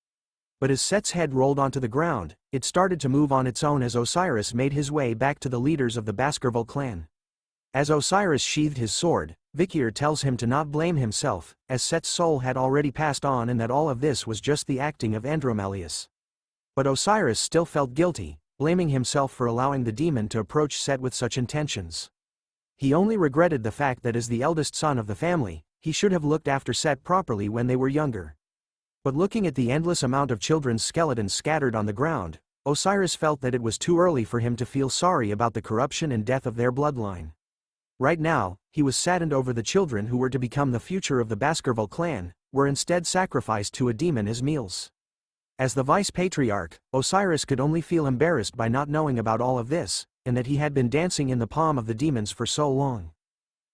[SPEAKER 5] But as Set's head rolled onto the ground, it started to move on its own as Osiris made his way back to the leaders of the Baskerville clan. As Osiris sheathed his sword, Vikir tells him to not blame himself, as Set's soul had already passed on and that all of this was just the acting of Andromalius. But Osiris still felt guilty, blaming himself for allowing the demon to approach Set with such intentions. He only regretted the fact that as the eldest son of the family, he should have looked after Set properly when they were younger. But looking at the endless amount of children's skeletons scattered on the ground, Osiris felt that it was too early for him to feel sorry about the corruption and death of their bloodline. Right now, he was saddened over the children who were to become the future of the Baskerville clan, were instead sacrificed to a demon as meals. As the vice-patriarch, Osiris could only feel embarrassed by not knowing about all of this, and that he had been dancing in the palm of the demons for so long.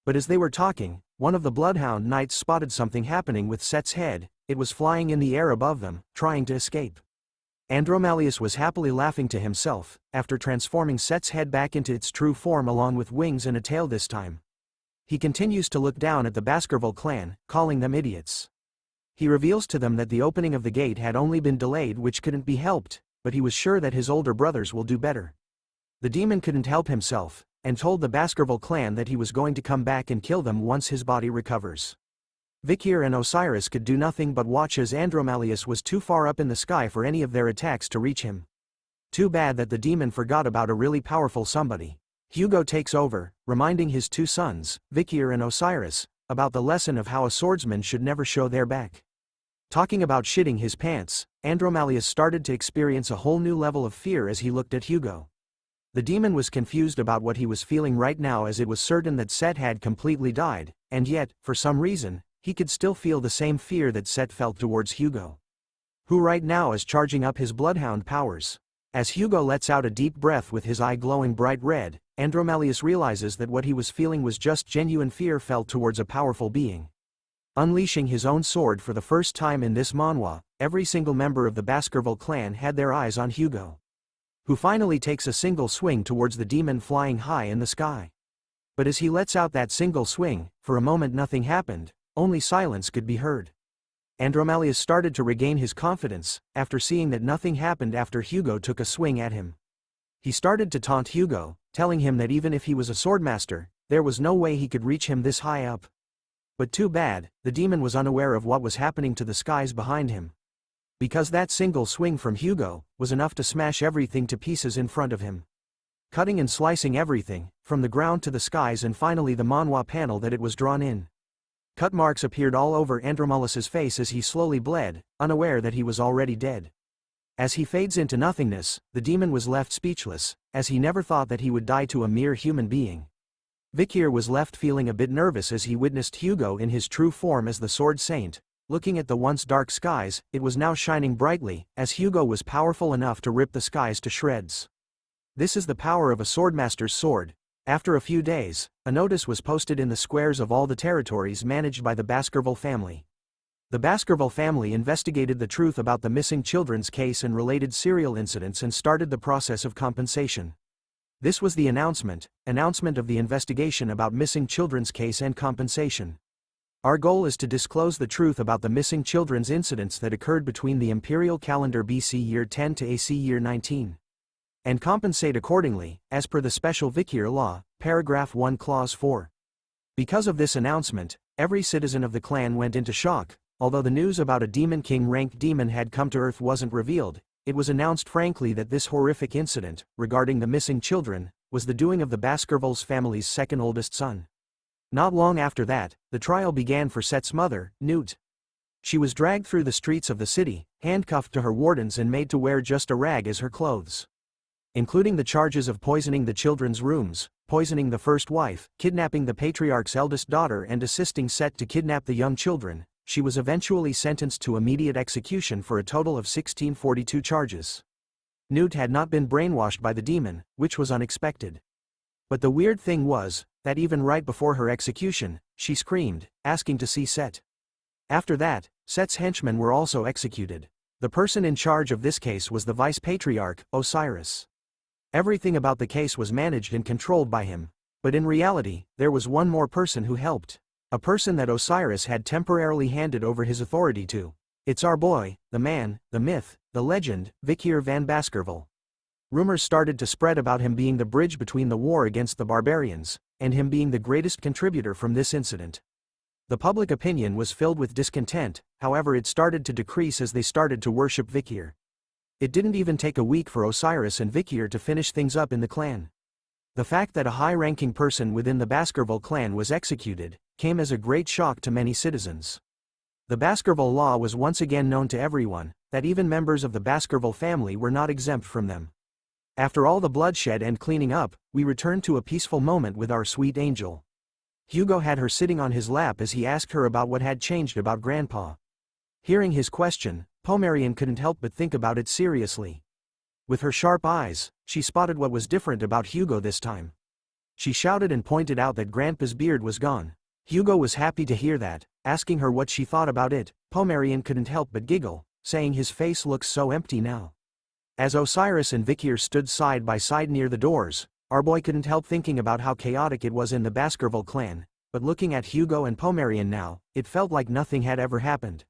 [SPEAKER 5] But as they were talking, one of the bloodhound knights spotted something happening with Set's head. It was flying in the air above them, trying to escape. Andromalius was happily laughing to himself, after transforming Set's head back into its true form along with wings and a tail this time. He continues to look down at the Baskerville clan, calling them idiots. He reveals to them that the opening of the gate had only been delayed, which couldn't be helped, but he was sure that his older brothers will do better. The demon couldn't help himself, and told the Baskerville clan that he was going to come back and kill them once his body recovers. Vikir and Osiris could do nothing but watch as Andromalius was too far up in the sky for any of their attacks to reach him. Too bad that the demon forgot about a really powerful somebody. Hugo takes over, reminding his two sons, Vikir and Osiris, about the lesson of how a swordsman should never show their back. Talking about shitting his pants, Andromalius started to experience a whole new level of fear as he looked at Hugo. The demon was confused about what he was feeling right now, as it was certain that Set had completely died, and yet, for some reason, he could still feel the same fear that Set felt towards Hugo, who right now is charging up his bloodhound powers. As Hugo lets out a deep breath with his eye glowing bright red, Andromalius realizes that what he was feeling was just genuine fear felt towards a powerful being. Unleashing his own sword for the first time in this manhwa, every single member of the Baskerville clan had their eyes on Hugo, who finally takes a single swing towards the demon flying high in the sky. But as he lets out that single swing, for a moment nothing happened. Only silence could be heard. Andromalius started to regain his confidence, after seeing that nothing happened after Hugo took a swing at him. He started to taunt Hugo, telling him that even if he was a swordmaster, there was no way he could reach him this high up. But too bad, the demon was unaware of what was happening to the skies behind him. Because that single swing from Hugo was enough to smash everything to pieces in front of him. Cutting and slicing everything, from the ground to the skies and finally the manhwa panel that it was drawn in. Cut marks appeared all over Andromelus's face as he slowly bled, unaware that he was already dead. As he fades into nothingness, the demon was left speechless, as he never thought that he would die to a mere human being. Vikir was left feeling a bit nervous as he witnessed Hugo in his true form as the Sword Saint. Looking at the once dark skies, it was now shining brightly, as Hugo was powerful enough to rip the skies to shreds. This is the power of a swordmaster's sword. After a few days, a notice was posted in the squares of all the territories managed by the Baskerville family. The Baskerville family investigated the truth about the missing children's case and related serial incidents and started the process of compensation. This was the announcement of the investigation about missing children's case and compensation. Our goal is to disclose the truth about the missing children's incidents that occurred between the imperial calendar BC year 10 to AC year 19. And compensate accordingly, as per the special Vikir law, paragraph 1 clause 4. Because of this announcement, every citizen of the clan went into shock. Although the news about a demon king ranked demon had come to Earth wasn't revealed, it was announced frankly that this horrific incident, regarding the missing children, was the doing of the Baskerville's family's second oldest son. Not long after that, the trial began for Set's mother, Newt. She was dragged through the streets of the city, handcuffed to her wardens and made to wear just a rag as her clothes. Including the charges of poisoning the children's rooms, poisoning the first wife, kidnapping the patriarch's eldest daughter and assisting Set to kidnap the young children, she was eventually sentenced to immediate execution for a total of 1642 charges. Newt had not been brainwashed by the demon, which was unexpected. But the weird thing was, that even right before her execution, she screamed, asking to see Set. After that, Set's henchmen were also executed. The person in charge of this case was the vice-patriarch, Osiris. Everything about the case was managed and controlled by him. But in reality, there was one more person who helped. A person that Osiris had temporarily handed over his authority to. It's our boy, the man, the myth, the legend, Vikir van Baskerville. Rumors started to spread about him being the bridge between the war against the barbarians, and him being the greatest contributor from this incident. The public opinion was filled with discontent, however it started to decrease as they started to worship Vikir. It didn't even take a week for Osiris and Vikir to finish things up in the clan. The fact that a high-ranking person within the Baskerville clan was executed, came as a great shock to many citizens. The Baskerville law was once again known to everyone, that even members of the Baskerville family were not exempt from them. After all the bloodshed and cleaning up, we returned to a peaceful moment with our sweet angel. Hugo had her sitting on his lap as he asked her about what had changed about Grandpa. Hearing his question, Pomerian couldn't help but think about it seriously. With her sharp eyes, she spotted what was different about Hugo this time. She shouted and pointed out that Grandpa's beard was gone. Hugo was happy to hear that, asking her what she thought about it. Pomerian couldn't help but giggle, saying his face looks so empty now. As Osiris and Vikir stood side by side near the doors, our boy couldn't help thinking about how chaotic it was in the Baskerville clan, but looking at Hugo and Pomerian now, it felt like nothing had ever happened.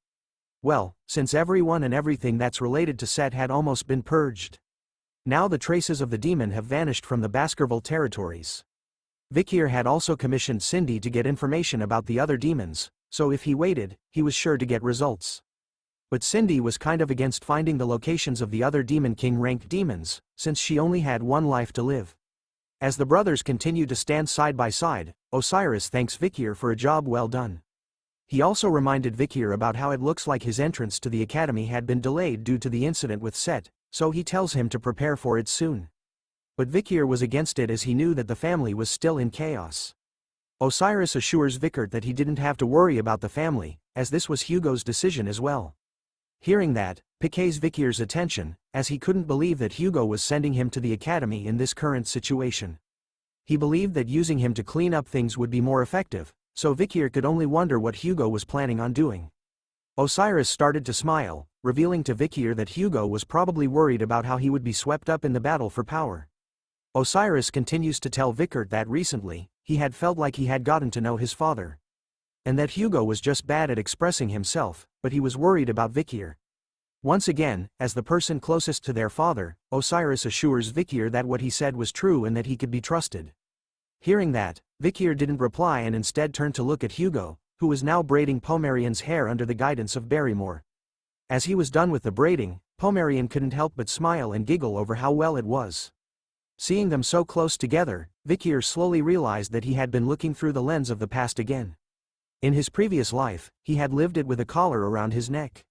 [SPEAKER 5] Well, since everyone and everything that's related to Set had almost been purged. Now the traces of the demon have vanished from the Baskerville territories. Vikir had also commissioned Cindy to get information about the other demons, so if he waited, he was sure to get results. But Cindy was kind of against finding the locations of the other Demon King-ranked demons, since she only had one life to live. As the brothers continued to stand side by side, Osiris thanks Vikir for a job well done. He also reminded Vikir about how it looks like his entrance to the academy had been delayed due to the incident with Set, so he tells him to prepare for it soon. But Vikir was against it as he knew that the family was still in chaos. Osiris assures Vikir that he didn't have to worry about the family, as this was Hugo's decision as well. Hearing that, piques Vikir's attention, as he couldn't believe that Hugo was sending him to the academy in this current situation. He believed that using him to clean up things would be more effective, so Vikir could only wonder what Hugo was planning on doing. Osiris started to smile, revealing to Vikir that Hugo was probably worried about how he would be swept up in the battle for power. Osiris continues to tell Vikir that recently, he had felt like he had gotten to know his father. And that Hugo was just bad at expressing himself, but he was worried about Vikir. Once again, as the person closest to their father, Osiris assures Vikir that what he said was true and that he could be trusted. Hearing that, Vikir didn't reply and instead turned to look at Hugo, who was now braiding Pomerian's hair under the guidance of Barrymore. As he was done with the braiding, Barbarian couldn't help but smile and giggle over how well it was. Seeing them so close together, Vikir slowly realized that he had been looking through the lens of the past again. In his previous life, he had lived it with a collar around his neck.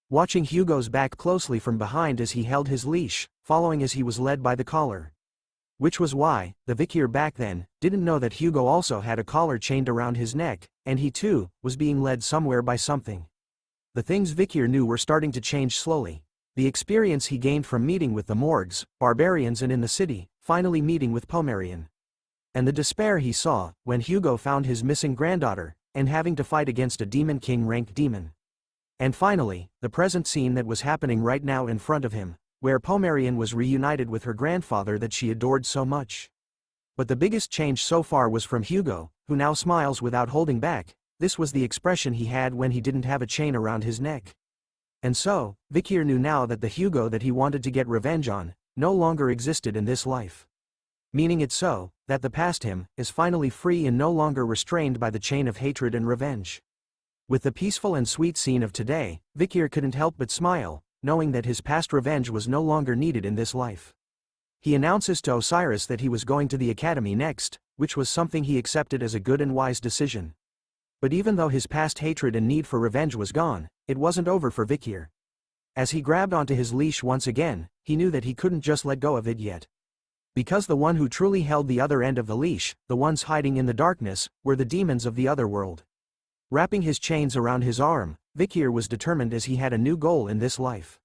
[SPEAKER 5] Watching Hugo's back closely from behind as he held his leash, following as he was led by the collar. Which was why, the Vikir back then, didn't know that Hugo also had a collar chained around his neck, and he too, was being led somewhere by something. The things Vikir knew were starting to change slowly. The experience he gained from meeting with the Morgs, Barbarians and in the city, finally meeting with Barbarian. And the despair he saw, when Hugo found his missing granddaughter, and having to fight against a Demon King rank demon. And finally, the present scene that was happening right now in front of him, where Barbarian was reunited with her grandfather that she adored so much. But the biggest change so far was from Hugo, who now smiles without holding back. This was the expression he had when he didn't have a chain around his neck. And so, Vikir knew now that the Hugo that he wanted to get revenge on, no longer existed in this life. Meaning it so, that the past him, is finally free and no longer restrained by the chain of hatred and revenge. With the peaceful and sweet scene of today, Vikir couldn't help but smile, knowing that his past revenge was no longer needed in this life. He announces to Osiris that he was going to the academy next, which was something he accepted as a good and wise decision. But even though his past hatred and need for revenge was gone, it wasn't over for Vikir. As he grabbed onto his leash once again, he knew that he couldn't just let go of it yet. Because the one who truly held the other end of the leash, the ones hiding in the darkness, were the demons of the other world. Wrapping his chains around his arm, Vikir was determined as he had a new goal in this life.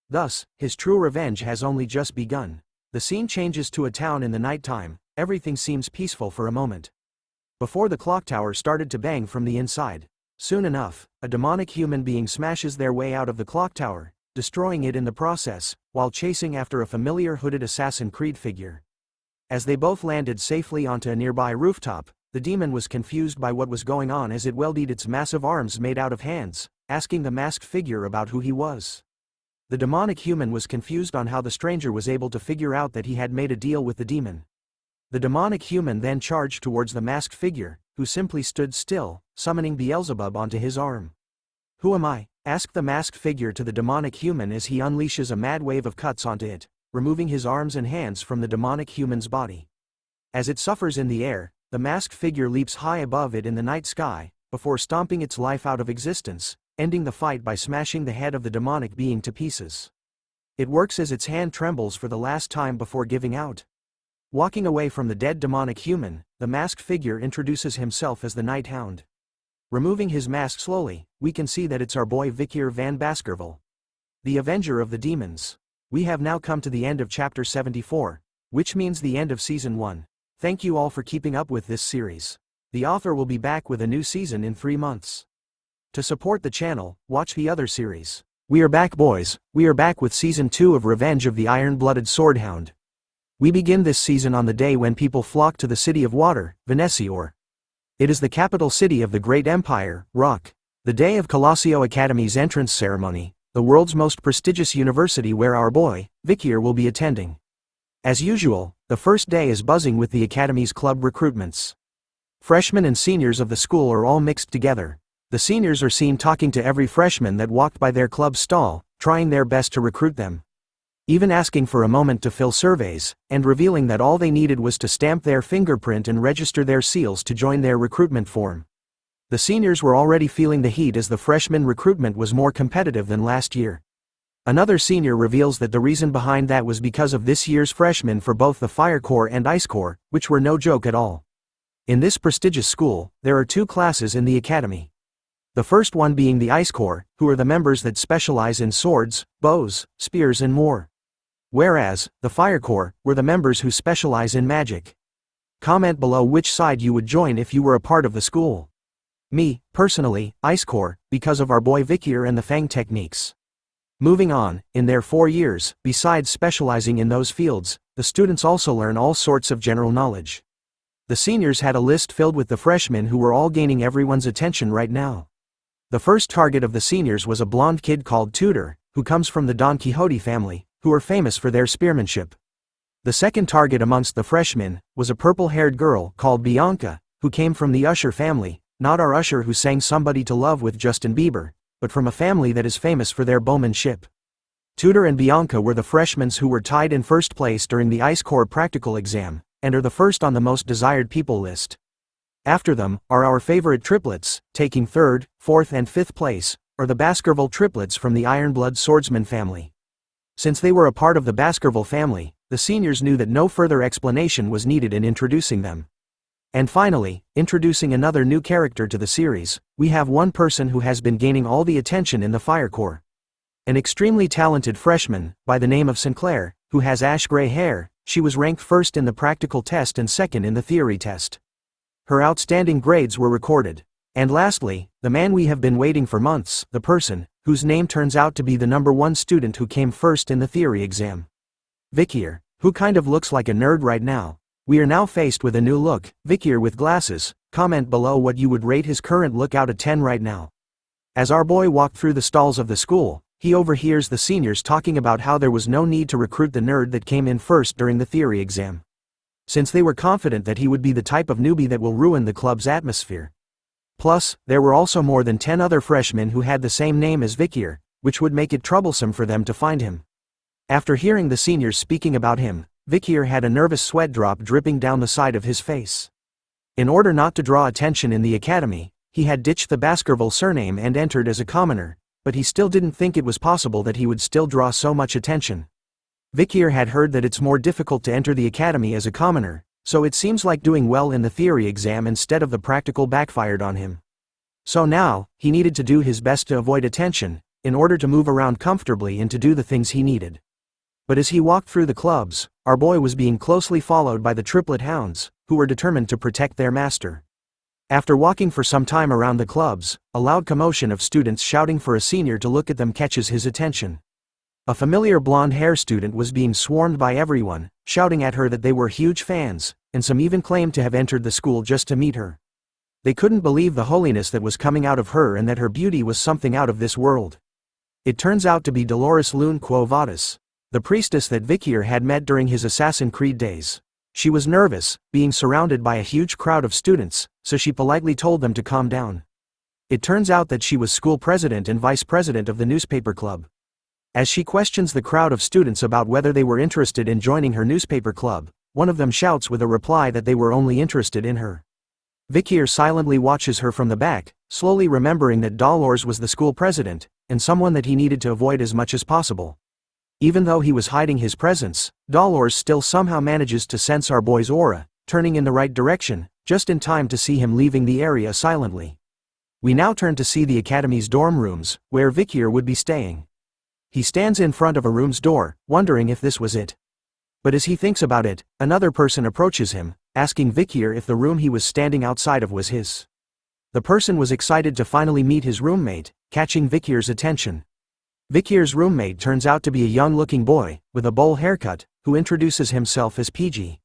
[SPEAKER 5] Thus, his true revenge has only just begun. The scene changes to a town in the nighttime. Everything seems peaceful for a moment. Before the clock tower started to bang from the inside. Soon enough, a demonic human being smashes their way out of the clock tower, destroying it in the process, while chasing after a familiar hooded Assassin's Creed figure. As they both landed safely onto a nearby rooftop, the demon was confused by what was going on as it welded its massive arms made out of hands, asking the masked figure about who he was. The demonic human was confused on how the stranger was able to figure out that he had made a deal with the demon. The demonic human then charged towards the masked figure, who simply stood still, summoning Beelzebub onto his arm. "Who am I?" asked the masked figure to the demonic human as he unleashes a mad wave of cuts onto it, removing his arms and hands from the demonic human's body. As it suffers in the air, the masked figure leaps high above it in the night sky, before stomping its life out of existence, ending the fight by smashing the head of the demonic being to pieces. It works as its hand trembles for the last time before giving out. Walking away from the dead demonic human, the masked figure introduces himself as the Night Hound. Removing his mask slowly, we can see that it's our boy Vikir van Baskerville, the Avenger of the Demons. We have now come to the end of chapter 74, which means the end of season 1. Thank you all for keeping up with this series. The author will be back with a new season in 3 months. To support the channel, watch the other series. We are back, boys. We are back with season 2 of Revenge of the Iron-Blooded Swordhound. We begin this season on the day when people flock to the city of water, Venesior. It is the capital city of the great empire, Rock. The day of Colossio Academy's entrance ceremony, the world's most prestigious university where our boy, Vikir, will be attending. As usual, the first day is buzzing with the Academy's club recruitments. Freshmen and seniors of the school are all mixed together. The seniors are seen talking to every freshman that walked by their club stall, trying their best to recruit them. Even asking for a moment to fill surveys, and revealing that all they needed was to stamp their fingerprint and register their seals to join their recruitment form. The seniors were already feeling the heat as the freshman recruitment was more competitive than last year. Another senior reveals that the reason behind that was because of this year's freshmen for both the Fire Corps and Ice Corps, which were no joke at all. In this prestigious school, there are 2 classes in the academy. The first one being the Ice Corps, who are the members that specialize in swords, bows, spears and more. Whereas, the Fire Corps were the members who specialize in magic. Comment below which side you would join if you were a part of the school. Me, personally, Ice Corps, because of our boy Vikir and the Fang techniques. Moving on, in their 4 years, besides specializing in those fields, the students also learn all sorts of general knowledge. The seniors had a list filled with the freshmen who were all gaining everyone's attention right now. The first target of the seniors was a blonde kid called Tudor, who comes from the Don Quixote family, who are famous for their spearmanship. The second target amongst the freshmen was a purple-haired girl called Bianca, who came from the Usher family, not our Usher who sang Somebody to Love with Justin Bieber, but from a family that is famous for their bowmanship. Tudor and Bianca were the freshmen who were tied in first place during the Ice Corps practical exam, and are the first on the most desired people list. After them, are our favorite triplets, taking third, fourth and fifth place, or the Baskerville triplets from the Ironblood swordsman family. Since they were a part of the Baskerville family, the seniors knew that no further explanation was needed in introducing them. And finally, introducing another new character to the series, we have one person who has been gaining all the attention in the Fire Corps. An extremely talented freshman, by the name of Sinclair, who has ash-gray hair. She was ranked first in the practical test and second in the theory test. Her outstanding grades were recorded. And lastly, the man we have been waiting for months, the person, whose name turns out to be the #1 student who came first in the theory exam. Vikir, who kind of looks like a nerd right now. We are now faced with a new look, Vikir with glasses. Comment below what you would rate his current look out of 10 right now. As our boy walked through the stalls of the school, he overhears the seniors talking about how there was no need to recruit the nerd that came in first during the theory exam, since they were confident that he would be the type of newbie that will ruin the club's atmosphere. Plus, there were also more than 10 other freshmen who had the same name as Vikir, which would make it troublesome for them to find him. After hearing the seniors speaking about him, Vikir had a nervous sweat drop dripping down the side of his face. In order not to draw attention in the academy, he had ditched the Baskerville surname and entered as a commoner, but he still didn't think it was possible that he would still draw so much attention. Vikir had heard that it's more difficult to enter the academy as a commoner, so it seems like doing well in the theory exam instead of the practical backfired on him. So now, he needed to do his best to avoid attention, in order to move around comfortably and to do the things he needed. But as he walked through the clubs, our boy was being closely followed by the triplet hounds, who were determined to protect their master. After walking for some time around the clubs, a loud commotion of students shouting for a senior to look at them catches his attention. A familiar blonde-hair student was being swarmed by everyone, shouting at her that they were huge fans, and some even claimed to have entered the school just to meet her. They couldn't believe the holiness that was coming out of her and that her beauty was something out of this world. It turns out to be Dolores Lune Quo Vadis, the priestess that Vikir had met during his Assassin's Creed days. She was nervous, being surrounded by a huge crowd of students, so she politely told them to calm down. It turns out that she was school president and vice president of the newspaper club. As she questions the crowd of students about whether they were interested in joining her newspaper club, one of them shouts with a reply that they were only interested in her. Vikir silently watches her from the back, slowly remembering that Dolores was the school president, and someone that he needed to avoid as much as possible. Even though he was hiding his presence, Dolores still somehow manages to sense our boy's aura, turning in the right direction, just in time to see him leaving the area silently. We now turn to see the academy's dorm rooms, where Vikir would be staying. He stands in front of a room's door, wondering if this was it. But as he thinks about it, another person approaches him, asking Vikir if the room he was standing outside of was his. The person was excited to finally meet his roommate, catching Vikir's attention. Vikir's roommate turns out to be a young-looking boy, with a bowl haircut, who introduces himself as PG.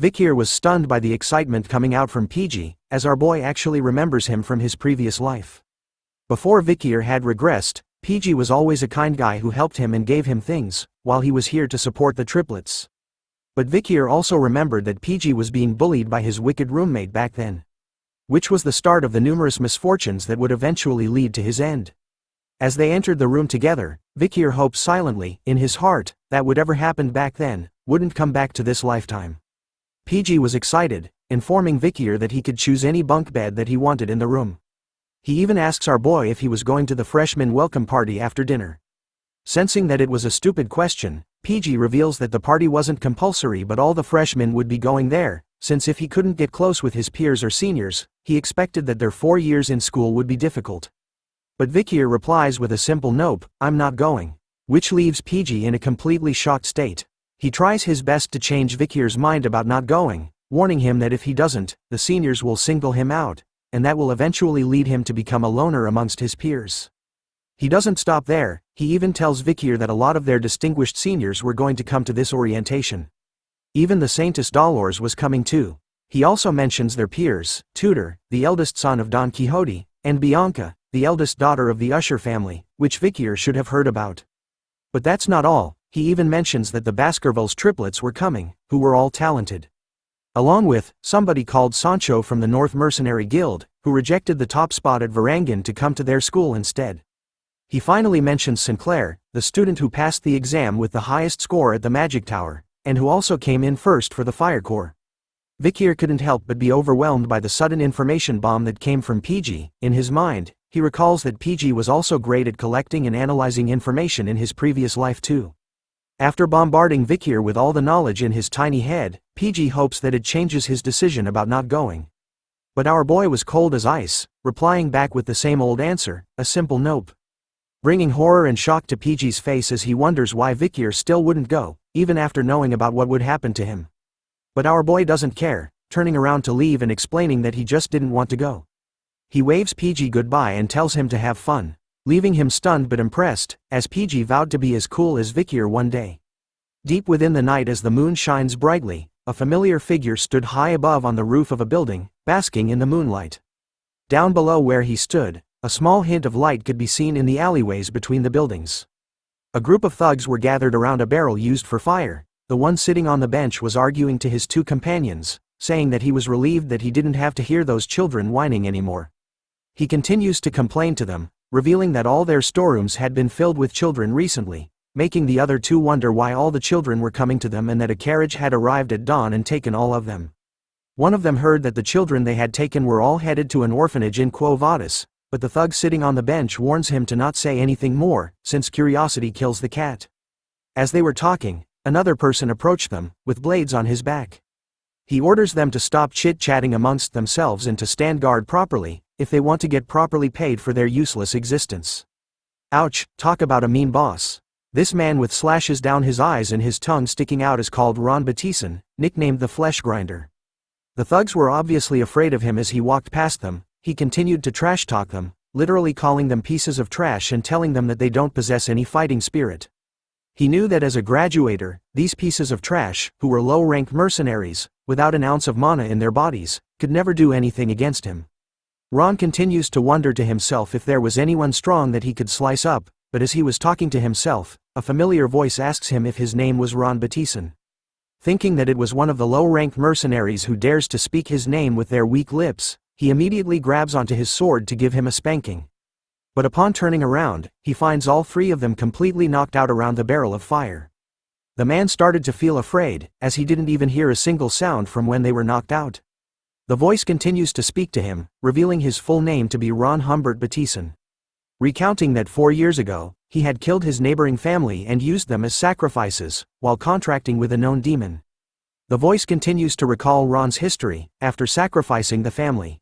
[SPEAKER 5] Vikir was stunned by the excitement coming out from PG, as our boy actually remembers him from his previous life. Before Vikir had regressed, PG was always a kind guy who helped him and gave him things, while he was here to support the triplets. But Vikir also remembered that PG was being bullied by his wicked roommate back then, which was the start of the numerous misfortunes that would eventually lead to his end. As they entered the room together, Vikir hoped silently, in his heart, that whatever happened back then, wouldn't come back to this lifetime. PG was excited, informing Vikir that he could choose any bunk bed that he wanted in the room. He even asks our boy if he was going to the freshman welcome party after dinner. Sensing that it was a stupid question, PG reveals that the party wasn't compulsory but all the freshmen would be going there, since if he couldn't get close with his peers or seniors, he expected that their 4 years in school would be difficult. But Vikir replies with a simple nope, I'm not going, which leaves PG in a completely shocked state. He tries his best to change Vikir's mind about not going, warning him that if he doesn't, the seniors will single him out, and that will eventually lead him to become a loner amongst his peers. He doesn't stop there, he even tells Vikir that a lot of their distinguished seniors were going to come to this orientation. Even the Saintess Dolores was coming too. He also mentions their peers, Tudor, the eldest son of Don Quixote, and Bianca, the eldest daughter of the Usher family, which Vikir should have heard about. But that's not all, he even mentions that the Baskerville's triplets were coming, who were all talented. Along with, somebody called Sancho from the North Mercenary Guild, who rejected the top spot at Varangian to come to their school instead. He finally mentions Sinclair, the student who passed the exam with the highest score at the Magic Tower, and who also came in first for the Fire Corps. Vikir couldn't help but be overwhelmed by the sudden information bomb that came from PG. In his mind, he recalls that PG was also great at collecting and analyzing information in his previous life too. After bombarding Vikir with all the knowledge in his tiny head, PG hopes that it changes his decision about not going. But our boy was cold as ice, replying back with the same old answer, a simple nope. Bringing horror and shock to PG's face as he wonders why Vikir still wouldn't go, even after knowing about what would happen to him. But our boy doesn't care, turning around to leave and explaining that he just didn't want to go. He waves PG goodbye and tells him to have fun, leaving him stunned but impressed, as PG vowed to be as cool as Vikir one day. Deep within the night as the moon shines brightly, a familiar figure stood high above on the roof of a building, basking in the moonlight. Down below where he stood, a small hint of light could be seen in the alleyways between the buildings. A group of thugs were gathered around a barrel used for fire. The one sitting on the bench was arguing to his two companions, saying that he was relieved that he didn't have to hear those children whining anymore. He continues to complain to them, revealing that all their storerooms had been filled with children recently, making the other two wonder why all the children were coming to them and that a carriage had arrived at dawn and taken all of them. One of them heard that the children they had taken were all headed to an orphanage in Quo Vadis, but the thug sitting on the bench warns him to not say anything more, since curiosity kills the cat. As they were talking, another person approached them, with blades on his back. He orders them to stop chit-chatting amongst themselves and to stand guard properly, if they want to get properly paid for their useless existence. Ouch, talk about a mean boss. This man with slashes down his eyes and his tongue sticking out is called Ron Batison, nicknamed the Flesh Grinder. The thugs were obviously afraid of him as he walked past them. He continued to trash talk them, literally calling them pieces of trash and telling them that they don't possess any fighting spirit. He knew that as a graduator, these pieces of trash, who were low-rank mercenaries, without an ounce of mana in their bodies, could never do anything against him. Ron continues to wonder to himself if there was anyone strong that he could slice up, but as he was talking to himself, a familiar voice asks him if his name was Ron Batison. Thinking that it was one of the low-rank mercenaries who dares to speak his name with their weak lips, he immediately grabs onto his sword to give him a spanking. But upon turning around, he finds all three of them completely knocked out around the barrel of fire. The man started to feel afraid, as he didn't even hear a single sound from when they were knocked out. The voice continues to speak to him, revealing his full name to be Ron Humbert Batison. Recounting that 4 years ago, he had killed his neighboring family and used them as sacrifices, while contracting with a known demon. The voice continues to recall Ron's history, after sacrificing the family.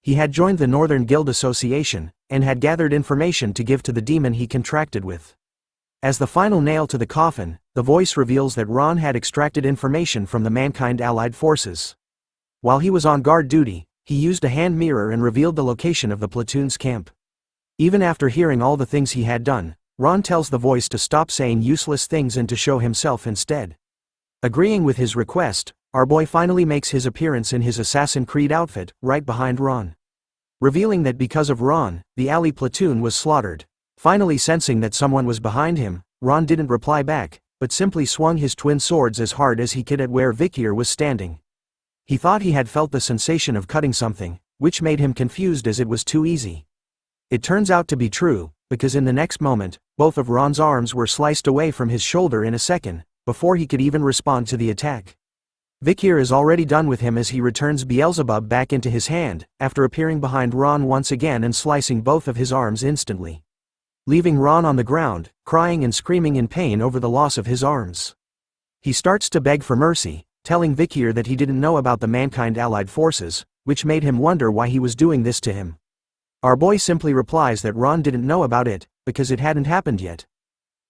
[SPEAKER 5] He had joined the Northern Guild Association, and had gathered information to give to the demon he contracted with. As the final nail to the coffin, the voice reveals that Ron had extracted information from the Mankind Allied Forces. While he was on guard duty, he used a hand mirror and revealed the location of the platoon's camp. Even after hearing all the things he had done, Ron tells the voice to stop saying useless things and to show himself instead. Agreeing with his request, our boy finally makes his appearance in his Assassin's Creed outfit, right behind Ron. Revealing that because of Ron, the alley platoon was slaughtered. Finally sensing that someone was behind him, Ron didn't reply back, but simply swung his twin swords as hard as he could at where Vikir was standing. He thought he had felt the sensation of cutting something, which made him confused as it was too easy. It turns out to be true, because in the next moment, both of Ron's arms were sliced away from his shoulder in a second, before he could even respond to the attack. Vikir is already done with him as he returns Beelzebub back into his hand, after appearing behind Ron once again and slicing both of his arms instantly. Leaving Ron on the ground, crying and screaming in pain over the loss of his arms. He starts to beg for mercy, telling Vikir that he didn't know about the Mankind Allied Forces, which made him wonder why he was doing this to him. Our boy simply replies that Ron didn't know about it, because it hadn't happened yet.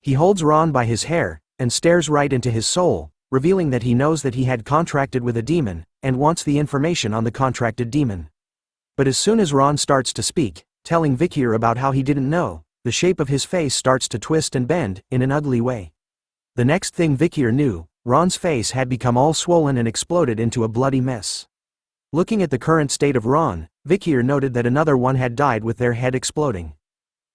[SPEAKER 5] He holds Ron by his hair, and stares right into his soul, revealing that he knows that he had contracted with a demon, and wants the information on the contracted demon. But as soon as Ron starts to speak, telling Vikir about how he didn't know, the shape of his face starts to twist and bend, in an ugly way. The next thing Vikir knew, Ron's face had become all swollen and exploded into a bloody mess. Looking at the current state of Ron, Vikir noted that another one had died with their head exploding.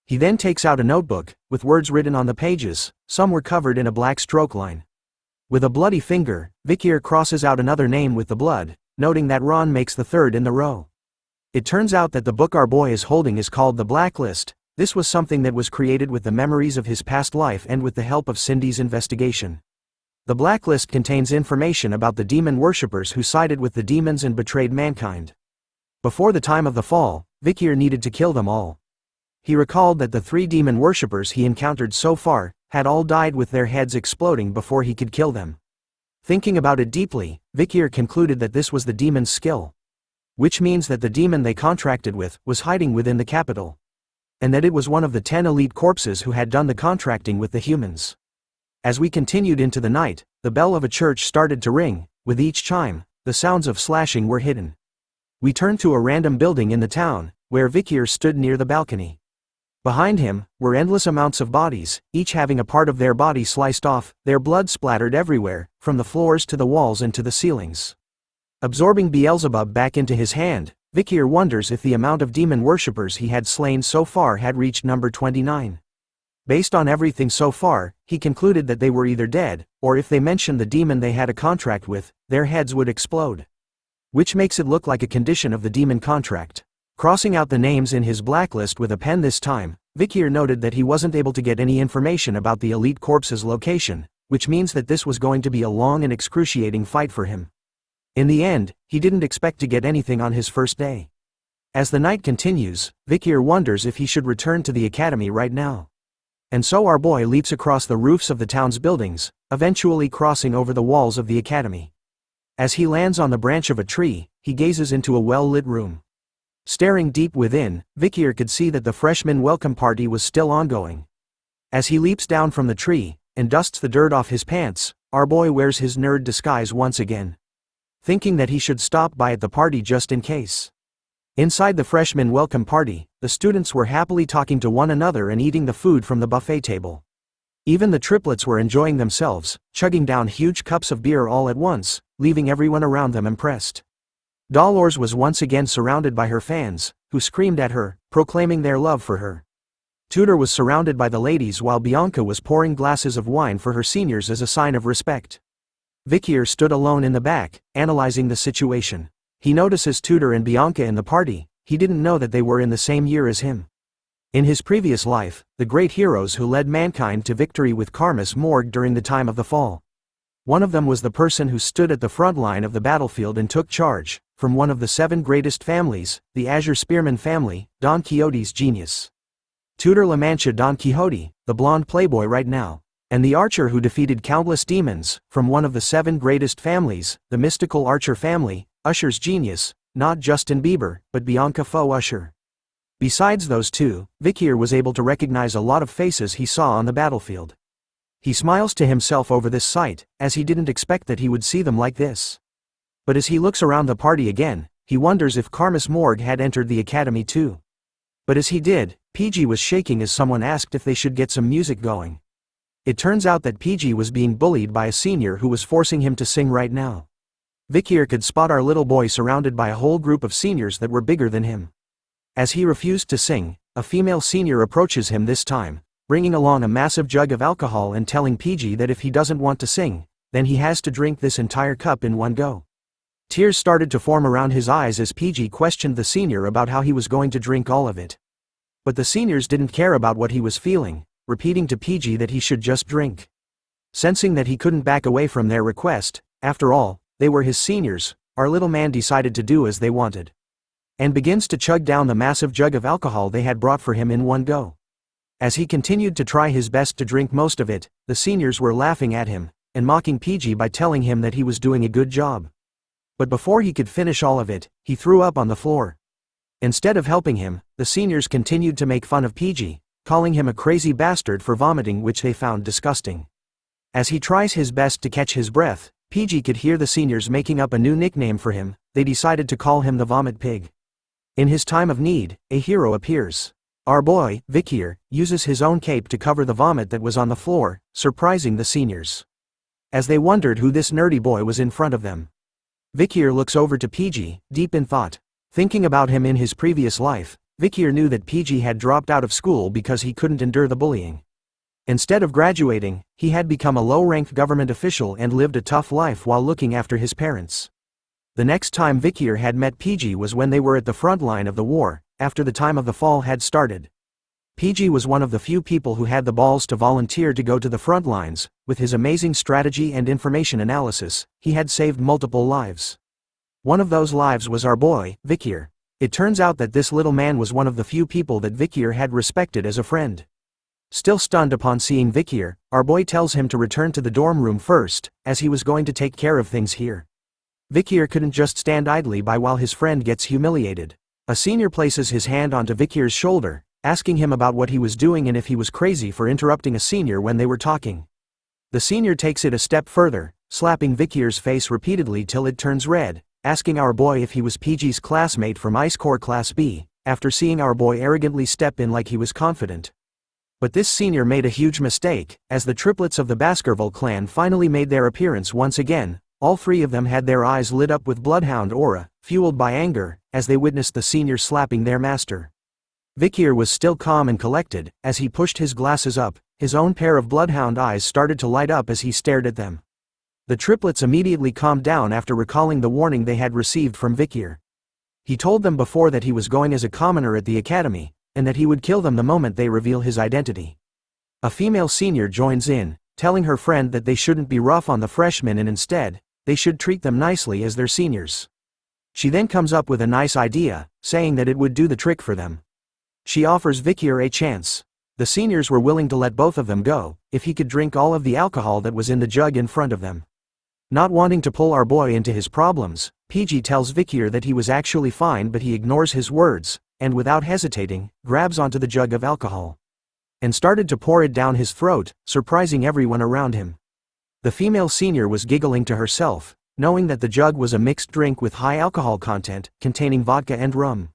[SPEAKER 5] He then takes out a notebook, with words written on the pages, some were covered in a black stroke line. With a bloody finger, Vikir crosses out another name with the blood, noting that Ron makes the third in the row. It turns out that the book our boy is holding is called The Blacklist, This was something that was created with the memories of his past life and with the help of Cindy's investigation. The blacklist contains information about the demon worshippers who sided with the demons and betrayed mankind. Before the time of the fall, Vikir needed to kill them all. He recalled that the 3 demon worshippers he encountered so far had all died with their heads exploding before he could kill them. Thinking about it deeply, Vikir concluded that this was the demon's skill. Which means that the demon they contracted with was hiding within the capital. And that it was one of the 10 elite corpses who had done the contracting with the humans. As we continued into the night, the bell of a church started to ring. With each chime, the sounds of slashing were hidden. We turned to a random building in the town, where Vikir stood near the balcony. Behind him were endless amounts of bodies, each having a part of their body sliced off, their blood splattered everywhere, from the floors to the walls and to the ceilings. Absorbing Beelzebub back into his hand, Vikir wonders if the amount of demon worshippers he had slain so far had reached number 29. Based on everything so far, he concluded that they were either dead, or if they mentioned the demon they had a contract with, their heads would explode. Which makes it look like a condition of the demon contract. Crossing out the names in his blacklist with a pen this time, Vikir noted that he wasn't able to get any information about the elite corpse's location, which means that this was going to be a long and excruciating fight for him. In the end, he didn't expect to get anything on his first day. As the night continues, Vikir wonders if he should return to the academy right now. And so our boy leaps across the roofs of the town's buildings, eventually crossing over the walls of the academy. As he lands on the branch of a tree, he gazes into a well-lit room. Staring deep within, Vikir could see that the freshman welcome party was still ongoing. As he leaps down from the tree, and dusts the dirt off his pants, our boy wears his nerd disguise once again. Thinking that he should stop by at the party just in case. Inside the freshman welcome party, the students were happily talking to one another and eating the food from the buffet table. Even the triplets were enjoying themselves, chugging down huge cups of beer all at once, leaving everyone around them impressed. Dolores was once again surrounded by her fans, who screamed at her, proclaiming their love for her. Tudor was surrounded by the ladies while Bianca was pouring glasses of wine for her seniors as a sign of respect. Vikir stood alone in the back, analyzing the situation. He notices Tudor and Bianca in the party. He didn't know that they were in the same year as him. In his previous life, the great heroes who led mankind to victory with Karmas Morg during the time of the fall. One of them was the person who stood at the front line of the battlefield and took charge, from one of the 7 greatest families, the Azure Spearman family, Don Quixote's genius. Tudor La Mancha Don Quixote, the blonde playboy right now. And the archer who defeated countless demons, from one of the 7 greatest families, the mystical Archer family, Usher's genius, not Justin Bieber, but Bianca Faux Usher. Besides those 2, Vikir was able to recognize a lot of faces he saw on the battlefield. He smiles to himself over this sight, as he didn't expect that he would see them like this. But as he looks around the party again, he wonders if Karmas Morg had entered the academy too. But as he did, PG was shaking as someone asked if they should get some music going. It turns out that PG was being bullied by a senior who was forcing him to sing right now. Vikir could spot our little boy surrounded by a whole group of seniors that were bigger than him. As he refused to sing, a female senior approaches him this time, bringing along a massive jug of alcohol and telling PG that if he doesn't want to sing, then he has to drink this entire cup in one go. Tears started to form around his eyes as PG questioned the senior about how he was going to drink all of it. But the seniors didn't care about what he was feeling, repeating to PG that he should just drink. Sensing that he couldn't back away from their request, after all, they were his seniors, our little man decided to do as they wanted. And begins to chug down the massive jug of alcohol they had brought for him in one go. As he continued to try his best to drink most of it, the seniors were laughing at him, and mocking PG by telling him that he was doing a good job. But before he could finish all of it, he threw up on the floor. Instead of helping him, the seniors continued to make fun of PG, calling him a crazy bastard for vomiting, which they found disgusting. As he tries his best to catch his breath, PG could hear the seniors making up a new nickname for him. They decided to call him the Vomit Pig. In his time of need, a hero appears. Our boy, Vikir, uses his own cape to cover the vomit that was on the floor, surprising the seniors. As they wondered who this nerdy boy was in front of them, Vikir looks over to PG, deep in thought. Thinking about him in his previous life, Vikir knew that PG had dropped out of school because he couldn't endure the bullying. Instead of graduating, he had become a low-ranked government official and lived a tough life while looking after his parents. The next time Vikir had met PG was when they were at the front line of the war, after the time of the fall had started. PG was one of the few people who had the balls to volunteer to go to the front lines. With his amazing strategy and information analysis, he had saved multiple lives. One of those lives was our boy, Vikir. It turns out that this little man was one of the few people that Vikir had respected as a friend. Still stunned upon seeing Vikir, our boy tells him to return to the dorm room first, as he was going to take care of things here. Vikir couldn't just stand idly by while his friend gets humiliated. A senior places his hand onto Vikir's shoulder, asking him about what he was doing and if he was crazy for interrupting a senior when they were talking. The senior takes it a step further, slapping Vikir's face repeatedly till it turns red, asking our boy if he was PG's classmate from Ice Corps Class B, after seeing our boy arrogantly step in like he was confident. But this senior made a huge mistake, as the triplets of the Baskerville clan finally made their appearance once again. All three of them had their eyes lit up with bloodhound aura, fueled by anger, as they witnessed the senior slapping their master. Vikir was still calm and collected. As he pushed his glasses up, his own pair of bloodhound eyes started to light up as he stared at them. The triplets immediately calmed down after recalling the warning they had received from Vikir. He told them before that he was going as a commoner at the academy, and that he would kill them the moment they reveal his identity. A female senior joins in, telling her friend that they shouldn't be rough on the freshmen and instead, they should treat them nicely as their seniors. She then comes up with a nice idea, saying that it would do the trick for them. She offers Vikir a chance. The seniors were willing to let both of them go, if he could drink all of the alcohol that was in the jug in front of them. Not wanting to pull our boy into his problems, PG tells Vikir that he was actually fine, but he ignores his words, and without hesitating, grabs onto the jug of alcohol. And started to pour it down his throat, surprising everyone around him. The female senior was giggling to herself, knowing that the jug was a mixed drink with high alcohol content, containing vodka and rum.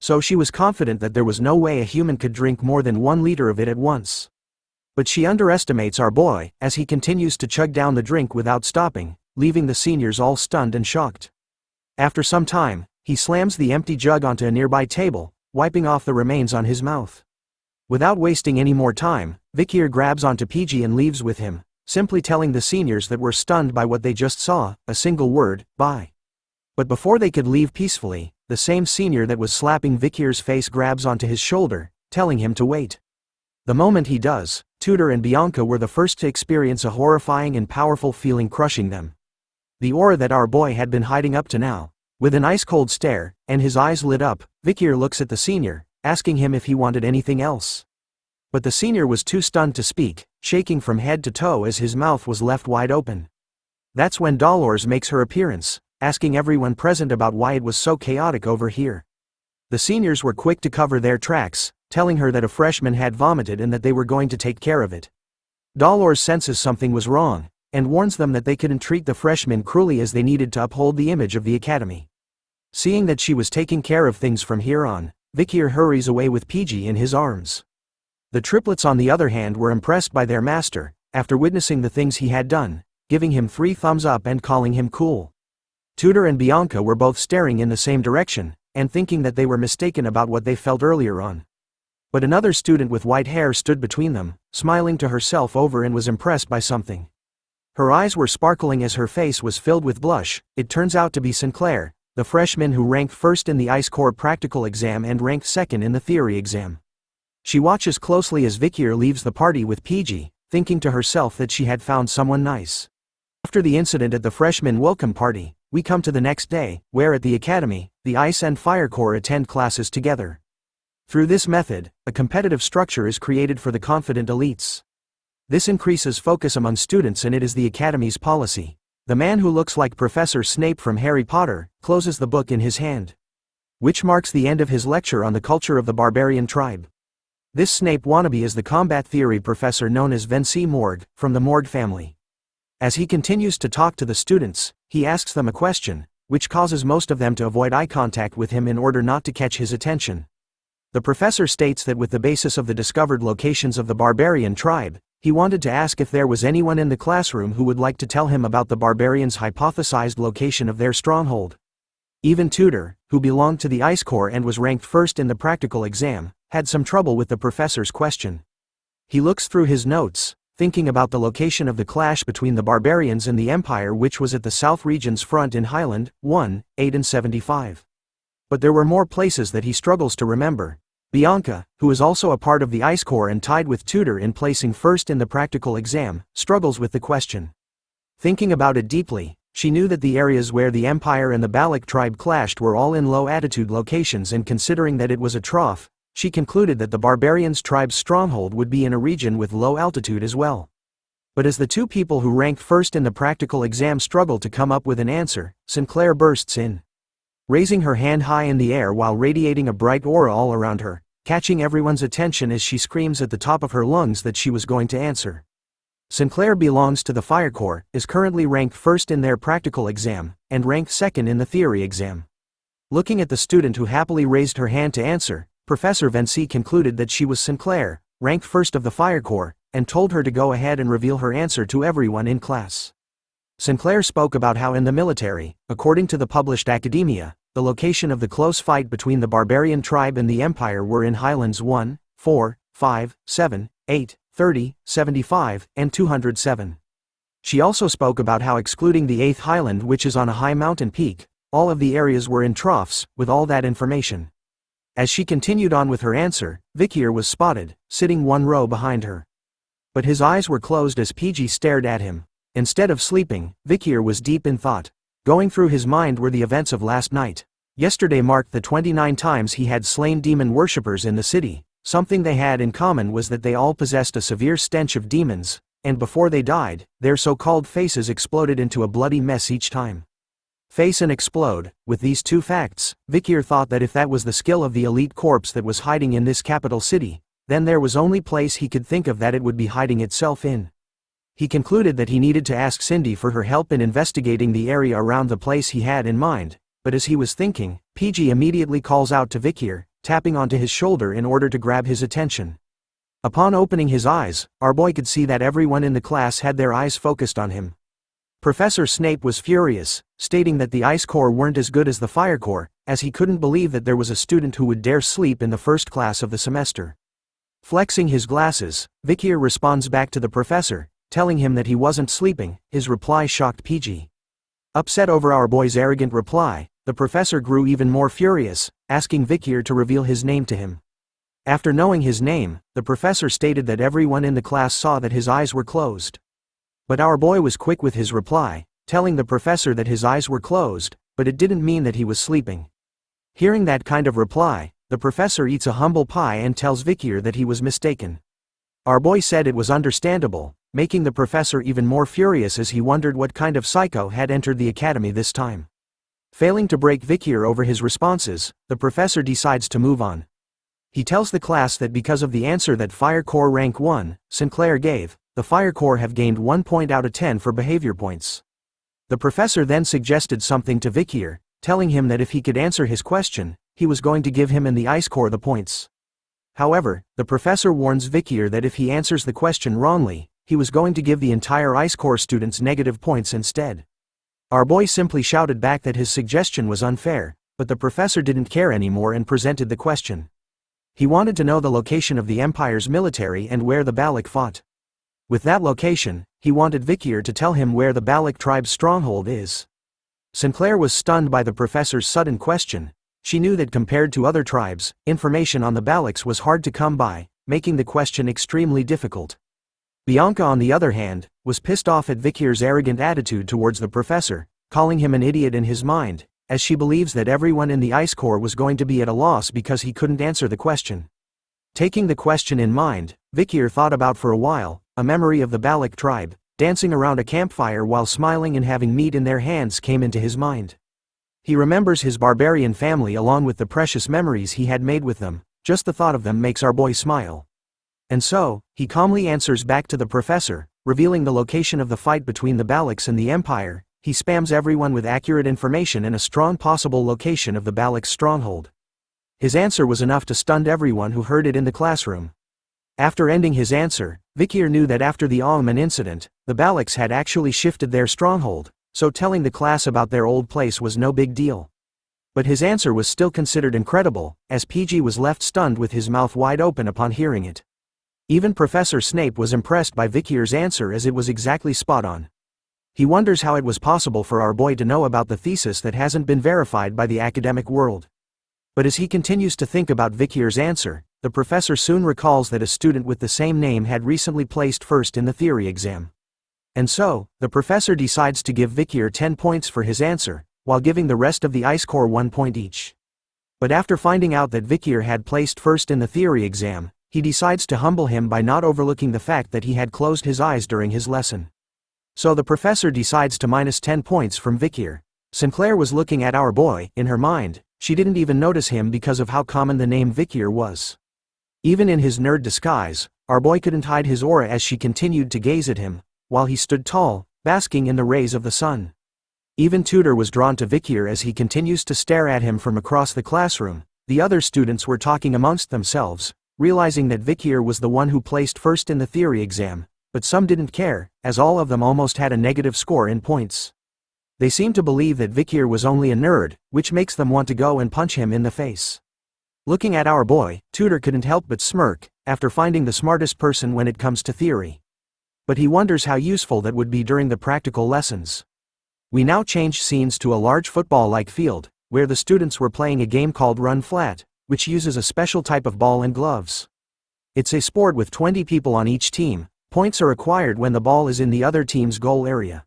[SPEAKER 5] So she was confident that there was no way a human could drink more than 1 liter of it at once. But she underestimates our boy, as he continues to chug down the drink without stopping, leaving the seniors all stunned and shocked. After some time, he slams the empty jug onto a nearby table, wiping off the remains on his mouth. Without wasting any more time, Vikir grabs onto PG and leaves with him, simply telling the seniors that were stunned by what they just saw, a single word, bye. But before they could leave peacefully, the same senior that was slapping Vikir's face grabs onto his shoulder, telling him to wait. The moment he does, Tudor and Bianca were the first to experience a horrifying and powerful feeling crushing them. The aura that our boy had been hiding up to now. With an ice-cold stare, and his eyes lit up, Vikir looks at the senior, asking him if he wanted anything else. But the senior was too stunned to speak, shaking from head to toe as his mouth was left wide open. That's when Dolores makes her appearance, asking everyone present about why it was so chaotic over here. The seniors were quick to cover their tracks, telling her that a freshman had vomited and that they were going to take care of it. Dolores senses something was wrong, and warns them that they couldn't treat the freshmen cruelly as they needed to uphold the image of the academy. Seeing that she was taking care of things from here on, Vikir hurries away with PG in his arms. The triplets on the other hand were impressed by their master, after witnessing the things he had done, giving him 3 thumbs up and calling him cool. Tudor and Bianca were both staring in the same direction, and thinking that they were mistaken about what they felt earlier on. But another student with white hair stood between them, smiling to herself over and was impressed by something. Her eyes were sparkling as her face was filled with blush. It turns out to be Sinclair, the freshman who ranked first in the Ice Corps practical exam and ranked second in the theory exam. She watches closely as Vikir leaves the party with PG, thinking to herself that she had found someone nice. After the incident at the freshman welcome party, we come to the next day, where at the academy, the Ice and Fire Corps attend classes together. Through this method, a competitive structure is created for the confident elites. This increases focus among students and it is the academy's policy. The man who looks like Professor Snape from Harry Potter, closes the book in his hand. Which marks the end of his lecture on the culture of the Barbarian tribe. This Snape wannabe is the combat theory professor known as Morg, from the Morg family. As he continues to talk to the students, he asks them a question, which causes most of them to avoid eye contact with him in order not to catch his attention. The professor states that with the basis of the discovered locations of the Barbarian tribe, he wanted to ask if there was anyone in the classroom who would like to tell him about the Barbarians' hypothesized location of their stronghold. Even Tudor, who belonged to the Ice Corps and was ranked first in the practical exam, had some trouble with the professor's question. He looks through his notes, thinking about the location of the clash between the Barbarians and the Empire, which was at the South Region's front in Highland, 1, 8 and 75. But there were more places that he struggles to remember. Bianca, who is also a part of the Ice Corps and tied with Tutor in placing first in the practical exam, struggles with the question. Thinking about it deeply, she knew that the areas where the Empire and the Baloch tribe clashed were all in low-altitude locations, and considering that it was a trough, she concluded that the Barbarians' tribe's stronghold would be in a region with low altitude as well. But as the two people who ranked first in the practical exam struggle to come up with an answer, Sinclair bursts in. Raising her hand high in the air while radiating a bright aura all around her, catching everyone's attention as she screams at the top of her lungs that she was going to answer. Sinclair belongs to the Fire Corps, is currently ranked first in their practical exam, and ranked second in the theory exam. Looking at the student who happily raised her hand to answer, Professor Vinci concluded that she was Sinclair, ranked first of the Fire Corps, and told her to go ahead and reveal her answer to everyone in class. Sinclair spoke about how in the military, according to the published academia, the location of the close fight between the Barbarian tribe and the Empire were in Highlands 1, 4, 5, 7, 8, 30, 75, and 207. She also spoke about how excluding the 8th Highland, which is on a high mountain peak, all of the areas were in troughs. With all that information, as she continued on with her answer, Vikir was spotted, sitting one row behind her. But his eyes were closed as PG stared at him. Instead of sleeping, Vikir was deep in thought. Going through his mind were the events of last night. Yesterday marked the 29 times he had slain demon worshippers in the city. Something they had in common was that they all possessed a severe stench of demons, and before they died, their so-called faces exploded into a bloody mess each time. Face and explode. With these two facts, Vikir thought that if that was the skill of the elite corpse that was hiding in this capital city, then there was only place he could think of that it would be hiding itself in. He concluded that he needed to ask Cindy for her help in investigating the area around the place he had in mind, but as he was thinking, PG immediately calls out to Vikir, tapping onto his shoulder in order to grab his attention. Upon opening his eyes, our boy could see that everyone in the class had their eyes focused on him. Professor Snape was furious, stating that the Ice Corps weren't as good as the Fire Corps, as he couldn't believe that there was a student who would dare sleep in the first class of the semester. Flexing his glasses, Vikir responds back to the professor, telling him that he wasn't sleeping. His reply shocked PG. Upset over our boy's arrogant reply, the professor grew even more furious, asking Vikir to reveal his name to him. After knowing his name, the professor stated that everyone in the class saw that his eyes were closed. But our boy was quick with his reply, telling the professor that his eyes were closed, but it didn't mean that he was sleeping. Hearing that kind of reply, the professor eats a humble pie and tells Vikir that he was mistaken. Our boy said it was understandable, making the professor even more furious as he wondered what kind of psycho had entered the academy this time. Failing to break Vikir over his responses, the professor decides to move on. He tells the class that because of the answer that Fire Corps rank 1, Sinclair gave, the Fire Corps have gained 1 point out of 10 for behavior points. The professor then suggested something to Vikir, telling him that if he could answer his question, he was going to give him and the Ice Corps the points. However, the professor warns Vikir that if he answers the question wrongly, he was going to give the entire Ice Corps students negative points instead. Our boy simply shouted back that his suggestion was unfair, but the professor didn't care anymore and presented the question. He wanted to know the location of the Empire's military and where the Baloch fought. With that location, he wanted Vikir to tell him where the Baloch tribe's stronghold is. Sinclair was stunned by the professor's sudden question. She knew that compared to other tribes, information on the Balochs was hard to come by, making the question extremely difficult. Bianca, on the other hand, was pissed off at Vikir's arrogant attitude towards the professor, calling him an idiot in his mind, as she believes that everyone in the Ice Corps was going to be at a loss because he couldn't answer the question. Taking the question in mind, Vikir thought about for a while. A memory of the Baloch tribe, dancing around a campfire while smiling and having meat in their hands came into his mind. He remembers his barbarian family along with the precious memories he had made with them. Just the thought of them makes our boy smile. And so, he calmly answers back to the professor, revealing the location of the fight between the Balochs and the Empire. He spams everyone with accurate information and a strong possible location of the Balochs' stronghold. His answer was enough to stun everyone who heard it in the classroom. After ending his answer, Vikir knew that after the Alman incident, the Balochs had actually shifted their stronghold, so telling the class about their old place was no big deal. But his answer was still considered incredible, as PG was left stunned with his mouth wide open upon hearing it. Even Professor Snape was impressed by Vikir's answer as it was exactly spot on. He wonders how it was possible for our boy to know about the thesis that hasn't been verified by the academic world. But as he continues to think about Vikir's answer, the professor soon recalls that a student with the same name had recently placed first in the theory exam. And so, the professor decides to give Vikir 10 points for his answer, while giving the rest of the Ice Corps 1 point each. But after finding out that Vikir had placed first in the theory exam, he decides to humble him by not overlooking the fact that he had closed his eyes during his lesson. So the professor decides to minus 10 points from Vikir. Sinclair was looking at our boy. In her mind, she didn't even notice him because of how common the name Vikir was. Even in his nerd disguise, our boy couldn't hide his aura as she continued to gaze at him, while he stood tall, basking in the rays of the sun. Even Tutor was drawn to Vikir as he continues to stare at him from across the classroom. The other students were talking amongst themselves, realizing that Vikir was the one who placed first in the theory exam, but some didn't care, as all of them almost had a negative score in points. They seemed to believe that Vikir was only a nerd, which makes them want to go and punch him in the face. Looking at our boy, Tutor couldn't help but smirk, after finding the smartest person when it comes to theory. But he wonders how useful that would be during the practical lessons. We now change scenes to a large football-like field, where the students were playing a game called Run Flat, which uses a special type of ball and gloves. It's a sport with 20 people on each team. Points are acquired when the ball is in the other team's goal area.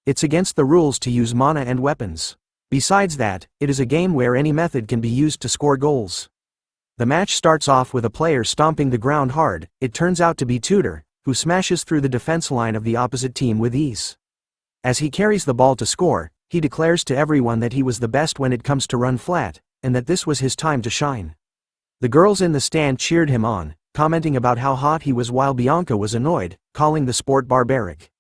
[SPEAKER 5] It's against the rules to use mana and weapons. Besides that, it is a game where any method can be used to score goals. The match starts off with a player stomping the ground hard. It turns out to be Tutor, who smashes through the defense line of the opposite team with ease. As he carries the ball to score, he declares to everyone that he was the best when it comes to run flat, and that this was his time to shine. The girls in the stand cheered him on, commenting about how hot he was, while Bianca was annoyed, calling the sport barbaric.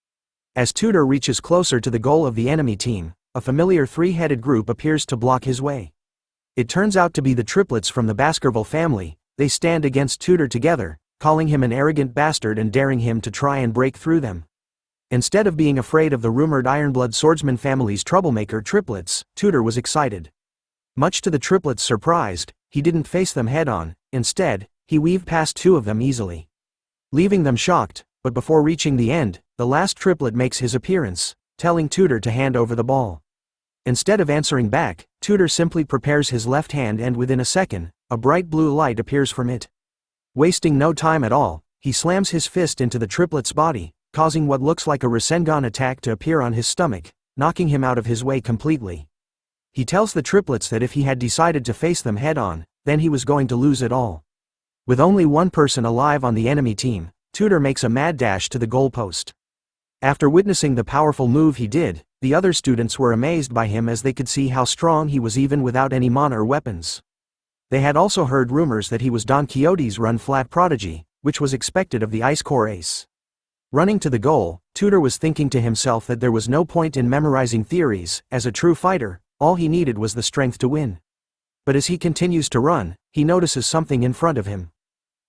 [SPEAKER 5] As Tutor reaches closer to the goal of the enemy team, a familiar three-headed group appears to block his way. It turns out to be the triplets from the Baskerville family. They stand against Tutor together, calling him an arrogant bastard and daring him to try and break through them. Instead of being afraid of the rumored Ironblood swordsman family's troublemaker triplets, Tutor was excited. Much to the triplets' surprise, he didn't face them head-on. Instead, he weaved past two of them easily, leaving them shocked. But before reaching the end, the last triplet makes his appearance, telling Tutor to hand over the ball. Instead of answering back, Tutor simply prepares his left hand, and within a second, a bright blue light appears from it. Wasting no time at all, he slams his fist into the triplet's body, causing what looks like a Rasengan attack to appear on his stomach, knocking him out of his way completely. He tells the triplets that if he had decided to face them head-on, then he was going to lose it all. With only one person alive on the enemy team, Tutor makes a mad dash to the goalpost. After witnessing the powerful move he did, the other students were amazed by him as they could see how strong he was even without any mana or weapons. They had also heard rumors that he was Don Quixote's run-flat prodigy, which was expected of the Ice Corps ace. Running to the goal, Tutor was thinking to himself that there was no point in memorizing theories. As a true fighter, all he needed was the strength to win. But as he continues to run, he notices something in front of him.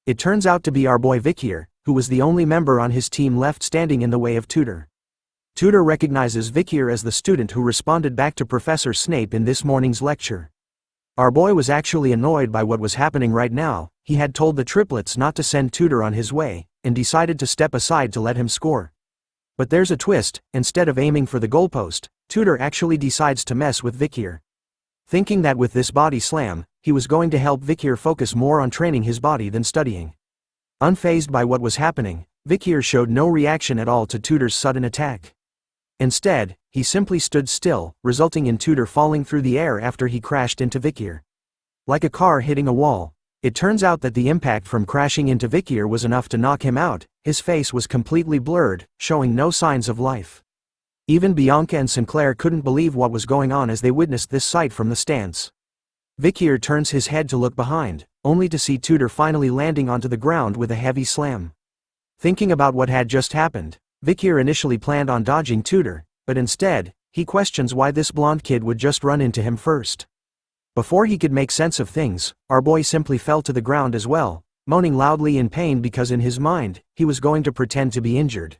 [SPEAKER 5] It turns out to be our boy Vikir, who was the only member on his team left standing in the way of Tutor. Tutor recognizes Vikir as the student who responded back to Professor Snape in this morning's lecture. Our boy was actually annoyed by what was happening right now. He had told the triplets not to send Tutor on his way, and decided to step aside to let him score. But there's a twist. Instead of aiming for the goalpost, Tutor actually decides to mess with Vikir. Thinking that with this body slam, he was going to help Vikir focus more on training his body than studying. Unfazed by what was happening, Vikir showed no reaction at all to Tutor's sudden attack. Instead, he simply stood still, resulting in Tutor falling through the air after he crashed into Vikir. Like a car hitting a wall, it turns out that the impact from crashing into Vikir was enough to knock him out. His face was completely blurred, showing no signs of life. Even Bianca and Sinclair couldn't believe what was going on as they witnessed this sight from the stands. Vikir turns his head to look behind, only to see Tutor finally landing onto the ground with a heavy slam. Thinking about what had just happened, Vikir initially planned on dodging Tutor, but instead, he questions why this blonde kid would just run into him first. Before he could make sense of things, our boy simply fell to the ground as well, moaning loudly in pain because in his mind, he was going to pretend to be injured.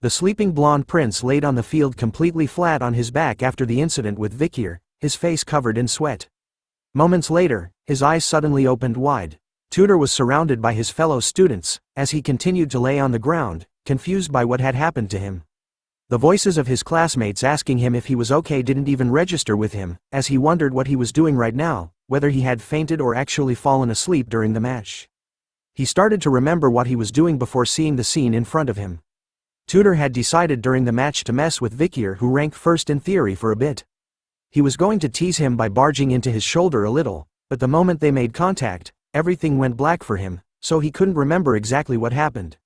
[SPEAKER 5] The sleeping blonde prince laid on the field completely flat on his back after the incident with Vikir, his face covered in sweat. Moments later, his eyes suddenly opened wide. Tutor was surrounded by his fellow students, as he continued to lay on the ground, confused by what had happened to him. The voices of his classmates asking him if he was okay didn't even register with him, as he wondered what he was doing right now, whether he had fainted or actually fallen asleep during the match. He started to remember what he was doing before seeing the scene in front of him. Tudor had decided during the match to mess with Vikir, who ranked first in theory, for a bit. He was going to tease him by barging into his shoulder a little, but the moment they made contact, everything went black for him, so he couldn't remember exactly what happened.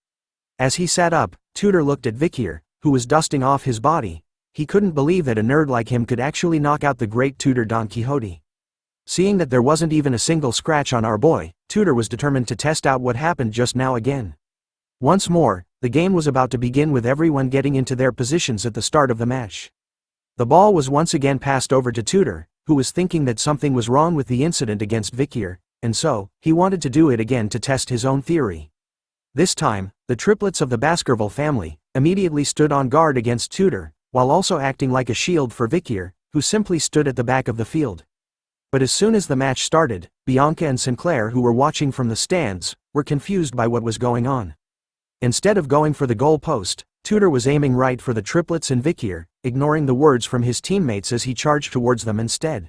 [SPEAKER 5] As he sat up, Tudor looked at Vikir, who was dusting off his body. He couldn't believe that a nerd like him could actually knock out the great Tudor Don Quixote. Seeing that there wasn't even a single scratch on our boy, Tudor was determined to test out what happened just now again. Once more, the game was about to begin with everyone getting into their positions at the start of the match. The ball was once again passed over to Tudor, who was thinking that something was wrong with the incident against Vikir, and so, he wanted to do it again to test his own theory. This time, the triplets of the Baskerville family immediately stood on guard against Tudor, while also acting like a shield for Vikir, who simply stood at the back of the field. But as soon as the match started, Bianca and Sinclair, who were watching from the stands, were confused by what was going on. Instead of going for the goal post, Tudor was aiming right for the triplets and Vikir, ignoring the words from his teammates as he charged towards them instead.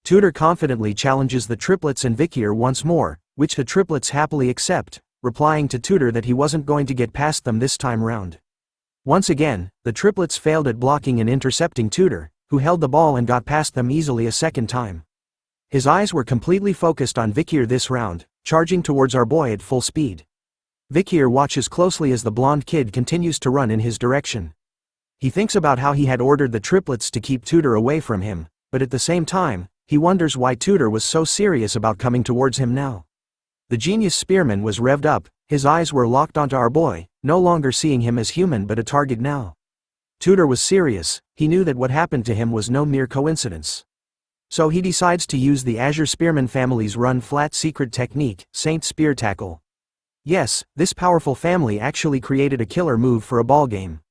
[SPEAKER 5] Tudor confidently challenges the triplets and Vikir once more, which the triplets happily accept, replying to Tudor that he wasn't going to get past them this time round. Once again, the triplets failed at blocking and intercepting Tudor, who held the ball and got past them easily a second time. His eyes were completely focused on Vikir this round, charging towards our boy at full speed. Vikir watches closely as the blonde kid continues to run in his direction. He thinks about how he had ordered the triplets to keep Tudor away from him, but at the same time, he wonders why Tudor was so serious about coming towards him now. The genius spearman was revved up, his eyes were locked onto our boy, no longer seeing him as human but a target now. Tudor was serious, he knew that what happened to him was no mere coincidence. So he decides to use the Azure Spearman family's run-flat secret technique, Saint Spear Tackle. Yes, this powerful family actually created a killer move for a ballgame.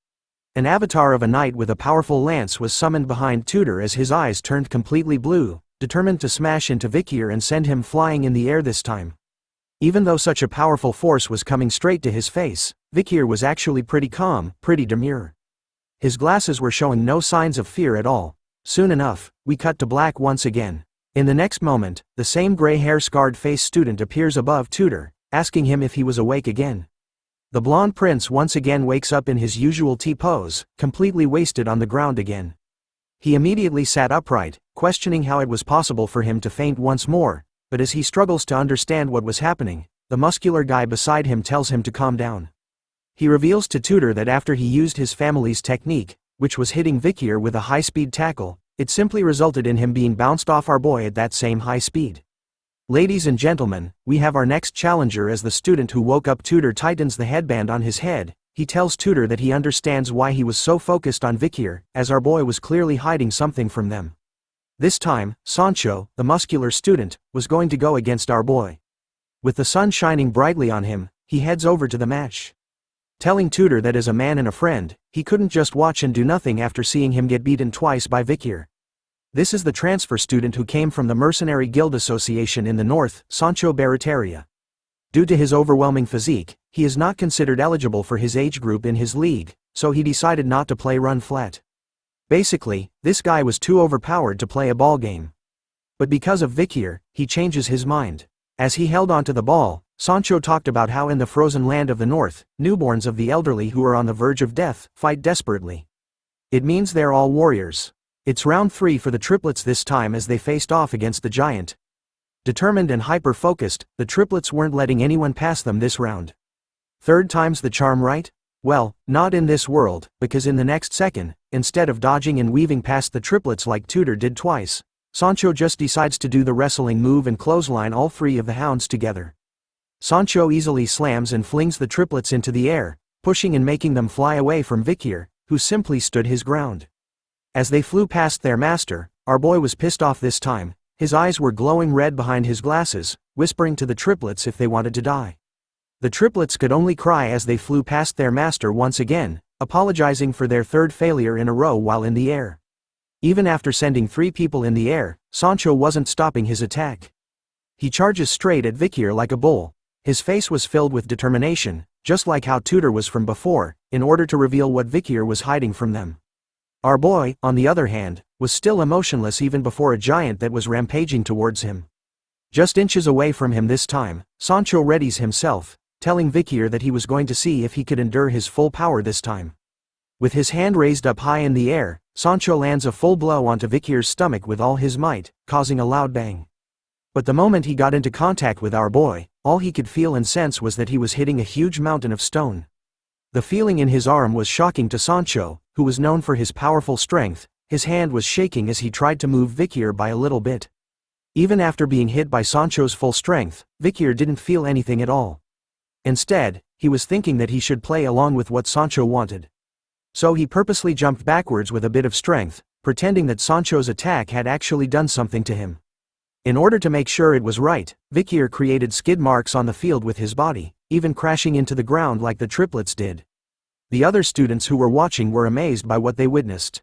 [SPEAKER 5] An avatar of a knight with a powerful lance was summoned behind Tudor as his eyes turned completely blue, determined to smash into Vikir and send him flying in the air this time. Even though such a powerful force was coming straight to his face, Vikir was actually pretty calm, pretty demure. His glasses were showing no signs of fear at all. Soon enough, we cut to black once again. In the next moment, the same gray-hair-scarred face student appears above Tudor, asking him if he was awake again. The blonde prince once again wakes up in his usual T-pose, completely wasted on the ground again. He immediately sat upright, questioning how it was possible for him to faint once more, but as he struggles to understand what was happening, the muscular guy beside him tells him to calm down. He reveals to Tudor that after he used his family's technique, which was hitting Vikir with a high-speed tackle, it simply resulted in him being bounced off our boy at that same high speed. Ladies and gentlemen, we have our next challenger. As the student who woke up Tudor tightens the headband on his head, he tells Tudor that he understands why he was so focused on Vikir, as our boy was clearly hiding something from them. This time, Sancho, the muscular student, was going to go against our boy. With the sun shining brightly on him, he heads over to the match. Telling Tudor that as a man and a friend, he couldn't just watch and do nothing after seeing him get beaten twice by Vikir. This is the transfer student who came from the Mercenary Guild Association in the north, Sancho Barataria. Due to his overwhelming physique, he is not considered eligible for his age group in his league, so he decided not to play run flat. Basically, this guy was too overpowered to play a ball game. But because of Vikir, he changes his mind. As he held onto the ball, Sancho talked about how in the frozen land of the north, newborns of the elderly who are on the verge of death, fight desperately. It means they're all warriors. It's round 3 for the triplets this time as they faced off against the giant. Determined and hyper-focused, the triplets weren't letting anyone pass them this round. Third time's the charm, right? Well, not in this world, because in the next second, instead of dodging and weaving past the triplets like Tudor did twice, Sancho just decides to do the wrestling move and clothesline all 3 of the hounds together. Sancho easily slams and flings the triplets into the air, pushing and making them fly away from Vikir, who simply stood his ground. As they flew past their master, our boy was pissed off this time. His eyes were glowing red behind his glasses, whispering to the triplets if they wanted to die. The triplets could only cry as they flew past their master once again, apologizing for their third failure in a row while in the air. Even after sending 3 people in the air, Sancho wasn't stopping his attack. He charges straight at Vikir like a bull. His face was filled with determination, just like how Tudor was from before, in order to reveal what Vikir was hiding from them. Our boy, on the other hand, was still emotionless even before a giant that was rampaging towards him. Just inches away from him this time, Sancho readies himself, telling Vikir that he was going to see if he could endure his full power this time. With his hand raised up high in the air, Sancho lands a full blow onto Vikir's stomach with all his might, causing a loud bang. But the moment he got into contact with our boy, all he could feel and sense was that he was hitting a huge mountain of stone. The feeling in his arm was shocking to Sancho, who was known for his powerful strength. His hand was shaking as he tried to move Vikir by a little bit. Even after being hit by Sancho's full strength, Vikir didn't feel anything at all. Instead, he was thinking that he should play along with what Sancho wanted. So he purposely jumped backwards with a bit of strength, pretending that Sancho's attack had actually done something to him. In order to make sure it was right, Vikir created skid marks on the field with his body, even crashing into the ground like the triplets did. The other students who were watching were amazed by what they witnessed.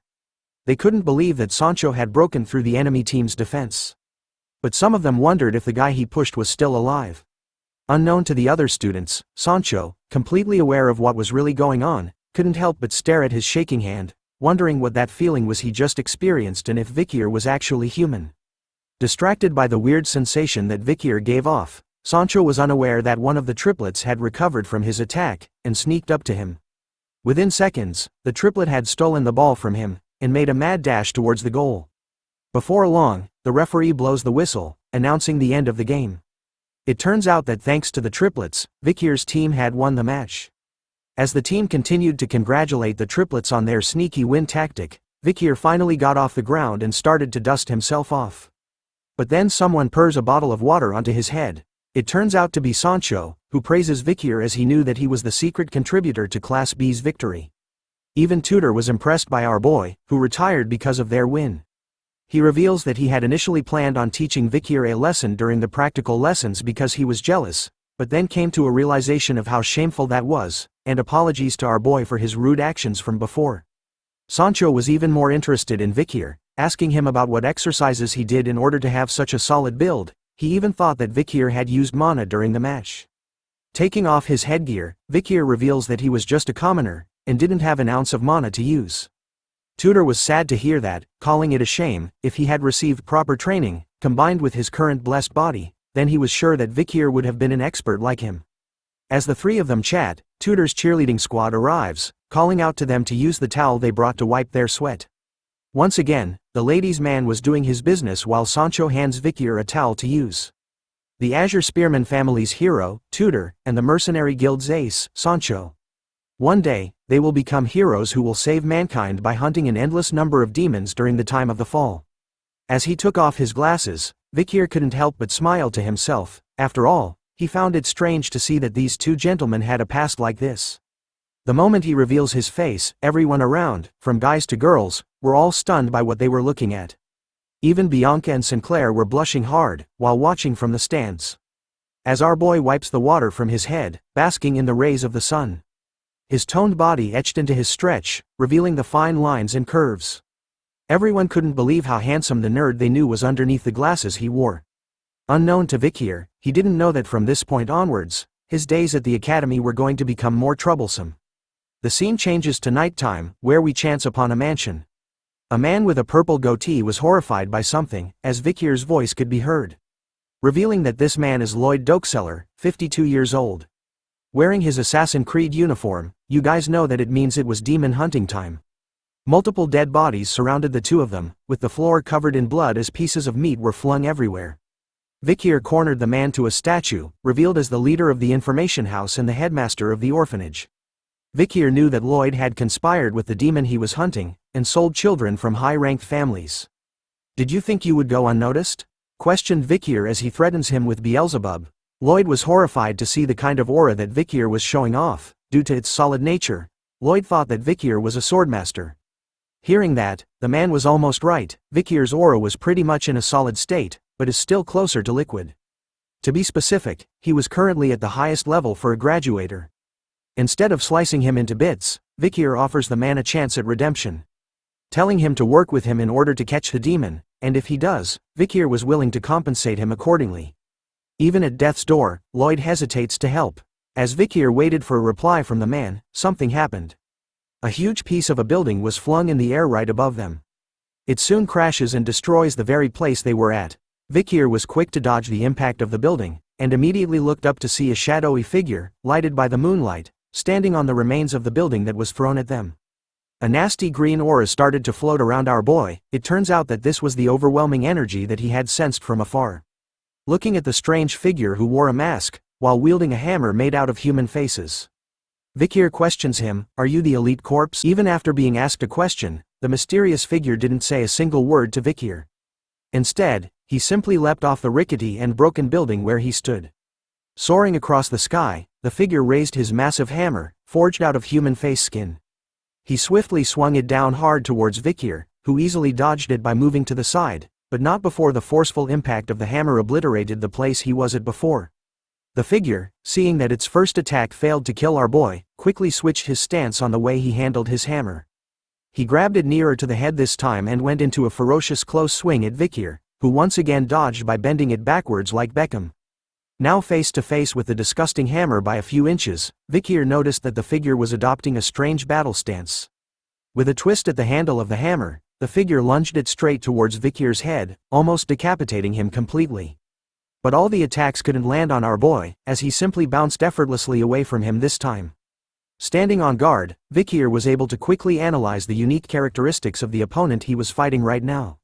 [SPEAKER 5] They couldn't believe that Sancho had broken through the enemy team's defense. But some of them wondered if the guy he pushed was still alive. Unknown to the other students, Sancho, completely aware of what was really going on, couldn't help but stare at his shaking hand, wondering what that feeling was he just experienced and if Vikir was actually human. Distracted by the weird sensation that Vikir gave off, Sancho was unaware that one of the triplets had recovered from his attack and sneaked up to him. Within seconds, the triplet had stolen the ball from him and made a mad dash towards the goal. Before long, the referee blows the whistle, announcing the end of the game. It turns out that thanks to the triplets, Vikir's team had won the match. As the team continued to congratulate the triplets on their sneaky win tactic, Vikir finally got off the ground and started to dust himself off. But then someone pours a bottle of water onto his head. It turns out to be Sancho, who praises Vikir as he knew that he was the secret contributor to Class B's victory. Even Tutor was impressed by our boy, who retired because of their win. He reveals that he had initially planned on teaching Vikir a lesson during the practical lessons because he was jealous, but then came to a realization of how shameful that was, and apologies to our boy for his rude actions from before. Sancho was even more interested in Vikir, asking him about what exercises he did in order to have such a solid build. He even thought that Vikir had used mana during the match. Taking off his headgear, Vikir reveals that he was just a commoner, and didn't have an ounce of mana to use. Tutor was sad to hear that, calling it a shame. If he had received proper training, combined with his current blessed body, then he was sure that Vikir would have been an expert like him. As the three of them chat, Tutor's cheerleading squad arrives, calling out to them to use the towel they brought to wipe their sweat. Once again, the ladies' man was doing his business while Sancho hands Vikir a towel to use. The Azure Spearman family's hero, Tutor, and the mercenary guild's ace, Sancho. One day, they will become heroes who will save mankind by hunting an endless number of demons during the time of the fall. As he took off his glasses, Vikir couldn't help but smile to himself. After all, he found it strange to see that these two gentlemen had a past like this. The moment he reveals his face, everyone around, from guys to girls, were all stunned by what they were looking at. Even Bianca and Sinclair were blushing hard, while watching from the stands. As our boy wipes the water from his head, basking in the rays of the sun. His toned body etched into his stretch, revealing the fine lines and curves. Everyone couldn't believe how handsome the nerd they knew was underneath the glasses he wore. Unknown to Vikir, he didn't know that from this point onwards, his days at the academy were going to become more troublesome. The scene changes to nighttime, where we chance upon a mansion. A man with a purple goatee was horrified by something, as Vikir's voice could be heard. Revealing that this man is Lloyd Dokeseller, 52 years old. Wearing his Assassin's Creed uniform, you guys know that it means it was demon hunting time. Multiple dead bodies surrounded the two of them, with the floor covered in blood as pieces of meat were flung everywhere. Vikir cornered the man to a statue, revealed as the leader of the information house and the headmaster of the orphanage. Vikir knew that Lloyd had conspired with the demon he was hunting, and sold children from high-ranked families. "Did you think you would go unnoticed?" questioned Vikir as he threatens him with Beelzebub. Lloyd was horrified to see the kind of aura that Vikir was showing off. Due to its solid nature, Lloyd thought that Vikir was a swordmaster. Hearing that, the man was almost right. Vikir's aura was pretty much in a solid state, but is still closer to liquid. To be specific, he was currently at the highest level for a graduator. Instead of slicing him into bits, Vikir offers the man a chance at redemption. Telling him to work with him in order to catch the demon, and if he does, Vikir was willing to compensate him accordingly. Even at death's door, Lloyd hesitates to help. As Vikir waited for a reply from the man, something happened. A huge piece of a building was flung in the air right above them. It soon crashes and destroys the very place they were at. Vikir was quick to dodge the impact of the building, and immediately looked up to see a shadowy figure, lighted by the moonlight, standing on the remains of the building that was thrown at them. A nasty green aura started to float around our boy. It turns out that this was the overwhelming energy that he had sensed from afar. Looking at the strange figure who wore a mask, while wielding a hammer made out of human faces. Vikir questions him, "Are you the elite corpse?" Even after being asked a question, the mysterious figure didn't say a single word to Vikir. Instead, he simply leapt off the rickety and broken building where he stood. Soaring across the sky, the figure raised his massive hammer, forged out of human face skin. He swiftly swung it down hard towards Vikir, who easily dodged it by moving to the side, but not before the forceful impact of the hammer obliterated the place he was at before. The figure, seeing that its first attack failed to kill our boy, quickly switched his stance on the way he handled his hammer. He grabbed it nearer to the head this time and went into a ferocious close swing at Vikir, who once again dodged by bending it backwards like Beckham. Now face to face with the disgusting hammer by a few inches, Vikir noticed that the figure was adopting a strange battle stance. With a twist at the handle of the hammer, the figure lunged it straight towards Vikir's head, almost decapitating him completely. But all the attacks couldn't land on our boy, as he simply bounced effortlessly away from him this time. Standing on guard, Vikir was able to quickly analyze the unique characteristics of the opponent he was fighting right now.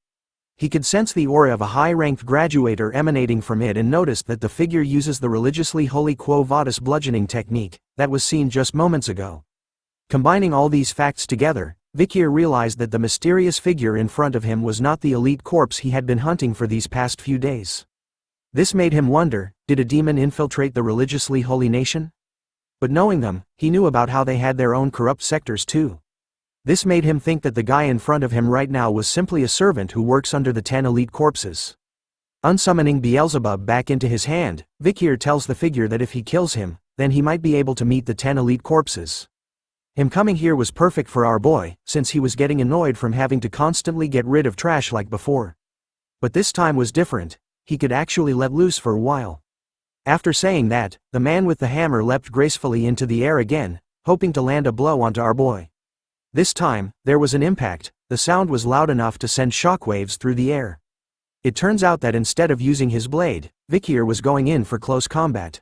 [SPEAKER 5] He could sense the aura of a high-ranked graduator emanating from it and noticed that the figure uses the religiously holy Quo Vadis bludgeoning technique that was seen just moments ago. Combining all these facts together, Vikir realized that the mysterious figure in front of him was not the elite corpse he had been hunting for these past few days. This made him wonder, did a demon infiltrate the religiously holy nation? But knowing them, he knew about how they had their own corrupt sectors too. This made him think that the guy in front of him right now was simply a servant who works under the 10 elite corpses. Unsummoning Beelzebub back into his hand, Vikir tells the figure that if he kills him, then he might be able to meet the 10 elite corpses. Him coming here was perfect for our boy, since he was getting annoyed from having to constantly get rid of trash like before. But this time was different, he could actually let loose for a while. After saying that, the man with the hammer leapt gracefully into the air again, hoping to land a blow onto our boy. This time, there was an impact. The sound was loud enough to send shockwaves through the air. It turns out that instead of using his blade, Vikir was going in for close combat.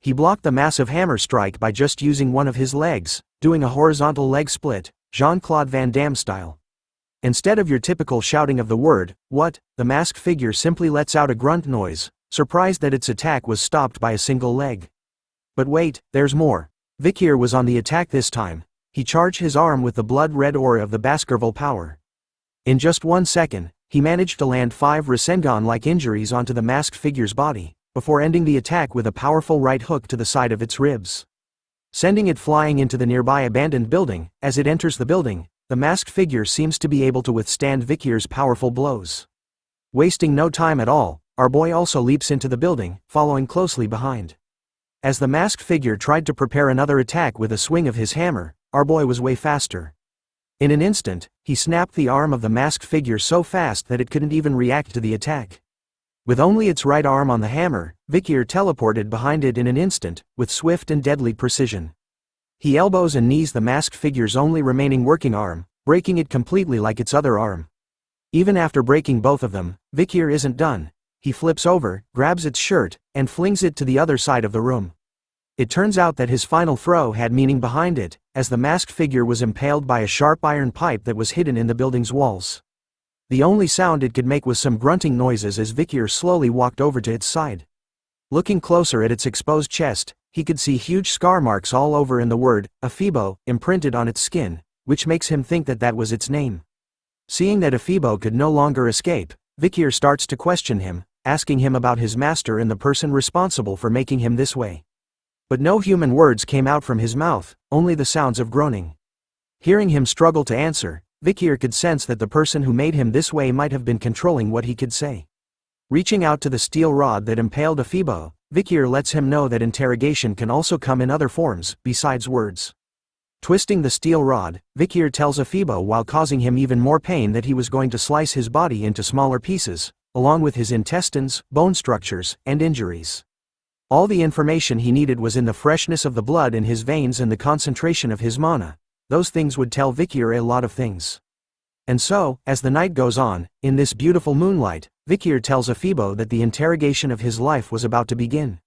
[SPEAKER 5] He blocked the massive hammer strike by just using one of his legs, doing a horizontal leg split, Jean-Claude Van Damme style. Instead of your typical shouting of the word, "What?" the masked figure simply lets out a grunt noise, surprised that its attack was stopped by a single leg. But wait, there's more. Vikir was on the attack this time. He charged his arm with the blood-red aura of the Baskerville power. In just 1 second, he managed to land 5 Rasengan-like injuries onto the masked figure's body, before ending the attack with a powerful right hook to the side of its ribs. Sending it flying into the nearby abandoned building. As it enters the building, the masked figure seems to be able to withstand Vikir's powerful blows. Wasting no time at all, our boy also leaps into the building, following closely behind. As the masked figure tried to prepare another attack with a swing of his hammer, our boy was way faster. In an instant, he snapped the arm of the masked figure so fast that it couldn't even react to the attack. With only its right arm on the hammer, Vikir teleported behind it in an instant, with swift and deadly precision. He elbows and knees the masked figure's only remaining working arm, breaking it completely like its other arm. Even after breaking both of them, Vikir isn't done. He flips over, grabs its shirt, and flings it to the other side of the room. It turns out that his final throw had meaning behind it, as the masked figure was impaled by a sharp iron pipe that was hidden in the building's walls. The only sound it could make was some grunting noises as Vikir slowly walked over to its side. Looking closer at its exposed chest, he could see huge scar marks all over and the word, Afibo, imprinted on its skin, which makes him think that that was its name. Seeing that Afibo could no longer escape, Vikir starts to question him, asking him about his master and the person responsible for making him this way. But no human words came out from his mouth, only the sounds of groaning. Hearing him struggle to answer, Vikir could sense that the person who made him this way might have been controlling what he could say. Reaching out to the steel rod that impaled Afibo, Vikir lets him know that interrogation can also come in other forms, besides words. Twisting the steel rod, Vikir tells Afibo while causing him even more pain that he was going to slice his body into smaller pieces, along with his intestines, bone structures, and injuries. All the information he needed was in the freshness of the blood in his veins and the concentration of his mana. Those things would tell Vikir a lot of things. And so, as the night goes on, in this beautiful moonlight, Vikir tells Afibo that the interrogation of his life was about to begin.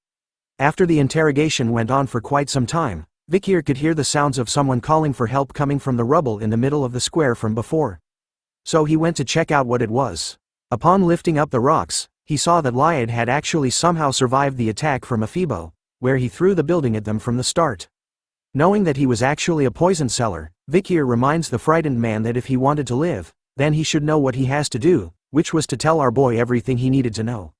[SPEAKER 5] After the interrogation went on for quite some time, Vikir could hear the sounds of someone calling for help coming from the rubble in the middle of the square from before. So he went to check out what it was. Upon lifting up the rocks, he saw that Lyad had actually somehow survived the attack from Afibo, where he threw the building at them from the start. Knowing that he was actually a poison seller, Vikir reminds the frightened man that if he wanted to live, then he should know what he has to do, which was to tell our boy everything he needed to know.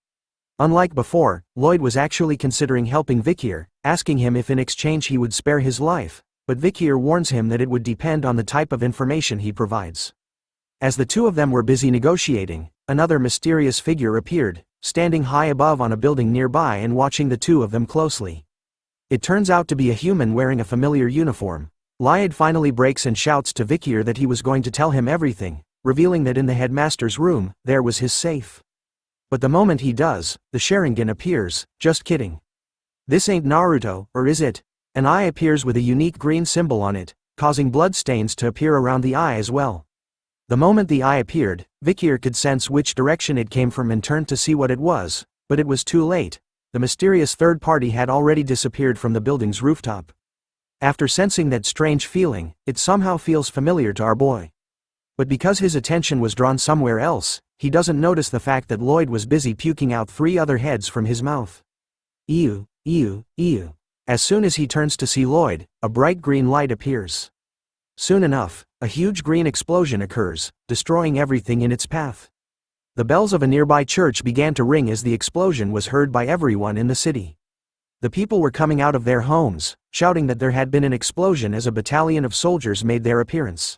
[SPEAKER 5] Unlike before, Lloyd was actually considering helping Vikir, asking him if in exchange he would spare his life, but Vikir warns him that it would depend on the type of information he provides. As the two of them were busy negotiating, another mysterious figure appeared, standing high above on a building nearby and watching the two of them closely. It turns out to be a human wearing a familiar uniform. Lyad finally breaks and shouts to Vikir that he was going to tell him everything, revealing that in the headmaster's room, there was his safe. But the moment he does, the Sharingan appears. Just kidding. This ain't Naruto, or is it? An eye appears with a unique green symbol on it, causing blood stains to appear around the eye as well. The moment the eye appeared, Vikir could sense which direction it came from and turned to see what it was, but it was too late. The mysterious third party had already disappeared from the building's rooftop. After sensing that strange feeling, it somehow feels familiar to our boy. But because his attention was drawn somewhere else, he doesn't notice the fact that Lloyd was busy puking out 3 other heads from his mouth. Ew, ew, ew. As soon as he turns to see Lloyd, a bright green light appears. Soon enough, a huge green explosion occurs, destroying everything in its path. The bells of a nearby church began to ring as the explosion was heard by everyone in the city. The people were coming out of their homes, shouting that there had been an explosion as a battalion of soldiers made their appearance.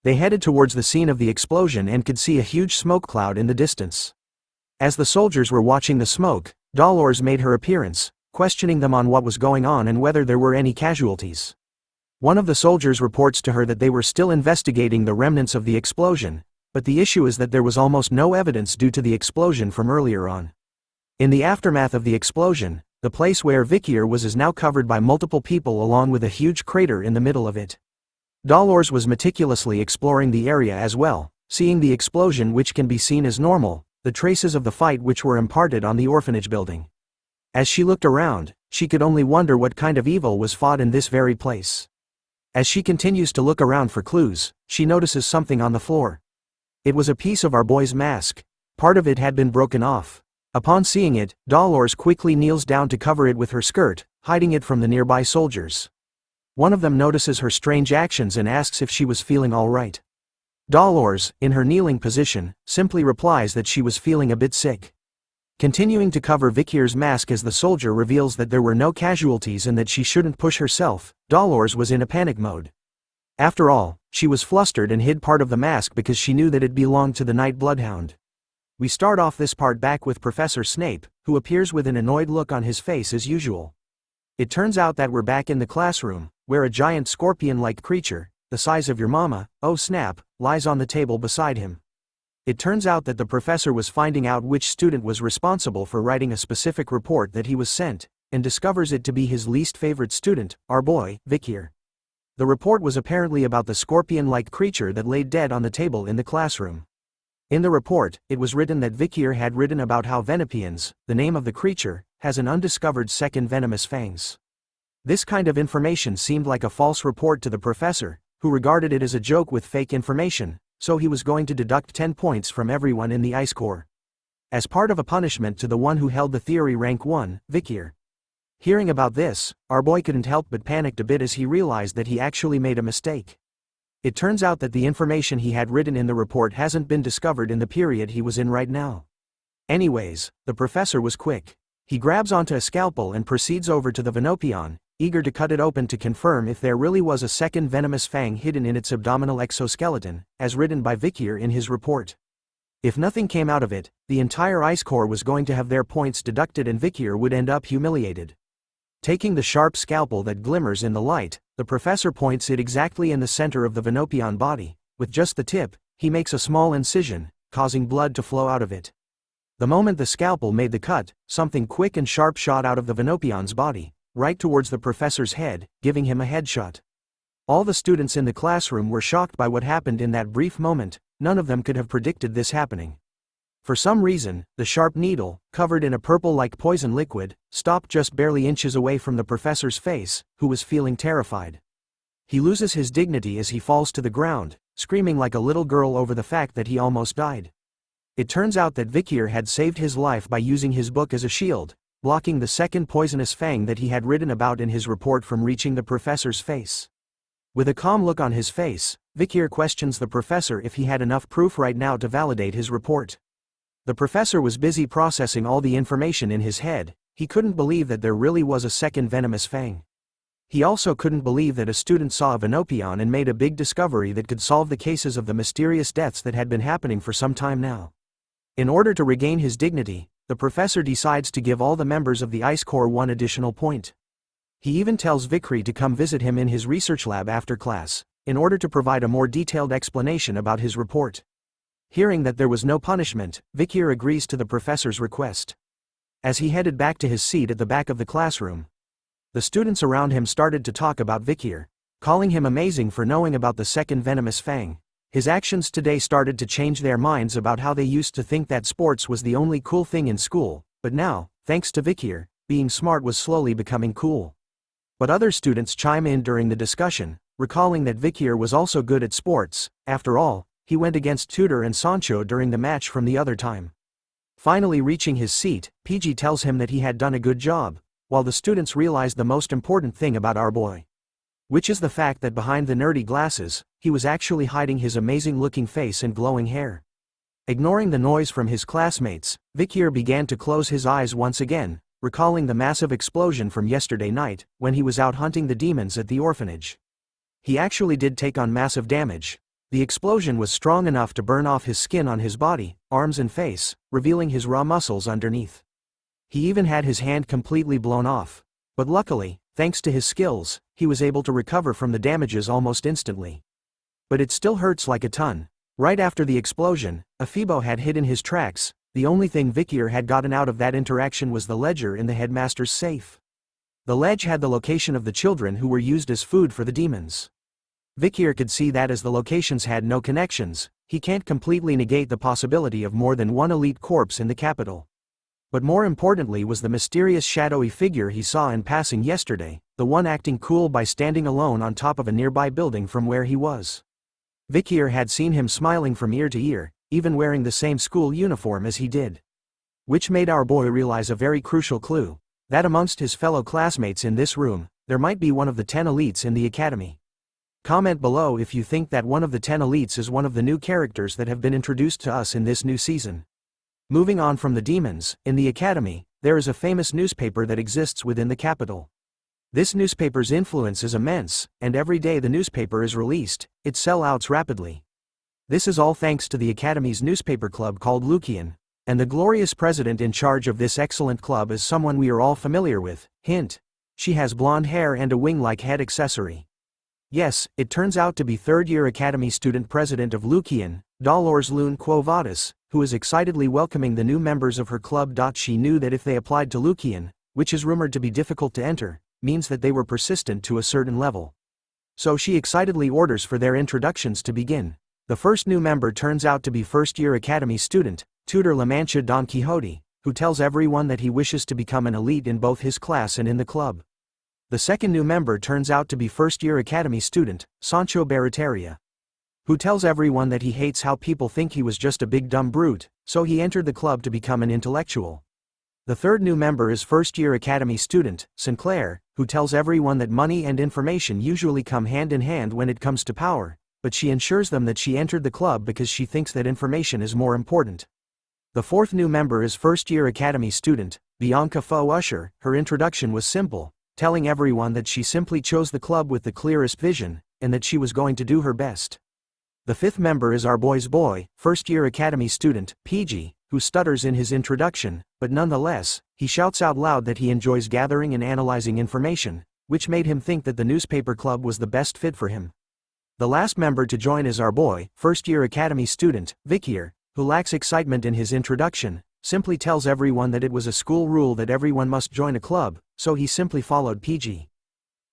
[SPEAKER 5] They headed towards the scene of the explosion and could see a huge smoke cloud in the distance. As the soldiers were watching the smoke, Dolores made her appearance, questioning them on what was going on and whether there were any casualties. One of the soldiers reports to her that they were still investigating the remnants of the explosion, but the issue is that there was almost no evidence due to the explosion from earlier on. In the aftermath of the explosion, the place where Vikir was is now covered by multiple people along with a huge crater in the middle of it. Dolores was meticulously exploring the area as well, seeing the explosion which can be seen as normal, the traces of the fight which were imparted on the orphanage building. As she looked around, she could only wonder what kind of evil was fought in this very place. As she continues to look around for clues, she notices something on the floor. It was a piece of our boy's mask. Part of it had been broken off. Upon seeing it, Dolores quickly kneels down to cover it with her skirt, hiding it from the nearby soldiers. One of them notices her strange actions and asks if she was feeling all right. Dolores, in her kneeling position, simply replies that she was feeling a bit sick. Continuing to cover Vikir's mask as the soldier reveals that there were no casualties and that she shouldn't push herself, Dolores was in a panic mode. After all, she was flustered and hid part of the mask because she knew that it belonged to the Night Bloodhound. We start off this part back with Professor Snape, who appears with an annoyed look on his face as usual. It turns out that we're back in the classroom, where a giant scorpion-like creature, the size of your mama, oh snap, lies on the table beside him. It turns out that the professor was finding out which student was responsible for writing a specific report that he was sent, and discovers it to be his least favorite student, our boy, Vikir. The report was apparently about the scorpion-like creature that lay dead on the table in the classroom. In the report, it was written that Vikir had written about how Venepians, the name of the creature, has an undiscovered second venomous fangs. This kind of information seemed like a false report to the professor, who regarded it as a joke with fake information, so he was going to deduct 10 points from everyone in the Ice Corps. As part of a punishment to the one who held the theory rank 1, Vikir. Hearing about this, our boy couldn't help but panicked a bit as he realized that he actually made a mistake. It turns out that the information he had written in the report hasn't been discovered in the period he was in right now. Anyways, the professor was quick. He grabs onto a scalpel and proceeds over to the Venopion, eager to cut it open to confirm if there really was a second venomous fang hidden in its abdominal exoskeleton, as written by Vikir in his report. If nothing came out of it, the entire Ice Corps was going to have their points deducted and Vikir would end up humiliated. Taking the sharp scalpel that glimmers in the light, the professor points it exactly in the center of the Venopion body. With just the tip, he makes a small incision, causing blood to flow out of it. The moment the scalpel made the cut, something quick and sharp shot out of the Venopion's body, right towards the professor's head, giving him a headshot. All the students in the classroom were shocked by what happened in that brief moment. None of them could have predicted this happening. For some reason, the sharp needle, covered in a purple-like poison liquid, stopped just barely inches away from the professor's face, who was feeling terrified. He loses his dignity as he falls to the ground, screaming like a little girl over the fact that he almost died. It turns out that Vikir had saved his life by using his book as a shield, blocking the second poisonous fang that he had written about in his report from reaching the professor's face. With a calm look on his face, Vikir questions the professor if he had enough proof right now to validate his report. The professor was busy processing all the information in his head. He couldn't believe that there really was a second venomous fang. He also couldn't believe that a student saw a Venopion and made a big discovery that could solve the cases of the mysterious deaths that had been happening for some time now. In order to regain his dignity, the professor decides to give all the members of the Ice Corps one additional point. He even tells Vikri to come visit him in his research lab after class, in order to provide a more detailed explanation about his report. Hearing that there was no punishment, Vikir agrees to the professor's request. As he headed back to his seat at the back of the classroom, the students around him started to talk about Vikir, calling him amazing for knowing about the second venomous fang. His actions today started to change their minds about how they used to think that sports was the only cool thing in school, but now, thanks to Vikir, being smart was slowly becoming cool. But other students chime in during the discussion, recalling that Vikir was also good at sports. After all, he went against Tudor and Sancho during the match from the other time. Finally reaching his seat, PG tells him that he had done a good job, while the students realized the most important thing about our boy. Which is the fact that behind the nerdy glasses, he was actually hiding his amazing-looking face and glowing hair. Ignoring the noise from his classmates, Vikir began to close his eyes once again, recalling the massive explosion from yesterday night, when he was out hunting the demons at the orphanage. He actually did take on massive damage. The explosion was strong enough to burn off his skin on his body, arms and face, revealing his raw muscles underneath. He even had his hand completely blown off. But luckily, thanks to his skills, he was able to recover from the damages almost instantly. But it still hurts like a ton. Right after the explosion, Afibo had hidden his tracks. The only thing Vikir had gotten out of that interaction was the ledger in the headmaster's safe. The ledge had the location of the children who were used as food for the demons. Vikir could see that as the locations had no connections, he can't completely negate the possibility of more than one elite corpse in the capital. But more importantly was the mysterious shadowy figure he saw in passing yesterday, the one acting cool by standing alone on top of a nearby building from where he was. Vikir had seen him smiling from ear to ear, even wearing the same school uniform as he did. Which made our boy realize a very crucial clue, that amongst his fellow classmates in this room, there might be one of the 10 elites in the academy. Comment below if you think that one of the 10 elites is one of the new characters that have been introduced to us in this new season. Moving on from the demons, in the academy, there is a famous newspaper that exists within the capital. This newspaper's influence is immense, and every day the newspaper is released, it sells out rapidly. This is all thanks to the academy's newspaper club called Lucian, and the glorious president in charge of this excellent club is someone we are all familiar with. Hint. She has blonde hair and a wing-like head accessory. Yes, it turns out to be third-year academy student president of Lucian, Dolores Lune Quo Vadis, who is excitedly welcoming the new members of her club. She knew that if they applied to Lucian, which is rumored to be difficult to enter, means that they were persistent to a certain level. So she excitedly orders for their introductions to begin. The first new member turns out to be first-year academy student, Tutor La Mancha Don Quixote, who tells everyone that he wishes to become an elite in both his class and in the club. The second new member turns out to be first-year academy student, Sancho Barataria, who tells everyone that he hates how people think he was just a big dumb brute, so he entered the club to become an intellectual. The third new member is first-year academy student, Sinclair, who tells everyone that money and information usually come hand in hand when it comes to power, but she ensures them that she entered the club because she thinks that information is more important. The fourth new member is first-year academy student, Bianca Faux Usher. Her introduction was simple, telling everyone that she simply chose the club with the clearest vision, and that she was going to do her best. The fifth member is our boy's boy, first-year academy student, PG, who stutters in his introduction, but nonetheless, he shouts out loud that he enjoys gathering and analyzing information, which made him think that the newspaper club was the best fit for him. The last member to join is our boy, first-year academy student, Vikir, who lacks excitement in his introduction, simply tells everyone that it was a school rule that everyone must join a club, so he simply followed PG.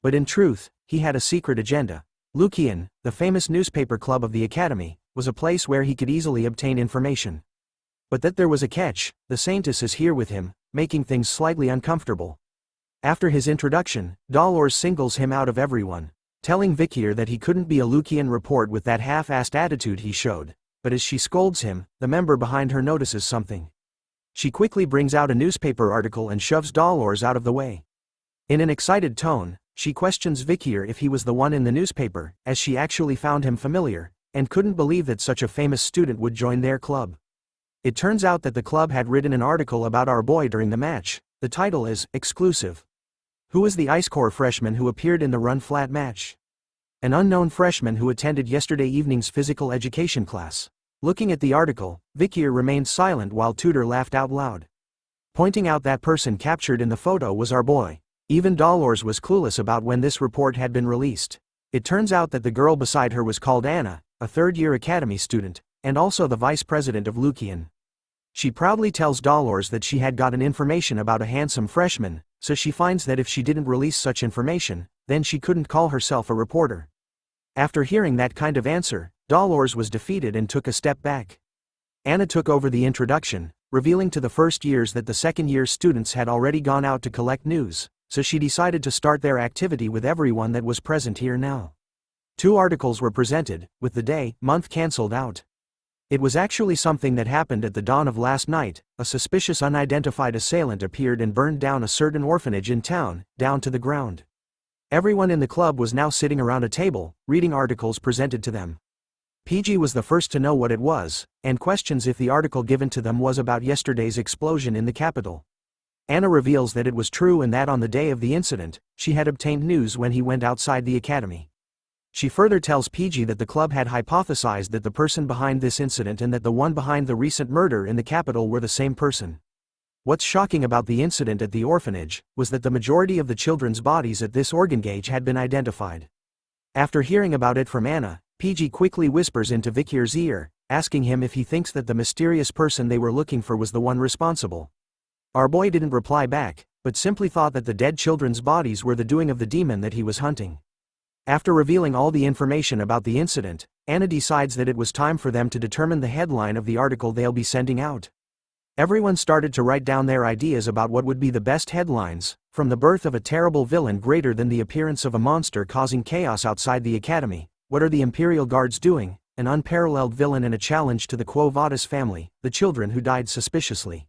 [SPEAKER 5] But in truth, he had a secret agenda. Lucian, the famous newspaper club of the academy, was a place where he could easily obtain information. But that there was a catch: the Saintess is here with him, making things slightly uncomfortable. After his introduction, Dronzer singles him out of everyone, telling Vikir that he couldn't be a Lucian report with that half-assed attitude he showed. But as she scolds him, the member behind her notices something. She quickly brings out a newspaper article and shoves Dronzer out of the way. In an excited tone, she questions Vikir if he was the one in the newspaper, as she actually found him familiar, and couldn't believe that such a famous student would join their club. It turns out that the club had written an article about our boy during the match. The title is Exclusive. Who is the Ice Corps freshman who appeared in the run-flat match? An unknown freshman who attended yesterday evening's physical education class. Looking at the article, Vikir remained silent while Tutor laughed out loud, pointing out that person captured in the photo was our boy. Even Dronzer was clueless about when this report had been released. It turns out that the girl beside her was called Anna, a third-year academy student, and also the vice president of Lucian. She proudly tells Dronzer that she had gotten information about a handsome freshman, so she finds that if she didn't release such information, then she couldn't call herself a reporter. After hearing that kind of answer, Dronzer was defeated and took a step back. Anna took over the introduction, revealing to the first years that the second-year students had already gone out to collect news, so she decided to start their activity with everyone that was present here now. 2 articles were presented, with the day, month cancelled out. It was actually something that happened at the dawn of last night. A suspicious unidentified assailant appeared and burned down a certain orphanage in town, down to the ground. Everyone in the club was now sitting around a table, reading articles presented to them. PG was the first to know what it was, and questions if the article given to them was about yesterday's explosion in the capital. Anna reveals that it was true and that on the day of the incident, she had obtained news when he went outside the academy. She further tells PG that the club had hypothesized that the person behind this incident and that the one behind the recent murder in the capital were the same person. What's shocking about the incident at the orphanage was that the majority of the children's bodies at this organ gauge had been identified. After hearing about it from Anna, PG quickly whispers into Vikir's ear, asking him if he thinks that the mysterious person they were looking for was the one responsible. Our boy didn't reply back, but simply thought that the dead children's bodies were the doing of the demon that he was hunting. After revealing all the information about the incident, Anna decides that it was time for them to determine the headline of the article they'll be sending out. Everyone started to write down their ideas about what would be the best headlines, from the birth of a terrible villain greater than the appearance of a monster causing chaos outside the academy, what are the Imperial Guards doing, an unparalleled villain and a challenge to the Quo Vadis family, the children who died suspiciously.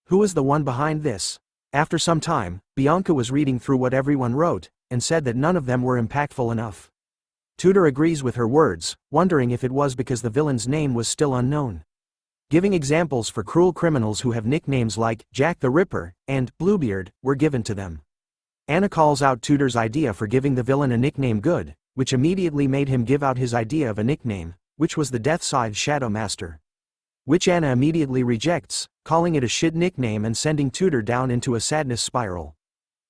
[SPEAKER 5] Who is the one behind this? After some time, Bianca was reading through what everyone wrote, and said that none of them were impactful enough. Tudor agrees with her words, wondering if it was because the villain's name was still unknown. Giving examples for cruel criminals who have nicknames like Jack the Ripper and Bluebeard were given to them. Anna calls out Tudor's idea for giving the villain a nickname good, which immediately made him give out his idea of a nickname, which was the Death Scythe Shadow Master. Which Anna immediately rejects, calling it a shit nickname and sending Tudor down into a sadness spiral.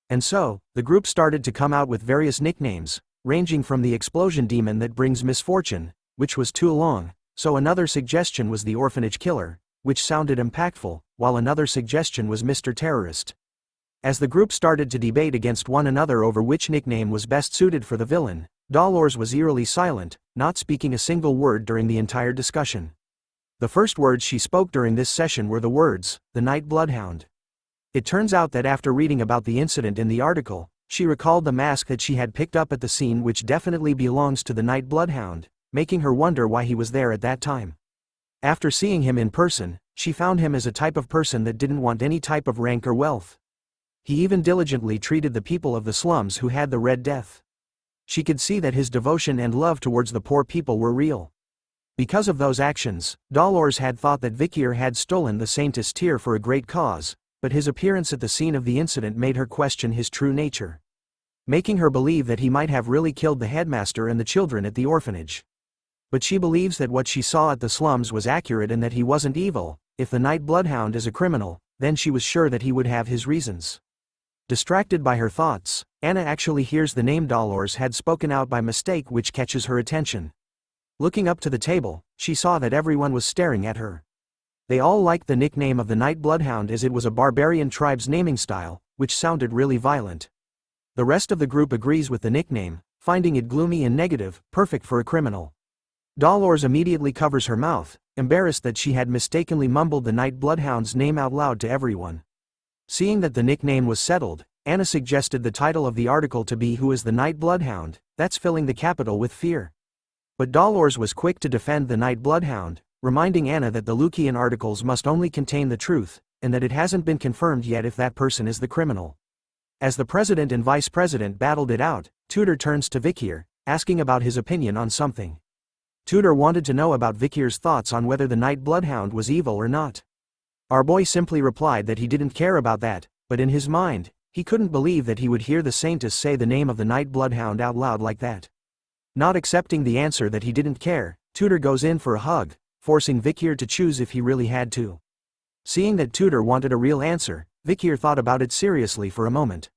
[SPEAKER 5] And so, the group started to come out with various nicknames, ranging from the explosion demon that brings misfortune, which was too long, so another suggestion was the orphanage killer, which sounded impactful, while another suggestion was Mr. Terrorist. As the group started to debate against one another over which nickname was best suited for the villain, Dronzer was eerily silent, not speaking a single word during the entire discussion. The first words she spoke during this session were the words, "The Night Bloodhound." It turns out that after reading about the incident in the article, she recalled the mask that she had picked up at the scene, which definitely belongs to the Night Bloodhound, making her wonder why he was there at that time. After seeing him in person, she found him as a type of person that didn't want any type of rank or wealth. He even diligently treated the people of the slums who had the Red Death. She could see that his devotion and love towards the poor people were real. Because of those actions, Dronzer had thought that Vikir had stolen the Saintess tear for a great cause, but his appearance at the scene of the incident made her question his true nature, making her believe that he might have really killed the headmaster and the children at the orphanage. But she believes that what she saw at the slums was accurate and that he wasn't evil. If the Night Bloodhound is a criminal, then she was sure that he would have his reasons. Distracted by her thoughts, Anna actually hears the name Dronzer had spoken out by mistake, which catches her attention. Looking up to the table, she saw that everyone was staring at her. They all liked the nickname of the Night Bloodhound as it was a barbarian tribe's naming style, which sounded really violent. The rest of the group agrees with the nickname, finding it gloomy and negative, perfect for a criminal. Dronzer immediately covers her mouth, embarrassed that she had mistakenly mumbled the Night Bloodhound's name out loud to everyone. Seeing that the nickname was settled, Anna suggested the title of the article to be "Who is the Night Bloodhound?" That's filling the capital with fear. But Dolores was quick to defend the Night Bloodhound, reminding Anna that the Lucian articles must only contain the truth, and that it hasn't been confirmed yet if that person is the criminal. As the president and vice president battled it out, Tudor turns to Vikir, asking about his opinion on something. Tudor wanted to know about Vikir's thoughts on whether the Night Bloodhound was evil or not. Our boy simply replied that he didn't care about that, but in his mind, he couldn't believe that he would hear the saintess say the name of the Night Bloodhound out loud like that. Not accepting the answer that he didn't care, Tudor goes in for a hug, forcing Vikir to choose if he really had to. Seeing that Tudor wanted a real answer, Vikir thought about it seriously for a moment.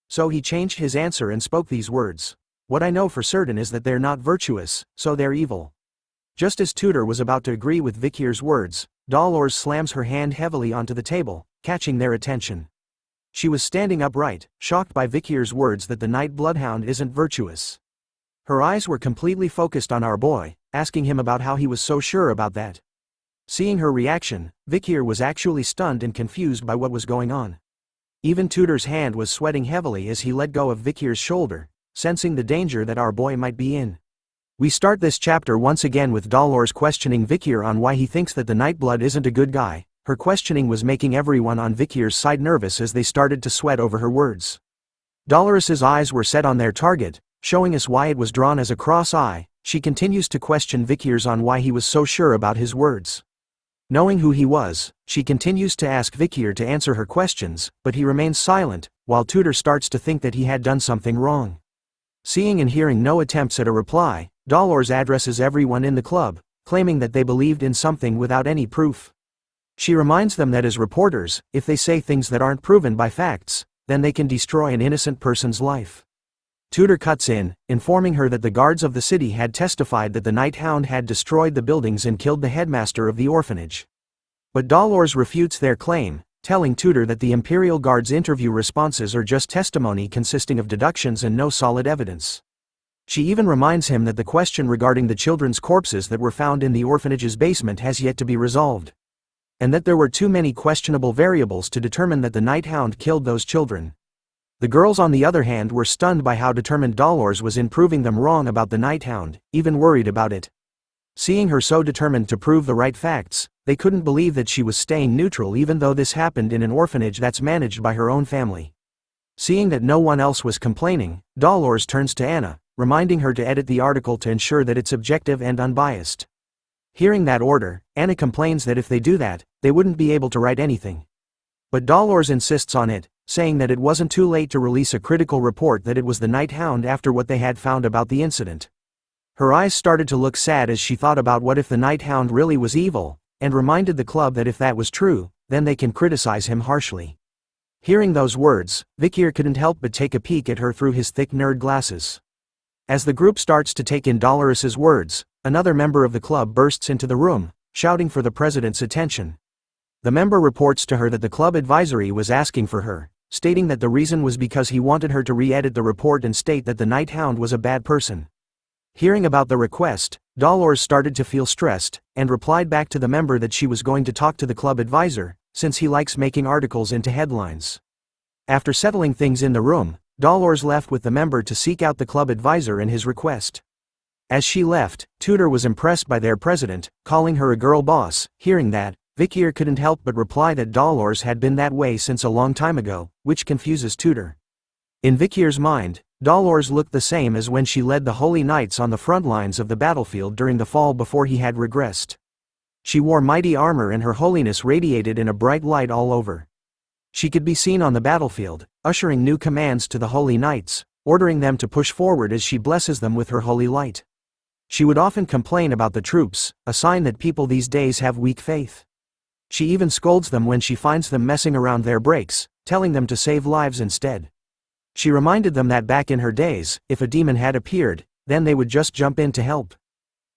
[SPEAKER 5] So he changed his answer and spoke these words. "What I know for certain is that they're not virtuous, so they're evil." Just as Tudor was about to agree with Vikir's words, Dolores slams her hand heavily onto the table, catching their attention. She was standing upright, shocked by Vikir's words that the Night Bloodhound isn't virtuous. Her eyes were completely focused on our boy, asking him about how he was so sure about that. Seeing her reaction, Vikir was actually stunned and confused by what was going on. Even Tudor's hand was sweating heavily as he let go of Vikir's shoulder, sensing the danger that our boy might be in. We start this chapter once again with Dolores questioning Vikir on why he thinks that the Nightblood isn't a good guy. Her questioning was making everyone on Vikir's side nervous as they started to sweat over her words. Dolores's eyes were set on their target, showing us why it was drawn as a cross eye. She continues to question Vikir's on why he was so sure about his words. Knowing who he was, she continues to ask Vikir to answer her questions, but he remains silent, while Tudor starts to think that he had done something wrong. Seeing and hearing no attempts at a reply, Dolores addresses everyone in the club, claiming that they believed in something without any proof. She reminds them that as reporters, if they say things that aren't proven by facts, then they can destroy an innocent person's life. Tudor cuts in, informing her that the guards of the city had testified that the Night Hound had destroyed the buildings and killed the headmaster of the orphanage. But Dolores refutes their claim, telling Tudor that the Imperial Guard's interview responses are just testimony consisting of deductions and no solid evidence. She even reminds him that the question regarding the children's corpses that were found in the orphanage's basement has yet to be resolved. And that there were too many questionable variables to determine that the Night Hound killed those children. The girls on the other hand were stunned by how determined Dolores was in proving them wrong about the Night Hound, even worried about it. Seeing her so determined to prove the right facts, they couldn't believe that she was staying neutral even though this happened in an orphanage that's managed by her own family. Seeing that no one else was complaining, Dolores turns to Anna, reminding her to edit the article to ensure that it's objective and unbiased. Hearing that order, Anna complains that if they do that, they wouldn't be able to write anything. But Dolores insists on it, saying that it wasn't too late to release a critical report that it was the Night Hound after what they had found about the incident. Her eyes started to look sad as she thought about what if the Night Hound really was evil, and reminded the club that if that was true, then they can criticize him harshly. Hearing those words, Vikir couldn't help but take a peek at her through his thick nerd glasses. As the group starts to take in Dolores's words, another member of the club bursts into the room, shouting for the president's attention. The member reports to her that the club advisory was asking for her, stating that the reason was because he wanted her to re-edit the report and state that the Night Hound was a bad person. Hearing about the request, Dolores started to feel stressed, and replied back to the member that she was going to talk to the club advisor, since he likes making articles into headlines. After settling things in the room, Dolores left with the member to seek out the club advisor and his request. As she left, Tudor was impressed by their president, calling her a girl boss. Hearing that, Vikir couldn't help but reply that Dolores had been that way since a long time ago, which confuses Tudor. In Vikir's mind, Dolores looked the same as when she led the Holy Knights on the front lines of the battlefield during the fall before he had regressed. She wore mighty armor and her holiness radiated in a bright light all over. She could be seen on the battlefield, ushering new commands to the Holy Knights, ordering them to push forward as she blesses them with her holy light. She would often complain about the troops, a sign that people these days have weak faith. She even scolds them when she finds them messing around their breaks, telling them to save lives instead. She reminded them that back in her days, if a demon had appeared, then they would just jump in to help.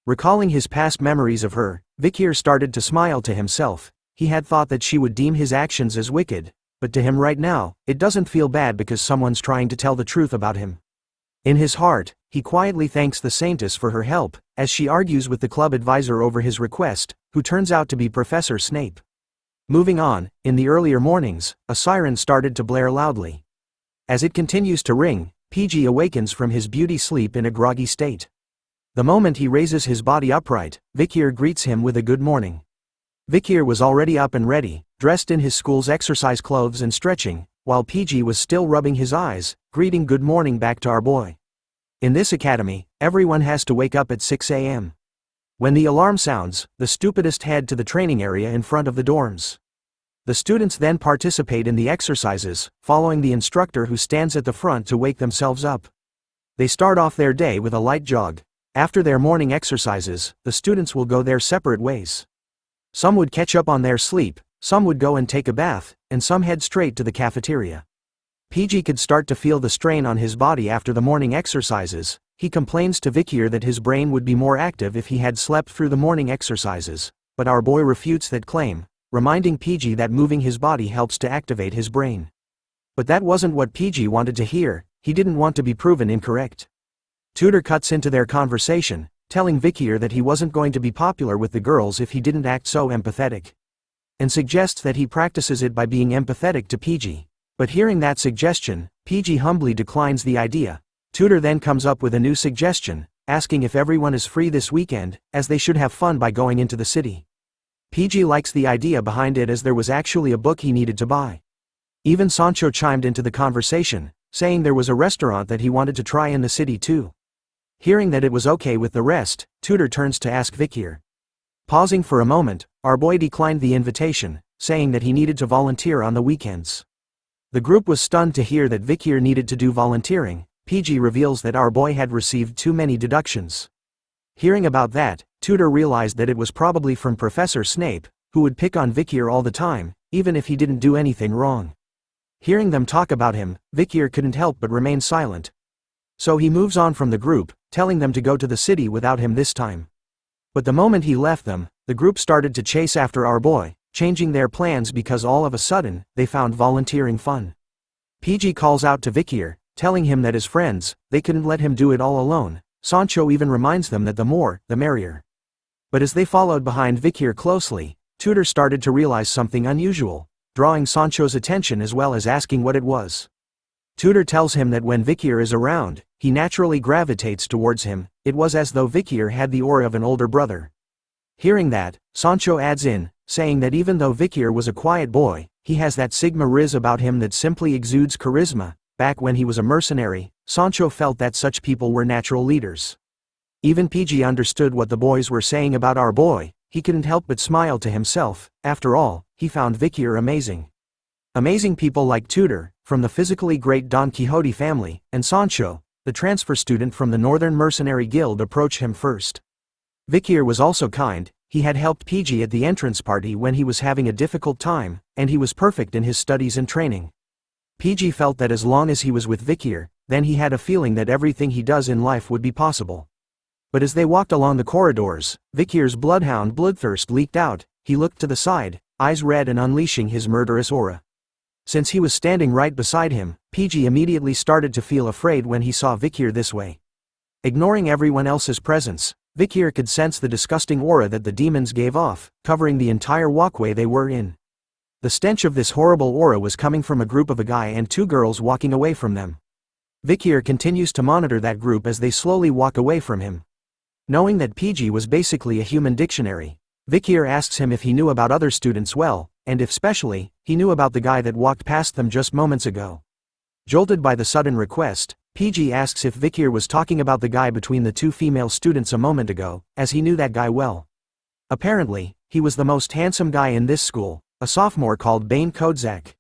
[SPEAKER 5] Recalling his past memories of her, Vikir started to smile to himself. He had thought that she would deem his actions as wicked, but to him right now, it doesn't feel bad because someone's trying to tell the truth about him. In his heart, he quietly thanks the saintess for her help, as she argues with the club advisor over his request, who turns out to be Professor Snape. Moving on, in the earlier mornings, a siren started to blare loudly. As it continues to ring, PG awakens from his beauty sleep in a groggy state. The moment he raises his body upright, Vikir greets him with a good morning. Vikir was already up and ready, dressed in his school's exercise clothes and stretching, while PG was still rubbing his eyes, greeting good morning back to our boy. In this academy, everyone has to wake up at 6 a.m. When the alarm sounds, the stupidest head to the training area in front of the dorms. The students then participate in the exercises, following the instructor who stands at the front to wake themselves up. They start off their day with a light jog. After their morning exercises, the students will go their separate ways. Some would catch up on their sleep, some would go and take a bath, and some head straight to the cafeteria. PG could start to feel the strain on his body after the morning exercises. He complains to Vikir that his brain would be more active if he had slept through the morning exercises, but our boy refutes that claim, reminding PG that moving his body helps to activate his brain. But that wasn't what PG wanted to hear. He didn't want to be proven incorrect. Tutor cuts into their conversation, telling Vikir that he wasn't going to be popular with the girls if he didn't act so empathetic, and suggests that he practices it by being empathetic to PG. But hearing that suggestion, PG humbly declines the idea. Tutor then comes up with a new suggestion, asking if everyone is free this weekend, as they should have fun by going into the city. PG likes the idea behind it as there was actually a book he needed to buy. Even Sancho chimed into the conversation, saying there was a restaurant that he wanted to try in the city too. Hearing that it was okay with the rest, Tutor turns to ask Vikir. Pausing for a moment, our boy declined the invitation, saying that he needed to volunteer on the weekends. The group was stunned to hear that Vikir needed to do volunteering. PG reveals that our boy had received too many deductions. Hearing about that, Tutor realized that it was probably from Professor Snape, who would pick on Vikir all the time, even if he didn't do anything wrong. Hearing them talk about him, Vikir couldn't help but remain silent. So he moves on from the group, telling them to go to the city without him this time. But the moment he left them, the group started to chase after our boy, changing their plans because all of a sudden, they found volunteering fun. PG calls out to Vikir, telling him that his friends, they couldn't let him do it all alone. Sancho even reminds them that the more, the merrier. But as they followed behind Vikir closely, Tutor started to realize something unusual, drawing Sancho's attention as well as asking what it was. Tutor tells him that when Vikir is around, he naturally gravitates towards him. It was as though Vikir had the aura of an older brother. Hearing that, Sancho adds in, saying that even though Vikir was a quiet boy, he has that Sigma Riz about him that simply exudes charisma. Back when he was a mercenary, Sancho felt that such people were natural leaders. Even PG understood what the boys were saying about our boy. He couldn't help but smile to himself. After all, he found Vikir amazing. Amazing people like Tutor, from the physically great Don Quixote family, and Sancho, the transfer student from the Northern Mercenary Guild, approached him first. Vikir was also kind. He had helped PG at the entrance party when he was having a difficult time, and he was perfect in his studies and training. PG felt that as long as he was with Vikir, then he had a feeling that everything he does in life would be possible. But as they walked along the corridors, Vikir's bloodhound bloodthirst leaked out. He looked to the side, eyes red and unleashing his murderous aura. Since he was standing right beside him, PG immediately started to feel afraid when he saw Vikir this way. Ignoring everyone else's presence, Vikir could sense the disgusting aura that the demons gave off, covering the entire walkway they were in. The stench of this horrible aura was coming from a group of a guy and two girls walking away from them. Vikir continues to monitor that group as they slowly walk away from him. Knowing that PG was basically a human dictionary, Vikir asks him if he knew about other students well, and if specially, he knew about the guy that walked past them just moments ago. Jolted by the sudden request, PG asks if Vikir was talking about the guy between the two female students a moment ago, as he knew that guy well. Apparently, he was the most handsome guy in this school, a sophomore called Bane Kodzak.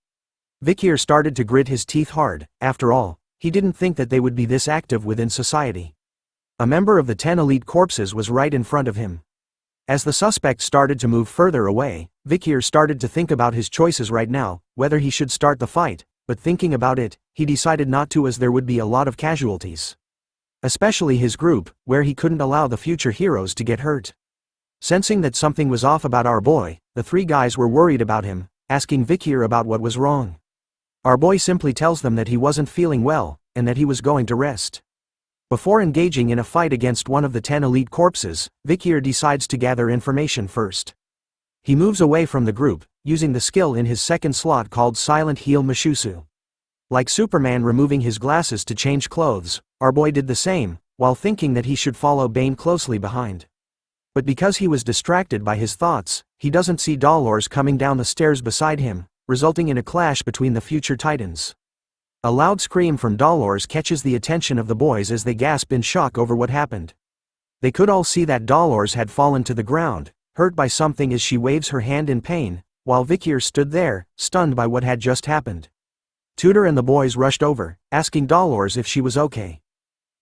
[SPEAKER 5] Vikir started to grit his teeth hard. After all, he didn't think that they would be this active within society. A member of the 10 elite corpses was right in front of him. As the suspect started to move further away, Vikir started to think about his choices right now, whether he should start the fight, but thinking about it, he decided not to as there would be a lot of casualties. Especially his group, where he couldn't allow the future heroes to get hurt. Sensing that something was off about our boy, the three guys were worried about him, asking Vikir about what was wrong. Our boy simply tells them that he wasn't feeling well, and that he was going to rest. Before engaging in a fight against one of the 10 elite corpses, Vikir decides to gather information first. He moves away from the group, using the skill in his second slot called Silent Heal Mushusu. Like Superman removing his glasses to change clothes, our boy did the same, while thinking that he should follow Bane closely behind. But because he was distracted by his thoughts, he doesn't see Dolores coming down the stairs beside him, resulting in a clash between the future titans. A loud scream from Dolores catches the attention of the boys as they gasp in shock over what happened. They could all see that Dolores had fallen to the ground, hurt by something as she waves her hand in pain, while Vikir stood there, stunned by what had just happened. Tudor and the boys rushed over, asking Dolores if she was okay.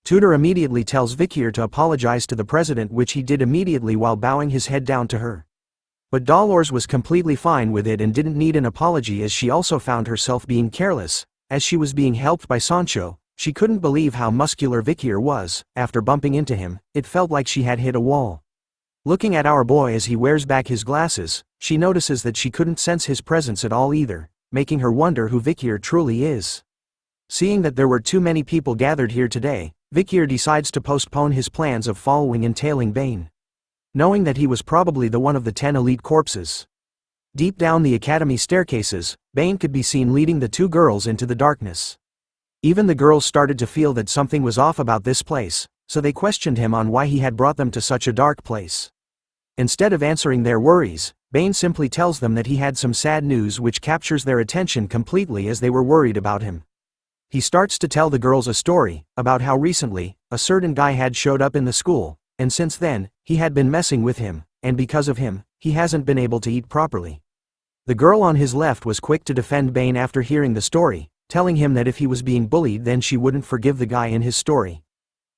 [SPEAKER 5] Tudor immediately tells Vikir to apologize to the president, which he did immediately while bowing his head down to her. But Dolores was completely fine with it and didn't need an apology, as she also found herself being careless. As she was being helped by Sancho, she couldn't believe how muscular Vikir was. After bumping into him, it felt like she had hit a wall. Looking at our boy as he wears back his glasses, she notices that she couldn't sense his presence at all either, making her wonder who Vikir truly is. Seeing that there were too many people gathered here today, Vikir decides to postpone his plans of following and tailing Bane. Knowing that he was probably the one of the 10 elite corpses. Deep down the academy staircases, Bane could be seen leading the 2 girls into the darkness. Even the girls started to feel that something was off about this place, so they questioned him on why he had brought them to such a dark place. Instead of answering their worries, Bane simply tells them that he had some sad news which captures their attention completely as they were worried about him. He starts to tell the girls a story, about how recently, a certain guy had showed up in the school, and since then, he had been messing with him, and because of him, he hasn't been able to eat properly. The girl on his left was quick to defend Bane after hearing the story, telling him that if he was being bullied then she wouldn't forgive the guy in his story.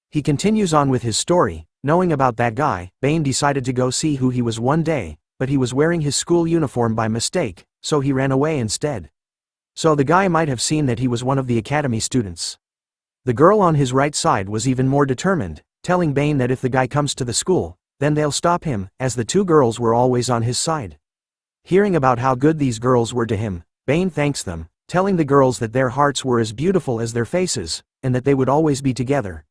[SPEAKER 5] He continues on with his story. Knowing about that guy, Bane decided to go see who he was one day, but he was wearing his school uniform by mistake, so he ran away instead. So the guy might have seen that he was one of the academy students. The girl on his right side was even more determined, telling Bane that if the guy comes to the school, then they'll stop him, as the 2 girls were always on his side. Hearing about how good these girls were to him, Bane thanks them, telling the girls that their hearts were as beautiful as their faces, and that they would always be together.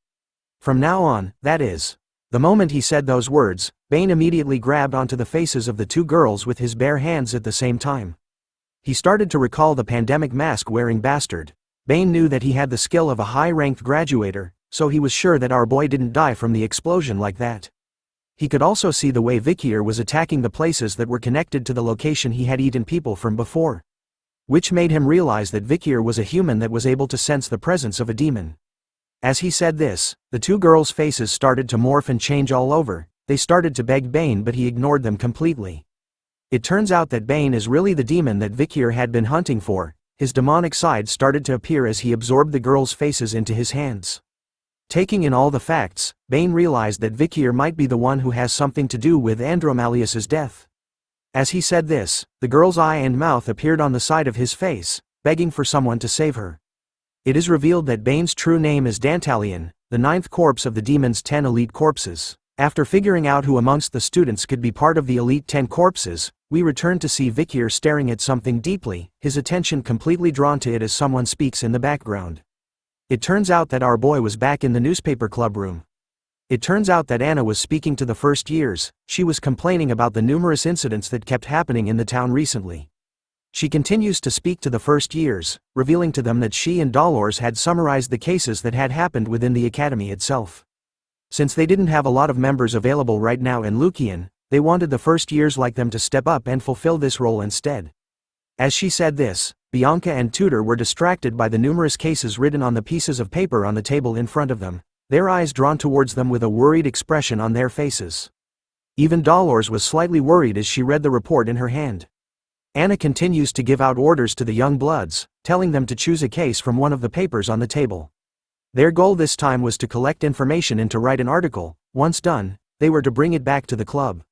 [SPEAKER 5] From now on, that is. The moment he said those words, Bane immediately grabbed onto the faces of the 2 girls with his bare hands at the same time. He started to recall the pandemic mask-wearing bastard. Bane knew that he had the skill of a high-ranked graduator, so he was sure that our boy didn't die from the explosion like that. He could also see the way Vikir was attacking the places that were connected to the location he had eaten people from before. Which made him realize that Vikir was a human that was able to sense the presence of a demon. As he said this, the 2 girls' faces started to morph and change all over. They started to beg Bane, but he ignored them completely. It turns out that Bane is really the demon that Vikir had been hunting for. His demonic side started to appear as he absorbed the girls' faces into his hands. Taking in all the facts, Bane realized that Vikir might be the one who has something to do with Andromalius's death. As he said this, the girl's eye and mouth appeared on the side of his face, begging for someone to save her. It is revealed that Bane's true name is Dantalion, the 9th corpse of the demon's 10 elite corpses. After figuring out who amongst the students could be part of the elite 10 corpses, we return to see Vikir staring at something deeply, his attention completely drawn to it as someone speaks in the background. It turns out that our boy was back in the newspaper club room. It turns out that Anna was speaking to the first years. She was complaining about the numerous incidents that kept happening in the town recently. She continues to speak to the first years, revealing to them that she and Dolores had summarized the cases that had happened within the academy itself. Since they didn't have a lot of members available right now in Lucian, they wanted the first years like them to step up and fulfill this role instead. As she said this, Bianca and Tudor were distracted by the numerous cases written on the pieces of paper on the table in front of them, their eyes drawn towards them with a worried expression on their faces. Even Dolores was slightly worried as she read the report in her hand. Anna continues to give out orders to the young bloods, telling them to choose a case from one of the papers on the table. Their goal this time was to collect information and to write an article. Once done, they were to bring it back to the club.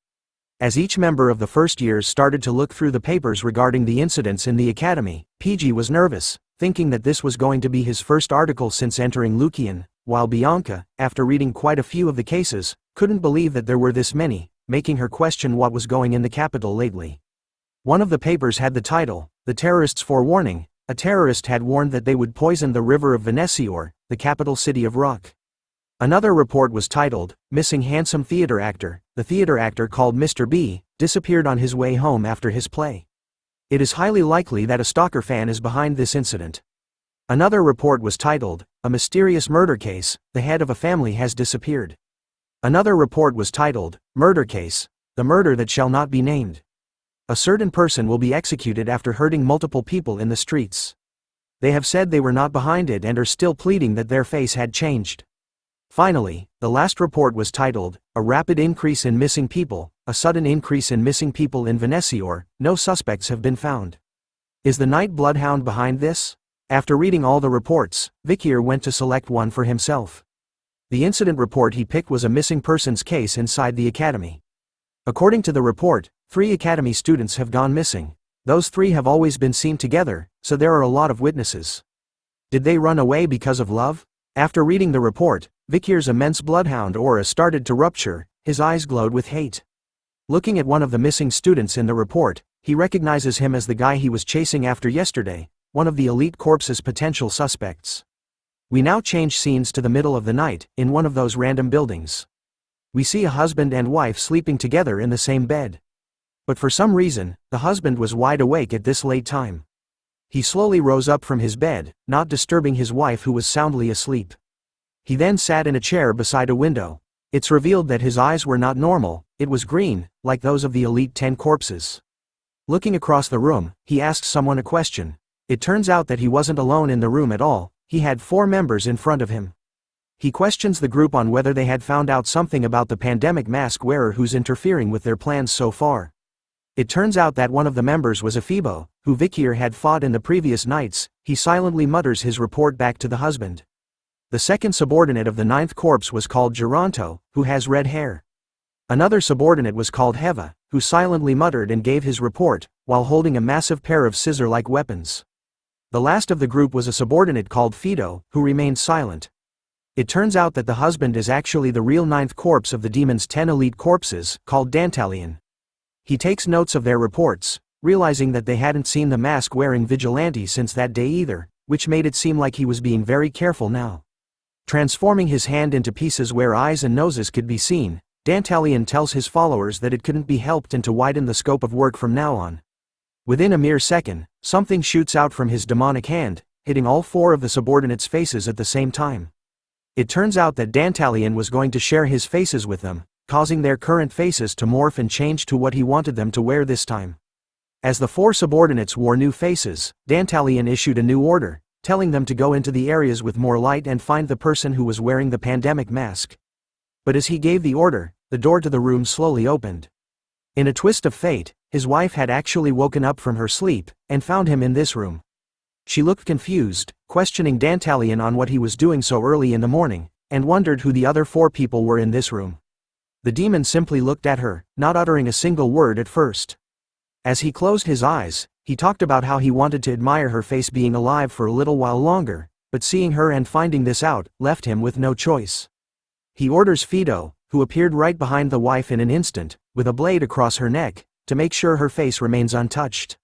[SPEAKER 5] As each member of the first years started to look through the papers regarding the incidents in the academy, PG was nervous, thinking that this was going to be his first article since entering Lucian, while Bianca, after reading quite a few of the cases, couldn't believe that there were this many, making her question what was going in the capital lately. One of the papers had the title, "The Terrorists' Forewarning." A terrorist had warned that they would poison the river of Venesior, the capital city of Rock. Another report was titled, Missing Handsome Theater Actor. The theater actor called Mr. B disappeared on his way home after his play. It is highly likely that a stalker fan is behind this incident. Another report was titled, A Mysterious Murder Case. The head of a family has disappeared. Another report was titled, Murder Case. The murder that shall not be named. A certain person will be executed after hurting multiple people in the streets. They have said they were not behind it and are still pleading that their face had changed. Finally, the last report was titled, A Rapid Increase in Missing People. A sudden increase in missing people in Venezuela. No suspects have been found. Is the Night Bloodhound behind this? After reading all the reports, Vikir went to select one for himself. The incident report he picked was a missing persons case inside the academy. According to the report, 3 academy students have gone missing. Those 3 have always been seen together, so there are a lot of witnesses. Did they run away because of love? After reading the report, Vikir's immense bloodhound aura started to rupture, his eyes glowed with hate. Looking at one of the missing students in the report, he recognizes him as the guy he was chasing after yesterday, one of the elite corps's potential suspects. We now change scenes to the middle of the night, in one of those random buildings. We see a husband and wife sleeping together in the same bed. But for some reason, the husband was wide awake at this late time. He slowly rose up from his bed, not disturbing his wife who was soundly asleep. He then sat in a chair beside a window. It's revealed that his eyes were not normal, it was green, like those of the elite 10 corpses. Looking across the room, he asked someone a question. It turns out that he wasn't alone in the room at all, he had 4 members in front of him. He questions the group on whether they had found out something about the pandemic mask wearer who's interfering with their plans so far. It turns out that one of the members was Hugo, who Vikir had fought in the previous nights. He silently mutters his report back to the husband. The second subordinate of the 9th corpse was called Geronto, who has red hair. Another subordinate was called Heva, who silently muttered and gave his report, while holding a massive pair of scissor-like weapons. The last of the group was a subordinate called Fido, who remained silent. It turns out that the husband is actually the real 9th corpse of the demon's 10 elite corpses, called Dantalion. He takes notes of their reports, realizing that they hadn't seen the mask-wearing vigilante since that day either, which made it seem like he was being very careful now. Transforming his hand into pieces where eyes and noses could be seen, Dantalion tells his followers that it couldn't be helped and to widen the scope of work from now on. Within a mere second, something shoots out from his demonic hand, hitting all 4 of the subordinates' faces at the same time. It turns out that Dantalion was going to share his faces with them, causing their current faces to morph and change to what he wanted them to wear this time. As the 4 subordinates wore new faces, Dantalion issued a new order, telling them to go into the areas with more light and find the person who was wearing the pandemic mask. But as he gave the order, the door to the room slowly opened. In a twist of fate, his wife had actually woken up from her sleep, and found him in this room. She looked confused, questioning Dantalion on what he was doing so early in the morning, and wondered who the other 4 people were in this room. The demon simply looked at her, not uttering a single word at first. As he closed his eyes, he talked about how he wanted to admire her face being alive for a little while longer, but seeing her and finding this out, left him with no choice. He orders Fido, who appeared right behind the wife in an instant, with a blade across her neck, to make sure her face remains untouched.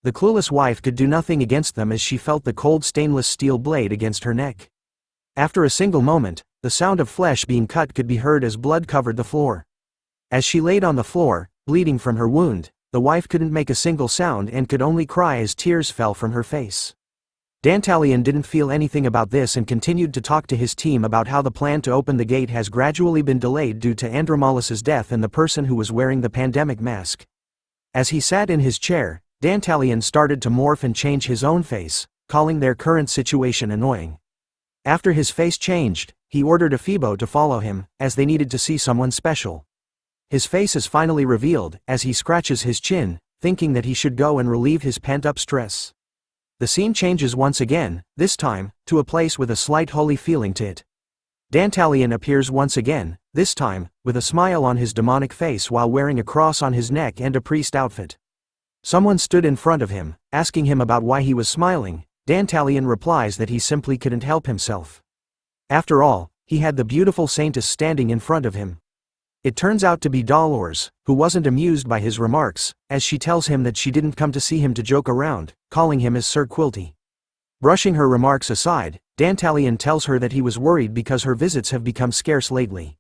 [SPEAKER 5] The clueless wife could do nothing against them as she felt the cold stainless steel blade against her neck. After a single moment, the sound of flesh being cut could be heard as blood covered the floor. As she laid on the floor, bleeding from her wound, the wife couldn't make a single sound and could only cry as tears fell from her face. Dantalion didn't feel anything about this and continued to talk to his team about how the plan to open the gate has gradually been delayed due to Andromalus's death and the person who was wearing the pandemic mask. As he sat in his chair, Dantalion started to morph and change his own face, calling their current situation annoying. After his face changed, he ordered Fido to follow him, as they needed to see someone special. His face is finally revealed, as he scratches his chin, thinking that he should go and relieve his pent-up stress. The scene changes once again, this time, to a place with a slight holy feeling to it. Dantalion appears once again, this time, with a smile on his demonic face while wearing a cross on his neck and a priest outfit. Someone stood in front of him, asking him about why he was smiling. Dantalion replies that he simply couldn't help himself. After all, he had the beautiful saintess standing in front of him. It turns out to be Dolores, who wasn't amused by his remarks, as she tells him that she didn't come to see him to joke around, calling him as Sir Quilty. Brushing her remarks aside, Dantalian tells her that he was worried because her visits have become scarce lately.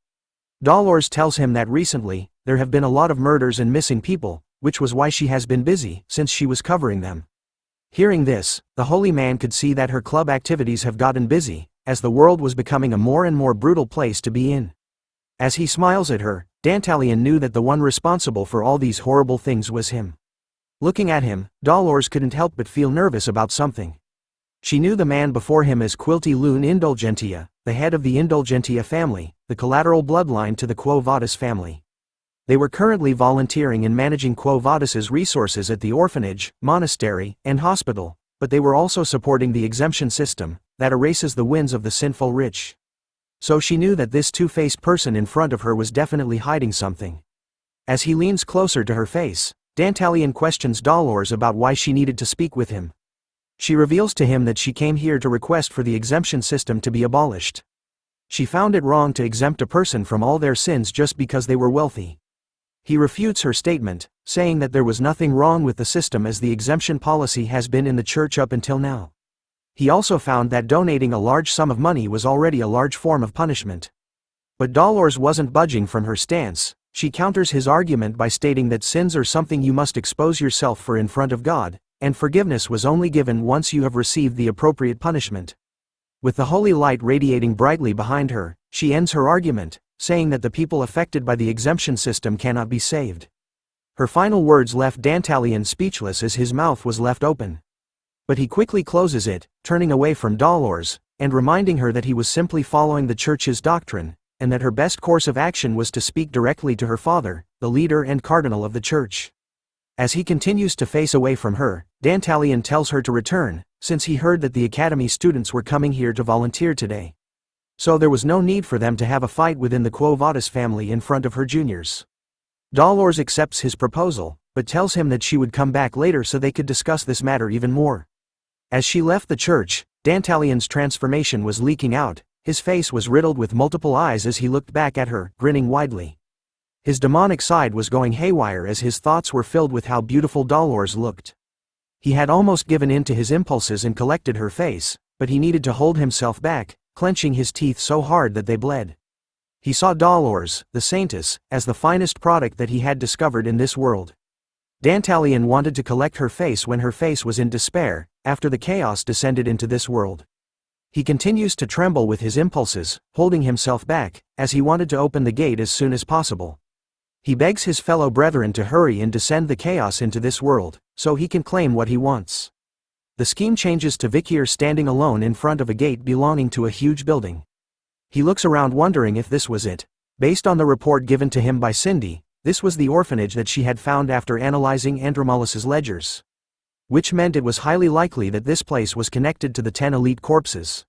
[SPEAKER 5] Dolores tells him that recently, there have been a lot of murders and missing people, which was why she has been busy since she was covering them. Hearing this, the holy man could see that her club activities have gotten busy, as the world was becoming a more and more brutal place to be in. As he smiles at her, Dantalian knew that the one responsible for all these horrible things was him. Looking at him, Dolores couldn't help but feel nervous about something. She knew the man before him as Quilty Loon Indulgentia, the head of the Indulgentia family, the collateral bloodline to the Quo Vadis family. They were currently volunteering in managing Quo Vadis's resources at the orphanage, monastery, and hospital, but they were also supporting the exemption system that erases the wins of the sinful rich. So she knew that this two-faced person in front of her was definitely hiding something. As he leans closer to her face, Dantalian questions Dolores about why she needed to speak with him. She reveals to him that she came here to request for the exemption system to be abolished. She found it wrong to exempt a person from all their sins just because they were wealthy. He refutes her statement, saying that there was nothing wrong with the system as the exemption policy has been in the church up until now. He also found that donating a large sum of money was already a large form of punishment. But Dolores wasn't budging from her stance. She counters his argument by stating that sins are something you must expose yourself for in front of God, and forgiveness was only given once you have received the appropriate punishment. With the holy light radiating brightly behind her, she ends her argument, saying that the people affected by the exemption system cannot be saved. Her final words left Dantalian speechless as his mouth was left open. But he quickly closes it, turning away from Dolores, and reminding her that he was simply following the church's doctrine, and that her best course of action was to speak directly to her father, the leader and cardinal of the church. As he continues to face away from her, Dantalian tells her to return, since he heard that the academy students were coming here to volunteer today. So there was no need for them to have a fight within the Quo Vadis family in front of her juniors. Dolores accepts his proposal, but tells him that she would come back later so they could discuss this matter even more. As she left the church, Dantalian's transformation was leaking out, his face was riddled with multiple eyes as he looked back at her, grinning widely. His demonic side was going haywire as his thoughts were filled with how beautiful Dolores looked. He had almost given in to his impulses and collected her face, but he needed to hold himself back, clenching his teeth so hard that they bled. He saw Dolores, the saintess, as the finest product that he had discovered in this world. Dantalian wanted to collect her face when her face was in despair, after the chaos descended into this world. He continues to tremble with his impulses, holding himself back, as he wanted to open the gate as soon as possible. He begs his fellow brethren to hurry and descend the chaos into this world, so he can claim what he wants. The scheme changes to Vikir standing alone in front of a gate belonging to a huge building. He looks around wondering if this was it. Based on the report given to him by Cindy, this was the orphanage that she had found after analyzing Andromelus's ledgers. Which meant it was highly likely that this place was connected to the 10 elite corpses.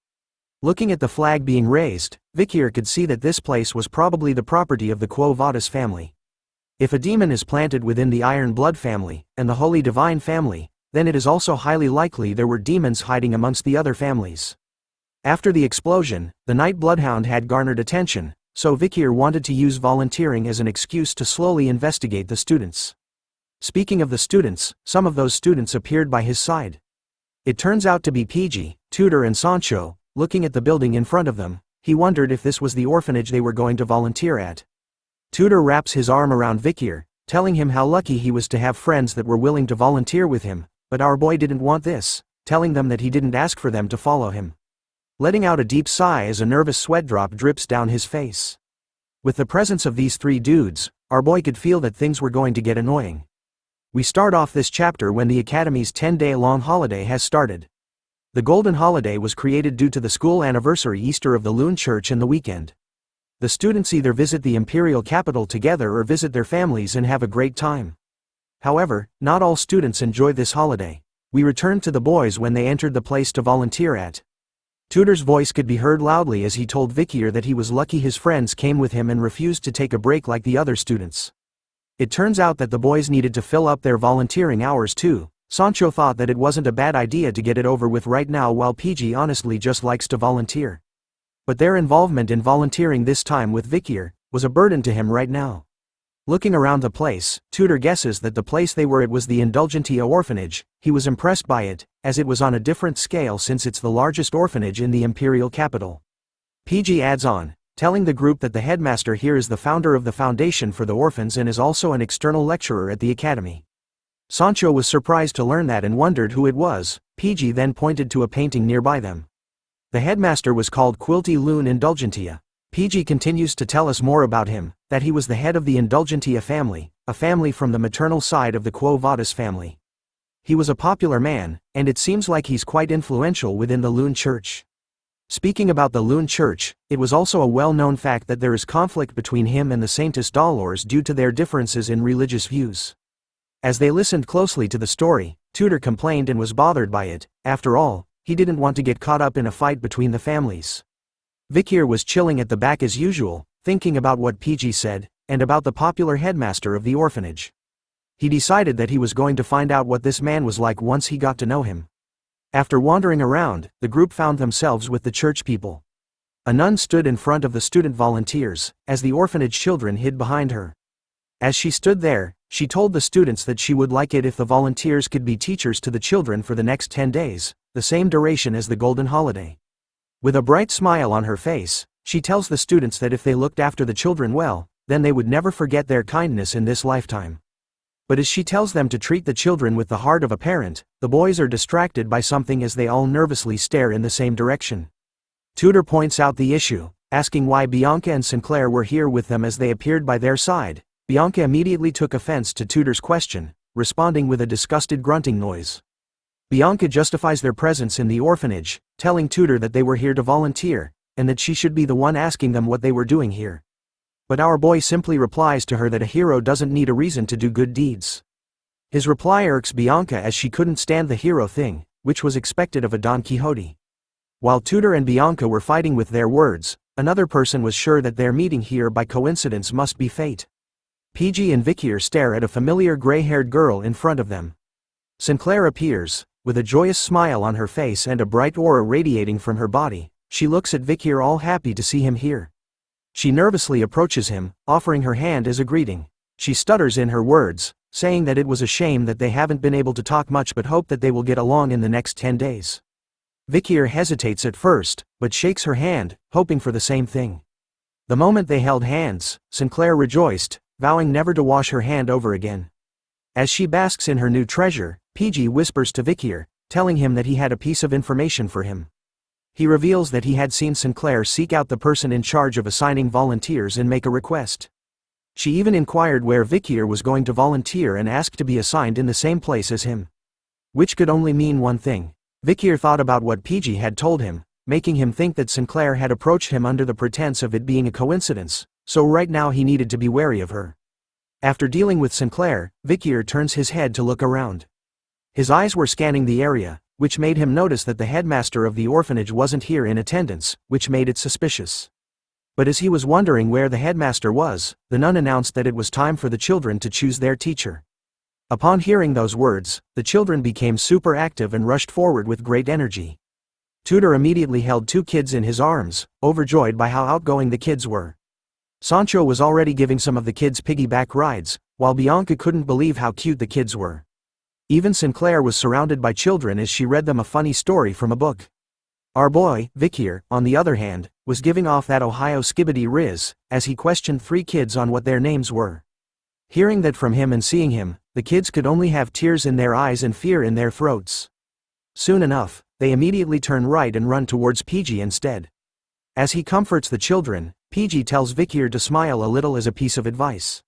[SPEAKER 5] Looking at the flag being raised, Vikir could see that this place was probably the property of the Quo Vadis family. If a demon is planted within the Iron Blood family, and the Holy Divine family, then it is also highly likely there were demons hiding amongst the other families. After the explosion, the Night Bloodhound had garnered attention, so Vikir wanted to use volunteering as an excuse to slowly investigate the students. Speaking of the students, some of those students appeared by his side. It turns out to be PG, Tudor and Sancho. Looking at the building in front of them, he wondered if this was the orphanage they were going to volunteer at. Tudor wraps his arm around Vikir, telling him how lucky he was to have friends that were willing to volunteer with him, but our boy didn't want this, telling them that he didn't ask for them to follow him. Letting out a deep sigh as a nervous sweat drop drips down his face. With the presence of these three dudes, our boy could feel that things were going to get annoying. We start off this chapter when the Academy's 10-day-long holiday has started. The Golden Holiday was created due to the school anniversary Easter of the Loon Church and the weekend. The students either visit the imperial capital together or visit their families and have a great time. However, not all students enjoy this holiday. We returned to the boys when they entered the place to volunteer at. Tudor's voice could be heard loudly as he told Vikir that he was lucky his friends came with him and refused to take a break like the other students. It turns out that the boys needed to fill up their volunteering hours too. Sancho thought that it wasn't a bad idea to get it over with right now, while PG honestly just likes to volunteer. But their involvement in volunteering this time with Vikir was a burden to him right now. Looking around the place, Tudor guesses that the place they were at was the Indulgentia orphanage. He was impressed by it, as it was on a different scale since it's the largest orphanage in the imperial capital. PG adds on, telling the group that the headmaster here is the founder of the Foundation for the Orphans and is also an external lecturer at the academy. Sancho was surprised to learn that and wondered who it was. PG then pointed to a painting nearby them. The headmaster was called Quilty Loon Indulgentia. PG continues to tell us more about him, that he was the head of the Indulgentia family, a family from the maternal side of the Quo Vadis family. He was a popular man, and it seems like he's quite influential within the Loon Church. Speaking about the Loon Church, it was also a well-known fact that there is conflict between him and the Saintess Dolores due to their differences in religious views. As they listened closely to the story, Tudor complained and was bothered by it. After all, he didn't want to get caught up in a fight between the families. Vikir was chilling at the back as usual, thinking about what PG said, and about the popular headmaster of the orphanage. He decided that he was going to find out what this man was like once he got to know him. After wandering around, the group found themselves with the church people. A nun stood in front of the student volunteers, as the orphanage children hid behind her. As she stood there, she told the students that she would like it if the volunteers could be teachers to the children for the next 10 days, the same duration as the Golden Holiday. With a bright smile on her face, she tells the students that if they looked after the children well, then they would never forget their kindness in this lifetime. But as she tells them to treat the children with the heart of a parent, the boys are distracted by something as they all nervously stare in the same direction. Tudor points out the issue, asking why Bianca and Sinclair were here with them as they appeared by their side. Bianca immediately took offense to Tudor's question, responding with a disgusted grunting noise. Bianca justifies their presence in the orphanage, telling Tudor that they were here to volunteer, and that she should be the one asking them what they were doing here. But our boy simply replies to her that a hero doesn't need a reason to do good deeds. His reply irks Bianca as she couldn't stand the hero thing, which was expected of a Don Quixote. While Tudor and Bianca were fighting with their words, another person was sure that their meeting here by coincidence must be fate. PG and Vikir stare at a familiar gray-haired girl in front of them. Sinclair appears, with a joyous smile on her face and a bright aura radiating from her body. She looks at Vikir all happy to see him here. She nervously approaches him, offering her hand as a greeting. She stutters in her words, saying that it was a shame that they haven't been able to talk much but hope that they will get along in the next 10 days. Vikir hesitates at first, but shakes her hand, hoping for the same thing. The moment they held hands, Sinclair rejoiced, vowing never to wash her hand over again. As she basks in her new treasure, PG whispers to Vikir, telling him that he had a piece of information for him. He reveals that he had seen Sinclair seek out the person in charge of assigning volunteers and make a request. She even inquired where Vikir was going to volunteer and asked to be assigned in the same place as him. Which could only mean one thing. Vikir thought about what PG had told him, making him think that Sinclair had approached him under the pretense of it being a coincidence, so right now he needed to be wary of her. After dealing with Sinclair, Vikir turns his head to look around. His eyes were scanning the area, which made him notice that the headmaster of the orphanage wasn't here in attendance, which made it suspicious. But as he was wondering where the headmaster was, the nun announced that it was time for the children to choose their teacher. Upon hearing those words, the children became super active and rushed forward with great energy. Tudor immediately held 2 kids in his arms, overjoyed by how outgoing the kids were. Sancho was already giving some of the kids piggyback rides, while Bianca couldn't believe how cute the kids were. Even Sinclair was surrounded by children as she read them a funny story from a book. Our boy, Vikir, on the other hand, was giving off that Ohio skibbity riz, as he questioned 3 kids on what their names were. Hearing that from him and seeing him, the kids could only have tears in their eyes and fear in their throats. Soon enough, they immediately turn right and run towards PG instead. As he comforts the children, PG tells Vikir to smile a little as a piece of advice.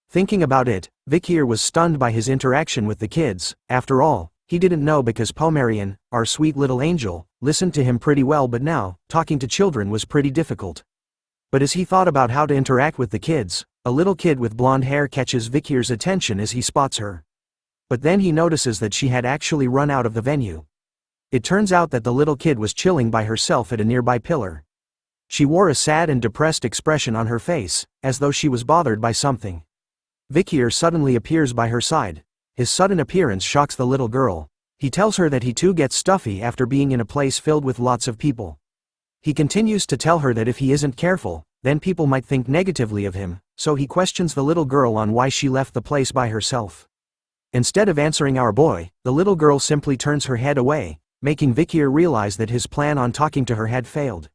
[SPEAKER 5] Thinking about it, Vikir was stunned by his interaction with the kids. After all, he didn't know because Pomerian, our sweet little angel, listened to him pretty well, but now, talking to children was pretty difficult. But as he thought about how to interact with the kids, a little kid with blonde hair catches Vikir's attention as he spots her. But then he notices that she had actually run out of the venue. It turns out that the little kid was chilling by herself at a nearby pillar. She wore a sad and depressed expression on her face, as though she was bothered by something. Vikir suddenly appears by her side. His sudden appearance shocks the little girl. He tells her that he too gets stuffy after being in a place filled with lots of people. He continues to tell her that if he isn't careful, then people might think negatively of him, so he questions the little girl on why she left the place by herself. Instead of answering our boy, the little girl simply turns her head away, making Vikir realize that his plan on talking to her had failed.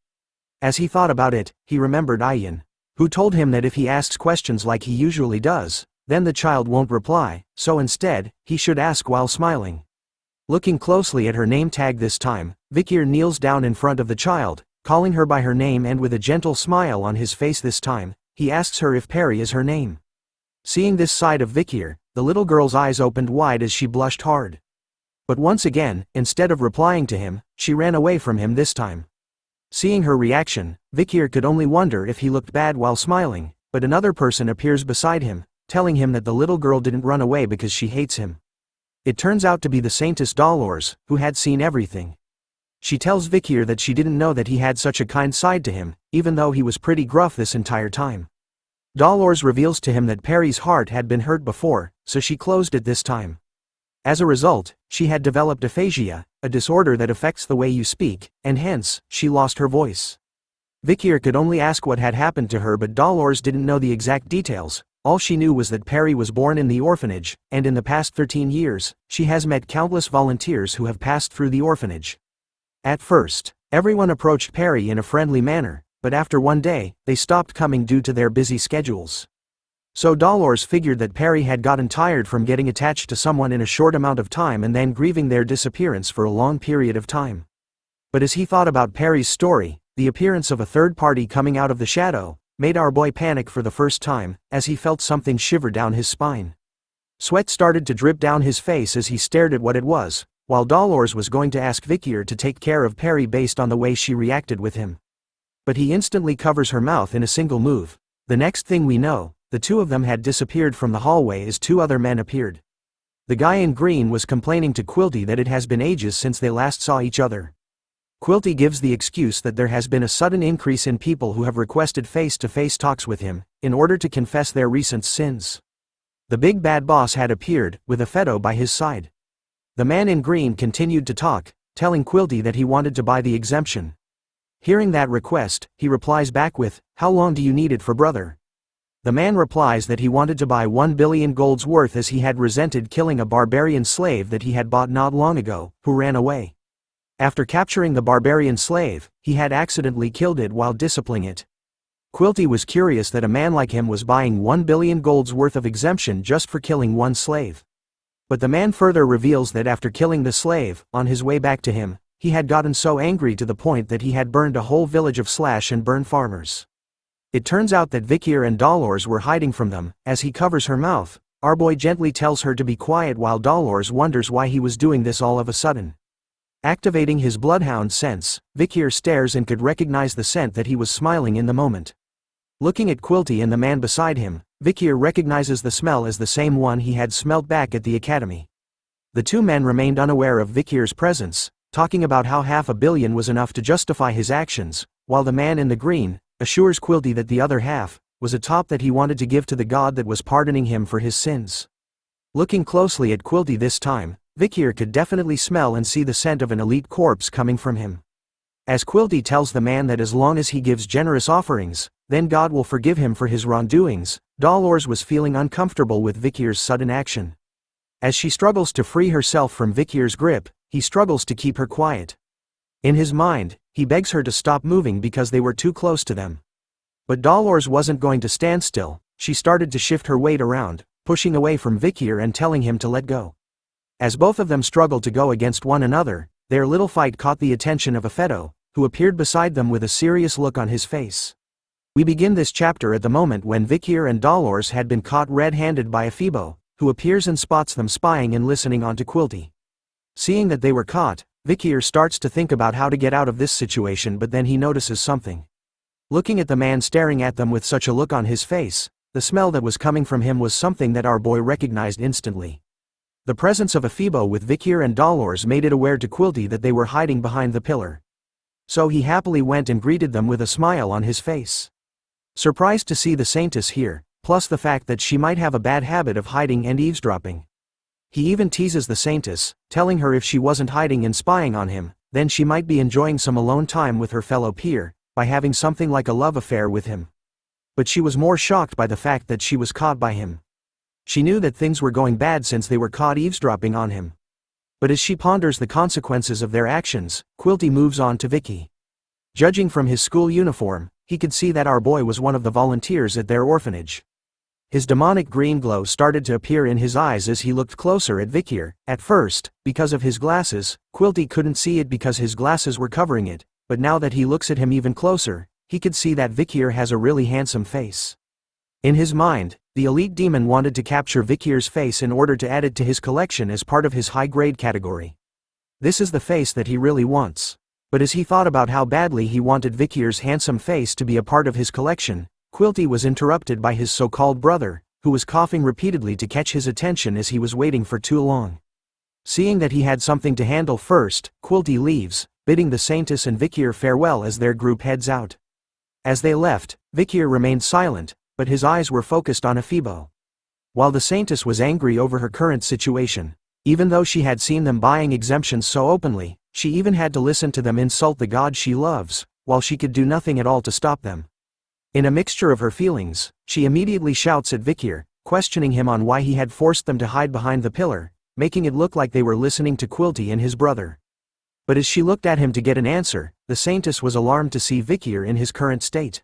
[SPEAKER 5] As he thought about it, he remembered Ayin, who told him that if he asks questions like he usually does, then the child won't reply, so instead, he should ask while smiling. Looking closely at her name tag this time, Vikir kneels down in front of the child, calling her by her name, and with a gentle smile on his face this time, he asks her if Perry is her name. Seeing this side of Vikir, the little girl's eyes opened wide as she blushed hard. But once again, instead of replying to him, she ran away from him this time. Seeing her reaction, Vikir could only wonder if he looked bad while smiling, but another person appears beside him, telling him that the little girl didn't run away because she hates him. It turns out to be the Saintess Dolores, who had seen everything. She tells Vikir that she didn't know that he had such a kind side to him, even though he was pretty gruff this entire time. Dolores reveals to him that Perry's heart had been hurt before, so she closed it this time. As a result, she had developed aphasia, a disorder that affects the way you speak, and hence, she lost her voice. Vikir could only ask what had happened to her, but Dolores didn't know the exact details. All she knew was that Perry was born in the orphanage, and in the past 13 years, she has met countless volunteers who have passed through the orphanage. At first, everyone approached Perry in a friendly manner, but after one day, they stopped coming due to their busy schedules. So Dolores figured that Perry had gotten tired from getting attached to someone in a short amount of time and then grieving their disappearance for a long period of time. But as he thought about Perry's story, the appearance of a third party coming out of the shadow made our boy panic for the first time, as he felt something shiver down his spine. Sweat started to drip down his face as he stared at what it was, while Dolores was going to ask Vikir to take care of Perry based on the way she reacted with him. But he instantly covers her mouth in a single move. The next thing we know, the two of them had disappeared from the hallway as two other men appeared. The guy in green was complaining to Quilty that it has been ages since they last saw each other. Quilty gives the excuse that there has been a sudden increase in people who have requested face-to-face talks with him, in order to confess their recent sins. The big bad boss had appeared, with a Fedo by his side. The man in green continued to talk, telling Quilty that he wanted to buy the exemption. Hearing that request, he replies back with, "How long do you need it for, brother?" The man replies that he wanted to buy 1 billion gold's worth, as he had resented killing a barbarian slave that he had bought not long ago, who ran away. After capturing the barbarian slave, he had accidentally killed it while disciplining it. Quilty was curious that a man like him was buying 1 billion gold's worth of exemption just for killing one slave. But the man further reveals that after killing the slave, on his way back to him, he had gotten so angry to the point that he had burned a whole village of slash and burn farmers. It turns out that Vikir and Dolores were hiding from them. As he covers her mouth, our boy gently tells her to be quiet while Dolores wonders why he was doing this all of a sudden. Activating his bloodhound sense, Vikir stares and could recognize the scent that he was smiling in the moment. Looking at Quilty and the man beside him, Vikir recognizes the smell as the same one he had smelt back at the academy. The two men remained unaware of Vikir's presence, talking about how 500 million was enough to justify his actions, while the man in the green assures Quilty that the other half was a top that he wanted to give to the god that was pardoning him for his sins. Looking closely at Quilty this time, Vikir could definitely smell and see the scent of an elite corpse coming from him. As Quilty tells the man that as long as he gives generous offerings, then God will forgive him for his wrongdoings, Dolores was feeling uncomfortable with Vikir's sudden action. As she struggles to free herself from Vikir's grip, he struggles to keep her quiet. In his mind, he begs her to stop moving because they were too close to them. But Dolores wasn't going to stand still. She started to shift her weight around, pushing away from Vikir and telling him to let go. As both of them struggled to go against one another, their little fight caught the attention of a Fedo, who appeared beside them with a serious look on his face. We begin this chapter at the moment when Vikir and Dolores had been caught red-handed by a Phoebo, who appears and spots them spying and listening onto Quilty. Seeing that they were caught, Vikir starts to think about how to get out of this situation, but then he notices something. Looking at the man staring at them with such a look on his face, the smell that was coming from him was something that our boy recognized instantly. The presence of a Phoebo with Vikir and Dolores made it aware to Quilty that they were hiding behind the pillar. So he happily went and greeted them with a smile on his face. Surprised to see the Saintess here, plus the fact that she might have a bad habit of hiding and eavesdropping. He even teases the Saintess, telling her if she wasn't hiding and spying on him, then she might be enjoying some alone time with her fellow peer, by having something like a love affair with him. But she was more shocked by the fact that she was caught by him. She knew that things were going bad since they were caught eavesdropping on him. But as she ponders the consequences of their actions, Quilty moves on to Vicky. Judging from his school uniform, he could see that our boy was one of the volunteers at their orphanage. His demonic green glow started to appear in his eyes as he looked closer at Vikir. At first, because of his glasses, Quilty couldn't see it because his glasses were covering it, but now that he looks at him even closer, he could see that Vikir has a really handsome face. In his mind, the elite demon wanted to capture Vikir's face in order to add it to his collection as part of his high-grade category. This is the face that he really wants. But as he thought about how badly he wanted Vikir's handsome face to be a part of his collection, Quilty was interrupted by his so-called brother, who was coughing repeatedly to catch his attention as he was waiting for too long. Seeing that he had something to handle first, Quilty leaves, bidding the Saintess and Vikir farewell as their group heads out. As they left, Vikir remained silent, but his eyes were focused on Aphibo. While the Saintess was angry over her current situation, even though she had seen them buying exemptions so openly, she even had to listen to them insult the god she loves, while she could do nothing at all to stop them. In a mixture of her feelings, she immediately shouts at Vikir, questioning him on why he had forced them to hide behind the pillar, making it look like they were listening to Quilty and his brother. But as she looked at him to get an answer, the Saintess was alarmed to see Vikir in his current state.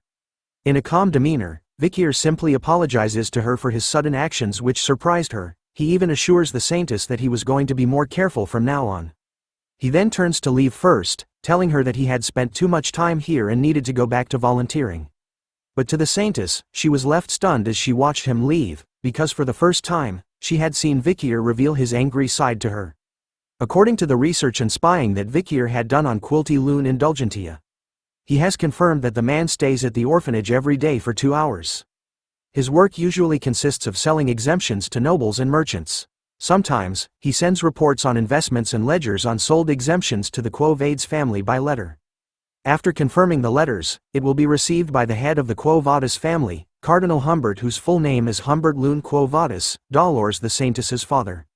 [SPEAKER 5] In a calm demeanor, Vikir simply apologizes to her for his sudden actions which surprised her. He even assures the Saintess that he was going to be more careful from now on. He then turns to leave first, telling her that he had spent too much time here and needed to go back to volunteering. But to the Saintess, she was left stunned as she watched him leave, because for the first time, she had seen Vikir reveal his angry side to her. According to the research and spying that Vikir had done on Quilty Loon Indulgentia, he has confirmed that the man stays at the orphanage every day for 2 hours. His work usually consists of selling exemptions to nobles and merchants. Sometimes, he sends reports on investments and ledgers on sold exemptions to the Quo Vadis family by letter. After confirming the letters, it will be received by the head of the Quo Vadis family, Cardinal Humbert, whose full name is Humbert Loon Quo Vadis, Dolores the Saintess's father.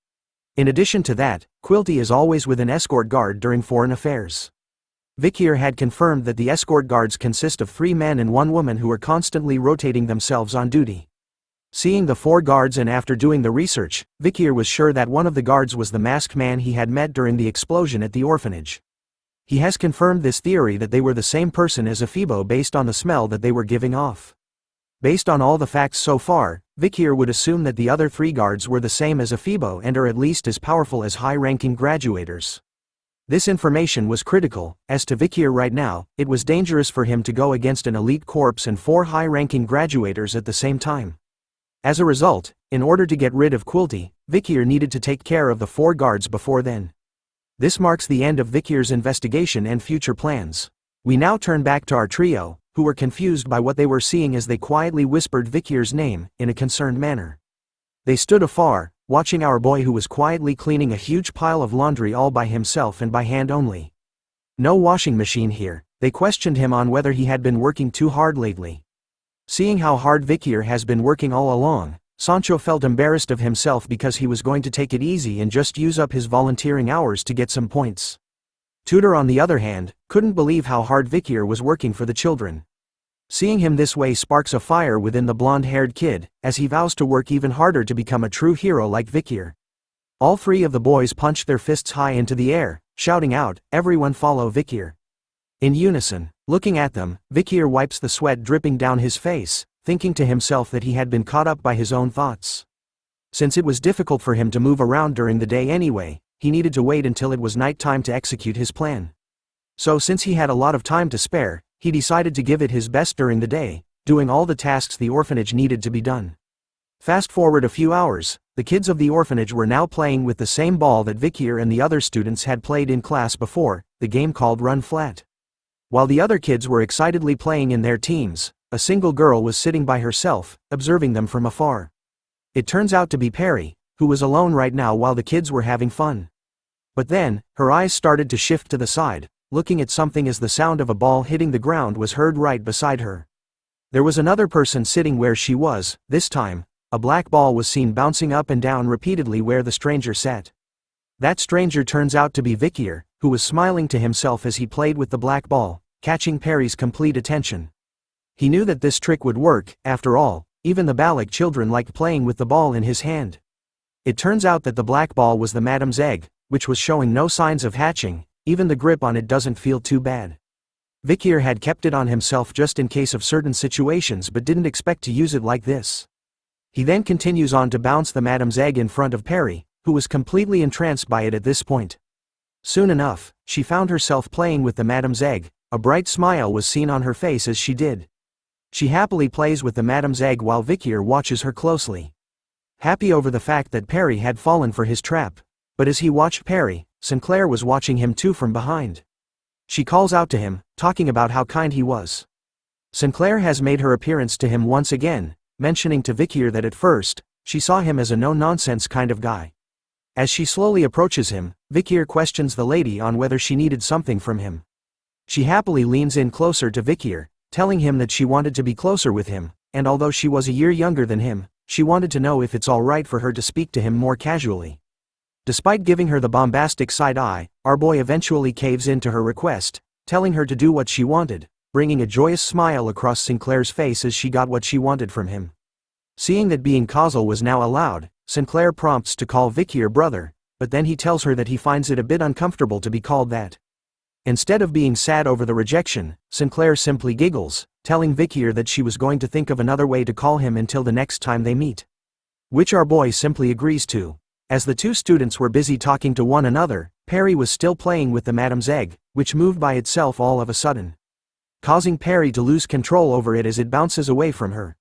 [SPEAKER 5] In addition to that, Quilty is always with an escort guard during foreign affairs. Vikir had confirmed that the escort guards consist of 3 men and 1 woman who are constantly rotating themselves on duty. Seeing the 4 guards and after doing the research, Vikir was sure that one of the guards was the masked man he had met during the explosion at the orphanage. He has confirmed this theory that they were the same person as Aphibo based on the smell that they were giving off. Based on all the facts so far, Vikir would assume that the other 3 guards were the same as Aphibo and are at least as powerful as high-ranking graduators. This information was critical. As to Vikir right now, it was dangerous for him to go against an elite corps and 4 high-ranking graduators at the same time. As a result, in order to get rid of Quilty, Vikir needed to take care of the 4 guards before then. This marks the end of Vikir's investigation and future plans. We now turn back to our trio, who were confused by what they were seeing as they quietly whispered Vikir's name, in a concerned manner. They stood afar, watching our boy who was quietly cleaning a huge pile of laundry all by himself and by hand only. No washing machine here. They questioned him on whether he had been working too hard lately. Seeing how hard Vikir has been working all along, Sancho felt embarrassed of himself because he was going to take it easy and just use up his volunteering hours to get some points. Tudor on the other hand, couldn't believe how hard Vikir was working for the children. Seeing him this way sparks a fire within the blonde-haired kid, as he vows to work even harder to become a true hero like Vikir. All 3 of the boys punched their fists high into the air, shouting out, "Everyone follow Vikir." In unison, looking at them, Vikir wipes the sweat dripping down his face, thinking to himself that he had been caught up by his own thoughts. Since it was difficult for him to move around during the day anyway, he needed to wait until it was night time to execute his plan. So since he had a lot of time to spare, he decided to give it his best during the day, doing all the tasks the orphanage needed to be done. Fast forward a few hours, the kids of the orphanage were now playing with the same ball that Vikir and the other students had played in class before, the game called Run Flat. While the other kids were excitedly playing in their teams, a single girl was sitting by herself, observing them from afar. It turns out to be Perry, who was alone right now while the kids were having fun. But then, her eyes started to shift to the side, looking at something as the sound of a ball hitting the ground was heard right beside her. There was another person sitting where she was. This time, a black ball was seen bouncing up and down repeatedly where the stranger sat. That stranger turns out to be Vikir, who was smiling to himself as he played with the black ball, catching Perry's complete attention. He knew that this trick would work. After all, even the Balak children liked playing with the ball in his hand. It turns out that the black ball was the madam's egg, which was showing no signs of hatching. Even the grip on it doesn't feel too bad. Vikir had kept it on himself just in case of certain situations but didn't expect to use it like this. He then continues on to bounce the madam's egg in front of Perry, who was completely entranced by it at this point. Soon enough, she found herself playing with the madam's egg. A bright smile was seen on her face as she did. She happily plays with the madam's egg while Vikir watches her closely. Happy over the fact that Perry had fallen for his trap. But as he watched Perry, Sinclair was watching him too from behind. She calls out to him, talking about how kind he was. Sinclair has made her appearance to him once again, mentioning to Vikir that at first, she saw him as a no-nonsense kind of guy. As she slowly approaches him, Vikir questions the lady on whether she needed something from him. She happily leans in closer to Vikir, telling him that she wanted to be closer with him, and although she was a year younger than him, she wanted to know if it's alright for her to speak to him more casually. Despite giving her the bombastic side eye, our boy eventually caves in to her request, telling her to do what she wanted, bringing a joyous smile across Sinclair's face as she got what she wanted from him. Seeing that being causal was now allowed, Sinclair prompts to call Vikir brother, but then he tells her that he finds it a bit uncomfortable to be called that. Instead of being sad over the rejection, Sinclair simply giggles, telling Vikir that she was going to think of another way to call him until the next time they meet. Which our boy simply agrees to. As the two students were busy talking to one another, Perry was still playing with the madam's egg, which moved by itself all of a sudden, causing Perry to lose control over it as it bounces away from her.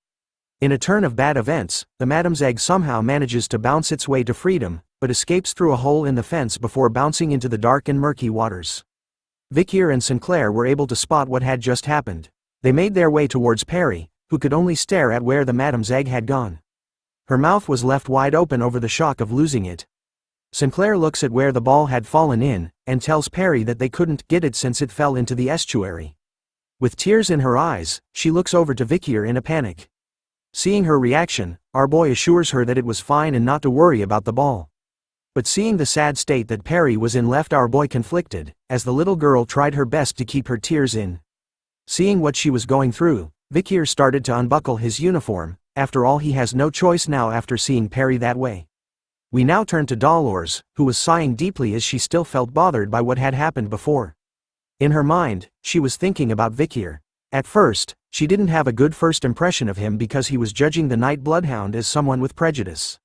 [SPEAKER 5] In a turn of bad events, the madam's egg somehow manages to bounce its way to freedom, but escapes through a hole in the fence before bouncing into the dark and murky waters. Vikir and Sinclair were able to spot what had just happened. They made their way towards Perry, who could only stare at where the madam's egg had gone. Her mouth was left wide open over the shock of losing it. Sinclair looks at where the ball had fallen in, and tells Perry that they couldn't get it since it fell into the estuary. With tears in her eyes, she looks over to Vikir in a panic. Seeing her reaction, our boy assures her that it was fine and not to worry about the ball. But seeing the sad state that Perry was in left our boy conflicted, as the little girl tried her best to keep her tears in. Seeing what she was going through, Vikir started to unbuckle his uniform. After all, he has no choice now after seeing Perry that way. We now turn to Dolores, who was sighing deeply as she still felt bothered by what had happened before. In her mind, she was thinking about Vikir. At first, she didn't have a good first impression of him because he was judging the night bloodhound as someone with prejudice.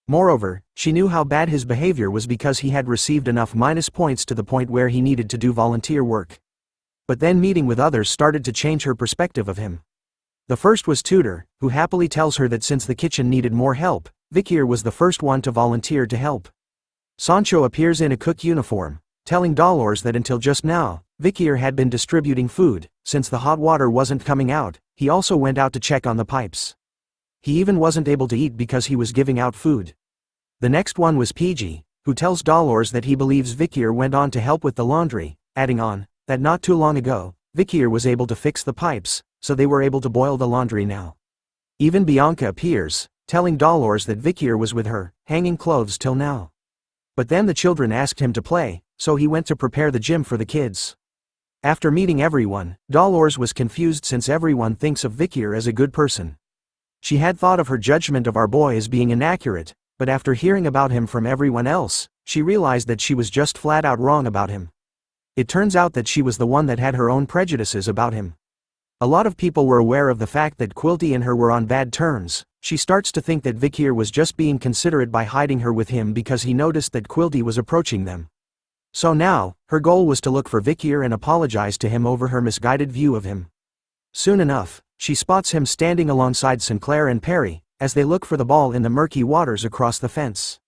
[SPEAKER 5] Moreover, she knew how bad his behavior was because he had received enough minus points to the point where he needed to do volunteer work. But then meeting with others started to change her perspective of him. The first was Tudor, who happily tells her that since the kitchen needed more help, Vikir was the first one to volunteer to help. Sancho appears in a cook uniform, telling Dolores that until just now, Vikir had been distributing food. Since the hot water wasn't coming out, he also went out to check on the pipes. He even wasn't able to eat because he was giving out food. The next one was PG, who tells Dolores that he believes Vikir went on to help with the laundry, adding on, that not too long ago, Vikir was able to fix the pipes, so they were able to boil the laundry now. Even Bianca appears, telling Dolores that Vikir was with her, hanging clothes till now. But then the children asked him to play, so he went to prepare the gym for the kids. After meeting everyone, Dolores was confused since everyone thinks of Vikir as a good person. She had thought of her judgment of our boy as being inaccurate, but after hearing about him from everyone else, she realized that she was just flat out wrong about him. It turns out that she was the one that had her own prejudices about him. A lot of people were aware of the fact that Quilty and her were on bad terms. She starts to think that Vikir was just being considerate by hiding her with him because he noticed that Quilty was approaching them. So now, her goal was to look for Vikir and apologize to him over her misguided view of him. Soon enough, she spots him standing alongside Sinclair and Perry, as they look for the ball in the murky waters across the fence.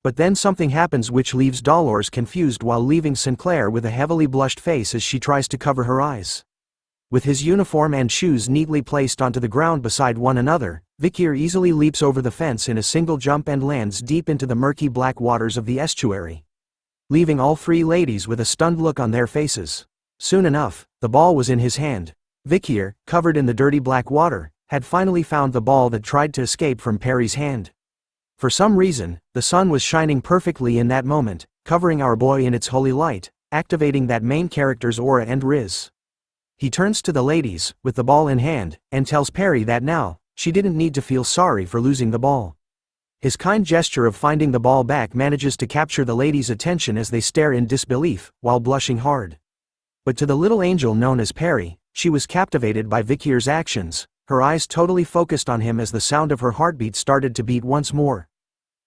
[SPEAKER 5] But then something happens which leaves Dolores confused while leaving Sinclair with a heavily blushed face as she tries to cover her eyes. With his uniform and shoes neatly placed onto the ground beside one another, Vikir easily leaps over the fence in a single jump and lands deep into the murky black waters of the estuary, leaving all three ladies with a stunned look on their faces. Soon enough, the ball was in his hand. Vikir, covered in the dirty black water, had finally found the ball that tried to escape from Perry's hand. For some reason, the sun was shining perfectly in that moment, covering our boy in its holy light, activating that main character's aura and riz. He turns to the ladies, with the ball in hand, and tells Perry that now, she didn't need to feel sorry for losing the ball. His kind gesture of finding the ball back manages to capture the ladies' attention as they stare in disbelief, while blushing hard. But to the little angel known as Perry, she was captivated by Vikir's actions, her eyes totally focused on him as the sound of her heartbeat started to beat once more.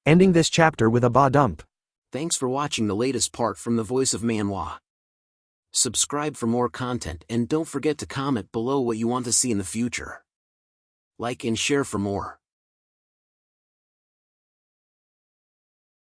[SPEAKER 5] Ending this chapter with a ba-dump.
[SPEAKER 2] Thanks for watching the latest part from the voice of Manhwa. Subscribe for more content and don't forget to comment below what you want to see in the future. Like and share for more.